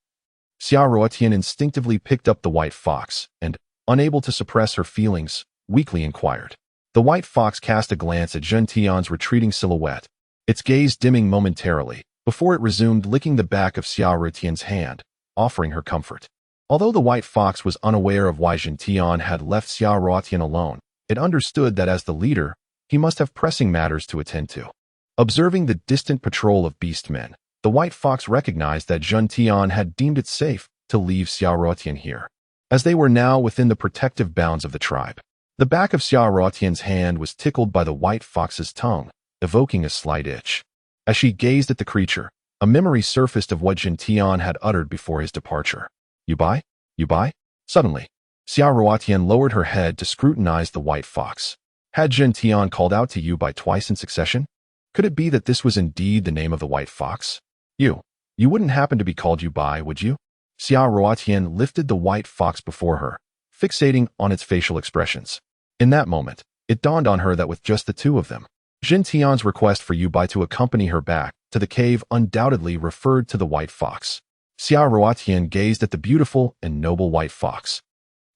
Xiao Ruotian instinctively picked up the white fox and, unable to suppress her feelings, weakly inquired. The white fox cast a glance at Zhentian's retreating silhouette, its gaze dimming momentarily, before it resumed licking the back of Xiao Ruotian's hand, offering her comfort. Although the white fox was unaware of why Zhentian had left Xiao Ruotian alone, it understood that as the leader, he must have pressing matters to attend to. Observing the distant patrol of beastmen, the white fox recognized that Zhentian had deemed it safe to leave Xiao Ruotian here, as they were now within the protective bounds of the tribe. The back of Xiao Ruotian's hand was tickled by the white fox's tongue, evoking a slight itch. As she gazed at the creature, a memory surfaced of what Zhentian had uttered before his departure. You buy? You buy?" Suddenly, Xiao Ruotian lowered her head to scrutinize the white fox. Had Zhentian called out to Yu Bai twice in succession? Could it be that this was indeed the name of the white fox? You wouldn't happen to be called Yu Bai, would you?" Xiao Ruotian lifted the white fox before her, fixating on its facial expressions. In that moment, it dawned on her that with just the two of them, Zhentian's request for Yu Bai to accompany her back to the cave undoubtedly referred to the white fox. Xiao Ruotian gazed at the beautiful and noble white fox,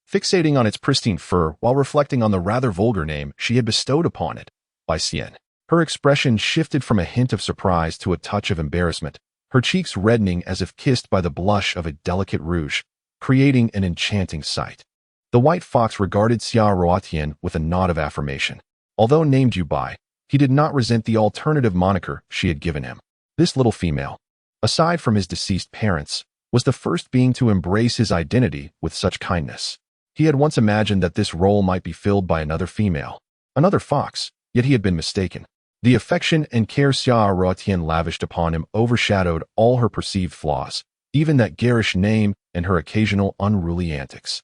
fixating on its pristine fur while reflecting on the rather vulgar name she had bestowed upon it, Bai Xian. Her expression shifted from a hint of surprise to a touch of embarrassment, her cheeks reddening as if kissed by the blush of a delicate rouge, creating an enchanting sight. The white fox regarded Xiao Ruotian with a nod of affirmation. Although named Yu Bai, he did not resent the alternative moniker she had given him. This little female, aside from his deceased parents, was the first being to embrace his identity with such kindness. He had once imagined that this role might be filled by another female, another fox, yet he had been mistaken. The affection and care Xiao Ruotian lavished upon him overshadowed all her perceived flaws, even that garish name and her occasional unruly antics.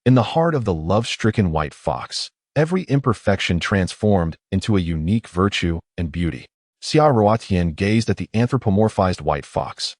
In the heart of the love-stricken white fox, every imperfection transformed into a unique virtue and beauty. Xiao Ruotian gazed at the anthropomorphized white fox,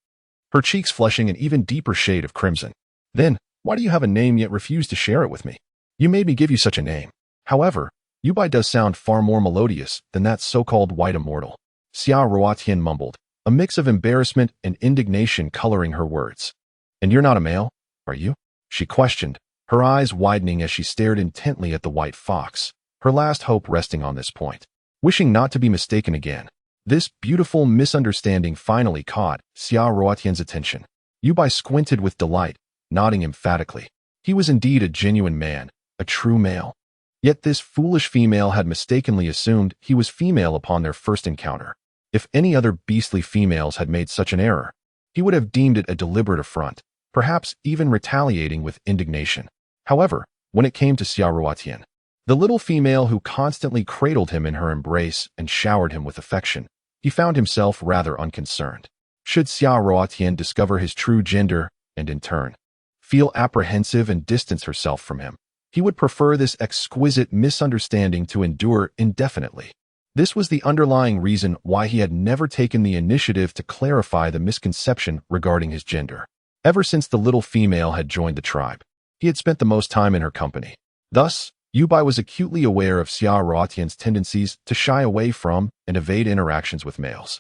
her cheeks flushing an even deeper shade of crimson. "Then, why do you have a name yet refuse to share it with me? You made me give you such a name. However, Yu Bai does sound far more melodious than that so-called white immortal." Xiao Ruotian mumbled, a mix of embarrassment and indignation coloring her words. "And you're not a male, are you?" she questioned, her eyes widening as she stared intently at the white fox, her last hope resting on this point. Wishing not to be mistaken again, this beautiful misunderstanding finally caught Xiao Ruotian's attention. Yu Bai squinted with delight, nodding emphatically. He was indeed a genuine man, a true male. Yet this foolish female had mistakenly assumed he was female upon their first encounter. If any other beastly females had made such an error, he would have deemed it a deliberate affront, perhaps even retaliating with indignation. However, when it came to Xiao Ruotian, the little female who constantly cradled him in her embrace and showered him with affection, he found himself rather unconcerned. Should Xiao Ruotian discover his true gender and, in turn, feel apprehensive and distance herself from him, he would prefer this exquisite misunderstanding to endure indefinitely. This was the underlying reason why he had never taken the initiative to clarify the misconception regarding his gender. Ever since the little female had joined the tribe, he had spent the most time in her company. Thus, Yubai was acutely aware of Xia Ruotian's tendencies to shy away from and evade interactions with males.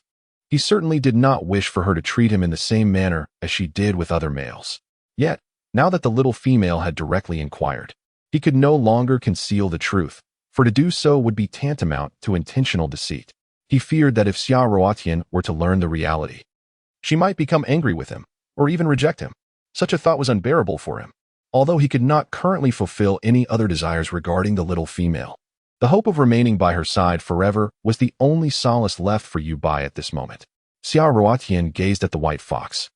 He certainly did not wish for her to treat him in the same manner as she did with other males. Yet, now that the little female had directly inquired, he could no longer conceal the truth, for to do so would be tantamount to intentional deceit. He feared that if Xia Ruotian were to learn the reality, she might become angry with him, or even reject him. Such a thought was unbearable for him. Although he could not currently fulfill any other desires regarding the little female, the hope of remaining by her side forever was the only solace left for Yubai at this moment. Xia Ruotian gazed at the white fox,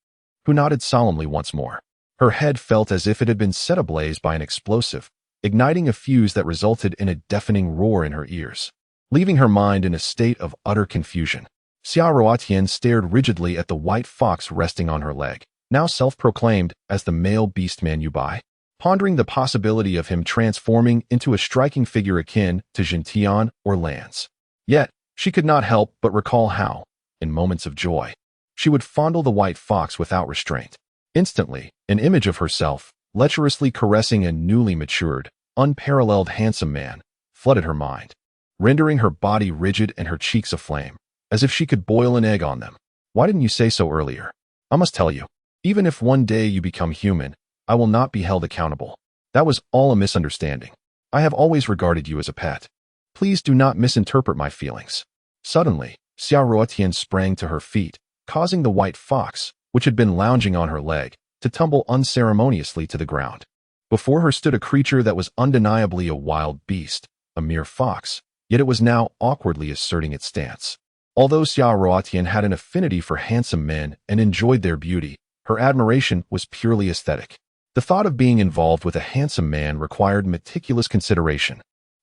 who nodded solemnly once more. Her head felt as if it had been set ablaze by an explosive, igniting a fuse that resulted in a deafening roar in her ears, leaving her mind in a state of utter confusion. Xia Ruotian stared rigidly at the white fox resting on her leg, now self-proclaimed as the male beastman Yubai, pondering the possibility of him transforming into a striking figure akin to Jintian or Lance. Yet, she could not help but recall how, in moments of joy, she would fondle the white fox without restraint. Instantly, an image of herself, lecherously caressing a newly matured, unparalleled handsome man, flooded her mind, rendering her body rigid and her cheeks aflame, as if she could boil an egg on them. Why didn't you say so earlier? I must tell you, even if one day you become human, I will not be held accountable. That was all a misunderstanding. I have always regarded you as a pet. Please do not misinterpret my feelings. Suddenly, Xia Ruotian sprang to her feet, causing the white fox, which had been lounging on her leg, to tumble unceremoniously to the ground. Before her stood a creature that was undeniably a wild beast, a mere fox, yet it was now awkwardly asserting its stance. Although Xia Ruotian had an affinity for handsome men and enjoyed their beauty, her admiration was purely aesthetic. The thought of being involved with a handsome man required meticulous consideration.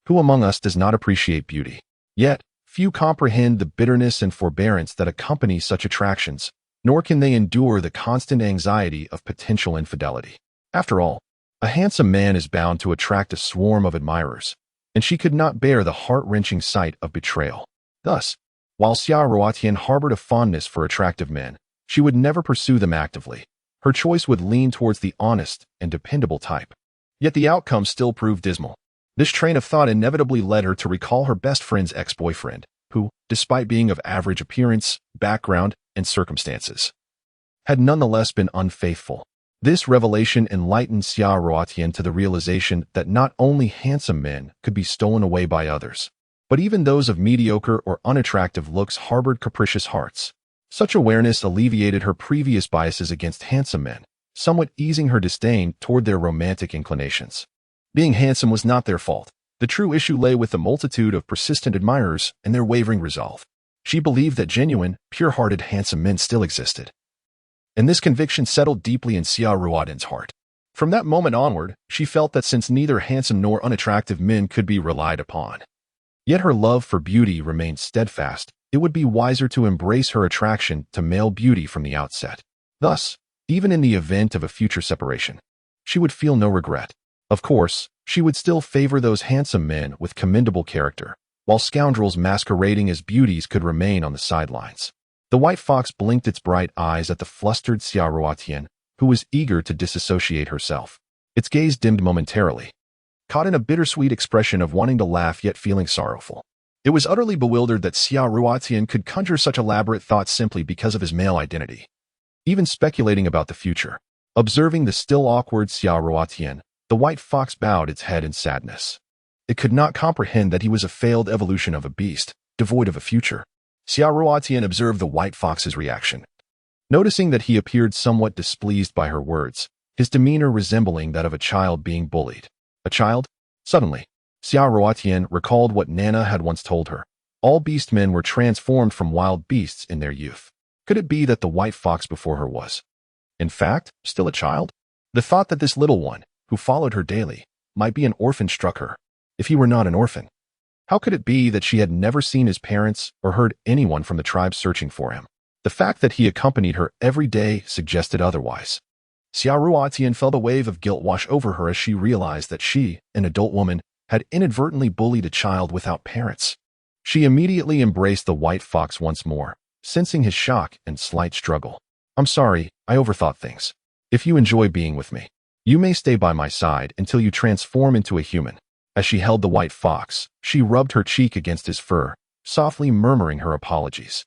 Who among us does not appreciate beauty? Yet, few comprehend the bitterness and forbearance that accompany such attractions, nor can they endure the constant anxiety of potential infidelity. After all, a handsome man is bound to attract a swarm of admirers, and she could not bear the heart-wrenching sight of betrayal. Thus, while Xia Ruotian harbored a fondness for attractive men, she would never pursue them actively. Her choice would lean towards the honest and dependable type. Yet the outcome still proved dismal. This train of thought inevitably led her to recall her best friend's ex-boyfriend, who, despite being of average appearance, background, and circumstances, had nonetheless been unfaithful. This revelation enlightened Xia Ruotian to the realization that not only handsome men could be stolen away by others, but even those of mediocre or unattractive looks harbored capricious hearts. Such awareness alleviated her previous biases against handsome men, somewhat easing her disdain toward their romantic inclinations. Being handsome was not their fault. The true issue lay with the multitude of persistent admirers and their wavering resolve. She believed that genuine, pure-hearted handsome men still existed. And this conviction settled deeply in Xia Ruotian's heart. From that moment onward, she felt that since neither handsome nor unattractive men could be relied upon, yet her love for beauty remained steadfast, it would be wiser to embrace her attraction to male beauty from the outset. Thus, even in the event of a future separation, she would feel no regret. Of course, she would still favor those handsome men with commendable character, while scoundrels masquerading as beauties could remain on the sidelines. The white fox blinked its bright eyes at the flustered Xia Ruotian, who was eager to disassociate herself. Its gaze dimmed momentarily, caught in a bittersweet expression of wanting to laugh yet feeling sorrowful. It was utterly bewildered that Xia Ruotian could conjure such elaborate thoughts simply because of his male identity. Even speculating about the future, observing the still awkward Xia Ruotian, the white fox bowed its head in sadness. It could not comprehend that he was a failed evolution of a beast, devoid of a future. Xia Ruotian observed the white fox's reaction. Noticing that he appeared somewhat displeased by her words, his demeanor resembling that of a child being bullied. A child? Suddenly, Xia Ruotian recalled what Nana had once told her. All beastmen were transformed from wild beasts in their youth. Could it be that the white fox before her was, in fact, still a child? The thought that this little one, who followed her daily, might be an orphan struck her. If he were not an orphan, how could it be that she had never seen his parents or heard anyone from the tribe searching for him? The fact that he accompanied her every day suggested otherwise. Xia Ruotian felt a wave of guilt wash over her as she realized that she, an adult woman, had inadvertently bullied a child without parents. She immediately embraced the white fox once more, sensing his shock and slight struggle. I'm sorry, I overthought things. If you enjoy being with me, you may stay by my side until you transform into a human. As she held the white fox, she rubbed her cheek against his fur, softly murmuring her apologies.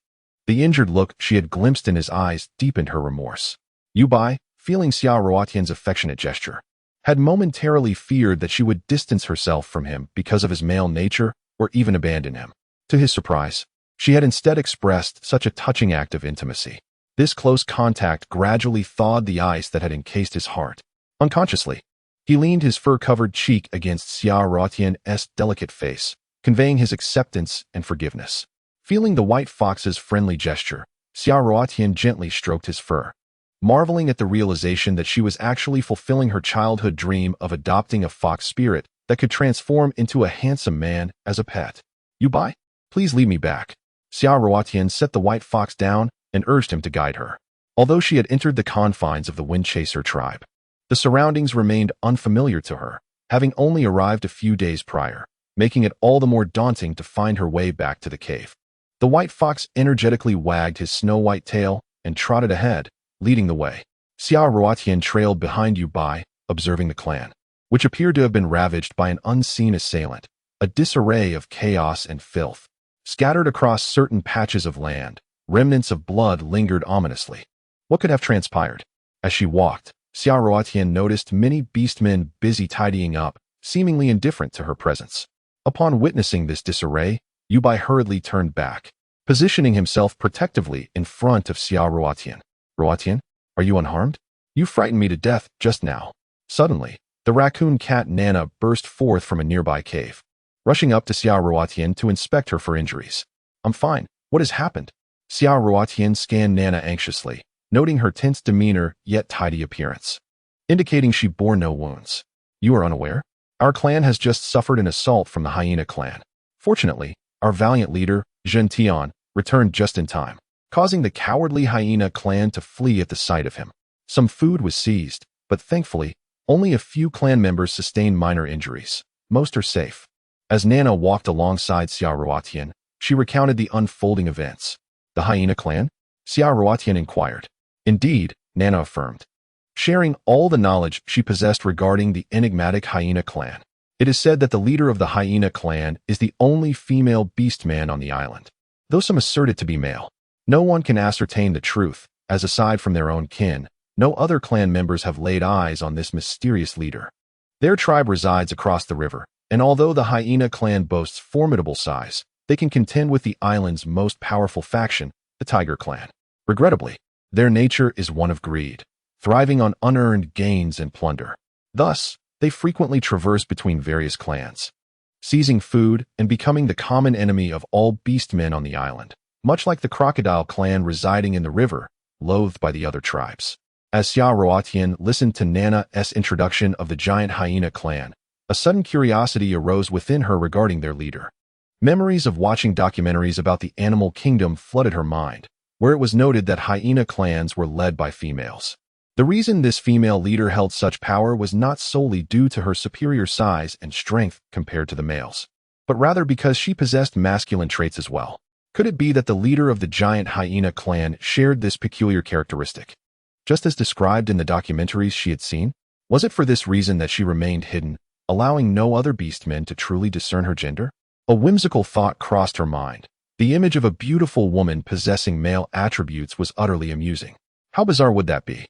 The injured look she had glimpsed in his eyes deepened her remorse. Yubai, feeling Xia Ruotian's affectionate gesture, had momentarily feared that she would distance herself from him because of his male nature or even abandon him. To his surprise, she had instead expressed such a touching act of intimacy. This close contact gradually thawed the ice that had encased his heart. Unconsciously, he leaned his fur-covered cheek against Xia Ruotian's delicate face, conveying his acceptance and forgiveness. Feeling the white fox's friendly gesture, Xia Ruotian gently stroked his fur, marveling at the realization that she was actually fulfilling her childhood dream of adopting a fox spirit that could transform into a handsome man as a pet. Yubai, please lead me back. Xia Ruotian set the white fox down and urged him to guide her. Although she had entered the confines of the Wind Chaser tribe, the surroundings remained unfamiliar to her, having only arrived a few days prior, making it all the more daunting to find her way back to the cave. The white fox energetically wagged his snow-white tail and trotted ahead, leading the way. Xia Ruotian trailed behind Yubai, observing the clan, which appeared to have been ravaged by an unseen assailant. A disarray of chaos and filth. Scattered across certain patches of land, remnants of blood lingered ominously. What could have transpired? As she walked, Xia Ruotian noticed many beastmen busy tidying up, seemingly indifferent to her presence. Upon witnessing this disarray, Yubai hurriedly turned back, positioning himself protectively in front of Xia Ruotian. Ruotian, are you unharmed? You frightened me to death just now. Suddenly, the raccoon cat Nana burst forth from a nearby cave, rushing up to Xia Ruotian to inspect her for injuries. I'm fine. What has happened? Xia Ruotian scanned Nana anxiously, noting her tense demeanor yet tidy appearance, indicating she bore no wounds. You are unaware? Our clan has just suffered an assault from the hyena clan. Fortunately, our valiant leader, Zhen Tian, returned just in time, causing the cowardly hyena clan to flee at the sight of him. Some food was seized, but thankfully, only a few clan members sustained minor injuries. Most are safe. As Nana walked alongside Xia Ruotian, she recounted the unfolding events. The hyena clan? Xia Ruotian inquired. Indeed, Nana affirmed, sharing all the knowledge she possessed regarding the enigmatic hyena clan. It is said that the leader of the hyena clan is the only female beastman on the island. Though some assert it to be male, no one can ascertain the truth, as aside from their own kin, no other clan members have laid eyes on this mysterious leader. Their tribe resides across the river, and although the hyena clan boasts formidable size, they can contend with the island's most powerful faction, the tiger clan. Regrettably, their nature is one of greed, thriving on unearned gains and plunder. Thus, they frequently traverse between various clans, seizing food and becoming the common enemy of all beastmen on the island, much like the crocodile clan residing in the river, loathed by the other tribes. As Xia Ruotian listened to Nana's introduction of the giant hyena clan, a sudden curiosity arose within her regarding their leader. Memories of watching documentaries about the animal kingdom flooded her mind, where it was noted that hyena clans were led by females. The reason this female leader held such power was not solely due to her superior size and strength compared to the males, but rather because she possessed masculine traits as well. Could it be that the leader of the giant hyena clan shared this peculiar characteristic, just as described in the documentaries she had seen? Was it for this reason that she remained hidden, allowing no other beastmen to truly discern her gender? A whimsical thought crossed her mind. The image of a beautiful woman possessing male attributes was utterly amusing. How bizarre would that be?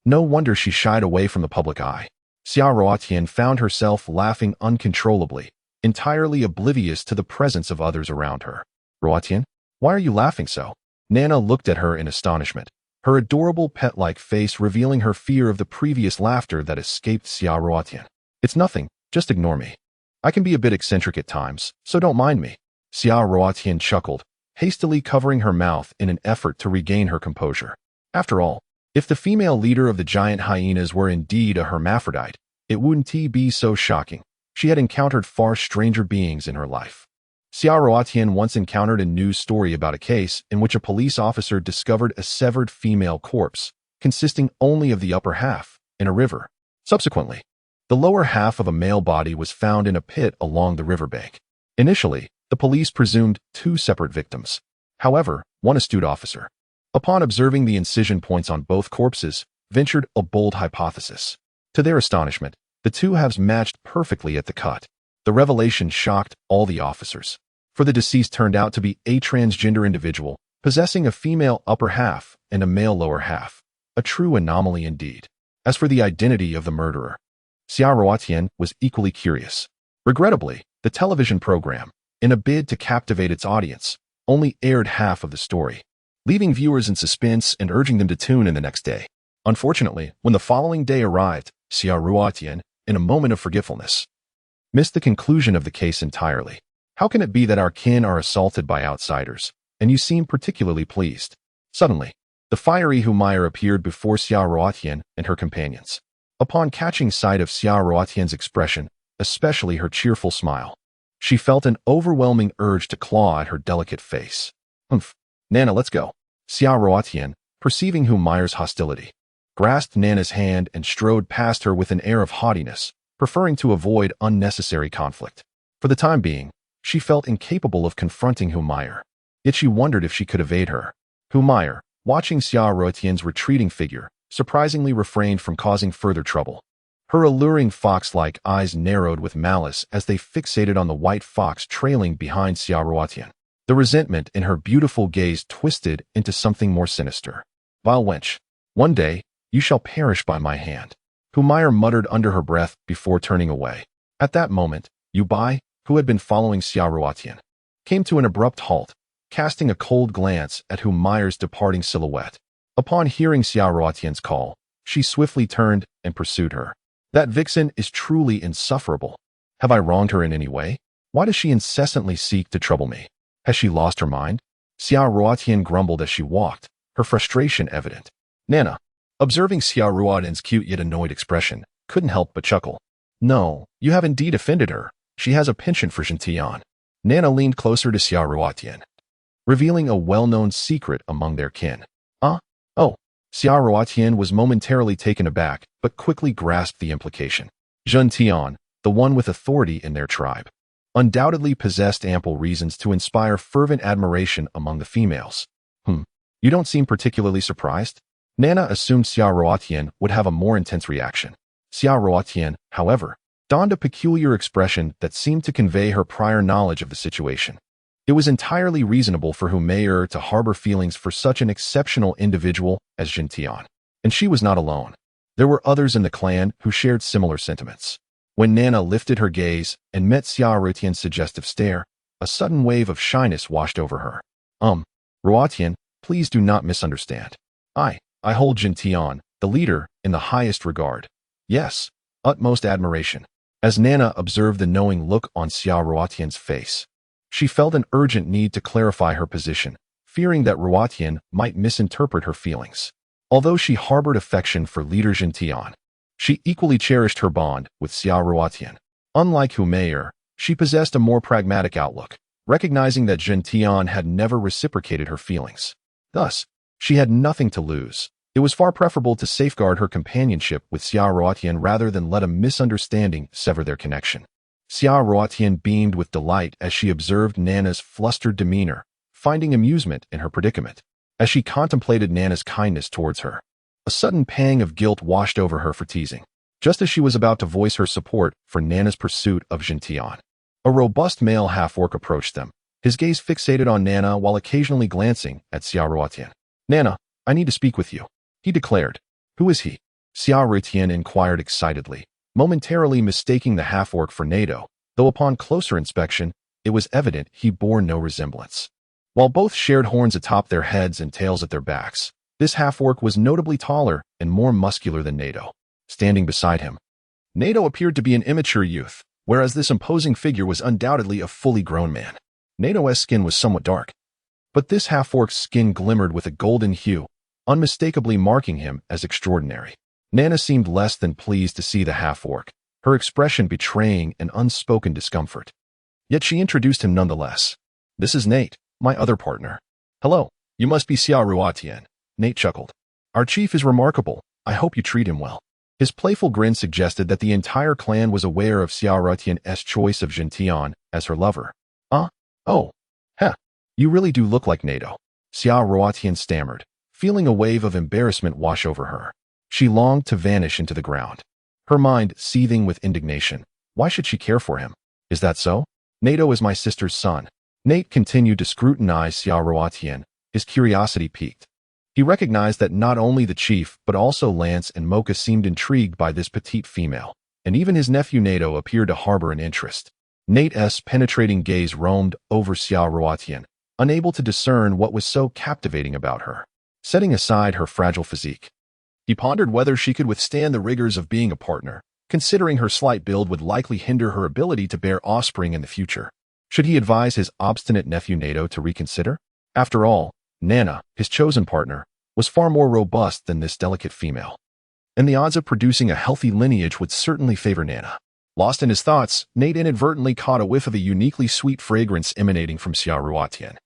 No wonder she shied away from the public eye. Xia Ruotian found herself laughing uncontrollably, entirely oblivious to the presence of others around her. Ruotian, why are you laughing so? Nana looked at her in astonishment, her adorable pet-like face revealing her fear of the previous laughter that escaped Xia Ruotian. It's nothing, just ignore me. I can be a bit eccentric at times, so don't mind me. Xia Ruotian chuckled, hastily covering her mouth in an effort to regain her composure. After all, if the female leader of the giant hyenas were indeed a hermaphrodite, it wouldn't be so shocking. She had encountered far stranger beings in her life. Xia Ruotian once encountered a news story about a case in which a police officer discovered a severed female corpse, consisting only of the upper half, in a river. Subsequently, the lower half of a male body was found in a pit along the riverbank. Initially, The police presumed 2 separate victims. However, one astute officer, upon observing the incision points on both corpses, ventured a bold hypothesis. To their astonishment, the 2 halves matched perfectly at the cut. The revelation shocked all the officers, for the deceased turned out to be a transgender individual, possessing a female upper half and a male lower half. A true anomaly indeed. As for the identity of the murderer, Xiaoruotian was equally curious. Regrettably, the television program, in a bid to captivate its audience, only aired half of the story, leaving viewers in suspense and urging them to tune in the next day. Unfortunately, when the following day arrived, Xiaoruotian, in a moment of forgetfulness, missed the conclusion of the case entirely. How can it be that our kin are assaulted by outsiders, and you seem particularly pleased? Suddenly, the fiery Humayer appeared before Xiaoruotian and her companions. Upon catching sight of Xiaoruotian's expression, especially her cheerful smile, she felt an overwhelming urge to claw at her delicate face. "Humph, Nana, let's go." Xiaoruotian, perceiving Humayer's hostility, grasped Nana's hand and strode past her with an air of haughtiness, preferring to avoid unnecessary conflict. For the time being, she felt incapable of confronting Humayer, yet she wondered if she could evade her. Humayer, watching Xiaoruotian's retreating figure, surprisingly refrained from causing further trouble. Her alluring fox-like eyes narrowed with malice as they fixated on the white fox trailing behind Xiaoruotian. The resentment in her beautiful gaze twisted into something more sinister. "Vile wench, one day you shall perish by my hand," Humayer muttered under her breath before turning away. At that moment, Yubai, who had been following Xiaoruotian, came to an abrupt halt, casting a cold glance at Humayer's departing silhouette. Upon hearing Xiaoruotian's call, she swiftly turned and pursued her. "That vixen is truly insufferable. Have I wronged her in any way? Why does she incessantly seek to trouble me? Has she lost her mind?" Xiaoruotian grumbled as she walked, her frustration evident. Nana, observing Xiaoruotian's cute yet annoyed expression, couldn't help but chuckle. "No, you have indeed offended her. She has a penchant for Xintian." Nana leaned closer to Xiaoruotian, revealing a well-known secret among their kin. Oh. Xiaoruotian was momentarily taken aback, but quickly grasped the implication. Xintian, the one with authority in their tribe, undoubtedly possessed ample reasons to inspire fervent admiration among the females. You don't seem particularly surprised?" Nana assumed Xiaoruotian would have a more intense reaction. Xiaoruotian, however, donned a peculiar expression that seemed to convey her prior knowledge of the situation. It was entirely reasonable for Humayer to harbor feelings for such an exceptional individual as Xintian. And she was not alone. There were others in the clan who shared similar sentiments. When Nana lifted her gaze and met Xiaoruotian's suggestive stare, a sudden wave of shyness washed over her. Ruotian, please do not misunderstand. I hold Xintian, the leader, in the highest regard. Yes, utmost admiration." As Nana observed the knowing look on Xiaoruotian's face, she felt an urgent need to clarify her position, fearing that Ruotian might misinterpret her feelings. Although she harbored affection for leader Xintian, she equally cherished her bond with Xiaoruotian. Unlike Humayer, she possessed a more pragmatic outlook, recognizing that Xintian had never reciprocated her feelings. Thus, she had nothing to lose. It was far preferable to safeguard her companionship with Xiaoruotian rather than let a misunderstanding sever their connection. Xiaoruotian beamed with delight as she observed Nana's flustered demeanor, finding amusement in her predicament. As she contemplated Nana's kindness towards her, a sudden pang of guilt washed over her for teasing, just as she was about to voice her support for Nana's pursuit of Xintian. A robust male half-orc approached them, his gaze fixated on Nana while occasionally glancing at Xiaoruotian. "Nana, I need to speak with you," he declared. "Who is he?" Xiaoruotian inquired excitedly, momentarily mistaking the half-orc for Nato, though upon closer inspection, it was evident he bore no resemblance. While both shared horns atop their heads and tails at their backs, this half-orc was notably taller and more muscular than Nato. Standing beside him, Nato appeared to be an immature youth, whereas this imposing figure was undoubtedly a fully grown man. Nato's skin was somewhat dark, but this half-orc's skin glimmered with a golden hue, unmistakably marking him as extraordinary. Nana seemed less than pleased to see the half-orc, her expression betraying an unspoken discomfort. Yet she introduced him nonetheless. "This is Nate, my other partner." "Hello, you must be Xiaoruotian," Nate chuckled. "Our chief is remarkable. I hope you treat him well." His playful grin suggested that the entire clan was aware of Xiaoruotian's choice of Xintian as her lover. Oh, heh, you really do look like Nato, Xia Ruotian stammered, feeling a wave of embarrassment wash over her. She longed to vanish into the ground, her mind seething with indignation. Why should she care for him? Is that so? Nato is my sister's son. Nate continued to scrutinize Xia Ruotian, his curiosity piqued. He recognized that not only the chief but also Lance and Mocha seemed intrigued by this petite female, and even his nephew Nato appeared to harbor an interest. Nate's penetrating gaze roamed over Xia Ruotian, unable to discern what was so captivating about her. Setting aside her fragile physique, he pondered whether she could withstand the rigors of being a partner, considering her slight build would likely hinder her ability to bear offspring in the future. Should he advise his obstinate nephew Nato to reconsider? After all, Nana, his chosen partner, was far more robust than this delicate female, and the odds of producing a healthy lineage would certainly favor Nana. Lost in his thoughts, Nate inadvertently caught a whiff of a uniquely sweet fragrance emanating from Xia Ruotian,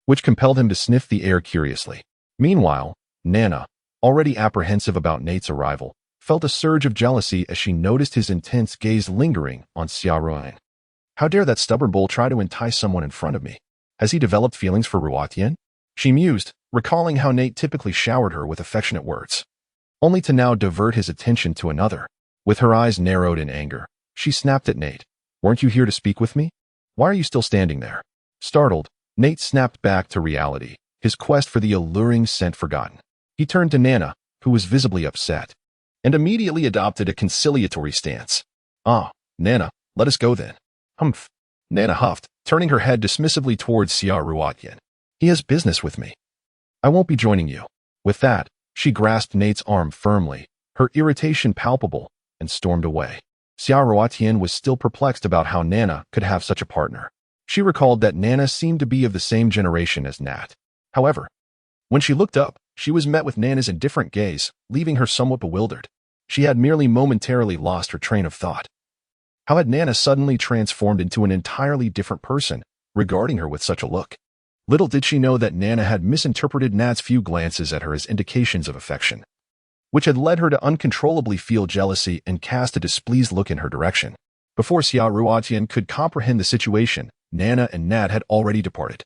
which compelled him to sniff the air curiously. Meanwhile, Nana, already apprehensive about Nate's arrival, felt a surge of jealousy as she noticed his intense gaze lingering on Xia Ruotian. How dare that stubborn bull try to entice someone in front of me? Has he developed feelings for Ruotian? She mused, recalling how Nate typically showered her with affectionate words, only to now divert his attention to another. With her eyes narrowed in anger, she snapped at Nate. Weren't you here to speak with me? Why are you still standing there? Startled, Nate snapped back to reality, his quest for the alluring scent forgotten. He turned to Nana, who was visibly upset, and immediately adopted a conciliatory stance. Ah, Nana, let us go then. Humph. Nana huffed, turning her head dismissively towards Xia Ruotian. He has business with me. I won't be joining you. With that, she grasped Nate's arm firmly, her irritation palpable, and stormed away. Xia Ruotian was still perplexed about how Nana could have such a partner. She recalled that Nana seemed to be of the same generation as Nat. However, when she looked up, she was met with Nana's indifferent gaze, leaving her somewhat bewildered. She had merely momentarily lost her train of thought. How had Nana suddenly transformed into an entirely different person, regarding her with such a look? Little did she know that Nana had misinterpreted Nat's few glances at her as indications of affection, which had led her to uncontrollably feel jealousy and cast a displeased look in her direction. Before Xia Ruotian could comprehend the situation, Nana and Nat had already departed.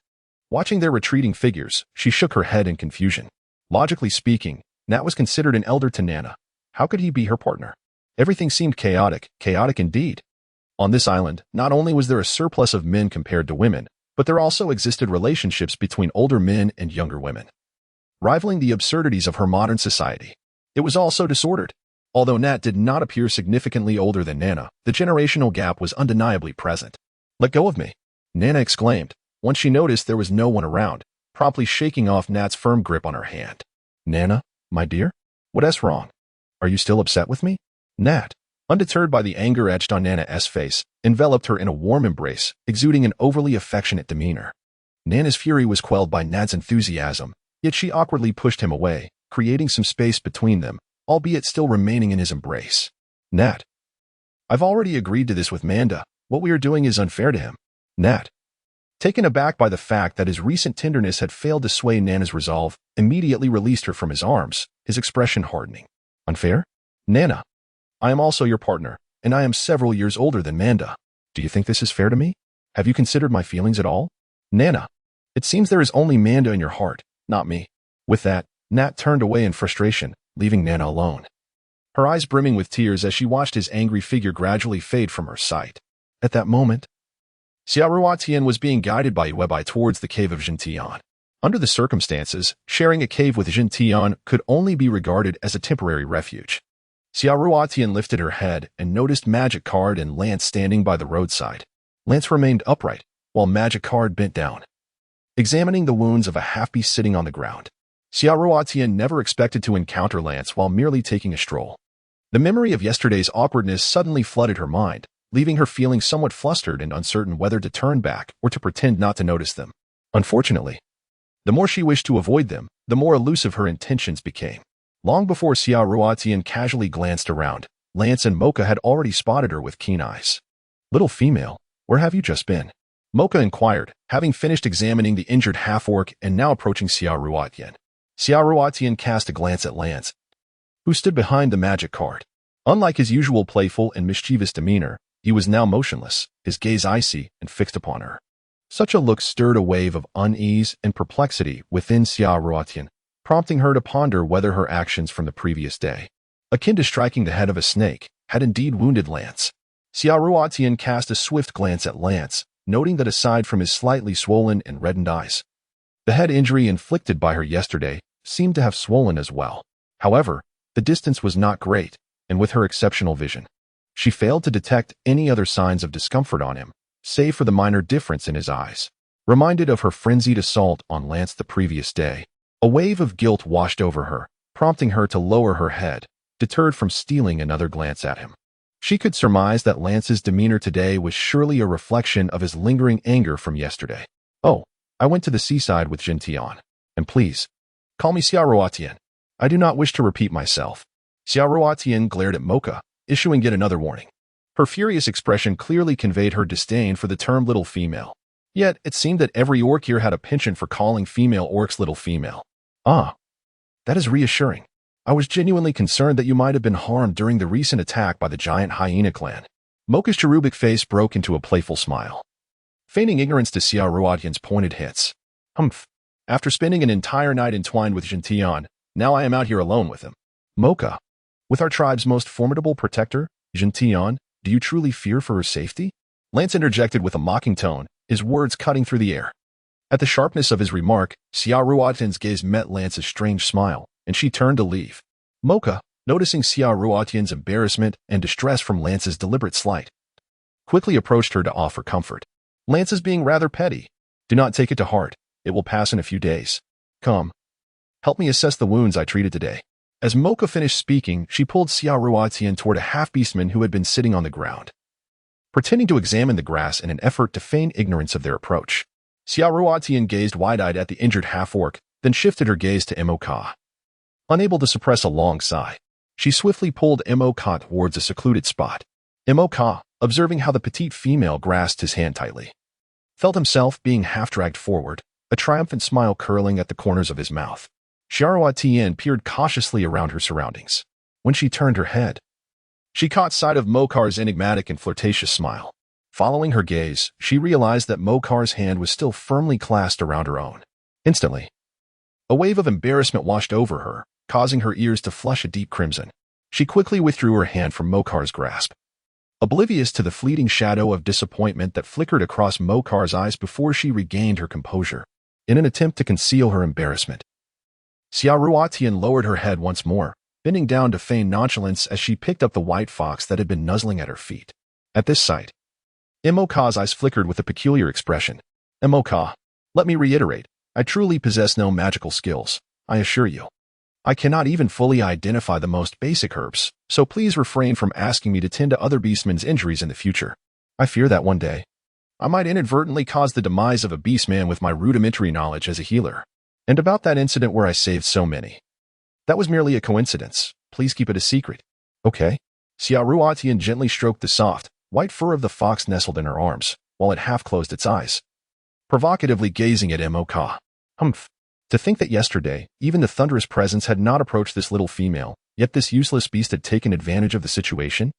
Watching their retreating figures, she shook her head in confusion. Logically speaking, Nat was considered an elder to Nana. How could he be her partner? Everything seemed chaotic indeed. On this island, not only was there a surplus of men compared to women, but there also existed relationships between older men and younger women, rivaling the absurdities of her modern society. It was also disordered. Although Nat did not appear significantly older than Nana, the generational gap was undeniably present. Let go of me, Nana exclaimed, once she noticed there was no one around, promptly shaking off Nat's firm grip on her hand. Nana, my dear? What's wrong? Are you still upset with me? Nat, undeterred by the anger etched on Nana's face, enveloped her in a warm embrace, exuding an overly affectionate demeanor. Nana's fury was quelled by Nat's enthusiasm, yet she awkwardly pushed him away, creating some space between them, albeit still remaining in his embrace. Nat, I've already agreed to this with Manda. What we are doing is unfair to him. Nat, taken aback by the fact that his recent tenderness had failed to sway Nana's resolve, immediately released her from his arms, his expression hardening. Unfair? Nana, I am also your partner, and I am several years older than Manda. Do you think this is fair to me? Have you considered my feelings at all? Nana, it seems there is only Manda in your heart, not me. With that, Nat turned away in frustration, leaving Nana alone, her eyes brimming with tears as she watched his angry figure gradually fade from her sight. At that moment, Xia Ruotian was being guided by Yuebai towards the cave of Jintian. Under the circumstances, sharing a cave with Jintian could only be regarded as a temporary refuge. Xia Ruotian lifted her head and noticed Magic Card and Lance standing by the roadside. Lance remained upright, while Magic Card bent down, examining the wounds of a half-beast sitting on the ground. Xia Ruotian never expected to encounter Lance while merely taking a stroll. The memory of yesterday's awkwardness suddenly flooded her mind, leaving her feeling somewhat flustered and uncertain whether to turn back or to pretend not to notice them. Unfortunately, the more she wished to avoid them, the more elusive her intentions became. Long before Xia Ruotian casually glanced around, Lance and Mocha had already spotted her with keen eyes. Little female, where have you just been? Mocha inquired, having finished examining the injured half-orc and now approaching Xia Ruotian. Xia Ruotian cast a glance at Lance, who stood behind the Magic Card. Unlike his usual playful and mischievous demeanor, he was now motionless, his gaze icy and fixed upon her. Such a look stirred a wave of unease and perplexity within Xia Ruotian, prompting her to ponder whether her actions from the previous day, akin to striking the head of a snake, had indeed wounded Lance. Xia Ruotian cast a swift glance at Lance, noting that aside from his slightly swollen and reddened eyes, the head injury inflicted by her yesterday seemed to have swollen as well. However, the distance was not great, and with her exceptional vision, she failed to detect any other signs of discomfort on him, save for the minor difference in his eyes. Reminded of her frenzied assault on Lance the previous day, a wave of guilt washed over her, prompting her to lower her head, deterred from stealing another glance at him. She could surmise that Lance's demeanor today was surely a reflection of his lingering anger from yesterday. "Oh, I went to the seaside with Jintian. And please, call me Xia Ruotian. I do not wish to repeat myself." Xia Ruotian glared at Mocha, issuing yet another warning. Her furious expression clearly conveyed her disdain for the term little female. Yet, it seemed that every orc here had a penchant for calling female orcs little female. "Ah, that is reassuring. I was genuinely concerned that you might have been harmed during the recent attack by the giant hyena clan." Mocha's cherubic face broke into a playful smile, feigning ignorance to Xia Ruotian's pointed hits. "Humph. After spending an entire night entwined with Jintian, now I am out here alone with him." "Mocha, with our tribe's most formidable protector, Jintian, do you truly fear for her safety?" Lance interjected with a mocking tone, his words cutting through the air. At the sharpness of his remark, Xia Ruotian's gaze met Lance's strange smile, and she turned to leave. Mocha, noticing Xia Ruotian's embarrassment and distress from Lance's deliberate slight, quickly approached her to offer comfort. "Lance is being rather petty. Do not take it to heart. It will pass in a few days. Come, help me assess the wounds I treated today." As Mocha finished speaking, she pulled Xia Ruotian toward a half-beastman who had been sitting on the ground, pretending to examine the grass in an effort to feign ignorance of their approach. Xia Ruotian gazed wide-eyed at the injured half-orc, then shifted her gaze to Mocha. Unable to suppress a long sigh, she swiftly pulled Mocha towards a secluded spot. Mocha, observing how the petite female grasped his hand tightly, felt himself being half-dragged forward, a triumphant smile curling at the corners of his mouth. Xia Ruotian peered cautiously around her surroundings. When she turned her head, she caught sight of Mokar's enigmatic and flirtatious smile. Following her gaze, she realized that Mokar's hand was still firmly clasped around her own. Instantly, a wave of embarrassment washed over her, causing her ears to flush a deep crimson. She quickly withdrew her hand from Mokar's grasp, oblivious to the fleeting shadow of disappointment that flickered across Mokar's eyes before she regained her composure. In an attempt to conceal her embarrassment, Xia Ruotian lowered her head once more, bending down to feign nonchalance as she picked up the white fox that had been nuzzling at her feet. At this sight, Moka's eyes flickered with a peculiar expression. "Moka, let me reiterate, I truly possess no magical skills, I assure you. I cannot even fully identify the most basic herbs, so please refrain from asking me to tend to other beastmen's injuries in the future. I fear that one day, I might inadvertently cause the demise of a beastman with my rudimentary knowledge as a healer. And about that incident where I saved so many, that was merely a coincidence. Please keep it a secret." "Okay." Xia Ruotian gently stroked the soft, white fur of the fox nestled in her arms, while it half closed its eyes, provocatively gazing at Moka. "Humph. To think that yesterday, even the thunderous presence had not approached this little female, yet this useless beast had taken advantage of the situation?"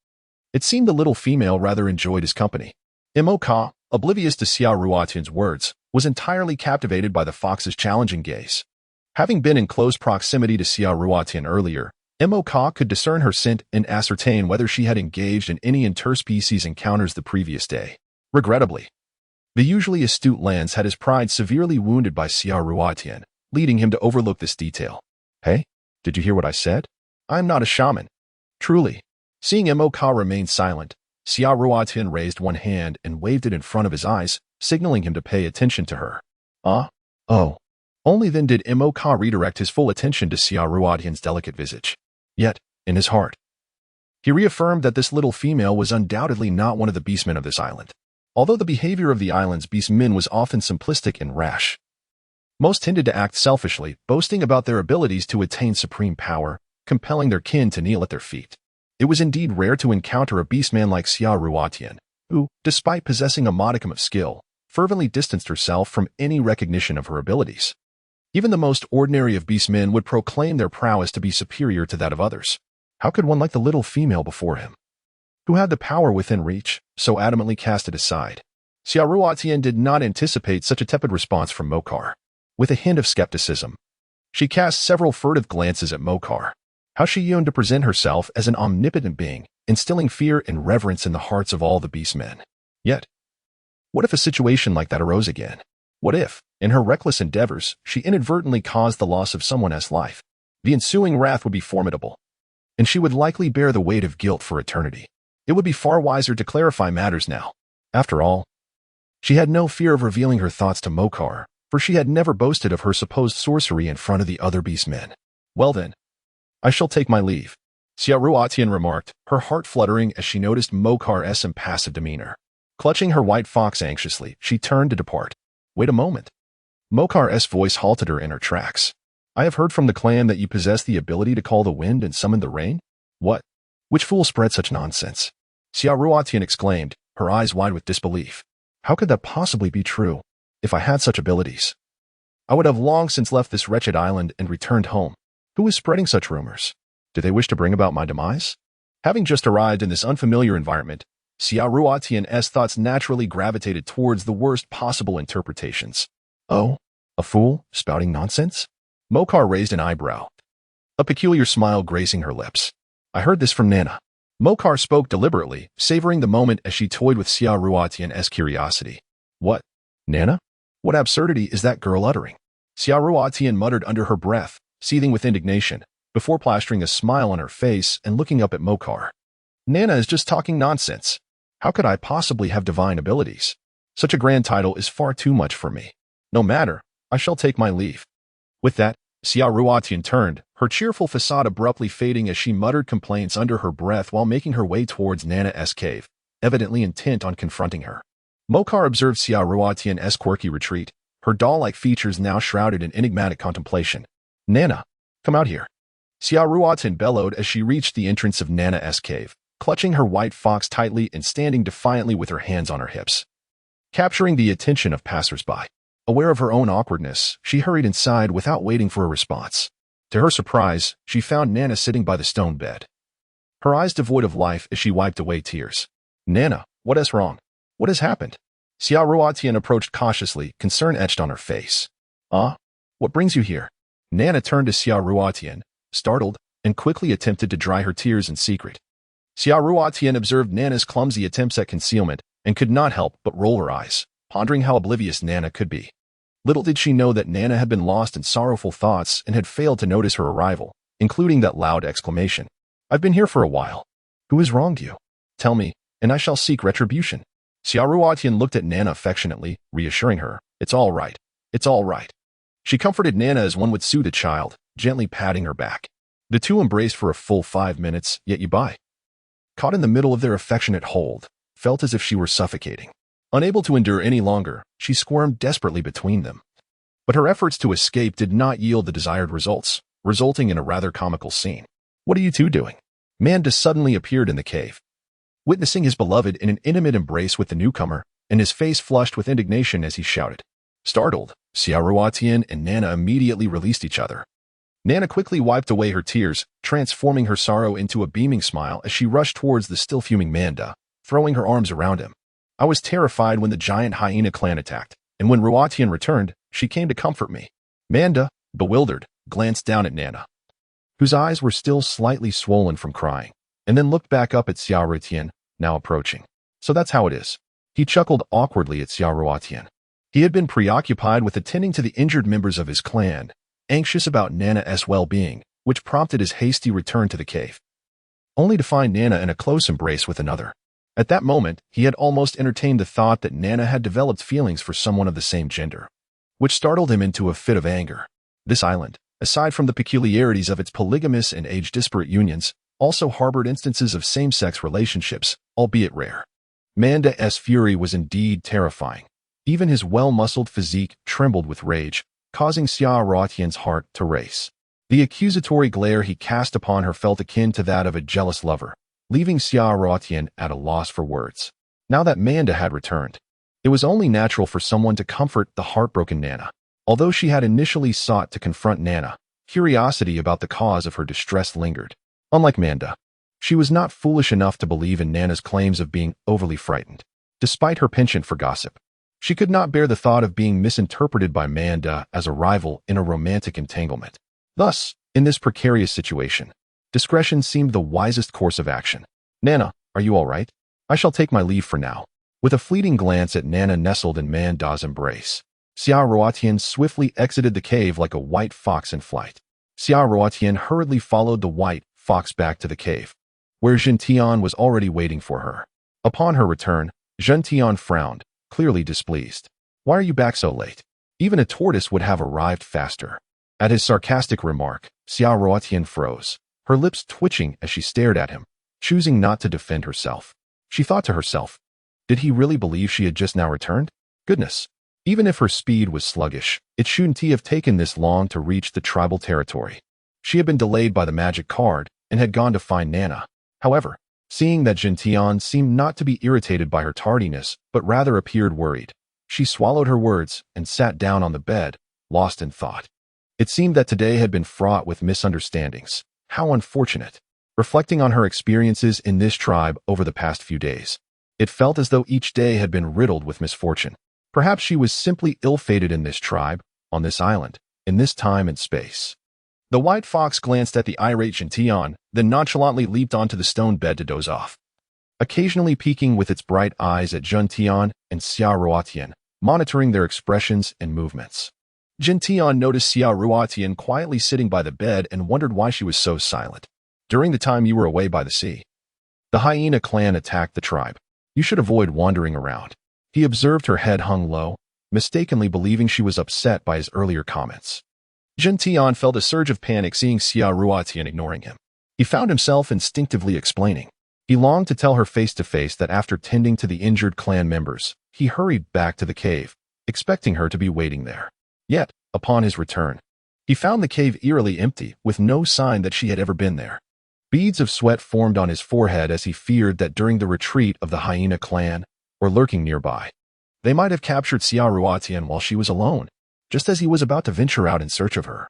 It seemed the little female rather enjoyed his company. Moka, oblivious to Xia Ruotian's words, was entirely captivated by the fox's challenging gaze. Having been in close proximity to Xia Ruotian earlier, Moka could discern her scent and ascertain whether she had engaged in any interspecies encounters the previous day. Regrettably, the usually astute Lance had his pride severely wounded by Xia Ruotian, leading him to overlook this detail. "Hey, did you hear what I said? I am not a shaman. Truly." Seeing Moka remain silent, Xia Ruotian raised one hand and waved it in front of his eyes, signaling him to pay attention to her. Oh. Only then did Moka redirect his full attention to Xia Ruotian's delicate visage. Yet, in his heart, he reaffirmed that this little female was undoubtedly not one of the beastmen of this island. Although the behavior of the island's beastmen was often simplistic and rash, most tended to act selfishly, boasting about their abilities to attain supreme power, compelling their kin to kneel at their feet. It was indeed rare to encounter a beastman like Xia Ruotian, who, despite possessing a modicum of skill, fervently distanced herself from any recognition of her abilities. Even the most ordinary of beastmen would proclaim their prowess to be superior to that of others. How could one like the little female before him, who had the power within reach, so adamantly cast it aside? Xiaoruotian did not anticipate such a tepid response from Mokar. With a hint of skepticism, she cast several furtive glances at Mokar. How she yearned to present herself as an omnipotent being, instilling fear and reverence in the hearts of all the beastmen. Yet, what if a situation like that arose again? What if, in her reckless endeavors, she inadvertently caused the loss of someone else's life? The ensuing wrath would be formidable, and she would likely bear the weight of guilt for eternity. It would be far wiser to clarify matters now. After all, she had no fear of revealing her thoughts to Mokar, for she had never boasted of her supposed sorcery in front of the other beastmen. Well then, I shall take my leave, Xiaoruotian remarked, her heart fluttering as she noticed Mokar's impassive demeanor. Clutching her white fox anxiously, she turned to depart. Wait a moment. Mokar's voice halted her in her tracks. I have heard from the clan that you possess the ability to call the wind and summon the rain? What? Which fool spread such nonsense? Xiaoruotian exclaimed, her eyes wide with disbelief. How could that possibly be true? If I had such abilities, I would have long since left this wretched island and returned home. Who is spreading such rumors? Do they wish to bring about my demise? Having just arrived in this unfamiliar environment, Xiaoruotian's thoughts naturally gravitated towards the worst possible interpretations. Oh, a fool spouting nonsense? Mokar raised an eyebrow, a peculiar smile gracing her lips. I heard this from Nana. Mokar spoke deliberately, savoring the moment as she toyed with Xiaoruotian's curiosity. What? Nana? What absurdity is that girl uttering? Xiaoruotian muttered under her breath, seething with indignation, before plastering a smile on her face and looking up at Mokar. Nana is just talking nonsense. How could I possibly have divine abilities? Such a grand title is far too much for me. No matter, I shall take my leave. With that, Xiaoruotian turned, her cheerful facade abruptly fading as she muttered complaints under her breath while making her way towards Nana's cave, evidently intent on confronting her. Mokar observed Xiaoruotian's quirky retreat, her doll-like features now shrouded in enigmatic contemplation. Nana, come out here. Xiaoruotian bellowed as she reached the entrance of Nana's cave, clutching her white fox tightly and standing defiantly with her hands on her hips. Capturing the attention of passers-by. Aware of her own awkwardness, she hurried inside without waiting for a response. To her surprise, she found Nana sitting by the stone bed, her eyes devoid of life as she wiped away tears. Nana, what is wrong? What has happened? Xiaoruotian approached cautiously, concern etched on her face. What brings you here? Nana turned to Xiaoruotian, startled, and quickly attempted to dry her tears in secret. Xiaoruotian observed Nana's clumsy attempts at concealment and could not help but roll her eyes, pondering how oblivious Nana could be. Little did she know that Nana had been lost in sorrowful thoughts and had failed to notice her arrival, including that loud exclamation. I've been here for a while. Who has wronged you? Tell me, and I shall seek retribution. Xiaoruotian looked at Nana affectionately, reassuring her, It's all right. It's all right. She comforted Nana as one would soothe a child, gently patting her back. The two embraced for a full 5 minutes, yet Yubai, caught in the middle of their affectionate hold, felt as if she were suffocating. Unable to endure any longer, she squirmed desperately between them. But her efforts to escape did not yield the desired results, resulting in a rather comical scene. What are you two doing? Manda suddenly appeared in the cave, witnessing his beloved in an intimate embrace with the newcomer, and his face flushed with indignation as he shouted. Startled, Xiaoruotian and Nana immediately released each other. Nana quickly wiped away her tears, transforming her sorrow into a beaming smile as she rushed towards the still fuming Manda, throwing her arms around him. I was terrified when the giant hyena clan attacked, and when Ruotian returned, she came to comfort me. Manda, bewildered, glanced down at Nana, whose eyes were still slightly swollen from crying, and then looked back up at Xiaoruotian, now approaching. So that's how it is. He chuckled awkwardly at Xiaoruotian. He had been preoccupied with attending to the injured members of his clan, anxious about Nana's well-being, which prompted his hasty return to the cave, only to find Nana in a close embrace with another. At that moment, he had almost entertained the thought that Nana had developed feelings for someone of the same gender, which startled him into a fit of anger. This island, aside from the peculiarities of its polygamous and age-disparate unions, also harbored instances of same-sex relationships, albeit rare. Manda's fury was indeed terrifying. Even his well-muscled physique trembled with rage, causing Xiaoruotian's heart to race. The accusatory glare he cast upon her felt akin to that of a jealous lover, leaving Xiaoruotian at a loss for words. Now that Manda had returned, it was only natural for someone to comfort the heartbroken Nana. Although she had initially sought to confront Nana, curiosity about the cause of her distress lingered. Unlike Manda, she was not foolish enough to believe in Nana's claims of being overly frightened. despite her penchant for gossip. She could not bear the thought of being misinterpreted by Manda as a rival in a romantic entanglement. Thus, in this precarious situation, discretion seemed the wisest course of action. "Nana, are you all right? I shall take my leave for now." With a fleeting glance at Nana nestled in Manda's embrace, Xia Ruotian swiftly exited the cave like a white fox in flight. Xia Ruotian hurriedly followed the white fox back to the cave, where Jin Tian was already waiting for her. Upon her return, Jin Tian frowned, clearly displeased. "Why are you back so late? Even a tortoise would have arrived faster." At his sarcastic remark, Xia Ruotian froze, her lips twitching as she stared at him, choosing not to defend herself. She thought to herself, did he really believe she had just now returned? Goodness. Even if her speed was sluggish, it shouldn't have taken this long to reach the tribal territory. She had been delayed by the magic card and had gone to find Nana. However, seeing that Jin Tian seemed not to be irritated by her tardiness, but rather appeared worried, she swallowed her words and sat down on the bed, lost in thought. It seemed that today had been fraught with misunderstandings. How unfortunate. Reflecting on her experiences in this tribe over the past few days, it felt as though each day had been riddled with misfortune. Perhaps she was simply ill-fated in this tribe, on this island, in this time and space. The white fox glanced at the irate Jin Tian, then nonchalantly leaped onto the stone bed to doze off, occasionally peeking with its bright eyes at Jin Tian and Xia Ruotian, monitoring their expressions and movements. Jin Tian noticed Xia Ruotian quietly sitting by the bed and wondered why she was so silent. "During the time you were away by the sea, the hyena clan attacked the tribe. You should avoid wandering around." He observed her head hung low, mistakenly believing she was upset by his earlier comments. Jin Tian felt a surge of panic seeing Xia Ruotian ignoring him. He found himself instinctively explaining. He longed to tell her face-to-face that after tending to the injured clan members, he hurried back to the cave, expecting her to be waiting there. Yet, upon his return, he found the cave eerily empty, with no sign that she had ever been there. Beads of sweat formed on his forehead as he feared that during the retreat of the hyena clan, or lurking nearby, they might have captured Xia Ruotian while she was alone, just as he was about to venture out in search of her.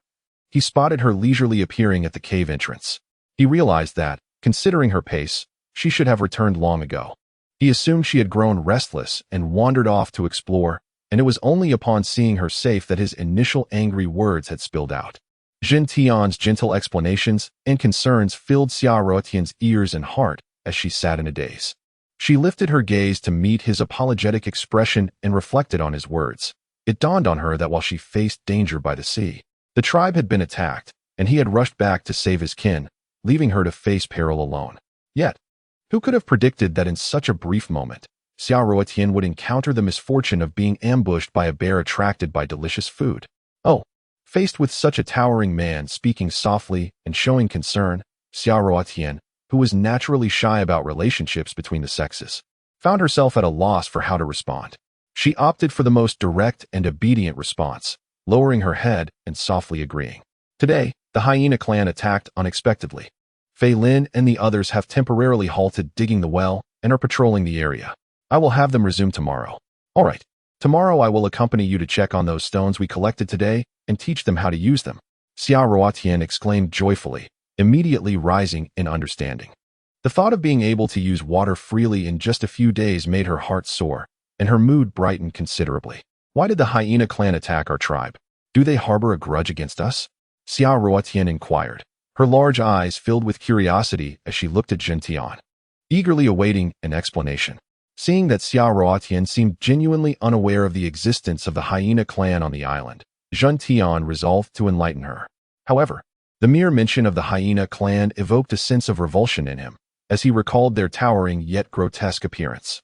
He spotted her leisurely appearing at the cave entrance. He realized that, considering her pace, she should have returned long ago. He assumed she had grown restless and wandered off to explore, and it was only upon seeing her safe that his initial angry words had spilled out. Jin Tian's gentle explanations and concerns filled Xia Ruotian's ears and heart as she sat in a daze. She lifted her gaze to meet his apologetic expression and reflected on his words. It dawned on her that while she faced danger by the sea, the tribe had been attacked, and he had rushed back to save his kin, leaving her to face peril alone. Yet, who could have predicted that in such a brief moment, Xia Ruotian would encounter the misfortune of being ambushed by a bear attracted by delicious food? Oh, faced with such a towering man speaking softly and showing concern, Xia Ruotian, who was naturally shy about relationships between the sexes, found herself at a loss for how to respond. She opted for the most direct and obedient response, lowering her head and softly agreeing. "Today, the hyena clan attacked unexpectedly. Fei Lin and the others have temporarily halted digging the well and are patrolling the area. I will have them resume tomorrow." "All right. Tomorrow I will accompany you to check on those stones we collected today and teach them how to use them," Xia Ruotian exclaimed joyfully, immediately rising in understanding. The thought of being able to use water freely in just a few days made her heart soar, and her mood brightened considerably. "Why did the hyena clan attack our tribe? Do they harbor a grudge against us?" Xia Ruotian inquired, her large eyes filled with curiosity as she looked at Jin Tian, eagerly awaiting an explanation. Seeing that Xia Ruotian seemed genuinely unaware of the existence of the hyena clan on the island, Jin Tian resolved to enlighten her. However, the mere mention of the hyena clan evoked a sense of revulsion in him, as he recalled their towering yet grotesque appearance.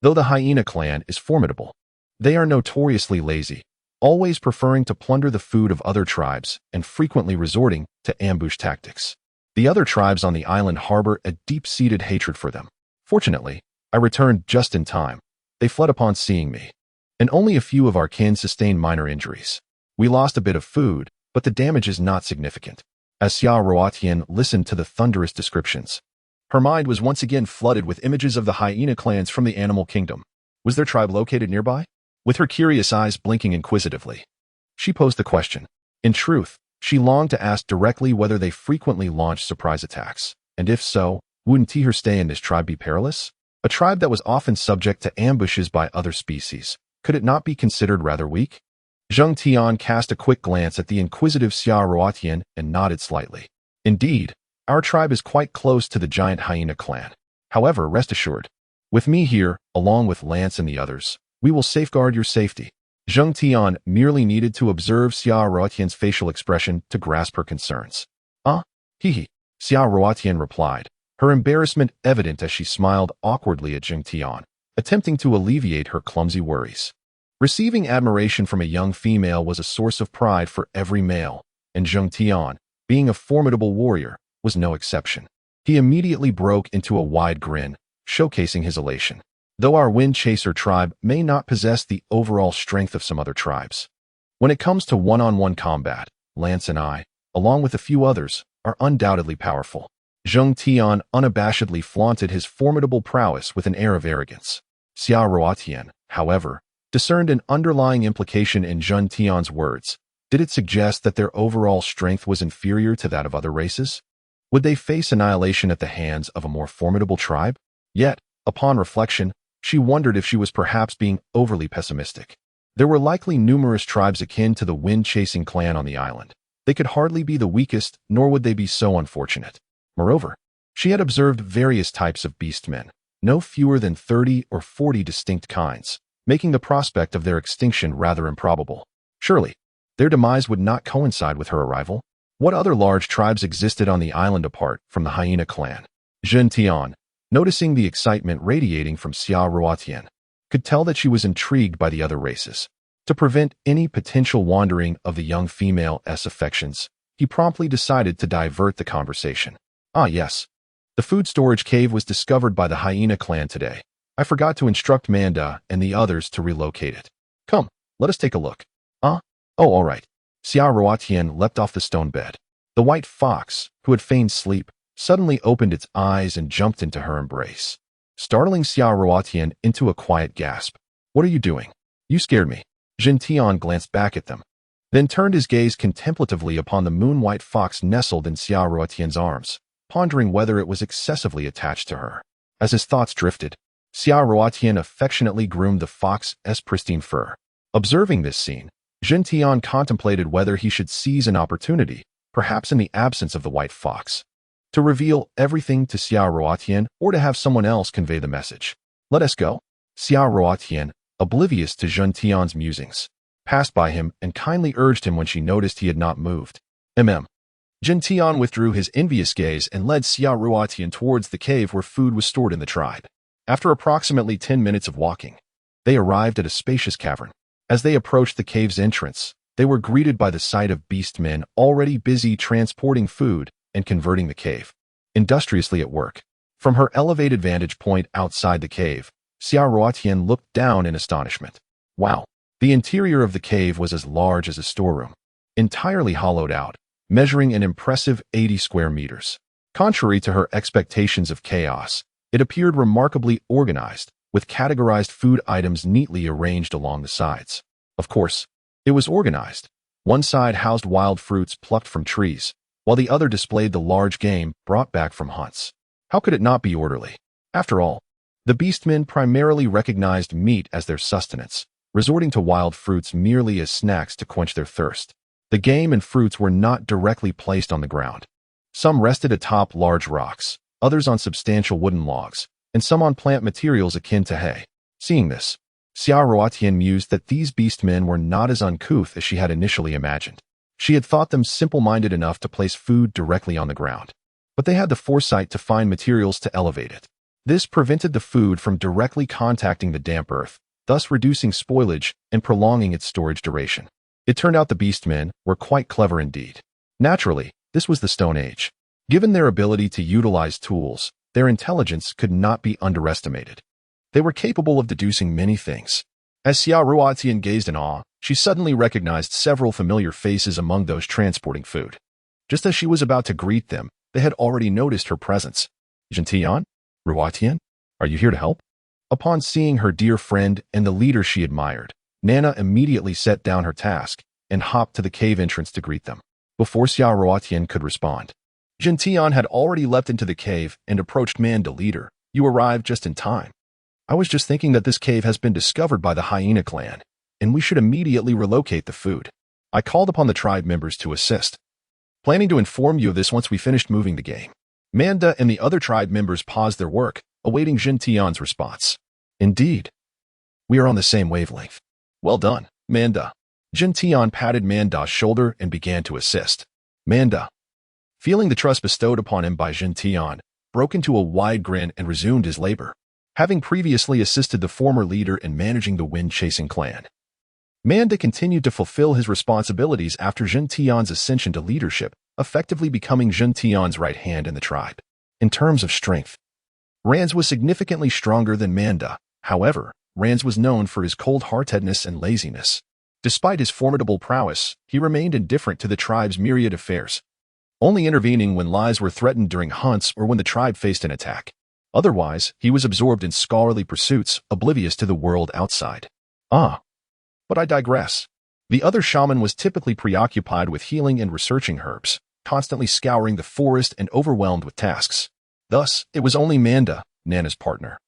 Though the hyena clan is formidable, they are notoriously lazy, always preferring to plunder the food of other tribes and frequently resorting to ambush tactics. The other tribes on the island harbor a deep-seated hatred for them. Fortunately, I returned just in time. They fled upon seeing me, and only a few of our kin sustained minor injuries. We lost a bit of food, but the damage is not significant." As Xia Ruotian listened to the thunderous descriptions, her mind was once again flooded with images of the hyena clans from the animal kingdom. Was their tribe located nearby? With her curious eyes blinking inquisitively, she posed the question. In truth, she longed to ask directly whether they frequently launched surprise attacks, and if so, wouldn't her stay in this tribe be perilous? A tribe that was often subject to ambushes by other species. Could it not be considered rather weak? Zheng Tian cast a quick glance at the inquisitive Xia Ruotian and nodded slightly. Indeed, our tribe is quite close to the giant hyena clan. However, rest assured, with me here, along with Lance and the others, we will safeguard your safety. Zheng Tian merely needed to observe Xia Ruotian's facial expression to grasp her concerns. Hee. Xia Ruotian replied, her embarrassment evident as she smiled awkwardly at Zheng Tian, attempting to alleviate her clumsy worries. Receiving admiration from a young female was a source of pride for every male, and Zheng Tian, being a formidable warrior, was no exception. He immediately broke into a wide grin, showcasing his elation. Though our Wind Chaser tribe may not possess the overall strength of some other tribes, when it comes to one-on-one combat, Lance and I, along with a few others, are undoubtedly powerful. Zheng Tian unabashedly flaunted his formidable prowess with an air of arrogance. Xia Ruotian, however, discerned an underlying implication in Zheng Tian's words. Did it suggest that their overall strength was inferior to that of other races? Would they face annihilation at the hands of a more formidable tribe? Yet, upon reflection, she wondered if she was perhaps being overly pessimistic. There were likely numerous tribes akin to the wind-chasing clan on the island. They could hardly be the weakest, nor would they be so unfortunate. Moreover, she had observed various types of beastmen, no fewer than 30 or 40 distinct kinds, making the prospect of their extinction rather improbable. Surely, their demise would not coincide with her arrival. What other large tribes existed on the island apart from the hyena clan? Zheng Tian, noticing the excitement radiating from Xia Ruotian, could tell that she was intrigued by the other races. To prevent any potential wandering of the young female's affections, he promptly decided to divert the conversation. Yes. The food storage cave was discovered by the hyena clan today. I forgot to instruct Manda and the others to relocate it. Come, let us take a look. Oh, all right. Xia Ruotian leapt off the stone bed. The white fox, who had feigned sleep, suddenly opened its eyes and jumped into her embrace, startling Xia Ruotian into a quiet gasp. What are you doing? You scared me. Zheng Tian glanced back at them, then turned his gaze contemplatively upon the moon-white fox nestled in Xia Ruotian's arms, pondering whether it was excessively attached to her. As his thoughts drifted, Xia Ruotian affectionately groomed the fox's pristine fur. Observing this scene, Zheng Tian contemplated whether he should seize an opportunity, perhaps in the absence of the white fox, to reveal everything to Xia Ruotian or to have someone else convey the message. Let us go. Xia Ruotian, oblivious to Zheng Tian's musings, passed by him and kindly urged him when she noticed he had not moved. Zheng Tian withdrew his envious gaze and led Xia Ruotian towards the cave where food was stored in the tribe. After approximately 10 minutes of walking, they arrived at a spacious cavern. As they approached the cave's entrance, they were greeted by the sight of beastmen already busy transporting food and converting the cave, industriously at work. From her elevated vantage point outside the cave, Xia Ruotian looked down in astonishment. Wow! The interior of the cave was as large as a storeroom, entirely hollowed out, measuring an impressive 80 square meters. Contrary to her expectations of chaos, it appeared remarkably organized, with categorized food items neatly arranged along the sides. Of course, it was organized. One side housed wild fruits plucked from trees, while the other displayed the large game brought back from hunts. How could it not be orderly? After all, the beastmen primarily recognized meat as their sustenance, resorting to wild fruits merely as snacks to quench their thirst. The game and fruits were not directly placed on the ground. Some rested atop large rocks, others on substantial wooden logs, and some on plant materials akin to hay. Seeing this, Xia Ruotian mused that these beastmen were not as uncouth as she had initially imagined. She had thought them simple-minded enough to place food directly on the ground, but they had the foresight to find materials to elevate it. This prevented the food from directly contacting the damp earth, thus reducing spoilage and prolonging its storage duration. It turned out the beastmen were quite clever indeed. Naturally, this was the Stone Age. Given their ability to utilize tools, their intelligence could not be underestimated. They were capable of deducing many things. As Xia Ruotian gazed in awe, she suddenly recognized several familiar faces among those transporting food. Just as she was about to greet them, they had already noticed her presence. Zheng Tian? Ruotian? Are you here to help? Upon seeing her dear friend and the leader she admired, Nana immediately set down her task and hopped to the cave entrance to greet them. Before Xia Ruotian could respond, Zheng Tian had already leapt into the cave and approached Manda leader. You arrived just in time. I was just thinking that this cave has been discovered by the hyena clan, and we should immediately relocate the food. I called upon the tribe members to assist, planning to inform you of this once we finished moving the game. Manda and the other tribe members paused their work, awaiting Jin Tian's response. Indeed, we are on the same wavelength. Well done, Manda. Jin Tian patted Manda's shoulder and began to assist. Manda, feeling the trust bestowed upon him by Jin Tian, broke into a wide grin and resumed his labor, having previously assisted the former leader in managing the wind-chasing clan. Manda continued to fulfill his responsibilities after Jin Tian's ascension to leadership, effectively becoming Jin Tian's right hand in the tribe. In terms of strength, Ranz was significantly stronger than Manda. However, Ranz was known for his cold-heartedness and laziness. Despite his formidable prowess, he remained indifferent to the tribe's myriad affairs, only intervening when lives were threatened during hunts or when the tribe faced an attack. Otherwise, he was absorbed in scholarly pursuits, oblivious to the world outside. But I digress. The other shaman was typically preoccupied with healing and researching herbs, constantly scouring the forest and overwhelmed with tasks. Thus, it was only Manda, Nana's partner,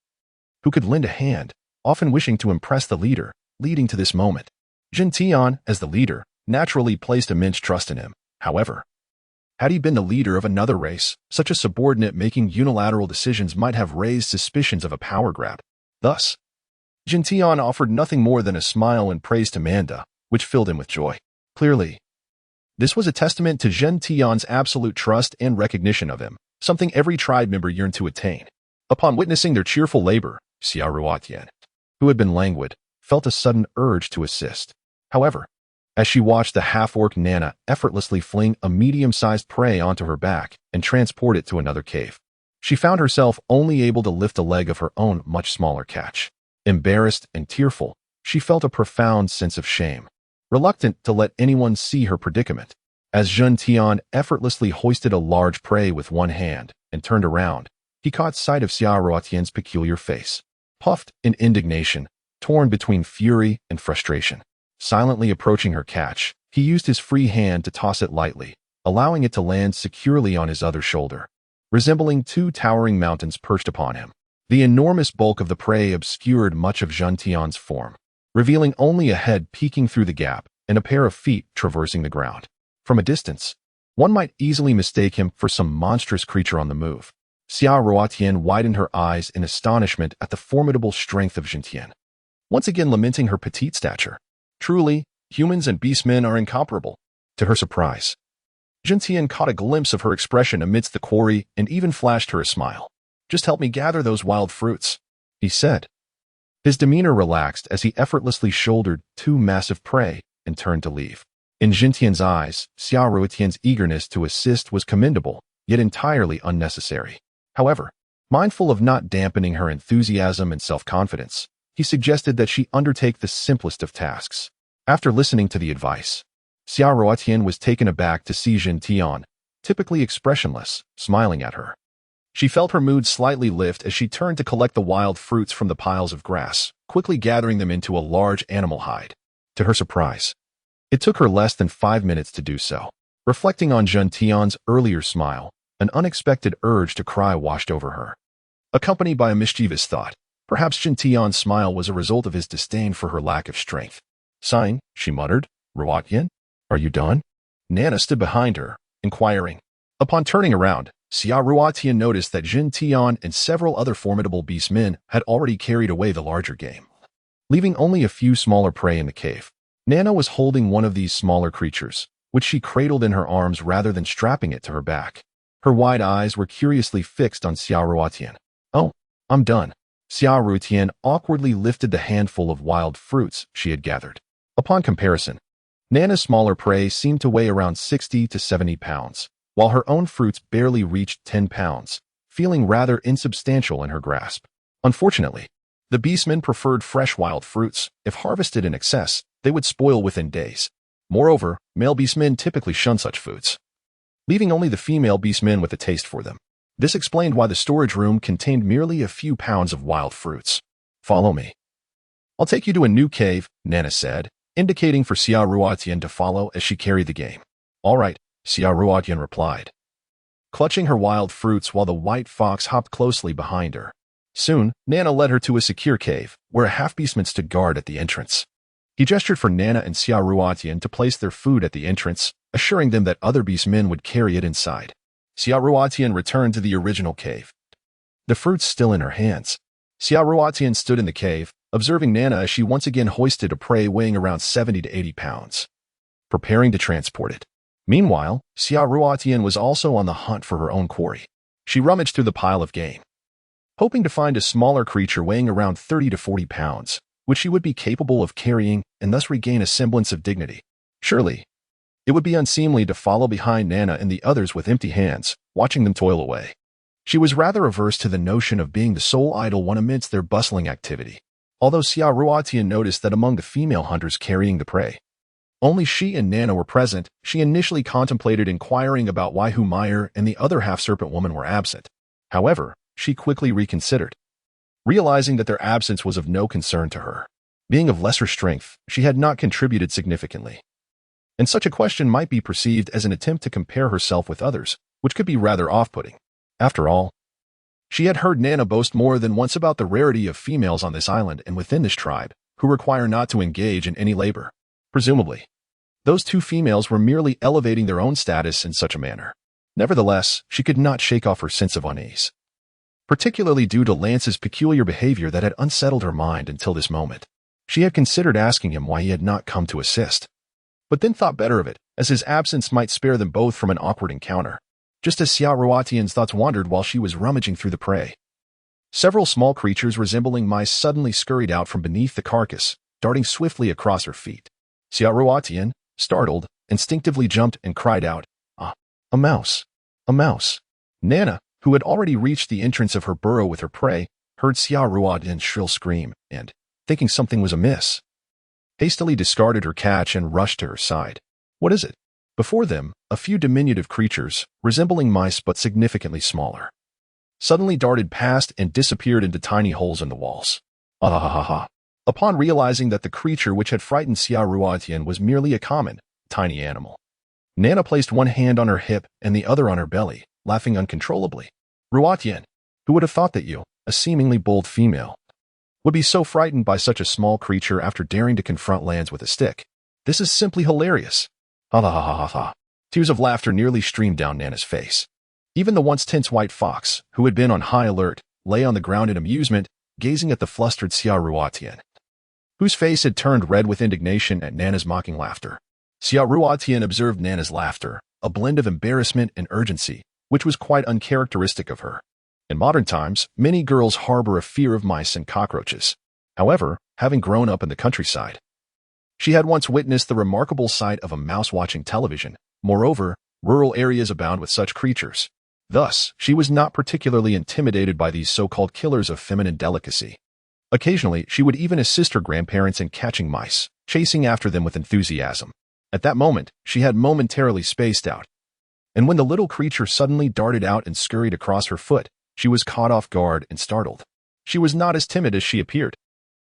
who could lend a hand, often wishing to impress the leader, leading to this moment. Jin Tian, as the leader, naturally placed immense trust in him. However, had he been the leader of another race, such a subordinate making unilateral decisions might have raised suspicions of a power grab. Thus, Jin Tian offered nothing more than a smile and praise to Manda, which filled him with joy. Clearly, this was a testament to Jin Tian's absolute trust and recognition of him, something every tribe member yearned to attain. Upon witnessing their cheerful labor, Xia Ruotian, who had been languid, felt a sudden urge to assist. However, as she watched the half-orc Nana effortlessly fling a medium-sized prey onto her back and transport it to another cave, she found herself only able to lift a leg of her own much smaller catch. Embarrassed and tearful, she felt a profound sense of shame, reluctant to let anyone see her predicament. As Jin Tian effortlessly hoisted a large prey with one hand and turned around, he caught sight of Xia Ruotian's peculiar face, puffed in indignation, torn between fury and frustration. Silently approaching her catch, he used his free hand to toss it lightly, allowing it to land securely on his other shoulder, resembling two towering mountains perched upon him. The enormous bulk of the prey obscured much of Jin Tian's form, revealing only a head peeking through the gap and a pair of feet traversing the ground. From a distance, one might easily mistake him for some monstrous creature on the move. Xia Ruotian widened her eyes in astonishment at the formidable strength of Jin Tian, once again lamenting her petite stature. Truly, humans and beastmen are incomparable. To her surprise, Jin Tian caught a glimpse of her expression amidst the quarry and even flashed her a smile. Just help me gather those wild fruits, he said. His demeanor relaxed as he effortlessly shouldered two massive prey and turned to leave. In Jin Tian's eyes, Xia Ruotian's eagerness to assist was commendable, yet entirely unnecessary. However, mindful of not dampening her enthusiasm and self-confidence, he suggested that she undertake the simplest of tasks. After listening to the advice, Xia Ruotian was taken aback to see Jin Tian, typically expressionless, smiling at her. She felt her mood slightly lift as she turned to collect the wild fruits from the piles of grass, quickly gathering them into a large animal hide. To her surprise, it took her less than 5 minutes to do so. Reflecting on Jin Tian's earlier smile, an unexpected urge to cry washed over her, accompanied by a mischievous thought. Perhaps Jin Tian's smile was a result of his disdain for her lack of strength. Sighing, she muttered, "Ruotian, are you done?" Nana stood behind her, inquiring. Upon turning around, Xia Ruotian noticed that Jin Tian and several other formidable beastmen had already carried away the larger game, leaving only a few smaller prey in the cave. Nana was holding one of these smaller creatures, which she cradled in her arms rather than strapping it to her back. Her wide eyes were curiously fixed on Xia Ruotian. "Oh, I'm done." Xia Ruotian awkwardly lifted the handful of wild fruits she had gathered. Upon comparison, Nana's smaller prey seemed to weigh around 60 to 70 pounds, while her own fruits barely reached 10 pounds, feeling rather insubstantial in her grasp. Unfortunately, the beastmen preferred fresh wild fruits. If harvested in excess, they would spoil within days. Moreover, male beastmen typically shun such foods, leaving only the female beastmen with a taste for them. This explained why the storage room contained merely a few pounds of wild fruits. "Follow me. I'll take you to a new cave," Nana said, indicating for Xia Ruotian to follow as she carried the game. "All right," Xia Ruotian replied, clutching her wild fruits while the white fox hopped closely behind her. Soon, Nana led her to a secure cave, where a half-beastman stood guard at the entrance. He gestured for Nana and Xia Ruotian to place their food at the entrance, assuring them that other beastmen would carry it inside. Xia Ruotian returned to the original cave, the fruits still in her hands. Xia Ruotian stood in the cave, observing Nana as she once again hoisted a prey weighing around 70 to 80 pounds, preparing to transport it. Meanwhile, Xia Ruotian was also on the hunt for her own quarry. She rummaged through the pile of game, hoping to find a smaller creature weighing around 30 to 40 pounds, which she would be capable of carrying and thus regain a semblance of dignity. Surely, it would be unseemly to follow behind Nana and the others with empty hands, watching them toil away. She was rather averse to the notion of being the sole idle one amidst their bustling activity. Although Xia Ruotian noticed that among the female hunters carrying the prey, only she and Nana were present, she initially contemplated inquiring about why Humayer and the other half-serpent woman were absent. However, she quickly reconsidered, realizing that their absence was of no concern to her. Being of lesser strength, she had not contributed significantly, and such a question might be perceived as an attempt to compare herself with others, which could be rather off-putting. After all, she had heard Nana boast more than once about the rarity of females on this island and within this tribe, who require not to engage in any labor. Presumably, those two females were merely elevating their own status in such a manner. Nevertheless, she could not shake off her sense of unease, particularly due to Lance's peculiar behavior that had unsettled her mind until this moment. She had considered asking him why he had not come to assist, but then thought better of it, as his absence might spare them both from an awkward encounter. Just as Xia Ruotian's thoughts wandered while she was rummaging through the prey, several small creatures resembling mice suddenly scurried out from beneath the carcass, darting swiftly across her feet. Xia Ruotian, startled, instinctively jumped and cried out, "Ah, a mouse! A mouse!" Nana, who had already reached the entrance of her burrow with her prey, heard Xia Ruotian's shrill scream and, thinking something was amiss, hastily discarded her catch and rushed to her side. "What is it?" Before them, a few diminutive creatures, resembling mice but significantly smaller, suddenly darted past and disappeared into tiny holes in the walls. Ah ha ha ha. Upon realizing that the creature which had frightened Xia Ruotian was merely a common, tiny animal, Nana placed one hand on her hip and the other on her belly, laughing uncontrollably. "Ruotian, who would have thought that you, a seemingly bold female, would be so frightened by such a small creature after daring to confront Lance with a stick? This is simply hilarious." Ha ha ha ha ha. Tears of laughter nearly streamed down Nana's face. Even the once tense white fox, who had been on high alert, lay on the ground in amusement, gazing at the flustered Xia Ruotian, whose face had turned red with indignation at Nana's mocking laughter. Xia Ruotian observed Nana's laughter, a blend of embarrassment and urgency, which was quite uncharacteristic of her. In modern times, many girls harbor a fear of mice and cockroaches. However, having grown up in the countryside, she had once witnessed the remarkable sight of a mouse watching television. Moreover, rural areas abound with such creatures. Thus, she was not particularly intimidated by these so-called killers of feminine delicacy. Occasionally, she would even assist her grandparents in catching mice, chasing after them with enthusiasm. At that moment, she had momentarily spaced out, and when the little creature suddenly darted out and scurried across her foot, she was caught off guard and startled. She was not as timid as she appeared.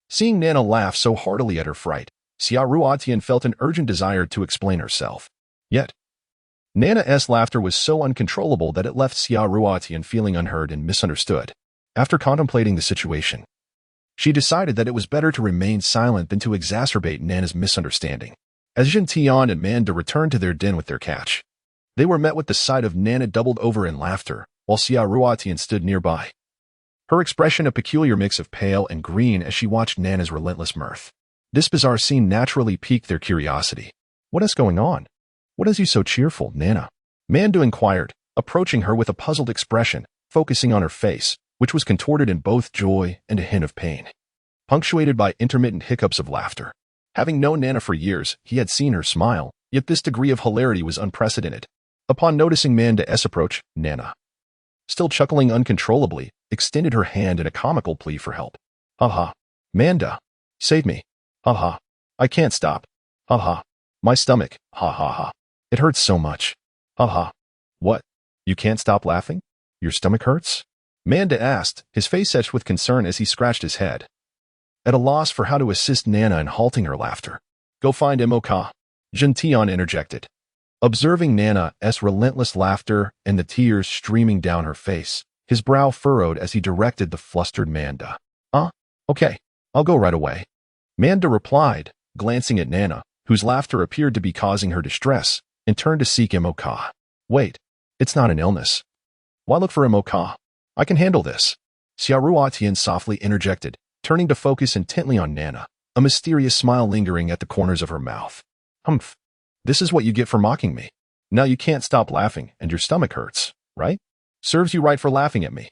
Seeing Nana laugh so heartily at her fright, Xia Ruotian felt an urgent desire to explain herself. Yet, Nana's laughter was so uncontrollable that it left Xia Ruotian feeling unheard and misunderstood. After contemplating the situation, she decided that it was better to remain silent than to exacerbate Nana's misunderstanding. As Jin Tian and Manda returned to their den with their catch, they were met with the sight of Nana doubled over in laughter, while Xia Ruotian stood nearby, her expression a peculiar mix of pale and green as she watched Nana's relentless mirth. This bizarre scene naturally piqued their curiosity. "What is going on? What has you so cheerful, Nana?" Manda inquired, approaching her with a puzzled expression, focusing on her face, which was contorted in both joy and a hint of pain, punctuated by intermittent hiccups of laughter. Having known Nana for years, he had seen her smile, yet this degree of hilarity was unprecedented. Upon noticing Manda's approach, Nana, still chuckling uncontrollably, extended her hand in a comical plea for help. "Ha ha. Manda, save me. Ha ha. I can't stop. Ha ha. My stomach. Ha ha ha. It hurts so much. Ha ha." "What? You can't stop laughing? Your stomach hurts?" Manda asked, his face etched with concern as he scratched his head, at a loss for how to assist Nana in halting her laughter. "Go find Moka," Jin Tian interjected. Observing Nana's relentless laughter and the tears streaming down her face, his brow furrowed as he directed the flustered Manda. Okay, I'll go right away. Manda replied, glancing at Nana, whose laughter appeared to be causing her distress, and turned to seek Imoka. Wait, it's not an illness. Why look for Imoka? I can handle this. Xiaoruatian softly interjected, turning to focus intently on Nana, a mysterious smile lingering at the corners of her mouth. Humph. This is what you get for mocking me. Now you can't stop laughing and your stomach hurts, right? Serves you right for laughing at me.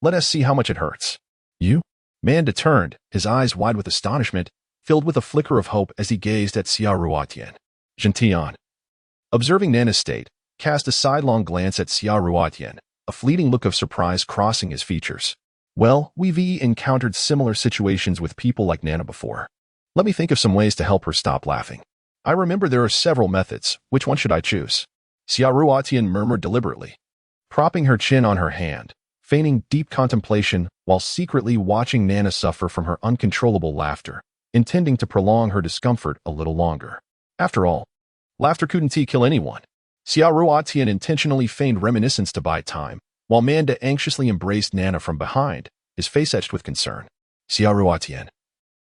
Let us see how much it hurts. You? Manda turned, his eyes wide with astonishment, filled with a flicker of hope as he gazed at Xiaoruatian. Gentian. Observing Nana's state, cast a sidelong glance at Xiaoruatian, a fleeting look of surprise crossing his features. Well, we've encountered similar situations with people like Nana before. Let me think of some ways to help her stop laughing. I remember there are several methods. Which one should I choose? Xiaoruatian murmured deliberately, propping her chin on her hand, feigning deep contemplation while secretly watching Nana suffer from her uncontrollable laughter, intending to prolong her discomfort a little longer. After all, laughter couldn't kill anyone. Xiaoruatian intentionally feigned reminiscence to buy time, while Manda anxiously embraced Nana from behind, his face etched with concern. Xiaoruatian,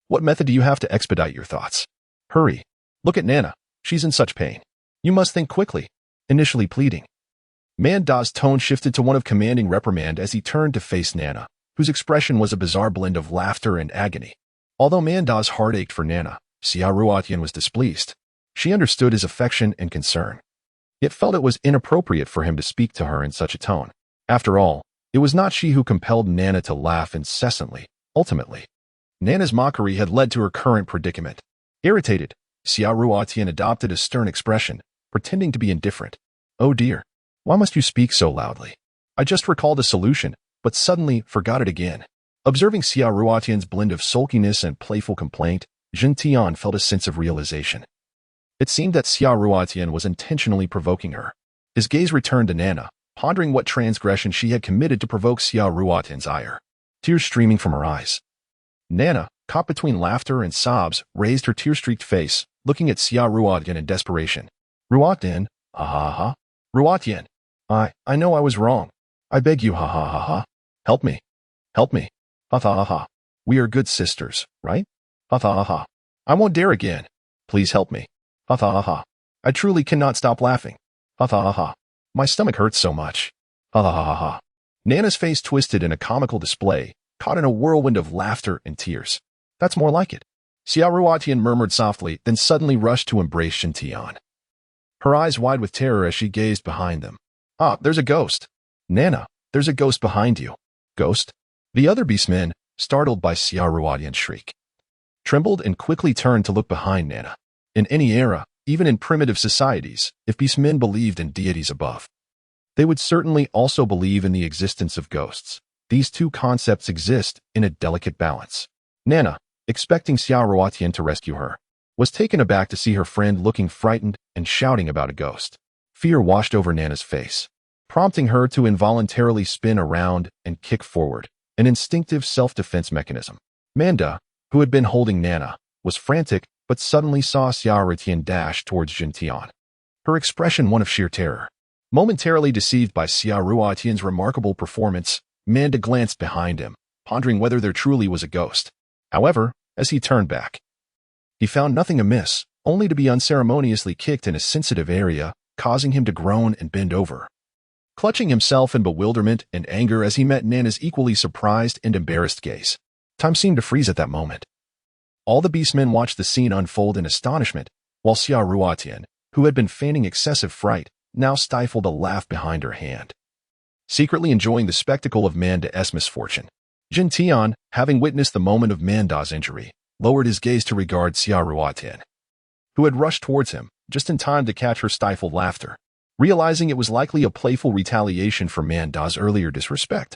what method do you have to expedite your thoughts? Hurry. Look at Nana. She's in such pain. You must think quickly. Initially pleading. Manda's tone shifted to one of commanding reprimand as he turned to face Nana, whose expression was a bizarre blend of laughter and agony. Although Manda's heart ached for Nana, Xiaoruatian was displeased. She understood his affection and concern, yet felt it was inappropriate for him to speak to her in such a tone. After all, it was not she who compelled Nana to laugh incessantly. Ultimately, Nana's mockery had led to her current predicament. Irritated, Xiaoruatian adopted a stern expression, pretending to be indifferent. Oh dear, why must you speak so loudly? I just recalled a solution, but suddenly forgot it again. Observing Xiaoruatian's blend of sulkiness and playful complaint, Gentian felt a sense of realization. It seemed that Xiaoruatian was intentionally provoking her. His gaze returned to Nana, pondering what transgression she had committed to provoke Xiaoruatian's ire. Tears streaming from her eyes. Nana, caught between laughter and sobs, raised her tear-streaked face, looking at Xiaoruatian in desperation. Ruatian, ha ha ha. Ruatian, I know I was wrong. I beg you, ha ha ha ha. Help me. Help me. Ha ha ha ha. We are good sisters, right? Ha ha ha ha. I won't dare again. Please help me. Ha ha ha ha. I truly cannot stop laughing. Ha ha ha ha. My stomach hurts so much. Ha ha ha ha ha. Nana's face twisted in a comical display, caught in a whirlwind of laughter and tears. That's more like it. Xiaoruatian murmured softly, then suddenly rushed to embrace Gentian. Her eyes wide with terror as she gazed behind them. Ah, there's a ghost. Nana, there's a ghost behind you. Ghost? The other beastmen, startled by Xiaoruatian's shriek, trembled and quickly turned to look behind Nana. In any era, even in primitive societies, if beastmen believed in deities above, they would certainly also believe in the existence of ghosts. These two concepts exist in a delicate balance. Nana, expecting Xiaoruatian to rescue her, was taken aback to see her friend looking frightened and shouting about a ghost. Fear washed over Nana's face, prompting her to involuntarily spin around and kick forward, an instinctive self-defense mechanism. Manda, who had been holding Nana, was frantic but suddenly saw Xiaoruatian dash towards Gentian, her expression one of sheer terror. Momentarily deceived by Xiaoruatian's remarkable performance, Manda glanced behind him, pondering whether there truly was a ghost. However, as he turned back, he found nothing amiss, only to be unceremoniously kicked in a sensitive area, causing him to groan and bend over, clutching himself in bewilderment and anger as he met Nana's equally surprised and embarrassed gaze. Time seemed to freeze at that moment. All the beastmen watched the scene unfold in astonishment, while Xiaoruatian, who had been feigning excessive fright, now stifled a laugh behind her hand, secretly enjoying the spectacle of Manda's misfortune. Gentian, having witnessed the moment of Manda's injury, lowered his gaze to regard Xiaoruatian, who had rushed towards him, just in time to catch her stifled laughter, realizing it was likely a playful retaliation for Manda's earlier disrespect.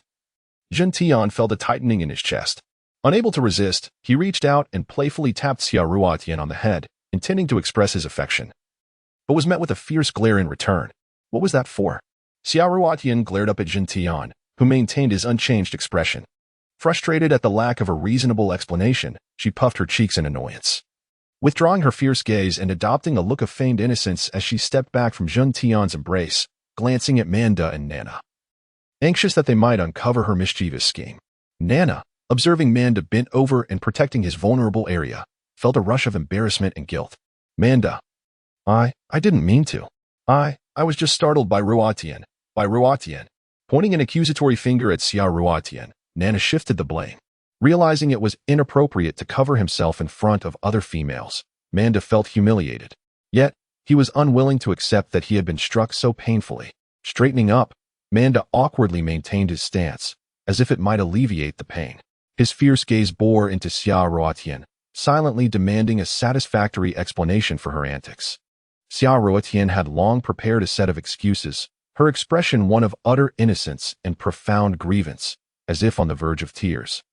Gentian felt a tightening in his chest. Unable to resist, he reached out and playfully tapped Xiaoruatian on the head, intending to express his affection, but was met with a fierce glare in return. What was that for? Xiaoruatian glared up at Gentian, who maintained his unchanged expression. Frustrated at the lack of a reasonable explanation, she puffed her cheeks in annoyance, withdrawing her fierce gaze and adopting a look of feigned innocence as she stepped back from Gentian's embrace, glancing at Manda and Nana. anxious that they might uncover her mischievous scheme. Nana, observing Manda bent over and protecting his vulnerable area, felt a rush of embarrassment and guilt. Manda. I didn't mean to. I was just startled by Ruatian. Pointing an accusatory finger at Xia Ruatian, Nana shifted the blame. Realizing it was inappropriate to cover himself in front of other females, Manda felt humiliated. Yet, he was unwilling to accept that he had been struck so painfully. Straightening up, Manda awkwardly maintained his stance, as if it might alleviate the pain. His fierce gaze bore into Xia Ruatian, silently demanding a satisfactory explanation for her antics. Xia Ruatian had long prepared a set of excuses, her expression one of utter innocence and profound grievance, as if on the verge of tears.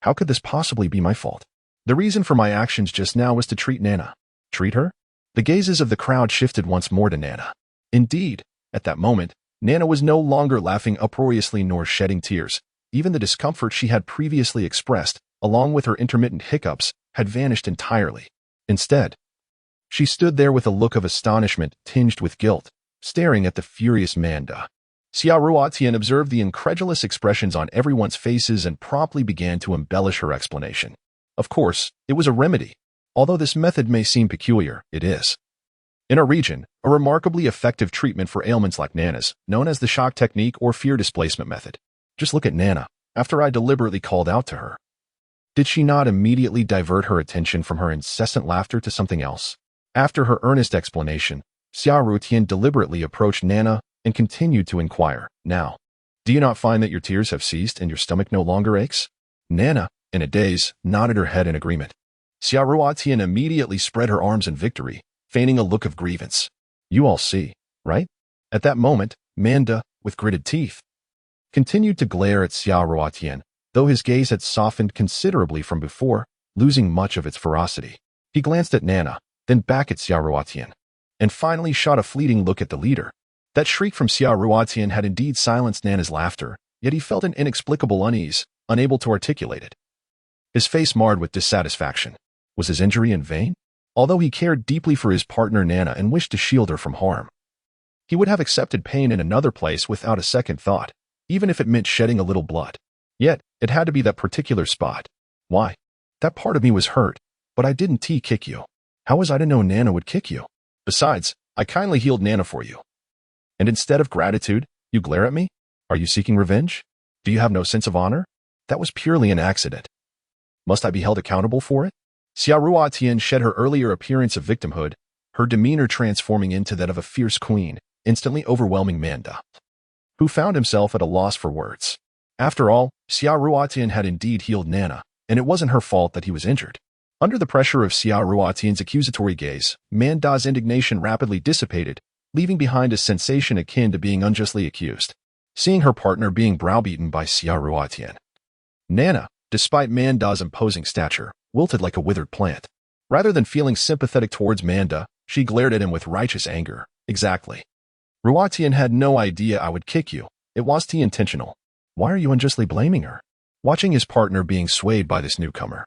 How could this possibly be my fault? The reason for my actions just now was to treat Nana. Treat her? The gazes of the crowd shifted once more to Nana. Indeed, at that moment, Nana was no longer laughing uproariously nor shedding tears. Even the discomfort she had previously expressed, along with her intermittent hiccups, had vanished entirely. Instead, she stood there with a look of astonishment tinged with guilt, staring at the furious Manda. Xia Ruatian observed the incredulous expressions on everyone's faces and promptly began to embellish her explanation. Of course, it was a remedy. Although this method may seem peculiar, it is. In our region, a remarkably effective treatment for ailments like Nana's, known as the shock technique or fear displacement method. Just look at Nana, after I deliberately called out to her. Did she not immediately divert her attention from her incessant laughter to something else? After her earnest explanation, Xia Ruatian deliberately approached Nana and continued to inquire, Now, do you not find that your tears have ceased and your stomach no longer aches? Nana, in a daze, nodded her head in agreement. Xia Ruatian immediately spread her arms in victory, feigning a look of grievance. You all see, right? At that moment, Manda, with gritted teeth, continued to glare at Xia Ruatian, though his gaze had softened considerably from before, losing much of its ferocity. He glanced at Nana, then back at Xia Ruatian, and finally shot a fleeting look at the leader. That shriek from Xia Ruatian had indeed silenced Nana's laughter, yet he felt an inexplicable unease, unable to articulate it. His face marred with dissatisfaction. Was his injury in vain? Although he cared deeply for his partner Nana and wished to shield her from harm, he would have accepted pain in another place without a second thought, even if it meant shedding a little blood. Yet, it had to be that particular spot. Why? That part of me was hurt, but I didn't kick you. How was I to know Nana would kick you? Besides, I kindly healed Nana for you. And instead of gratitude, you glare at me? Are you seeking revenge? Do you have no sense of honor? That was purely an accident. Must I be held accountable for it? Xia Ruatian shed her earlier appearance of victimhood, her demeanor transforming into that of a fierce queen, instantly overwhelming Manda, who found himself at a loss for words. After all, Xia Ruatian had indeed healed Nana, and it wasn't her fault that he was injured. Under the pressure of Xia Ruatian's accusatory gaze, Manda's indignation rapidly dissipated, leaving behind a sensation akin to being unjustly accused. Seeing her partner being browbeaten by Xia Ruatian, Nana, despite Manda's imposing stature, wilted like a withered plant. Rather than feeling sympathetic towards Manda, she glared at him with righteous anger. Exactly. Ruatian had no idea I would kick you. It was intentional. Why are you unjustly blaming her? Watching his partner being swayed by this newcomer,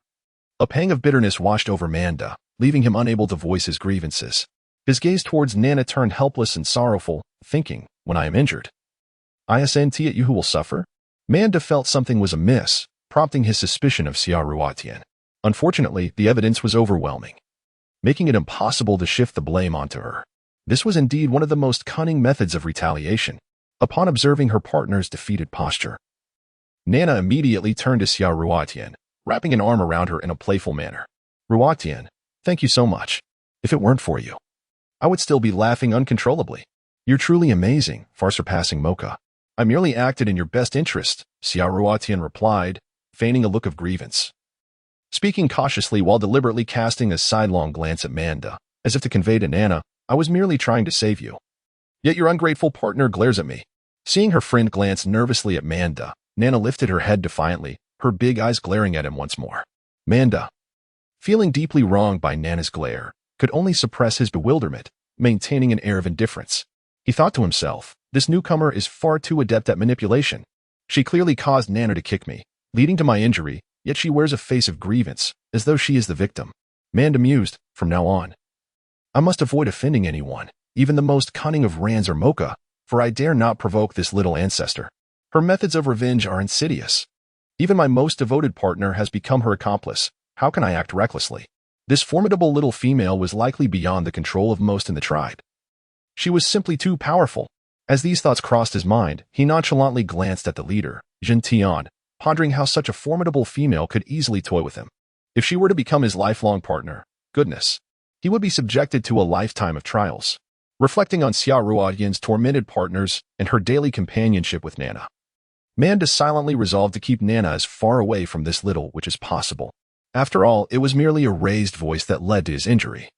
a pang of bitterness washed over Manda, leaving him unable to voice his grievances. His gaze towards Nana turned helpless and sorrowful, thinking, when I am injured, isn't it you who will suffer? Manda felt something was amiss, prompting his suspicion of Xia Ruatian. Unfortunately, the evidence was overwhelming, making it impossible to shift the blame onto her. This was indeed one of the most cunning methods of retaliation. Upon observing her partner's defeated posture, Nana immediately turned to Xia Ruatian, wrapping an arm around her in a playful manner. Ruatian, thank you so much. If it weren't for you, I would still be laughing uncontrollably. You're truly amazing, far surpassing Mocha. I merely acted in your best interest, Xia Ruatian replied, feigning a look of grievance. Speaking cautiously while deliberately casting a sidelong glance at Manda, as if to convey to Nana, I was merely trying to save you. Yet your ungrateful partner glares at me. Seeing her friend glance nervously at Manda, Nana lifted her head defiantly, her big eyes glaring at him once more. Manda, feeling deeply wronged by Nana's glare, could only suppress his bewilderment, maintaining an air of indifference. He thought to himself, this newcomer is far too adept at manipulation. She clearly caused Nana to kick me, leading to my injury, yet she wears a face of grievance, as though she is the victim. Manda mused, from now on, I must avoid offending anyone, even the most cunning of Rans or Mocha, for I dare not provoke this little ancestor. Her methods of revenge are insidious. Even my most devoted partner has become her accomplice. How can I act recklessly? This formidable little female was likely beyond the control of most in the tribe. She was simply too powerful. As these thoughts crossed his mind, he nonchalantly glanced at the leader, Jin Tian, pondering how such a formidable female could easily toy with him. If she were to become his lifelong partner, goodness, he would be subjected to a lifetime of trials. Reflecting on Xia Ruotian's tormented partners and her daily companionship with Nana, Manda silently resolved to keep Nana as far away from this little witch as possible. After all, it was merely a raised voice that led to his injury.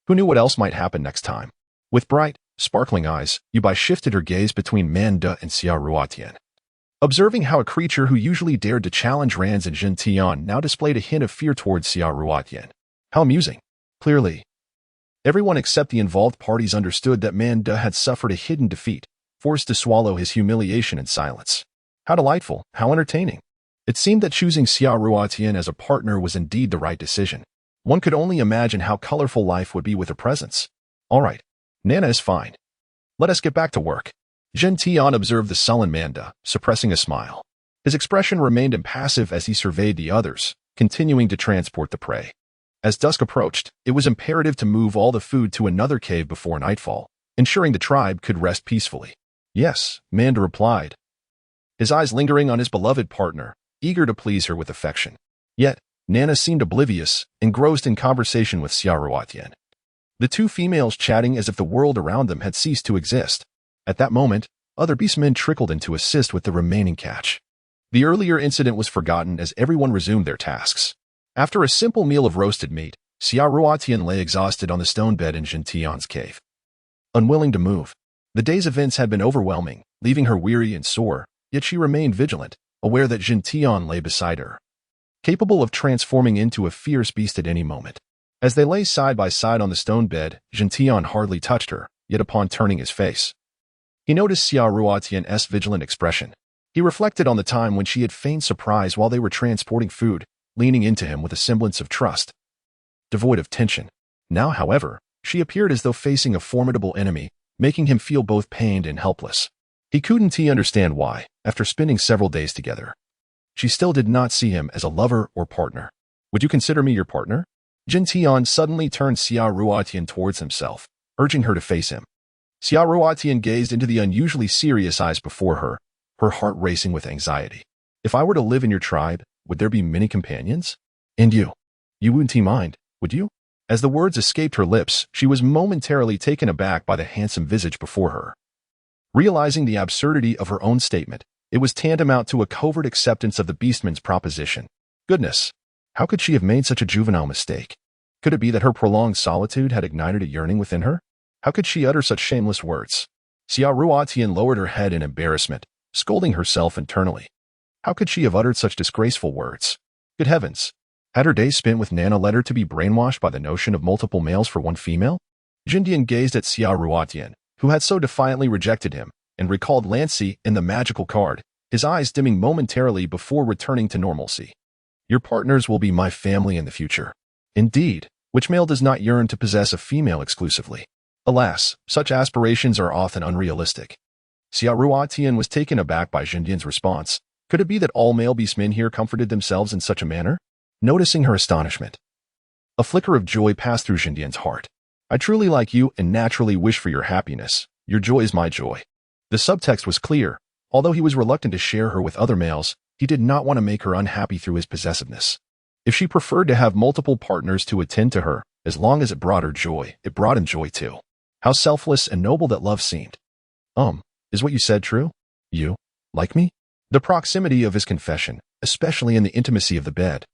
Who knew what else might happen next time? With bright, sparkling eyes, Yubai shifted her gaze between Manda and Xia Ruotian. Observing how a creature who usually dared to challenge Rans and Jin Tian now displayed a hint of fear towards Xia Ruotian. How amusing. Clearly, everyone except the involved parties understood that Manda had suffered a hidden defeat, forced to swallow his humiliation in silence. How delightful, how entertaining. It seemed that choosing Xia Ruotian as a partner was indeed the right decision. One could only imagine how colorful life would be with her presence. All right, Nana is fine. Let us get back to work. Jin Tian observed the sullen Manda, suppressing a smile. His expression remained impassive as he surveyed the others, continuing to transport the prey. As dusk approached, it was imperative to move all the food to another cave before nightfall, ensuring the tribe could rest peacefully. Yes, Manda replied, his eyes lingering on his beloved partner, eager to please her with affection. Yet, Nana seemed oblivious, engrossed in conversation with Xia Ruotian. The two females chatting as if the world around them had ceased to exist. At that moment, other beastmen trickled in to assist with the remaining catch. The earlier incident was forgotten as everyone resumed their tasks. After a simple meal of roasted meat, Xia Ruotian lay exhausted on the stone bed in Jin Tian's cave. Unwilling to move, the day's events had been overwhelming, leaving her weary and sore, yet she remained vigilant, aware that Jin Tian lay beside her, capable of transforming into a fierce beast at any moment. As they lay side by side on the stone bed, Jin Tian hardly touched her, yet upon turning his face, he noticed Xia Ruotian's vigilant expression. He reflected on the time when she had feigned surprise while they were transporting food, leaning into him with a semblance of trust, devoid of tension. Now, however, she appeared as though facing a formidable enemy, making him feel both pained and helpless. He couldn't understand why, after spending several days together, she still did not see him as a lover or partner. Would you consider me your partner? Jin Tian suddenly turned Xia Ruotian towards himself, urging her to face him. Xia Ruotian gazed into the unusually serious eyes before her, her heart racing with anxiety. If I were to live in your tribe, would there be many companions? And you wouldn't mind, would you? As the words escaped her lips, she was momentarily taken aback by the handsome visage before her. Realizing the absurdity of her own statement, it was tantamount to a covert acceptance of the beastman's proposition. Goodness, how could she have made such a juvenile mistake? Could it be that her prolonged solitude had ignited a yearning within her? How could she utter such shameless words? Xia Ruotian lowered her head in embarrassment, scolding herself internally. How could she have uttered such disgraceful words? Good heavens! Had her days spent with Nana led her to be brainwashed by the notion of multiple males for one female? Jindian gazed at Xia Ruotian, who had so defiantly rejected him, and recalled Lancy in the magical card, his eyes dimming momentarily before returning to normalcy. Your partners will be my family in the future. Indeed, which male does not yearn to possess a female exclusively? Alas, such aspirations are often unrealistic. Xia Ruotian was taken aback by Jindian's response. Could it be that all male beastmen here comforted themselves in such a manner? Noticing her astonishment, a flicker of joy passed through Jindian's heart. I truly like you and naturally wish for your happiness. Your joy is my joy. The subtext was clear. Although he was reluctant to share her with other males, he did not want to make her unhappy through his possessiveness. If she preferred to have multiple partners to attend to her, as long as it brought her joy, it brought him joy too. How selfless and noble that love seemed. Is what you said true? You like me? The proximity of his confession, especially in the intimacy of the bed,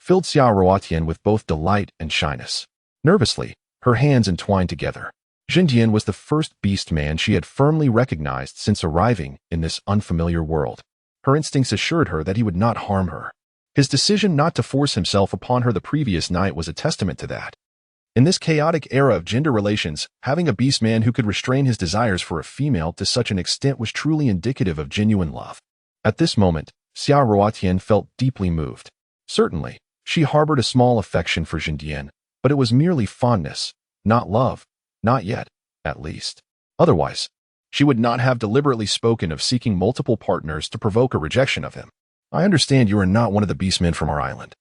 filled Xia Ruotian with both delight and shyness. Nervously, her hands entwined together. Jindian was the first beast man she had firmly recognized since arriving in this unfamiliar world. Her instincts assured her that he would not harm her. His decision not to force himself upon her the previous night was a testament to that. In this chaotic era of gender relations, having a beast man who could restrain his desires for a female to such an extent was truly indicative of genuine love. At this moment, Xia Ruotian felt deeply moved. Certainly, she harbored a small affection for Jindian, but it was merely fondness, not love. Not yet, at least. Otherwise, She would not have deliberately spoken of seeking multiple partners to provoke a rejection of him. I understand you are not one of the beastmen from our island.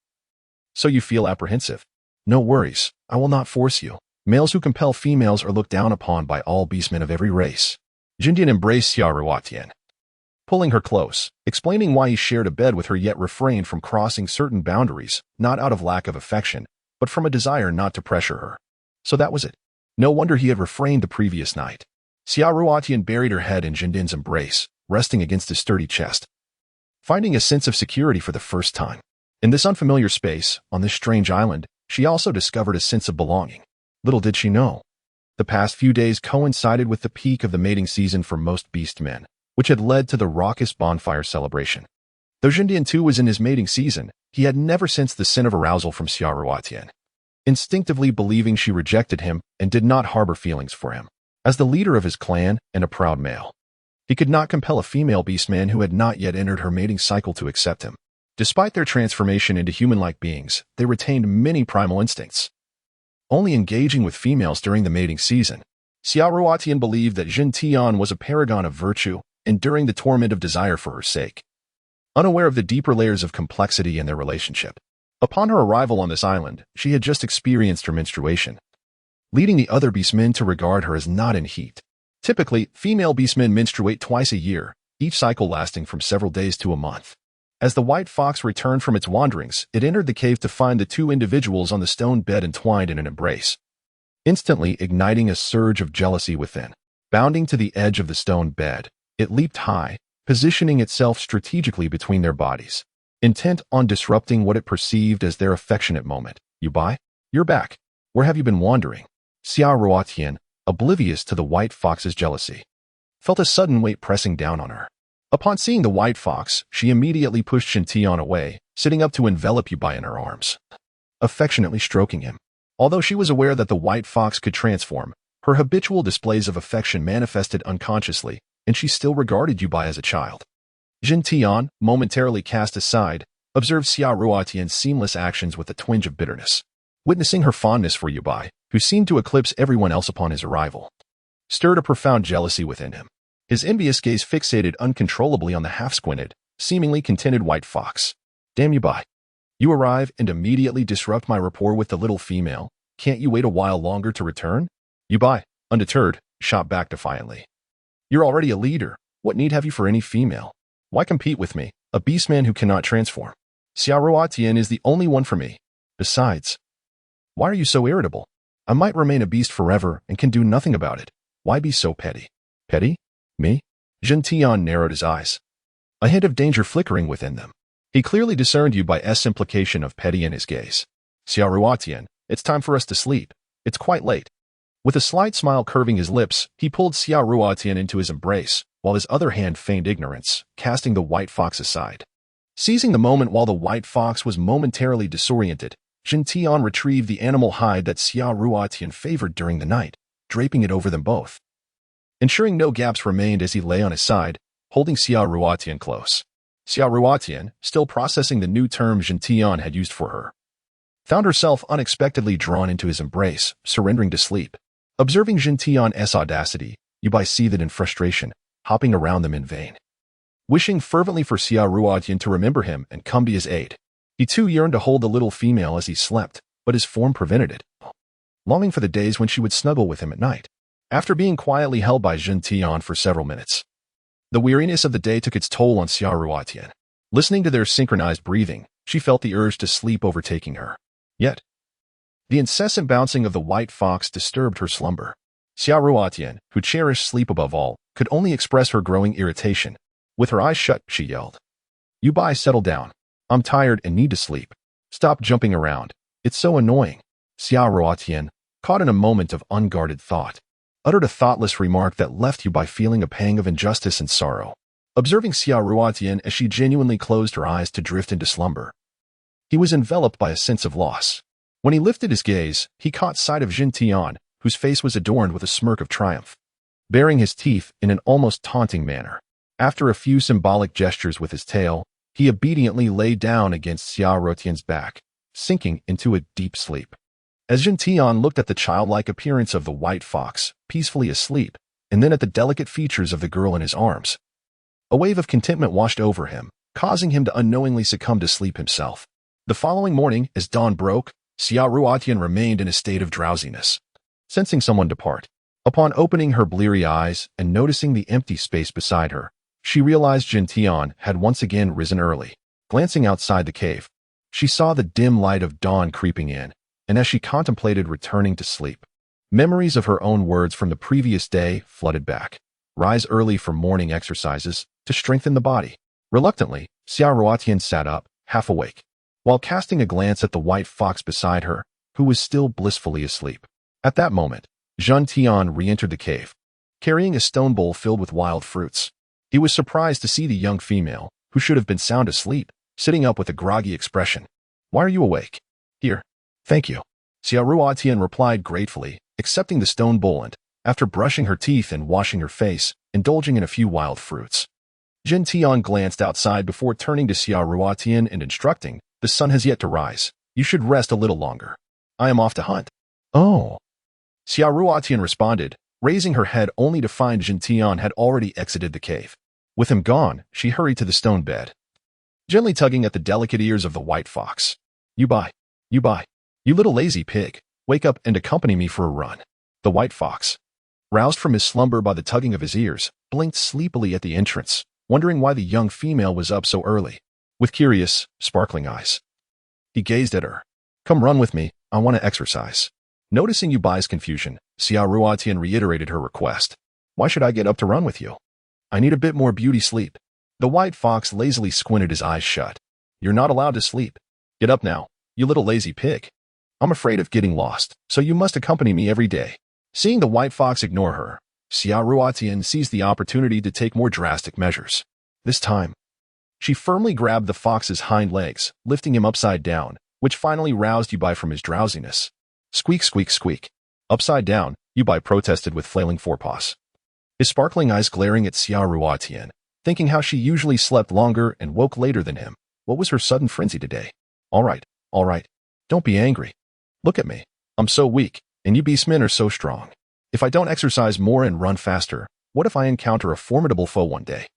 So you feel apprehensive. No worries, I will not force you. Males who compel females are looked down upon by all beastmen of every race. Jindian embraced Xia Ruotian, pulling her close, explaining why he shared a bed with her yet refrained from crossing certain boundaries, not out of lack of affection, but from a desire not to pressure her. So that was it. No wonder he had refrained the previous night. Xia Ruotian buried her head in Jindian's embrace, resting against his sturdy chest, finding a sense of security for the first time. In this unfamiliar space, on this strange island, she also discovered a sense of belonging. Little did she know. The past few days coincided with the peak of the mating season for most beastmen, which had led to the raucous bonfire celebration. Though Jindian too was in his mating season, he had never sensed the sin of arousal from Xia Ruotian, instinctively believing she rejected him and did not harbor feelings for him. As the leader of his clan and a proud male, he could not compel a female beastman who had not yet entered her mating cycle to accept him. Despite their transformation into human-like beings, they retained many primal instincts. Only engaging with females during the mating season, Xia Ruotian believed that Jin Tian was a paragon of virtue, enduring the torment of desire for her sake, unaware of the deeper layers of complexity in their relationship. Upon her arrival on this island, she had just experienced her menstruation, leading the other beastmen to regard her as not in heat. Typically, female beastmen menstruate twice a year, each cycle lasting from several days to a month. As the white fox returned from its wanderings, it entered the cave to find the two individuals on the stone bed entwined in an embrace, instantly igniting a surge of jealousy within. Bounding to the edge of the stone bed, it leaped high, positioning itself strategically between their bodies, intent on disrupting what it perceived as their affectionate moment. You buy? You're back. Where have you been wandering? Xia Ruotian, oblivious to the white fox's jealousy, felt a sudden weight pressing down on her. Upon seeing the white fox, she immediately pushed Shintian away, sitting up to envelop Yubai in her arms, affectionately stroking him. Although she was aware that the white fox could transform, her habitual displays of affection manifested unconsciously, and she still regarded Yubai as a child. Jin Tian, momentarily cast aside, observed Xia Ruotian's seamless actions with a twinge of bitterness. Witnessing her fondness for Yubai, who seemed to eclipse everyone else upon his arrival, stirred a profound jealousy within him. His envious gaze fixated uncontrollably on the half-squinted, seemingly contented white fox. Damn Yubai. You arrive and immediately disrupt my rapport with the little female. Can't you wait a while longer to return? Yubai, undeterred, shot back defiantly. You're already a leader. What need have you for any female? Why compete with me, a beastman who cannot transform? Xia Ruotian is the only one for me. Besides, why are you so irritable? I might remain a beast forever and can do nothing about it. Why be so petty? Petty? Me? Jin Tian narrowed his eyes, a hint of danger flickering within them. He clearly discerned Yubai's implication of petty in his gaze. Xia Ruotian, it's time for us to sleep. It's quite late. With a slight smile curving his lips, he pulled Xia Ruotian into his embrace, while his other hand feigned ignorance, casting the white fox aside. Seizing the moment while the white fox was momentarily disoriented, Jin Tian retrieved the animal hide that Xia Ruotian favored during the night, draping it over them both, ensuring no gaps remained as he lay on his side, holding Xia Ruotian close. Xia Ruotian, still processing the new term Jin Tian had used for her, found herself unexpectedly drawn into his embrace, surrendering to sleep. Observing Jin Tian's audacity, Yubai seethed in frustration, hopping around them in vain, wishing fervently for Xia Ruotian to remember him and come to his aid. He too yearned to hold the little female as he slept, but his form prevented it, longing for the days when she would snuggle with him at night. After being quietly held by Jin Tian for several minutes, the weariness of the day took its toll on Xia Ruotian. Listening to their synchronized breathing, she felt the urge to sleep overtaking her. Yet, the incessant bouncing of the white fox disturbed her slumber. Xia Ruotian, who cherished sleep above all, could only express her growing irritation. With her eyes shut, she yelled, Yubai, settle down. I'm tired and need to sleep. Stop jumping around. It's so annoying. Xia Ruotian, caught in a moment of unguarded thought, uttered a thoughtless remark that left Yubai feeling a pang of injustice and sorrow. Observing Xia Ruotian as she genuinely closed her eyes to drift into slumber, he was enveloped by a sense of loss. When he lifted his gaze, he caught sight of Jin Tian, whose face was adorned with a smirk of triumph, baring his teeth in an almost taunting manner. After a few symbolic gestures with his tail, he obediently lay down against Xia Ruotian's back, sinking into a deep sleep. As Jin Tian looked at the childlike appearance of the white fox, peacefully asleep, and then at the delicate features of the girl in his arms. A wave of contentment washed over him, causing him to unknowingly succumb to sleep himself. The following morning, as dawn broke, Xia Ruotian remained in a state of drowsiness, sensing someone depart. Upon opening her bleary eyes and noticing the empty space beside her, she realized Jin Tian had once again risen early. Glancing outside the cave, she saw the dim light of dawn creeping in, and as she contemplated returning to sleep, memories of her own words from the previous day flooded back. Rise early for morning exercises to strengthen the body. Reluctantly, Xia Ruotian sat up, half awake, while casting a glance at the white fox beside her, who was still blissfully asleep. At that moment, Jin Tian re-entered the cave, carrying a stone bowl filled with wild fruits. He was surprised to see the young female, who should have been sound asleep, sitting up with a groggy expression. "Why are you awake?" "Here. Thank you." Xia Ruotian replied gratefully, accepting the stone bowl and, after brushing her teeth and washing her face, indulging in a few wild fruits. Jin Tian glanced outside before turning to Xia Ruotian and instructing, "The sun has yet to rise. You should rest a little longer. I am off to hunt." "Oh." Xia Ruotian responded, raising her head only to find Jin Tian had already exited the cave. With him gone, she hurried to the stone bed, gently tugging at the delicate ears of the white fox. You buy. You little lazy pig. Wake up and accompany me for a run." The white fox, roused from his slumber by the tugging of his ears, blinked sleepily at the entrance, wondering why the young female was up so early. With curious, sparkling eyes, he gazed at her. "Come run with me. I want to exercise." Noticing Yubai's confusion, Xia Ruotian reiterated her request. "Why should I get up to run with you? I need a bit more beauty sleep." The white fox lazily squinted his eyes shut. "You're not allowed to sleep. Get up now, you little lazy pig. I'm afraid of getting lost, so you must accompany me every day." Seeing the white fox ignore her, Xia Ruotian seized the opportunity to take more drastic measures. This time, she firmly grabbed the fox's hind legs, lifting him upside down, which finally roused Yubai from his drowsiness. Squeak, squeak, squeak. Upside down, Yubai protested with flailing forepaws, his sparkling eyes glaring at Xia Ruotian, thinking how she usually slept longer and woke later than him. What was her sudden frenzy today? All right. Don't be angry. Look at me. I'm so weak, and you beastmen are so strong. If I don't exercise more and run faster, what if I encounter a formidable foe one day?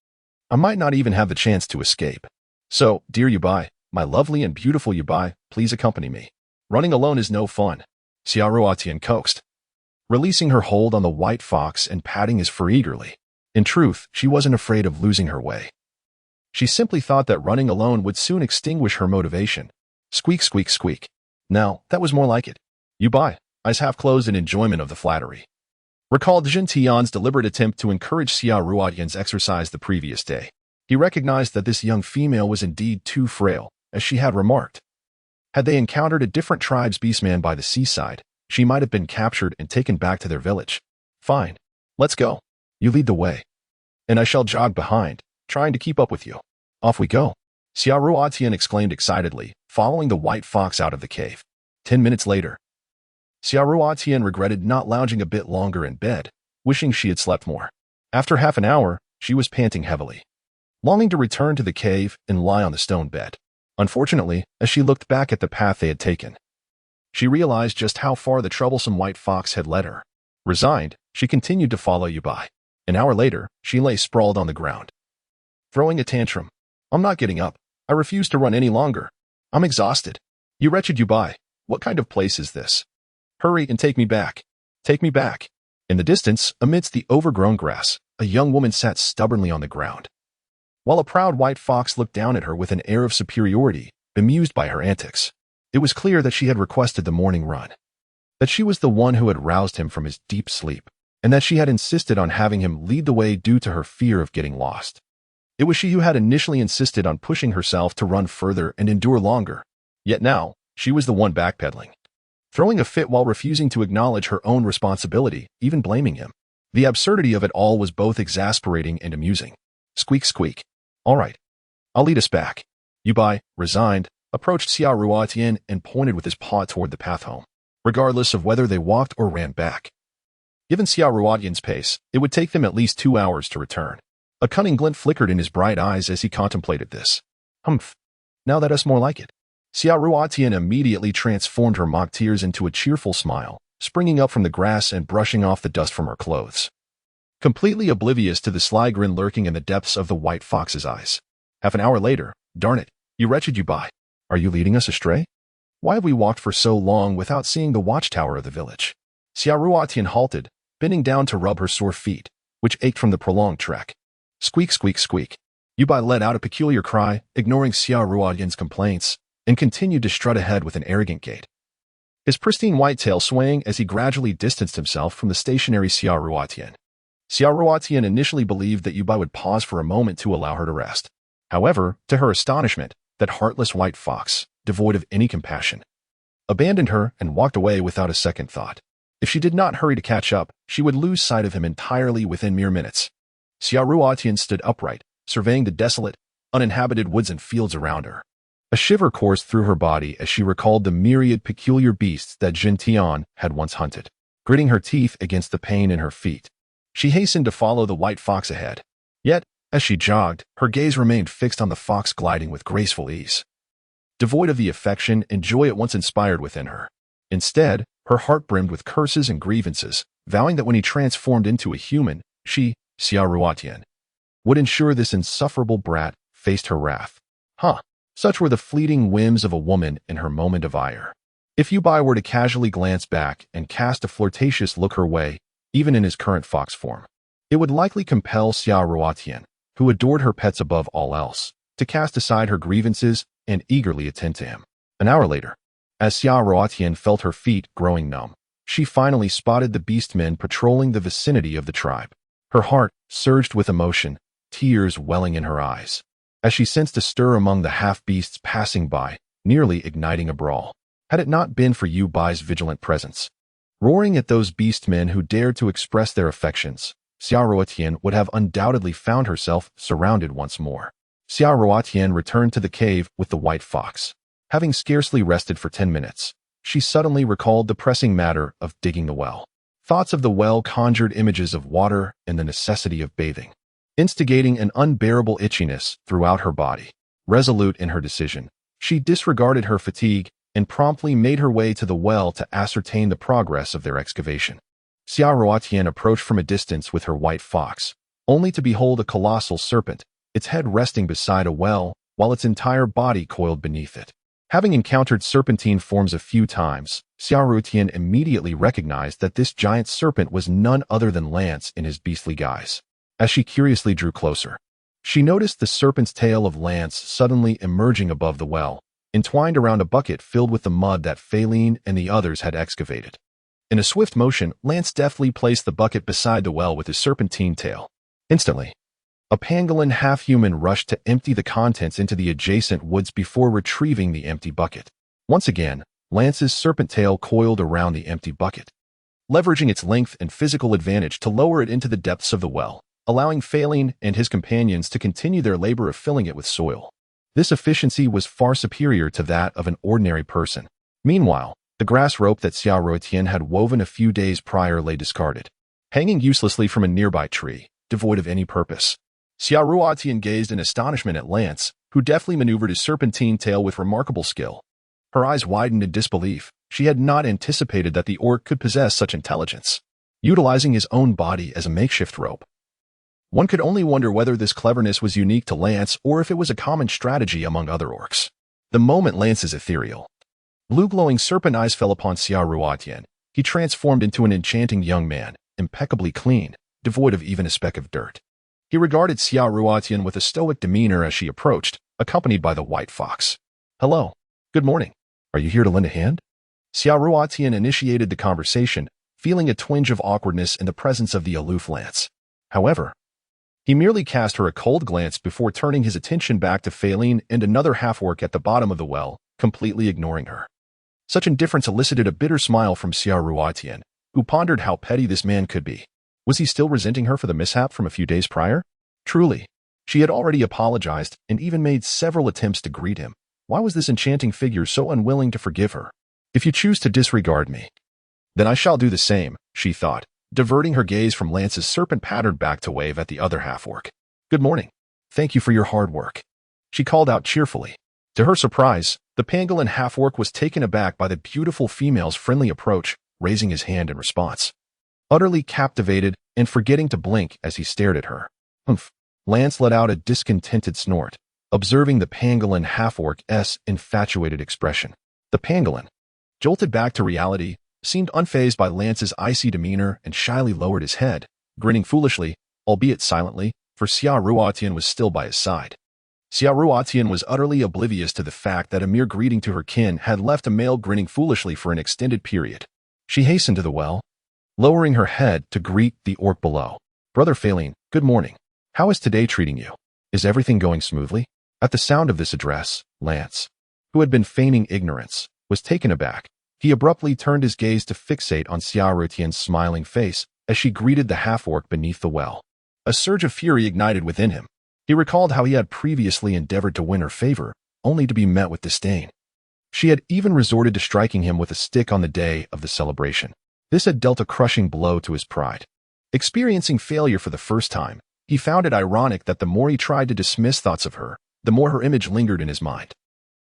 I might not even have the chance to escape. So, dear Yubai, my lovely and beautiful Yubai, please accompany me. Running alone is no fun." Xia Ruotian coaxed, releasing her hold on the white fox and patting his fur eagerly. In truth, she wasn't afraid of losing her way. She simply thought that running alone would soon extinguish her motivation. Squeak, squeak, squeak. Now, that was more like it. Yubai, eyes half closed in enjoyment of the flattery, recalled Jin Tian's deliberate attempt to encourage Xia Ruotian's exercise the previous day. He recognized that this young female was indeed too frail, as she had remarked. Had they encountered a different tribe's beastman by the seaside, she might have been captured and taken back to their village. "Fine. Let's go. You lead the way, and I shall jog behind, trying to keep up with you." "Off we go," Xia Ruotian exclaimed excitedly, following the white fox out of the cave. 10 minutes later, Xia Ruotian regretted not lounging a bit longer in bed, wishing she had slept more. After half an hour, she was panting heavily, longing to return to the cave and lie on the stone bed. Unfortunately, as she looked back at the path they had taken, she realized just how far the troublesome white fox had led her. Resigned, she continued to follow Yubai. An hour later, she lay sprawled on the ground, throwing a tantrum. "I'm not getting up. I refuse to run any longer. I'm exhausted. You wretched Yubai, what kind of place is this? Hurry and take me back. Take me back." In the distance, amidst the overgrown grass, a young woman sat stubbornly on the ground, while a proud white fox looked down at her with an air of superiority, bemused by her antics. It was clear that she had requested the morning run, that she was the one who had roused him from his deep sleep, and that she had insisted on having him lead the way due to her fear of getting lost. It was she who had initially insisted on pushing herself to run further and endure longer. Yet now, she was the one backpedaling, throwing a fit while refusing to acknowledge her own responsibility, even blaming him. The absurdity of it all was both exasperating and amusing. Squeak, squeak. "All right. I'll lead us back." Yubai, resigned, approached Xia Ruotian and pointed with his paw toward the path home, regardless of whether they walked or ran back. Given Xia Ruotian's pace, it would take them at least 2 hours to return. A cunning glint flickered in his bright eyes as he contemplated this. "Humph. Now that's more like it." Xia Ruotian immediately transformed her mock tears into a cheerful smile, springing up from the grass and brushing off the dust from her clothes. completely oblivious to the sly grin lurking in the depths of the white fox's eyes. Half an hour later, darn it, you wretched you by. Are you leading us astray? Why have we walked for so long without seeing the watchtower of the village? Xia Ruotian halted, bending down to rub her sore feet, which ached from the prolonged trek. Squeak, squeak, squeak. Yubai let out a peculiar cry, ignoring Xia Ruotian's complaints, and continued to strut ahead with an arrogant gait. His pristine white tail swaying as he gradually distanced himself from the stationary Xia Ruotian. Xia Ruotian initially believed that Yubai would pause for a moment to allow her to rest. However, to her astonishment, that heartless white fox, devoid of any compassion, abandoned her and walked away without a second thought. If she did not hurry to catch up, she would lose sight of him entirely within mere minutes. Xia Ruotian stood upright, surveying the desolate, uninhabited woods and fields around her. A shiver coursed through her body as she recalled the myriad peculiar beasts that Jin Tian had once hunted. Gritting her teeth against the pain in her feet, she hastened to follow the white fox ahead. Yet, as she jogged, her gaze remained fixed on the fox gliding with graceful ease, devoid of the affection and joy it once inspired within her. Instead, her heart brimmed with curses and grievances, vowing that when he transformed into a human, she, Xia Ruotian, would ensure this insufferable brat faced her wrath. Such were the fleeting whims of a woman in her moment of ire. If Yubai were to casually glance back and cast a flirtatious look her way, even in his current fox form, it would likely compel Xia Ruotian, who adored her pets above all else, to cast aside her grievances and eagerly attend to him. An hour later, as Xia Ruotian felt her feet growing numb, she finally spotted the beastmen patrolling the vicinity of the tribe. Her heart surged with emotion, tears welling in her eyes, as she sensed a stir among the half-beasts passing by, nearly igniting a brawl. Had it not been for Yubai's vigilant presence, roaring at those beastmen who dared to express their affections, Xia Ruotian would have undoubtedly found herself surrounded once more. Xia Ruotian returned to the cave with the white fox. Having scarcely rested for 10 minutes, she suddenly recalled the pressing matter of digging the well. Thoughts of the well conjured images of water and the necessity of bathing, instigating an unbearable itchiness throughout her body. Resolute in her decision, she disregarded her fatigue and promptly made her way to the well to ascertain the progress of their excavation. Xia Ruotian approached from a distance with her white fox, only to behold a colossal serpent, its head resting beside a well, while its entire body coiled beneath it. Having encountered serpentine forms a few times, Xia Ruotian immediately recognized that this giant serpent was none other than Lance in his beastly guise. As she curiously drew closer, she noticed the serpent's tail of Lance suddenly emerging above the well, entwined around a bucket filled with the mud that Faline and the others had excavated. In a swift motion, Lance deftly placed the bucket beside the well with his serpentine tail. Instantly, a pangolin half-human rushed to empty the contents into the adjacent woods before retrieving the empty bucket. Once again, Lance's serpent tail coiled around the empty bucket, leveraging its length and physical advantage to lower it into the depths of the well, allowing Faline and his companions to continue their labor of filling it with soil. This efficiency was far superior to that of an ordinary person. Meanwhile, the grass rope that Xia Ruotian had woven a few days prior lay discarded, hanging uselessly from a nearby tree, devoid of any purpose. Xia Ruotian gazed in astonishment at Lance, who deftly maneuvered his serpentine tail with remarkable skill. Her eyes widened in disbelief. She had not anticipated that the orc could possess such intelligence, utilizing his own body as a makeshift rope. One could only wonder whether this cleverness was unique to Lance or if it was a common strategy among other orcs. The moment Lance's ethereal, blue-glowing serpent eyes fell upon Xia Ruotian, he transformed into an enchanting young man, impeccably clean, devoid of even a speck of dirt. He regarded Xia Ruotian with a stoic demeanor as she approached, accompanied by the white fox. "Hello. Good morning. Are you here to lend a hand?" Xia Ruotian initiated the conversation, feeling a twinge of awkwardness in the presence of the aloof Lance. However, he merely cast her a cold glance before turning his attention back to Faline and another half-orc at the bottom of the well, completely ignoring her. Such indifference elicited a bitter smile from Xia Ruotian, who pondered how petty this man could be. Was he still resenting her for the mishap from a few days prior? Truly, she had already apologized and even made several attempts to greet him. Why was this enchanting figure so unwilling to forgive her? If you choose to disregard me, then I shall do the same, she thought, diverting her gaze from Lance's serpent-patterned back to wave at the other half-orc. "Good morning. Thank you for your hard work," she called out cheerfully. To her surprise, the pangolin half-orc was taken aback by the beautiful female's friendly approach, raising his hand in response. Utterly captivated and forgetting to blink as he stared at her. Humph. Lance let out a discontented snort, observing the pangolin half-orc's infatuated expression. The pangolin, jolted back to reality, seemed unfazed by Lance's icy demeanor and shyly lowered his head, grinning foolishly, albeit silently, for Xia Ruotian was still by his side. Xia Ruotian was utterly oblivious to the fact that a mere greeting to her kin had left a male grinning foolishly for an extended period. She hastened to the well, lowering her head to greet the orc below. Brother Phaline, good morning. How is today treating you? Is everything going smoothly? At the sound of this address, Lance, who had been feigning ignorance, was taken aback. He abruptly turned his gaze to fixate on Xia Ruotian's smiling face as she greeted the half-orc beneath the well. A surge of fury ignited within him. He recalled how he had previously endeavored to win her favor, only to be met with disdain. She had even resorted to striking him with a stick on the day of the celebration. This had dealt a crushing blow to his pride. Experiencing failure for the first time, he found it ironic that the more he tried to dismiss thoughts of her, the more her image lingered in his mind.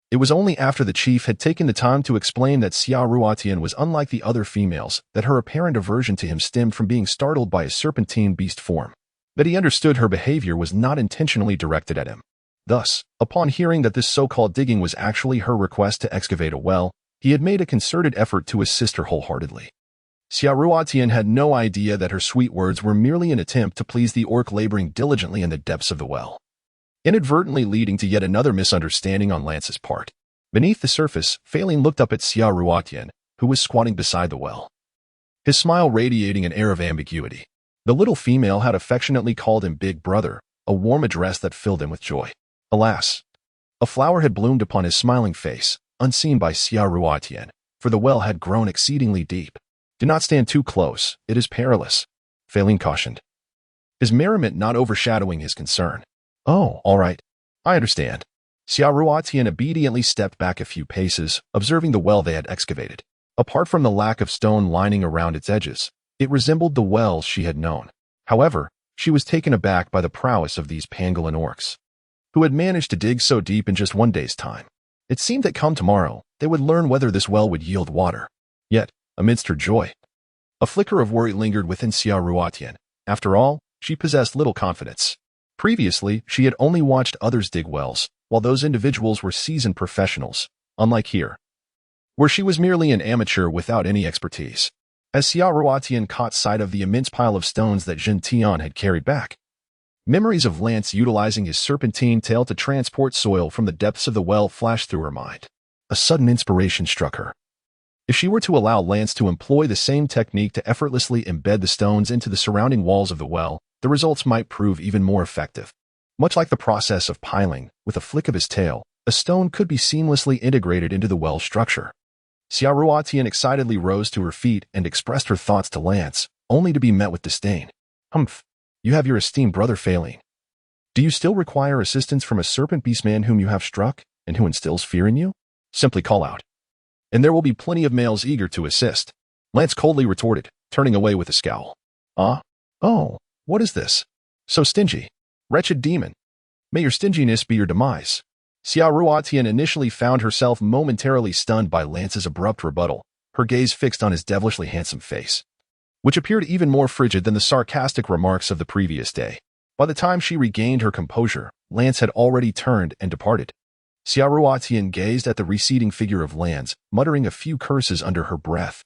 It was only after the chief had taken the time to explain that Xia Ruotian was unlike the other females that her apparent aversion to him stemmed from being startled by his serpentine beast form, that he understood her behavior was not intentionally directed at him. Thus, upon hearing that this so-called digging was actually her request to excavate a well, he had made a concerted effort to assist her wholeheartedly. Xia Ruotian had no idea that her sweet words were merely an attempt to please the orc laboring diligently in the depths of the well, inadvertently leading to yet another misunderstanding on Lance's part. Beneath the surface, Phaline looked up at Xia Ruotian, who was squatting beside the well, his smile radiating an air of ambiguity. The little female had affectionately called him Big Brother, a warm address that filled him with joy. Alas, a flower had bloomed upon his smiling face, unseen by Xia Ruotian, for the well had grown exceedingly deep. Do not stand too close, it is perilous, Phaline cautioned, his merriment not overshadowing his concern. Oh, all right, I understand. Xia Ruotian obediently stepped back a few paces, observing the well they had excavated. Apart from the lack of stone lining around its edges, it resembled the wells she had known. However, she was taken aback by the prowess of these pangolin orcs, who had managed to dig so deep in just one day's time. It seemed that come tomorrow, they would learn whether this well would yield water. Yet, amidst her joy, a flicker of worry lingered within Xia Ruotian. After all, she possessed little confidence. Previously, she had only watched others dig wells, while those individuals were seasoned professionals, unlike here, where she was merely an amateur without any expertise. As Xia Ruotian caught sight of the immense pile of stones that Jin Tian had carried back, memories of Lance utilizing his serpentine tail to transport soil from the depths of the well flashed through her mind. A sudden inspiration struck her. If she were to allow Lance to employ the same technique to effortlessly embed the stones into the surrounding walls of the well, the results might prove even more effective. Much like the process of piling, with a flick of his tail, a stone could be seamlessly integrated into the well structure. Xia Ruotian excitedly rose to her feet and expressed her thoughts to Lance, only to be met with disdain. Humph, you have your esteemed brother Phaline. Do you still require assistance from a serpent beastman whom you have struck, and who instills fear in you? Simply call out, and there will be plenty of males eager to assist. Lance coldly retorted, turning away with a scowl. Oh, what is this? So stingy. Wretched demon. May your stinginess be your demise. Xia Ruotian initially found herself momentarily stunned by Lance's abrupt rebuttal, her gaze fixed on his devilishly handsome face, which appeared even more frigid than the sarcastic remarks of the previous day. By the time she regained her composure, Lance had already turned and departed. Xia Ruotian gazed at the receding figure of Lance, muttering a few curses under her breath.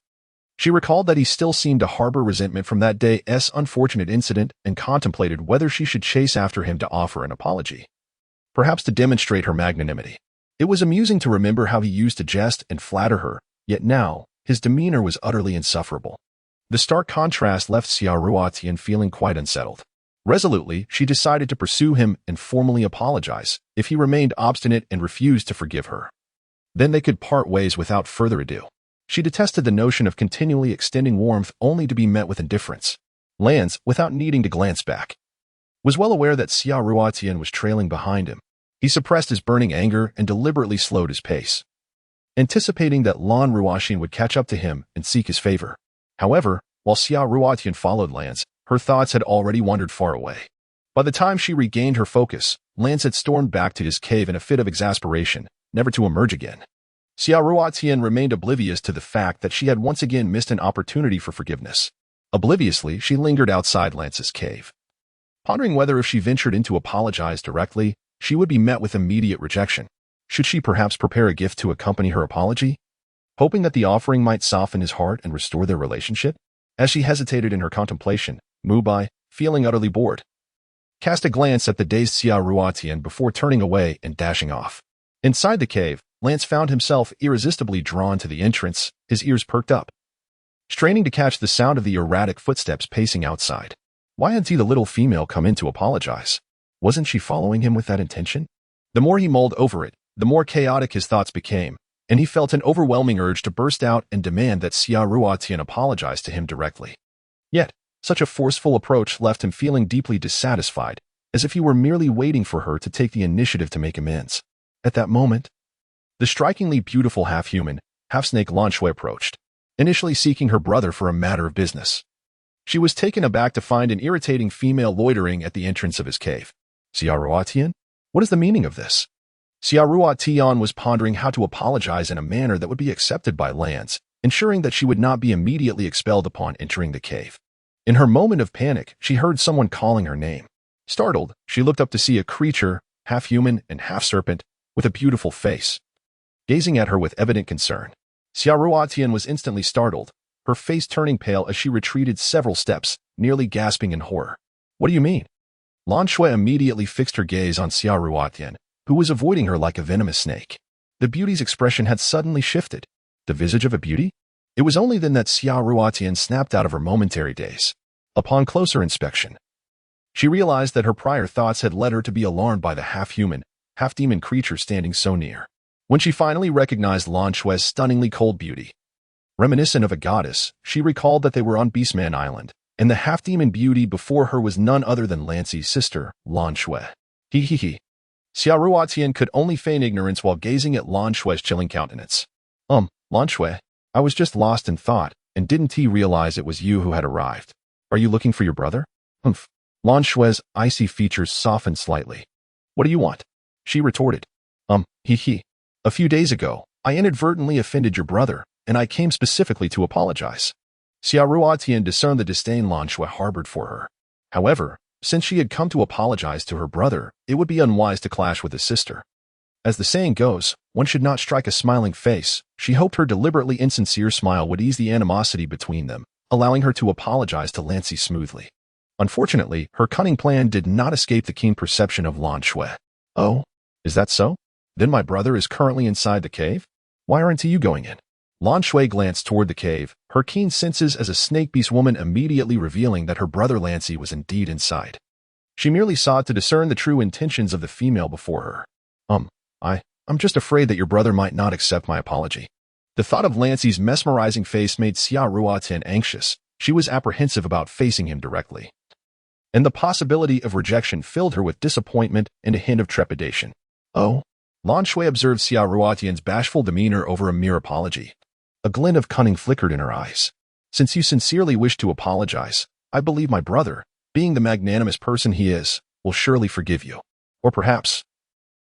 She recalled that he still seemed to harbor resentment from that day's unfortunate incident and contemplated whether she should chase after him to offer an apology, perhaps to demonstrate her magnanimity. It was amusing to remember how he used to jest and flatter her, yet now, his demeanor was utterly insufferable. The stark contrast left Xia Ruotian feeling quite unsettled. Resolutely, she decided to pursue him and formally apologize if he remained obstinate and refused to forgive her. Then they could part ways without further ado. She detested the notion of continually extending warmth only to be met with indifference. Lance, without needing to glance back, was well aware that Xia Ruotian was trailing behind him. He suppressed his burning anger and deliberately slowed his pace, anticipating that Lan Ruotian would catch up to him and seek his favor. However, while Xia Ruotian followed Lance, her thoughts had already wandered far away. By the time she regained her focus, Lance had stormed back to his cave in a fit of exasperation, never to emerge again. Xia Ruotian remained oblivious to the fact that she had once again missed an opportunity for forgiveness. Obliviously, she lingered outside Lance's cave. Pondering whether if she ventured in to apologize directly, she would be met with immediate rejection. Should she perhaps prepare a gift to accompany her apology, hoping that the offering might soften his heart and restore their relationship? As she hesitated in her contemplation, Mubai, feeling utterly bored, cast a glance at the dazed Xia Ruotian before turning away and dashing off. Inside the cave, Lance found himself irresistibly drawn to the entrance, his ears perked up, straining to catch the sound of the erratic footsteps pacing outside. Why hadn't the little female come in to apologize? Wasn't she following him with that intention? The more he mulled over it, the more chaotic his thoughts became, and he felt an overwhelming urge to burst out and demand that Xia Ruotian apologize to him directly. Yet, such a forceful approach left him feeling deeply dissatisfied, as if he were merely waiting for her to take the initiative to make amends. At that moment, the strikingly beautiful half-human, half-snake Lan Shui approached, initially seeking her brother for a matter of business. She was taken aback to find an irritating female loitering at the entrance of his cave. Xia Ruotian? What is the meaning of this? Xia Ruotian was pondering how to apologize in a manner that would be accepted by Lance, ensuring that she would not be immediately expelled upon entering the cave. In her moment of panic, she heard someone calling her name. Startled, she looked up to see a creature, half-human and half-serpent, with a beautiful face, gazing at her with evident concern. Xia Ruotian was instantly startled, her face turning pale as she retreated several steps, nearly gasping in horror. What do you mean? Lan Shui immediately fixed her gaze on Xia Ruotian, who was avoiding her like a venomous snake. The beauty's expression had suddenly shifted. The visage of a beauty? It was only then that Xia Ruotian snapped out of her momentary daze. Upon closer inspection, she realized that her prior thoughts had led her to be alarmed by the half-human, half-demon creature standing so near. When she finally recognized Lan Shui's stunningly cold beauty, reminiscent of a goddess, she recalled that they were on Beastman Island, and the half-demon beauty before her was none other than Lance's sister, Lan Shui. Xia Ruotian could only feign ignorance while gazing at Lan Shui's chilling countenance. Lan Shui, I was just lost in thought, and didn't realize it was you who had arrived. Are you looking for your brother? Humph. Lan Shui's icy features softened slightly. What do you want? She retorted. A few days ago, I inadvertently offended your brother, and I came specifically to apologize. Xia Ruotian discerned the disdain Lan Shui harbored for her. However, since she had come to apologize to her brother, it would be unwise to clash with his sister. As the saying goes, one should not strike a smiling face. She hoped her deliberately insincere smile would ease the animosity between them, allowing her to apologize to Lance smoothly. Unfortunately, her cunning plan did not escape the keen perception of Lan Shui. Oh, is that so? Then my brother is currently inside the cave? Why aren't you going in? Lan Shui glanced toward the cave, her keen senses as a snake-beast woman immediately revealing that her brother Lance was indeed inside. She merely sought to discern the true intentions of the female before her. I'm just afraid that your brother might not accept my apology. The thought of Lance's mesmerizing face made Xia Ruotian anxious. She was apprehensive about facing him directly, and the possibility of rejection filled her with disappointment and a hint of trepidation. Oh? Lan Shui observed Xia Ruotian's bashful demeanor over a mere apology. A glint of cunning flickered in her eyes. Since you sincerely wish to apologize, I believe my brother, being the magnanimous person he is, will surely forgive you. Or perhaps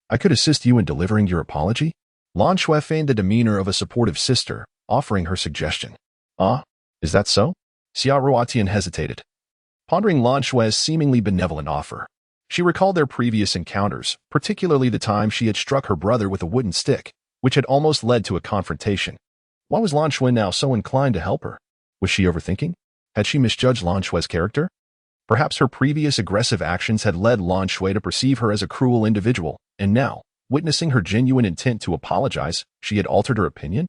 I could assist you in delivering your apology? Lan Shui feigned the demeanor of a supportive sister, offering her suggestion. Is that so? Xia Ruotian hesitated, pondering Lan Shui's seemingly benevolent offer. She recalled their previous encounters, particularly the time she had struck her brother with a wooden stick, which had almost led to a confrontation. Why was Lan Shui now so inclined to help her? Was she overthinking? Had she misjudged Lan Shui's character? Perhaps her previous aggressive actions had led Lan Shui to perceive her as a cruel individual, and now, witnessing her genuine intent to apologize, she had altered her opinion?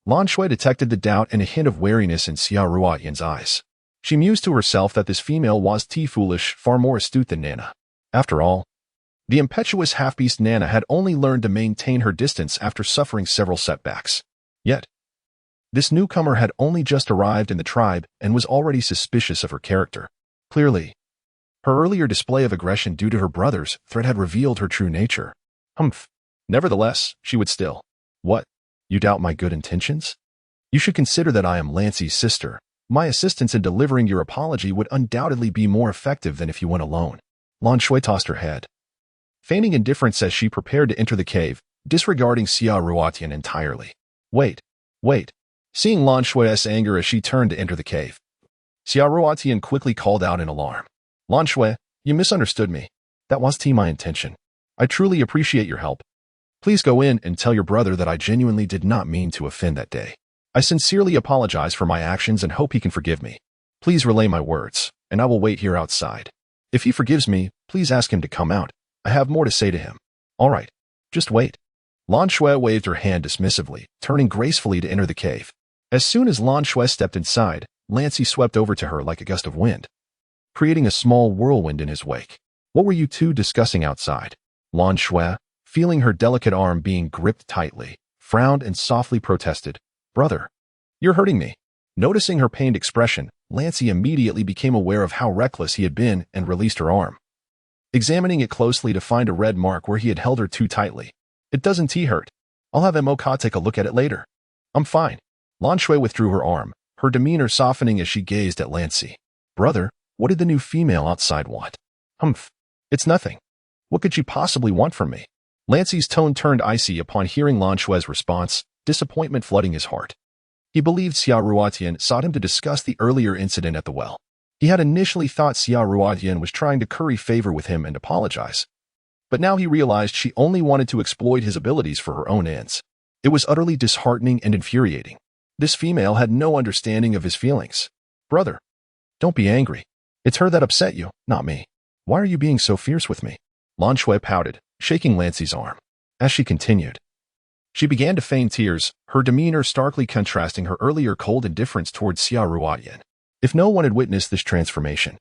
Lan Shui detected the doubt and a hint of wariness in Xia Ruotian's eyes. She mused to herself that this female was foolish, far more astute than Nana. After all, the impetuous half-beast Nana had only learned to maintain her distance after suffering several setbacks. Yet, this newcomer had only just arrived in the tribe and was already suspicious of her character. Clearly, her earlier display of aggression due to her brother's threat had revealed her true nature. Nevertheless, she would still. What? You doubt my good intentions? You should consider that I am Lance's sister. My assistance in delivering your apology would undoubtedly be more effective than if you went alone. Lan Shui tossed her head, feigning indifference as she prepared to enter the cave, disregarding Xia Ruotian entirely. Wait. Seeing Lan Shui's anger as she turned to enter the cave, Xiaoruotian quickly called out in alarm. Lan Shui, you misunderstood me. That wasn't my intention. I truly appreciate your help. Please go in and tell your brother that I genuinely did not mean to offend that day. I sincerely apologize for my actions and hope he can forgive me. Please relay my words, and I will wait here outside. If he forgives me, please ask him to come out. I have more to say to him. All right, just wait. Lan Shui waved her hand dismissively, turning gracefully to enter the cave. As soon as Lan Shui stepped inside, Lancy swept over to her like a gust of wind, creating a small whirlwind in his wake. What were you two discussing outside? Lan Shui, feeling her delicate arm being gripped tightly, frowned and softly protested. Brother, you're hurting me. Noticing her pained expression, Lancy immediately became aware of how reckless he had been and released her arm, examining it closely to find a red mark where he had held her too tightly. It doesn't hurt. I'll have Moka take a look at it later. I'm fine. Lan Shui withdrew her arm, her demeanor softening as she gazed at Lancy. Brother, what did the new female outside want? Humph. It's nothing. What could she possibly want from me? Lancy's tone turned icy upon hearing Lan Shui's response, disappointment flooding his heart. He believed Xiaoruotian sought him to discuss the earlier incident at the well. He had initially thought Xiaoruotian was trying to curry favor with him and apologize. But now he realized she only wanted to exploit his abilities for her own ends. It was utterly disheartening and infuriating. This female had no understanding of his feelings. Brother, don't be angry. It's her that upset you, not me. Why are you being so fierce with me? Lan Shui pouted, shaking Lancy's arm. As she continued, she began to feign tears, her demeanor starkly contrasting her earlier cold indifference towards Xiaoruotian. If no one had witnessed this transformation,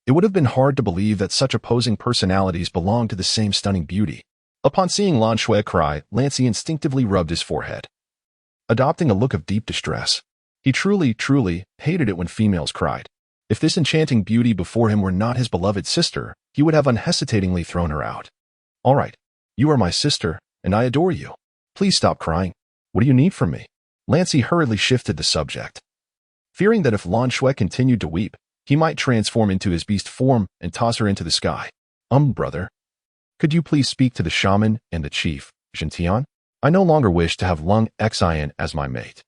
it would have been hard to believe that such opposing personalities belonged to the same stunning beauty. Upon seeing Lan Shui cry, Lancy instinctively rubbed his forehead, adopting a look of deep distress. He truly hated it when females cried. If this enchanting beauty before him were not his beloved sister, he would have unhesitatingly thrown her out. All right, you are my sister, and I adore you. Please stop crying. What do you need from me? Lancy hurriedly shifted the subject, fearing that if Lan Shui continued to weep, he might transform into his beast form and toss her into the sky. Brother, could you please speak to the shaman and the chief, Xintian? I no longer wish to have Lung Xian as my mate.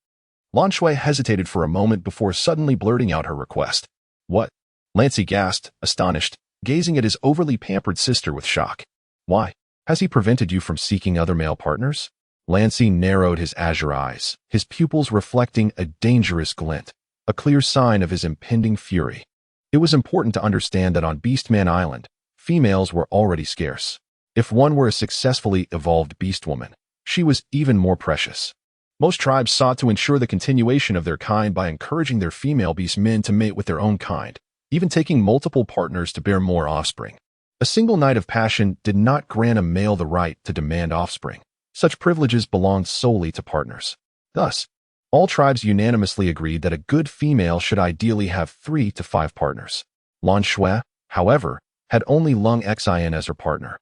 Lan Shui hesitated for a moment before suddenly blurting out her request. What? Lancy gasped, astonished, gazing at his overly pampered sister with shock. Why? Has he prevented you from seeking other male partners? Lancy narrowed his azure eyes, his pupils reflecting a dangerous glint, a clear sign of his impending fury. It was important to understand that on Beastman Island, females were already scarce. If one were a successfully evolved beast woman, she was even more precious. Most tribes sought to ensure the continuation of their kind by encouraging their female beast men to mate with their own kind, even taking multiple partners to bear more offspring. A single night of passion did not grant a male the right to demand offspring. Such privileges belonged solely to partners. Thus, all tribes unanimously agreed that a good female should ideally have 3 to 5 partners. Lan Shui, however, had only Lung Xian as her partner,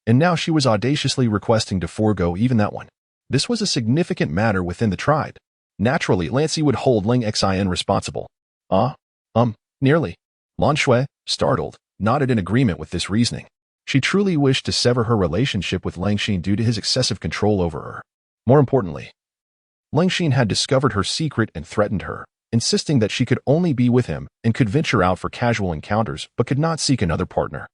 and now she was audaciously requesting to forego even that one. This was a significant matter within the tribe. Naturally, Lancy would hold Lung Xian responsible. Nearly. Lan Shui, startled, nodded in agreement with this reasoning. She truly wished to sever her relationship with Langxin due to his excessive control over her. More importantly, Langxin had discovered her secret and threatened her, insisting that she could only be with him and could venture out for casual encounters but could not seek another partner.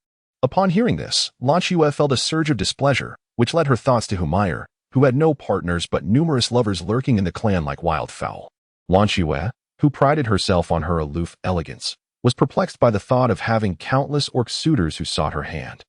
Upon hearing this, Lan Shui felt a surge of displeasure, which led her thoughts to Humayer, who had no partners but numerous lovers lurking in the clan like wildfowl. Lan Shui, who prided herself on her aloof elegance, was perplexed by the thought of having countless orc suitors who sought her hand.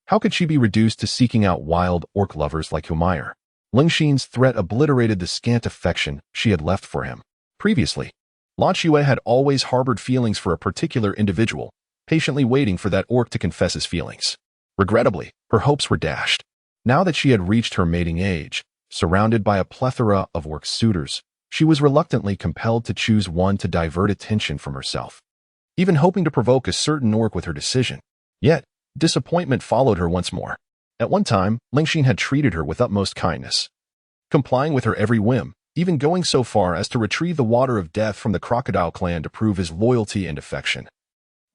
How could she be reduced to seeking out wild orc lovers like Humayer? Lingxin's threat obliterated the scant affection she had left for him. Previously, Lan Shui had always harbored feelings for a particular individual, patiently waiting for that orc to confess his feelings. Regrettably, her hopes were dashed. Now that she had reached her mating age, surrounded by a plethora of orc suitors, she was reluctantly compelled to choose one to divert attention from herself, even hoping to provoke a certain orc with her decision. Yet, disappointment followed her once more. At one time, Lingxin had treated her with utmost kindness, complying with her every whim, even going so far as to retrieve the water of death from the crocodile clan to prove his loyalty and affection,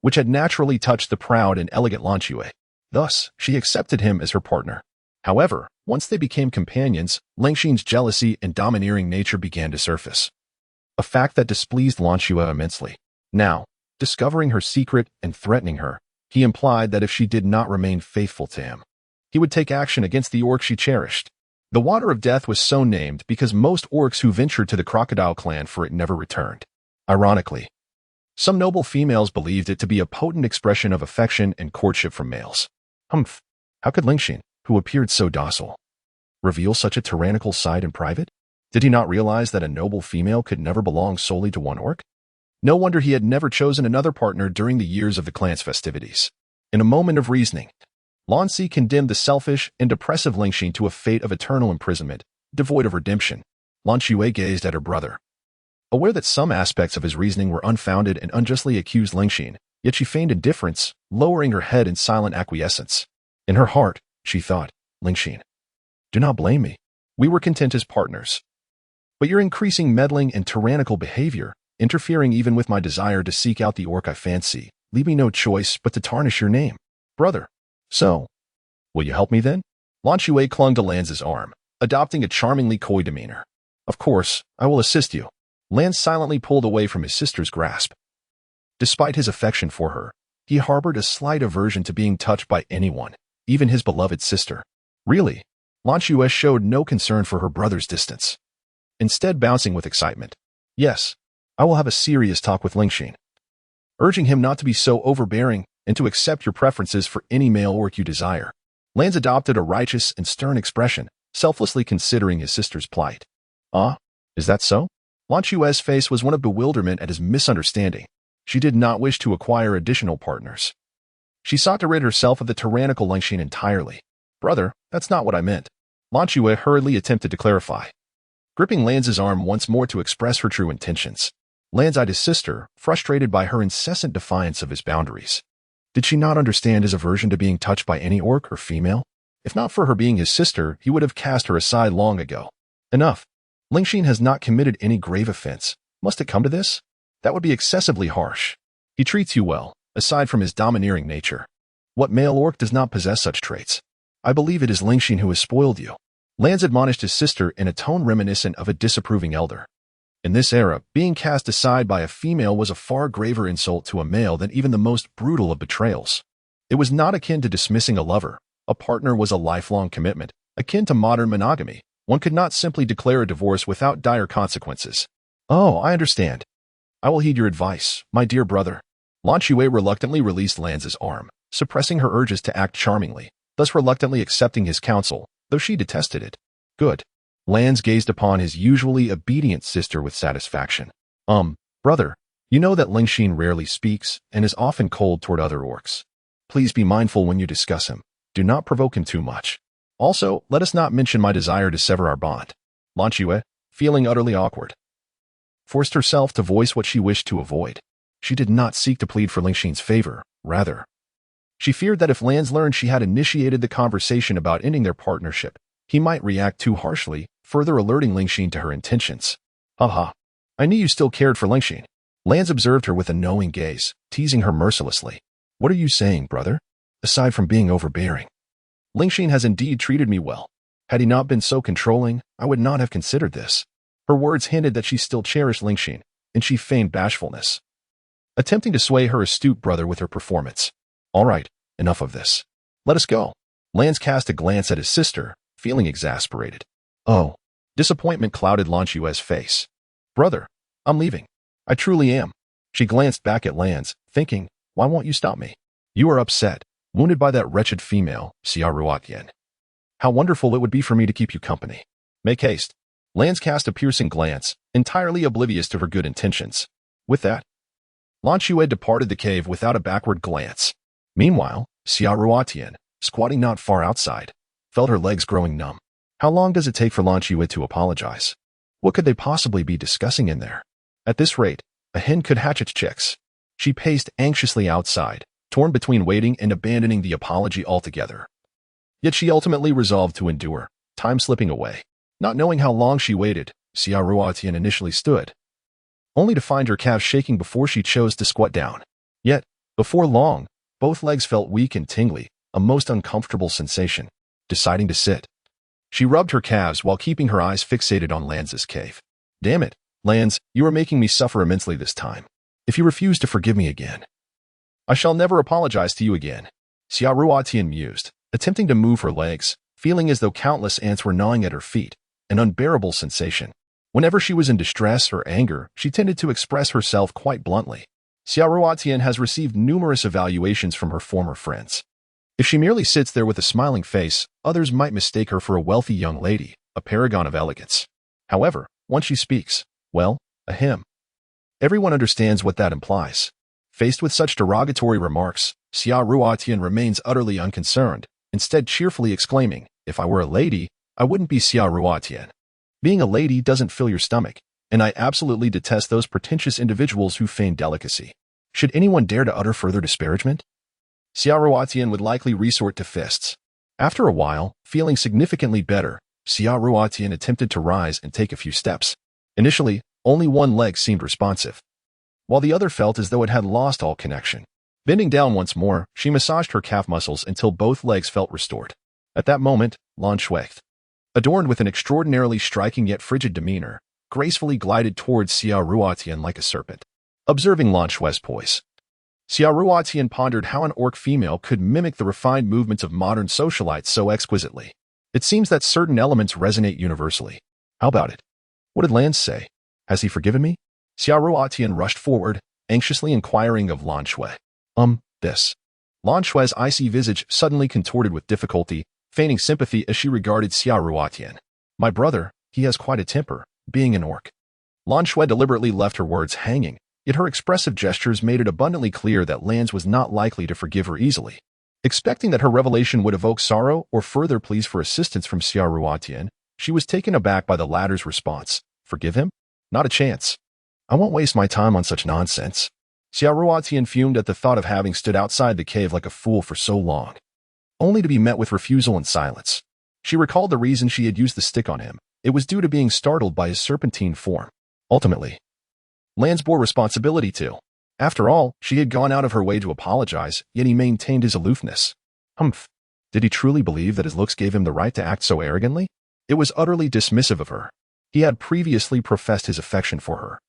which had naturally touched the proud and elegant Lan Shui. Thus, she accepted him as her partner. However, once they became companions, Lingxin's jealousy and domineering nature began to surface, a fact that displeased Lan Shui immensely. Now, discovering her secret and threatening her. He implied that if she did not remain faithful to him, he would take action against the orc she cherished. The Water of Death was so named because most orcs who ventured to the crocodile clan for it never returned. Ironically, some noble females believed it to be a potent expression of affection and courtship from males. Humph! How could Lingxin, who appeared so docile, reveal such a tyrannical side in private? Did he not realize that a noble female could never belong solely to one orc? No wonder he had never chosen another partner during the years of the clan's festivities. In a moment of reasoning, Lan Si condemned the selfish and depressive Lingxin to a fate of eternal imprisonment, devoid of redemption. Lan Xue gazed at her brother. Aware that some aspects of his reasoning were unfounded and unjustly accused Lingxin, yet she feigned indifference, lowering her head in silent acquiescence. In her heart, she thought, Lingxin, do not blame me. We were content as partners. But your increasing meddling and tyrannical behavior, interfering even with my desire to seek out the orc I fancy, leave me no choice but to tarnish your name. Brother. So, will you help me then? Lan Xue clung to Lan's arm, adopting a charmingly coy demeanor. Of course, I will assist you. Lan silently pulled away from his sister's grasp. Despite his affection for her, he harbored a slight aversion to being touched by anyone, even his beloved sister. Really, Lan Xue showed no concern for her brother's distance, instead bouncing with excitement. Yes, I will have a serious talk with Lingxin, urging him not to be so overbearing and to accept your preferences for any male orc you desire. Lan's adopted a righteous and stern expression, selflessly considering his sister's plight. Ah, is that so? Lan Xue's face was one of bewilderment at his misunderstanding. She did not wish to acquire additional partners. She sought to rid herself of the tyrannical Lingxin entirely. Brother, that's not what I meant. Lan Xue hurriedly attempted to clarify, gripping Lan's arm once more to express her true intentions. Lan eyed his sister, frustrated by her incessant defiance of his boundaries. Did she not understand his aversion to being touched by any orc or female? If not for her being his sister, he would have cast her aside long ago. Enough. Lingxin has not committed any grave offense. Must it come to this? That would be excessively harsh. He treats you well, aside from his domineering nature. What male orc does not possess such traits? I believe it is Lingxin who has spoiled you. Lan admonished his sister in a tone reminiscent of a disapproving elder. In this era, being cast aside by a female was a far graver insult to a male than even the most brutal of betrayals. It was not akin to dismissing a lover. A partner was a lifelong commitment, akin to modern monogamy. One could not simply declare a divorce without dire consequences. Oh, I understand. I will heed your advice, my dear brother. Lan Xue reluctantly released Lan's arm, suppressing her urges to act charmingly, thus reluctantly accepting his counsel, though she detested it. Good. Lan gazed upon his usually obedient sister with satisfaction. Brother, you know that Lingxin rarely speaks and is often cold toward other orcs. Please be mindful when you discuss him. Do not provoke him too much. Also, let us not mention my desire to sever our bond. Lan Xue, feeling utterly awkward, forced herself to voice what she wished to avoid. She did not seek to plead for Lingxin's favor. Rather, she feared that if Lan learned she had initiated the conversation about ending their partnership, he might react too harshly, further alerting Lingxin to her intentions. Haha, I knew you still cared for Lingxin. Lan observed her with a knowing gaze, teasing her mercilessly. What are you saying, brother? Aside from being overbearing, Lingxin has indeed treated me well. Had he not been so controlling, I would not have considered this. Her words hinted that she still cherished Lingxin, and she feigned bashfulness, attempting to sway her astute brother with her performance. All right, enough of this. Let us go. Lan cast a glance at his sister, feeling exasperated. Oh, disappointment clouded Lan Xue's face. Brother, I'm leaving. I truly am. She glanced back at Lan, thinking, why won't you stop me? You are upset, wounded by that wretched female, Xia Ruotian. How wonderful it would be for me to keep you company. Make haste. Lan cast a piercing glance, entirely oblivious to her good intentions. With that, Lan Xue departed the cave without a backward glance. Meanwhile, Xia Ruotian, squatting not far outside, felt her legs growing numb. How long does it take for Lan Xue to apologize? What could they possibly be discussing in there? At this rate, a hen could hatch its chicks. She paced anxiously outside, torn between waiting and abandoning the apology altogether. Yet she ultimately resolved to endure, time slipping away. Not knowing how long she waited, Xia Ruotian initially stood, only to find her calves shaking before she chose to squat down. Yet, before long, both legs felt weak and tingly, a most uncomfortable sensation. Deciding to sit, she rubbed her calves while keeping her eyes fixated on Lan's cave. Damn it, Lan, you are making me suffer immensely this time. if you refuse to forgive me again, I shall never apologize to you again. Xia Ruotian mused, attempting to move her legs, feeling as though countless ants were gnawing at her feet, an unbearable sensation. Whenever she was in distress or anger, she tended to express herself quite bluntly. Xia Ruotian has received numerous evaluations from her former friends. If she merely sits there with a smiling face, others might mistake her for a wealthy young lady, a paragon of elegance. However, once she speaks, well, ahem. Everyone understands what that implies. Faced with such derogatory remarks, Xia Ruotian remains utterly unconcerned, instead cheerfully exclaiming, "If I were a lady, I wouldn't be Xia Ruotian. Being a lady doesn't fill your stomach, and I absolutely detest those pretentious individuals who feign delicacy. Should anyone dare to utter further disparagement?" Xia Ruotian would likely resort to fists. After a while, feeling significantly better, Xia Ruotian attempted to rise and take a few steps. Initially, only one leg seemed responsive, while the other felt as though it had lost all connection. Bending down once more, she massaged her calf muscles until both legs felt restored. At that moment, Lan Shui, adorned with an extraordinarily striking yet frigid demeanor, gracefully glided towards Xia Ruotian like a serpent. Observing Lan Shui's poise, Xia Ruotian pondered how an orc female could mimic the refined movements of modern socialites so exquisitely. It seems that certain elements resonate universally. How about it? What did Lan say? Has he forgiven me? Xia Ruotian rushed forward, anxiously inquiring of Lan Shui. This. Lan Shui's icy visage suddenly contorted with difficulty, feigning sympathy as she regarded Xia Ruotian. My brother, he has quite a temper, being an orc. Lan Shui deliberately left her words hanging, yet her expressive gestures made it abundantly clear that Lans was not likely to forgive her easily. Expecting that her revelation would evoke sorrow or further pleas for assistance from Xia Ruotian, she was taken aback by the latter's response. Forgive him? Not a chance. I won't waste my time on such nonsense. Xia Ruotian fumed at the thought of having stood outside the cave like a fool for so long, only to be met with refusal and silence. She recalled the reason she had used the stick on him. It was due to being startled by his serpentine form. Ultimately, Lans bore responsibility too. After all, she had gone out of her way to apologize, yet he maintained his aloofness. Humph. Did he truly believe that his looks gave him the right to act so arrogantly? It was utterly dismissive of her. He had previously professed his affection for her,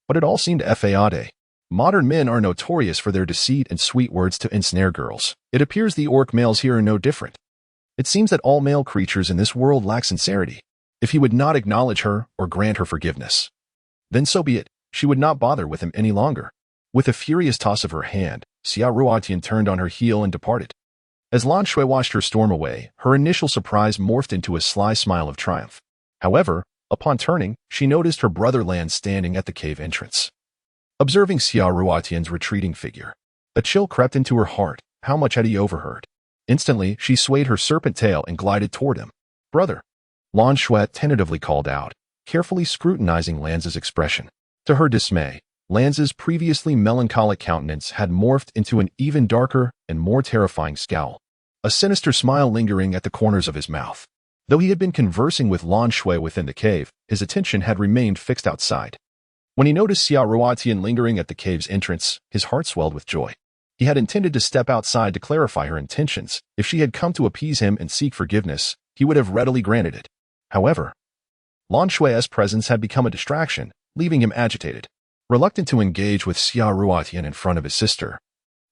but it all seemed fade. Modern men are notorious for their deceit and sweet words to ensnare girls. It appears the orc males here are no different. It seems that all male creatures in this world lack sincerity. If he would not acknowledge her or grant her forgiveness, then so be it. She would not bother with him any longer. With a furious toss of her hand, Xia Ruotian turned on her heel and departed. As Lan Shui watched her storm away, her initial surprise morphed into a sly smile of triumph. However, upon turning, she noticed her brother Lan standing at the cave entrance. Observing Xia Ruotian's retreating figure, a chill crept into her heart. How much had he overheard? Instantly, she swayed her serpent tail and glided toward him. Brother, Lan Shui tentatively called out, carefully scrutinizing Lance's expression. To her dismay, Lance's previously melancholic countenance had morphed into an even darker and more terrifying scowl, a sinister smile lingering at the corners of his mouth. Though he had been conversing with Lan Shui within the cave, his attention had remained fixed outside. When he noticed Xia Ruotian lingering at the cave's entrance, his heart swelled with joy. He had intended to step outside to clarify her intentions. If she had come to appease him and seek forgiveness, he would have readily granted it. However, Lan Shui's presence had become a distraction, leaving him agitated. Reluctant to engage with Xia Ruotian in front of his sister,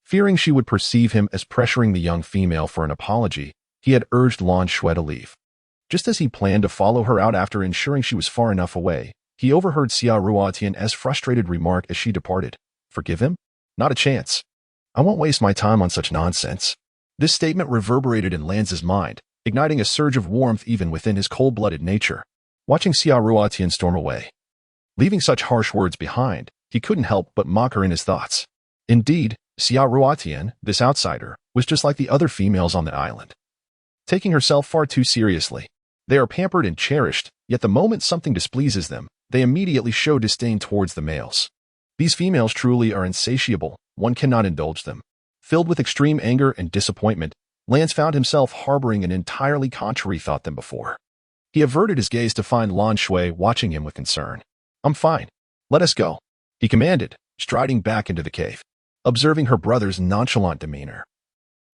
fearing she would perceive him as pressuring the young female for an apology, he had urged Lan Shui to leave. Just as he planned to follow her out after ensuring she was far enough away, he overheard Xia Ruotian's frustrated remark as she departed. Forgive him? Not a chance. I won't waste my time on such nonsense. This statement reverberated in Lance's mind, igniting a surge of warmth even within his cold-blooded nature. Watching Xia Ruotian storm away, leaving such harsh words behind, he couldn't help but mock her in his thoughts. Indeed, Xia Ruotian, this outsider, was just like the other females on the island, taking herself far too seriously. They are pampered and cherished, yet the moment something displeases them, they immediately show disdain towards the males. These females truly are insatiable, one cannot indulge them. Filled with extreme anger and disappointment, Lance found himself harboring an entirely contrary thought than before. He averted his gaze to find Lan Shui watching him with concern. I'm fine. Let us go, he commanded, striding back into the cave. Observing her brother's nonchalant demeanor,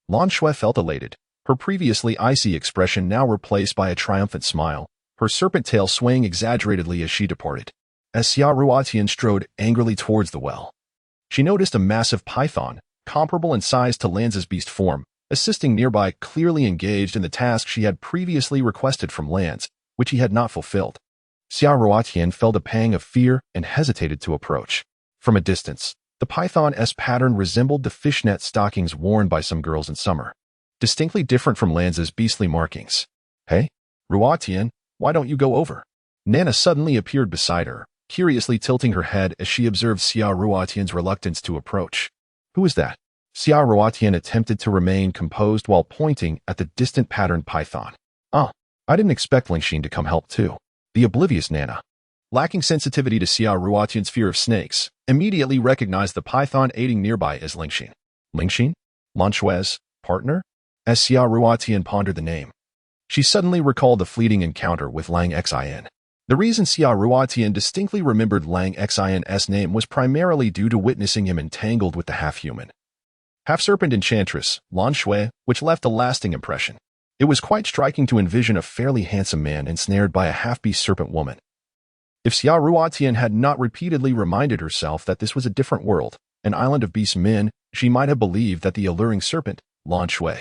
Lan Shui felt elated, her previously icy expression now replaced by a triumphant smile, her serpent tail swaying exaggeratedly as she departed. As Xia Ruotian strode angrily towards the well, She noticed a massive python, comparable in size to Lanza's beast form, assisting nearby, clearly engaged in the task she had previously requested from Lanz, which he had not fulfilled. Xia Ruotian felt a pang of fear and hesitated to approach. From a distance, the python's pattern resembled the fishnet stockings worn by some girls in summer, distinctly different from Lanza's beastly markings. Hey, Ruotian, why don't you go over? Nana suddenly appeared beside her, curiously tilting her head as she observed Xia Ruotian's reluctance to approach. Who is that? Xia Ruotian attempted to remain composed while pointing at the distant patterned python. Oh, I didn't expect Lingxin to come help too. The oblivious Nana, lacking sensitivity to Xia Ruotian's fear of snakes, immediately recognized the python aiding nearby as Lingxin. Lingxin? Lan Shui's partner? As Xia Ruotian pondered the name, she suddenly recalled the fleeting encounter with Lang Xin. The reason Xia Ruotian distinctly remembered Lang Xin's name was primarily due to witnessing him entangled with the half-human, half-serpent enchantress, Lan Shui, which left a lasting impression. It was quite striking to envision a fairly handsome man ensnared by a half-beast serpent woman. If Xia Ruotian had not repeatedly reminded herself that this was a different world, an island of beastmen, she might have believed that the alluring serpent, Lan Shui,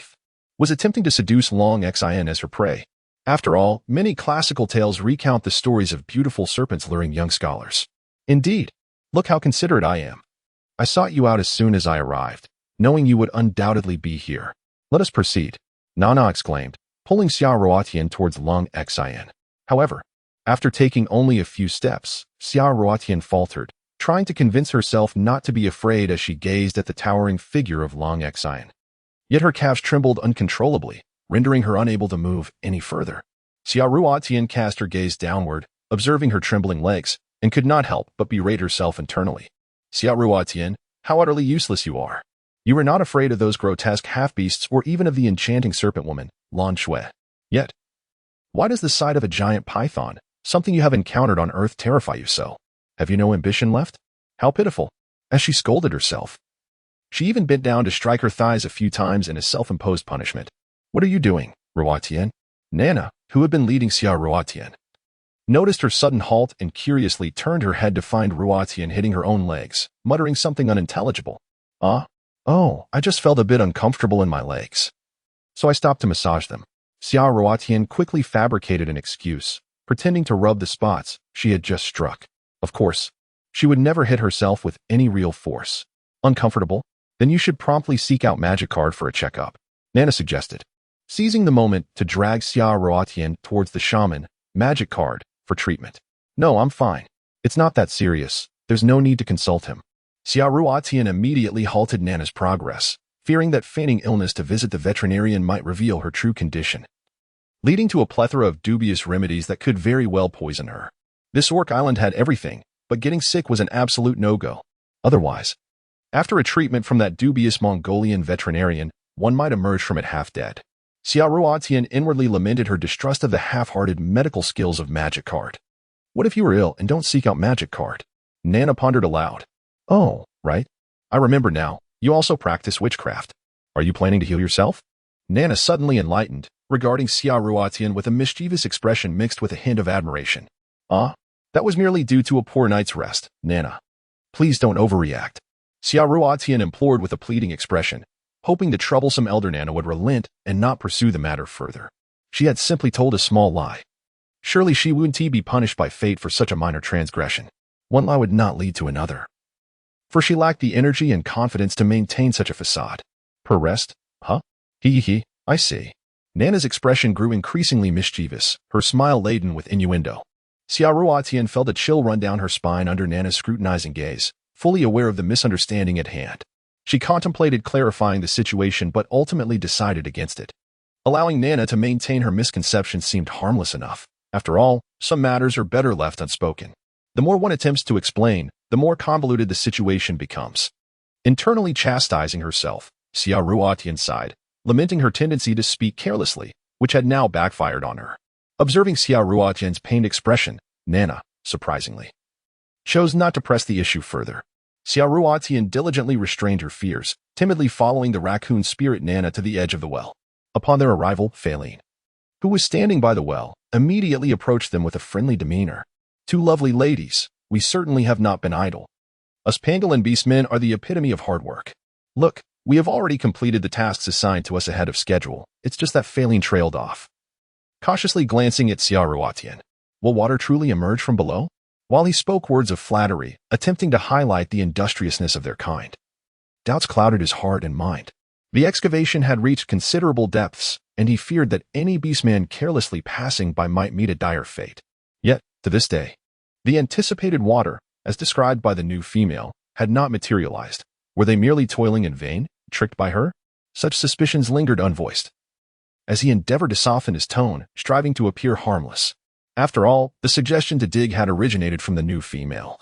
was attempting to seduce Lang Xin as her prey. After all, many classical tales recount the stories of beautiful serpents luring young scholars. Indeed, look how considerate I am. I sought you out as soon as I arrived, knowing you would undoubtedly be here. Let us proceed, Nana exclaimed, pulling Xia Ruotian towards Lang Xin. However, after taking only a few steps, Xia Ruotian faltered, trying to convince herself not to be afraid as she gazed at the towering figure of Lang Xin. Yet her calves trembled uncontrollably, rendering her unable to move any further. Xia Ruotian cast her gaze downward, observing her trembling legs, and could not help but berate herself internally. Xia Ruotian, how utterly useless you are. You were not afraid of those grotesque half-beasts or even of the enchanting serpent woman, Lan Shui. Yet, why does the sight of a giant python, something you have encountered on Earth, terrify you so? Have you no ambition left? How pitiful. As she scolded herself, she even bent down to strike her thighs a few times in a self-imposed punishment. What are you doing, Ruotian? Nana, who had been leading Xia Ruotian, noticed her sudden halt and curiously turned her head to find Ruotian hitting her own legs, muttering something unintelligible. Oh, I just felt a bit uncomfortable in my legs, so I stopped to massage them. Xia Ruotian quickly fabricated an excuse, pretending to rub the spots she had just struck. Of course, she would never hit herself with any real force. Uncomfortable? Then you should promptly seek out Magic Card for a checkup, Nana suggested, seizing the moment to drag Xia Ruotian towards the shaman, Magic Card, for treatment. No, I'm fine. It's not that serious. There's no need to consult him. Xia Ruotian immediately halted Nana's progress, fearing that feigning illness to visit the veterinarian might reveal her true condition, leading to a plethora of dubious remedies that could very well poison her. This orc island had everything, but getting sick was an absolute no-go. Otherwise, after a treatment from that dubious Mongolian veterinarian, one might emerge from it half-dead. Xia Ruotian inwardly lamented her distrust of the half-hearted medical skills of Magic Card. What if you were ill and don't seek out Magic Card? Nana pondered aloud. Oh, right. I remember now. You also practice witchcraft. Are you planning to heal yourself? Nana suddenly enlightened, regarding Xia Ruotian with a mischievous expression mixed with a hint of admiration. That was merely due to a poor night's rest, Nana. Please don't overreact. Xia Ruotian implored with a pleading expression, hoping the troublesome elder Nana would relent and not pursue the matter further. She had simply told a small lie. Surely she wouldn't be punished by fate for such a minor transgression. One lie would not lead to another, for she lacked the energy and confidence to maintain such a facade. Per rest? Huh? I see. Nana's expression grew increasingly mischievous, her smile laden with innuendo. Xia Ruotian felt a chill run down her spine under Nana's scrutinizing gaze, fully aware of the misunderstanding at hand. She contemplated clarifying the situation but ultimately decided against it. Allowing Nana to maintain her misconception seemed harmless enough. After all, some matters are better left unspoken. The more one attempts to explain, the more convoluted the situation becomes. Internally chastising herself, Xia Ruotian sighed, lamenting her tendency to speak carelessly, which had now backfired on her. Observing Xia Ruotian's pained expression, Nana, surprisingly, chose not to press the issue further. Xia Ruotian diligently restrained her fears, timidly following the raccoon spirit Nana to the edge of the well. Upon their arrival, Faline, who was standing by the well, immediately approached them with a friendly demeanor. Two lovely ladies, we certainly have not been idle. Us pangolin beastmen are the epitome of hard work. Look, we have already completed the tasks assigned to us ahead of schedule. It's just that failing trailed off. Cautiously glancing at Xiaoruotian. Will water truly emerge from below? While he spoke words of flattery, attempting to highlight the industriousness of their kind. Doubts clouded his heart and mind. The excavation had reached considerable depths, and he feared that any beastman carelessly passing by might meet a dire fate. Yet, to this day, the anticipated water, as described by the new female, had not materialized. Were they merely toiling in vain, tricked by her? Such suspicions lingered unvoiced. As he endeavored to soften his tone, striving to appear harmless. After all, the suggestion to dig had originated from the new female,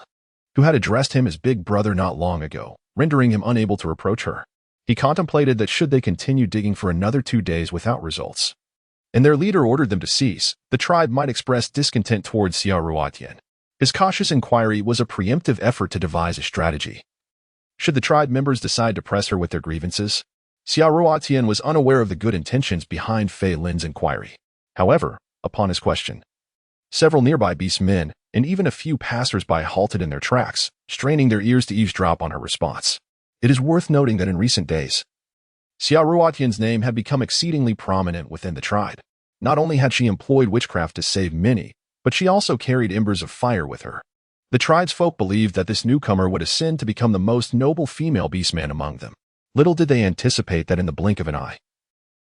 who had addressed him as Big Brother not long ago, rendering him unable to reproach her. He contemplated that should they continue digging for another 2 days without results, and their leader ordered them to cease, the tribe might express discontent towards Xiaoruotian. His cautious inquiry was a preemptive effort to devise a strategy. Should the tribe members decide to press her with their grievances? Xiaoruotian was unaware of the good intentions behind Fei Lin's inquiry. However, upon his question, several nearby beastmen and even a few passers-by halted in their tracks, straining their ears to eavesdrop on her response. It is worth noting that in recent days, Xiaoruotian's name had become exceedingly prominent within the tribe. Not only had she employed witchcraft to save many, but she also carried embers of fire with her. The tribe's folk believed that this newcomer would ascend to become the most noble female beastman among them. Little did they anticipate that in the blink of an eye,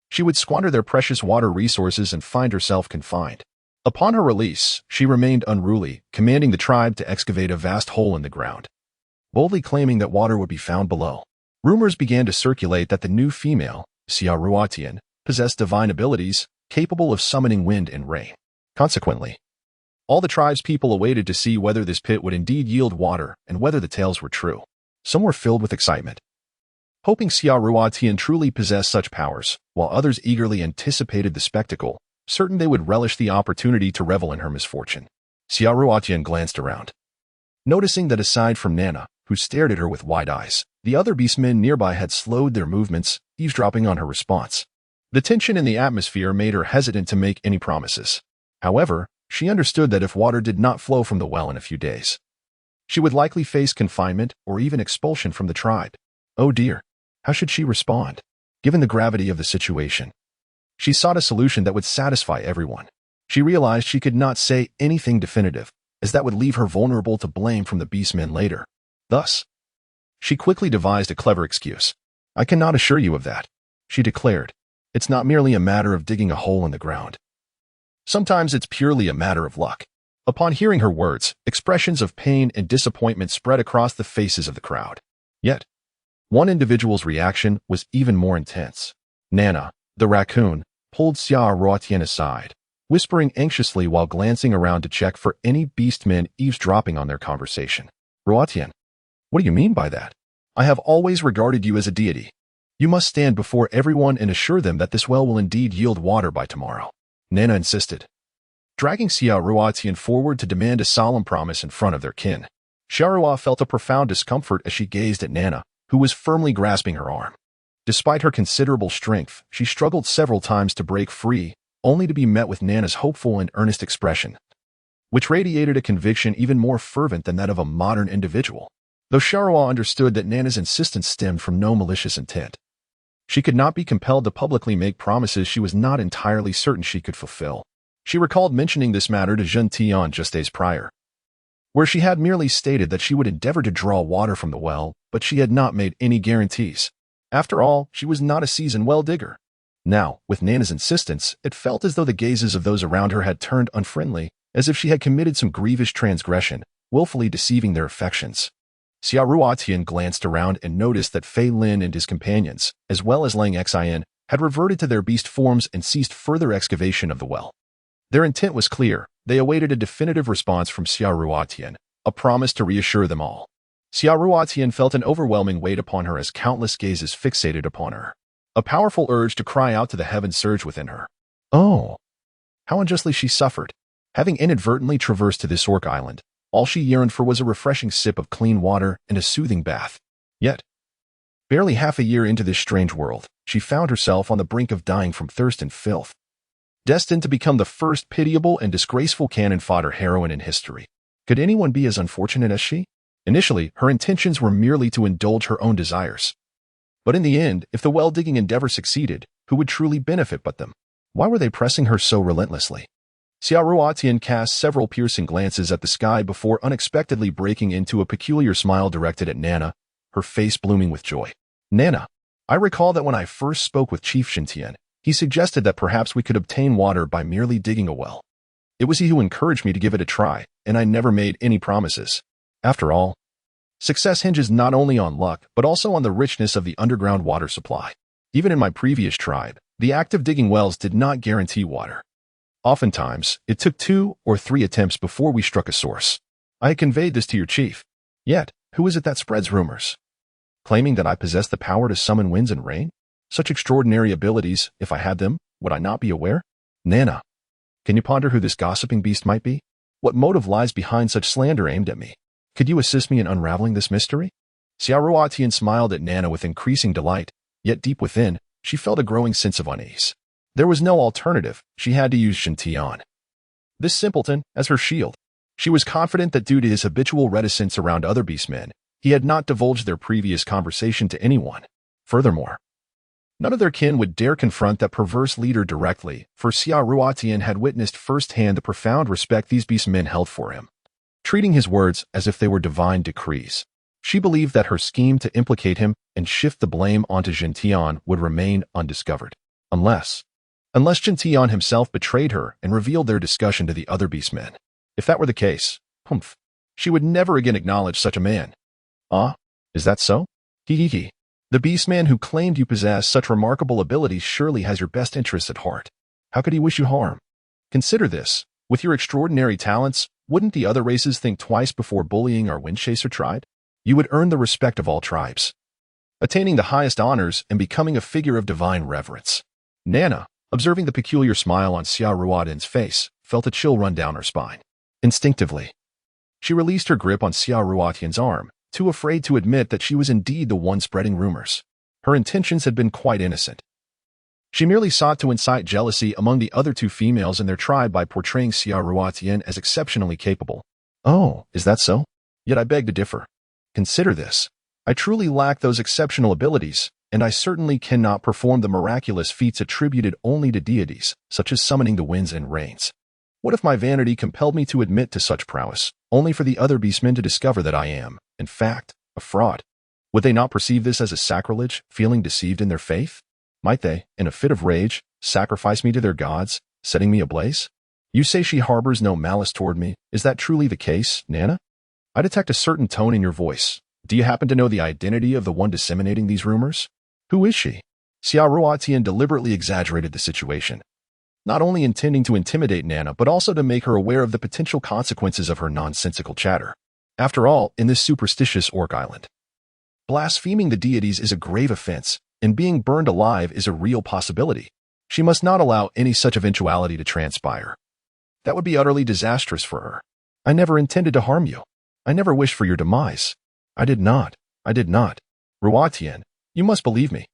she would squander their precious water resources and find herself confined. Upon her release, she remained unruly, commanding the tribe to excavate a vast hole in the ground, boldly claiming that water would be found below. Rumors began to circulate that the new female, Xiaoruotian, possessed divine abilities, capable of summoning wind and rain. Consequently, all the tribe's people awaited to see whether this pit would indeed yield water and whether the tales were true. Some were filled with excitement, hoping Xiaoruotian truly possessed such powers, while others eagerly anticipated the spectacle, certain they would relish the opportunity to revel in her misfortune. Xiaoruotian glanced around, noticing that aside from Nana, who stared at her with wide eyes, the other beastmen nearby had slowed their movements, eavesdropping on her response. The tension in the atmosphere made her hesitant to make any promises. However, she understood that if water did not flow from the well in a few days, she would likely face confinement or even expulsion from the tribe. Oh dear, how should she respond? Given the gravity of the situation, she sought a solution that would satisfy everyone. She realized she could not say anything definitive, as that would leave her vulnerable to blame from the beastmen later. Thus, she quickly devised a clever excuse. I cannot assure you of that, she declared. It's not merely a matter of digging a hole in the ground. Sometimes it's purely a matter of luck. Upon hearing her words, expressions of pain and disappointment spread across the faces of the crowd. Yet, one individual's reaction was even more intense. Nana, the raccoon, pulled Xiaoruotian aside, whispering anxiously while glancing around to check for any beastmen eavesdropping on their conversation. Ruotian, what do you mean by that? I have always regarded you as a deity. You must stand before everyone and assure them that this well will indeed yield water by tomorrow. Nana insisted, dragging Xiaoruotian forward to demand a solemn promise in front of their kin. Xiaorua felt a profound discomfort as she gazed at Nana, who was firmly grasping her arm. Despite her considerable strength, she struggled several times to break free, only to be met with Nana's hopeful and earnest expression, which radiated a conviction even more fervent than that of a modern individual. Though Xiaorua understood that Nana's insistence stemmed from no malicious intent, she could not be compelled to publicly make promises she was not entirely certain she could fulfill. She recalled mentioning this matter to Zhen Tian just days prior, where she had merely stated that she would endeavor to draw water from the well, but she had not made any guarantees. After all, she was not a seasoned well digger. Now, with Nana's insistence, it felt as though the gazes of those around her had turned unfriendly, as if she had committed some grievous transgression, willfully deceiving their affections. Xiaoruotian glanced around and noticed that Fei Lin and his companions, as well as Lang Xian, had reverted to their beast forms and ceased further excavation of the well. Their intent was clear. They awaited a definitive response from Xiaoruotian, a promise to reassure them all. Xiaoruotian felt an overwhelming weight upon her as countless gazes fixated upon her. A powerful urge to cry out to the heavens surged within her. Oh, how unjustly she suffered. Having inadvertently traversed to this orc island, all she yearned for was a refreshing sip of clean water and a soothing bath. Yet, barely half a year into this strange world, she found herself on the brink of dying from thirst and filth, destined to become the first pitiable and disgraceful cannon fodder heroine in history. Could anyone be as unfortunate as she? Initially, her intentions were merely to indulge her own desires. But in the end, if the well-digging endeavor succeeded, who would truly benefit but them? Why were they pressing her so relentlessly? Xia Ruotian cast several piercing glances at the sky before unexpectedly breaking into a peculiar smile directed at Nana, her face blooming with joy. Nana, I recall that when I first spoke with Chief Xintian, he suggested that perhaps we could obtain water by merely digging a well. It was he who encouraged me to give it a try, and I never made any promises. After all, success hinges not only on luck, but also on the richness of the underground water supply. Even in my previous tribe, the act of digging wells did not guarantee water. Oftentimes, it took 2 or 3 attempts before we struck a source. I had conveyed this to your chief. Yet, who is it that spreads rumors? Claiming that I possess the power to summon winds and rain? Such extraordinary abilities, if I had them, would I not be aware? Nana, can you ponder who this gossiping beast might be? What motive lies behind such slander aimed at me? Could you assist me in unraveling this mystery? Xia Ruotian smiled at Nana with increasing delight, yet deep within, she felt a growing sense of unease. There was no alternative. She had to use Xintian, this simpleton, as her shield. She was confident that due to his habitual reticence around other beastmen, he had not divulged their previous conversation to anyone. Furthermore, none of their kin would dare confront that perverse leader directly, for Xia Ruotian had witnessed firsthand the profound respect these beastmen held for him, treating his words as if they were divine decrees. She believed that her scheme to implicate him and shift the blame onto Xintian would remain undiscovered. Unless Xintian himself betrayed her and revealed their discussion to the other beastmen. If that were the case, she would never again acknowledge such a man. Ah, is that so? Hee. The beastman who claimed you possess such remarkable abilities surely has your best interests at heart. How could he wish you harm? Consider this. With your extraordinary talents, wouldn't the other races think twice before bullying our Windchaser tribe? You would earn the respect of all tribes, attaining the highest honors and becoming a figure of divine reverence. Nana, observing the peculiar smile on Xia Ruotian's face, felt a chill run down her spine. Instinctively, she released her grip on Xia Ruotian's arm, too afraid to admit that she was indeed the one spreading rumors. Her intentions had been quite innocent. She merely sought to incite jealousy among the other 2 females in their tribe by portraying Xia Ruotian as exceptionally capable. Oh, is that so? Yet I beg to differ. Consider this. I truly lack those exceptional abilities, and I certainly cannot perform the miraculous feats attributed only to deities, such as summoning the winds and rains. What if my vanity compelled me to admit to such prowess, only for the other beastmen to discover that I am, in fact, a fraud? Would they not perceive this as a sacrilege, feeling deceived in their faith? Might they, in a fit of rage, sacrifice me to their gods, setting me ablaze? You say she harbors no malice toward me. Is that truly the case, Nana? I detect a certain tone in your voice. Do you happen to know the identity of the one disseminating these rumors? Who is she? Xia Ruotian deliberately exaggerated the situation, not only intending to intimidate Nana, but also to make her aware of the potential consequences of her nonsensical chatter. After all, in this superstitious Orc Island, blaspheming the deities is a grave offense, and being burned alive is a real possibility. She must not allow any such eventuality to transpire. That would be utterly disastrous for her. I never intended to harm you. I never wished for your demise. I did not. Ruotian, you must believe me.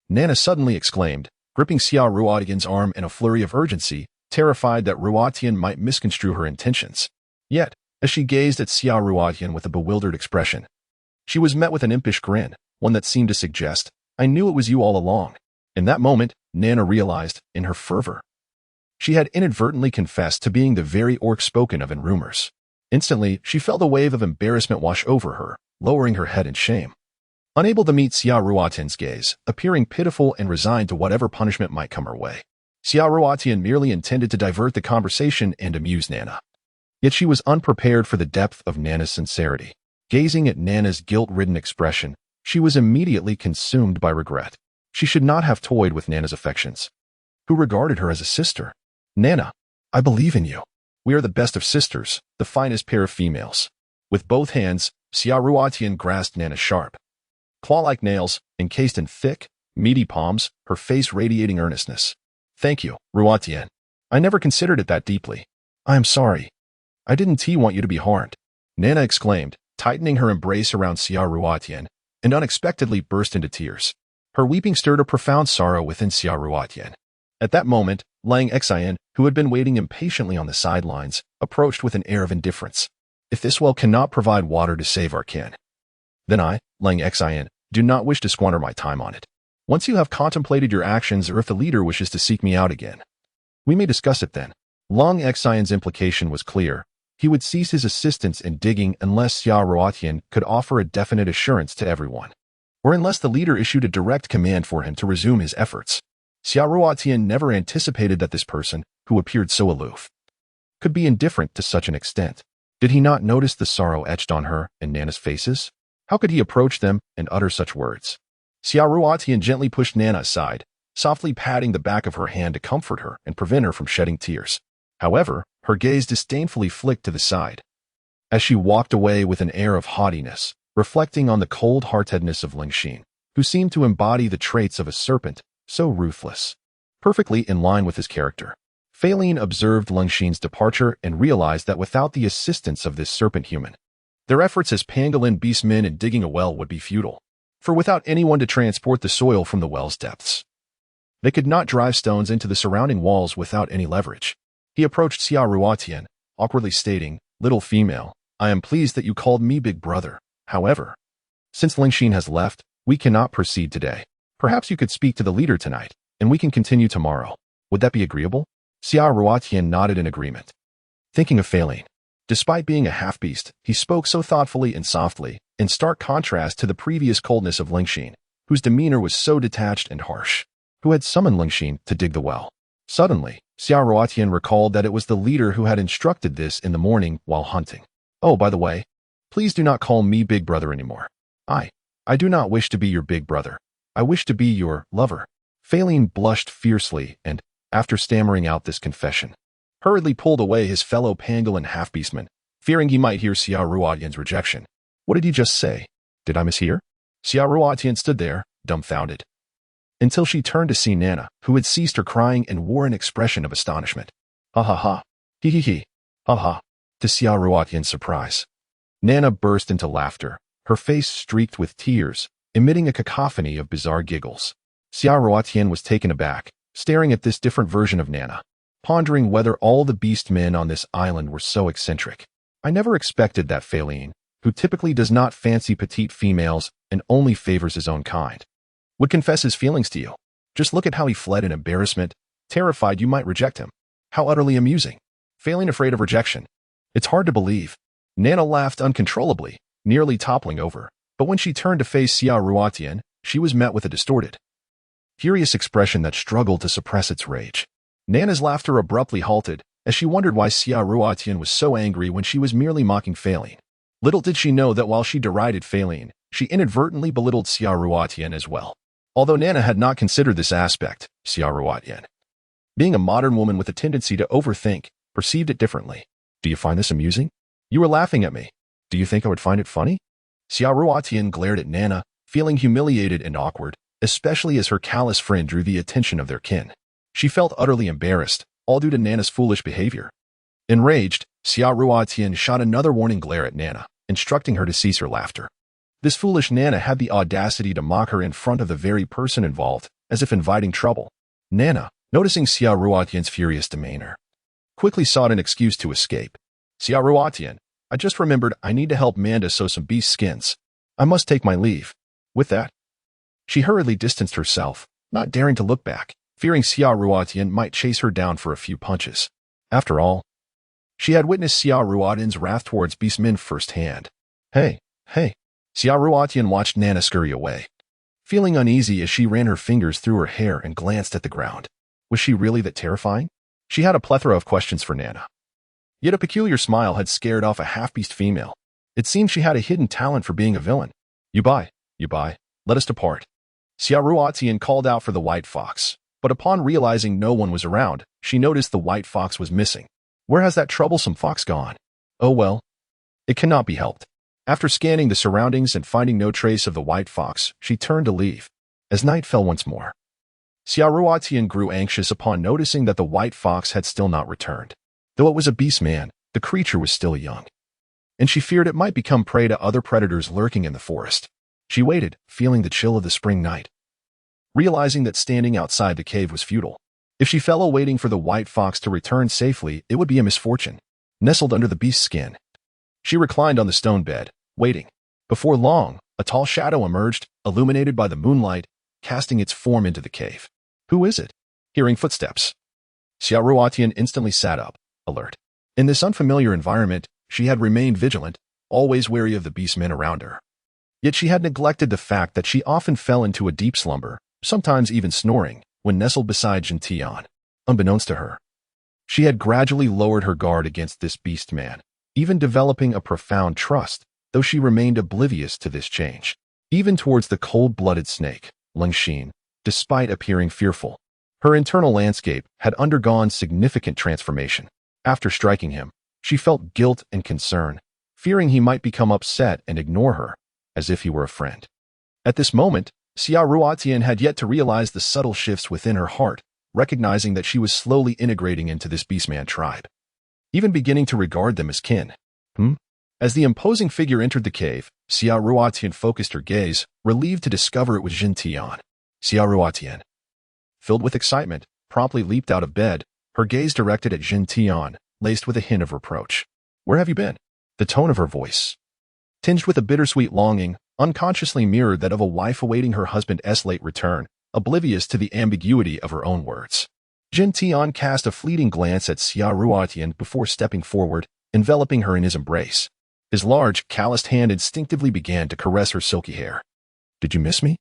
Nana suddenly exclaimed, gripping Xia Ruotian's arm in a flurry of urgency, terrified that Ruotian might misconstrue her intentions. Yet, as she gazed at Xia Ruotian with a bewildered expression, she was met with an impish grin, one that seemed to suggest, I knew it was you all along. In that moment, Nana realized, in her fervor, she had inadvertently confessed to being the very orc spoken of in rumors. Instantly, she felt a wave of embarrassment wash over her, lowering her head in shame. Unable to meet Xia Ruotian's gaze, appearing pitiful and resigned to whatever punishment might come her way, Xia Ruotian merely intended to divert the conversation and amuse Nana. Yet she was unprepared for the depth of Nana's sincerity. Gazing at Nana's guilt-ridden expression, she was immediately consumed by regret. She should not have toyed with Nana's affections, who regarded her as a sister. Nana, I believe in you. We are the best of sisters, the finest pair of females. With both hands, Xia Ruotian grasped Nana's sharp, claw-like nails, encased in thick, meaty palms, her face radiating earnestness. Thank you, Ruotian. I never considered it that deeply. I am sorry. I didn't want you to be harmed. Nana exclaimed, tightening her embrace around Xia Ruotian, and unexpectedly burst into tears. Her weeping stirred a profound sorrow within Xia Ruotian. At that moment, Lang Xian, who had been waiting impatiently on the sidelines, approached with an air of indifference. If this well cannot provide water to save our kin, then I, Lang Xin, do not wish to squander my time on it. Once you have contemplated your actions, or if the leader wishes to seek me out again, we may discuss it then. Lang Xion's implication was clear. He would cease his assistance in digging unless Xia Ruotian could offer a definite assurance to everyone, or unless the leader issued a direct command for him to resume his efforts. Xia Ruotian never anticipated that this person, who appeared so aloof, could be indifferent to such an extent. Did he not notice the sorrow etched on her and Nana's faces? How could he approach them and utter such words? Xia Ruotian gently pushed Nana aside, softly patting the back of her hand to comfort her and prevent her from shedding tears. However, her gaze disdainfully flicked to the side, as she walked away with an air of haughtiness, reflecting on the cold-heartedness of Lingxin, who seemed to embody the traits of a serpent, so ruthless, perfectly in line with his character. Faline observed Lingxin's departure and realized that without the assistance of this serpent human, their efforts as pangolin beastmen in digging a well would be futile. For without anyone to transport the soil from the well's depths, they could not drive stones into the surrounding walls without any leverage. He approached Xia Ruotian, awkwardly stating, "Little female, I am pleased that you called me big brother. However, since Lingxin has left, we cannot proceed today. Perhaps you could speak to the leader tonight, and we can continue tomorrow. Would that be agreeable?" Xia Ruotian nodded in agreement. Thinking of Faline, despite being a half-beast, he spoke so thoughtfully and softly, in stark contrast to the previous coldness of Lingxin, whose demeanor was so detached and harsh, who had summoned Lingxin to dig the well. Suddenly, Xia Ruotian recalled that it was the leader who had instructed this in the morning while hunting. "Oh, by the way, please do not call me big brother anymore. I do not wish to be your big brother. I wish to be your lover." Faline blushed fiercely and, after stammering out this confession, hurriedly pulled away his fellow pangolin half-beastman, fearing he might hear Xia Ruotian's rejection. What did he just say? Did I mishear? Xia Ruotian stood there, dumbfounded, until she turned to see Nana, who had ceased her crying and wore an expression of astonishment. "Ha ha ha. He he he. Ha ha." To Xia Ruotian's surprise, Nana burst into laughter, her face streaked with tears, emitting a cacophony of bizarre giggles. Xia Ruotian was taken aback, staring at this different version of Nana, pondering whether all the beast men on this island were so eccentric. "I never expected that Faline, who typically does not fancy petite females and only favors his own kind, would confess his feelings to you. Just look at how he fled in embarrassment, terrified you might reject him. How utterly amusing. Faline afraid of rejection. It's hard to believe." Nana laughed uncontrollably, nearly toppling over, but when she turned to face Xia Ruotian, she was met with a distorted, furious expression that struggled to suppress its rage. Nana's laughter abruptly halted, as she wondered why Xia Ruotian was so angry when she was merely mocking Faline. Little did she know that while she derided Faline, she inadvertently belittled Xia Ruotian as well. Although Nana had not considered this aspect, Xia Ruotian, being a modern woman with a tendency to overthink, perceived it differently. "Do you find this amusing? You were laughing at me. Do you think I would find it funny?" Xia Ruotian glared at Nana, feeling humiliated and awkward, especially as her callous friend drew the attention of their kin. She felt utterly embarrassed, all due to Nana's foolish behavior. Enraged, Xia Ruotian shot another warning glare at Nana, instructing her to cease her laughter. This foolish Nana had the audacity to mock her in front of the very person involved, as if inviting trouble. Nana, noticing Xia Ruotian's furious demeanor, quickly sought an excuse to escape. "Xia Ruotian, I just remembered I need to help Manda sew some beast skins. I must take my leave." With that, she hurriedly distanced herself, not daring to look back, fearing Xia Ruotian might chase her down for a few punches. After all, she had witnessed Xia Ruotian's wrath towards beastmen firsthand. Hey. Xia Ruotian watched Nana scurry away, feeling uneasy as she ran her fingers through her hair and glanced at the ground. Was she really that terrifying? She had a plethora of questions for Nana. Yet a peculiar smile had scared off a half-beast female. It seemed she had a hidden talent for being a villain. You buy. Let us depart." Xia Ruotian called out for the white fox, but upon realizing no one was around, she noticed the white fox was missing. Where has that troublesome fox gone? Oh well, it cannot be helped. After scanning the surroundings and finding no trace of the white fox, she turned to leave. As night fell once more, Xia Ruotian grew anxious upon noticing that the white fox had still not returned. Though it was a beast man, the creature was still young, and she feared it might become prey to other predators lurking in the forest. She waited, feeling the chill of the spring night, realizing that standing outside the cave was futile. If she fell waiting for the white fox to return safely, it would be a misfortune. Nestled under the beast's skin, She reclined on the stone bed, waiting. Before long, a tall shadow emerged, illuminated by the moonlight, casting its form into the cave. Who is it? Hearing footsteps, Xiaoruotian instantly sat up, alert. In this unfamiliar environment, she had remained vigilant, always wary of the beastmen around her. Yet she had neglected the fact that she often fell into a deep slumber, sometimes even snoring, when nestled beside Jin Tian. Unbeknownst to her, she had gradually lowered her guard against this beastman, even developing a profound trust, though she remained oblivious to this change. Even towards the cold-blooded snake, Lengxin, despite appearing fearful, her internal landscape had undergone significant transformation. After striking him, she felt guilt and concern, fearing he might become upset and ignore her, as if he were a friend. At this moment, Xiaoruotian had yet to realize the subtle shifts within her heart, recognizing that she was slowly integrating into this beastman tribe, even beginning to regard them as kin. As the imposing figure entered the cave, Xiaoruotian focused her gaze, relieved to discover it was Jin Tian. Xiaoruotian, filled with excitement, promptly leaped out of bed, her gaze directed at Jin Tian, laced with a hint of reproach. Where have you been? The tone of her voice, tinged with a bittersweet longing, unconsciously mirrored that of a wife awaiting her husband's late return, oblivious to the ambiguity of her own words. Jin Tian cast a fleeting glance at Xiaoruotian before stepping forward, enveloping her in his embrace. His large, calloused hand instinctively began to caress her silky hair. Did you miss me?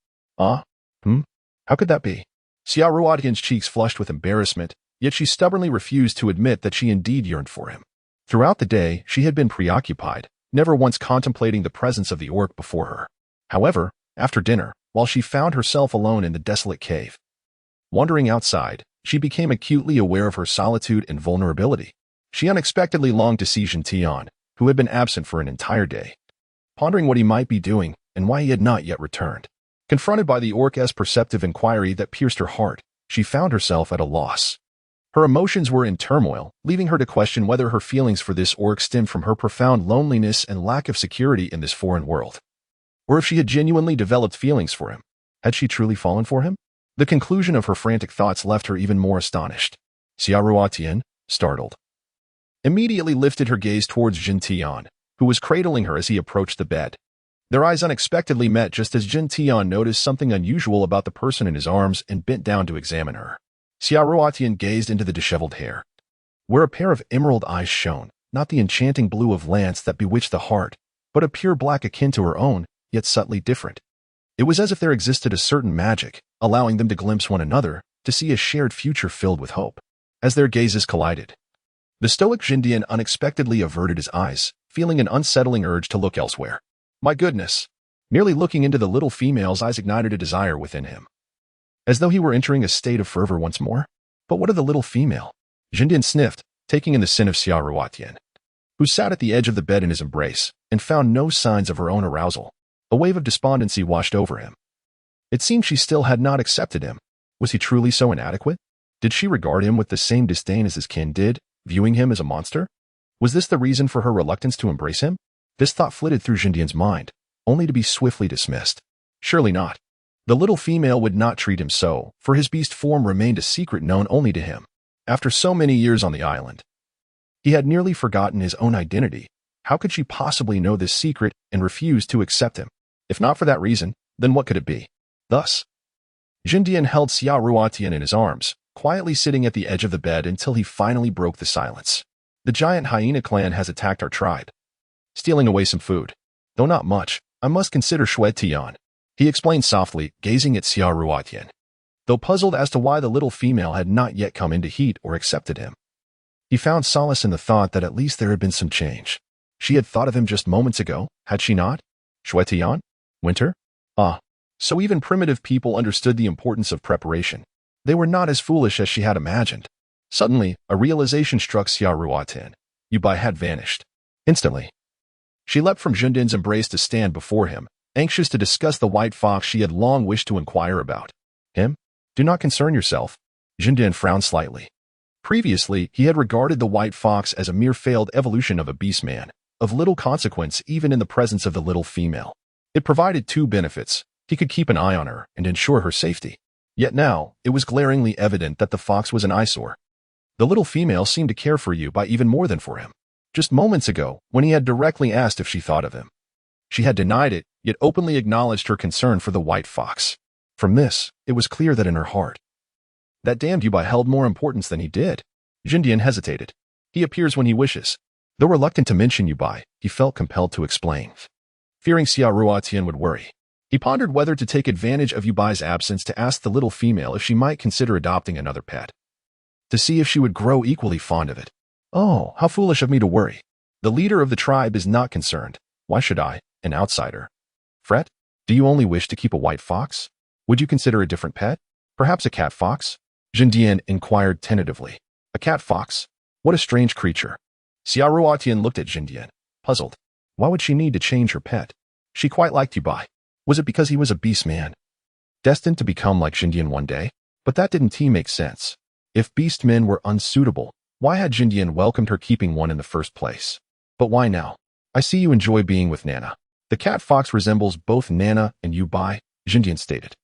How could that be? Xiaoruotian's cheeks flushed with embarrassment, yet she stubbornly refused to admit that she indeed yearned for him. Throughout the day, she had been preoccupied, never once contemplating the presence of the orc before her. However, after dinner, while she found herself alone in the desolate cave, wandering outside, she became acutely aware of her solitude and vulnerability. She unexpectedly longed to see Jin Tian, who had been absent for an entire day, pondering what he might be doing and why he had not yet returned. Confronted by the orc's perceptive inquiry that pierced her heart, she found herself at a loss. Her emotions were in turmoil, leaving her to question whether her feelings for this orc stemmed from her profound loneliness and lack of security in this foreign world, or if she had genuinely developed feelings for him. Had she truly fallen for him? The conclusion of her frantic thoughts left her even more astonished. Xiaoruotian, startled, immediately lifted her gaze towards Jin Tian, who was cradling her as he approached the bed. Their eyes unexpectedly met just as Jin Tian noticed something unusual about the person in his arms and bent down to examine her. Xiaoruotian gazed into the disheveled hair, where a pair of emerald eyes shone, not the enchanting blue of Lance that bewitched the heart, but a pure black akin to her own, yet subtly different. It was as if there existed a certain magic, allowing them to glimpse one another, to see a shared future filled with hope. As their gazes collided, the stoic Jindian unexpectedly averted his eyes, feeling an unsettling urge to look elsewhere. My goodness! Merely looking into the little female's eyes ignited a desire within him, as though he were entering a state of fervor once more. But what of the little female? Jindian sniffed, taking in the scent of Xiaoruotian, who sat at the edge of the bed in his embrace, and found no signs of her own arousal. A wave of despondency washed over him. It seemed she still had not accepted him. Was he truly so inadequate? Did she regard him with the same disdain as his kin did, viewing him as a monster? Was this the reason for her reluctance to embrace him? This thought flitted through Jindian's mind, only to be swiftly dismissed. Surely not. The little female would not treat him so, for his beast form remained a secret known only to him. After so many years on the island, he had nearly forgotten his own identity. How could she possibly know this secret and refuse to accept him? If not for that reason, then what could it be? Thus, Jindian held Xiaoruotian in his arms, quietly sitting at the edge of the bed until he finally broke the silence. The giant hyena clan has attacked our tribe, stealing away some food. Though not much, I must consider Shui Tian, he explained softly, gazing at Xiaoruotian, though puzzled as to why the little female had not yet come into heat or accepted him. He found solace in the thought that at least there had been some change. She had thought of him just moments ago, had she not? Shui Tian? Winter? So even primitive people understood the importance of preparation. They were not as foolish as she had imagined. Suddenly, a realization struck Xiaoruotian. Yubai had vanished. Instantly, she leapt from Jindian's embrace to stand before him, anxious to discuss the white fox she had long wished to inquire about. Him? Do not concern yourself. Jindian frowned slightly. Previously, he had regarded the white fox as a mere failed evolution of a beastman, of little consequence even in the presence of the little female. It provided two benefits. He could keep an eye on her and ensure her safety. Yet now, it was glaringly evident that the fox was an eyesore. The little female seemed to care for Yubai even more than for him. Just moments ago, when he had directly asked if she thought of him. She had denied it, yet openly acknowledged her concern for the white fox. From this, it was clear that in her heart, that damned Yubai held more importance than he did. Jindian hesitated. He appears when he wishes. Though reluctant to mention Yubai, he felt compelled to explain. Fearing Xia Ruotian would worry, he pondered whether to take advantage of Yubai's absence to ask the little female if she might consider adopting another pet, to see if she would grow equally fond of it. Oh, how foolish of me to worry. The leader of the tribe is not concerned. Why should I, an outsider, fret? Do you only wish to keep a white fox? Would you consider a different pet? Perhaps a cat fox? Jindian inquired tentatively. A cat fox? What a strange creature. Xia Ruotian looked at Jindian, puzzled. Why would she need to change her pet? She quite liked Yubai. Was it because he was a beastman, destined to become like Jindian one day? But that didn't make sense. If beastmen were unsuitable, why had Jindian welcomed her keeping one in the first place? But why now? I see you enjoy being with Nana. The cat fox resembles both Nana and Yubai, Jindian stated,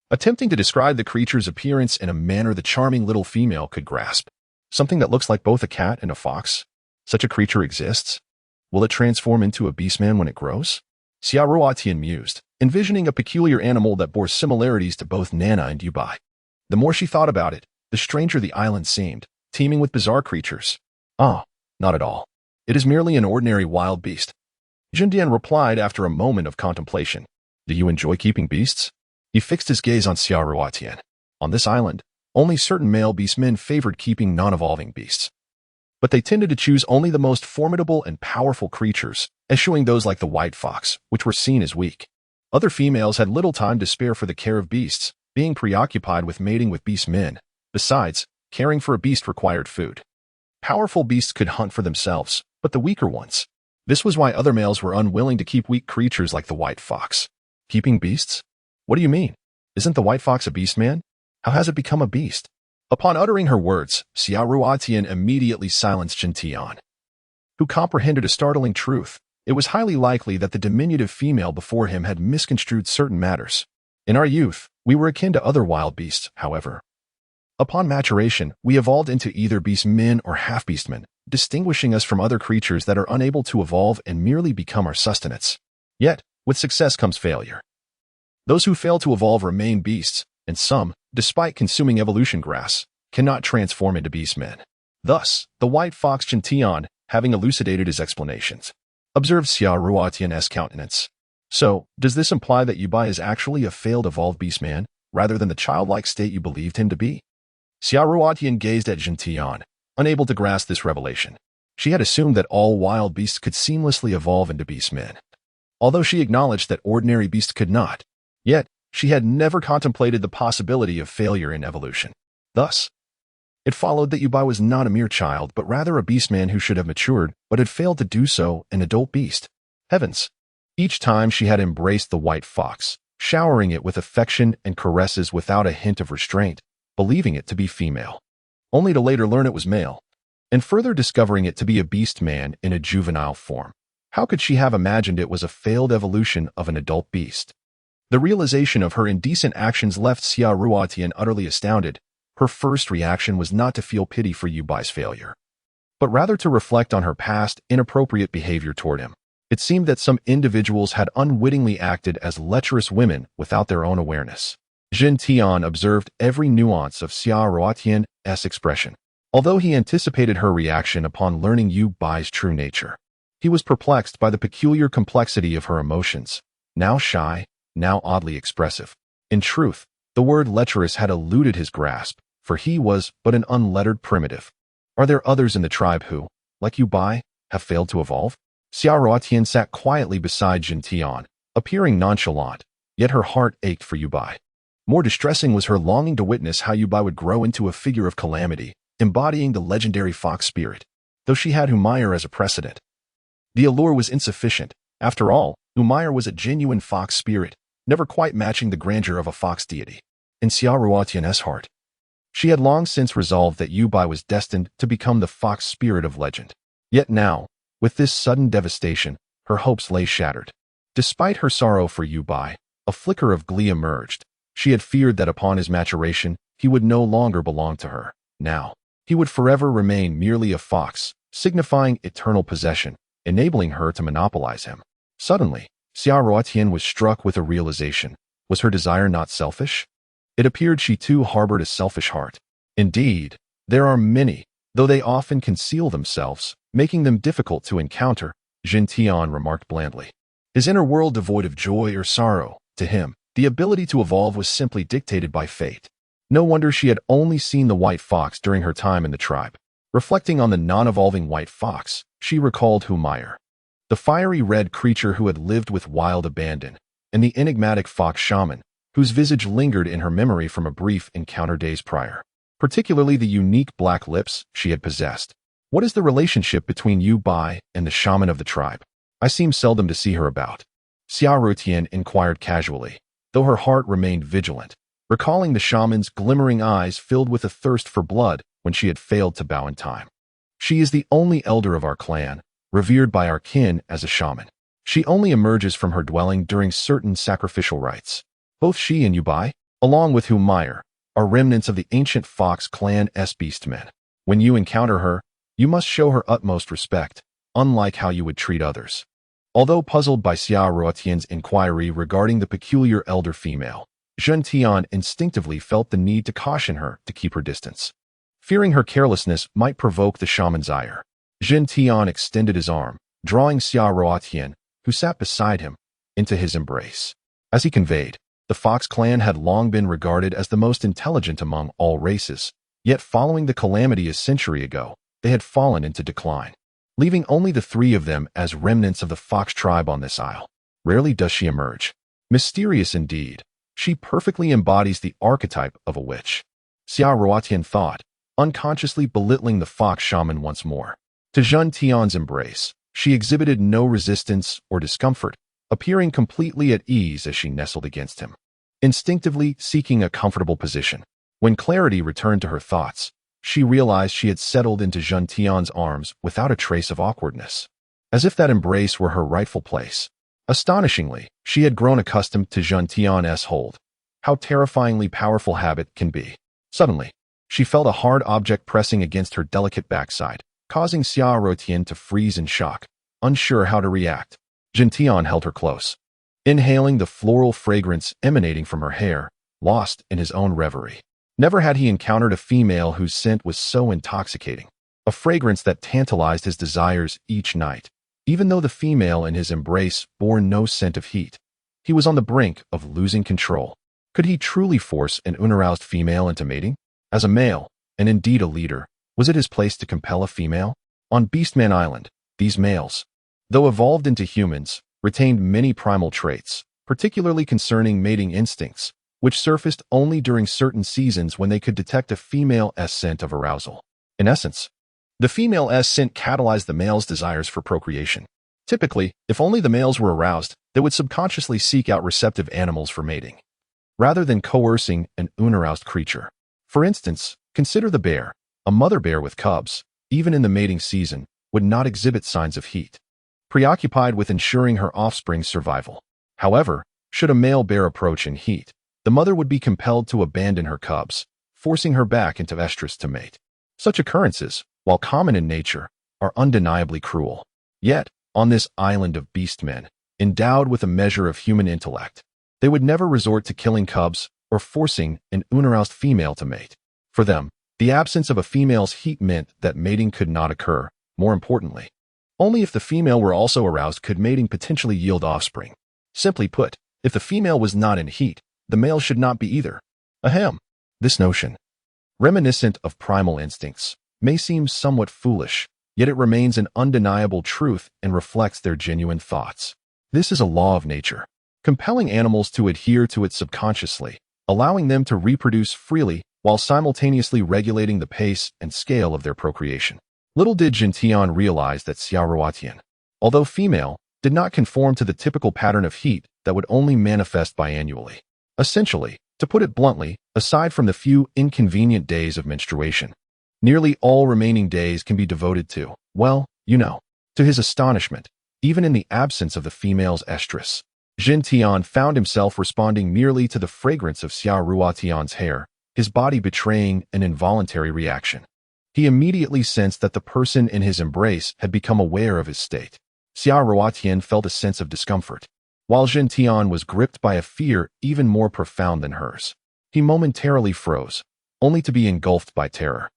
attempting to describe the creature's appearance in a manner the charming little female could grasp. Something that looks like both a cat and a fox? Such a creature exists? Will it transform into a beastman when it grows? Xia Ruotian mused, envisioning a peculiar animal that bore similarities to both Nana and Yubai. The more she thought about it, the stranger the island seemed, teeming with bizarre creatures. Ah, not at all. It is merely an ordinary wild beast. Jindian replied after a moment of contemplation. Do you enjoy keeping beasts? He fixed his gaze on Xia Ruotian. On this island, only certain male beastmen favored keeping non-evolving beasts. But they tended to choose only the most formidable and powerful creatures, eschewing those like the white fox, which were seen as weak. Other females had little time to spare for the care of beasts, being preoccupied with mating with beastmen. Besides, caring for a beast required food. Powerful beasts could hunt for themselves, but the weaker ones. This was why other males were unwilling to keep weak creatures like the white fox. Keeping beasts? What do you mean? Isn't the white fox a beastman? How has it become a beast? Upon uttering her words, Xia Ruotian immediately silenced Jintian, who comprehended a startling truth. It was highly likely that the diminutive female before him had misconstrued certain matters. In our youth, we were akin to other wild beasts, however. Upon maturation, we evolved into either beastmen or half-beastmen, distinguishing us from other creatures that are unable to evolve and merely become our sustenance. Yet, with success comes failure. Those who fail to evolve remain beasts, and some, despite consuming evolution grass, cannot transform into beastmen. Thus, the white fox Jintian, having elucidated his explanations, observed Xia Ruotian's countenance. So, does this imply that Yubai is actually a failed evolved beastman, rather than the childlike state you believed him to be? Xia Ruotian gazed at Jintian, unable to grasp this revelation. She had assumed that all wild beasts could seamlessly evolve into beastmen, although she acknowledged that ordinary beasts could not. Yet, she had never contemplated the possibility of failure in evolution. Thus, it followed that Yubai was not a mere child, but rather a beastman who should have matured, but had failed to do so, an adult beast. Heavens! Each time she had embraced the white fox, showering it with affection and caresses without a hint of restraint, believing it to be female, only to later learn it was male, and further discovering it to be a beast man in a juvenile form. How could she have imagined it was a failed evolution of an adult beast? The realization of her indecent actions left Xia Ruotian utterly astounded. Her first reaction was not to feel pity for Yubai's failure, but rather to reflect on her past inappropriate behavior toward him. It seemed that some individuals had unwittingly acted as lecherous women without their own awareness. Jintian observed every nuance of Xia Ruotian's expression. Although he anticipated her reaction upon learning Yubai's true nature, he was perplexed by the peculiar complexity of her emotions, now shy, now oddly expressive. In truth, the word lecherous had eluded his grasp, for he was but an unlettered primitive. Are there others in the tribe who, like Yubai, have failed to evolve? Xia Ruotian sat quietly beside Jintian, appearing nonchalant, yet her heart ached for Yubai. More distressing was her longing to witness how Yubai would grow into a figure of calamity, embodying the legendary fox spirit, though she had Humayer as a precedent. The allure was insufficient. After all, Humayer was a genuine fox spirit, never quite matching the grandeur of a fox deity. In Xia Ruotian's heart, she had long since resolved that Yubai was destined to become the fox spirit of legend. Yet now, with this sudden devastation, her hopes lay shattered. Despite her sorrow for Yubai, a flicker of glee emerged. She had feared that upon his maturation, he would no longer belong to her. Now, he would forever remain merely a fox, signifying eternal possession, enabling her to monopolize him. Suddenly, Xia Ruotian was struck with a realization. Was her desire not selfish? It appeared she too harbored a selfish heart. Indeed, there are many, though they often conceal themselves, making them difficult to encounter, Jin Tian remarked blandly. His inner world devoid of joy or sorrow, to him, the ability to evolve was simply dictated by fate. No wonder she had only seen the white fox during her time in the tribe. Reflecting on the non-evolving white fox, she recalled Humayer, the fiery red creature who had lived with wild abandon, and the enigmatic fox shaman, whose visage lingered in her memory from a brief encounter days prior. Particularly the unique black lips she had possessed. What is the relationship between Yu Bai and the shaman of the tribe? I seem seldom to see her about. Xia Ruotian inquired casually, though her heart remained vigilant, recalling the shaman's glimmering eyes filled with a thirst for blood when she had failed to bow in time. She is the only elder of our clan, revered by our kin as a shaman. She only emerges from her dwelling during certain sacrificial rites. Both she and Yu Bai, along with Humayer, are remnants of the ancient Fox clan's beastmen. When you encounter her, you must show her utmost respect, unlike how you would treat others. Although puzzled by Xia Ruotian's inquiry regarding the peculiar elder female, Jin Tian instinctively felt the need to caution her to keep her distance. Fearing her carelessness might provoke the shaman's ire, Jin Tian extended his arm, drawing Xia Ruotian, who sat beside him, into his embrace. As he conveyed, the Fox clan had long been regarded as the most intelligent among all races, yet following the calamity a century ago, they had fallen into decline, leaving only the three of them as remnants of the Fox tribe on this isle. Rarely does she emerge. Mysterious indeed, she perfectly embodies the archetype of a witch. Xia Ruotian thought, unconsciously belittling the Fox shaman once more. To Jin Tian's embrace, she exhibited no resistance or discomfort, appearing completely at ease as she nestled against him, instinctively seeking a comfortable position. When clarity returned to her thoughts, she realized she had settled into Jin Tian's arms without a trace of awkwardness, as if that embrace were her rightful place. Astonishingly, she had grown accustomed to Jin Tian's hold. How terrifyingly powerful habit can be. Suddenly, she felt a hard object pressing against her delicate backside, causing Xia Ruotian to freeze in shock, unsure how to react. Jin Tian held her close, inhaling the floral fragrance emanating from her hair, lost in his own reverie. Never had he encountered a female whose scent was so intoxicating, a fragrance that tantalized his desires each night. Even though the female in his embrace bore no scent of heat, he was on the brink of losing control. Could he truly force an unaroused female into mating? As a male, and indeed a leader, was it his place to compel a female? On Beastman Island, these males, though evolved into humans, retained many primal traits, particularly concerning mating instincts, which surfaced only during certain seasons when they could detect a female's scent of arousal. In essence, the female's scent catalyzed the male's desires for procreation. Typically, if only the males were aroused, they would subconsciously seek out receptive animals for mating, rather than coercing an unaroused creature. For instance, consider the bear. A mother bear with cubs, even in the mating season, would not exhibit signs of heat, preoccupied with ensuring her offspring's survival. However, should a male bear approach in heat, the mother would be compelled to abandon her cubs, forcing her back into estrus to mate. Such occurrences, while common in nature, are undeniably cruel. Yet, on this island of beastmen, endowed with a measure of human intellect, they would never resort to killing cubs or forcing an unaroused female to mate. For them, the absence of a female's heat meant that mating could not occur. More importantly, only if the female were also aroused could mating potentially yield offspring. Simply put, if the female was not in heat, the male should not be either. Ahem. This notion, reminiscent of primal instincts, may seem somewhat foolish, yet it remains an undeniable truth and reflects their genuine thoughts. This is a law of nature, compelling animals to adhere to it subconsciously, allowing them to reproduce freely while simultaneously regulating the pace and scale of their procreation. Little did Jin Tian realize that Xia Ruotian, although female, did not conform to the typical pattern of heat that would only manifest biannually. Essentially, to put it bluntly, aside from the few inconvenient days of menstruation, nearly all remaining days can be devoted to, well, to his astonishment, even in the absence of the female's estrus, Jin Tian found himself responding merely to the fragrance of Xia Ruotian's hair, his body betraying an involuntary reaction. He immediately sensed that the person in his embrace had become aware of his state. Xia Ruotian felt a sense of discomfort, while Jin Tian was gripped by a fear even more profound than hers. He momentarily froze, only to be engulfed by terror.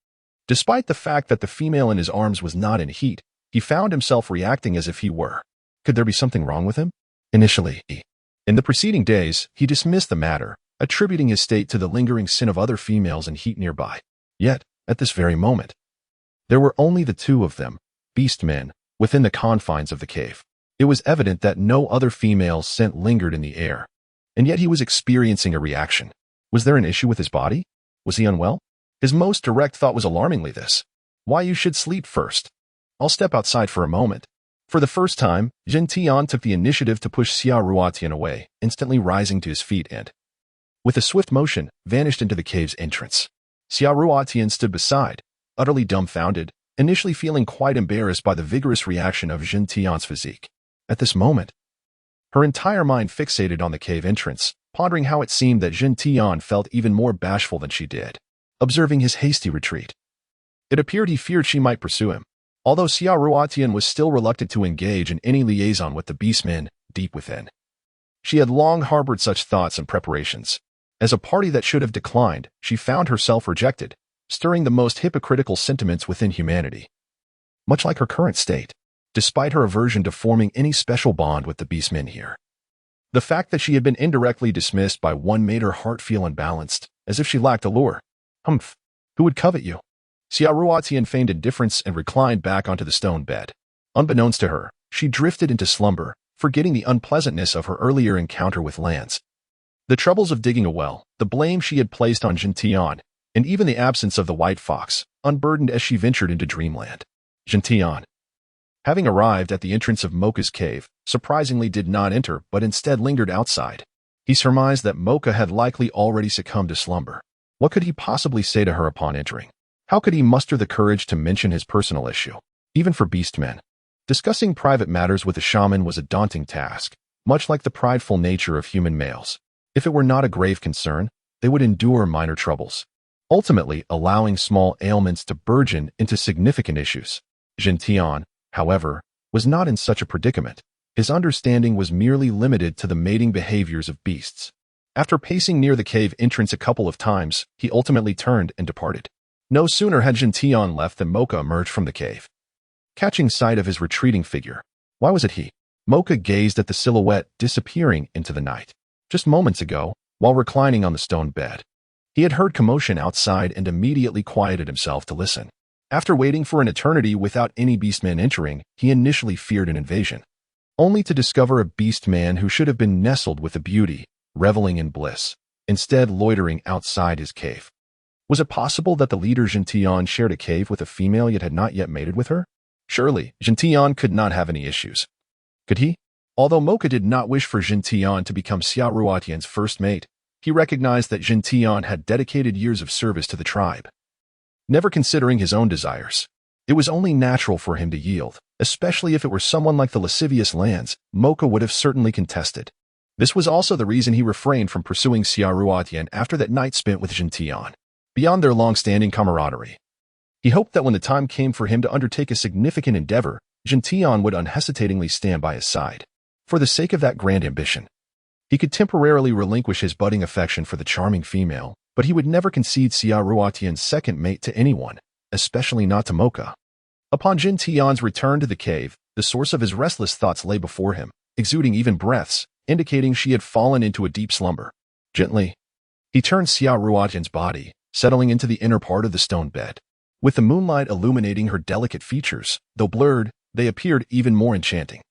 Despite the fact that the female in his arms was not in heat, he found himself reacting as if he were. Could there be something wrong with him? Initially, in the preceding days, he dismissed the matter, attributing his state to the lingering sin of other females in heat nearby. Yet, at this very moment, there were only the two of them, beastmen, within the confines of the cave. It was evident that no other female's scent lingered in the air, and yet he was experiencing a reaction. Was there an issue with his body? Was he unwell? His most direct thought was alarmingly this. Why you should sleep first. I'll step outside for a moment. For the first time, Jin Tian took the initiative to push Xia Ruotian away, instantly rising to his feet and, with a swift motion, vanished into the cave's entrance. Xia Ruotian stood beside, utterly dumbfounded, initially feeling quite embarrassed by the vigorous reaction of Jin Tian's physique. At this moment, her entire mind fixated on the cave entrance, pondering how it seemed that Jin Tian felt even more bashful than she did, observing his hasty retreat. It appeared he feared she might pursue him, although Xia Ruotian was still reluctant to engage in any liaison with the beastmen deep within. She had long harbored such thoughts and preparations. As a party that should have declined, she found herself rejected, stirring the most hypocritical sentiments within humanity. Much like her current state, despite her aversion to forming any special bond with the beastmen here. The fact that she had been indirectly dismissed by one made her heart feel unbalanced, as if she lacked allure. Humph, who would covet you? Xia Ruotian feigned indifference and reclined back onto the stone bed. Unbeknownst to her, she drifted into slumber, forgetting the unpleasantness of her earlier encounter with Lance. The troubles of digging a well, the blame she had placed on Jin Tian, and even the absence of the white fox, unburdened as she ventured into dreamland. Jin Tian, having arrived at the entrance of Mocha's cave, surprisingly did not enter but instead lingered outside. He surmised that Mocha had likely already succumbed to slumber. What could he possibly say to her upon entering? How could he muster the courage to mention his personal issue? Even for beastmen, discussing private matters with a shaman was a daunting task, much like the prideful nature of human males. If it were not a grave concern, they would endure minor troubles, ultimately allowing small ailments to burgeon into significant issues. Jin Tian, however, was not in such a predicament. His understanding was merely limited to the mating behaviors of beasts. After pacing near the cave entrance a couple of times, he ultimately turned and departed. No sooner had Jin Tian left than Mocha emerged from the cave. Catching sight of his retreating figure, why was it he? Mocha gazed at the silhouette disappearing into the night. Just moments ago, while reclining on the stone bed, he had heard commotion outside and immediately quieted himself to listen. After waiting for an eternity without any beastmen entering, he initially feared an invasion, only to discover a beastman who should have been nestled with a beauty, reveling in bliss, instead loitering outside his cave. Was it possible that the leader Jin Tian shared a cave with a female yet had not yet mated with her? Surely, Jin Tian could not have any issues. Could he? Although Mocha did not wish for Jin Tian to become Xia Ruotian's first mate, he recognized that Jin Tian had dedicated years of service to the tribe. Never considering his own desires, it was only natural for him to yield, especially if it were someone like the lascivious Lance. Mocha would have certainly contested. This was also the reason he refrained from pursuing Xia Ruotian after that night spent with Jin Tian. Beyond their long-standing camaraderie, he hoped that when the time came for him to undertake a significant endeavor, Jin Tian would unhesitatingly stand by his side. For the sake of that grand ambition, he could temporarily relinquish his budding affection for the charming female, but he would never concede Xia Ruotian's second mate to anyone, especially not to Mocha. Upon Jin Tian's return to the cave, the source of his restless thoughts lay before him, exuding even breaths, indicating she had fallen into a deep slumber. Gently, he turned Xia Ruotian's body, settling into the inner part of the stone bed. With the moonlight illuminating her delicate features, though blurred, they appeared even more enchanting.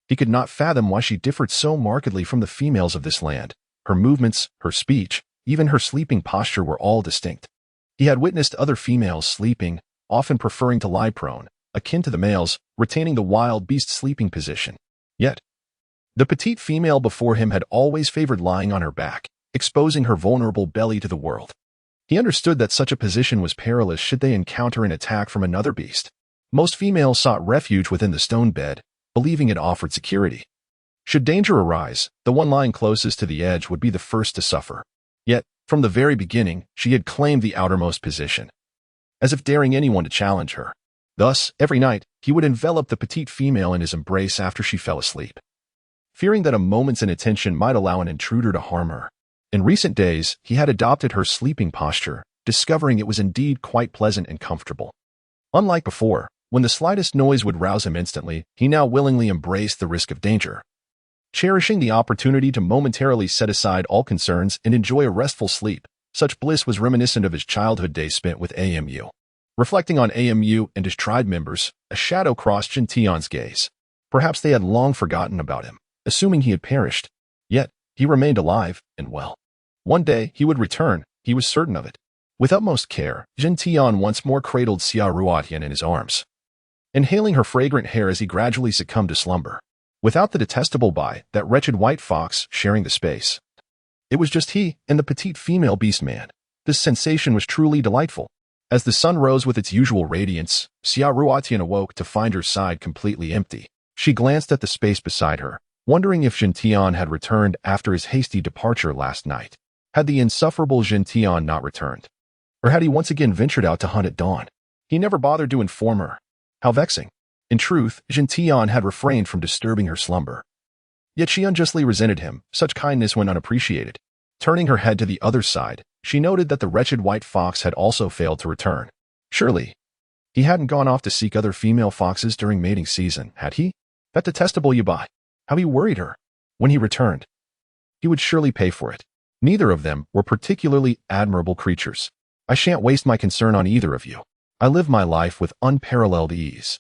He could not fathom why she differed so markedly from the females of this land. Her movements, her speech, even her sleeping posture were all distinct. He had witnessed other females sleeping, often preferring to lie prone, akin to the males, retaining the wild beast sleeping position. Yet, the petite female before him had always favored lying on her back, exposing her vulnerable belly to the world. He understood that such a position was perilous should they encounter an attack from another beast. Most females sought refuge within the stone bed, believing it offered security. Should danger arise, the one lying closest to the edge would be the first to suffer. Yet, from the very beginning, she had claimed the outermost position. as if daring anyone to challenge her. Thus, every night, he would envelop the petite female in his embrace after she fell asleep, fearing that a moment's inattention might allow an intruder to harm her. In recent days, he had adopted her sleeping posture, discovering it was indeed quite pleasant and comfortable. Unlike before, when the slightest noise would rouse him instantly, he now willingly embraced the risk of danger, cherishing the opportunity to momentarily set aside all concerns and enjoy a restful sleep. Such bliss was reminiscent of his childhood days spent with AMU. Reflecting on AMU and his tribe members, a shadow crossed Jintian's gaze. Perhaps they had long forgotten about him, assuming he had perished. Yet, he remained alive and well. One day, he would return, he was certain of it. With utmost care, Jintian once more cradled Xia Ruotian in his arms, inhaling her fragrant hair as he gradually succumbed to slumber. Without the detestable Bai, that wretched white fox, sharing the space. It was just he and the petite female beastman. This sensation was truly delightful. As the sun rose with its usual radiance, Xia Ruotian awoke to find her side completely empty. She glanced at the space beside her, wondering if Jintian had returned after his hasty departure last night. Had the insufferable Jintian not returned? Or had he once again ventured out to hunt at dawn? He never bothered to inform her. How vexing. In truth, Jintian had refrained from disturbing her slumber. Yet she unjustly resented him, such kindness went unappreciated. Turning her head to the other side, she noted that the wretched white fox had also failed to return. Surely, he hadn't gone off to seek other female foxes during mating season, had he? That detestable Yabai. How he worried her. When he returned, he would surely pay for it. Neither of them were particularly admirable creatures. I shan't waste my concern on either of you. I live my life with unparalleled ease.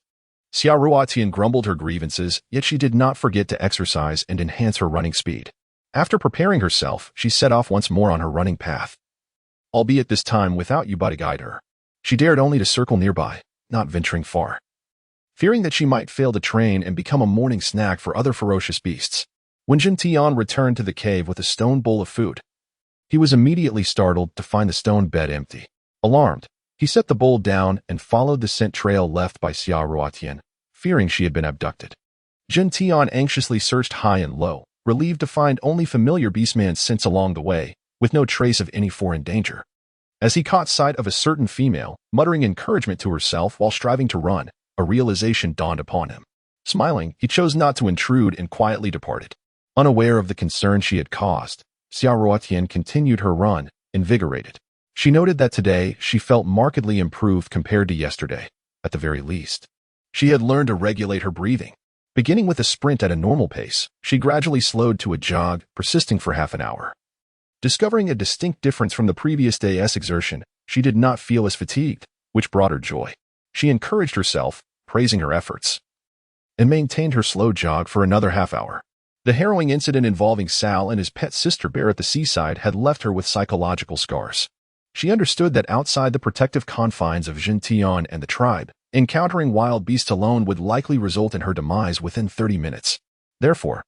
Xia Ruotian grumbled her grievances, yet she did not forget to exercise and enhance her running speed. After preparing herself, she set off once more on her running path, albeit this time without Yuba to guide her. She dared only to circle nearby, not venturing far, fearing that she might fail to train and become a morning snack for other ferocious beasts. When Jintian returned to the cave with a stone bowl of food, he was immediately startled to find the stone bed empty. Alarmed, he set the bowl down and followed the scent trail left by Xia Ruotian, fearing she had been abducted. Jintian anxiously searched high and low, relieved to find only familiar beastman scents along the way, with no trace of any foreign danger. As he caught sight of a certain female, muttering encouragement to herself while striving to run, a realization dawned upon him. Smiling, he chose not to intrude and quietly departed. Unaware of the concern she had caused, Xia Ruotian continued her run, invigorated. She noted that today she felt markedly improved compared to yesterday, at the very least. She had learned to regulate her breathing. Beginning with a sprint at a normal pace, she gradually slowed to a jog, persisting for half an hour. Discovering a distinct difference from the previous day's exertion, she did not feel as fatigued, which brought her joy. She encouraged herself, praising her efforts, and maintained her slow jog for another half hour. The harrowing incident involving Sal and his pet sister bear at the seaside had left her with psychological scars. She understood that outside the protective confines of Jintian and the tribe, encountering wild beasts alone would likely result in her demise within 30 minutes. Therefore,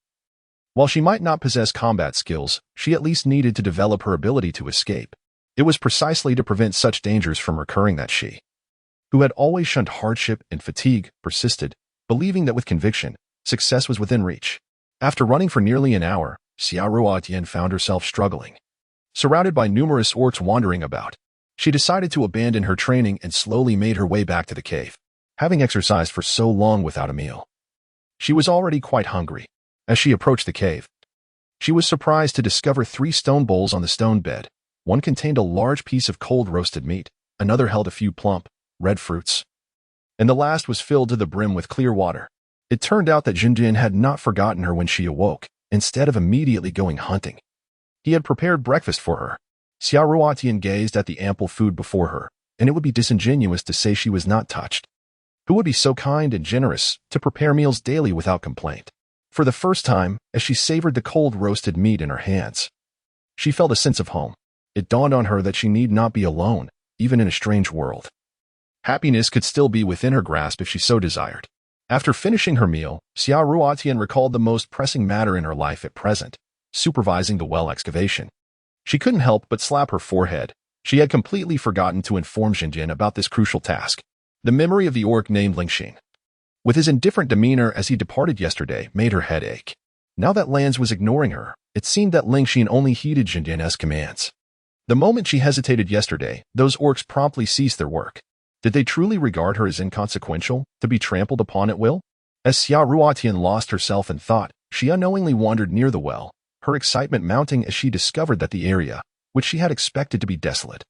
while she might not possess combat skills, she at least needed to develop her ability to escape. It was precisely to prevent such dangers from recurring that she, who had always shunned hardship and fatigue, persisted, believing that with conviction, success was within reach. After running for nearly an hour, Xia Ruotian found herself struggling. Surrounded by numerous orcs wandering about, she decided to abandon her training and slowly made her way back to the cave. Having exercised for so long without a meal, she was already quite hungry. As she approached the cave, she was surprised to discover 3 stone bowls on the stone bed. One contained a large piece of cold roasted meat, another held a few plump, red fruits, and the last was filled to the brim with clear water. It turned out that Jinjin had not forgotten her when she awoke, instead of immediately going hunting. He had prepared breakfast for her. Xia Ruotian gazed at the ample food before her, and it would be disingenuous to say she was not touched. Who would be so kind and generous to prepare meals daily without complaint? For the first time, as she savored the cold roasted meat in her hands, she felt a sense of home. It dawned on her that she need not be alone, even in a strange world. Happiness could still be within her grasp if she so desired. After finishing her meal, Xia Ruotian recalled the most pressing matter in her life at present, supervising the well excavation. She couldn't help but slap her forehead. She had completely forgotten to inform Jinjin about this crucial task. The memory of the orc named Lingxin, with his indifferent demeanor as he departed yesterday, made her head ache. Now that Lanz was ignoring her, it seemed that Lingxin only heeded Jinjin's commands. The moment she hesitated yesterday, those orcs promptly ceased their work. Did they truly regard her as inconsequential, to be trampled upon at will? As Xia Ruotian lost herself in thought, she unknowingly wandered near the well, her excitement mounting as she discovered that the area, which she had expected to be desolate,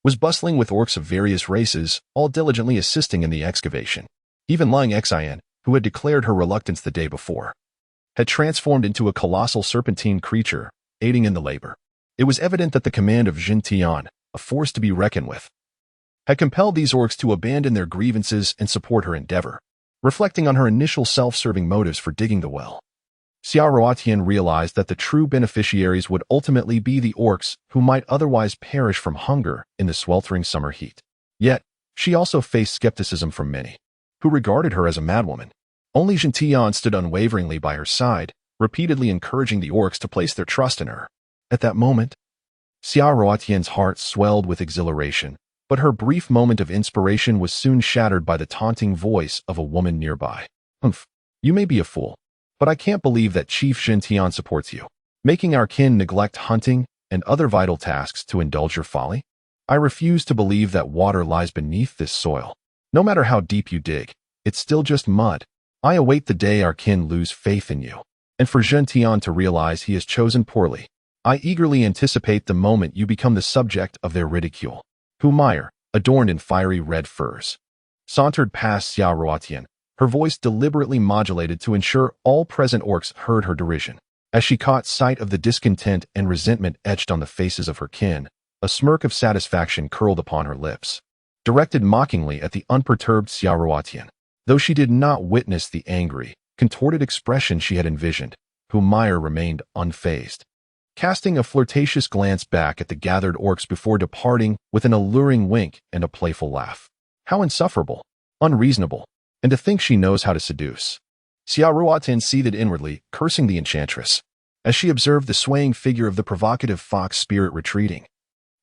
was bustling with orcs of various races, all diligently assisting in the excavation. Even Lung Xian, who had declared her reluctance the day before, had transformed into a colossal serpentine creature, aiding in the labor. It was evident that the command of Jin Tian, a force to be reckoned with, had compelled these orcs to abandon their grievances and support her endeavor. Reflecting on her initial self-serving motives for digging the well, Xia Ruotian realized that the true beneficiaries would ultimately be the orcs who might otherwise perish from hunger in the sweltering summer heat. Yet, she also faced skepticism from many, who regarded her as a madwoman. Only Jin Tian stood unwaveringly by her side, repeatedly encouraging the orcs to place their trust in her. At that moment, Xia Ruotian's heart swelled with exhilaration, but her brief moment of inspiration was soon shattered by the taunting voice of a woman nearby. "Humph, you may be a fool, but I can't believe that Chief Jin Tian supports you, making our kin neglect hunting and other vital tasks to indulge your folly. I refuse to believe that water lies beneath this soil. No matter how deep you dig, it's still just mud. I await the day our kin lose faith in you, and for Jin Tian to realize he has chosen poorly. I eagerly anticipate the moment you become the subject of their ridicule." Humayer, adorned in fiery red furs, sauntered past Xia Ruotian, her voice deliberately modulated to ensure all present orcs heard her derision. As she caught sight of the discontent and resentment etched on the faces of her kin, a smirk of satisfaction curled upon her lips, directed mockingly at the unperturbed Xia Ruotian. Though she did not witness the angry, contorted expression she had envisioned, Humayer remained unfazed, casting a flirtatious glance back at the gathered orcs before departing with an alluring wink and a playful laugh. How insufferable, unreasonable, and to think she knows how to seduce. Xia Ruotian seethed inwardly, cursing the enchantress, as she observed the swaying figure of the provocative fox spirit retreating.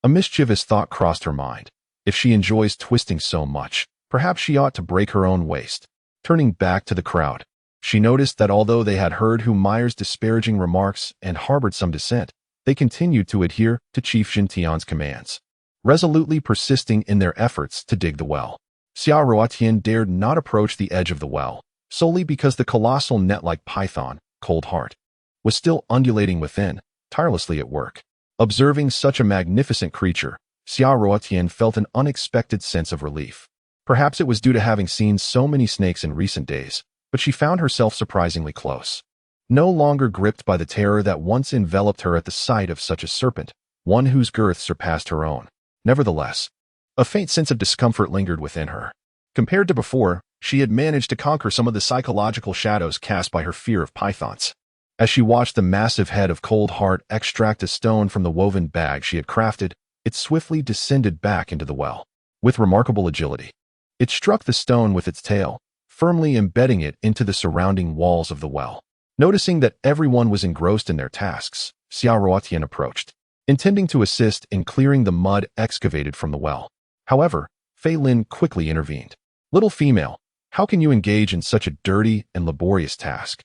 A mischievous thought crossed her mind. If she enjoys twisting so much, perhaps she ought to break her own waist. Turning back to the crowd, she noticed that although they had heard Humayer's disparaging remarks and harbored some dissent, they continued to adhere to Chief Jin Tian's commands, resolutely persisting in their efforts to dig the well. Xia Ruotian dared not approach the edge of the well, solely because the colossal net-like python, Cold Heart, was still undulating within, tirelessly at work. Observing such a magnificent creature, Xia Ruotian felt an unexpected sense of relief. Perhaps it was due to having seen so many snakes in recent days, but she found herself surprisingly close. No longer gripped by the terror that once enveloped her at the sight of such a serpent, one whose girth surpassed her own. Nevertheless, a faint sense of discomfort lingered within her. Compared to before, she had managed to conquer some of the psychological shadows cast by her fear of pythons. As she watched the massive head of Cold Heart extract a stone from the woven bag she had crafted, it swiftly descended back into the well. With remarkable agility, it struck the stone with its tail, firmly embedding it into the surrounding walls of the well. Noticing that everyone was engrossed in their tasks, Xia Ruotian approached, intending to assist in clearing the mud excavated from the well. However, Fei Lin quickly intervened. "Little female, how can you engage in such a dirty and laborious task?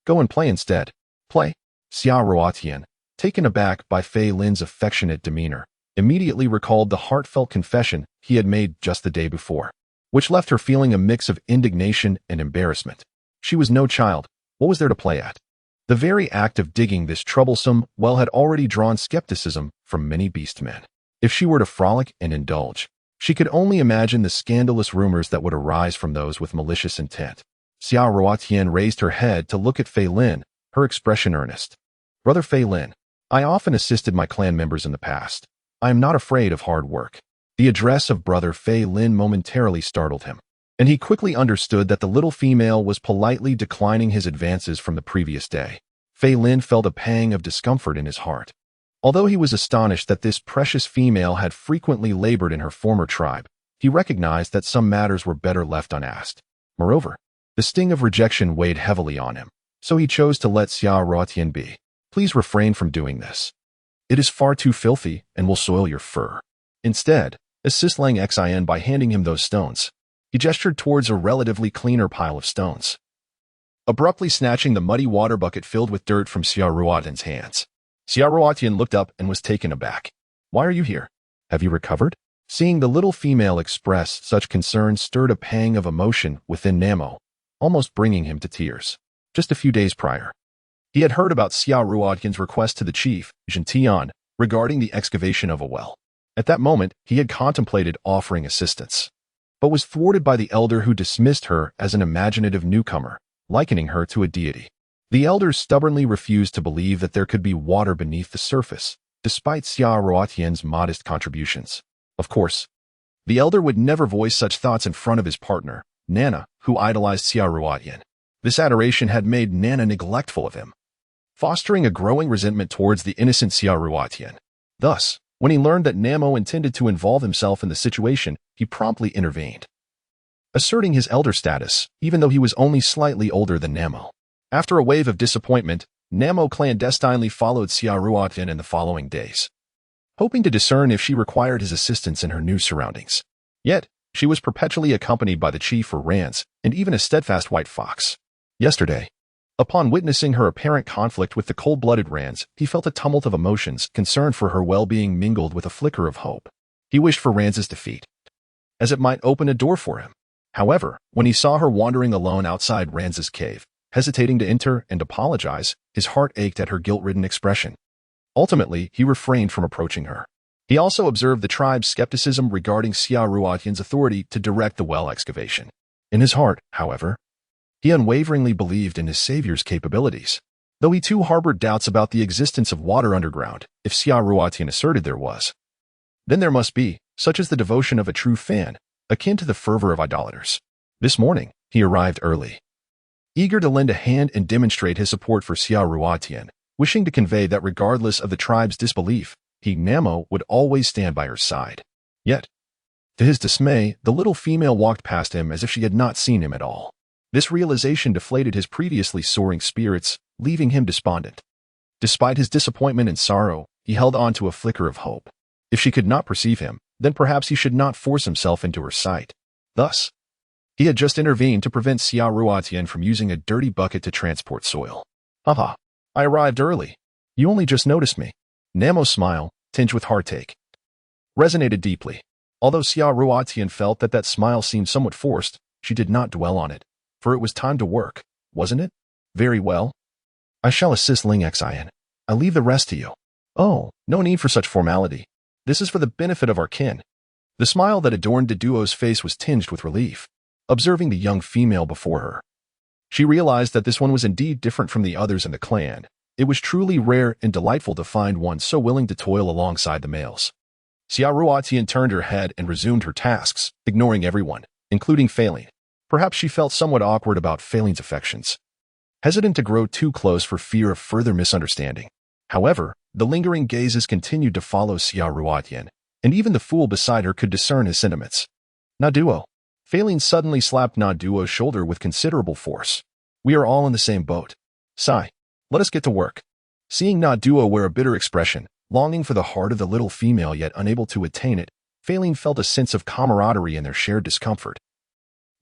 Go and play instead." "Play?" Xia Ruotian, taken aback by Fei Lin's affectionate demeanor, immediately recalled the heartfelt confession he had made just the day before, which left her feeling a mix of indignation and embarrassment. She was no child. What was there to play at? The very act of digging this troublesome well had already drawn skepticism from many beastmen. If she were to frolic and indulge, she could only imagine the scandalous rumors that would arise from those with malicious intent. Xia Ruotian raised her head to look at Fei Lin, her expression earnest. "Brother Fei Lin, I often assisted my clan members in the past. I am not afraid of hard work." The address of Brother Fei Lin momentarily startled him, and he quickly understood that the little female was politely declining his advances from the previous day. Fei Lin felt a pang of discomfort in his heart. Although he was astonished that this precious female had frequently labored in her former tribe, he recognized that some matters were better left unasked. Moreover, the sting of rejection weighed heavily on him, so he chose to let Xia Ruotian be. "Please refrain from doing this. It is far too filthy and will soil your fur. Instead, assist Lang Xian by handing him those stones." He gestured towards a relatively cleaner pile of stones, abruptly snatching the muddy water bucket filled with dirt from Xia Ruotian's hands. Xia Ruotian looked up and was taken aback. "Why are you here? Have you recovered?" Seeing the little female express such concern stirred a pang of emotion within Namo, almost bringing him to tears. Just a few days prior, he had heard about Xia Ruotian's request to the chief, Jin Tian, regarding the excavation of a well. At that moment, he had contemplated offering assistance, but was thwarted by the elder who dismissed her as an imaginative newcomer, likening her to a deity. The elder stubbornly refused to believe that there could be water beneath the surface, despite Xia Ruotian's modest contributions. Of course, the elder would never voice such thoughts in front of his partner, Nana, who idolized Xia Ruotian. This adoration had made Nana neglectful of him, fostering a growing resentment towards the innocent Xia Ruotian. Thus, when he learned that Namo intended to involve himself in the situation, he promptly intervened, asserting his elder status, even though he was only slightly older than Namo. After a wave of disappointment, Namo clandestinely followed Xia Ruotian in the following days, hoping to discern if she required his assistance in her new surroundings. Yet, she was perpetually accompanied by the chief or Rans, and even a steadfast white fox. Yesterday, upon witnessing her apparent conflict with the cold-blooded Rans, he felt a tumult of emotions, concern for her well-being mingled with a flicker of hope. He wished for Rans's defeat, as it might open a door for him. However, when he saw her wandering alone outside Rans's cave, hesitating to enter and apologize, his heart ached at her guilt-ridden expression. Ultimately, he refrained from approaching her. He also observed the tribe's skepticism regarding Xia Ruotian's authority to direct the well excavation. In his heart, however, he unwaveringly believed in his savior's capabilities, though he too harbored doubts about the existence of water underground. If Xia Ruotian asserted there was, then there must be, such as the devotion of a true fan, akin to the fervor of idolaters. This morning, he arrived early, eager to lend a hand and demonstrate his support for Xia Ruotian, wishing to convey that regardless of the tribe's disbelief, he, Namo, would always stand by her side. Yet, to his dismay, the little female walked past him as if she had not seen him at all. This realization deflated his previously soaring spirits, leaving him despondent. Despite his disappointment and sorrow, he held on to a flicker of hope. If she could not perceive him, then perhaps he should not force himself into her sight. Thus, he had just intervened to prevent Xia Ruotian from using a dirty bucket to transport soil. Haha, I arrived early. You only just noticed me. Namo's smile, tinged with heartache, resonated deeply. Although Xia Ruotian felt that smile seemed somewhat forced, she did not dwell on it, for it was time to work, wasn't it? Very well. I shall assist Ling Xian. I leave the rest to you. Oh, no need for such formality. This is for the benefit of our kin. The smile that adorned the duo's face was tinged with relief, observing the young female before her. She realized that this one was indeed different from the others in the clan. It was truly rare and delightful to find one so willing to toil alongside the males. Xia Ruotian turned her head and resumed her tasks, ignoring everyone, including Failing. Perhaps she felt somewhat awkward about Failing's affections, hesitant to grow too close for fear of further misunderstanding. However, the lingering gazes continued to follow Xia Ruotian, and even the fool beside her could discern his sentiments. Naduo. Failing suddenly slapped Naduo's shoulder with considerable force. We are all in the same boat. Sigh. Let us get to work. Seeing Naduo wear a bitter expression, longing for the heart of the little female yet unable to attain it, Failing felt a sense of camaraderie in their shared discomfort,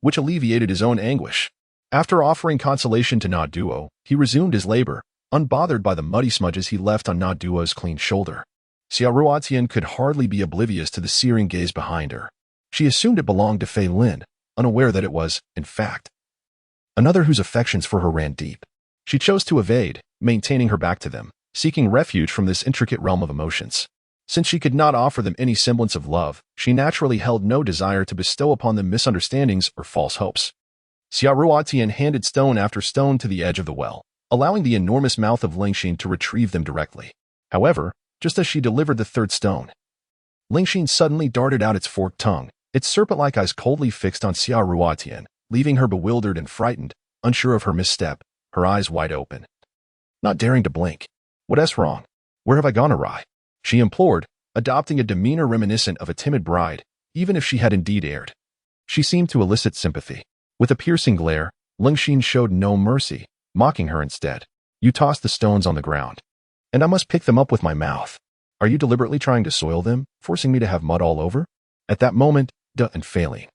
which alleviated his own anguish. After offering consolation to Naduo, he resumed his labor, unbothered by the muddy smudges he left on Naduo's clean shoulder. Xia Ruotian could hardly be oblivious to the searing gaze behind her. She assumed it belonged to Fei Lin, unaware that it was, in fact, another whose affections for her ran deep. She chose to evade, maintaining her back to them, seeking refuge from this intricate realm of emotions. Since she could not offer them any semblance of love, she naturally held no desire to bestow upon them misunderstandings or false hopes. Xia Ruotian handed stone after stone to the edge of the well, allowing the enormous mouth of Lingxin to retrieve them directly. However, just as she delivered the third stone, Lingxin suddenly darted out its forked tongue, its serpent-like eyes coldly fixed on Xia Ruotian, leaving her bewildered and frightened, unsure of her misstep, her eyes wide open, not daring to blink. What's wrong? Where have I gone awry? She implored, adopting a demeanor reminiscent of a timid bride, even if she had indeed erred. She seemed to elicit sympathy. With a piercing glare, Lingxin showed no mercy, mocking her instead. You tossed the stones on the ground, and I must pick them up with my mouth. Are you deliberately trying to soil them, forcing me to have mud all over? At that moment, and Failing,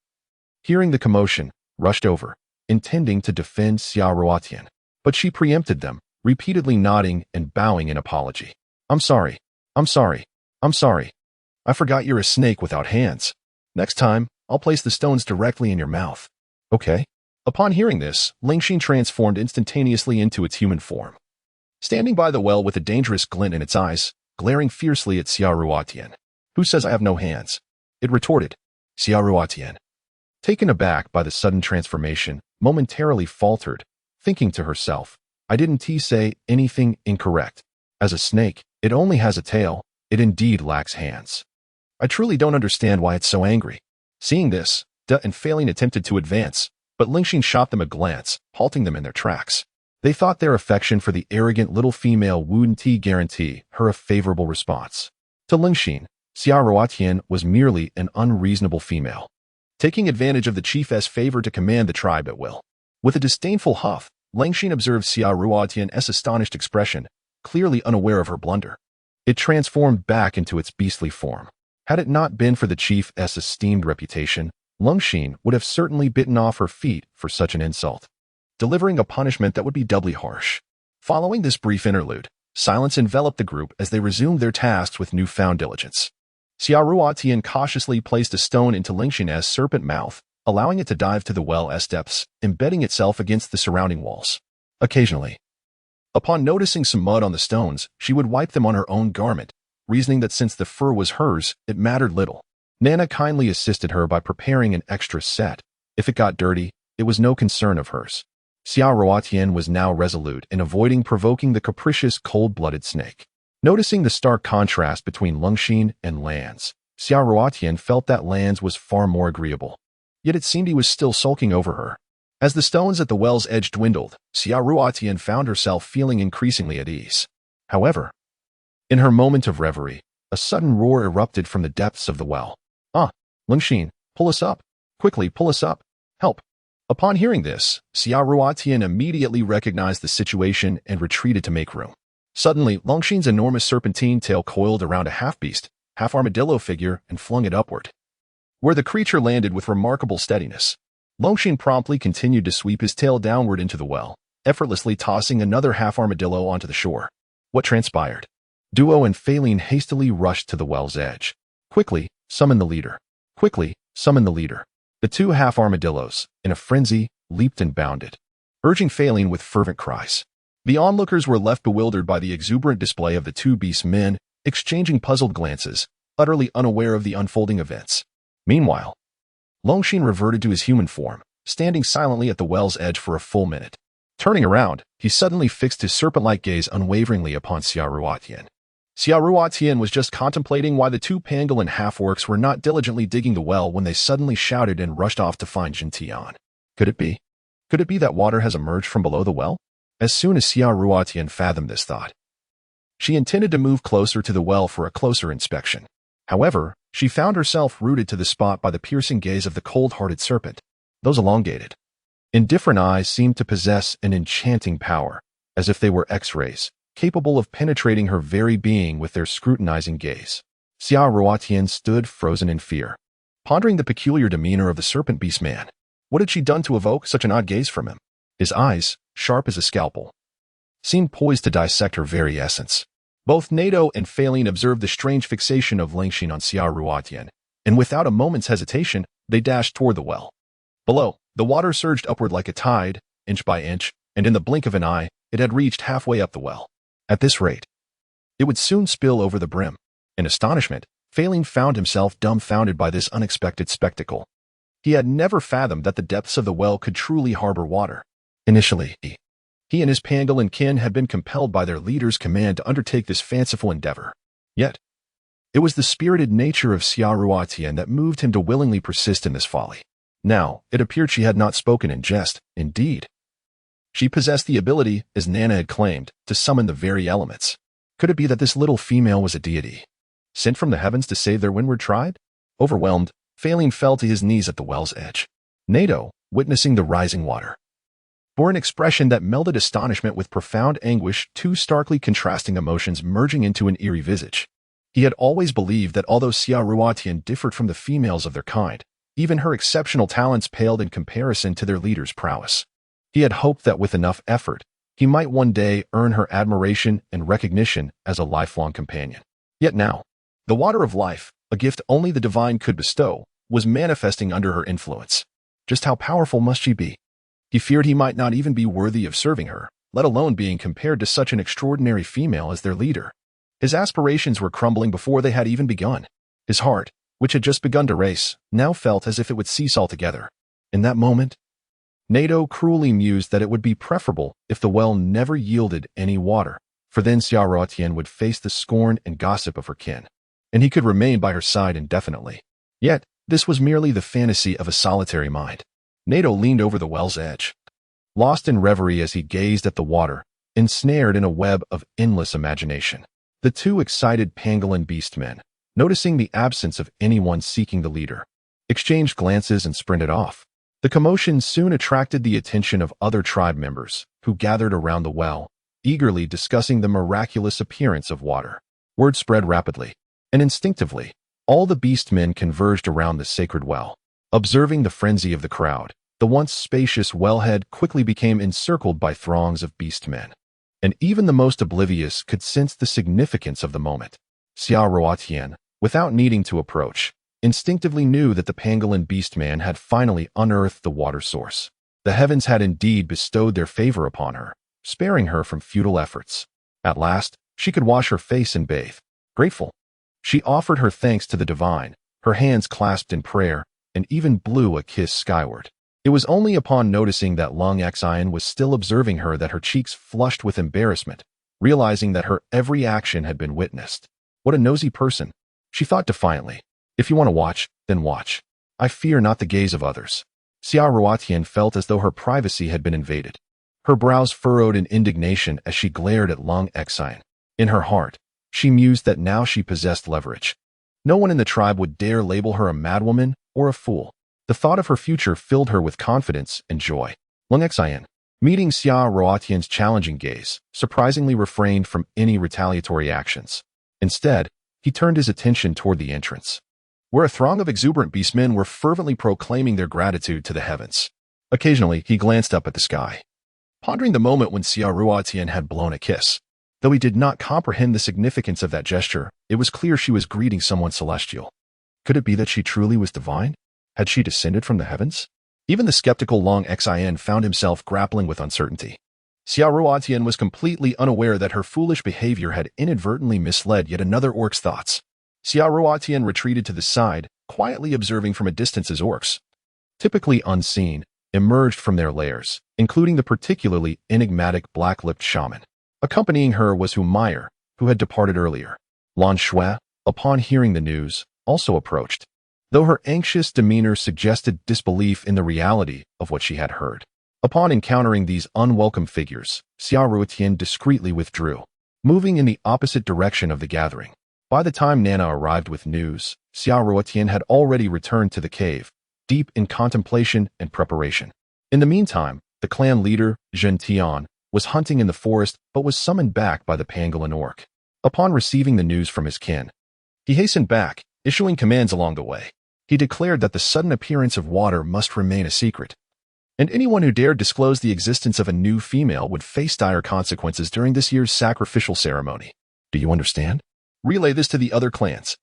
hearing the commotion, rushed over, intending to defend Xia Ruotian, but she preempted them, repeatedly nodding and bowing in apology. I'm sorry. I'm sorry. I'm sorry. I forgot you're a snake without hands. Next time, I'll place the stones directly in your mouth. Okay? Upon hearing this, Lingxin transformed instantaneously into its human form. Standing by the well with a dangerous glint in its eyes, glaring fiercely at Xia Ruotian. Who says I have no hands? It retorted. Xia Ruotian, taken aback by the sudden transformation, momentarily faltered, thinking to herself, I didn't say anything incorrect. As a snake, it only has a tail. It indeed lacks hands. I truly don't understand why it's so angry. Seeing this, Da and Failing attempted to advance, but Lingxin shot them a glance, halting them in their tracks. They thought their affection for the arrogant little female wouldn't guarantee her a favorable response. To Lingxin, Xia Ruotian was merely an unreasonable female, taking advantage of the chief's favor to command the tribe at will. With a disdainful huff, Lingxin observed Xia Ruotian's astonished expression, clearly unaware of her blunder. It transformed back into its beastly form. Had it not been for the chief's esteemed reputation, Lingxin would have certainly bitten off her feet for such an insult, delivering a punishment that would be doubly harsh. Following this brief interlude, silence enveloped the group as they resumed their tasks with newfound diligence. Xia Ruotian cautiously placed a stone into Lingxin's serpent mouth, allowing it to dive to the well's depths, embedding itself against the surrounding walls. Occasionally, upon noticing some mud on the stones, she would wipe them on her own garment, reasoning that since the fur was hers, it mattered little. Nana kindly assisted her by preparing an extra set. If it got dirty, it was no concern of hers. Xia Ruotian was now resolute in avoiding provoking the capricious, cold-blooded snake. Noticing the stark contrast between Lingxin and Lan's, Xia Ruotian felt that Lan's was far more agreeable. Yet it seemed he was still sulking over her. As the stones at the well's edge dwindled, Xia Ruotian found herself feeling increasingly at ease. However, in her moment of reverie, a sudden roar erupted from the depths of the well. Ah, Lingxin, pull us up. Quickly, pull us up. Help. Upon hearing this, Xia Ruotian immediately recognized the situation and retreated to make room. Suddenly, Lingxin's enormous serpentine tail coiled around a half-beast, half-armadillo figure and flung it upward, where the creature landed with remarkable steadiness. Lingxin promptly continued to sweep his tail downward into the well, effortlessly tossing another half-armadillo onto the shore. What transpired? Duo and Failing hastily rushed to the well's edge. Quickly, summon the leader. Quickly, summon the leader. The two half-armadillos, in a frenzy, leaped and bounded, urging Failing with fervent cries. The onlookers were left bewildered by the exuberant display of the two beastmen, exchanging puzzled glances, utterly unaware of the unfolding events. Meanwhile, Lingxin reverted to his human form, standing silently at the well's edge for a full minute. Turning around, he suddenly fixed his serpent-like gaze unwaveringly upon Xia Ruotian. Xia Ruotian was just contemplating why the two pangolin half-orcs were not diligently digging the well when they suddenly shouted and rushed off to find Jintian. Could it be? Could it be that water has emerged from below the well? As soon as Xia Ruotian fathomed this thought, she intended to move closer to the well for a closer inspection. However, she found herself rooted to the spot by the piercing gaze of the cold-hearted serpent. Those elongated, indifferent eyes seemed to possess an enchanting power, as if they were X-rays, capable of penetrating her very being with their scrutinizing gaze. Xia Ruotian stood frozen in fear, pondering the peculiar demeanor of the serpent beastman. What had she done to evoke such an odd gaze from him? His eyes, sharp as a scalpel, seemed poised to dissect her very essence. Both Nato and Failing observed the strange fixation of Lingxin on Xia Ruotian, and without a moment's hesitation, they dashed toward the well. Below, the water surged upward like a tide, inch by inch, and in the blink of an eye, it had reached halfway up the well. At this rate, it would soon spill over the brim. In astonishment, Failing found himself dumbfounded by this unexpected spectacle. He had never fathomed that the depths of the well could truly harbor water. Initially, he and his pangolin kin had been compelled by their leader's command to undertake this fanciful endeavor. Yet, it was the spirited nature of Xia Ruotian that moved him to willingly persist in this folly. Now, it appeared she had not spoken in jest. Indeed, she possessed the ability, as Nana had claimed, to summon the very elements. Could it be that this little female was a deity, sent from the heavens to save their windward tribe? Overwhelmed, Failing fell to his knees at the well's edge. Nato, witnessing the rising water, bore an expression that melded astonishment with profound anguish, two starkly contrasting emotions merging into an eerie visage. He had always believed that although Xia Ruotian differed from the females of their kind, even her exceptional talents paled in comparison to their leader's prowess. He had hoped that with enough effort, he might one day earn her admiration and recognition as a lifelong companion. Yet now, the water of life, a gift only the divine could bestow, was manifesting under her influence. Just how powerful must she be? He feared he might not even be worthy of serving her, let alone being compared to such an extraordinary female as their leader. His aspirations were crumbling before they had even begun. His heart, which had just begun to race, now felt as if it would cease altogether. In that moment, Nato cruelly mused that it would be preferable if the well never yielded any water, for then Xiaoruotian would face the scorn and gossip of her kin, and he could remain by her side indefinitely. Yet, this was merely the fantasy of a solitary mind. Nato leaned over the well's edge, lost in reverie as he gazed at the water, ensnared in a web of endless imagination. The two excited pangolin beastmen, noticing the absence of anyone seeking the leader, exchanged glances and sprinted off. The commotion soon attracted the attention of other tribe members, who gathered around the well, eagerly discussing the miraculous appearance of water. Word spread rapidly, and instinctively, all the beastmen converged around the sacred well. Observing the frenzy of the crowd, the once spacious wellhead quickly became encircled by throngs of beastmen, and even the most oblivious could sense the significance of the moment. Xiaoruotian, without needing to approach, instinctively knew that the pangolin beastman had finally unearthed the water source. The heavens had indeed bestowed their favor upon her, sparing her from futile efforts. At last, she could wash her face and bathe. Grateful, she offered her thanks to the divine, her hands clasped in prayer, and even blew a kiss skyward. It was only upon noticing that Lung Xian was still observing her that her cheeks flushed with embarrassment, realizing that her every action had been witnessed. What a nosy person, she thought defiantly. If you want to watch, then watch. I fear not the gaze of others. Xiaoruotian felt as though her privacy had been invaded. Her brows furrowed in indignation as she glared at Lung Xian. In her heart, she mused that now she possessed leverage. No one in the tribe would dare label her a madwoman or a fool. The thought of her future filled her with confidence and joy. Lung Xian, meeting Xiaoruotian's challenging gaze, surprisingly refrained from any retaliatory actions. Instead, he turned his attention toward the entrance, where a throng of exuberant beastmen were fervently proclaiming their gratitude to the heavens. Occasionally, he glanced up at the sky, pondering the moment when Xiaoruotian had blown a kiss. Though he did not comprehend the significance of that gesture, it was clear she was greeting someone celestial. Could it be that she truly was divine? Had she descended from the heavens? Even the skeptical Lung Xian found himself grappling with uncertainty. Xiaoruotian was completely unaware that her foolish behavior had inadvertently misled yet another orc's thoughts. Xiaoruotian retreated to the side, quietly observing from a distance as orcs, typically unseen, emerged from their lairs, including the particularly enigmatic black-lipped shaman. Accompanying her was Humayer, who had departed earlier. Lan Shui, upon hearing the news, also approached, though her anxious demeanor suggested disbelief in the reality of what she had heard. Upon encountering these unwelcome figures, Xiaoruotian discreetly withdrew, moving in the opposite direction of the gathering. By the time Nana arrived with news, Xiaoruotian had already returned to the cave, deep in contemplation and preparation. In the meantime, the clan leader, Zhen Tian, was hunting in the forest but was summoned back by the pangolin orc. Upon receiving the news from his kin, he hastened back, issuing commands along the way. He declared that the sudden appearance of water must remain a secret, and anyone who dared disclose the existence of a new female would face dire consequences during this year's sacrificial ceremony. Do you understand? Relay this to the other clans.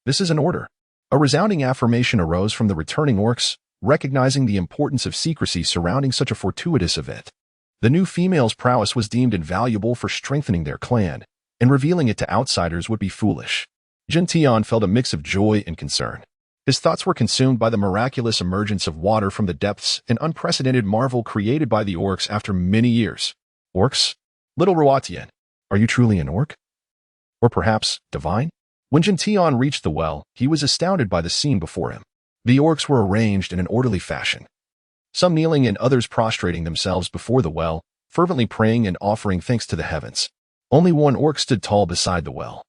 This is an order. A resounding affirmation arose from the returning orcs, recognizing the importance of secrecy surrounding such a fortuitous event. The new female's prowess was deemed invaluable for strengthening their clan, and revealing it to outsiders would be foolish. Zhen Tian felt a mix of joy and concern. His thoughts were consumed by the miraculous emergence of water from the depths, an unprecedented marvel created by the orcs after many years. Orcs? Little Ruotian, are you truly an orc? Or perhaps, divine? When Zhen Tian reached the well, he was astounded by the scene before him. The orcs were arranged in an orderly fashion, some kneeling and others prostrating themselves before the well, fervently praying and offering thanks to the heavens. Only one orc stood tall beside the well,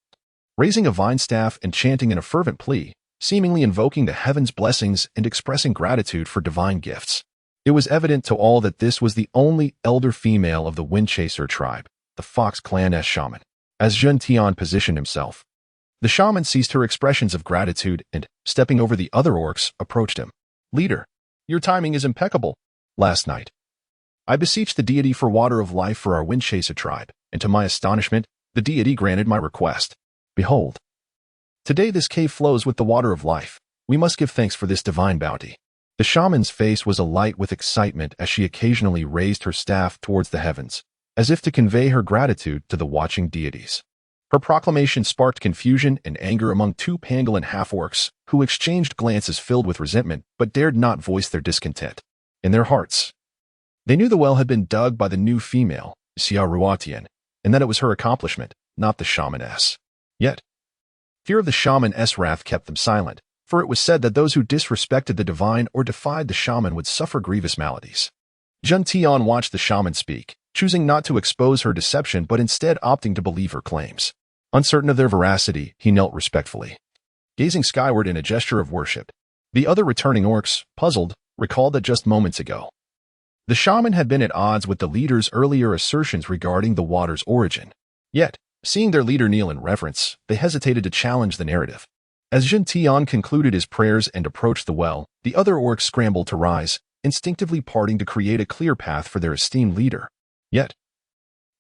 raising a vine staff and chanting in a fervent plea, seemingly invoking the heavens' blessings and expressing gratitude for divine gifts. It was evident to all that this was the only elder female of the Windchaser tribe, the Fox Clan's shaman. As Zhen Tian positioned himself, the shaman ceased her expressions of gratitude and, stepping over the other orcs, approached him. Leader, your timing is impeccable. Last night, I beseeched the deity for water of life for our Windchaser tribe, and to my astonishment, the deity granted my request. Behold, Today this cave flows with the water of life. We must give thanks for this divine bounty. The shaman's face was alight with excitement as she occasionally raised her staff towards the heavens, as if to convey her gratitude to the watching deities. Her proclamation sparked confusion and anger among two pangolin half-orcs, who exchanged glances filled with resentment but dared not voice their discontent. In their hearts, they knew the well had been dug by the new female, Ruatian, and that it was her accomplishment, not the shamaness. Yet, fear of the shaman's wrath kept them silent, for it was said that those who disrespected the divine or defied the shaman would suffer grievous maladies. Jun Tian watched the shaman speak, choosing not to expose her deception but instead opting to believe her claims. Uncertain of their veracity, he knelt respectfully, gazing skyward in a gesture of worship. The other returning orcs, puzzled, recalled that just moments ago, the shaman had been at odds with the leader's earlier assertions regarding the water's origin. Yet, seeing their leader kneel in reverence, they hesitated to challenge the narrative. As Jun Tian concluded his prayers and approached the well, the other orcs scrambled to rise, instinctively parting to create a clear path for their esteemed leader. Yet,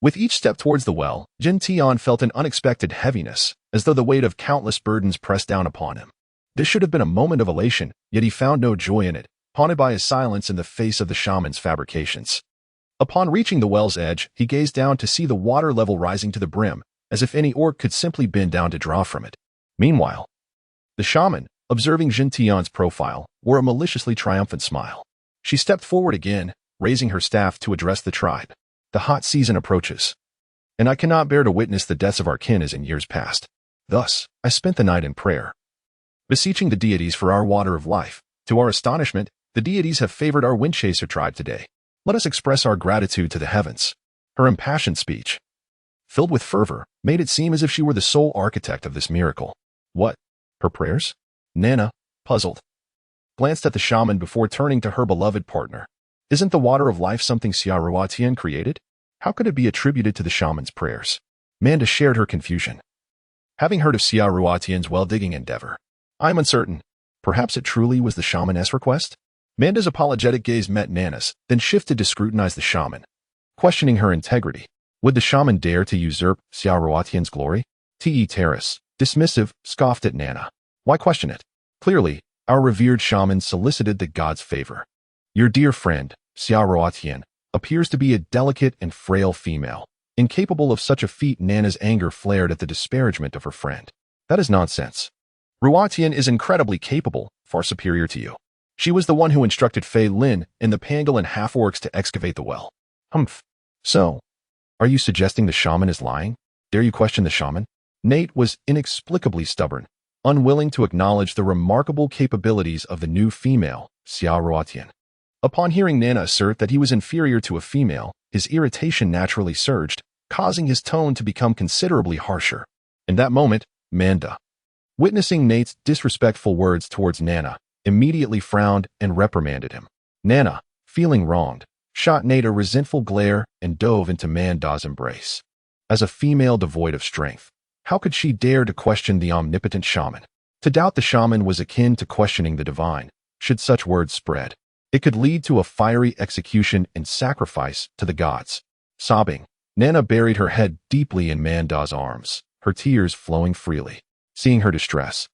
with each step towards the well, Jun Tian felt an unexpected heaviness, as though the weight of countless burdens pressed down upon him. This should have been a moment of elation, yet he found no joy in it, haunted by his silence in the face of the shaman's fabrications. Upon reaching the well's edge, he gazed down to see the water level rising to the brim, as if any orc could simply bend down to draw from it. Meanwhile, the shaman, observing Jun Tian's profile, wore a maliciously triumphant smile. She stepped forward again, raising her staff to address the tribe. The hot season approaches, and I cannot bear to witness the deaths of our kin as in years past. Thus, I spent the night in prayer, beseeching the deities for our water of life. To our astonishment, the deities have favored our Windchaser tribe today. Let us express our gratitude to the heavens. Her impassioned speech, filled with fervor, made it seem as if she were the sole architect of this miracle. What? Her prayers? Nana, puzzled, glanced at the shaman before turning to her beloved partner. Isn't the water of life something Ruatian created? How could it be attributed to the shaman's prayers? Manda shared her confusion, having heard of Ruatian's well-digging endeavor. I'm uncertain. Perhaps it truly was the shaman's request? Manda's apologetic gaze met Nana's, then shifted to scrutinize the shaman, questioning her integrity. Would the shaman dare to usurp Ruatian's glory? Te Terrace, dismissive, scoffed at Nana. Why question it? Clearly, our revered shaman solicited the god's favor. Your dear friend, Ruatian, appears to be a delicate and frail female. Incapable of such a feat, Nana's anger flared at the disparagement of her friend. That is nonsense. Ruatian is incredibly capable, far superior to you. She was the one who instructed Fei Lin and the pangolin half-orcs to excavate the well. Humph. So, are you suggesting the shaman is lying? Dare you question the shaman? Nate was inexplicably stubborn, unwilling to acknowledge the remarkable capabilities of the new female, Ruatian. Upon hearing Nana assert that he was inferior to a female, his irritation naturally surged, causing his tone to become considerably harsher. In that moment, Manda, witnessing Nate's disrespectful words towards Nana, immediately frowned and reprimanded him. Nana, feeling wronged, shot Nate a resentful glare and dove into Manda's embrace. As a female devoid of strength, how could she dare to question the omnipotent shaman? To doubt the shaman was akin to questioning the divine. Should such words spread, it could lead to a fiery execution and sacrifice to the gods. Sobbing, Nana buried her head deeply in Manda's arms, her tears flowing freely. Seeing her distress,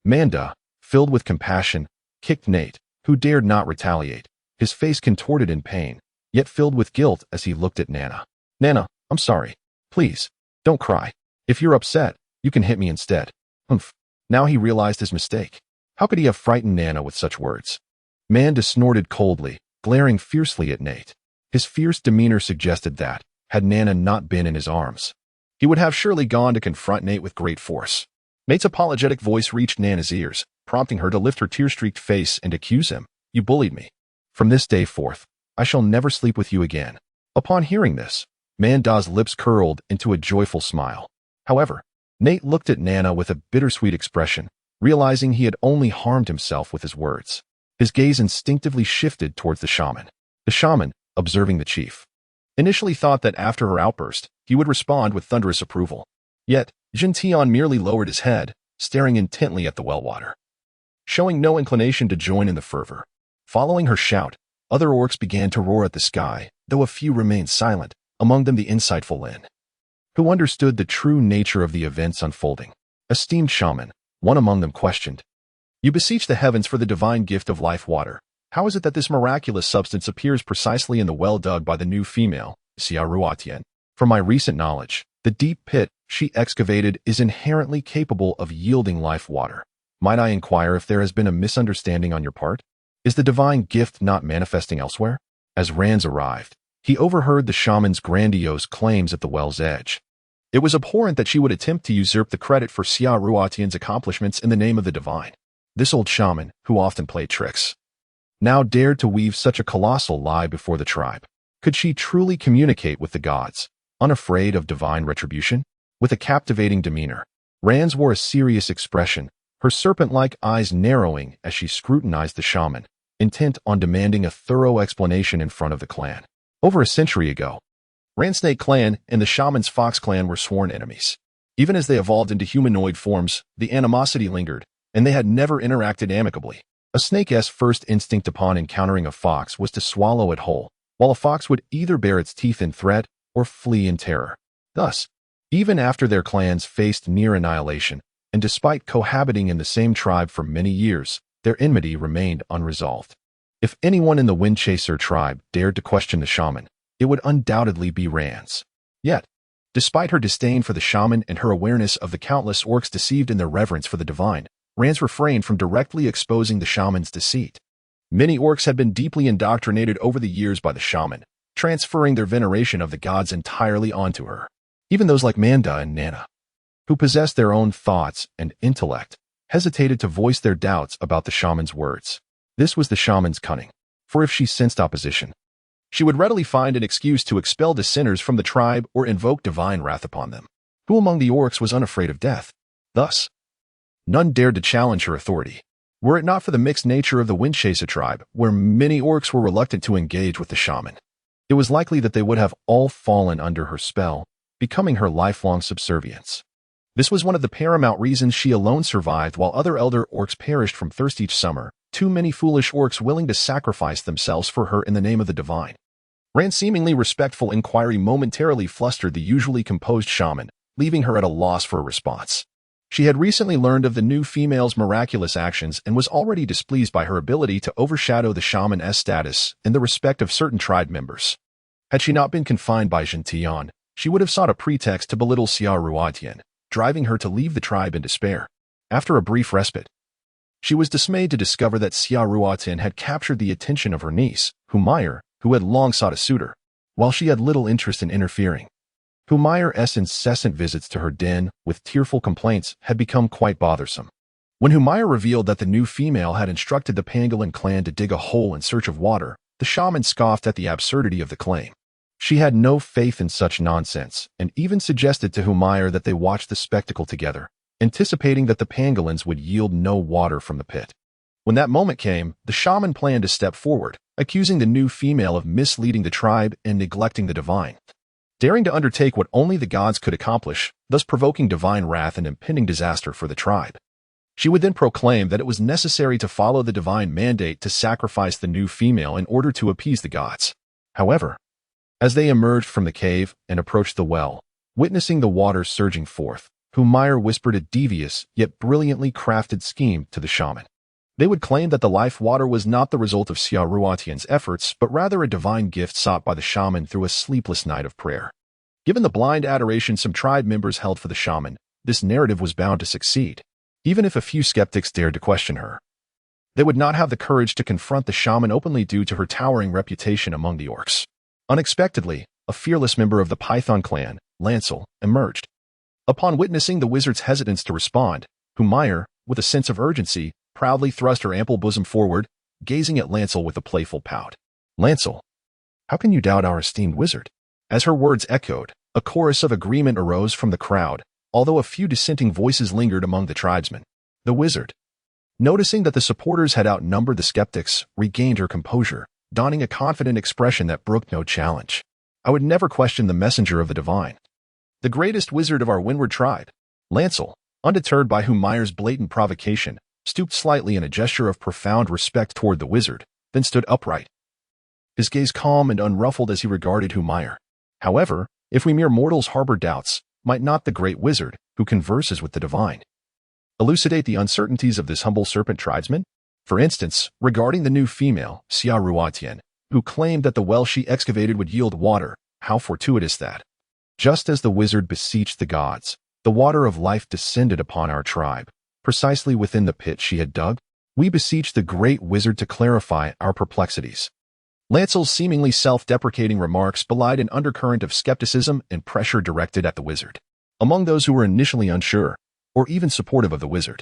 Manda, filled with compassion, kicked Nate, who dared not retaliate, his face contorted in pain, yet filled with guilt as he looked at Nana. Nana, I'm sorry. Please, don't cry. If you're upset, you can hit me instead. Humph. Now he realized his mistake. How could he have frightened Nana with such words? Manda snorted coldly, glaring fiercely at Nate. His fierce demeanor suggested that, had Nana not been in his arms, he would have surely gone to confront Nate with great force. Nate's apologetic voice reached Nana's ears, prompting her to lift her tear-streaked face and accuse him. You bullied me. From this day forth, I shall never sleep with you again. Upon hearing this, Manda's lips curled into a joyful smile. However, Nate looked at Nana with a bittersweet expression, realizing he had only harmed himself with his words. His gaze instinctively shifted towards the shaman. The shaman, observing the chief, initially thought that after her outburst, he would respond with thunderous approval. Yet, Jun Tian merely lowered his head, staring intently at the well water, showing no inclination to join in the fervor. Following her shout, other orcs began to roar at the sky, though a few remained silent, among them the insightful Lin, who understood the true nature of the events unfolding. Esteemed shaman, One among them questioned, "You beseech the heavens for the divine gift of life water. How is it that this miraculous substance appears precisely in the well dug by the new female, Xia Ruotian? From my recent knowledge, the deep pit she excavated is inherently capable of yielding life water. Might I inquire if there has been a misunderstanding on your part? Is the divine gift not manifesting elsewhere?" As Rands arrived, he overheard the shaman's grandiose claims at the well's edge. It was abhorrent that she would attempt to usurp the credit for Xia Ruotian's accomplishments in the name of the divine. This old shaman, who often played tricks, now dared to weave such a colossal lie before the tribe. Could she truly communicate with the gods, unafraid of divine retribution? With a captivating demeanor, Rands wore a serious expression, her serpent-like eyes narrowing as she scrutinized the shaman, intent on demanding a thorough explanation in front of the clan. Over a century ago, Randsnake clan and the shaman's Fox clan were sworn enemies. Even as they evolved into humanoid forms, the animosity lingered, and they had never interacted amicably. A snake's first instinct upon encountering a fox was to swallow it whole, while a fox would either bare its teeth in threat or flee in terror. Thus, even after their clans faced near annihilation, and despite cohabiting in the same tribe for many years, their enmity remained unresolved. If anyone in the Windchaser tribe dared to question the shaman, it would undoubtedly be Rands. Yet, despite her disdain for the shaman and her awareness of the countless orcs deceived in their reverence for the divine, Rands refrained from directly exposing the shaman's deceit. Many orcs had been deeply indoctrinated over the years by the shaman, transferring their veneration of the gods entirely onto her. Even those like Manda and Nana, who possessed their own thoughts and intellect, hesitated to voice their doubts about the shaman's words. This was the shaman's cunning, for if she sensed opposition, she would readily find an excuse to expel dissenters from the tribe or invoke divine wrath upon them. Who among the orcs was unafraid of death? Thus, none dared to challenge her authority. Were it not for the mixed nature of the Windchaser tribe, where many orcs were reluctant to engage with the shaman, it was likely that they would have all fallen under her spell, becoming her lifelong subservience. This was one of the paramount reasons she alone survived while other elder orcs perished from thirst each summer, too many foolish orcs willing to sacrifice themselves for her in the name of the divine. Rand's seemingly respectful inquiry momentarily flustered the usually composed shaman, leaving her at a loss for a response. She had recently learned of the new female's miraculous actions and was already displeased by her ability to overshadow the shaman's status in the respect of certain tribe members. Had she not been confined by Gentian, she would have sought a pretext to belittle Xia Ruotian, driving her to leave the tribe in despair. After a brief respite, she was dismayed to discover that Xia Ruotian had captured the attention of her niece, Humayer, who had long sought a suitor, while she had little interest in interfering. Humayer's incessant visits to her den with tearful complaints had become quite bothersome. When Humayer revealed that the new female had instructed the Pangolin clan to dig a hole in search of water, the shaman scoffed at the absurdity of the claim. She had no faith in such nonsense and even suggested to Humayer that they watch the spectacle together, anticipating that the pangolins would yield no water from the pit. When that moment came, the shaman planned to step forward, accusing the new female of misleading the tribe and neglecting the divine, daring to undertake what only the gods could accomplish, thus provoking divine wrath and impending disaster for the tribe. She would then proclaim that it was necessary to follow the divine mandate to sacrifice the new female in order to appease the gods. However, as they emerged from the cave and approached the well, witnessing the water surging forth, Humayer whispered a devious yet brilliantly crafted scheme to the shaman. They would claim that the life water was not the result of Xia Ruotian's efforts, but rather a divine gift sought by the shaman through a sleepless night of prayer. Given the blind adoration some tribe members held for the shaman, this narrative was bound to succeed, even if a few skeptics dared to question her. They would not have the courage to confront the shaman openly due to her towering reputation among the orcs. Unexpectedly, a fearless member of the Python clan, Lancel, emerged. Upon witnessing the wizard's hesitance to respond, Humayer, with a sense of urgency, proudly thrust her ample bosom forward, gazing at Lancel with a playful pout. "Lancel, how can you doubt our esteemed wizard?" As her words echoed, a chorus of agreement arose from the crowd, although a few dissenting voices lingered among the tribesmen. The wizard, noticing that the supporters had outnumbered the skeptics, regained her composure, donning a confident expression that brooked no challenge. "I would never question the messenger of the divine, the greatest wizard of our windward tribe." Lancel, undeterred by Humayer's blatant provocation, stooped slightly in a gesture of profound respect toward the wizard, then stood upright, his gaze calm and unruffled as he regarded Humayer. However, if we mere mortals harbor doubts, might not the great wizard, who converses with the divine, Elucidate the uncertainties of this humble serpent tribesman? For instance, regarding the new female, Xia Ruatian, who claimed that the well she excavated would yield water. How fortuitous that! Just as the wizard beseeched the gods, the water of life descended upon our tribe, precisely within the pit she had dug. We beseech the great wizard to clarify our perplexities. Lancel's seemingly self-deprecating remarks belied an undercurrent of skepticism and pressure directed at the wizard. Among those who were initially unsure, or even supportive of the wizard,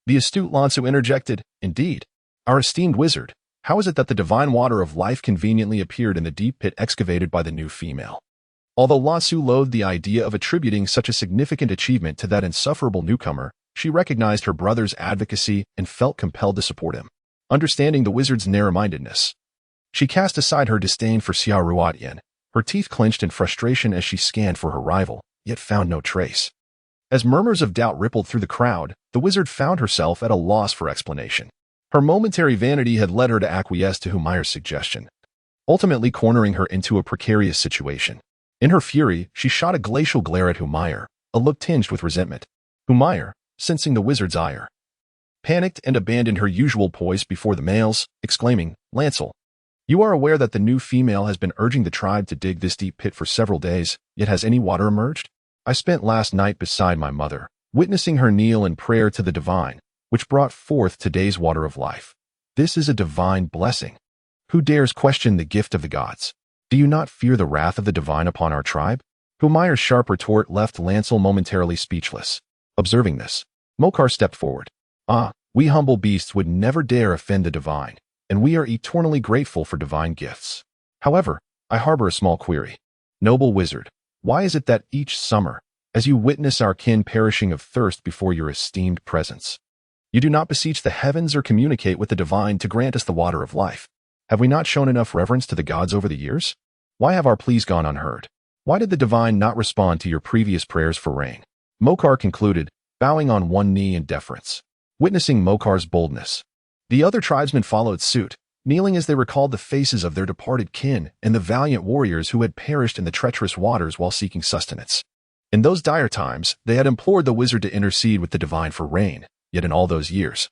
the astute Lansu interjected, "Indeed, our esteemed wizard, how is it that the divine water of life conveniently appeared in the deep pit excavated by the new female?" Although Lansu loathed the idea of attributing such a significant achievement to that insufferable newcomer, she recognized her brother's advocacy and felt compelled to support him. Understanding the wizard's narrow-mindedness, she cast aside her disdain for Xia Ruatian, her teeth clenched in frustration as she scanned for her rival, yet found no trace. As murmurs of doubt rippled through the crowd, the wizard found herself at a loss for explanation. Her momentary vanity had led her to acquiesce to Humeyer's suggestion, ultimately cornering her into a precarious situation. In her fury, she shot a glacial glare at Humayer, a look tinged with resentment. Humayer, sensing the wizard's ire, panicked and abandoned her usual poise before the males, exclaiming, "Lancel, you are aware that the new female has been urging the tribe to dig this deep pit for several days, yet has any water emerged? I spent last night beside my mother, witnessing her kneel in prayer to the divine, which brought forth today's water of life. This is a divine blessing. Who dares question the gift of the gods? Do you not fear the wrath of the divine upon our tribe?" Humeyer's sharp retort left Lancel momentarily speechless. Observing this, Mokar stepped forward. We humble beasts would never dare offend the divine, and we are eternally grateful for divine gifts. However, I harbor a small query. Noble wizard, why is it that each summer, as you witness our kin perishing of thirst before your esteemed presence, you do not beseech the heavens or communicate with the divine to grant us the water of life? Have we not shown enough reverence to the gods over the years? Why have our pleas gone unheard? Why did the divine not respond to your previous prayers for rain?" Mokar concluded, bowing on one knee in deference. Witnessing Mokar's boldness, the other tribesmen followed suit, kneeling as they recalled the faces of their departed kin and the valiant warriors who had perished in the treacherous waters while seeking sustenance. In those dire times, they had implored the wizard to intercede with the divine for rain, yet in all those years,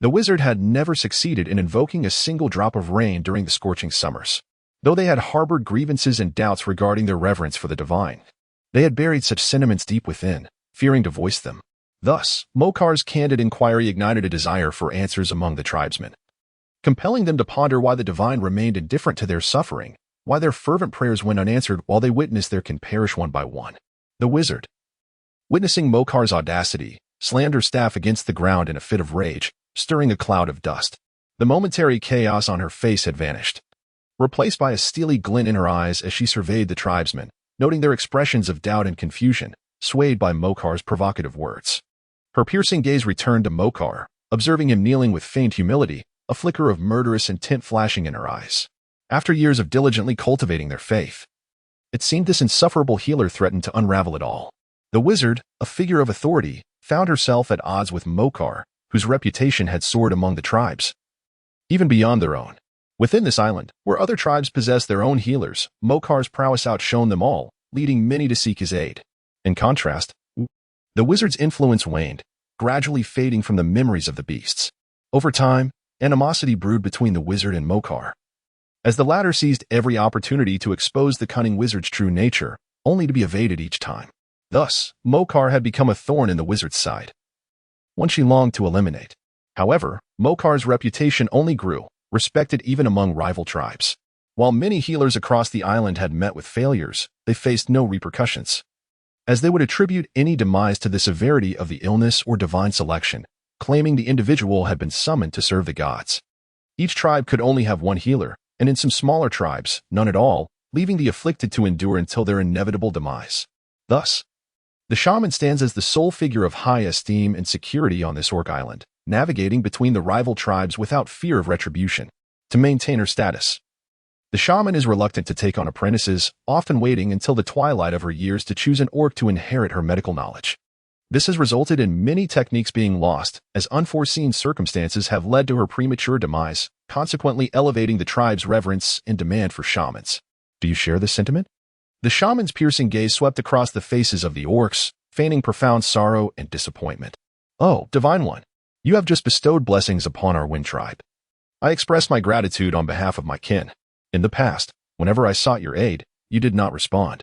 the wizard had never succeeded in invoking a single drop of rain during the scorching summers. Though they had harbored grievances and doubts regarding their reverence for the divine, they had buried such sentiments deep within, fearing to voice them. Thus, Mokar's candid inquiry ignited a desire for answers among the tribesmen, compelling them to ponder why the divine remained indifferent to their suffering, why their fervent prayers went unanswered while they witnessed their kin perish one by one. The wizard, witnessing Mokar's audacity, slammed her staff against the ground in a fit of rage, stirring a cloud of dust. The momentary chaos on her face had vanished, replaced by a steely glint in her eyes as she surveyed the tribesmen, noting their expressions of doubt and confusion, swayed by Mokar's provocative words. Her piercing gaze returned to Mokar, observing him kneeling with feigned humility, a flicker of murderous intent flashing in her eyes. After years of diligently cultivating their faith, it seemed this insufferable healer threatened to unravel it all. The wizard, a figure of authority, found herself at odds with Mokar, whose reputation had soared among the tribes, even beyond their own. Within this island, where other tribes possessed their own healers, Mokar's prowess outshone them all, leading many to seek his aid. In contrast, the wizard's influence waned, gradually fading from the memories of the beasts. Over time, animosity brewed between the wizard and Mokar, as the latter seized every opportunity to expose the cunning wizard's true nature, only to be evaded each time. Thus, Mokar had become a thorn in the wizard's side, one she longed to eliminate. However, Mokar's reputation only grew, respected even among rival tribes. While many healers across the island had met with failures, they faced no repercussions, as they would attribute any demise to the severity of the illness or divine selection, claiming the individual had been summoned to serve the gods. Each tribe could only have one healer, and in some smaller tribes, none at all, leaving the afflicted to endure until their inevitable demise. Thus, the shaman stands as the sole figure of high esteem and security on this orc island, navigating between the rival tribes without fear of retribution. To maintain her status, the shaman is reluctant to take on apprentices, often waiting until the twilight of her years to choose an orc to inherit her medical knowledge. This has resulted in many techniques being lost, as unforeseen circumstances have led to her premature demise, consequently elevating the tribe's reverence and demand for shamans. Do you share this sentiment? The shaman's piercing gaze swept across the faces of the orcs, feigning profound sorrow and disappointment. Oh, Divine One, you have just bestowed blessings upon our wind tribe. I express my gratitude on behalf of my kin. In the past, whenever I sought your aid, you did not respond,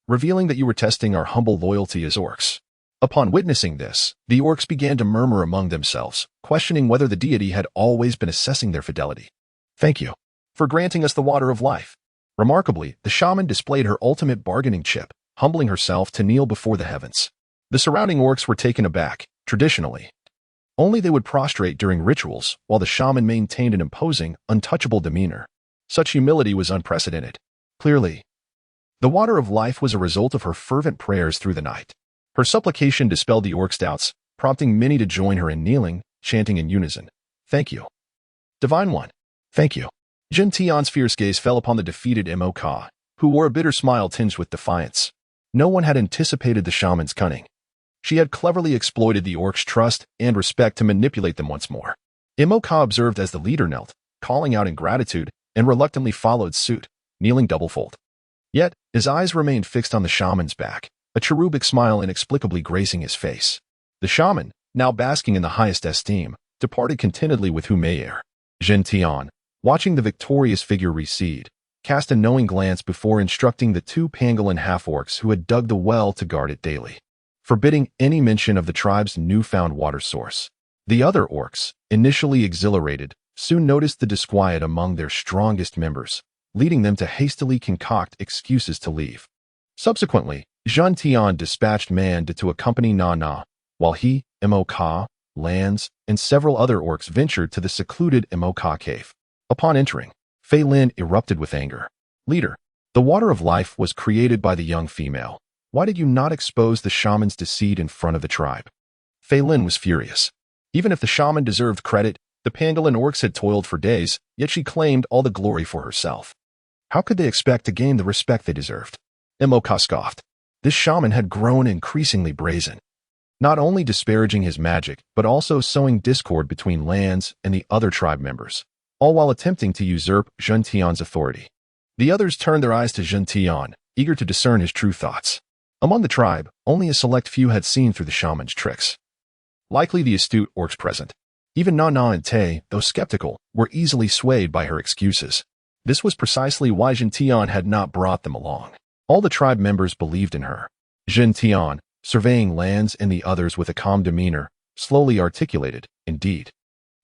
revealing that you were testing our humble loyalty as orcs. Upon witnessing this, the orcs began to murmur among themselves, questioning whether the deity had always been assessing their fidelity. Thank you for granting us the water of life. Remarkably, the shaman displayed her ultimate bargaining chip, humbling herself to kneel before the heavens. The surrounding orcs were taken aback. Traditionally, only they would prostrate during rituals, while the shaman maintained an imposing, untouchable demeanor. Such humility was unprecedented. Clearly, the water of life was a result of her fervent prayers through the night. Her supplication dispelled the orcs' doubts, prompting many to join her in kneeling, chanting in unison, "Thank you, Divine One. Thank you." Jin Tian's fierce gaze fell upon the defeated Mo, who wore a bitter smile tinged with defiance. No one had anticipated the shaman's cunning. She had cleverly exploited the orcs' trust and respect to manipulate them once more. Mo observed as the leader knelt, calling out in gratitude, and reluctantly followed suit, kneeling doublefold. Yet, his eyes remained fixed on the shaman's back, a cherubic smile inexplicably gracing his face. The shaman, now basking in the highest esteem, departed contentedly with Humayer. Jin Tian, watching the victorious figure recede, cast a knowing glance before instructing the two pangolin half-orcs who had dug the well to guard it daily, forbidding any mention of the tribe's newfound water source. The other orcs, initially exhilarated, soon noticed the disquiet among their strongest members, leading them to hastily concoct excuses to leave. Subsequently, Jin Tian dispatched Manda to accompany Nana, while he, Mo, Lands, and several other orcs ventured to the secluded Mo cave. Upon entering, Fei Lin erupted with anger. "Leader, the water of life was created by the young female. Why did you not expose the shaman's deceit in front of the tribe?" Fei Lin was furious. Even if the shaman deserved credit, the pangolin orcs had toiled for days, yet she claimed all the glory for herself. How could they expect to gain the respect they deserved? Mo scoffed. This shaman had grown increasingly brazen, not only disparaging his magic, but also sowing discord between Lands and the other tribe members, all while attempting to usurp Jin Tian's authority. The others turned their eyes to Jin Tian, eager to discern his true thoughts. Among the tribe, only a select few had seen through the shaman's tricks. Likely the astute orcs present. Even Nana and Tay, though skeptical, were easily swayed by her excuses. This was precisely why Jin Tian had not brought them along. All the tribe members believed in her. Jin Tian, surveying Lands and the others with a calm demeanor, slowly articulated, "Indeed.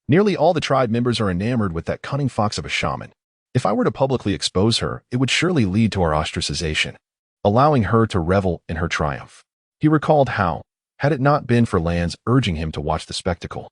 Nearly all the tribe members are enamored with that cunning fox of a shaman. If I were to publicly expose her, it would surely lead to our ostracization, allowing her to revel in her triumph." He recalled how, had it not been for Lands urging him to watch the spectacle,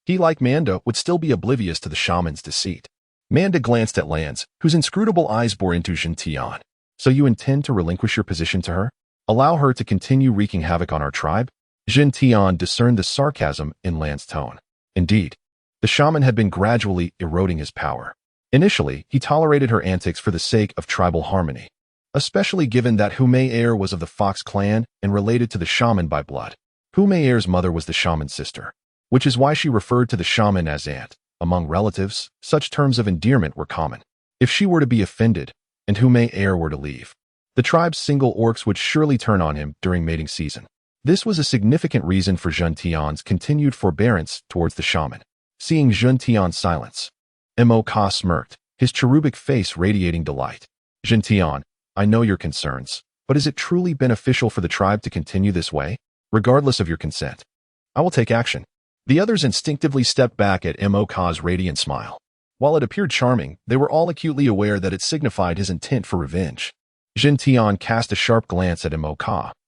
he, like Manda, would still be oblivious to the shaman's deceit. Manda glanced at Lands, whose inscrutable eyes bore into Jin Tian. "So you intend to relinquish your position to her? Allow her to continue wreaking havoc on our tribe?" Jin Tian discerned the sarcasm in Lands' tone. Indeed, the shaman had been gradually eroding his power. Initially, he tolerated her antics for the sake of tribal harmony, especially given that Humayer was of the Fox clan and related to the shaman by blood. Humayer's mother was the shaman's sister, which is why she referred to the shaman as aunt. Among relatives, such terms of endearment were common. If she were to be offended, and Humayer were to leave, the tribe's single orcs would surely turn on him during mating season. This was a significant reason for Jin Tian's continued forbearance towards the shaman. Seeing Jin Tian's silence, Mo smirked, his cherubic face radiating delight. "Jin Tian, I know your concerns, but is it truly beneficial for the tribe to continue this way? Regardless of your consent, I will take action." The others instinctively stepped back at Mo's radiant smile. While it appeared charming, they were all acutely aware that it signified his intent for revenge. Jin Tian cast a sharp glance at Mo,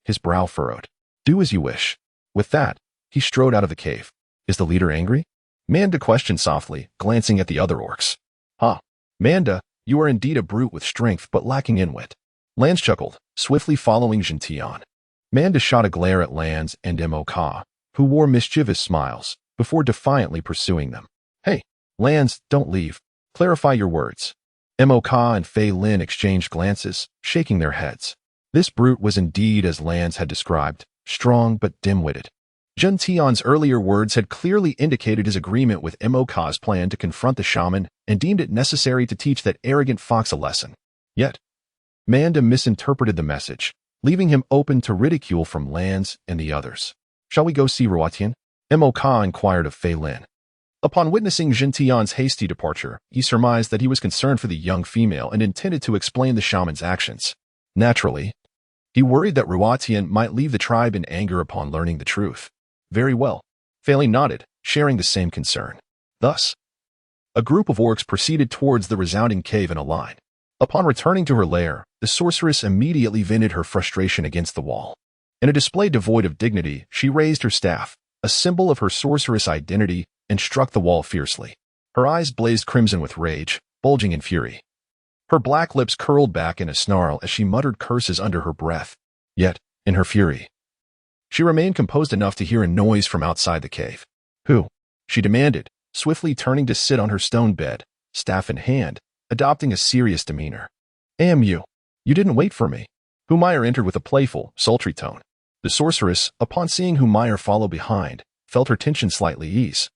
his brow furrowed. "Do as you wish." With that, he strode out of the cave. "Is the leader angry?" Manda questioned softly, glancing at the other orcs. Manda, you are indeed a brute with strength but lacking in wit." Lands chuckled, swiftly following Jin Tian. Manda shot a glare at Lands and Mo, who wore mischievous smiles, before defiantly pursuing them. "Hey, Lands, don't leave. Clarify your words." Mo and Fei Lin exchanged glances, shaking their heads. This brute was indeed as Lands had described, strong but dim-witted. Jin Tian's earlier words had clearly indicated his agreement with Mo's plan to confront the shaman and deemed it necessary to teach that arrogant fox a lesson. Yet, Manda misinterpreted the message, leaving him open to ridicule from Lands and the others. "Shall we go see Ruatian?" Mo inquired of Fei Lin. Upon witnessing Jin Tian's hasty departure, he surmised that he was concerned for the young female and intended to explain the shaman's actions. Naturally, he worried that Ruatian might leave the tribe in anger upon learning the truth. Very well. Fei Lin nodded, sharing the same concern. Thus, a group of orcs proceeded towards the resounding cave in a line. Upon returning to her lair, the sorceress immediately vented her frustration against the wall. In a display devoid of dignity, she raised her staff, a symbol of her sorceress identity, and struck the wall fiercely. Her eyes blazed crimson with rage, bulging in fury. Her black lips curled back in a snarl as she muttered curses under her breath. Yet, in her fury, she remained composed enough to hear a noise from outside the cave. Who? She demanded, swiftly turning to sit on her stone bed, staff in hand, adopting a serious demeanor. "Amu, you didn't wait for me." Humayer entered with a playful, sultry tone. The sorceress, upon seeing Humayer follow behind, felt her tension slightly ease,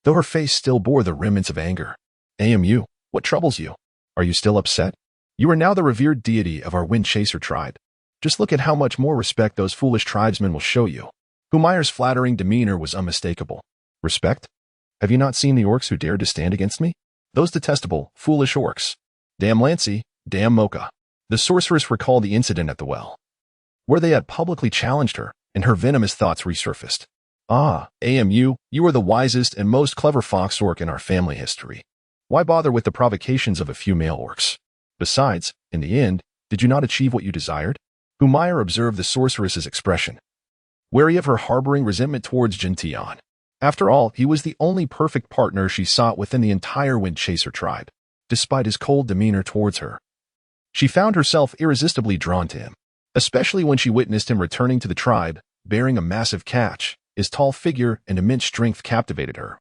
though her face still bore the remnants of anger. "Amu, what troubles you? Are you still upset? You are now the revered deity of our Wind Chaser tribe. Just look at how much more respect those foolish tribesmen will show you." Humayer's flattering demeanor was unmistakable. "Respect? Have you not seen the orcs who dared to stand against me? Those detestable, foolish orcs. Damn Lancy, damn Mocha." The sorceress recalled the incident at the well, where they had publicly challenged her, and her venomous thoughts resurfaced. "Ah, Amu, you are the wisest and most clever fox orc in our family history. Why bother with the provocations of a few male orcs? Besides, in the end, did you not achieve what you desired?" Humayer observed the sorceress's expression, wary of her harboring resentment towards Jin Tian. After all, he was the only perfect partner she sought within the entire Wind Chaser tribe. Despite his cold demeanor towards her, she found herself irresistibly drawn to him, especially when she witnessed him returning to the tribe, bearing a massive catch. His tall figure and immense strength captivated her,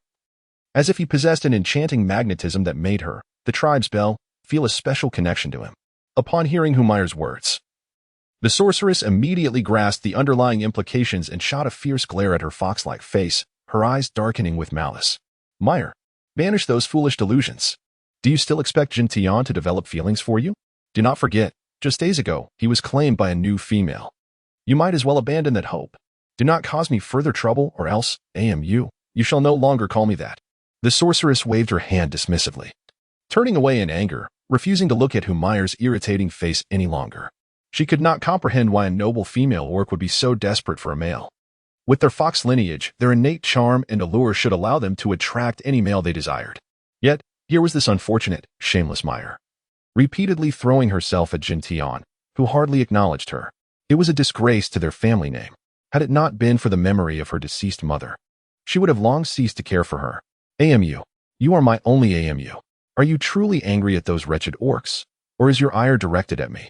as if he possessed an enchanting magnetism that made her, the tribe's belle, feel a special connection to him. Upon hearing Humayer's words, the sorceress immediately grasped the underlying implications and shot a fierce glare at her fox-like face, her eyes darkening with malice. "Humayer, banish those foolish delusions. Do you still expect Jin Tian to develop feelings for you? Do not forget, just days ago, he was claimed by a new female. You might as well abandon that hope. Do not cause me further trouble, or else, Amu, you shall no longer call me that." The sorceress waved her hand dismissively, turning away in anger, refusing to look at Humayer's irritating face any longer. She could not comprehend why a noble female orc would be so desperate for a male. With their fox lineage, their innate charm and allure should allow them to attract any male they desired. Yet, here was this unfortunate, shameless Humayer, repeatedly throwing herself at Jin Tian, who hardly acknowledged her. It was a disgrace to their family name. Had it not been for the memory of her deceased mother, she would have long ceased to care for her. "Amu, you are my only Amu. Are you truly angry at those wretched orcs, or is your ire directed at me?"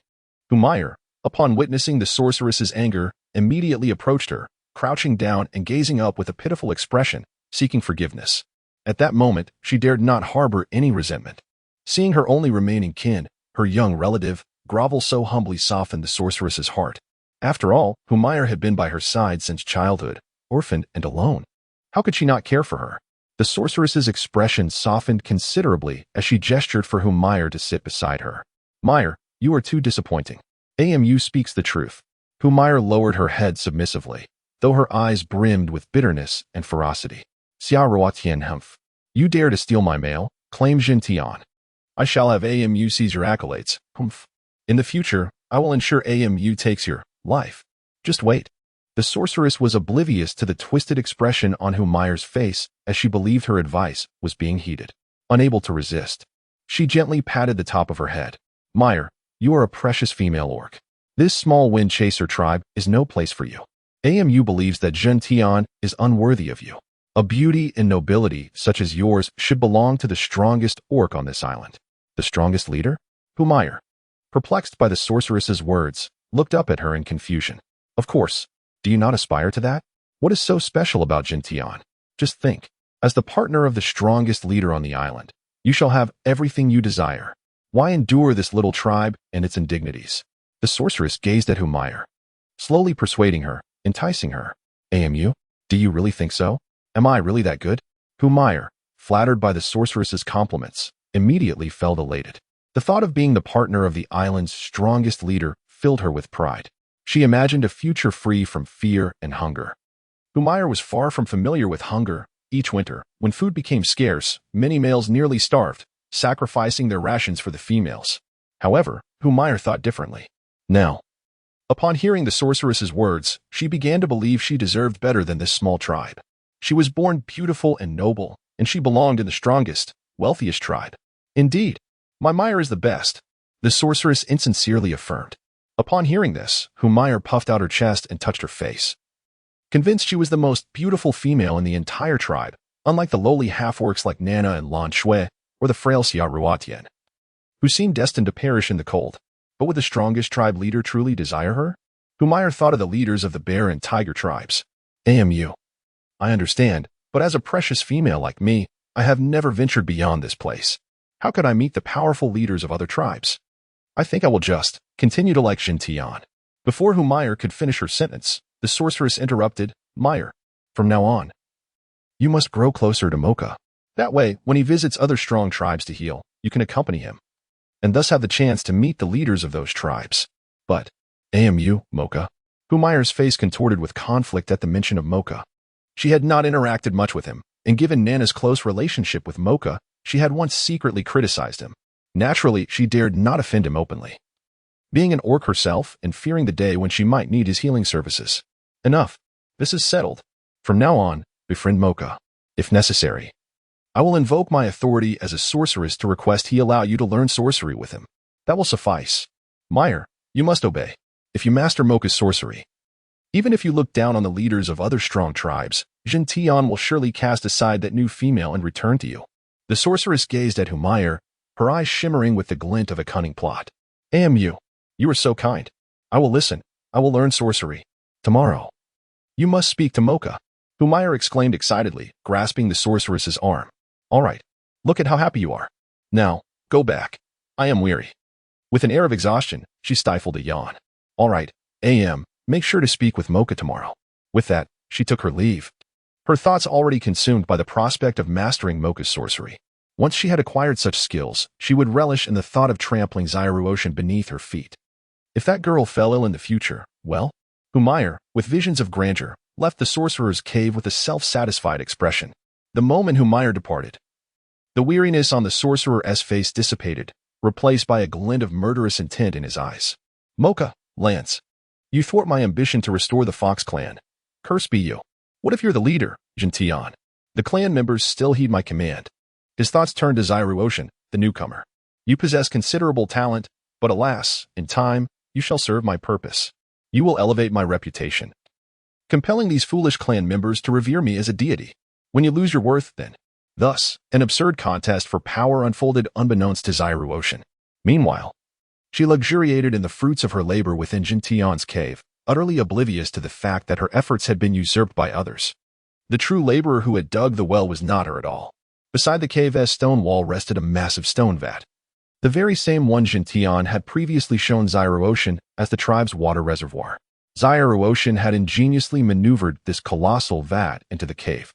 Humayer, upon witnessing the sorceress's anger, immediately approached her, crouching down and gazing up with a pitiful expression, seeking forgiveness. At that moment, she dared not harbor any resentment. Seeing her only remaining kin, her young relative, grovel so humbly softened the sorceress's heart. After all, Humayer had been by her side since childhood, orphaned and alone. How could she not care for her? The sorceress's expression softened considerably as she gestured for Humayer to sit beside her. "Humayer, you are too disappointing. Amu speaks the truth." Humayer lowered her head submissively, though her eyes brimmed with bitterness and ferocity. "Xia Ruatian Humph, you dare to steal my mail, claim Jin Tian. I shall have Amu seize your accolades, humph. In the future, I will ensure Amu takes your life. Just wait." The sorceress was oblivious to the twisted expression on Humayer's face as she believed her advice was being heeded. Unable to resist, she gently patted the top of her head. "Humayer, you are a precious female orc. This small Wind Chaser tribe is no place for you. Amu believes that Jin Tian is unworthy of you. A beauty and nobility such as yours should belong to the strongest orc on this island." "The strongest leader?" Humayer, perplexed by the sorceress's words, looked up at her in confusion. "Of course. Do you not aspire to that? What is so special about Jin Tian? Just think. As the partner of the strongest leader on the island, you shall have everything you desire. Why endure this little tribe and its indignities?" The sorceress gazed at Humayer, slowly persuading her, enticing her. "Amu, do you really think so? Am I really that good?" Humayer, flattered by the sorceress's compliments, immediately felt elated. The thought of being the partner of the island's strongest leader filled her with pride. She imagined a future free from fear and hunger. Humayer was far from familiar with hunger. Each winter, when food became scarce, many males nearly starved, sacrificing their rations for the females. However, Humayer thought differently. Now, upon hearing the sorceress's words, she began to believe she deserved better than this small tribe. She was born beautiful and noble, and she belonged in the strongest, wealthiest tribe. Indeed, my Humayer is the best, the sorceress insincerely affirmed. Upon hearing this, Humayer puffed out her chest and touched her face. Convinced she was the most beautiful female in the entire tribe, unlike the lowly half-orcs like Nana and Lan Shui, or the frail Xia Ruatian, who seemed destined to perish in the cold. But would the strongest tribe leader truly desire her? Humayer thought of the leaders of the bear and tiger tribes. AMU. I understand, but as a precious female like me, I have never ventured beyond this place. How could I meet the powerful leaders of other tribes? I think I will just continue to like Xintian. Before Humayer could finish her sentence, the sorceress interrupted. Humayer, from now on, you must grow closer to Mocha. That way, when he visits other strong tribes to heal, you can accompany him, and thus have the chance to meet the leaders of those tribes. But, AMU, Mocha. Humayer's face contorted with conflict at the mention of Mocha. She had not interacted much with him, and given Nana's close relationship with Mocha, she had once secretly criticized him. Naturally, she dared not offend him openly. Being an orc herself and fearing the day when she might need his healing services. Enough. This is settled. From now on, befriend Mocha, if necessary. I will invoke my authority as a sorceress to request he allow you to learn sorcery with him. That will suffice. Humayer, you must obey. If you master Mocha's sorcery, even if you look down on the leaders of other strong tribes, Xintian will surely cast aside that new female and return to you. The sorceress gazed at Humayer, her eyes shimmering with the glint of a cunning plot. AMU, you are so kind. I will listen. I will learn sorcery. Tomorrow. You must speak to Mocha. Humayer exclaimed excitedly, grasping the sorceress's arm. All right. Look at how happy you are. Now, go back. I am weary. With an air of exhaustion, she stifled a yawn. All right, AM, make sure to speak with Mocha tomorrow. With that, she took her leave. Her thoughts already consumed by the prospect of mastering Mocha's sorcery. Once she had acquired such skills, she would relish in the thought of trampling Xyro beneath her feet. If that girl fell ill in the future, well, Humayer, with visions of grandeur, left the sorcerer's cave with a self-satisfied expression. The moment Humayer departed, the weariness on the sorcerer's face dissipated, replaced by a glint of murderous intent in his eyes. Mocha, Lance, you thwart my ambition to restore the Fox clan. Curse be you. What if you're the leader, Xintian? The clan members still heed my command. His thoughts turned to Xyro, the newcomer. You possess considerable talent, but alas, in time, you shall serve my purpose. You will elevate my reputation, compelling these foolish clan members to revere me as a deity. When you lose your worth, then. Thus, an absurd contest for power unfolded unbeknownst to Xyro. Meanwhile, she luxuriated in the fruits of her labor within Xintian's cave, utterly oblivious to the fact that her efforts had been usurped by others. The true laborer who had dug the well was not her at all. Beside the cave's stone wall rested a massive stone vat, the very same one Xintian had previously shown Xyro as the tribe's water reservoir. Xyro had ingeniously maneuvered this colossal vat into the cave,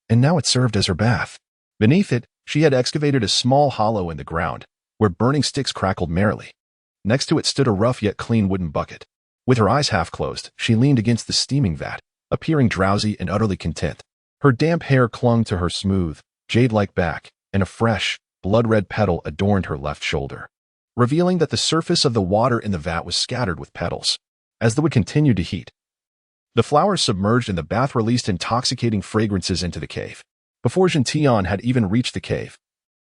and now it served as her bath. Beneath it, she had excavated a small hollow in the ground, where burning sticks crackled merrily. Next to it stood a rough yet clean wooden bucket. With her eyes half closed, she leaned against the steaming vat, appearing drowsy and utterly content. Her damp hair clung to her smooth, jade-like back, and a fresh, blood-red petal adorned her left shoulder, revealing that the surface of the water in the vat was scattered with petals. As the wood continued to heat, the flowers submerged in the bath released intoxicating fragrances into the cave. Before Xintian had even reached the cave,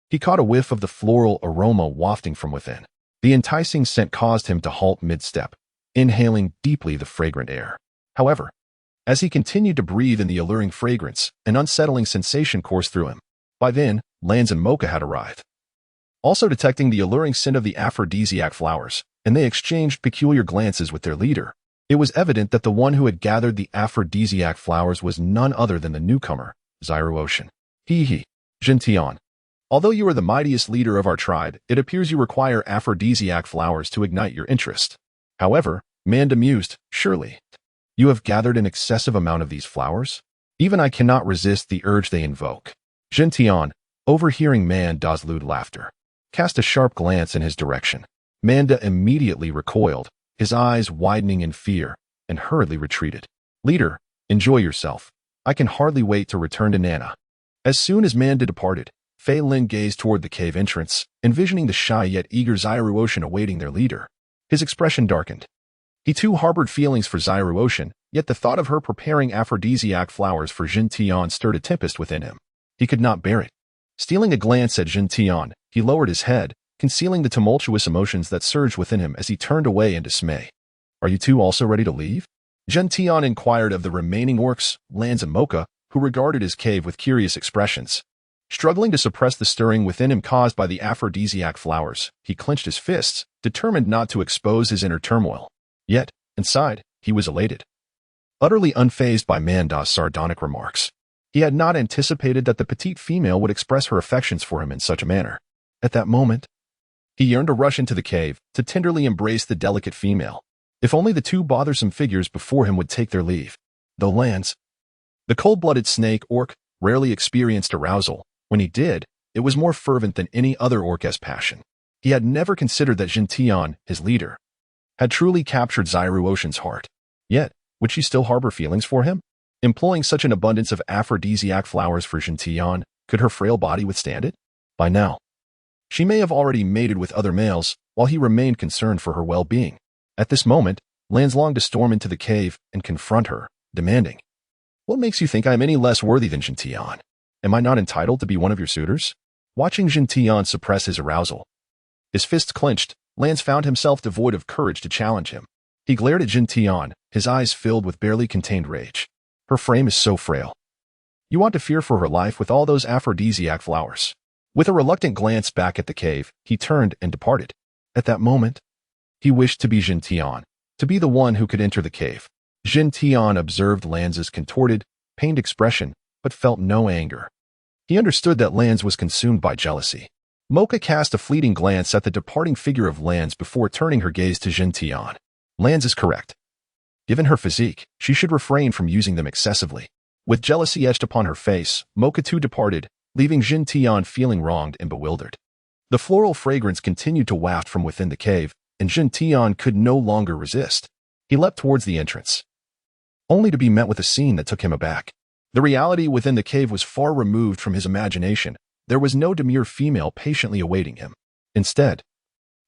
he caught a whiff of the floral aroma wafting from within. The enticing scent caused him to halt mid-step, inhaling deeply the fragrant air. However, as he continued to breathe in the alluring fragrance, an unsettling sensation coursed through him. By then, Lance and Mocha had arrived, also detecting the alluring scent of the aphrodisiac flowers, and they exchanged peculiar glances with their leader. It was evident that the one who had gathered the aphrodisiac flowers was none other than the newcomer, Xyro. He, Xintian. Although you are the mightiest leader of our tribe, it appears you require aphrodisiac flowers to ignite your interest. However, Manda mused, surely you have gathered an excessive amount of these flowers? Even I cannot resist the urge they invoke. Xintian, overhearing Manda's lewd laughter, cast a sharp glance in his direction. Manda immediately recoiled, his eyes widening in fear, and hurriedly retreated. Leader, enjoy yourself. I can hardly wait to return to Nana. As soon as Manda departed, Fei Lin gazed toward the cave entrance, envisioning the shy yet eager Xiaoruotian awaiting their leader. His expression darkened. He too harbored feelings for Xiaoruotian, yet the thought of her preparing aphrodisiac flowers for Jin Tian stirred a tempest within him. He could not bear it. Stealing a glance at Jin Tian, he lowered his head, concealing the tumultuous emotions that surged within him as he turned away in dismay. Are you two also ready to leave? Jin Tian inquired of the remaining orcs, Lans and Mocha, who regarded his cave with curious expressions. Struggling to suppress the stirring within him caused by the aphrodisiac flowers, he clenched his fists, determined not to expose his inner turmoil. Yet, inside, he was elated. Utterly unfazed by Manda's sardonic remarks. He had not anticipated that the petite female would express her affections for him in such a manner. At that moment, he yearned to rush into the cave, to tenderly embrace the delicate female. If only the two bothersome figures before him would take their leave. Though Lans, the cold-blooded snake orc, rarely experienced arousal, when he did, it was more fervent than any other orc's passion. He had never considered that Jin Tian, his leader, had truly captured Xiaoruotian's heart. Yet, would she still harbor feelings for him? Employing such an abundance of aphrodisiac flowers for Jin Tian, could her frail body withstand it? By now, she may have already mated with other males, while he remained concerned for her well-being. At this moment, Lans longed to storm into the cave and confront her, demanding, "What makes you think I am any less worthy than Jin Tian? Am I not entitled to be one of your suitors?" Watching Jin Tian suppress his arousal, his fists clenched, Lans found himself devoid of courage to challenge him. He glared at Jin Tian, his eyes filled with barely contained rage. Her frame is so frail. You want to fear for her life with all those aphrodisiac flowers. With a reluctant glance back at the cave, he turned and departed. At that moment, he wished to be Jin Tian, to be the one who could enter the cave. Jin Tian observed Lans's contorted, pained expression, but felt no anger. He understood that Lans was consumed by jealousy. Mocha cast a fleeting glance at the departing figure of Lans before turning her gaze to Jin Tian. Lans is correct. Given her physique, she should refrain from using them excessively. With jealousy etched upon her face, Mocha too departed, leaving Jin Tian feeling wronged and bewildered. The floral fragrance continued to waft from within the cave, and Jin Tian could no longer resist. He leapt towards the entrance, only to be met with a scene that took him aback. The reality within the cave was far removed from his imagination. There was no demure female patiently awaiting him. Instead,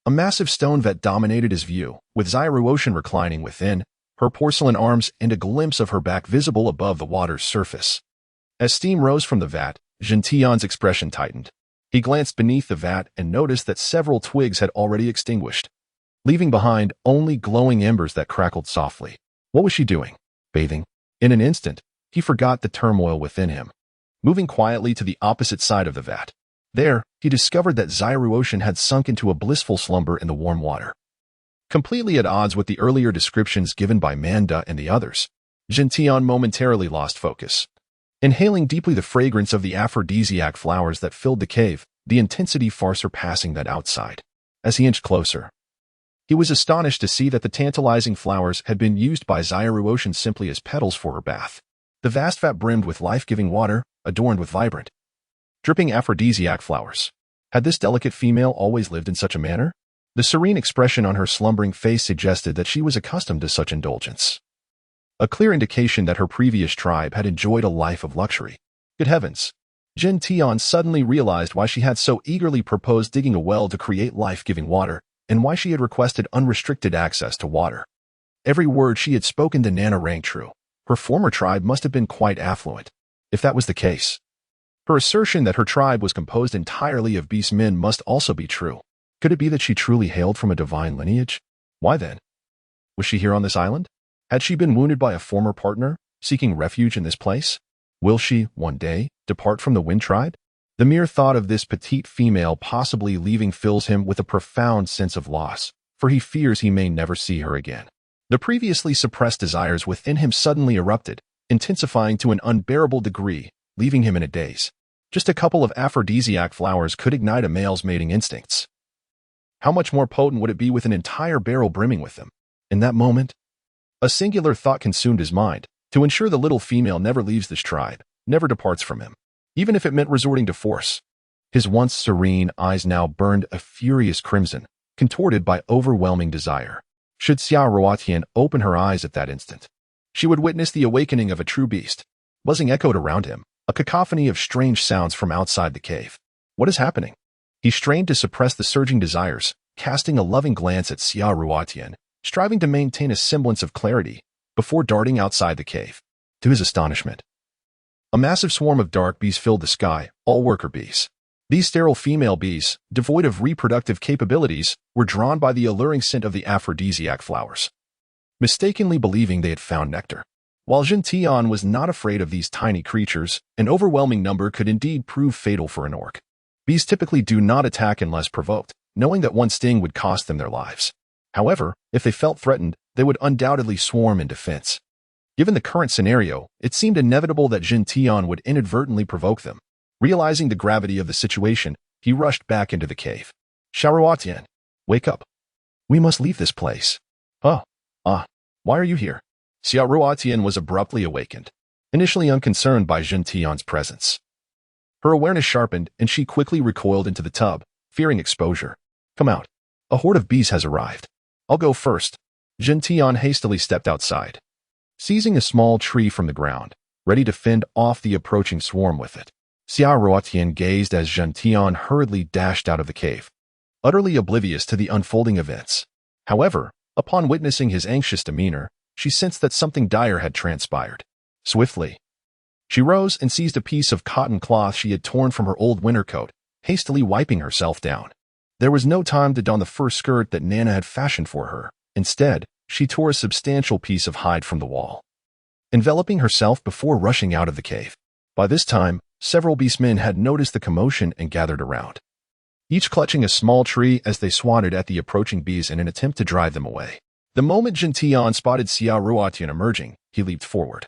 a massive stone vat dominated his view, with Xiaoruotian reclining within, her porcelain arms and a glimpse of her back visible above the water's surface. As steam rose from the vat, Jin Tian's expression tightened. He glanced beneath the vat and noticed that several twigs had already extinguished, leaving behind only glowing embers that crackled softly. What was she doing? Bathing? In an instant, he forgot the turmoil within him. Moving quietly to the opposite side of the vat. There, he discovered that Xiaoruotian had sunk into a blissful slumber in the warm water. Completely at odds with the earlier descriptions given by Manda and the others, Jin Tian momentarily lost focus. Inhaling deeply the fragrance of the aphrodisiac flowers that filled the cave, the intensity far surpassing that outside. As he inched closer, he was astonished to see that the tantalizing flowers had been used by Xiaoruotian simply as petals for her bath. The vast vat brimmed with life-giving water, adorned with vibrant, dripping aphrodisiac flowers. Had this delicate female always lived in such a manner? The serene expression on her slumbering face suggested that she was accustomed to such indulgence. A clear indication that her previous tribe had enjoyed a life of luxury. Good heavens! Jin Tian suddenly realized why she had so eagerly proposed digging a well to create life-giving water, and why she had requested unrestricted access to water. Every word she had spoken to Nana rang true. Her former tribe must have been quite affluent. If that was the case, her assertion that her tribe was composed entirely of beastmen must also be true. Could it be that she truly hailed from a divine lineage? Why then? Was she here on this island? Had she been wounded by a former partner, seeking refuge in this place? Will she, one day, depart from the Wind tribe? The mere thought of this petite female possibly leaving fills him with a profound sense of loss, for he fears he may never see her again. The previously suppressed desires within him suddenly erupted, intensifying to an unbearable degree, leaving him in a daze. Just a couple of aphrodisiac flowers could ignite a male's mating instincts. How much more potent would it be with an entire barrel brimming with them? In that moment, a singular thought consumed his mind, to ensure the little female never leaves this tribe, never departs from him, even if it meant resorting to force. His once serene eyes now burned a furious crimson, contorted by overwhelming desire. Should Xiaoruotian open her eyes at that instant, she would witness the awakening of a true beast. Buzzing echoed around him, a cacophony of strange sounds from outside the cave. What is happening? He strained to suppress the surging desires, casting a loving glance at Xia Ruotian, striving to maintain a semblance of clarity, before darting outside the cave. To his astonishment, a massive swarm of dark bees filled the sky, all worker bees. These sterile female bees, devoid of reproductive capabilities, were drawn by the alluring scent of the aphrodisiac flowers, mistakenly believing they had found nectar. While Jin Tian was not afraid of these tiny creatures, an overwhelming number could indeed prove fatal for an orc. Bees typically do not attack unless provoked, knowing that one sting would cost them their lives. However, if they felt threatened, they would undoubtedly swarm in defense. Given the current scenario, it seemed inevitable that Jin Tian would inadvertently provoke them. Realizing the gravity of the situation, he rushed back into the cave. Ruotian, wake up. We must leave this place. Why are you here? Xia Ruotian was abruptly awakened, initially unconcerned by Jin Tian's presence. Her awareness sharpened, and she quickly recoiled into the tub, fearing exposure. Come out. A horde of bees has arrived. I'll go first. Jin Tian hastily stepped outside, seizing a small tree from the ground, ready to fend off the approaching swarm with it. Xia Ruotian gazed as Jin Tian hurriedly dashed out of the cave, utterly oblivious to the unfolding events. However, upon witnessing his anxious demeanor, she sensed that something dire had transpired. Swiftly, she rose and seized a piece of cotton cloth she had torn from her old winter coat, hastily wiping herself down. There was no time to don the fur skirt that Nana had fashioned for her. Instead, she tore a substantial piece of hide from the wall, enveloping herself before rushing out of the cave. By this time, several beastmen had noticed the commotion and gathered around, each clutching a small tree as they swatted at the approaching bees in an attempt to drive them away. The moment Jin Tian spotted Xia Ruotian emerging, he leaped forward,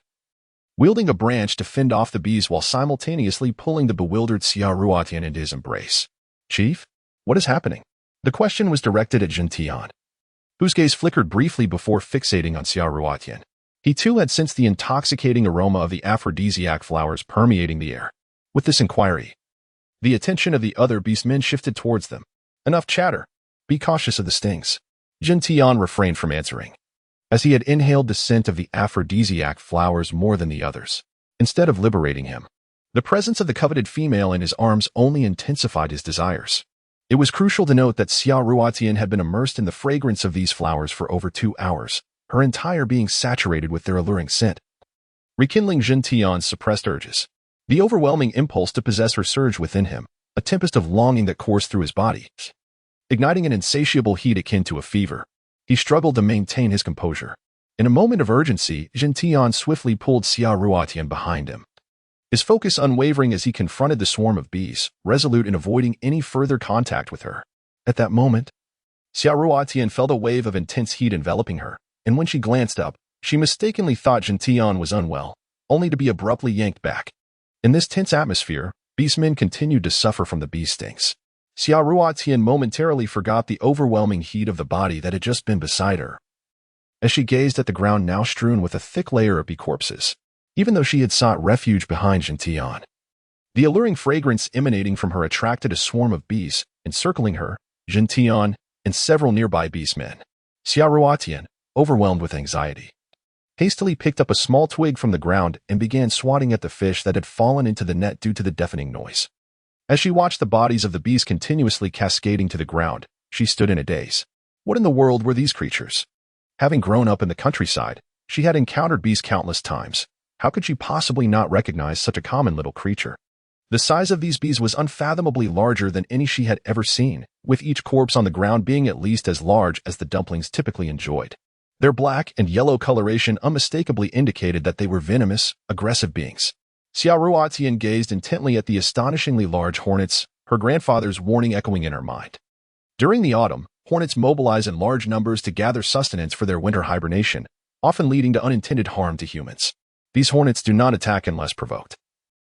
wielding a branch to fend off the bees while simultaneously pulling the bewildered Xia Ruotian into his embrace. Chief, what is happening? The question was directed at Jin Tian, whose gaze flickered briefly before fixating on Xia Ruotian. He too had sensed the intoxicating aroma of the aphrodisiac flowers permeating the air. With this inquiry, the attention of the other beastmen shifted towards them. Enough chatter. Be cautious of the stings. Jin Tian refrained from answering, as he had inhaled the scent of the aphrodisiac flowers more than the others. Instead of liberating him, the presence of the coveted female in his arms only intensified his desires. It was crucial to note that Xia Ruotian had been immersed in the fragrance of these flowers for over 2 hours, her entire being saturated with their alluring scent, rekindling Jin Tian's suppressed urges. The overwhelming impulse to possess her surged within him, a tempest of longing that coursed through his body, igniting an insatiable heat akin to a fever. He struggled to maintain his composure. In a moment of urgency, Jin Tian swiftly pulled Xia Ruotian behind him, his focus unwavering as he confronted the swarm of bees, resolute in avoiding any further contact with her. At that moment, Xia Ruotian felt a wave of intense heat enveloping her, and when she glanced up, she mistakenly thought Jin Tian was unwell, only to be abruptly yanked back. In this tense atmosphere, beastmen continued to suffer from the bee stings. Xia Ruotian momentarily forgot the overwhelming heat of the body that had just been beside her, as she gazed at the ground now strewn with a thick layer of bee corpses, even though she had sought refuge behind Jin Tian. The alluring fragrance emanating from her attracted a swarm of bees, encircling her, Jin Tian, and several nearby beastmen. Xia Ruotian, overwhelmed with anxiety, hastily picked up a small twig from the ground and began swatting at the fish that had fallen into the net due to the deafening noise. As she watched the bodies of the bees continuously cascading to the ground, she stood in a daze. What in the world were these creatures? Having grown up in the countryside, she had encountered bees countless times. How could she possibly not recognize such a common little creature? The size of these bees was unfathomably larger than any she had ever seen, with each corpse on the ground being at least as large as the dumplings typically enjoyed. Their black and yellow coloration unmistakably indicated that they were venomous, aggressive beings. Xia Ruotian gazed intently at the astonishingly large hornets, her grandfather's warning echoing in her mind. During the autumn, hornets mobilize in large numbers to gather sustenance for their winter hibernation, often leading to unintended harm to humans. These hornets do not attack unless provoked.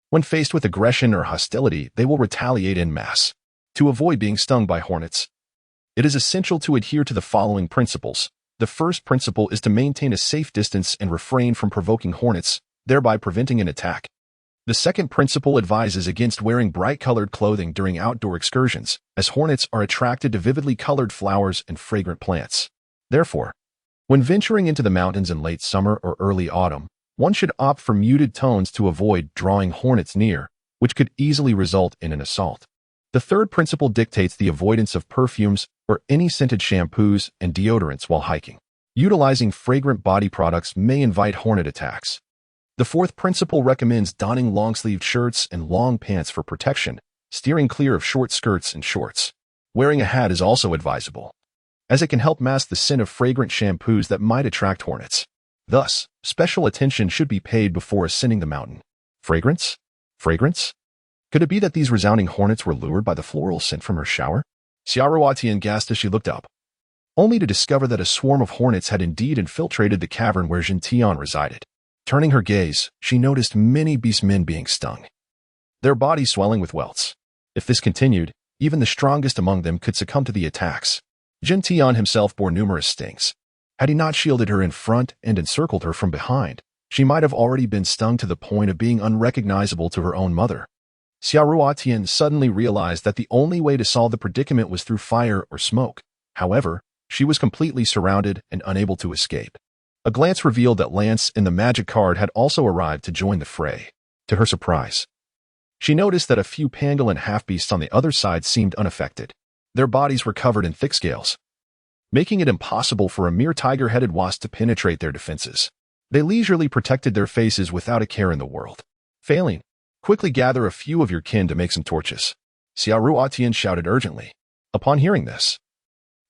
When faced with aggression or hostility, they will retaliate en masse. To avoid being stung by hornets, it is essential to adhere to the following principles. The first principle is to maintain a safe distance and refrain from provoking hornets, thereby preventing an attack. The second principle advises against wearing bright-colored clothing during outdoor excursions, as hornets are attracted to vividly colored flowers and fragrant plants. Therefore, when venturing into the mountains in late summer or early autumn, One should opt for muted tones to avoid drawing hornets near, which could easily result in an assault. The third principle dictates the avoidance of perfumes or any scented shampoos and deodorants while hiking. Utilizing fragrant body products may invite hornet attacks. The fourth principle recommends donning long-sleeved shirts and long pants for protection, steering clear of short skirts and shorts. Wearing a hat is also advisable, as it can help mask the scent of fragrant shampoos that might attract hornets. Thus, special attention should be paid before ascending the mountain. Fragrance? Fragrance? Could it be that these resounding hornets were lured by the floral scent from her shower? Xiaoruotian gasped as she looked up, only to discover that a swarm of hornets had indeed infiltrated the cavern where Jintian resided. Turning her gaze, she noticed many beastmen being stung, their bodies swelling with welts. If this continued, even the strongest among them could succumb to the attacks. Jintian himself bore numerous stings. Had he not shielded her in front and encircled her from behind, she might have already been stung to the point of being unrecognizable to her own mother. Xiaoruotian suddenly realized that the only way to solve the predicament was through fire or smoke. However, she was completely surrounded and unable to escape. A glance revealed that Lance and the magic card had also arrived to join the fray. To her surprise, she noticed that a few pangolin half-beasts on the other side seemed unaffected. Their bodies were covered in thick scales, making it impossible for a mere tiger-headed wasp to penetrate their defenses. They leisurely protected their faces without a care in the world. Failing, quickly gather a few of your kin to make some torches, Xiaoruotian shouted urgently. Upon hearing this,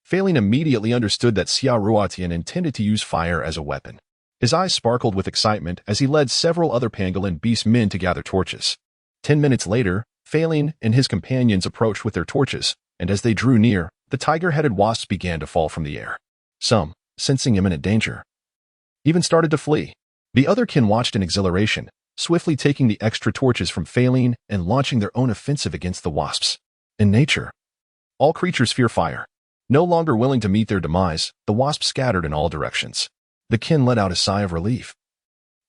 Failing immediately understood that Xiaoruotian intended to use fire as a weapon. His eyes sparkled with excitement as he led several other pangolin beastmen to gather torches. 10 minutes later, Failing and his companions approached with their torches, and as they drew near, the tiger-headed wasps began to fall from the air. Some, sensing imminent danger, even started to flee. The other kin watched in exhilaration, swiftly taking the extra torches from Failing and launching their own offensive against the wasps. In nature, all creatures fear fire. No longer willing to meet their demise, the wasps scattered in all directions. The kin let out a sigh of relief,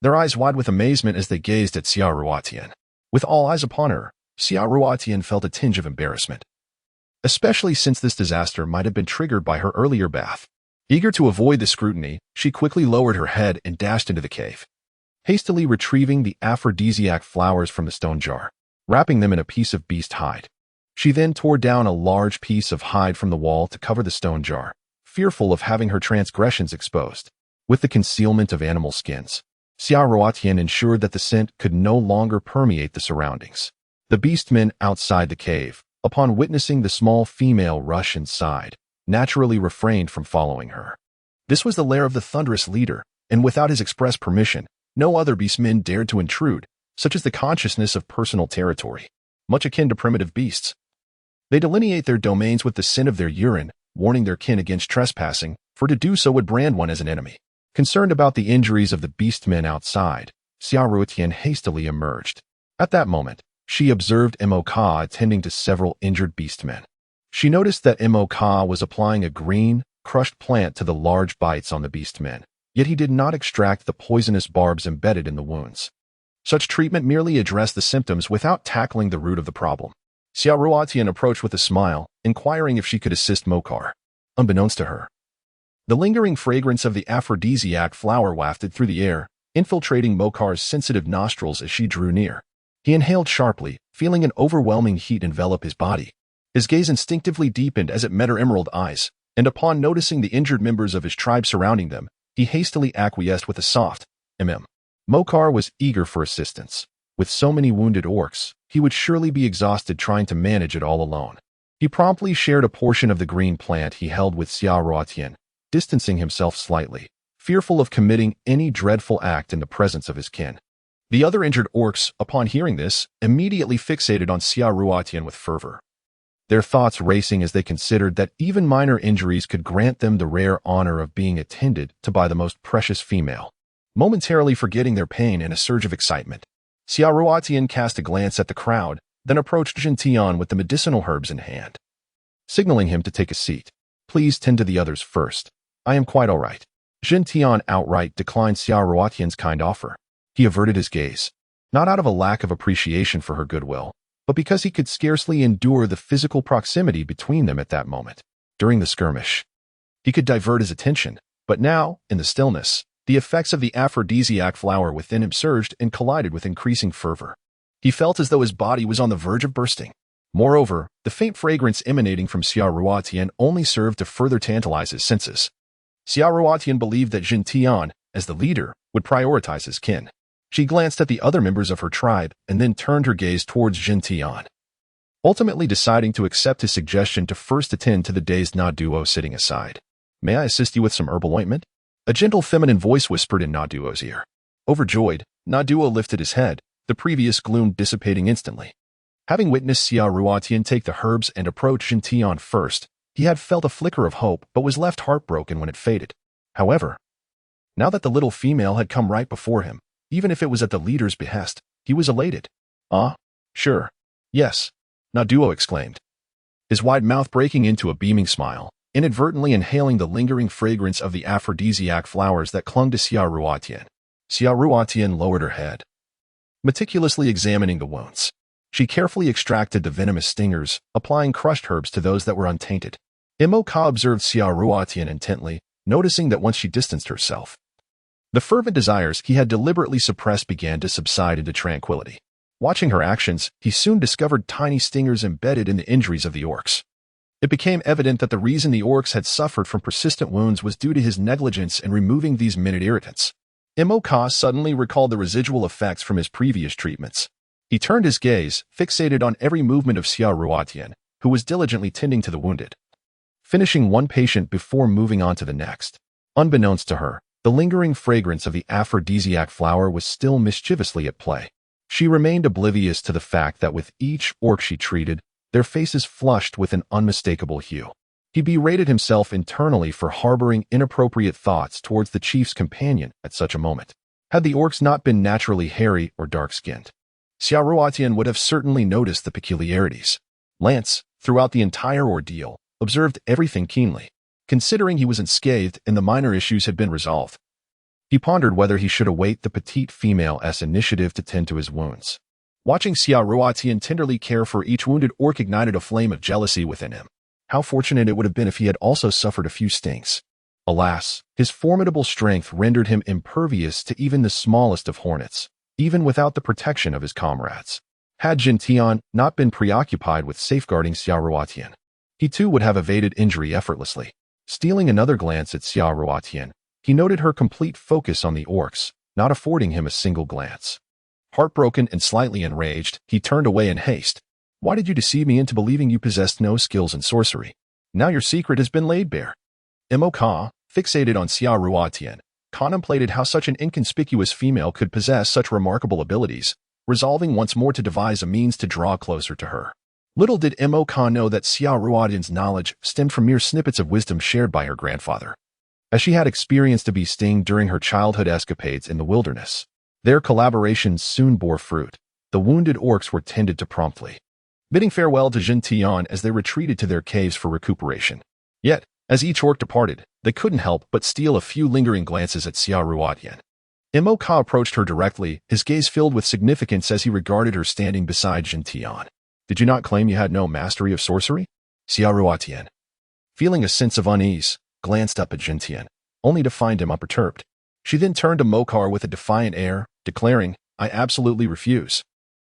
their eyes wide with amazement as they gazed at Xiaoruotian. With all eyes upon her, Xiaoruotian felt a tinge of embarrassment, especially since this disaster might have been triggered by her earlier bath. Eager to avoid the scrutiny, she quickly lowered her head and dashed into the cave, hastily retrieving the aphrodisiac flowers from the stone jar, wrapping them in a piece of beast hide. She then tore down a large piece of hide from the wall to cover the stone jar, fearful of having her transgressions exposed. With the concealment of animal skins, Xiaoruotian ensured that the scent could no longer permeate the surroundings. The beastmen outside the cave, upon witnessing the small female rush inside, naturally refrained from following her. This was the lair of the thunderous leader, and without his express permission, no other beastmen dared to intrude, such as the consciousness of personal territory, much akin to primitive beasts. They delineate their domains with the scent of their urine, warning their kin against trespassing, for to do so would brand one as an enemy. Concerned about the injuries of the beastmen outside, Xiaoruotian hastily emerged. At that moment, she observed Mo-Ka attending to several injured beastmen. She noticed that Mo-Ka was applying a green, crushed plant to the large bites on the beastmen, yet he did not extract the poisonous barbs embedded in the wounds. Such treatment merely addressed the symptoms without tackling the root of the problem. Xiaoruotian approached with a smile, inquiring if she could assist Mo-Ka. Unbeknownst to her, the lingering fragrance of the aphrodisiac flower wafted through the air, infiltrating Mo-Ka's sensitive nostrils as she drew near. He inhaled sharply, feeling an overwhelming heat envelop his body. His gaze instinctively deepened as it met her emerald eyes, and upon noticing the injured members of his tribe surrounding them, he hastily acquiesced with a soft, Mo-Ka was eager for assistance. With so many wounded orcs, he would surely be exhausted trying to manage it all alone. He promptly shared a portion of the green plant he held with Xiaoruotian, distancing himself slightly, fearful of committing any dreadful act in the presence of his kin. The other injured orcs, upon hearing this, immediately fixated on Xiaoruotian with fervor, their thoughts racing as they considered that even minor injuries could grant them the rare honor of being attended to by the most precious female. Momentarily forgetting their pain in a surge of excitement, Xiaoruotian cast a glance at the crowd, then approached Jintian with the medicinal herbs in hand, signaling him to take a seat. Please tend to the others first. I am quite all right. Jintian outright declined Xiaoruotian's kind offer. He averted his gaze, not out of a lack of appreciation for her goodwill, but because he could scarcely endure the physical proximity between them at that moment. During the skirmish, he could divert his attention, but now, in the stillness, The effects of the aphrodisiac flower within him surged and collided with increasing fervor. He felt as though his body was on the verge of bursting. Moreover, the faint fragrance emanating from Xia Ruotian only served to further tantalize his senses. Xia Ruotian believed that Jin Tian, as the leader, would prioritize his kin. She glanced at the other members of her tribe and then turned her gaze towards Jin Tian, ultimately deciding to accept his suggestion to first attend to the dazed Na Duo sitting aside. "May I assist you with some herbal ointment?" A gentle feminine voice whispered in Na Duo's ear. Overjoyed, Na Duo lifted his head, the previous gloom dissipating instantly. Having witnessed Xia Ruotian take the herbs and approach Jin Tian first, he had felt a flicker of hope but was left heartbroken when it faded. However, now that the little female had come right before him, even if it was at the leader's behest, he was elated. "Ah, sure. Yes," Na Duo exclaimed, his wide mouth breaking into a beaming smile, inadvertently inhaling the lingering fragrance of the aphrodisiac flowers that clung to Xia Ruotian. Xia Ruotian lowered her head, meticulously examining the wounds. She carefully extracted the venomous stingers, applying crushed herbs to those that were untainted. Imo Ka observed Xia Ruotian intently, noticing that once she distanced herself, the fervent desires he had deliberately suppressed began to subside into tranquility. Watching her actions, he soon discovered tiny stingers embedded in the injuries of the orcs. It became evident that the reason the orcs had suffered from persistent wounds was due to his negligence in removing these minute irritants. Imo Ka suddenly recalled the residual effects from his previous treatments. He turned his gaze, fixated on every movement of Xia Ruotian, who was diligently tending to the wounded, finishing one patient before moving on to the next. Unbeknownst to her, the lingering fragrance of the aphrodisiac flower was still mischievously at play. She remained oblivious to the fact that with each orc she treated, their faces flushed with an unmistakable hue. He berated himself internally for harboring inappropriate thoughts towards the chief's companion at such a moment. Had the orcs not been naturally hairy or dark-skinned, Xia Ruotian would have certainly noticed the peculiarities. Lance, throughout the entire ordeal, observed everything keenly. Considering he was unscathed and the minor issues had been resolved, he pondered whether he should await the petite female's initiative to tend to his wounds. Watching Xia Ruotian tenderly care for each wounded orc ignited a flame of jealousy within him. How fortunate it would have been if he had also suffered a few stings. Alas, his formidable strength rendered him impervious to even the smallest of hornets, even without the protection of his comrades. Had Jin Tian not been preoccupied with safeguarding Xia Ruotian, he too would have evaded injury effortlessly. Stealing another glance at Xia Ruotian, he noted her complete focus on the orcs, not affording him a single glance. Heartbroken and slightly enraged, he turned away in haste. "Why did you deceive me into believing you possessed no skills in sorcery? Now your secret has been laid bare." Imo Ka, fixated on Xia Ruotian, contemplated how such an inconspicuous female could possess such remarkable abilities, resolving once more to devise a means to draw closer to her. Little did Imo Ka know that Xia Ruotian's knowledge stemmed from mere snippets of wisdom shared by her grandfather, as she had experienced a bee sting during her childhood escapades in the wilderness. Their collaboration soon bore fruit. The wounded orcs were tended to promptly, bidding farewell to Jin Tian as they retreated to their caves for recuperation. Yet, as each orc departed, they couldn't help but steal a few lingering glances at Xia Ruotian. Imo Ka approached her directly, his gaze filled with significance as he regarded her standing beside Jin Tian. "Did you not claim you had no mastery of sorcery?" Xia Ruotian, feeling a sense of unease, glanced up at Jin Tian, only to find him unperturbed. She then turned to Mokar with a defiant air, declaring, "I absolutely refuse.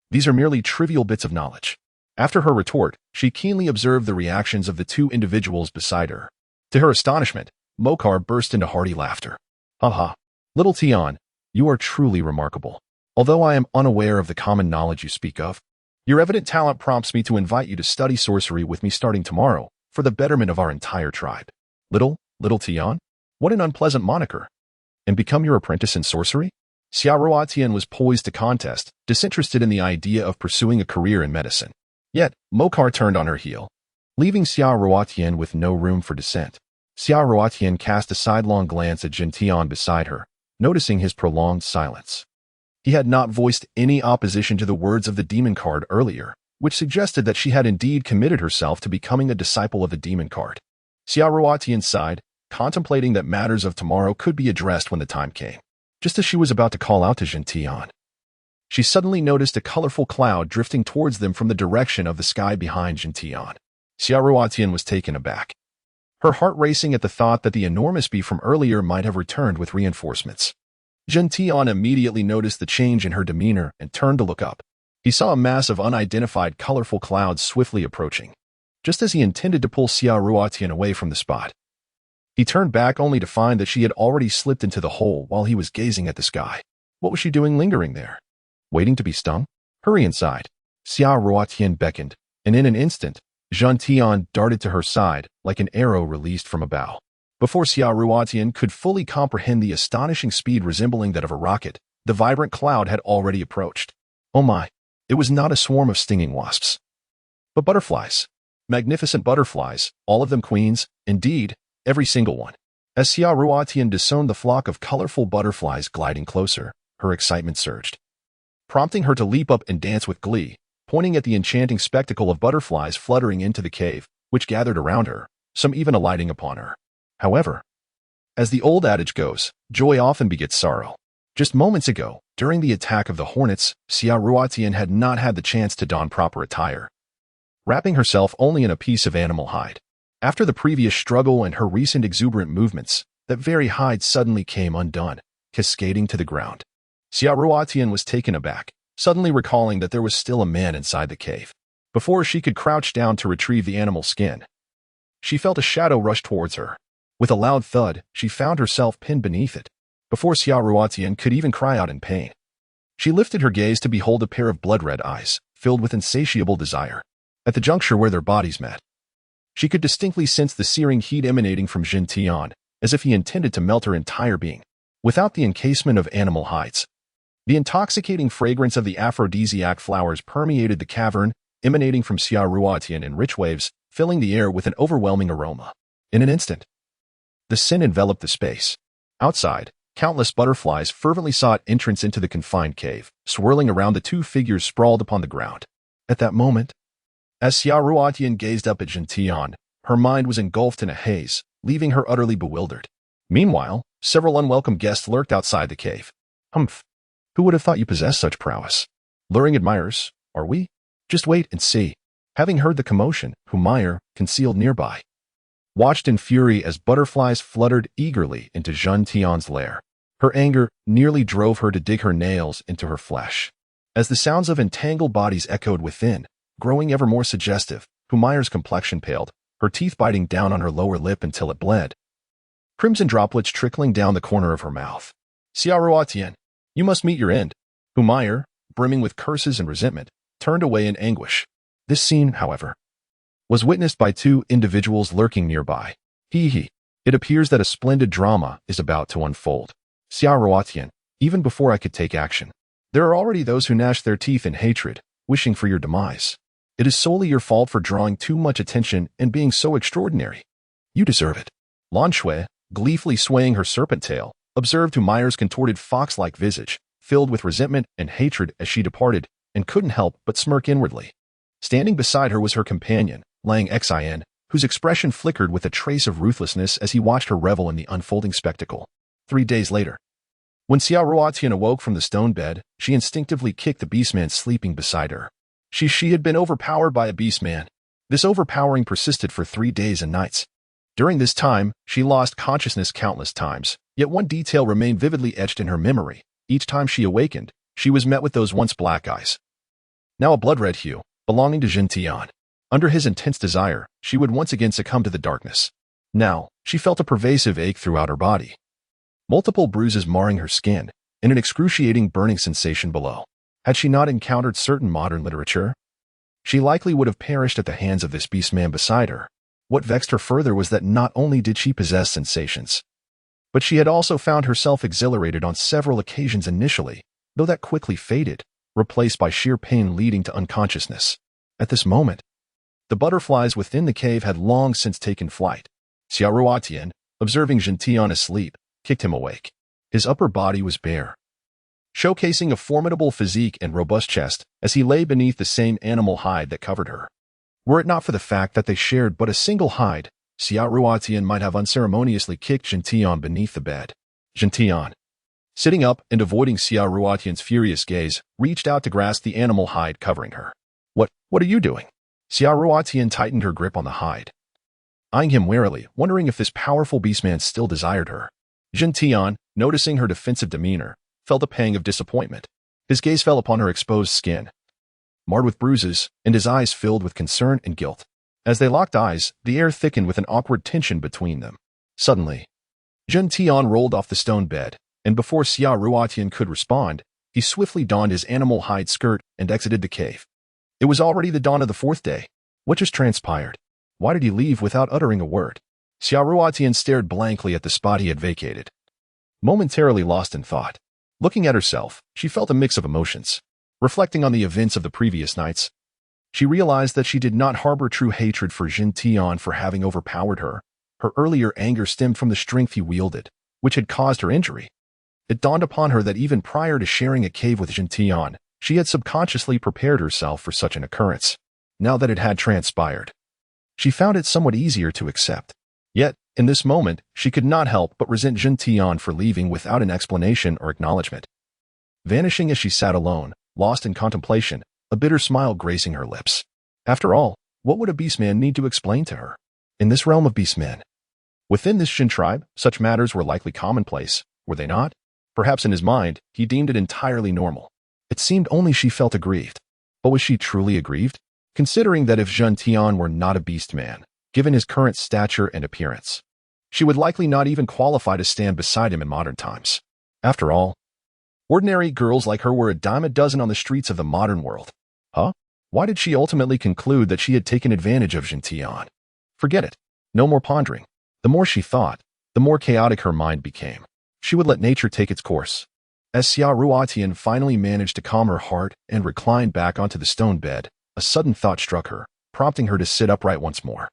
These are merely trivial bits of knowledge." After her retort, she keenly observed the reactions of the two individuals beside her. To her astonishment, Mokar burst into hearty laughter. "Ha ha. Little Tian, you are truly remarkable. Although I am unaware of the common knowledge you speak of, your evident talent prompts me to invite you to study sorcery with me starting tomorrow, for the betterment of our entire tribe." Little Tian? What an unpleasant moniker. And become your apprentice in sorcery? Xia Ruotian was poised to contest, disinterested in the idea of pursuing a career in medicine. Yet, Mokar turned on her heel, leaving Xia Ruotian with no room for dissent. Xia Ruotian cast a sidelong glance at Jin Tian beside her, noticing his prolonged silence. He had not voiced any opposition to the words of the demon card earlier, which suggested that she had indeed committed herself to becoming a disciple of the demon card. Xia Ruotian sighed, contemplating that matters of tomorrow could be addressed when the time came. Just as she was about to call out to Jin Tian, she suddenly noticed a colorful cloud drifting towards them from the direction of the sky behind Jin Tian. Xia Ruotian was taken aback. her heart racing at the thought that the enormous bee from earlier might have returned with reinforcements. Jin Tian immediately noticed the change in her demeanor and turned to look up. He saw a mass of unidentified colorful clouds swiftly approaching. Just as he intended to pull Xia Ruotian away from the spot, he turned back only to find that she had already slipped into the hole while he was gazing at the sky. What was she doing lingering there? Waiting to be stung? Hurry inside. Xia Ruotian beckoned, and in an instant, Jin Tian darted to her side like an arrow released from a bow. Before Xia Ruotian could fully comprehend the astonishing speed resembling that of a rocket, the vibrant cloud had already approached. Oh my! It was not a swarm of stinging wasps, but butterflies. Magnificent butterflies, all of them queens, indeed, every single one. As Xia Ruotian discerned the flock of colorful butterflies gliding closer, her excitement surged, prompting her to leap up and dance with glee, pointing at the enchanting spectacle of butterflies fluttering into the cave, which gathered around her, some even alighting upon her. However, as the old adage goes, joy often begets sorrow. Just moments ago, during the attack of the hornets, Xia Ruotian had not had the chance to don proper attire, wrapping herself only in a piece of animal hide. After the previous struggle and her recent exuberant movements, that very hide suddenly came undone, cascading to the ground. Xia Ruotian was taken aback, suddenly recalling that there was still a man inside the cave. Before she could crouch down to retrieve the animal skin, she felt a shadow rush towards her. With a loud thud, she found herself pinned beneath it. Before Xia Ruotian could even cry out in pain, she lifted her gaze to behold a pair of blood-red eyes, filled with insatiable desire. At the juncture where their bodies met, she could distinctly sense the searing heat emanating from Jin Tian, as if he intended to melt her entire being. Without the encasement of animal hides, the intoxicating fragrance of the aphrodisiac flowers permeated the cavern, emanating from Xia Ruotian in rich waves, filling the air with an overwhelming aroma. In an instant, the scent enveloped the space. Outside, countless butterflies fervently sought entrance into the confined cave, swirling around the two figures sprawled upon the ground. At that moment, as Xia Ruotian gazed up at Jin Tian, her mind was engulfed in a haze, leaving her utterly bewildered. Meanwhile, several unwelcome guests lurked outside the cave. Humph! Who would have thought you possessed such prowess? Luring admirers, are we? Just wait and see. Having heard the commotion, Humayer, concealed nearby, watched in fury as butterflies fluttered eagerly into Jin Tian's lair. Her anger nearly drove her to dig her nails into her flesh. As the sounds of entangled bodies echoed within, growing ever more suggestive, Humayer's complexion paled, her teeth biting down on her lower lip until it bled, crimson droplets trickling down the corner of her mouth. Xia Ruotian, you must meet your end. Humayer, brimming with curses and resentment, turned away in anguish. This scene, however, was witnessed by two individuals lurking nearby. Hee. It appears that a splendid drama is about to unfold. Xia Ruotian, even before I could take action, there are already those who gnash their teeth in hatred, wishing for your demise. It is solely your fault for drawing too much attention and being so extraordinary. You deserve it. Lan Shui, gleefully swaying her serpent tail, observed Humayer's contorted fox-like visage, filled with resentment and hatred as she departed, and couldn't help but smirk inwardly. Standing beside her was her companion, Lang Xin, whose expression flickered with a trace of ruthlessness as he watched her revel in the unfolding spectacle. 3 days later, when Xia Ruotian awoke from the stone bed, she instinctively kicked the beastman sleeping beside her. She had been overpowered by a beastman. This overpowering persisted for 3 days and nights. During this time, she lost consciousness countless times, yet one detail remained vividly etched in her memory. Each time she awakened, she was met with those once black eyes, now a blood-red hue, belonging to Jin Tian. Under his intense desire, she would once again succumb to the darkness. Now, she felt a pervasive ache throughout her body, multiple bruises marring her skin, and an excruciating burning sensation below. Had she not encountered certain modern literature, she likely would have perished at the hands of this beastman beside her. What vexed her further was that not only did she possess sensations, but she had also found herself exhilarated on several occasions initially, though that quickly faded, replaced by sheer pain leading to unconsciousness. At this moment, the butterflies within the cave had long since taken flight. Xia Ruotian, observing Jin Tian asleep, kicked him awake. His upper body was bare, showcasing a formidable physique and robust chest as he lay beneath the same animal hide that covered her. Were it not for the fact that they shared but a single hide, Xia Ruotian might have unceremoniously kicked Jin Tian beneath the bed. Jin Tian, sitting up and avoiding Xia Ruotian's furious gaze, reached out to grasp the animal hide covering her. What are you doing? Xia Ruotian tightened her grip on the hide. eyeing him warily, wondering if this powerful beastman still desired her. Jin Tian, noticing her defensive demeanor, felt a pang of disappointment. His gaze fell upon her exposed skin, marred with bruises, and his eyes filled with concern and guilt. As they locked eyes, the air thickened with an awkward tension between them. Suddenly, Jin Tian rolled off the stone bed, and before Xia Ruotian could respond, he swiftly donned his animal hide skirt and exited the cave. It was already the dawn of the fourth day. What just transpired? Why did he leave without uttering a word? Xia Ruotian stared blankly at the spot he had vacated, momentarily lost in thought. Looking at herself, she felt a mix of emotions. Reflecting on the events of the previous nights, she realized that she did not harbor true hatred for Jin Tian for having overpowered her. Her earlier anger stemmed from the strength he wielded, which had caused her injury. It dawned upon her that even prior to sharing a cave with Jin Tian, she had subconsciously prepared herself for such an occurrence. Now that it had transpired, she found it somewhat easier to accept. Yet, in this moment, she could not help but resent Jin Tian for leaving without an explanation or acknowledgement. Vanishing as she sat alone, lost in contemplation, a bitter smile gracing her lips. After all, what would a beastman need to explain to her? In this realm of beastmen, within this Jin tribe, such matters were likely commonplace, were they not? Perhaps in his mind, he deemed it entirely normal. It seemed only she felt aggrieved. But was she truly aggrieved? Considering that if Jin Tian were not a beastman, given his current stature and appearance, she would likely not even qualify to stand beside him in modern times. After all, ordinary girls like her were a dime a dozen on the streets of the modern world. Huh? Why did she ultimately conclude that she had taken advantage of Jin Tian? Forget it. No more pondering. The more she thought, the more chaotic her mind became. She would let nature take its course. As Xia Ruotian finally managed to calm her heart and reclined back onto the stone bed, a sudden thought struck her, prompting her to sit upright once more.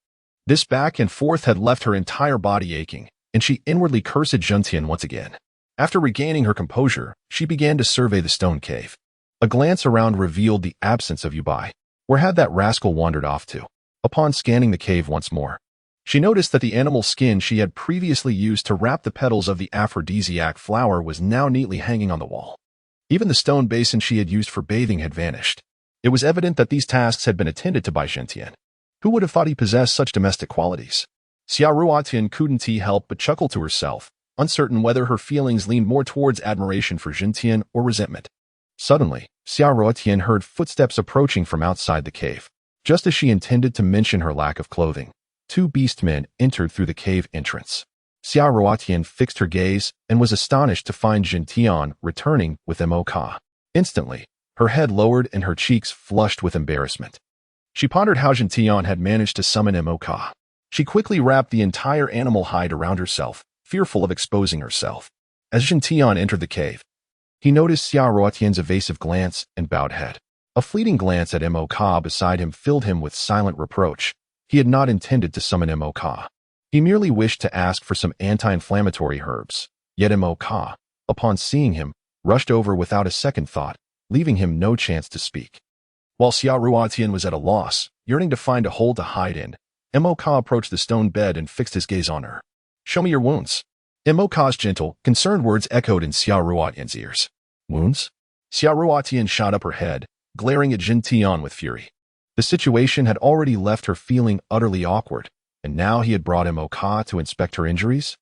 This back and forth had left her entire body aching, and she inwardly cursed Jin Tian once again. After regaining her composure, she began to survey the stone cave. A glance around revealed the absence of Yubai. Where had that rascal wandered off to? Upon scanning the cave once more, she noticed that the animal skin she had previously used to wrap the petals of the aphrodisiac flower was now neatly hanging on the wall. Even the stone basin she had used for bathing had vanished. It was evident that these tasks had been attended to by Jin Tian. Who would have thought he possessed such domestic qualities? Xia Ruotian couldn't help but chuckle to herself, uncertain whether her feelings leaned more towards admiration for Jin Tian or resentment. Suddenly, Xia Ruotian heard footsteps approaching from outside the cave. Just as she intended to mention her lack of clothing, two beastmen entered through the cave entrance. Xia Ruotian fixed her gaze and was astonished to find Jin Tian returning with Mo. Instantly, her head lowered and her cheeks flushed with embarrassment. She pondered how Jin Tian had managed to summon Mo. She quickly wrapped the entire animal hide around herself, fearful of exposing herself. As Jin Tian entered the cave, he noticed Xia Ruotian's evasive glance and bowed head. A fleeting glance at Mo beside him filled him with silent reproach. He had not intended to summon Mo. He merely wished to ask for some anti-inflammatory herbs. Yet Mo, upon seeing him, rushed over without a second thought, leaving him no chance to speak. While Xia Ruotian was at a loss, yearning to find a hole to hide in, Mo approached the stone bed and fixed his gaze on her. "Show me your wounds." Mo's gentle, concerned words echoed in Xia Ruotian's ears. "Wounds?" Xia Ruotian shot up her head, glaring at Jin Tian with fury. The situation had already left her feeling utterly awkward, and now he had brought Mo to inspect her injuries?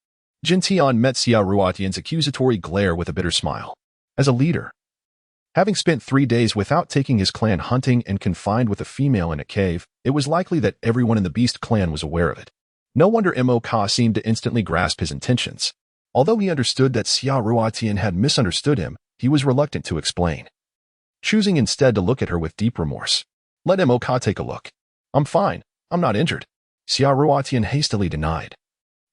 Jin Tian met Xia Ruotian's accusatory glare with a bitter smile. As a leader, having spent 3 days without taking his clan hunting and confined with a female in a cave, it was likely that everyone in the Beast clan was aware of it. No wonder Mo seemed to instantly grasp his intentions. Although he understood that Xia Ruotian had misunderstood him, he was reluctant to explain, choosing instead to look at her with deep remorse. "Let Mo take a look." "I'm fine. I'm not injured," Xia Ruotian hastily denied.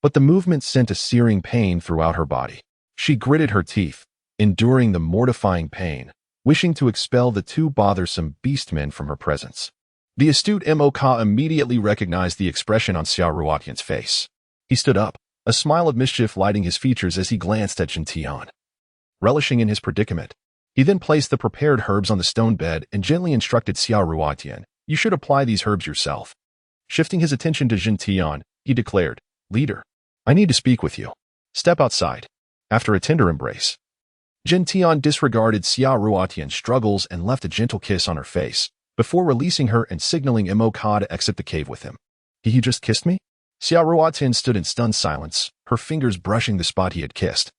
But the movement sent a searing pain throughout her body. She gritted her teeth, enduring the mortifying pain, wishing to expel the two bothersome beastmen from her presence. The astute Mo immediately recognized the expression on Xia Ruotian's face. He stood up, a smile of mischief lighting his features as he glanced at Jin Tian. Relishing in his predicament, he then placed the prepared herbs on the stone bed and gently instructed Xia Ruotian, "You should apply these herbs yourself." Shifting his attention to Jin Tian, he declared, "Leader, I need to speak with you. Step outside." After a tender embrace, Jin Tian disregarded Xia Ruotian's struggles and left a gentle kiss on her face, before releasing her and signaling Mo to exit the cave with him. "He just kissed me?" Xia Ruotian stood in stunned silence, her fingers brushing the spot he had kissed.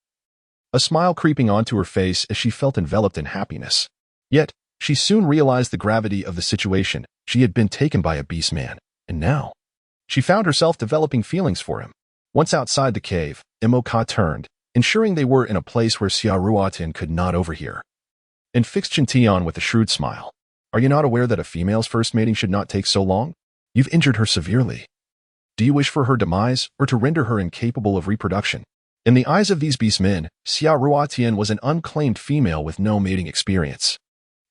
A smile creeping onto her face as she felt enveloped in happiness. Yet, she soon realized the gravity of the situation. She had been taken by a beastman, and now she found herself developing feelings for him. Once outside the cave, Imoka turned, ensuring they were in a place where Xia Ruotian could not overhear, and fixed Jintian with a shrewd smile. Are you not aware that a female's first mating should not take so long? You've injured her severely. Do you wish for her demise, or to render her incapable of reproduction? In the eyes of these beastmen, Xia Ruotian was an unclaimed female with no mating experience.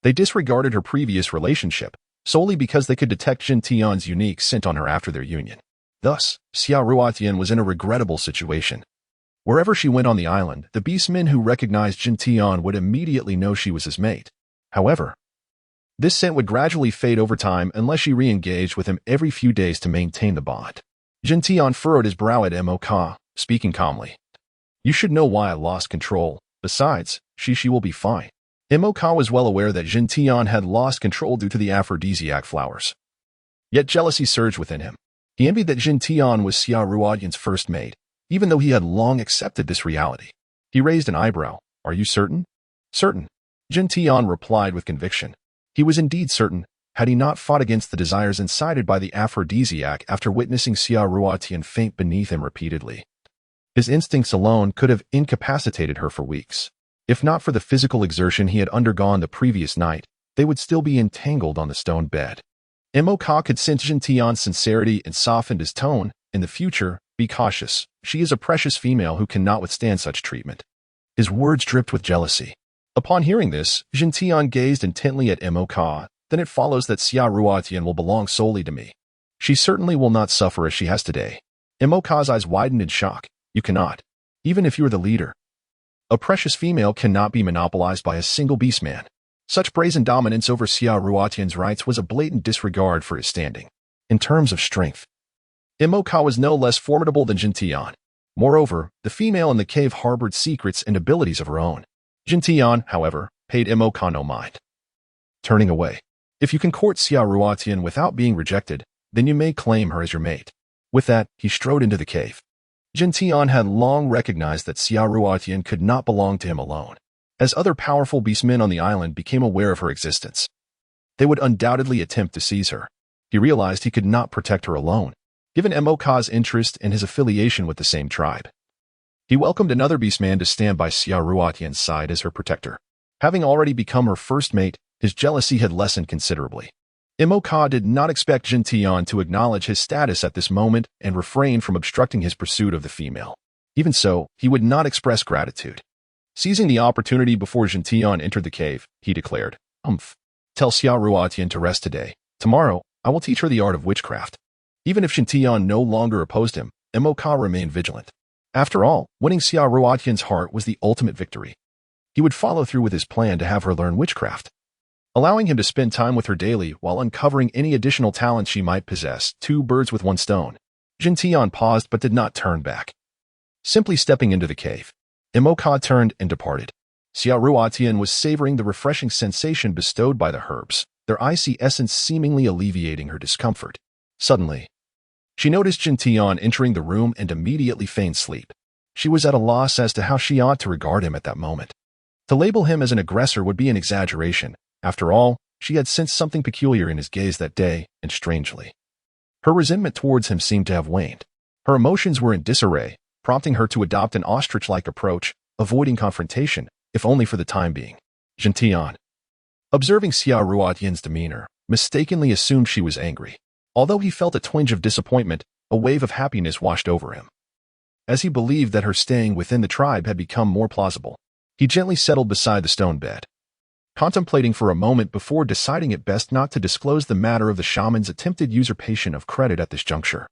They disregarded her previous relationship, solely because they could detect Jintian's unique scent on her after their union. Thus, Xia Ruotian was in a regrettable situation. Wherever she went on the island, the beastmen who recognized Jintian would immediately know she was his mate. However, this scent would gradually fade over time unless she re-engaged with him every few days to maintain the bond. Jintian furrowed his brow at Imoka, speaking calmly. You should know why I lost control. Besides, she will be fine. Imoka was well aware that Jintian had lost control due to the aphrodisiac flowers. Yet jealousy surged within him. He envied that Jintian was Xia Ruotian's first mate, even though he had long accepted this reality. He raised an eyebrow. Are you certain? Certain. Jintian replied with conviction. He was indeed certain, had he not fought against the desires incited by the aphrodisiac after witnessing Xia Ruotian faint beneath him repeatedly. His instincts alone could have incapacitated her for weeks. If not for the physical exertion he had undergone the previous night, they would still be entangled on the stone bed. Imoka could sense Jintian's sincerity and softened his tone. In the future, be cautious. She is a precious female who cannot withstand such treatment. His words dripped with jealousy. Upon hearing this, Jintian gazed intently at Imoka. Then it follows that Xia Ruotian will belong solely to me. She certainly will not suffer as she has today. Imoka's eyes widened in shock. You cannot. Even if you are the leader. A precious female cannot be monopolized by a single beastman. Such brazen dominance over Xia Ruotian's rights was a blatant disregard for his standing. In terms of strength, Imoka was no less formidable than Jintian. Moreover, the female in the cave harbored secrets and abilities of her own. Jintian, however, paid Imoka no mind. Turning away. If you can court Xia Ruotian without being rejected, then you may claim her as your mate. With that, he strode into the cave. Jintian had long recognized that Xia Ruotian could not belong to him alone. As other powerful beastmen on the island became aware of her existence, they would undoubtedly attempt to seize her. He realized he could not protect her alone, given Imoka's interest and his affiliation with the same tribe. He welcomed another beastman to stand by Xia Ruotian's side as her protector. Having already become her first mate, his jealousy had lessened considerably. Imoka did not expect Jintian to acknowledge his status at this moment and refrain from obstructing his pursuit of the female. Even so, he would not express gratitude. Seizing the opportunity before Jintian entered the cave, he declared, Tell Xia Ruotian to rest today. Tomorrow, I will teach her the art of witchcraft. Even if Jintian no longer opposed him, Imoka remained vigilant. After all, winning Xia Ruotian's heart was the ultimate victory. He would follow through with his plan to have her learn witchcraft, allowing him to spend time with her daily while uncovering any additional talents she might possess. 2 birds with 1 stone. Jintian paused but did not turn back. Simply stepping into the cave, Imoka turned and departed. Xia Ruotian was savoring the refreshing sensation bestowed by the herbs, their icy essence seemingly alleviating her discomfort. Suddenly, she noticed Jintian entering the room and immediately feigned sleep. She was at a loss as to how she ought to regard him at that moment. To label him as an aggressor would be an exaggeration. After all, she had sensed something peculiar in his gaze that day, and strangely, her resentment towards him seemed to have waned. Her emotions were in disarray, prompting her to adopt an ostrich-like approach, avoiding confrontation, if only for the time being. Jintian, observing Xia Ruotian's demeanor, mistakenly assumed she was angry. Although he felt a twinge of disappointment, a wave of happiness washed over him. As he believed that her staying within the tribe had become more plausible, he gently settled beside the stone bed, contemplating for a moment before deciding it best not to disclose the matter of the shaman's attempted usurpation of credit at this juncture.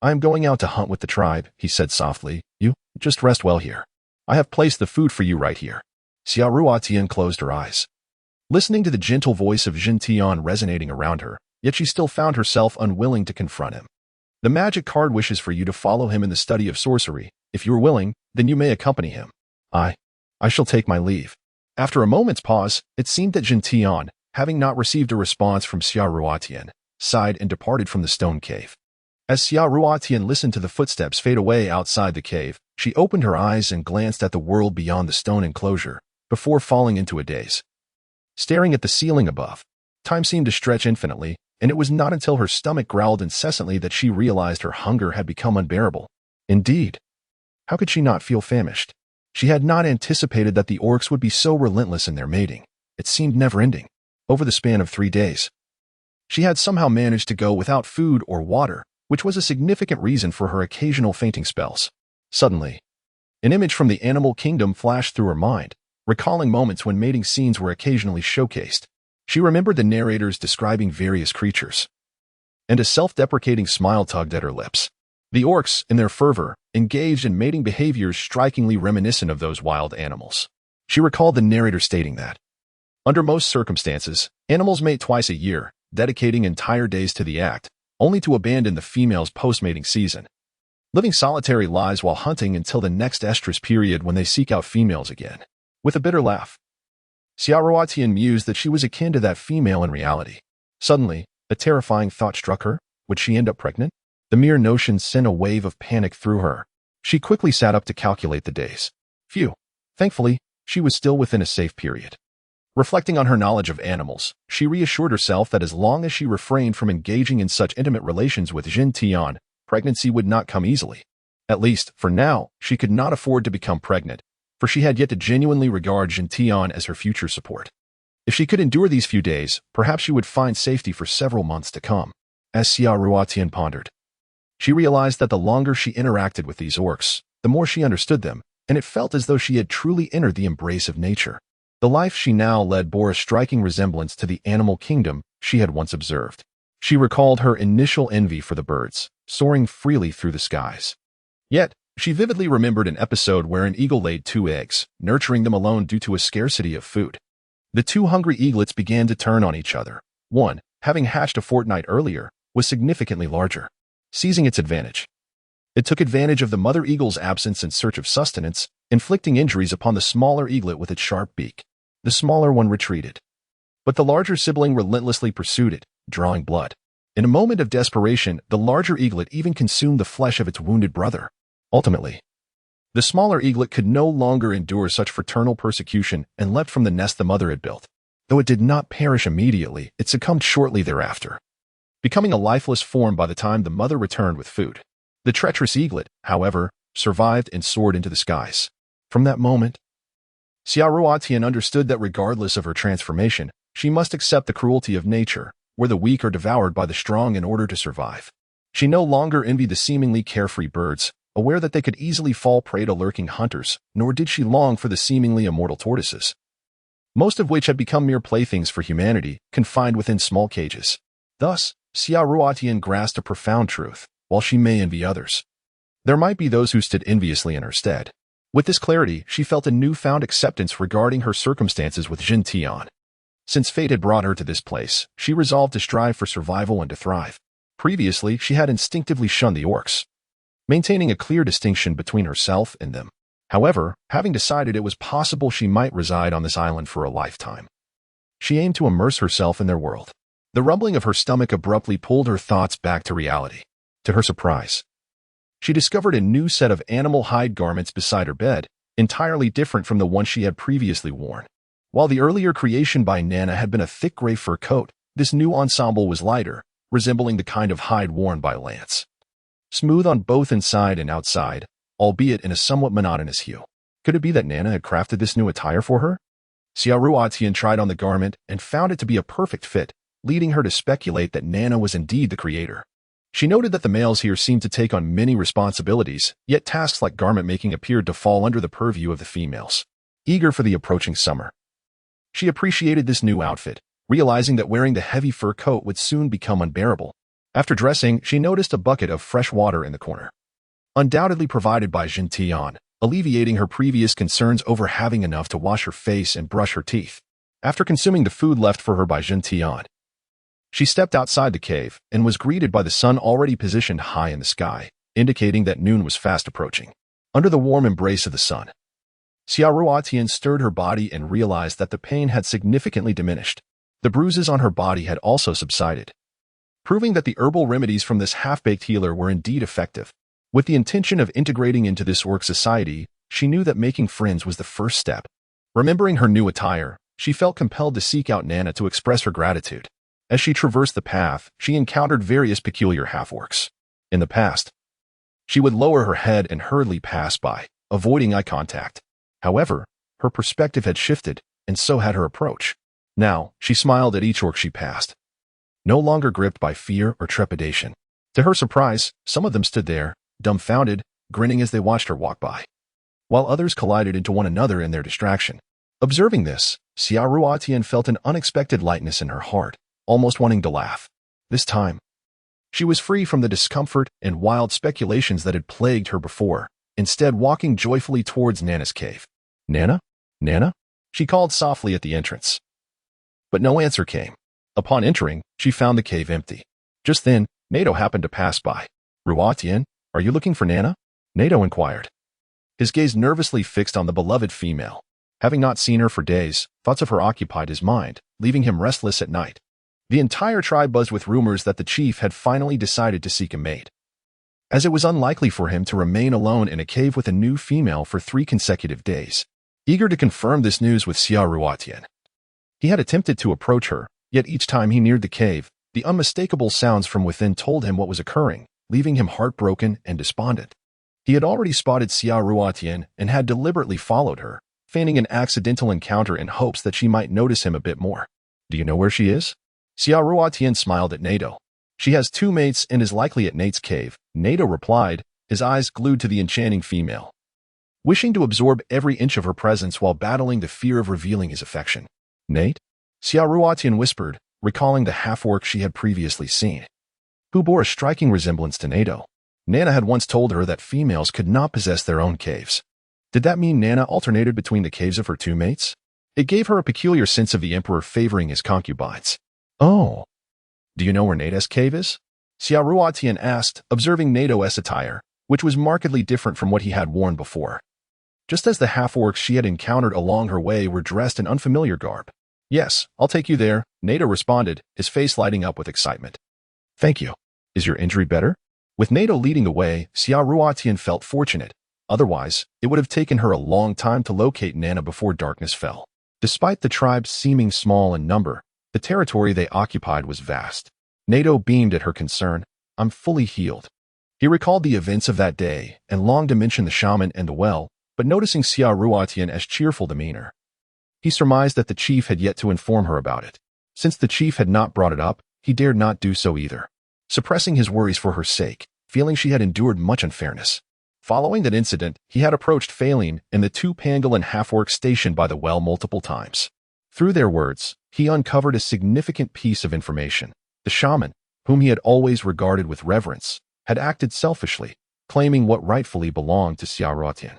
I am going out to hunt with the tribe, he said softly. You just rest well here. I have placed the food for you right here. Xia Ruotian closed her eyes, listening to the gentle voice of Jintian resonating around her, yet she still found herself unwilling to confront him. The magic card wishes for you to follow him in the study of sorcery. If you are willing, then you may accompany him. I shall take my leave. After a moment's pause, it seemed that Jintian, having not received a response from Xia Ruotian, sighed and departed from the stone cave. As Xia Ruotian listened to the footsteps fade away outside the cave, she opened her eyes and glanced at the world beyond the stone enclosure, before falling into a daze. Staring at the ceiling above, time seemed to stretch infinitely, and it was not until her stomach growled incessantly that she realized her hunger had become unbearable. Indeed, how could she not feel famished? She had not anticipated that the orcs would be so relentless in their mating. It seemed never-ending. Over the span of 3 days, she had somehow managed to go without food or water, which was a significant reason for her occasional fainting spells. Suddenly, an image from the animal kingdom flashed through her mind, recalling moments when mating scenes were occasionally showcased. She remembered the narrators describing various creatures, and a self-deprecating smile tugged at her lips. The orcs, in their fervor, engaged in mating behaviors strikingly reminiscent of those wild animals. She recalled the narrator stating that, under most circumstances, animals mate twice a year, dedicating entire days to the act, only to abandon the female's post-mating season, living solitary lives while hunting until the next estrus period when they seek out females again. With a bitter laugh, Xia Ruotian mused that she was akin to that female in reality. Suddenly, a terrifying thought struck her. Would she end up pregnant? The mere notion sent a wave of panic through her. She quickly sat up to calculate the days. Phew. Thankfully, she was still within a safe period. Reflecting on her knowledge of animals, she reassured herself that as long as she refrained from engaging in such intimate relations with Jin Tian, pregnancy would not come easily. At least, for now, she could not afford to become pregnant, for she had yet to genuinely regard Jin Tian as her future support. If she could endure these few days, perhaps she would find safety for several months to come. As Xia Ruotian pondered, she realized that the longer she interacted with these orcs, the more she understood them, and it felt as though she had truly entered the embrace of nature. The life she now led bore a striking resemblance to the animal kingdom she had once observed. She recalled her initial envy for the birds, soaring freely through the skies. Yet, she vividly remembered an episode where an eagle laid 2 eggs, nurturing them alone due to a scarcity of food. The 2 hungry eaglets began to turn on each other. One, having hatched a fortnight earlier, was significantly larger. Seizing its advantage, it took advantage of the mother eagle's absence in search of sustenance, inflicting injuries upon the smaller eaglet with its sharp beak. The smaller one retreated, but the larger sibling relentlessly pursued it, drawing blood. In a moment of desperation, the larger eaglet even consumed the flesh of its wounded brother. Ultimately, the smaller eaglet could no longer endure such fraternal persecution and leapt from the nest the mother had built. Though it did not perish immediately, it succumbed shortly thereafter, becoming a lifeless form by the time the mother returned with food. The treacherous eaglet, however, survived and soared into the skies. From that moment, Xia Ruotian understood that regardless of her transformation, she must accept the cruelty of nature, where the weak are devoured by the strong in order to survive. She no longer envied the seemingly carefree birds, aware that they could easily fall prey to lurking hunters, nor did she long for the seemingly immortal tortoises, most of which had become mere playthings for humanity, confined within small cages. Thus, Xia Ruotian grasped a profound truth. While she may envy others, there might be those who stood enviously in her stead. With this clarity, she felt a newfound acceptance regarding her circumstances with Jin Tian. Since fate had brought her to this place, she resolved to strive for survival and to thrive. Previously, she had instinctively shunned the orcs, maintaining a clear distinction between herself and them. However, having decided it was possible she might reside on this island for a lifetime, she aimed to immerse herself in their world. The rumbling of her stomach abruptly pulled her thoughts back to reality. To her surprise, she discovered a new set of animal hide garments beside her bed, entirely different from the one she had previously worn. While the earlier creation by Nana had been a thick gray fur coat, this new ensemble was lighter, resembling the kind of hide worn by Lance. Smooth on both inside and outside, albeit in a somewhat monotonous hue. Could it be that Nana had crafted this new attire for her? Xia Ruotian tried on the garment and found it to be a perfect fit, leading her to speculate that Nana was indeed the creator. She noted that the males here seemed to take on many responsibilities, yet tasks like garment making appeared to fall under the purview of the females. Eager for the approaching summer, she appreciated this new outfit, realizing that wearing the heavy fur coat would soon become unbearable. After dressing, she noticed a bucket of fresh water in the corner, undoubtedly provided by Jin Tian, alleviating her previous concerns over having enough to wash her face and brush her teeth. After consuming the food left for her by Jin Tian, she stepped outside the cave and was greeted by the sun already positioned high in the sky, indicating that noon was fast approaching. Under the warm embrace of the sun, Xia Ruotian stirred her body and realized that the pain had significantly diminished. The bruises on her body had also subsided, proving that the herbal remedies from this half-baked healer were indeed effective. With the intention of integrating into this orc society, she knew that making friends was the first step. Remembering her new attire, she felt compelled to seek out Nana to express her gratitude. As she traversed the path, she encountered various peculiar half-orcs. In the past, she would lower her head and hurriedly pass by, avoiding eye contact. However, her perspective had shifted, and so had her approach. Now, she smiled at each orc she passed, no longer gripped by fear or trepidation. To her surprise, some of them stood there, dumbfounded, grinning as they watched her walk by, while others collided into one another in their distraction. Observing this, Xia Ruotian felt an unexpected lightness in her heart, almost wanting to laugh. This time, she was free from the discomfort and wild speculations that had plagued her before, instead walking joyfully towards Nana's cave. "Nana? Nana?" she called softly at the entrance. But no answer came. Upon entering, she found the cave empty. Just then, Nato happened to pass by. "Ruotian, are you looking for Nana?" Nato inquired, his gaze nervously fixed on the beloved female. Having not seen her for days, thoughts of her occupied his mind, leaving him restless at night. The entire tribe buzzed with rumors that the chief had finally decided to seek a mate, as it was unlikely for him to remain alone in a cave with a new female for 3 consecutive days. Eager to confirm this news with Xia Ruotian, he had attempted to approach her, yet each time he neared the cave, the unmistakable sounds from within told him what was occurring, leaving him heartbroken and despondent. He had already spotted Xia Ruotian and had deliberately followed her, feigning an accidental encounter in hopes that she might notice him a bit more. "Do you know where she is?" Xia Ruotian smiled at Nato. "She has 2 mates and is likely at Nate's cave," Nato replied, his eyes glued to the enchanting female, wishing to absorb every inch of her presence while battling the fear of revealing his affection. "Nate?" Xia Ruotian whispered, recalling the half-orc she had previously seen, who bore a striking resemblance to Nato. Nana had once told her that females could not possess their own caves. Did that mean Nana alternated between the caves of her 2 mates? It gave her a peculiar sense of the emperor favoring his concubines. "Oh. Do you know where Nate's cave is?" Xia Ruotian asked, observing Nato's attire, which was markedly different from what he had worn before. Just as the half-orcs she had encountered along her way were dressed in unfamiliar garb. "Yes, I'll take you there," Nato responded, his face lighting up with excitement. "Thank you. Is your injury better?" With Nato leading the way, Xia Ruotian felt fortunate. Otherwise, it would have taken her a long time to locate Nana before darkness fell. Despite the tribe seeming small in number, the territory they occupied was vast. Nato beamed at her concern. "I'm fully healed." He recalled the events of that day and longed to mention the shaman and the well, but noticing Xia Ruotian as cheerful demeanor, he surmised that the chief had yet to inform her about it. Since the chief had not brought it up, he dared not do so either, suppressing his worries for her sake, feeling she had endured much unfairness. Following that incident, he had approached Phelan and the 2 pangolin half-orcs stationed by the well multiple times. Through their words, he uncovered a significant piece of information. The shaman, whom he had always regarded with reverence, had acted selfishly, claiming what rightfully belonged to Xia Ruotian.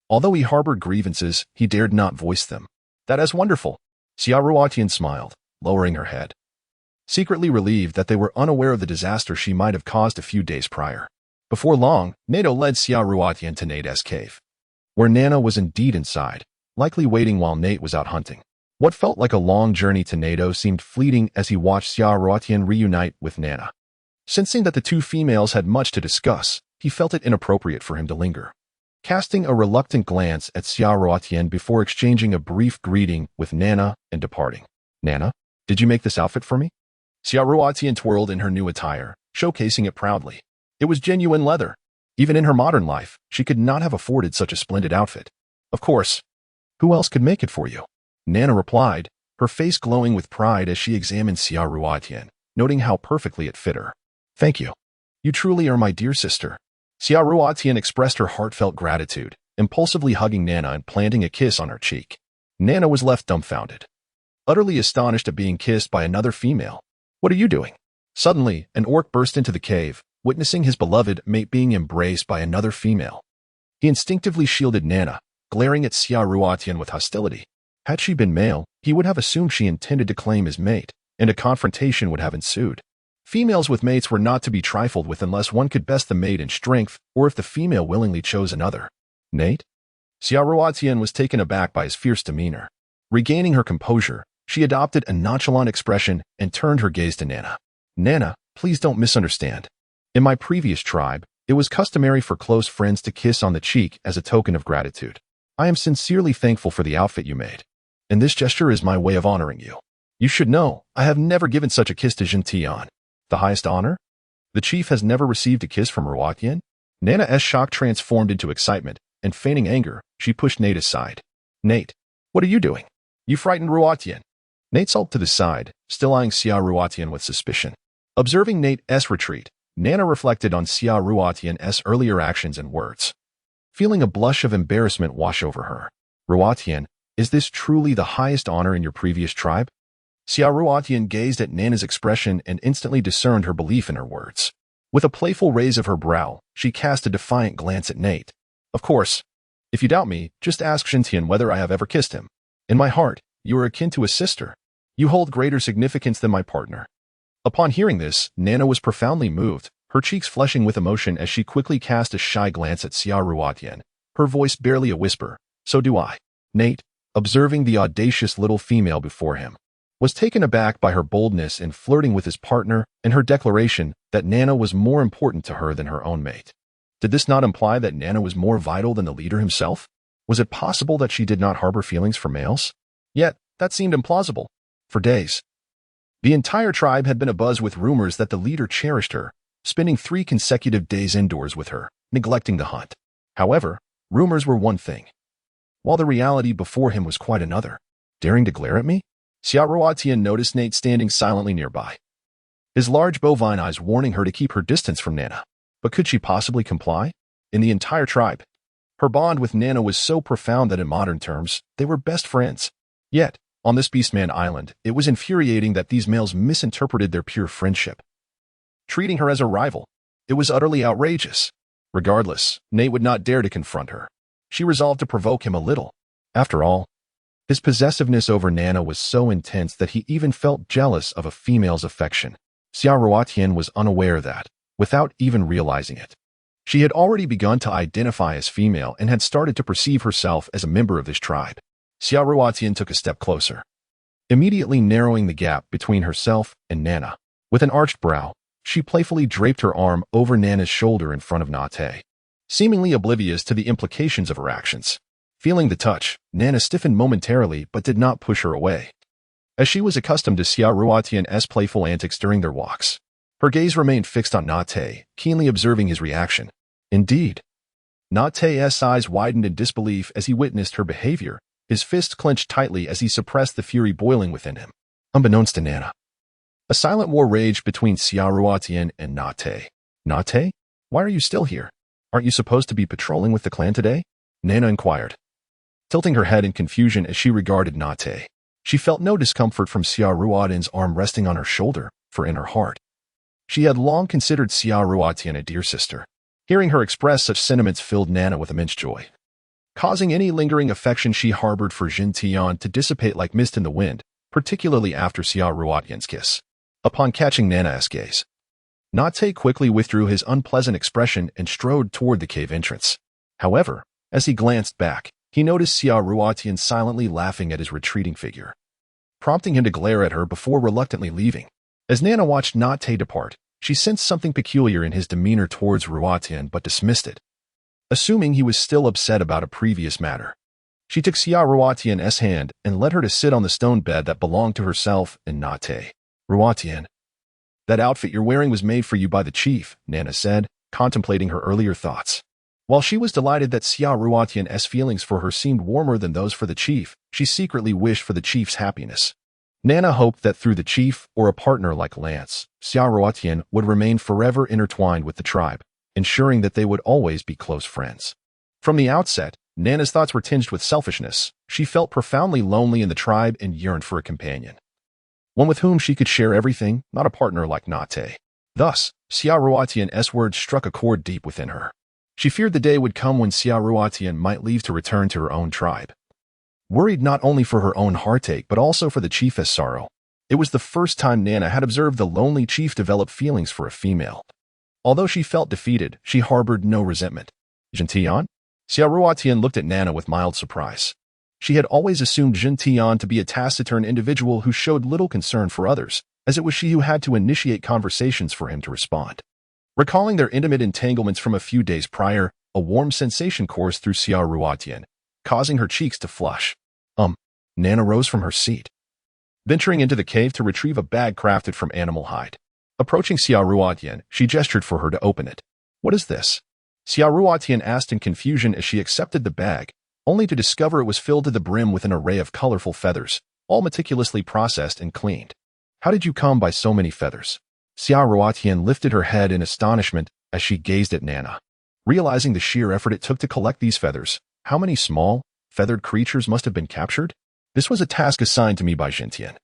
Although he harbored grievances, he dared not voice them. "That is wonderful." Xia Ruotian smiled, lowering her head, secretly relieved that they were unaware of the disaster she might have caused a few days prior. Before long, Nato led Xia Ruotian to Nate's cave, where Nana was indeed inside, likely waiting while Nate was out hunting. What felt like a long journey to Nato seemed fleeting as he watched Xia Ruotian reunite with Nana. Sensing that the 2 females had much to discuss, he felt it inappropriate for him to linger. Casting a reluctant glance at Xia Ruotian before exchanging a brief greeting with Nana and departing. "Nana, did you make this outfit for me?" Xia Ruotian twirled in her new attire, showcasing it proudly. It was genuine leather. Even in her modern life, she could not have afforded such a splendid outfit. "Of course. Who else could make it for you?" Nana replied, her face glowing with pride as she examined Xia Ruotian, noting how perfectly it fit her. "Thank you. You truly are my dear sister." Xia Ruotian expressed her heartfelt gratitude, impulsively hugging Nana and planting a kiss on her cheek. Nana was left dumbfounded, utterly astonished at being kissed by another female. "What are you doing?" Suddenly, an orc burst into the cave, witnessing his beloved mate being embraced by another female. He instinctively shielded Nana, glaring at Xia Ruotian with hostility. Had she been male, he would have assumed she intended to claim his mate, and a confrontation would have ensued. Females with mates were not to be trifled with unless one could best the mate in strength or if the female willingly chose another. "Nate?" Xia Ruotian was taken aback by his fierce demeanor. Regaining her composure, she adopted a nonchalant expression and turned her gaze to Nana. "Nana, please don't misunderstand. In my previous tribe, it was customary for close friends to kiss on the cheek as a token of gratitude. I am sincerely thankful for the outfit you made, and this gesture is my way of honoring you. You should know, I have never given such a kiss to Jintian. The highest honor? The chief has never received a kiss from Ruatian? Nana's shock transformed into excitement, and feigning anger, she pushed Nate aside. Nate, what are you doing? You frightened Ruatian. Nate sulked to the side, still eyeing Xia Ruatian with suspicion. Observing Nate's retreat, Nana reflected on Xia Ruatian's earlier actions and words. Feeling a blush of embarrassment wash over her. Ruatian, is this truly the highest honor in your previous tribe? Xia Ruatian gazed at Nana's expression and instantly discerned her belief in her words. With a playful raise of her brow, she cast a defiant glance at Nate. Of course. If you doubt me, just ask Jintian whether I have ever kissed him. In my heart, you are akin to a sister. You hold greater significance than my partner. Upon hearing this, Nana was profoundly moved, her cheeks flushing with emotion as she quickly cast a shy glance at Xia Ruatian, her voice barely a whisper. So do I. Nate, observing the audacious little female before him, was taken aback by her boldness in flirting with his partner and her declaration that Nana was more important to her than her own mate. Did this not imply that Nana was more vital than the leader himself? Was it possible that she did not harbor feelings for males? Yet, that seemed implausible. For days, the entire tribe had been abuzz with rumors that the leader cherished her, spending 3 consecutive days indoors with her, neglecting the hunt. However, rumors were one thing, while the reality before him was quite another. Daring to glare at me? Xia Ruatian noticed Nate standing silently nearby, his large bovine eyes warning her to keep her distance from Nana. But could she possibly comply? In the entire tribe, her bond with Nana was so profound that in modern terms, they were best friends. Yet, on this beastman island, it was infuriating that these males misinterpreted their pure friendship, treating her as a rival. It was utterly outrageous. Regardless, Nate would not dare to confront her. She resolved to provoke him a little. After all, his possessiveness over Nana was so intense that he even felt jealous of a female's affection. Xia Ruatian was unaware that, without even realizing it, she had already begun to identify as female and had started to perceive herself as a member of this tribe. Xia Ruatian took a step closer, immediately narrowing the gap between herself and Nana. With an arched brow, she playfully draped her arm over Nana's shoulder in front of Nate, seemingly oblivious to the implications of her actions. Feeling the touch, Nana stiffened momentarily but did not push her away, as she was accustomed to Xia Ruatian's playful antics during their walks. Her gaze remained fixed on Nate, keenly observing his reaction. Indeed, Nate's eyes widened in disbelief as he witnessed her behavior, his fist clenched tightly as he suppressed the fury boiling within him. Unbeknownst to Nana, a silent war raged between Xia Ruatian and Nate. Nate? Why are you still here? Aren't you supposed to be patrolling with the clan today? Nana inquired, tilting her head in confusion as she regarded Nate. She felt no discomfort from Xia Ruatian's arm resting on her shoulder, for in her heart, she had long considered Xia Ruatian a dear sister. Hearing her express such sentiments filled Nana with immense joy, causing any lingering affection she harbored for Jintian to dissipate like mist in the wind, particularly after Xia Ruatian's kiss. Upon catching Nana's gaze, Nate quickly withdrew his unpleasant expression and strode toward the cave entrance. However, as he glanced back, he noticed Xia Ruatian silently laughing at his retreating figure, prompting him to glare at her before reluctantly leaving. As Nana watched Nate depart, she sensed something peculiar in his demeanor towards Ruatian but dismissed it, assuming he was still upset about a previous matter. She took Xia Ruatian's hand and led her to sit on the stone bed that belonged to herself and Nate. Ruatian, that outfit you're wearing was made for you by the chief, Nana said, contemplating her earlier thoughts. While she was delighted that Xia Ruatian's feelings for her seemed warmer than those for the chief, she secretly wished for the chief's happiness. Nana hoped that through the chief or a partner like Lance, Xia Ruatian would remain forever intertwined with the tribe, ensuring that they would always be close friends. From the outset, Nana's thoughts were tinged with selfishness. She felt profoundly lonely in the tribe and yearned for a companion, one with whom she could share everything, not a partner like Nate. Thus, Xia Ruatian's words struck a chord deep within her. She feared the day would come when Xia Ruatian might leave to return to her own tribe, worried not only for her own heartache but also for the chief's sorrow. It was the first time Nana had observed the lonely chief develop feelings for a female. Although she felt defeated, she harbored no resentment. Jintian? Xia Ruatian looked at Nana with mild surprise. She had always assumed Jintian to be a taciturn individual who showed little concern for others, as it was she who had to initiate conversations for him to respond. Recalling their intimate entanglements from a few days prior, a warm sensation coursed through Xia Ruotian, causing her cheeks to flush. Nana rose from her seat, venturing into the cave to retrieve a bag crafted from animal hide. Approaching Xia Ruotian, she gestured for her to open it. "What is this?" Xia Ruotian asked in confusion as she accepted the bag, only to discover it was filled to the brim with an array of colorful feathers, all meticulously processed and cleaned. "How did you come by so many feathers?" Xia Ruotian lifted her head in astonishment as she gazed at Nana. Realizing the sheer effort it took to collect these feathers, how many small, feathered creatures must have been captured? "This was a task assigned to me by Zhentian,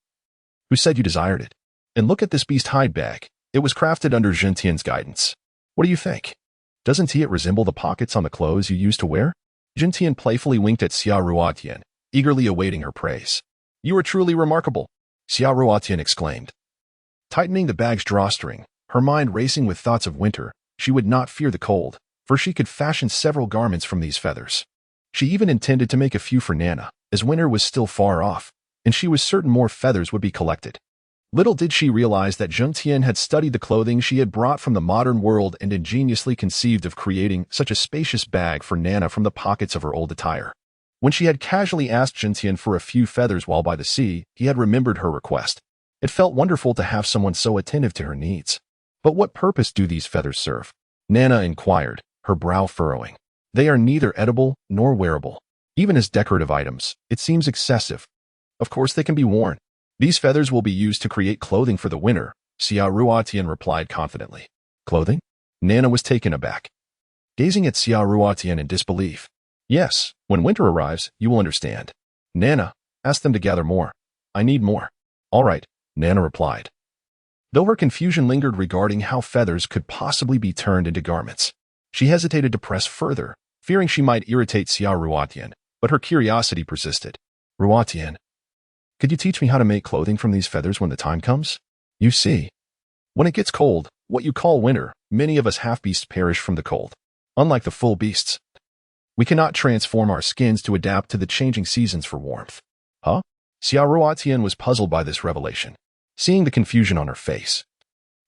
who said you desired it. And look at this beast hide bag. It was crafted under Zhentian's guidance. What do you think? Doesn't it resemble the pockets on the clothes you used to wear?" Zhentian playfully winked at Xia Ruotian, eagerly awaiting her praise. "You are truly remarkable," Xia Ruotian exclaimed. Tightening the bag's drawstring, her mind racing with thoughts of winter, she would not fear the cold, for she could fashion several garments from these feathers. She even intended to make a few for Nana, as winter was still far off, and she was certain more feathers would be collected. Little did she realize that Zhentian had studied the clothing she had brought from the modern world and ingeniously conceived of creating such a spacious bag for Nana from the pockets of her old attire. When she had casually asked Zhentian for a few feathers while by the sea, he had remembered her request. It felt wonderful to have someone so attentive to her needs. "But what purpose do these feathers serve?" Nana inquired, her brow furrowing. "They are neither edible nor wearable. Even as decorative items, it seems excessive. Of course they can be worn. These feathers will be used to create clothing for the winter," Xia Ruotian replied confidently. "Clothing?" Nana was taken aback, gazing at Xia Ruotian in disbelief. "Yes, when winter arrives, you will understand." "Nana, ask them to gather more. I need more." "All right," Nana replied, though her confusion lingered regarding how feathers could possibly be turned into garments. She hesitated to press further, fearing she might irritate Xia Ruotian, but her curiosity persisted. "Ruotian, could you teach me how to make clothing from these feathers when the time comes? You see, when it gets cold, what you call winter, many of us half-beasts perish from the cold. Unlike the full beasts, we cannot transform our skins to adapt to the changing seasons for warmth." "Huh?" Xia Ruotian was puzzled by this revelation, seeing the confusion on her face.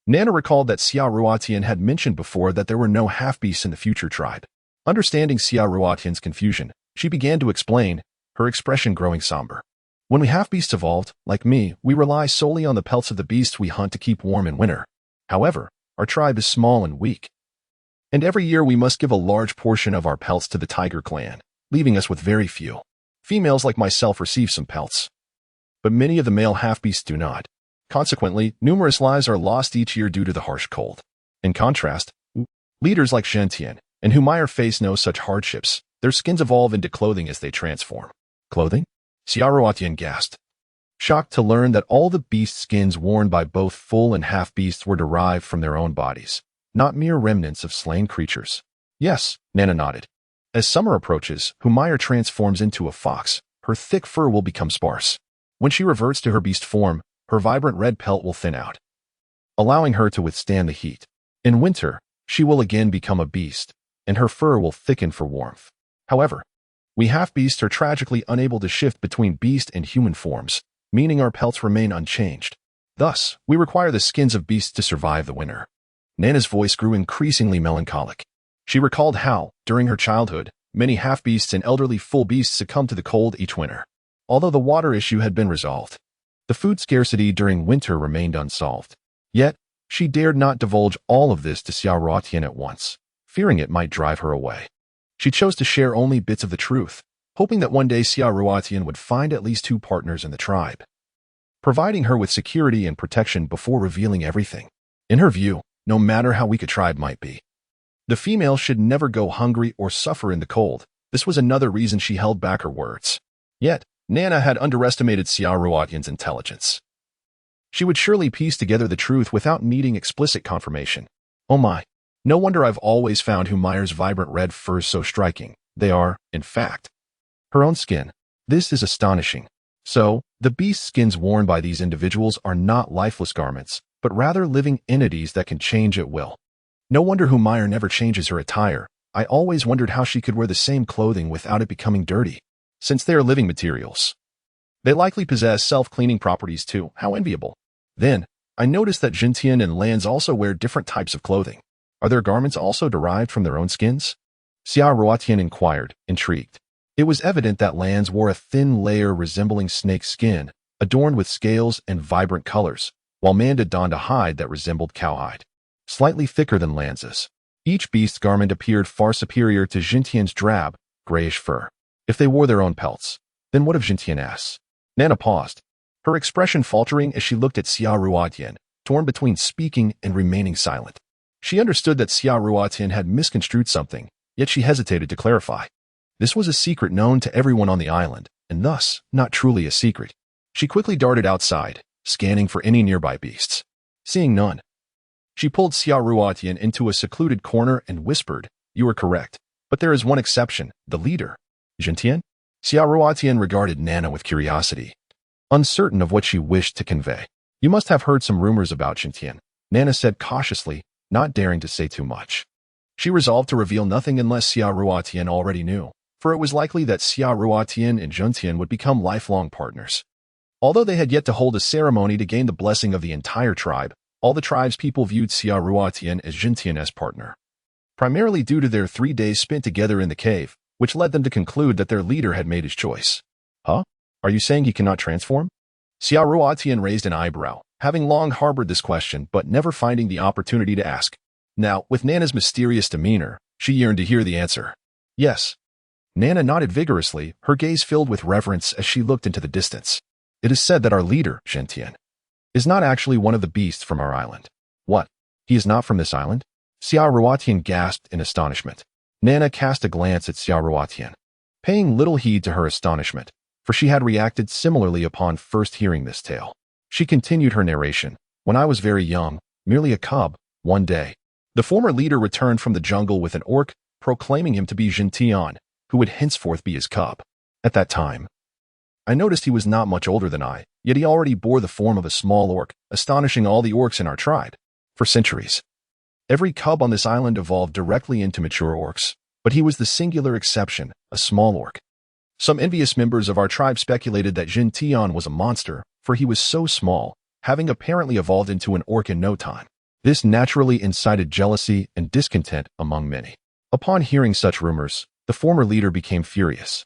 Nana recalled that Xia Ruotian had mentioned before that there were no half-beasts in the future tribe. Understanding Xia Ruotian's confusion, she began to explain, her expression growing somber. "When we half-beasts evolved, like me, we rely solely on the pelts of the beasts we hunt to keep warm in winter. However, our tribe is small and weak, and every year we must give a large portion of our pelts to the tiger clan, leaving us with very few. Females like myself receive some pelts, but many of the male half-beasts do not. Consequently, numerous lives are lost each year due to the harsh cold. In contrast, leaders like Zhentian and Humayer face no such hardships. Their skins evolve into clothing as they transform." "Clothing?" Xia Ruotian gasped, shocked to learn that all the beast skins worn by both full and half-beasts were derived from their own bodies, not mere remnants of slain creatures. "Yes," Nana nodded. "As summer approaches, Humayer transforms into a fox. Her thick fur will become sparse. When she reverts to her beast form, her vibrant red pelt will thin out, allowing her to withstand the heat. In winter, she will again become a beast, and her fur will thicken for warmth. However, we half-beasts are tragically unable to shift between beast and human forms, meaning our pelts remain unchanged. Thus, we require the skins of beasts to survive the winter." Nana's voice grew increasingly melancholic. She recalled how, during her childhood, many half-beasts and elderly full beasts succumbed to the cold each winter. Although the water issue had been resolved, the food scarcity during winter remained unsolved. Yet, she dared not divulge all of this to Xia Ruotian at once, fearing it might drive her away. She chose to share only bits of the truth, hoping that one day Xia Ruotian would find at least 2 partners in the tribe, providing her with security and protection before revealing everything. In her view, no matter how weak a tribe might be, the female should never go hungry or suffer in the cold. This was another reason she held back her words. Yet, Nana had underestimated Xia Ruotian's intelligence. She would surely piece together the truth without needing explicit confirmation. "Oh my, no wonder I've always found Humayer's vibrant red furs so striking. They are, in fact, her own skin. This is astonishing. So, the beast skins worn by these individuals are not lifeless garments, but rather living entities that can change at will. No wonder Humayer never changes her attire. I always wondered how she could wear the same clothing without it becoming dirty. Since they are living materials, they likely possess self-cleaning properties too. How enviable." Then, I noticed that Jintian and Lands also wear different types of clothing. Are their garments also derived from their own skins? Xia Ruotian inquired, intrigued. It was evident that Lands wore a thin layer resembling snake skin, adorned with scales and vibrant colors, while Manda donned a hide that resembled cowhide, slightly thicker than Lands's. Each beast's garment appeared far superior to Jintian's drab, grayish fur. If they wore their own pelts, then what of Jintian's? Nana paused, her expression faltering as she looked at Xia Ruotian, torn between speaking and remaining silent. She understood that Xia Ruotian had misconstrued something, yet she hesitated to clarify. This was a secret known to everyone on the island, and thus not truly a secret. She quickly darted outside, scanning for any nearby beasts. Seeing none, she pulled Xia Ruotian into a secluded corner and whispered, "You are correct, but there is one exception, the leader." Jintian? Xia Ruotian regarded Nana with curiosity, uncertain of what she wished to convey. "You must have heard some rumors about Jintian," Nana said cautiously, not daring to say too much. She resolved to reveal nothing unless Xia Ruotian already knew, for it was likely that Xia Ruotian and Jintian would become lifelong partners. Although they had yet to hold a ceremony to gain the blessing of the entire tribe, all the tribe's people viewed Xia Ruotian as Jintian as partner, primarily due to their 3 days spent together in the cave, which led them to conclude that their leader had made his choice. Huh? Are you saying he cannot transform? Xia Ruotian raised an eyebrow, having long harbored this question but never finding the opportunity to ask. Now, with Nana's mysterious demeanor, she yearned to hear the answer. Yes. Nana nodded vigorously, her gaze filled with reverence as she looked into the distance. It is said that our leader, Jintian, is not actually one of the beasts from our island. What? He is not from this island? Xia Ruotian gasped in astonishment. Nana cast a glance at Xia Ruotian, paying little heed to her astonishment, for she had reacted similarly upon first hearing this tale. She continued her narration. When I was very young, merely a cub, one day, the former leader returned from the jungle with an orc, proclaiming him to be Jintian, who would henceforth be his cub. At that time, I noticed he was not much older than I, yet he already bore the form of a small orc, astonishing all the orcs in our tribe. For centuries, every cub on this island evolved directly into mature orcs, but he was the singular exception, a small orc. Some envious members of our tribe speculated that Jintian was a monster, for he was so small, having apparently evolved into an orc in no time. This naturally incited jealousy and discontent among many. Upon hearing such rumors, the former leader became furious.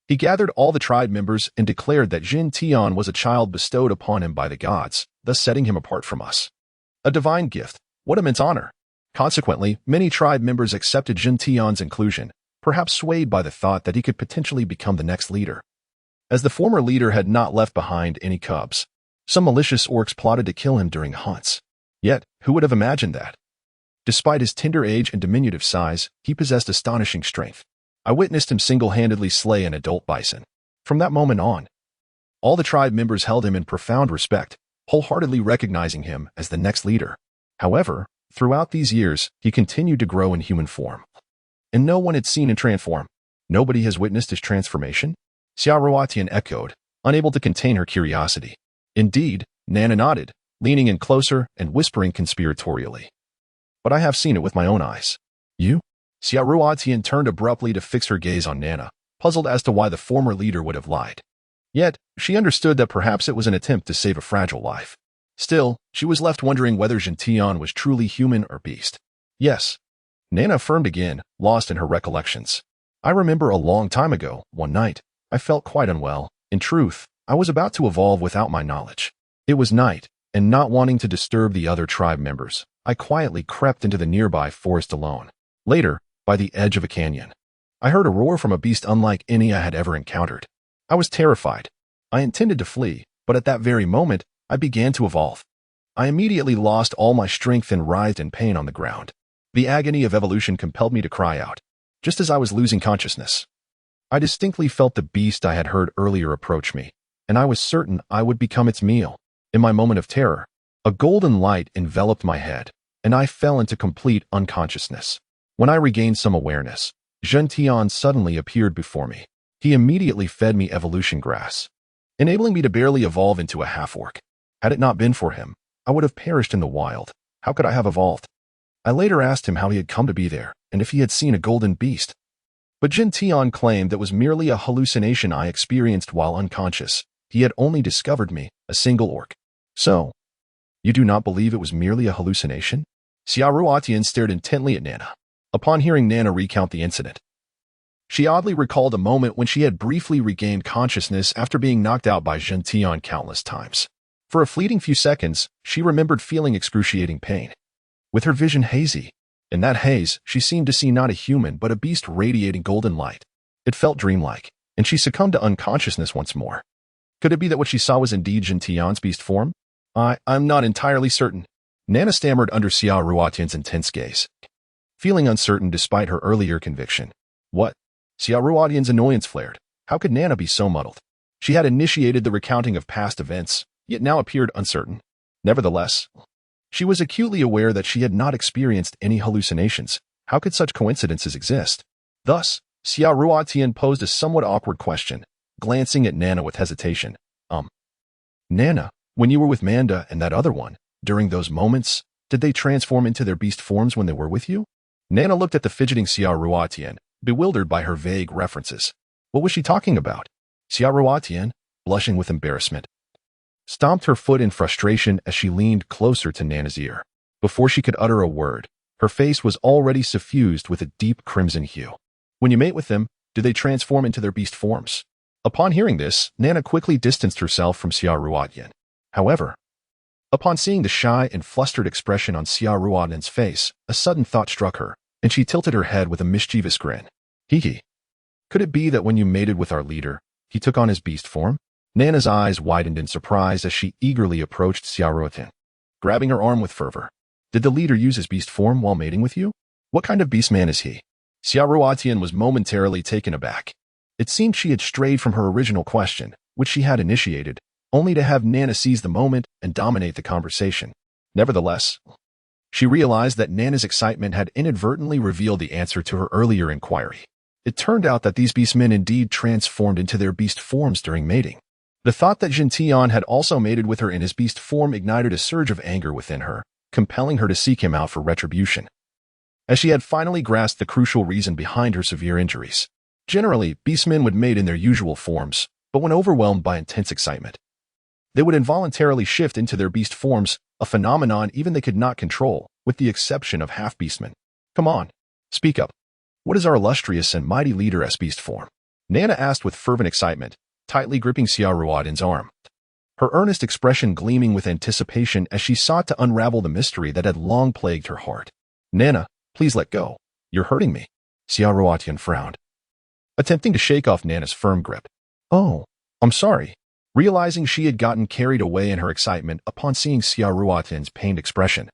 He gathered all the tribe members and declared that Jintian was a child bestowed upon him by the gods, thus setting him apart from us. A divine gift. What immense honor! Consequently, many tribe members accepted Jintian's inclusion, perhaps swayed by the thought that he could potentially become the next leader. As the former leader had not left behind any cubs, some malicious orcs plotted to kill him during hunts. Yet, who would have imagined that? Despite his tender age and diminutive size, he possessed astonishing strength. I witnessed him single-handedly slay an adult bison. From that moment on, all the tribe members held him in profound respect, wholeheartedly recognizing him as the next leader. However, throughout these years, he continued to grow in human form, and no one had seen him transform. Nobody has witnessed his transformation? Xia Ruotian echoed, unable to contain her curiosity. Indeed, Nana nodded, leaning in closer and whispering conspiratorially. But I have seen it with my own eyes. You? Xia Ruotian turned abruptly to fix her gaze on Nana, puzzled as to why the former leader would have lied. Yet, she understood that perhaps it was an attempt to save a fragile life. Still, she was left wondering whether Jintian was truly human or beast. Yes. Nana affirmed again, lost in her recollections. I remember a long time ago, one night, I felt quite unwell. In truth, I was about to evolve without my knowledge. It was night, and not wanting to disturb the other tribe members, I quietly crept into the nearby forest alone. Later, by the edge of a canyon, I heard a roar from a beast unlike any I had ever encountered. I was terrified. I intended to flee, but at that very moment, I began to evolve. I immediately lost all my strength and writhed in pain on the ground. The agony of evolution compelled me to cry out, just as I was losing consciousness. I distinctly felt the beast I had heard earlier approach me, and I was certain I would become its meal. In my moment of terror, a golden light enveloped my head, and I fell into complete unconsciousness. When I regained some awareness, Jintian suddenly appeared before me. He immediately fed me evolution grass, enabling me to barely evolve into a half-orc. Had it not been for him, I would have perished in the wild. How could I have evolved? I later asked him how he had come to be there, and if he had seen a golden beast. But Jintian claimed that was merely a hallucination I experienced while unconscious. He had only discovered me, a single orc. So, You do not believe it was merely a hallucination? Xia Ruotian stared intently at Nana. Upon hearing Nana recount the incident, she oddly recalled a moment when she had briefly regained consciousness after being knocked out by Jin Tian countless times. For a fleeting few seconds, she remembered feeling excruciating pain, with her vision hazy. In that haze, she seemed to see not a human but a beast radiating golden light. It felt dreamlike, and she succumbed to unconsciousness once more. Could it be that what she saw was indeed Jin Tian's beast form? I'm not entirely certain. Nana stammered under Xia Ruotian's intense gaze, feeling uncertain despite her earlier conviction. What? Xia Ruotian's annoyance flared. How could Nana be so muddled? She had initiated the recounting of past events, yet now appeared uncertain. Nevertheless, she was acutely aware that she had not experienced any hallucinations. How could such coincidences exist? Thus, Xia Ruotian posed a somewhat awkward question, glancing at Nana with hesitation. Nana, when you were with Manda and that other one, during those moments, did they transform into their beast forms when they were with you? Nana looked at the fidgeting Xia Ruotian, bewildered by her vague references. What was she talking about? Xia Ruotian, blushing with embarrassment, stomped her foot in frustration as she leaned closer to Nana's ear. Before she could utter a word, her face was already suffused with a deep crimson hue. When you mate with them, do they transform into their beast forms? Upon hearing this, Nana quickly distanced herself from Xia Ruotian. However, upon seeing the shy and flustered expression on Xia Ruotian's face, a sudden thought struck her, and she tilted her head with a mischievous grin. Hee. Could it be that when you mated with our leader, he took on his beast form? Nana's eyes widened in surprise as she eagerly approached Xia Ruotian, grabbing her arm with fervor. Did the leader use his beast form while mating with you? What kind of beastman is he? Xia Ruotian was momentarily taken aback. It seemed she had strayed from her original question, which she had initiated, only to have Nana seize the moment and dominate the conversation. Nevertheless, she realized that Nana's excitement had inadvertently revealed the answer to her earlier inquiry. It turned out that these beastmen indeed transformed into their beast forms during mating. The thought that Jin Tian had also mated with her in his beast form ignited a surge of anger within her, compelling her to seek him out for retribution, as she had finally grasped the crucial reason behind her severe injuries. Generally, beastmen would mate in their usual forms, but when overwhelmed by intense excitement, they would involuntarily shift into their beast forms, a phenomenon even they could not control, with the exception of half-beastmen. Come on, speak up. What is our illustrious and mighty leader's beast form? Nana asked with fervent excitement, tightly gripping Xia Ruotian's arm, her earnest expression gleaming with anticipation as she sought to unravel the mystery that had long plagued her heart. Nana, please let go. You're hurting me. Xia Ruotian frowned, attempting to shake off Nana's firm grip. Oh, I'm sorry. Realizing she had gotten carried away in her excitement upon seeing Xia Ruotian's pained expression,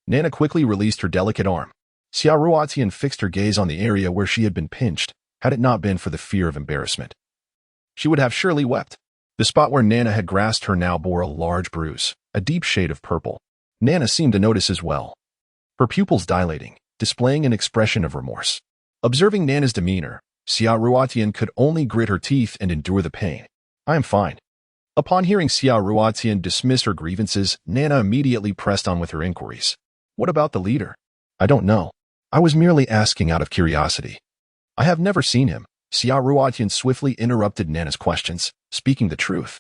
Nana quickly released her delicate arm. Xia Ruotian fixed her gaze on the area where she had been pinched. Had it not been for the fear of embarrassment, she would have surely wept. The spot where Nana had grasped her now bore a large bruise, a deep shade of purple. Nana seemed to notice as well, her pupils dilating, displaying an expression of remorse. Observing Nana's demeanor, Xia Ruotian could only grit her teeth and endure the pain. I am fine. Upon hearing Xia Ruotian dismiss her grievances, Nana immediately pressed on with her inquiries. What about the leader? I don't know. I was merely asking out of curiosity. I have never seen him. Xia Ruotian swiftly interrupted Nana's questions, speaking the truth.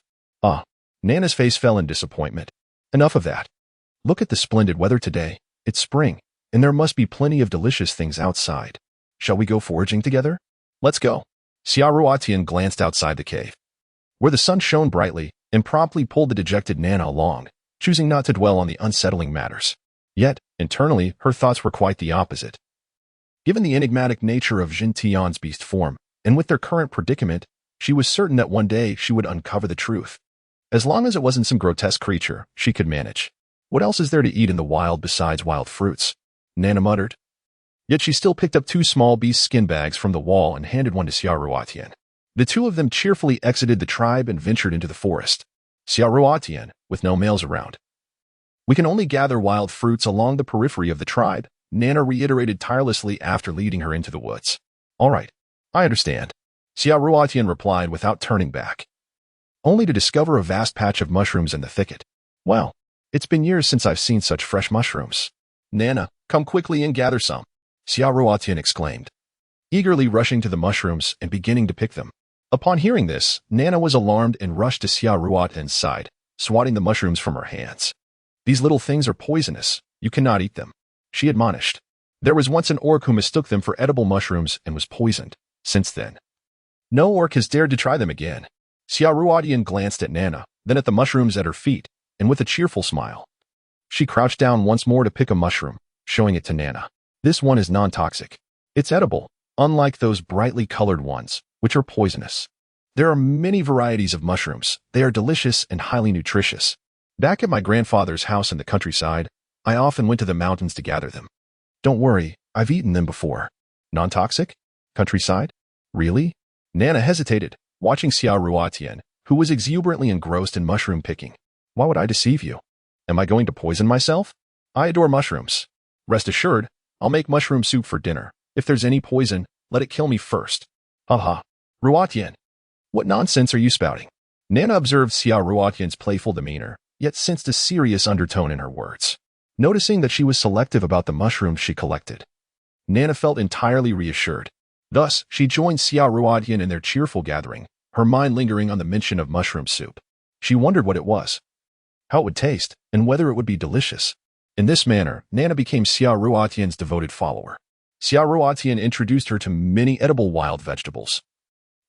Nana's face fell in disappointment. Enough of that. Look at the splendid weather today. It's spring, and there must be plenty of delicious things outside. Shall we go foraging together? Let's go. Xia Ruotian glanced outside the cave, where the sun shone brightly, and promptly pulled the dejected Nana along, choosing not to dwell on the unsettling matters. Yet, internally, her thoughts were quite the opposite. Given the enigmatic nature of Jin Tian's beast form, and with their current predicament, she was certain that one day she would uncover the truth. As long as it wasn't some grotesque creature, she could manage. What else is there to eat in the wild besides wild fruits? Nana muttered. Yet she still picked up 2 small beast skin bags from the wall and handed one to Xia Ruotian. The 2 of them cheerfully exited the tribe and ventured into the forest. Xia Ruotian, with no males around. We can only gather wild fruits along the periphery of the tribe, Nana reiterated tirelessly after leading her into the woods. All right, I understand. Xia Ruotian replied without turning back, only to discover a vast patch of mushrooms in the thicket. Well, it's been years since I've seen such fresh mushrooms. Nana, come quickly and gather some, Xia Ruotian exclaimed, eagerly rushing to the mushrooms and beginning to pick them. Upon hearing this, Nana was alarmed and rushed to Xia Ruotian's side, swatting the mushrooms from her hands. These little things are poisonous. You cannot eat them, she admonished. There was once an orc who mistook them for edible mushrooms and was poisoned. Since then, no orc has dared to try them again. Xiaoruadian glanced at Nana, then at the mushrooms at her feet, and with a cheerful smile, she crouched down once more to pick a mushroom, showing it to Nana. This one is non-toxic. It's edible, unlike those brightly colored ones, which are poisonous. There are many varieties of mushrooms. They are delicious and highly nutritious. Back at my grandfather's house in the countryside, I often went to the mountains to gather them. Don't worry, I've eaten them before. Non-toxic? Countryside? Really? Nana hesitated, watching Xiao Ruotian, who was exuberantly engrossed in mushroom picking. Why would I deceive you? Am I going to poison myself? I adore mushrooms. Rest assured, I'll make mushroom soup for dinner. If there's any poison, let it kill me first. Haha. Ruotian, what nonsense are you spouting? Nana observed Xiao Ruotian's playful demeanor, yet sensed a serious undertone in her words. Noticing that she was selective about the mushrooms she collected, Nana felt entirely reassured. Thus, she joined Xiao Ruotian in their cheerful gathering, her mind lingering on the mention of mushroom soup. She wondered what it was, how it would taste, and whether it would be delicious. In this manner, Nana became Xiao Ruotian's devoted follower. Xiao Ruotian introduced her to many edible wild vegetables,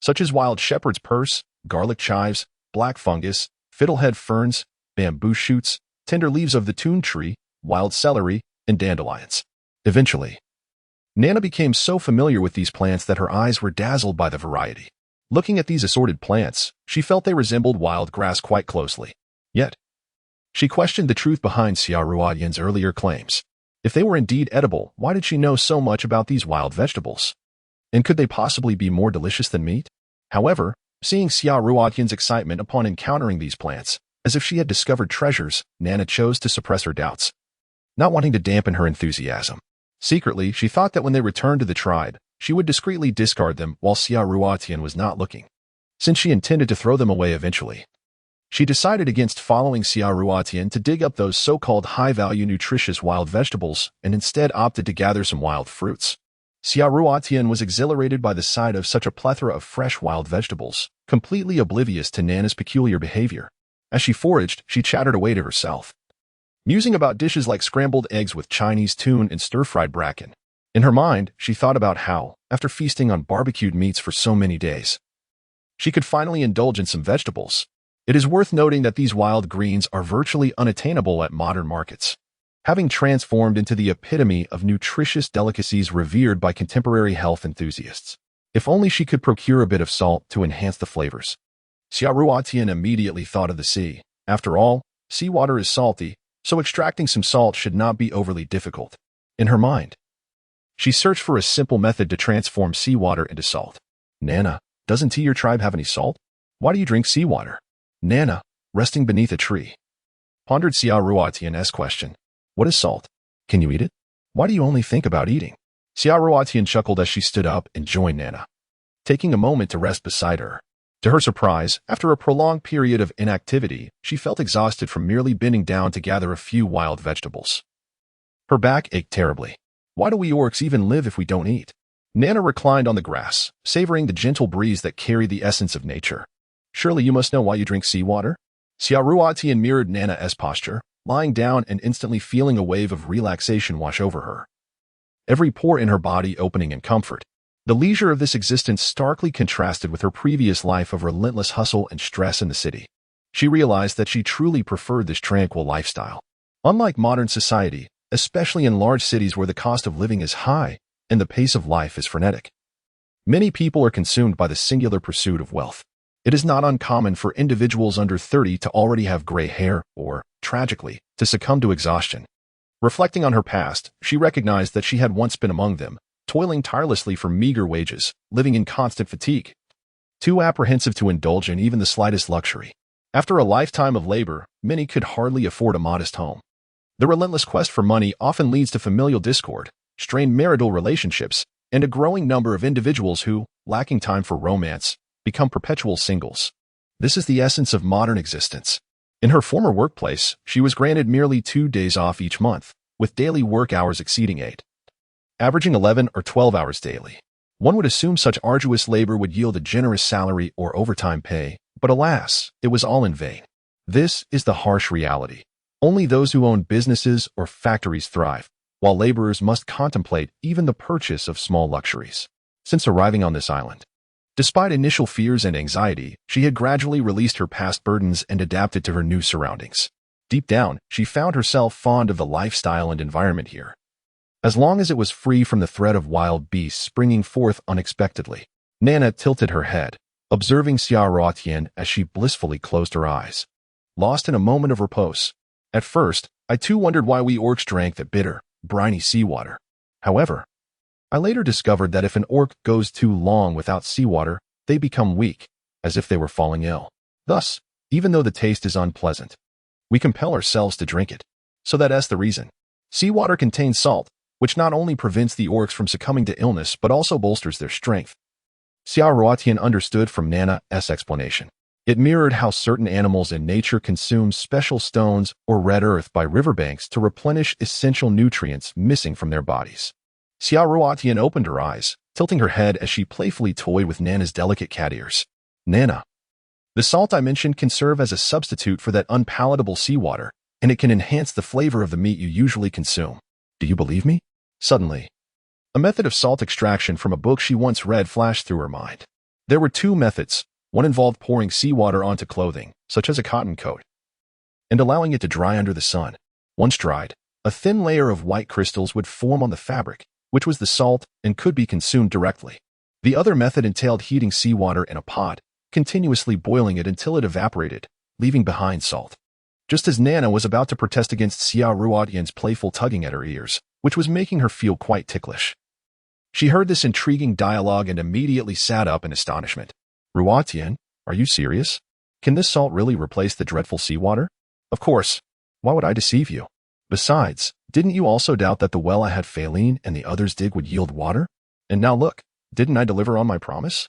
such as wild shepherd's purse, garlic chives, black fungus, fiddlehead ferns, bamboo shoots, tender leaves of the tune tree, wild celery, and dandelions. Eventually, Nana became so familiar with these plants that her eyes were dazzled by the variety. Looking at these assorted plants, she felt they resembled wild grass quite closely. Yet, she questioned the truth behind Xiao Ruotian's earlier claims. If they were indeed edible, why did she know so much about these wild vegetables? And could they possibly be more delicious than meat? However, seeing Xiao Ruotian's excitement upon encountering these plants, as if she had discovered treasures, Nana chose to suppress her doubts, not wanting to dampen her enthusiasm. Secretly, she thought that when they returned to the tribe, she would discreetly discard them while Xiao Ruotian was not looking, since she intended to throw them away eventually. She decided against following Xiao Ruotian to dig up those so-called high-value nutritious wild vegetables and instead opted to gather some wild fruits. Xiao Ruotian was exhilarated by the sight of such a plethora of fresh wild vegetables, completely oblivious to Nana's peculiar behavior. As she foraged, she chattered away to herself, musing about dishes like scrambled eggs with Chinese tune and stir-fried bracken. In her mind, she thought about how, after feasting on barbecued meats for so many days, she could finally indulge in some vegetables. It is worth noting that these wild greens are virtually unattainable at modern markets, having transformed into the epitome of nutritious delicacies revered by contemporary health enthusiasts. If only she could procure a bit of salt to enhance the flavors. Xiao Ruotian immediately thought of the sea. After all, seawater is salty, so extracting some salt should not be overly difficult. In her mind, she searched for a simple method to transform seawater into salt. Nana, doesn't your tribe have any salt? Why do you drink seawater? Nana, resting beneath a tree, pondered Xiao Ruotian's question. What is salt? Can you eat it? Why do you only think about eating? Xiao Ruotian chuckled as she stood up and joined Nana, taking a moment to rest beside her. To her surprise, after a prolonged period of inactivity, she felt exhausted from merely bending down to gather a few wild vegetables. Her back ached terribly. Why do we orcs even live if we don't eat? Nana reclined on the grass, savoring the gentle breeze that carried the essence of nature. Surely you must know why you drink seawater? Xiao Ruotian mirrored Nana's posture, lying down and instantly feeling a wave of relaxation wash over her, every pore in her body opening in comfort. The leisure of this existence starkly contrasted with her previous life of relentless hustle and stress in the city. She realized that she truly preferred this tranquil lifestyle. Unlike modern society, especially in large cities where the cost of living is high and the pace of life is frenetic, many people are consumed by the singular pursuit of wealth. It is not uncommon for individuals under 30 to already have gray hair or, tragically, to succumb to exhaustion. Reflecting on her past, she recognized that she had once been among them, toiling tirelessly for meager wages, living in constant fatigue, too apprehensive to indulge in even the slightest luxury. After a lifetime of labor, many could hardly afford a modest home. The relentless quest for money often leads to familial discord, strained marital relationships, and a growing number of individuals who, lacking time for romance, become perpetual singles. This is the essence of modern existence. In her former workplace, she was granted merely 2 days off each month, with daily work hours exceeding 8, averaging 11 or 12 hours daily. One would assume such arduous labor would yield a generous salary or overtime pay, but alas, it was all in vain. This is the harsh reality. Only those who own businesses or factories thrive, while laborers must contemplate even the purchase of small luxuries. Since arriving on this island, despite initial fears and anxiety, she had gradually released her past burdens and adapted to her new surroundings. Deep down, she found herself fond of the lifestyle and environment here, as long as it was free from the threat of wild beasts springing forth unexpectedly. Nana tilted her head, observing Xiaoruotian as she blissfully closed her eyes, lost in a moment of repose. At first, I too wondered why we orcs drank that bitter, briny seawater. However, I later discovered that if an orc goes too long without seawater, they become weak, as if they were falling ill. Thus, even though the taste is unpleasant, we compel ourselves to drink it. So that's the reason. Seawater contains salt, which not only prevents the orcs from succumbing to illness but also bolsters their strength. Xiaoruotian understood from Nana's explanation. It mirrored how certain animals in nature consume special stones or red earth by riverbanks to replenish essential nutrients missing from their bodies. Xiaoruotian opened her eyes, tilting her head as she playfully toyed with Nana's delicate cat ears. Nana, the salt I mentioned can serve as a substitute for that unpalatable seawater, and it can enhance the flavor of the meat you usually consume. Do you believe me? Suddenly, a method of salt extraction from a book she once read flashed through her mind. There were two methods. One involved pouring seawater onto clothing, such as a cotton coat, and allowing it to dry under the sun. Once dried, a thin layer of white crystals would form on the fabric, which was the salt and could be consumed directly. The other method entailed heating seawater in a pot, continuously boiling it until it evaporated, leaving behind salt. Just as Nana was about to protest against Xiaoruotian's playful tugging at her ears, which was making her feel quite ticklish, she heard this intriguing dialogue and immediately sat up in astonishment. Ruotian, are you serious? Can this salt really replace the dreadful seawater? Of course. Why would I deceive you? Besides, didn't you also doubt that the well I had Phaline and the others dig would yield water? And now look, didn't I deliver on my promise?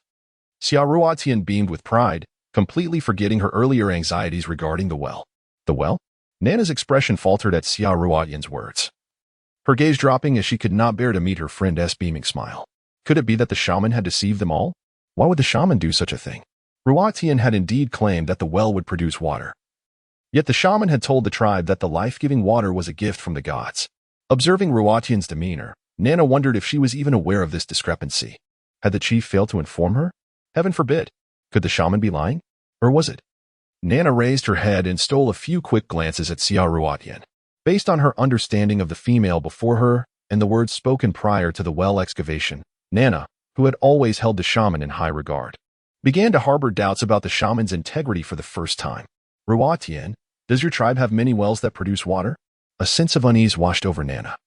Xiaoruotian beamed with pride, completely forgetting her earlier anxieties regarding the well. The well? Nana's expression faltered at Xiaoruotian's words, her gaze dropping as she could not bear to meet her friend's beaming smile. Could it be that the shaman had deceived them all? Why would the shaman do such a thing? Ruotian had indeed claimed that the well would produce water. Yet the shaman had told the tribe that the life-giving water was a gift from the gods. Observing Ruotian's demeanor, Nana wondered if she was even aware of this discrepancy. Had the chief failed to inform her? Heaven forbid. Could the shaman be lying? Or was it? Nana raised her head and stole a few quick glances at Xiaoruotian. Based on her understanding of the female before her and the words spoken prior to the well excavation, Nana, who had always held the shaman in high regard, began to harbor doubts about the shaman's integrity for the first time. Ruotian, does your tribe have many wells that produce water? A sense of unease washed over Nana.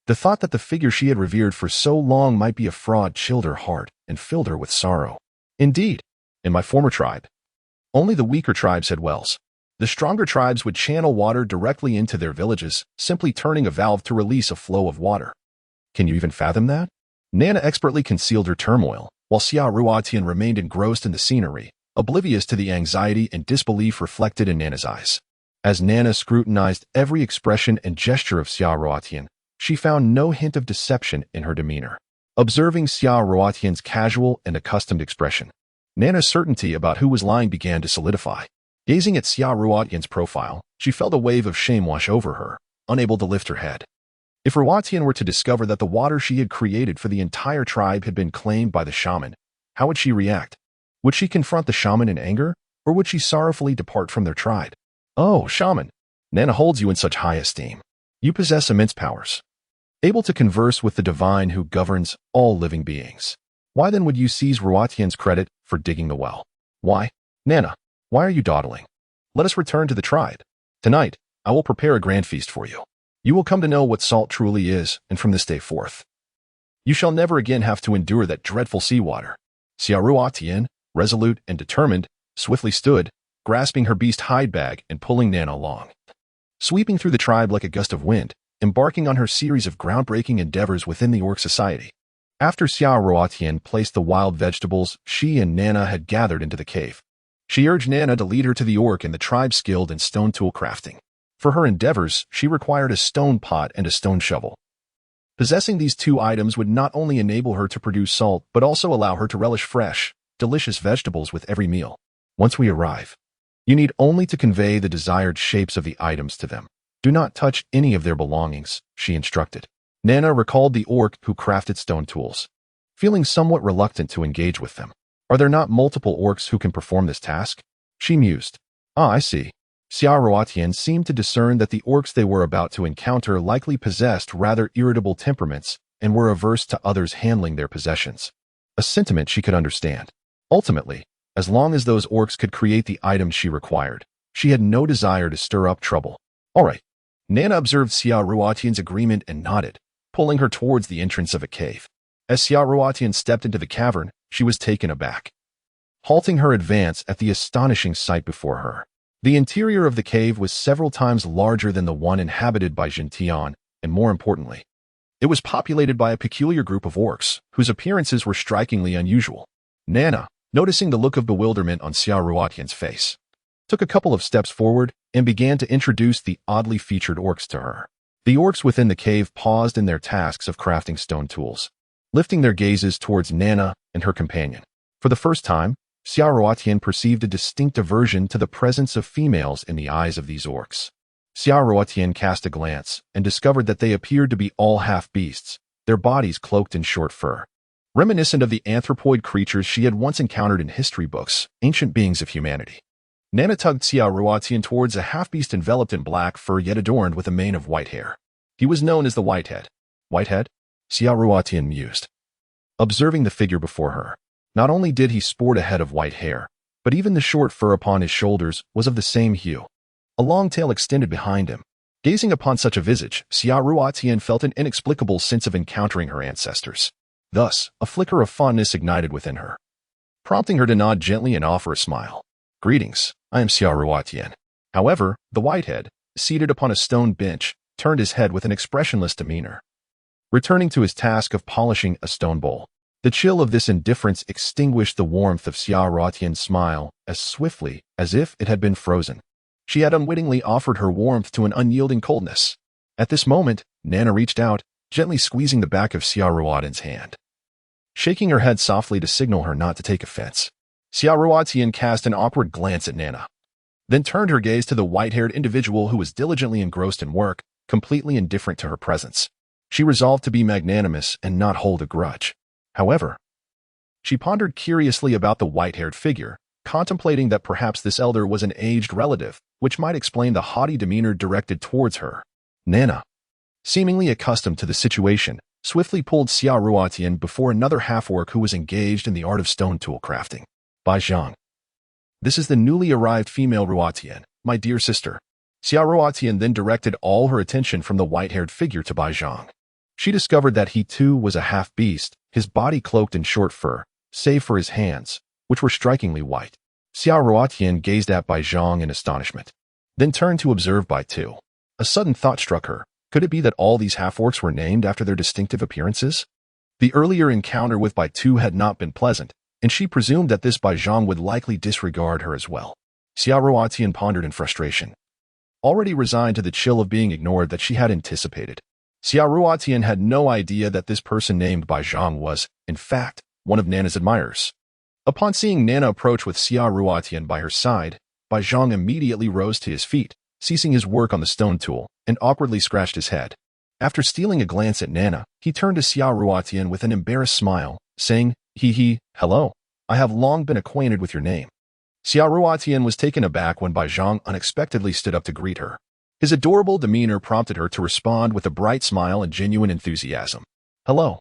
The thought that the figure she had revered for so long might be a fraud chilled her heart and filled her with sorrow. Indeed, in my former tribe, only the weaker tribes had wells. The stronger tribes would channel water directly into their villages, simply turning a valve to release a flow of water. Can you even fathom that? Nana expertly concealed her turmoil, while Xiaoruotian remained engrossed in the scenery, oblivious to the anxiety and disbelief reflected in Nana's eyes. As Nana scrutinized every expression and gesture of Xiaoruotian, she found no hint of deception in her demeanor. Observing Xiaoruotian's casual and accustomed expression, Nana's certainty about who was lying began to solidify. Gazing at Xiaoruotian's profile, she felt a wave of shame wash over her, unable to lift her head. If Ruotian were to discover that the water she had created for the entire tribe had been claimed by the shaman, how would she react? Would she confront the shaman in anger, or would she sorrowfully depart from their tribe? Oh, shaman! Nana holds you in such high esteem. You possess immense powers, able to converse with the divine who governs all living beings. Why then would you seize Ruotian's credit for digging the well? Why? Nana, why are you dawdling? Let us return to the tribe. Tonight, I will prepare a grand feast for you. You will come to know what salt truly is, and from this day forth, you shall never again have to endure that dreadful seawater. Xiaoruotian, resolute and determined, swiftly stood, grasping her beast hide bag and pulling Nana along. Sweeping through the tribe like a gust of wind, embarking on her series of groundbreaking endeavors within the orc society. After Xiaoruotian placed the wild vegetables she and Nana had gathered into the cave, she urged Nana to lead her to the orc and the tribe skilled in stone tool crafting. For her endeavors, she required a stone pot and a stone shovel. Possessing these two items would not only enable her to produce salt, but also allow her to relish fresh, delicious vegetables with every meal. Once we arrive, you need only to convey the desired shapes of the items to them. Do not touch any of their belongings, she instructed. Nana recalled the orc who crafted stone tools, feeling somewhat reluctant to engage with them. Are there not multiple orcs who can perform this task? She mused. Ah, I see. Xiaoruotian seemed to discern that the orcs they were about to encounter likely possessed rather irritable temperaments and were averse to others handling their possessions. A sentiment she could understand. Ultimately, as long as those orcs could create the items she required, she had no desire to stir up trouble. All right. Nana observed Xiaoruotian's agreement and nodded, pulling her towards the entrance of a cave. As Xiaoruotian stepped into the cavern, she was taken aback, halting her advance at the astonishing sight before her. The interior of the cave was several times larger than the one inhabited by Jintian, and more importantly, it was populated by a peculiar group of orcs, whose appearances were strikingly unusual. Nana, noticing the look of bewilderment on Xiaoruotian's face, took a couple of steps forward and began to introduce the oddly featured orcs to her. The orcs within the cave paused in their tasks of crafting stone tools, lifting their gazes towards Nana and her companion. For the first time, Xiaoruotian perceived a distinct aversion to the presence of females in the eyes of these orcs. Xiaoruotian cast a glance and discovered that they appeared to be all half-beasts, their bodies cloaked in short fur. Reminiscent of the anthropoid creatures she had once encountered in history books, ancient beings of humanity. Nana tugged Xiaoruotian towards a half-beast enveloped in black fur yet adorned with a mane of white hair. He was known as the Whitehead. Whitehead? Xiaoruotian mused, observing the figure before her. Not only did he sport a head of white hair, but even the short fur upon his shoulders was of the same hue. A long tail extended behind him. Gazing upon such a visage, Xiaoruotian felt an inexplicable sense of encountering her ancestors. Thus, a flicker of fondness ignited within her, prompting her to nod gently and offer a smile. Greetings, I am Xiaoruotian. However, the Whitehead, seated upon a stone bench, turned his head with an expressionless demeanor, returning to his task of polishing a stone bowl. The chill of this indifference extinguished the warmth of Xiaoruotian's smile as swiftly as if it had been frozen. She had unwittingly offered her warmth to an unyielding coldness. At this moment, Nana reached out, gently squeezing the back of Xiaoruotian's hand, shaking her head softly to signal her not to take offense. Xiaoruotian cast an awkward glance at Nana, then turned her gaze to the white-haired individual who was diligently engrossed in work, completely indifferent to her presence. She resolved to be magnanimous and not hold a grudge. However, she pondered curiously about the white-haired figure, contemplating that perhaps this elder was an aged relative, which might explain the haughty demeanor directed towards her. Nana, seemingly accustomed to the situation, swiftly pulled Xiaoruotian before another half-orc who was engaged in the art of stone tool crafting. Bai Zhang. This is the newly arrived female Ruotian, my dear sister. Xiaoruotian then directed all her attention from the white-haired figure to Bai Zhang. She discovered that he too was a half-beast, his body cloaked in short fur, save for his hands, which were strikingly white. Xiaoruotian gazed at Bai Zhang in astonishment, then turned to observe Bai Tu. A sudden thought struck her. Could it be that all these half-orcs were named after their distinctive appearances? The earlier encounter with Bai Tu had not been pleasant, and she presumed that this Bai Zhang would likely disregard her as well. Xiaoruotian pondered in frustration, already resigned to the chill of being ignored that she had anticipated. Xiaoruotian had no idea that this person named Bai Zhang was, in fact, one of Nana's admirers. Upon seeing Nana approach with Xiaoruotian by her side, Bai Zhang immediately rose to his feet, ceasing his work on the stone tool, and awkwardly scratched his head. After stealing a glance at Nana, he turned to Xiaoruotian with an embarrassed smile, saying, hello, I have long been acquainted with your name. Xiaoruotian was taken aback when Bai Zhang unexpectedly stood up to greet her. His adorable demeanor prompted her to respond with a bright smile and genuine enthusiasm. Hello.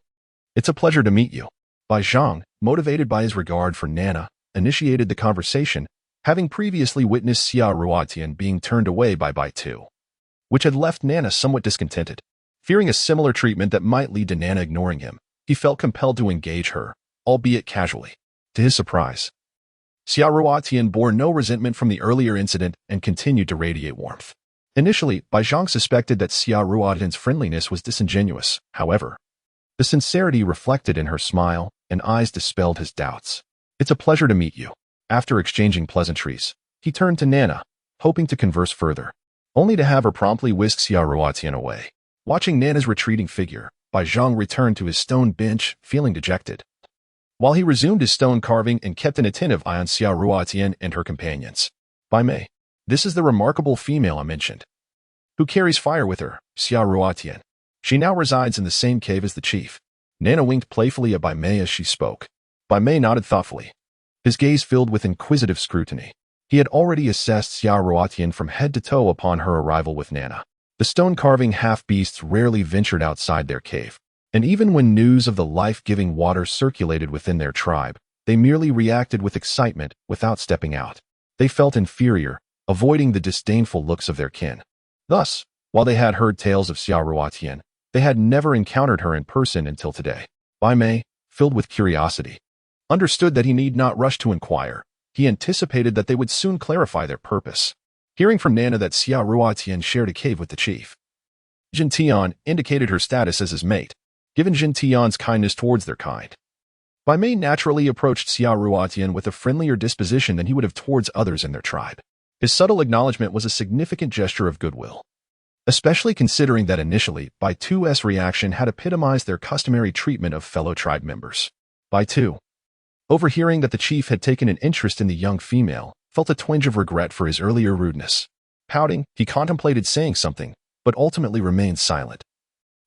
It's a pleasure to meet you. Bai Zhang, motivated by his regard for Nana, initiated the conversation, having previously witnessed Xiaoruotian being turned away by Bai Tu, which had left Nana somewhat discontented. Fearing a similar treatment that might lead to Nana ignoring him, he felt compelled to engage her, albeit casually. To his surprise, Xiaoruotian bore no resentment from the earlier incident and continued to radiate warmth. Initially, Bai Zhang suspected that Xiaoruotian's friendliness was disingenuous. However, the sincerity reflected in her smile and eyes dispelled his doubts. It's a pleasure to meet you. After exchanging pleasantries, he turned to Nana, hoping to converse further, only to have her promptly whisk Xiaoruotian away. Watching Nana's retreating figure, Bai Zhang returned to his stone bench, feeling dejected, while he resumed his stone carving and kept an attentive eye on Xiaoruotian and her companions. Bai Mei. This is the remarkable female I mentioned. who carries fire with her, Xia Ruotian. She now resides in the same cave as the chief. Nana winked playfully at Bai Mei as she spoke. Bai Mei nodded thoughtfully, his gaze filled with inquisitive scrutiny. He had already assessed Xia Ruotian from head to toe upon her arrival with Nana. The stone-carving half-beasts rarely ventured outside their cave, and even when news of the life-giving water circulated within their tribe, they merely reacted with excitement without stepping out. They felt inferior, avoiding the disdainful looks of their kin. Thus, while they had heard tales of Xia Ruotian, they had never encountered her in person until today. Bai Mei, filled with curiosity, understood that he need not rush to inquire. He anticipated that they would soon clarify their purpose. Hearing from Nana that Xia Ruotian shared a cave with the chief, Jin Tian indicated her status as his mate, given Jin Tian's kindness towards their kind. Bai Mei naturally approached Xia Ruotian with a friendlier disposition than he would have towards others in their tribe. His subtle acknowledgement was a significant gesture of goodwill, especially considering that initially, Bai Tu's reaction had epitomized their customary treatment of fellow tribe members. Bai Tu, overhearing that the chief had taken an interest in the young female, felt a twinge of regret for his earlier rudeness. Pouting, he contemplated saying something, but ultimately remained silent,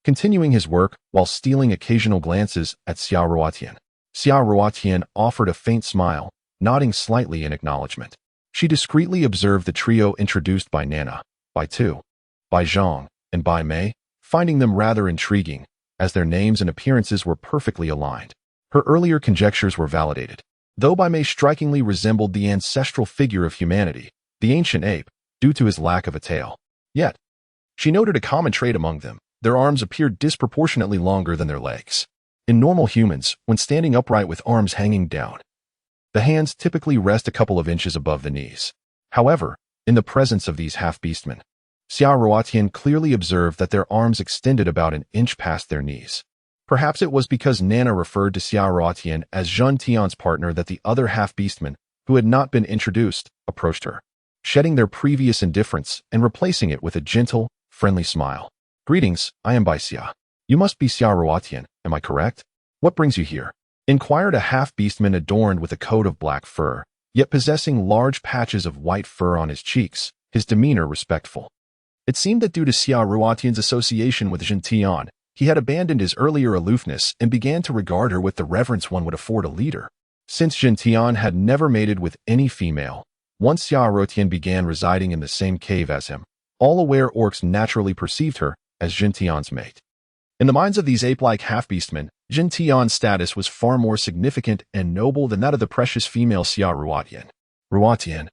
continuing his work while stealing occasional glances at Xia Ruotian. Xia Ruotian offered a faint smile, nodding slightly in acknowledgement. She discreetly observed the trio introduced by Nana, Bai Tu, Bai Zhang, and Bai Mei, finding them rather intriguing, as their names and appearances were perfectly aligned. Her earlier conjectures were validated. Though Bai Mei strikingly resembled the ancestral figure of humanity, the ancient ape, due to his lack of a tail. Yet, she noted a common trait among them. Their arms appeared disproportionately longer than their legs. In normal humans, when standing upright with arms hanging down, the hands typically rest a couple of inches above the knees. However, in the presence of these half-beastmen, Xia Ruotian clearly observed that their arms extended about an inch past their knees. Perhaps it was because Nana referred to Xia Ruotian as Jun Tian's partner that the other half-beastmen, who had not been introduced, approached her, shedding their previous indifference and replacing it with a gentle, friendly smile. "Greetings, I am Bai Xia. You must be Xia Ruotian, am I correct? What brings you here?" inquired a half-beastman adorned with a coat of black fur, yet possessing large patches of white fur on his cheeks, his demeanor respectful. It seemed that due to Xia Ruotian's association with Jin Tian, he had abandoned his earlier aloofness and began to regard her with the reverence one would afford a leader. Since Jin Tian had never mated with any female, once Xia Ruotian began residing in the same cave as him, all aware orcs naturally perceived her as Jin Tian's mate. In the minds of these ape-like half-beastmen, Jin Tian's status was far more significant and noble than that of the precious female Xia Ruotian. "Ruotian,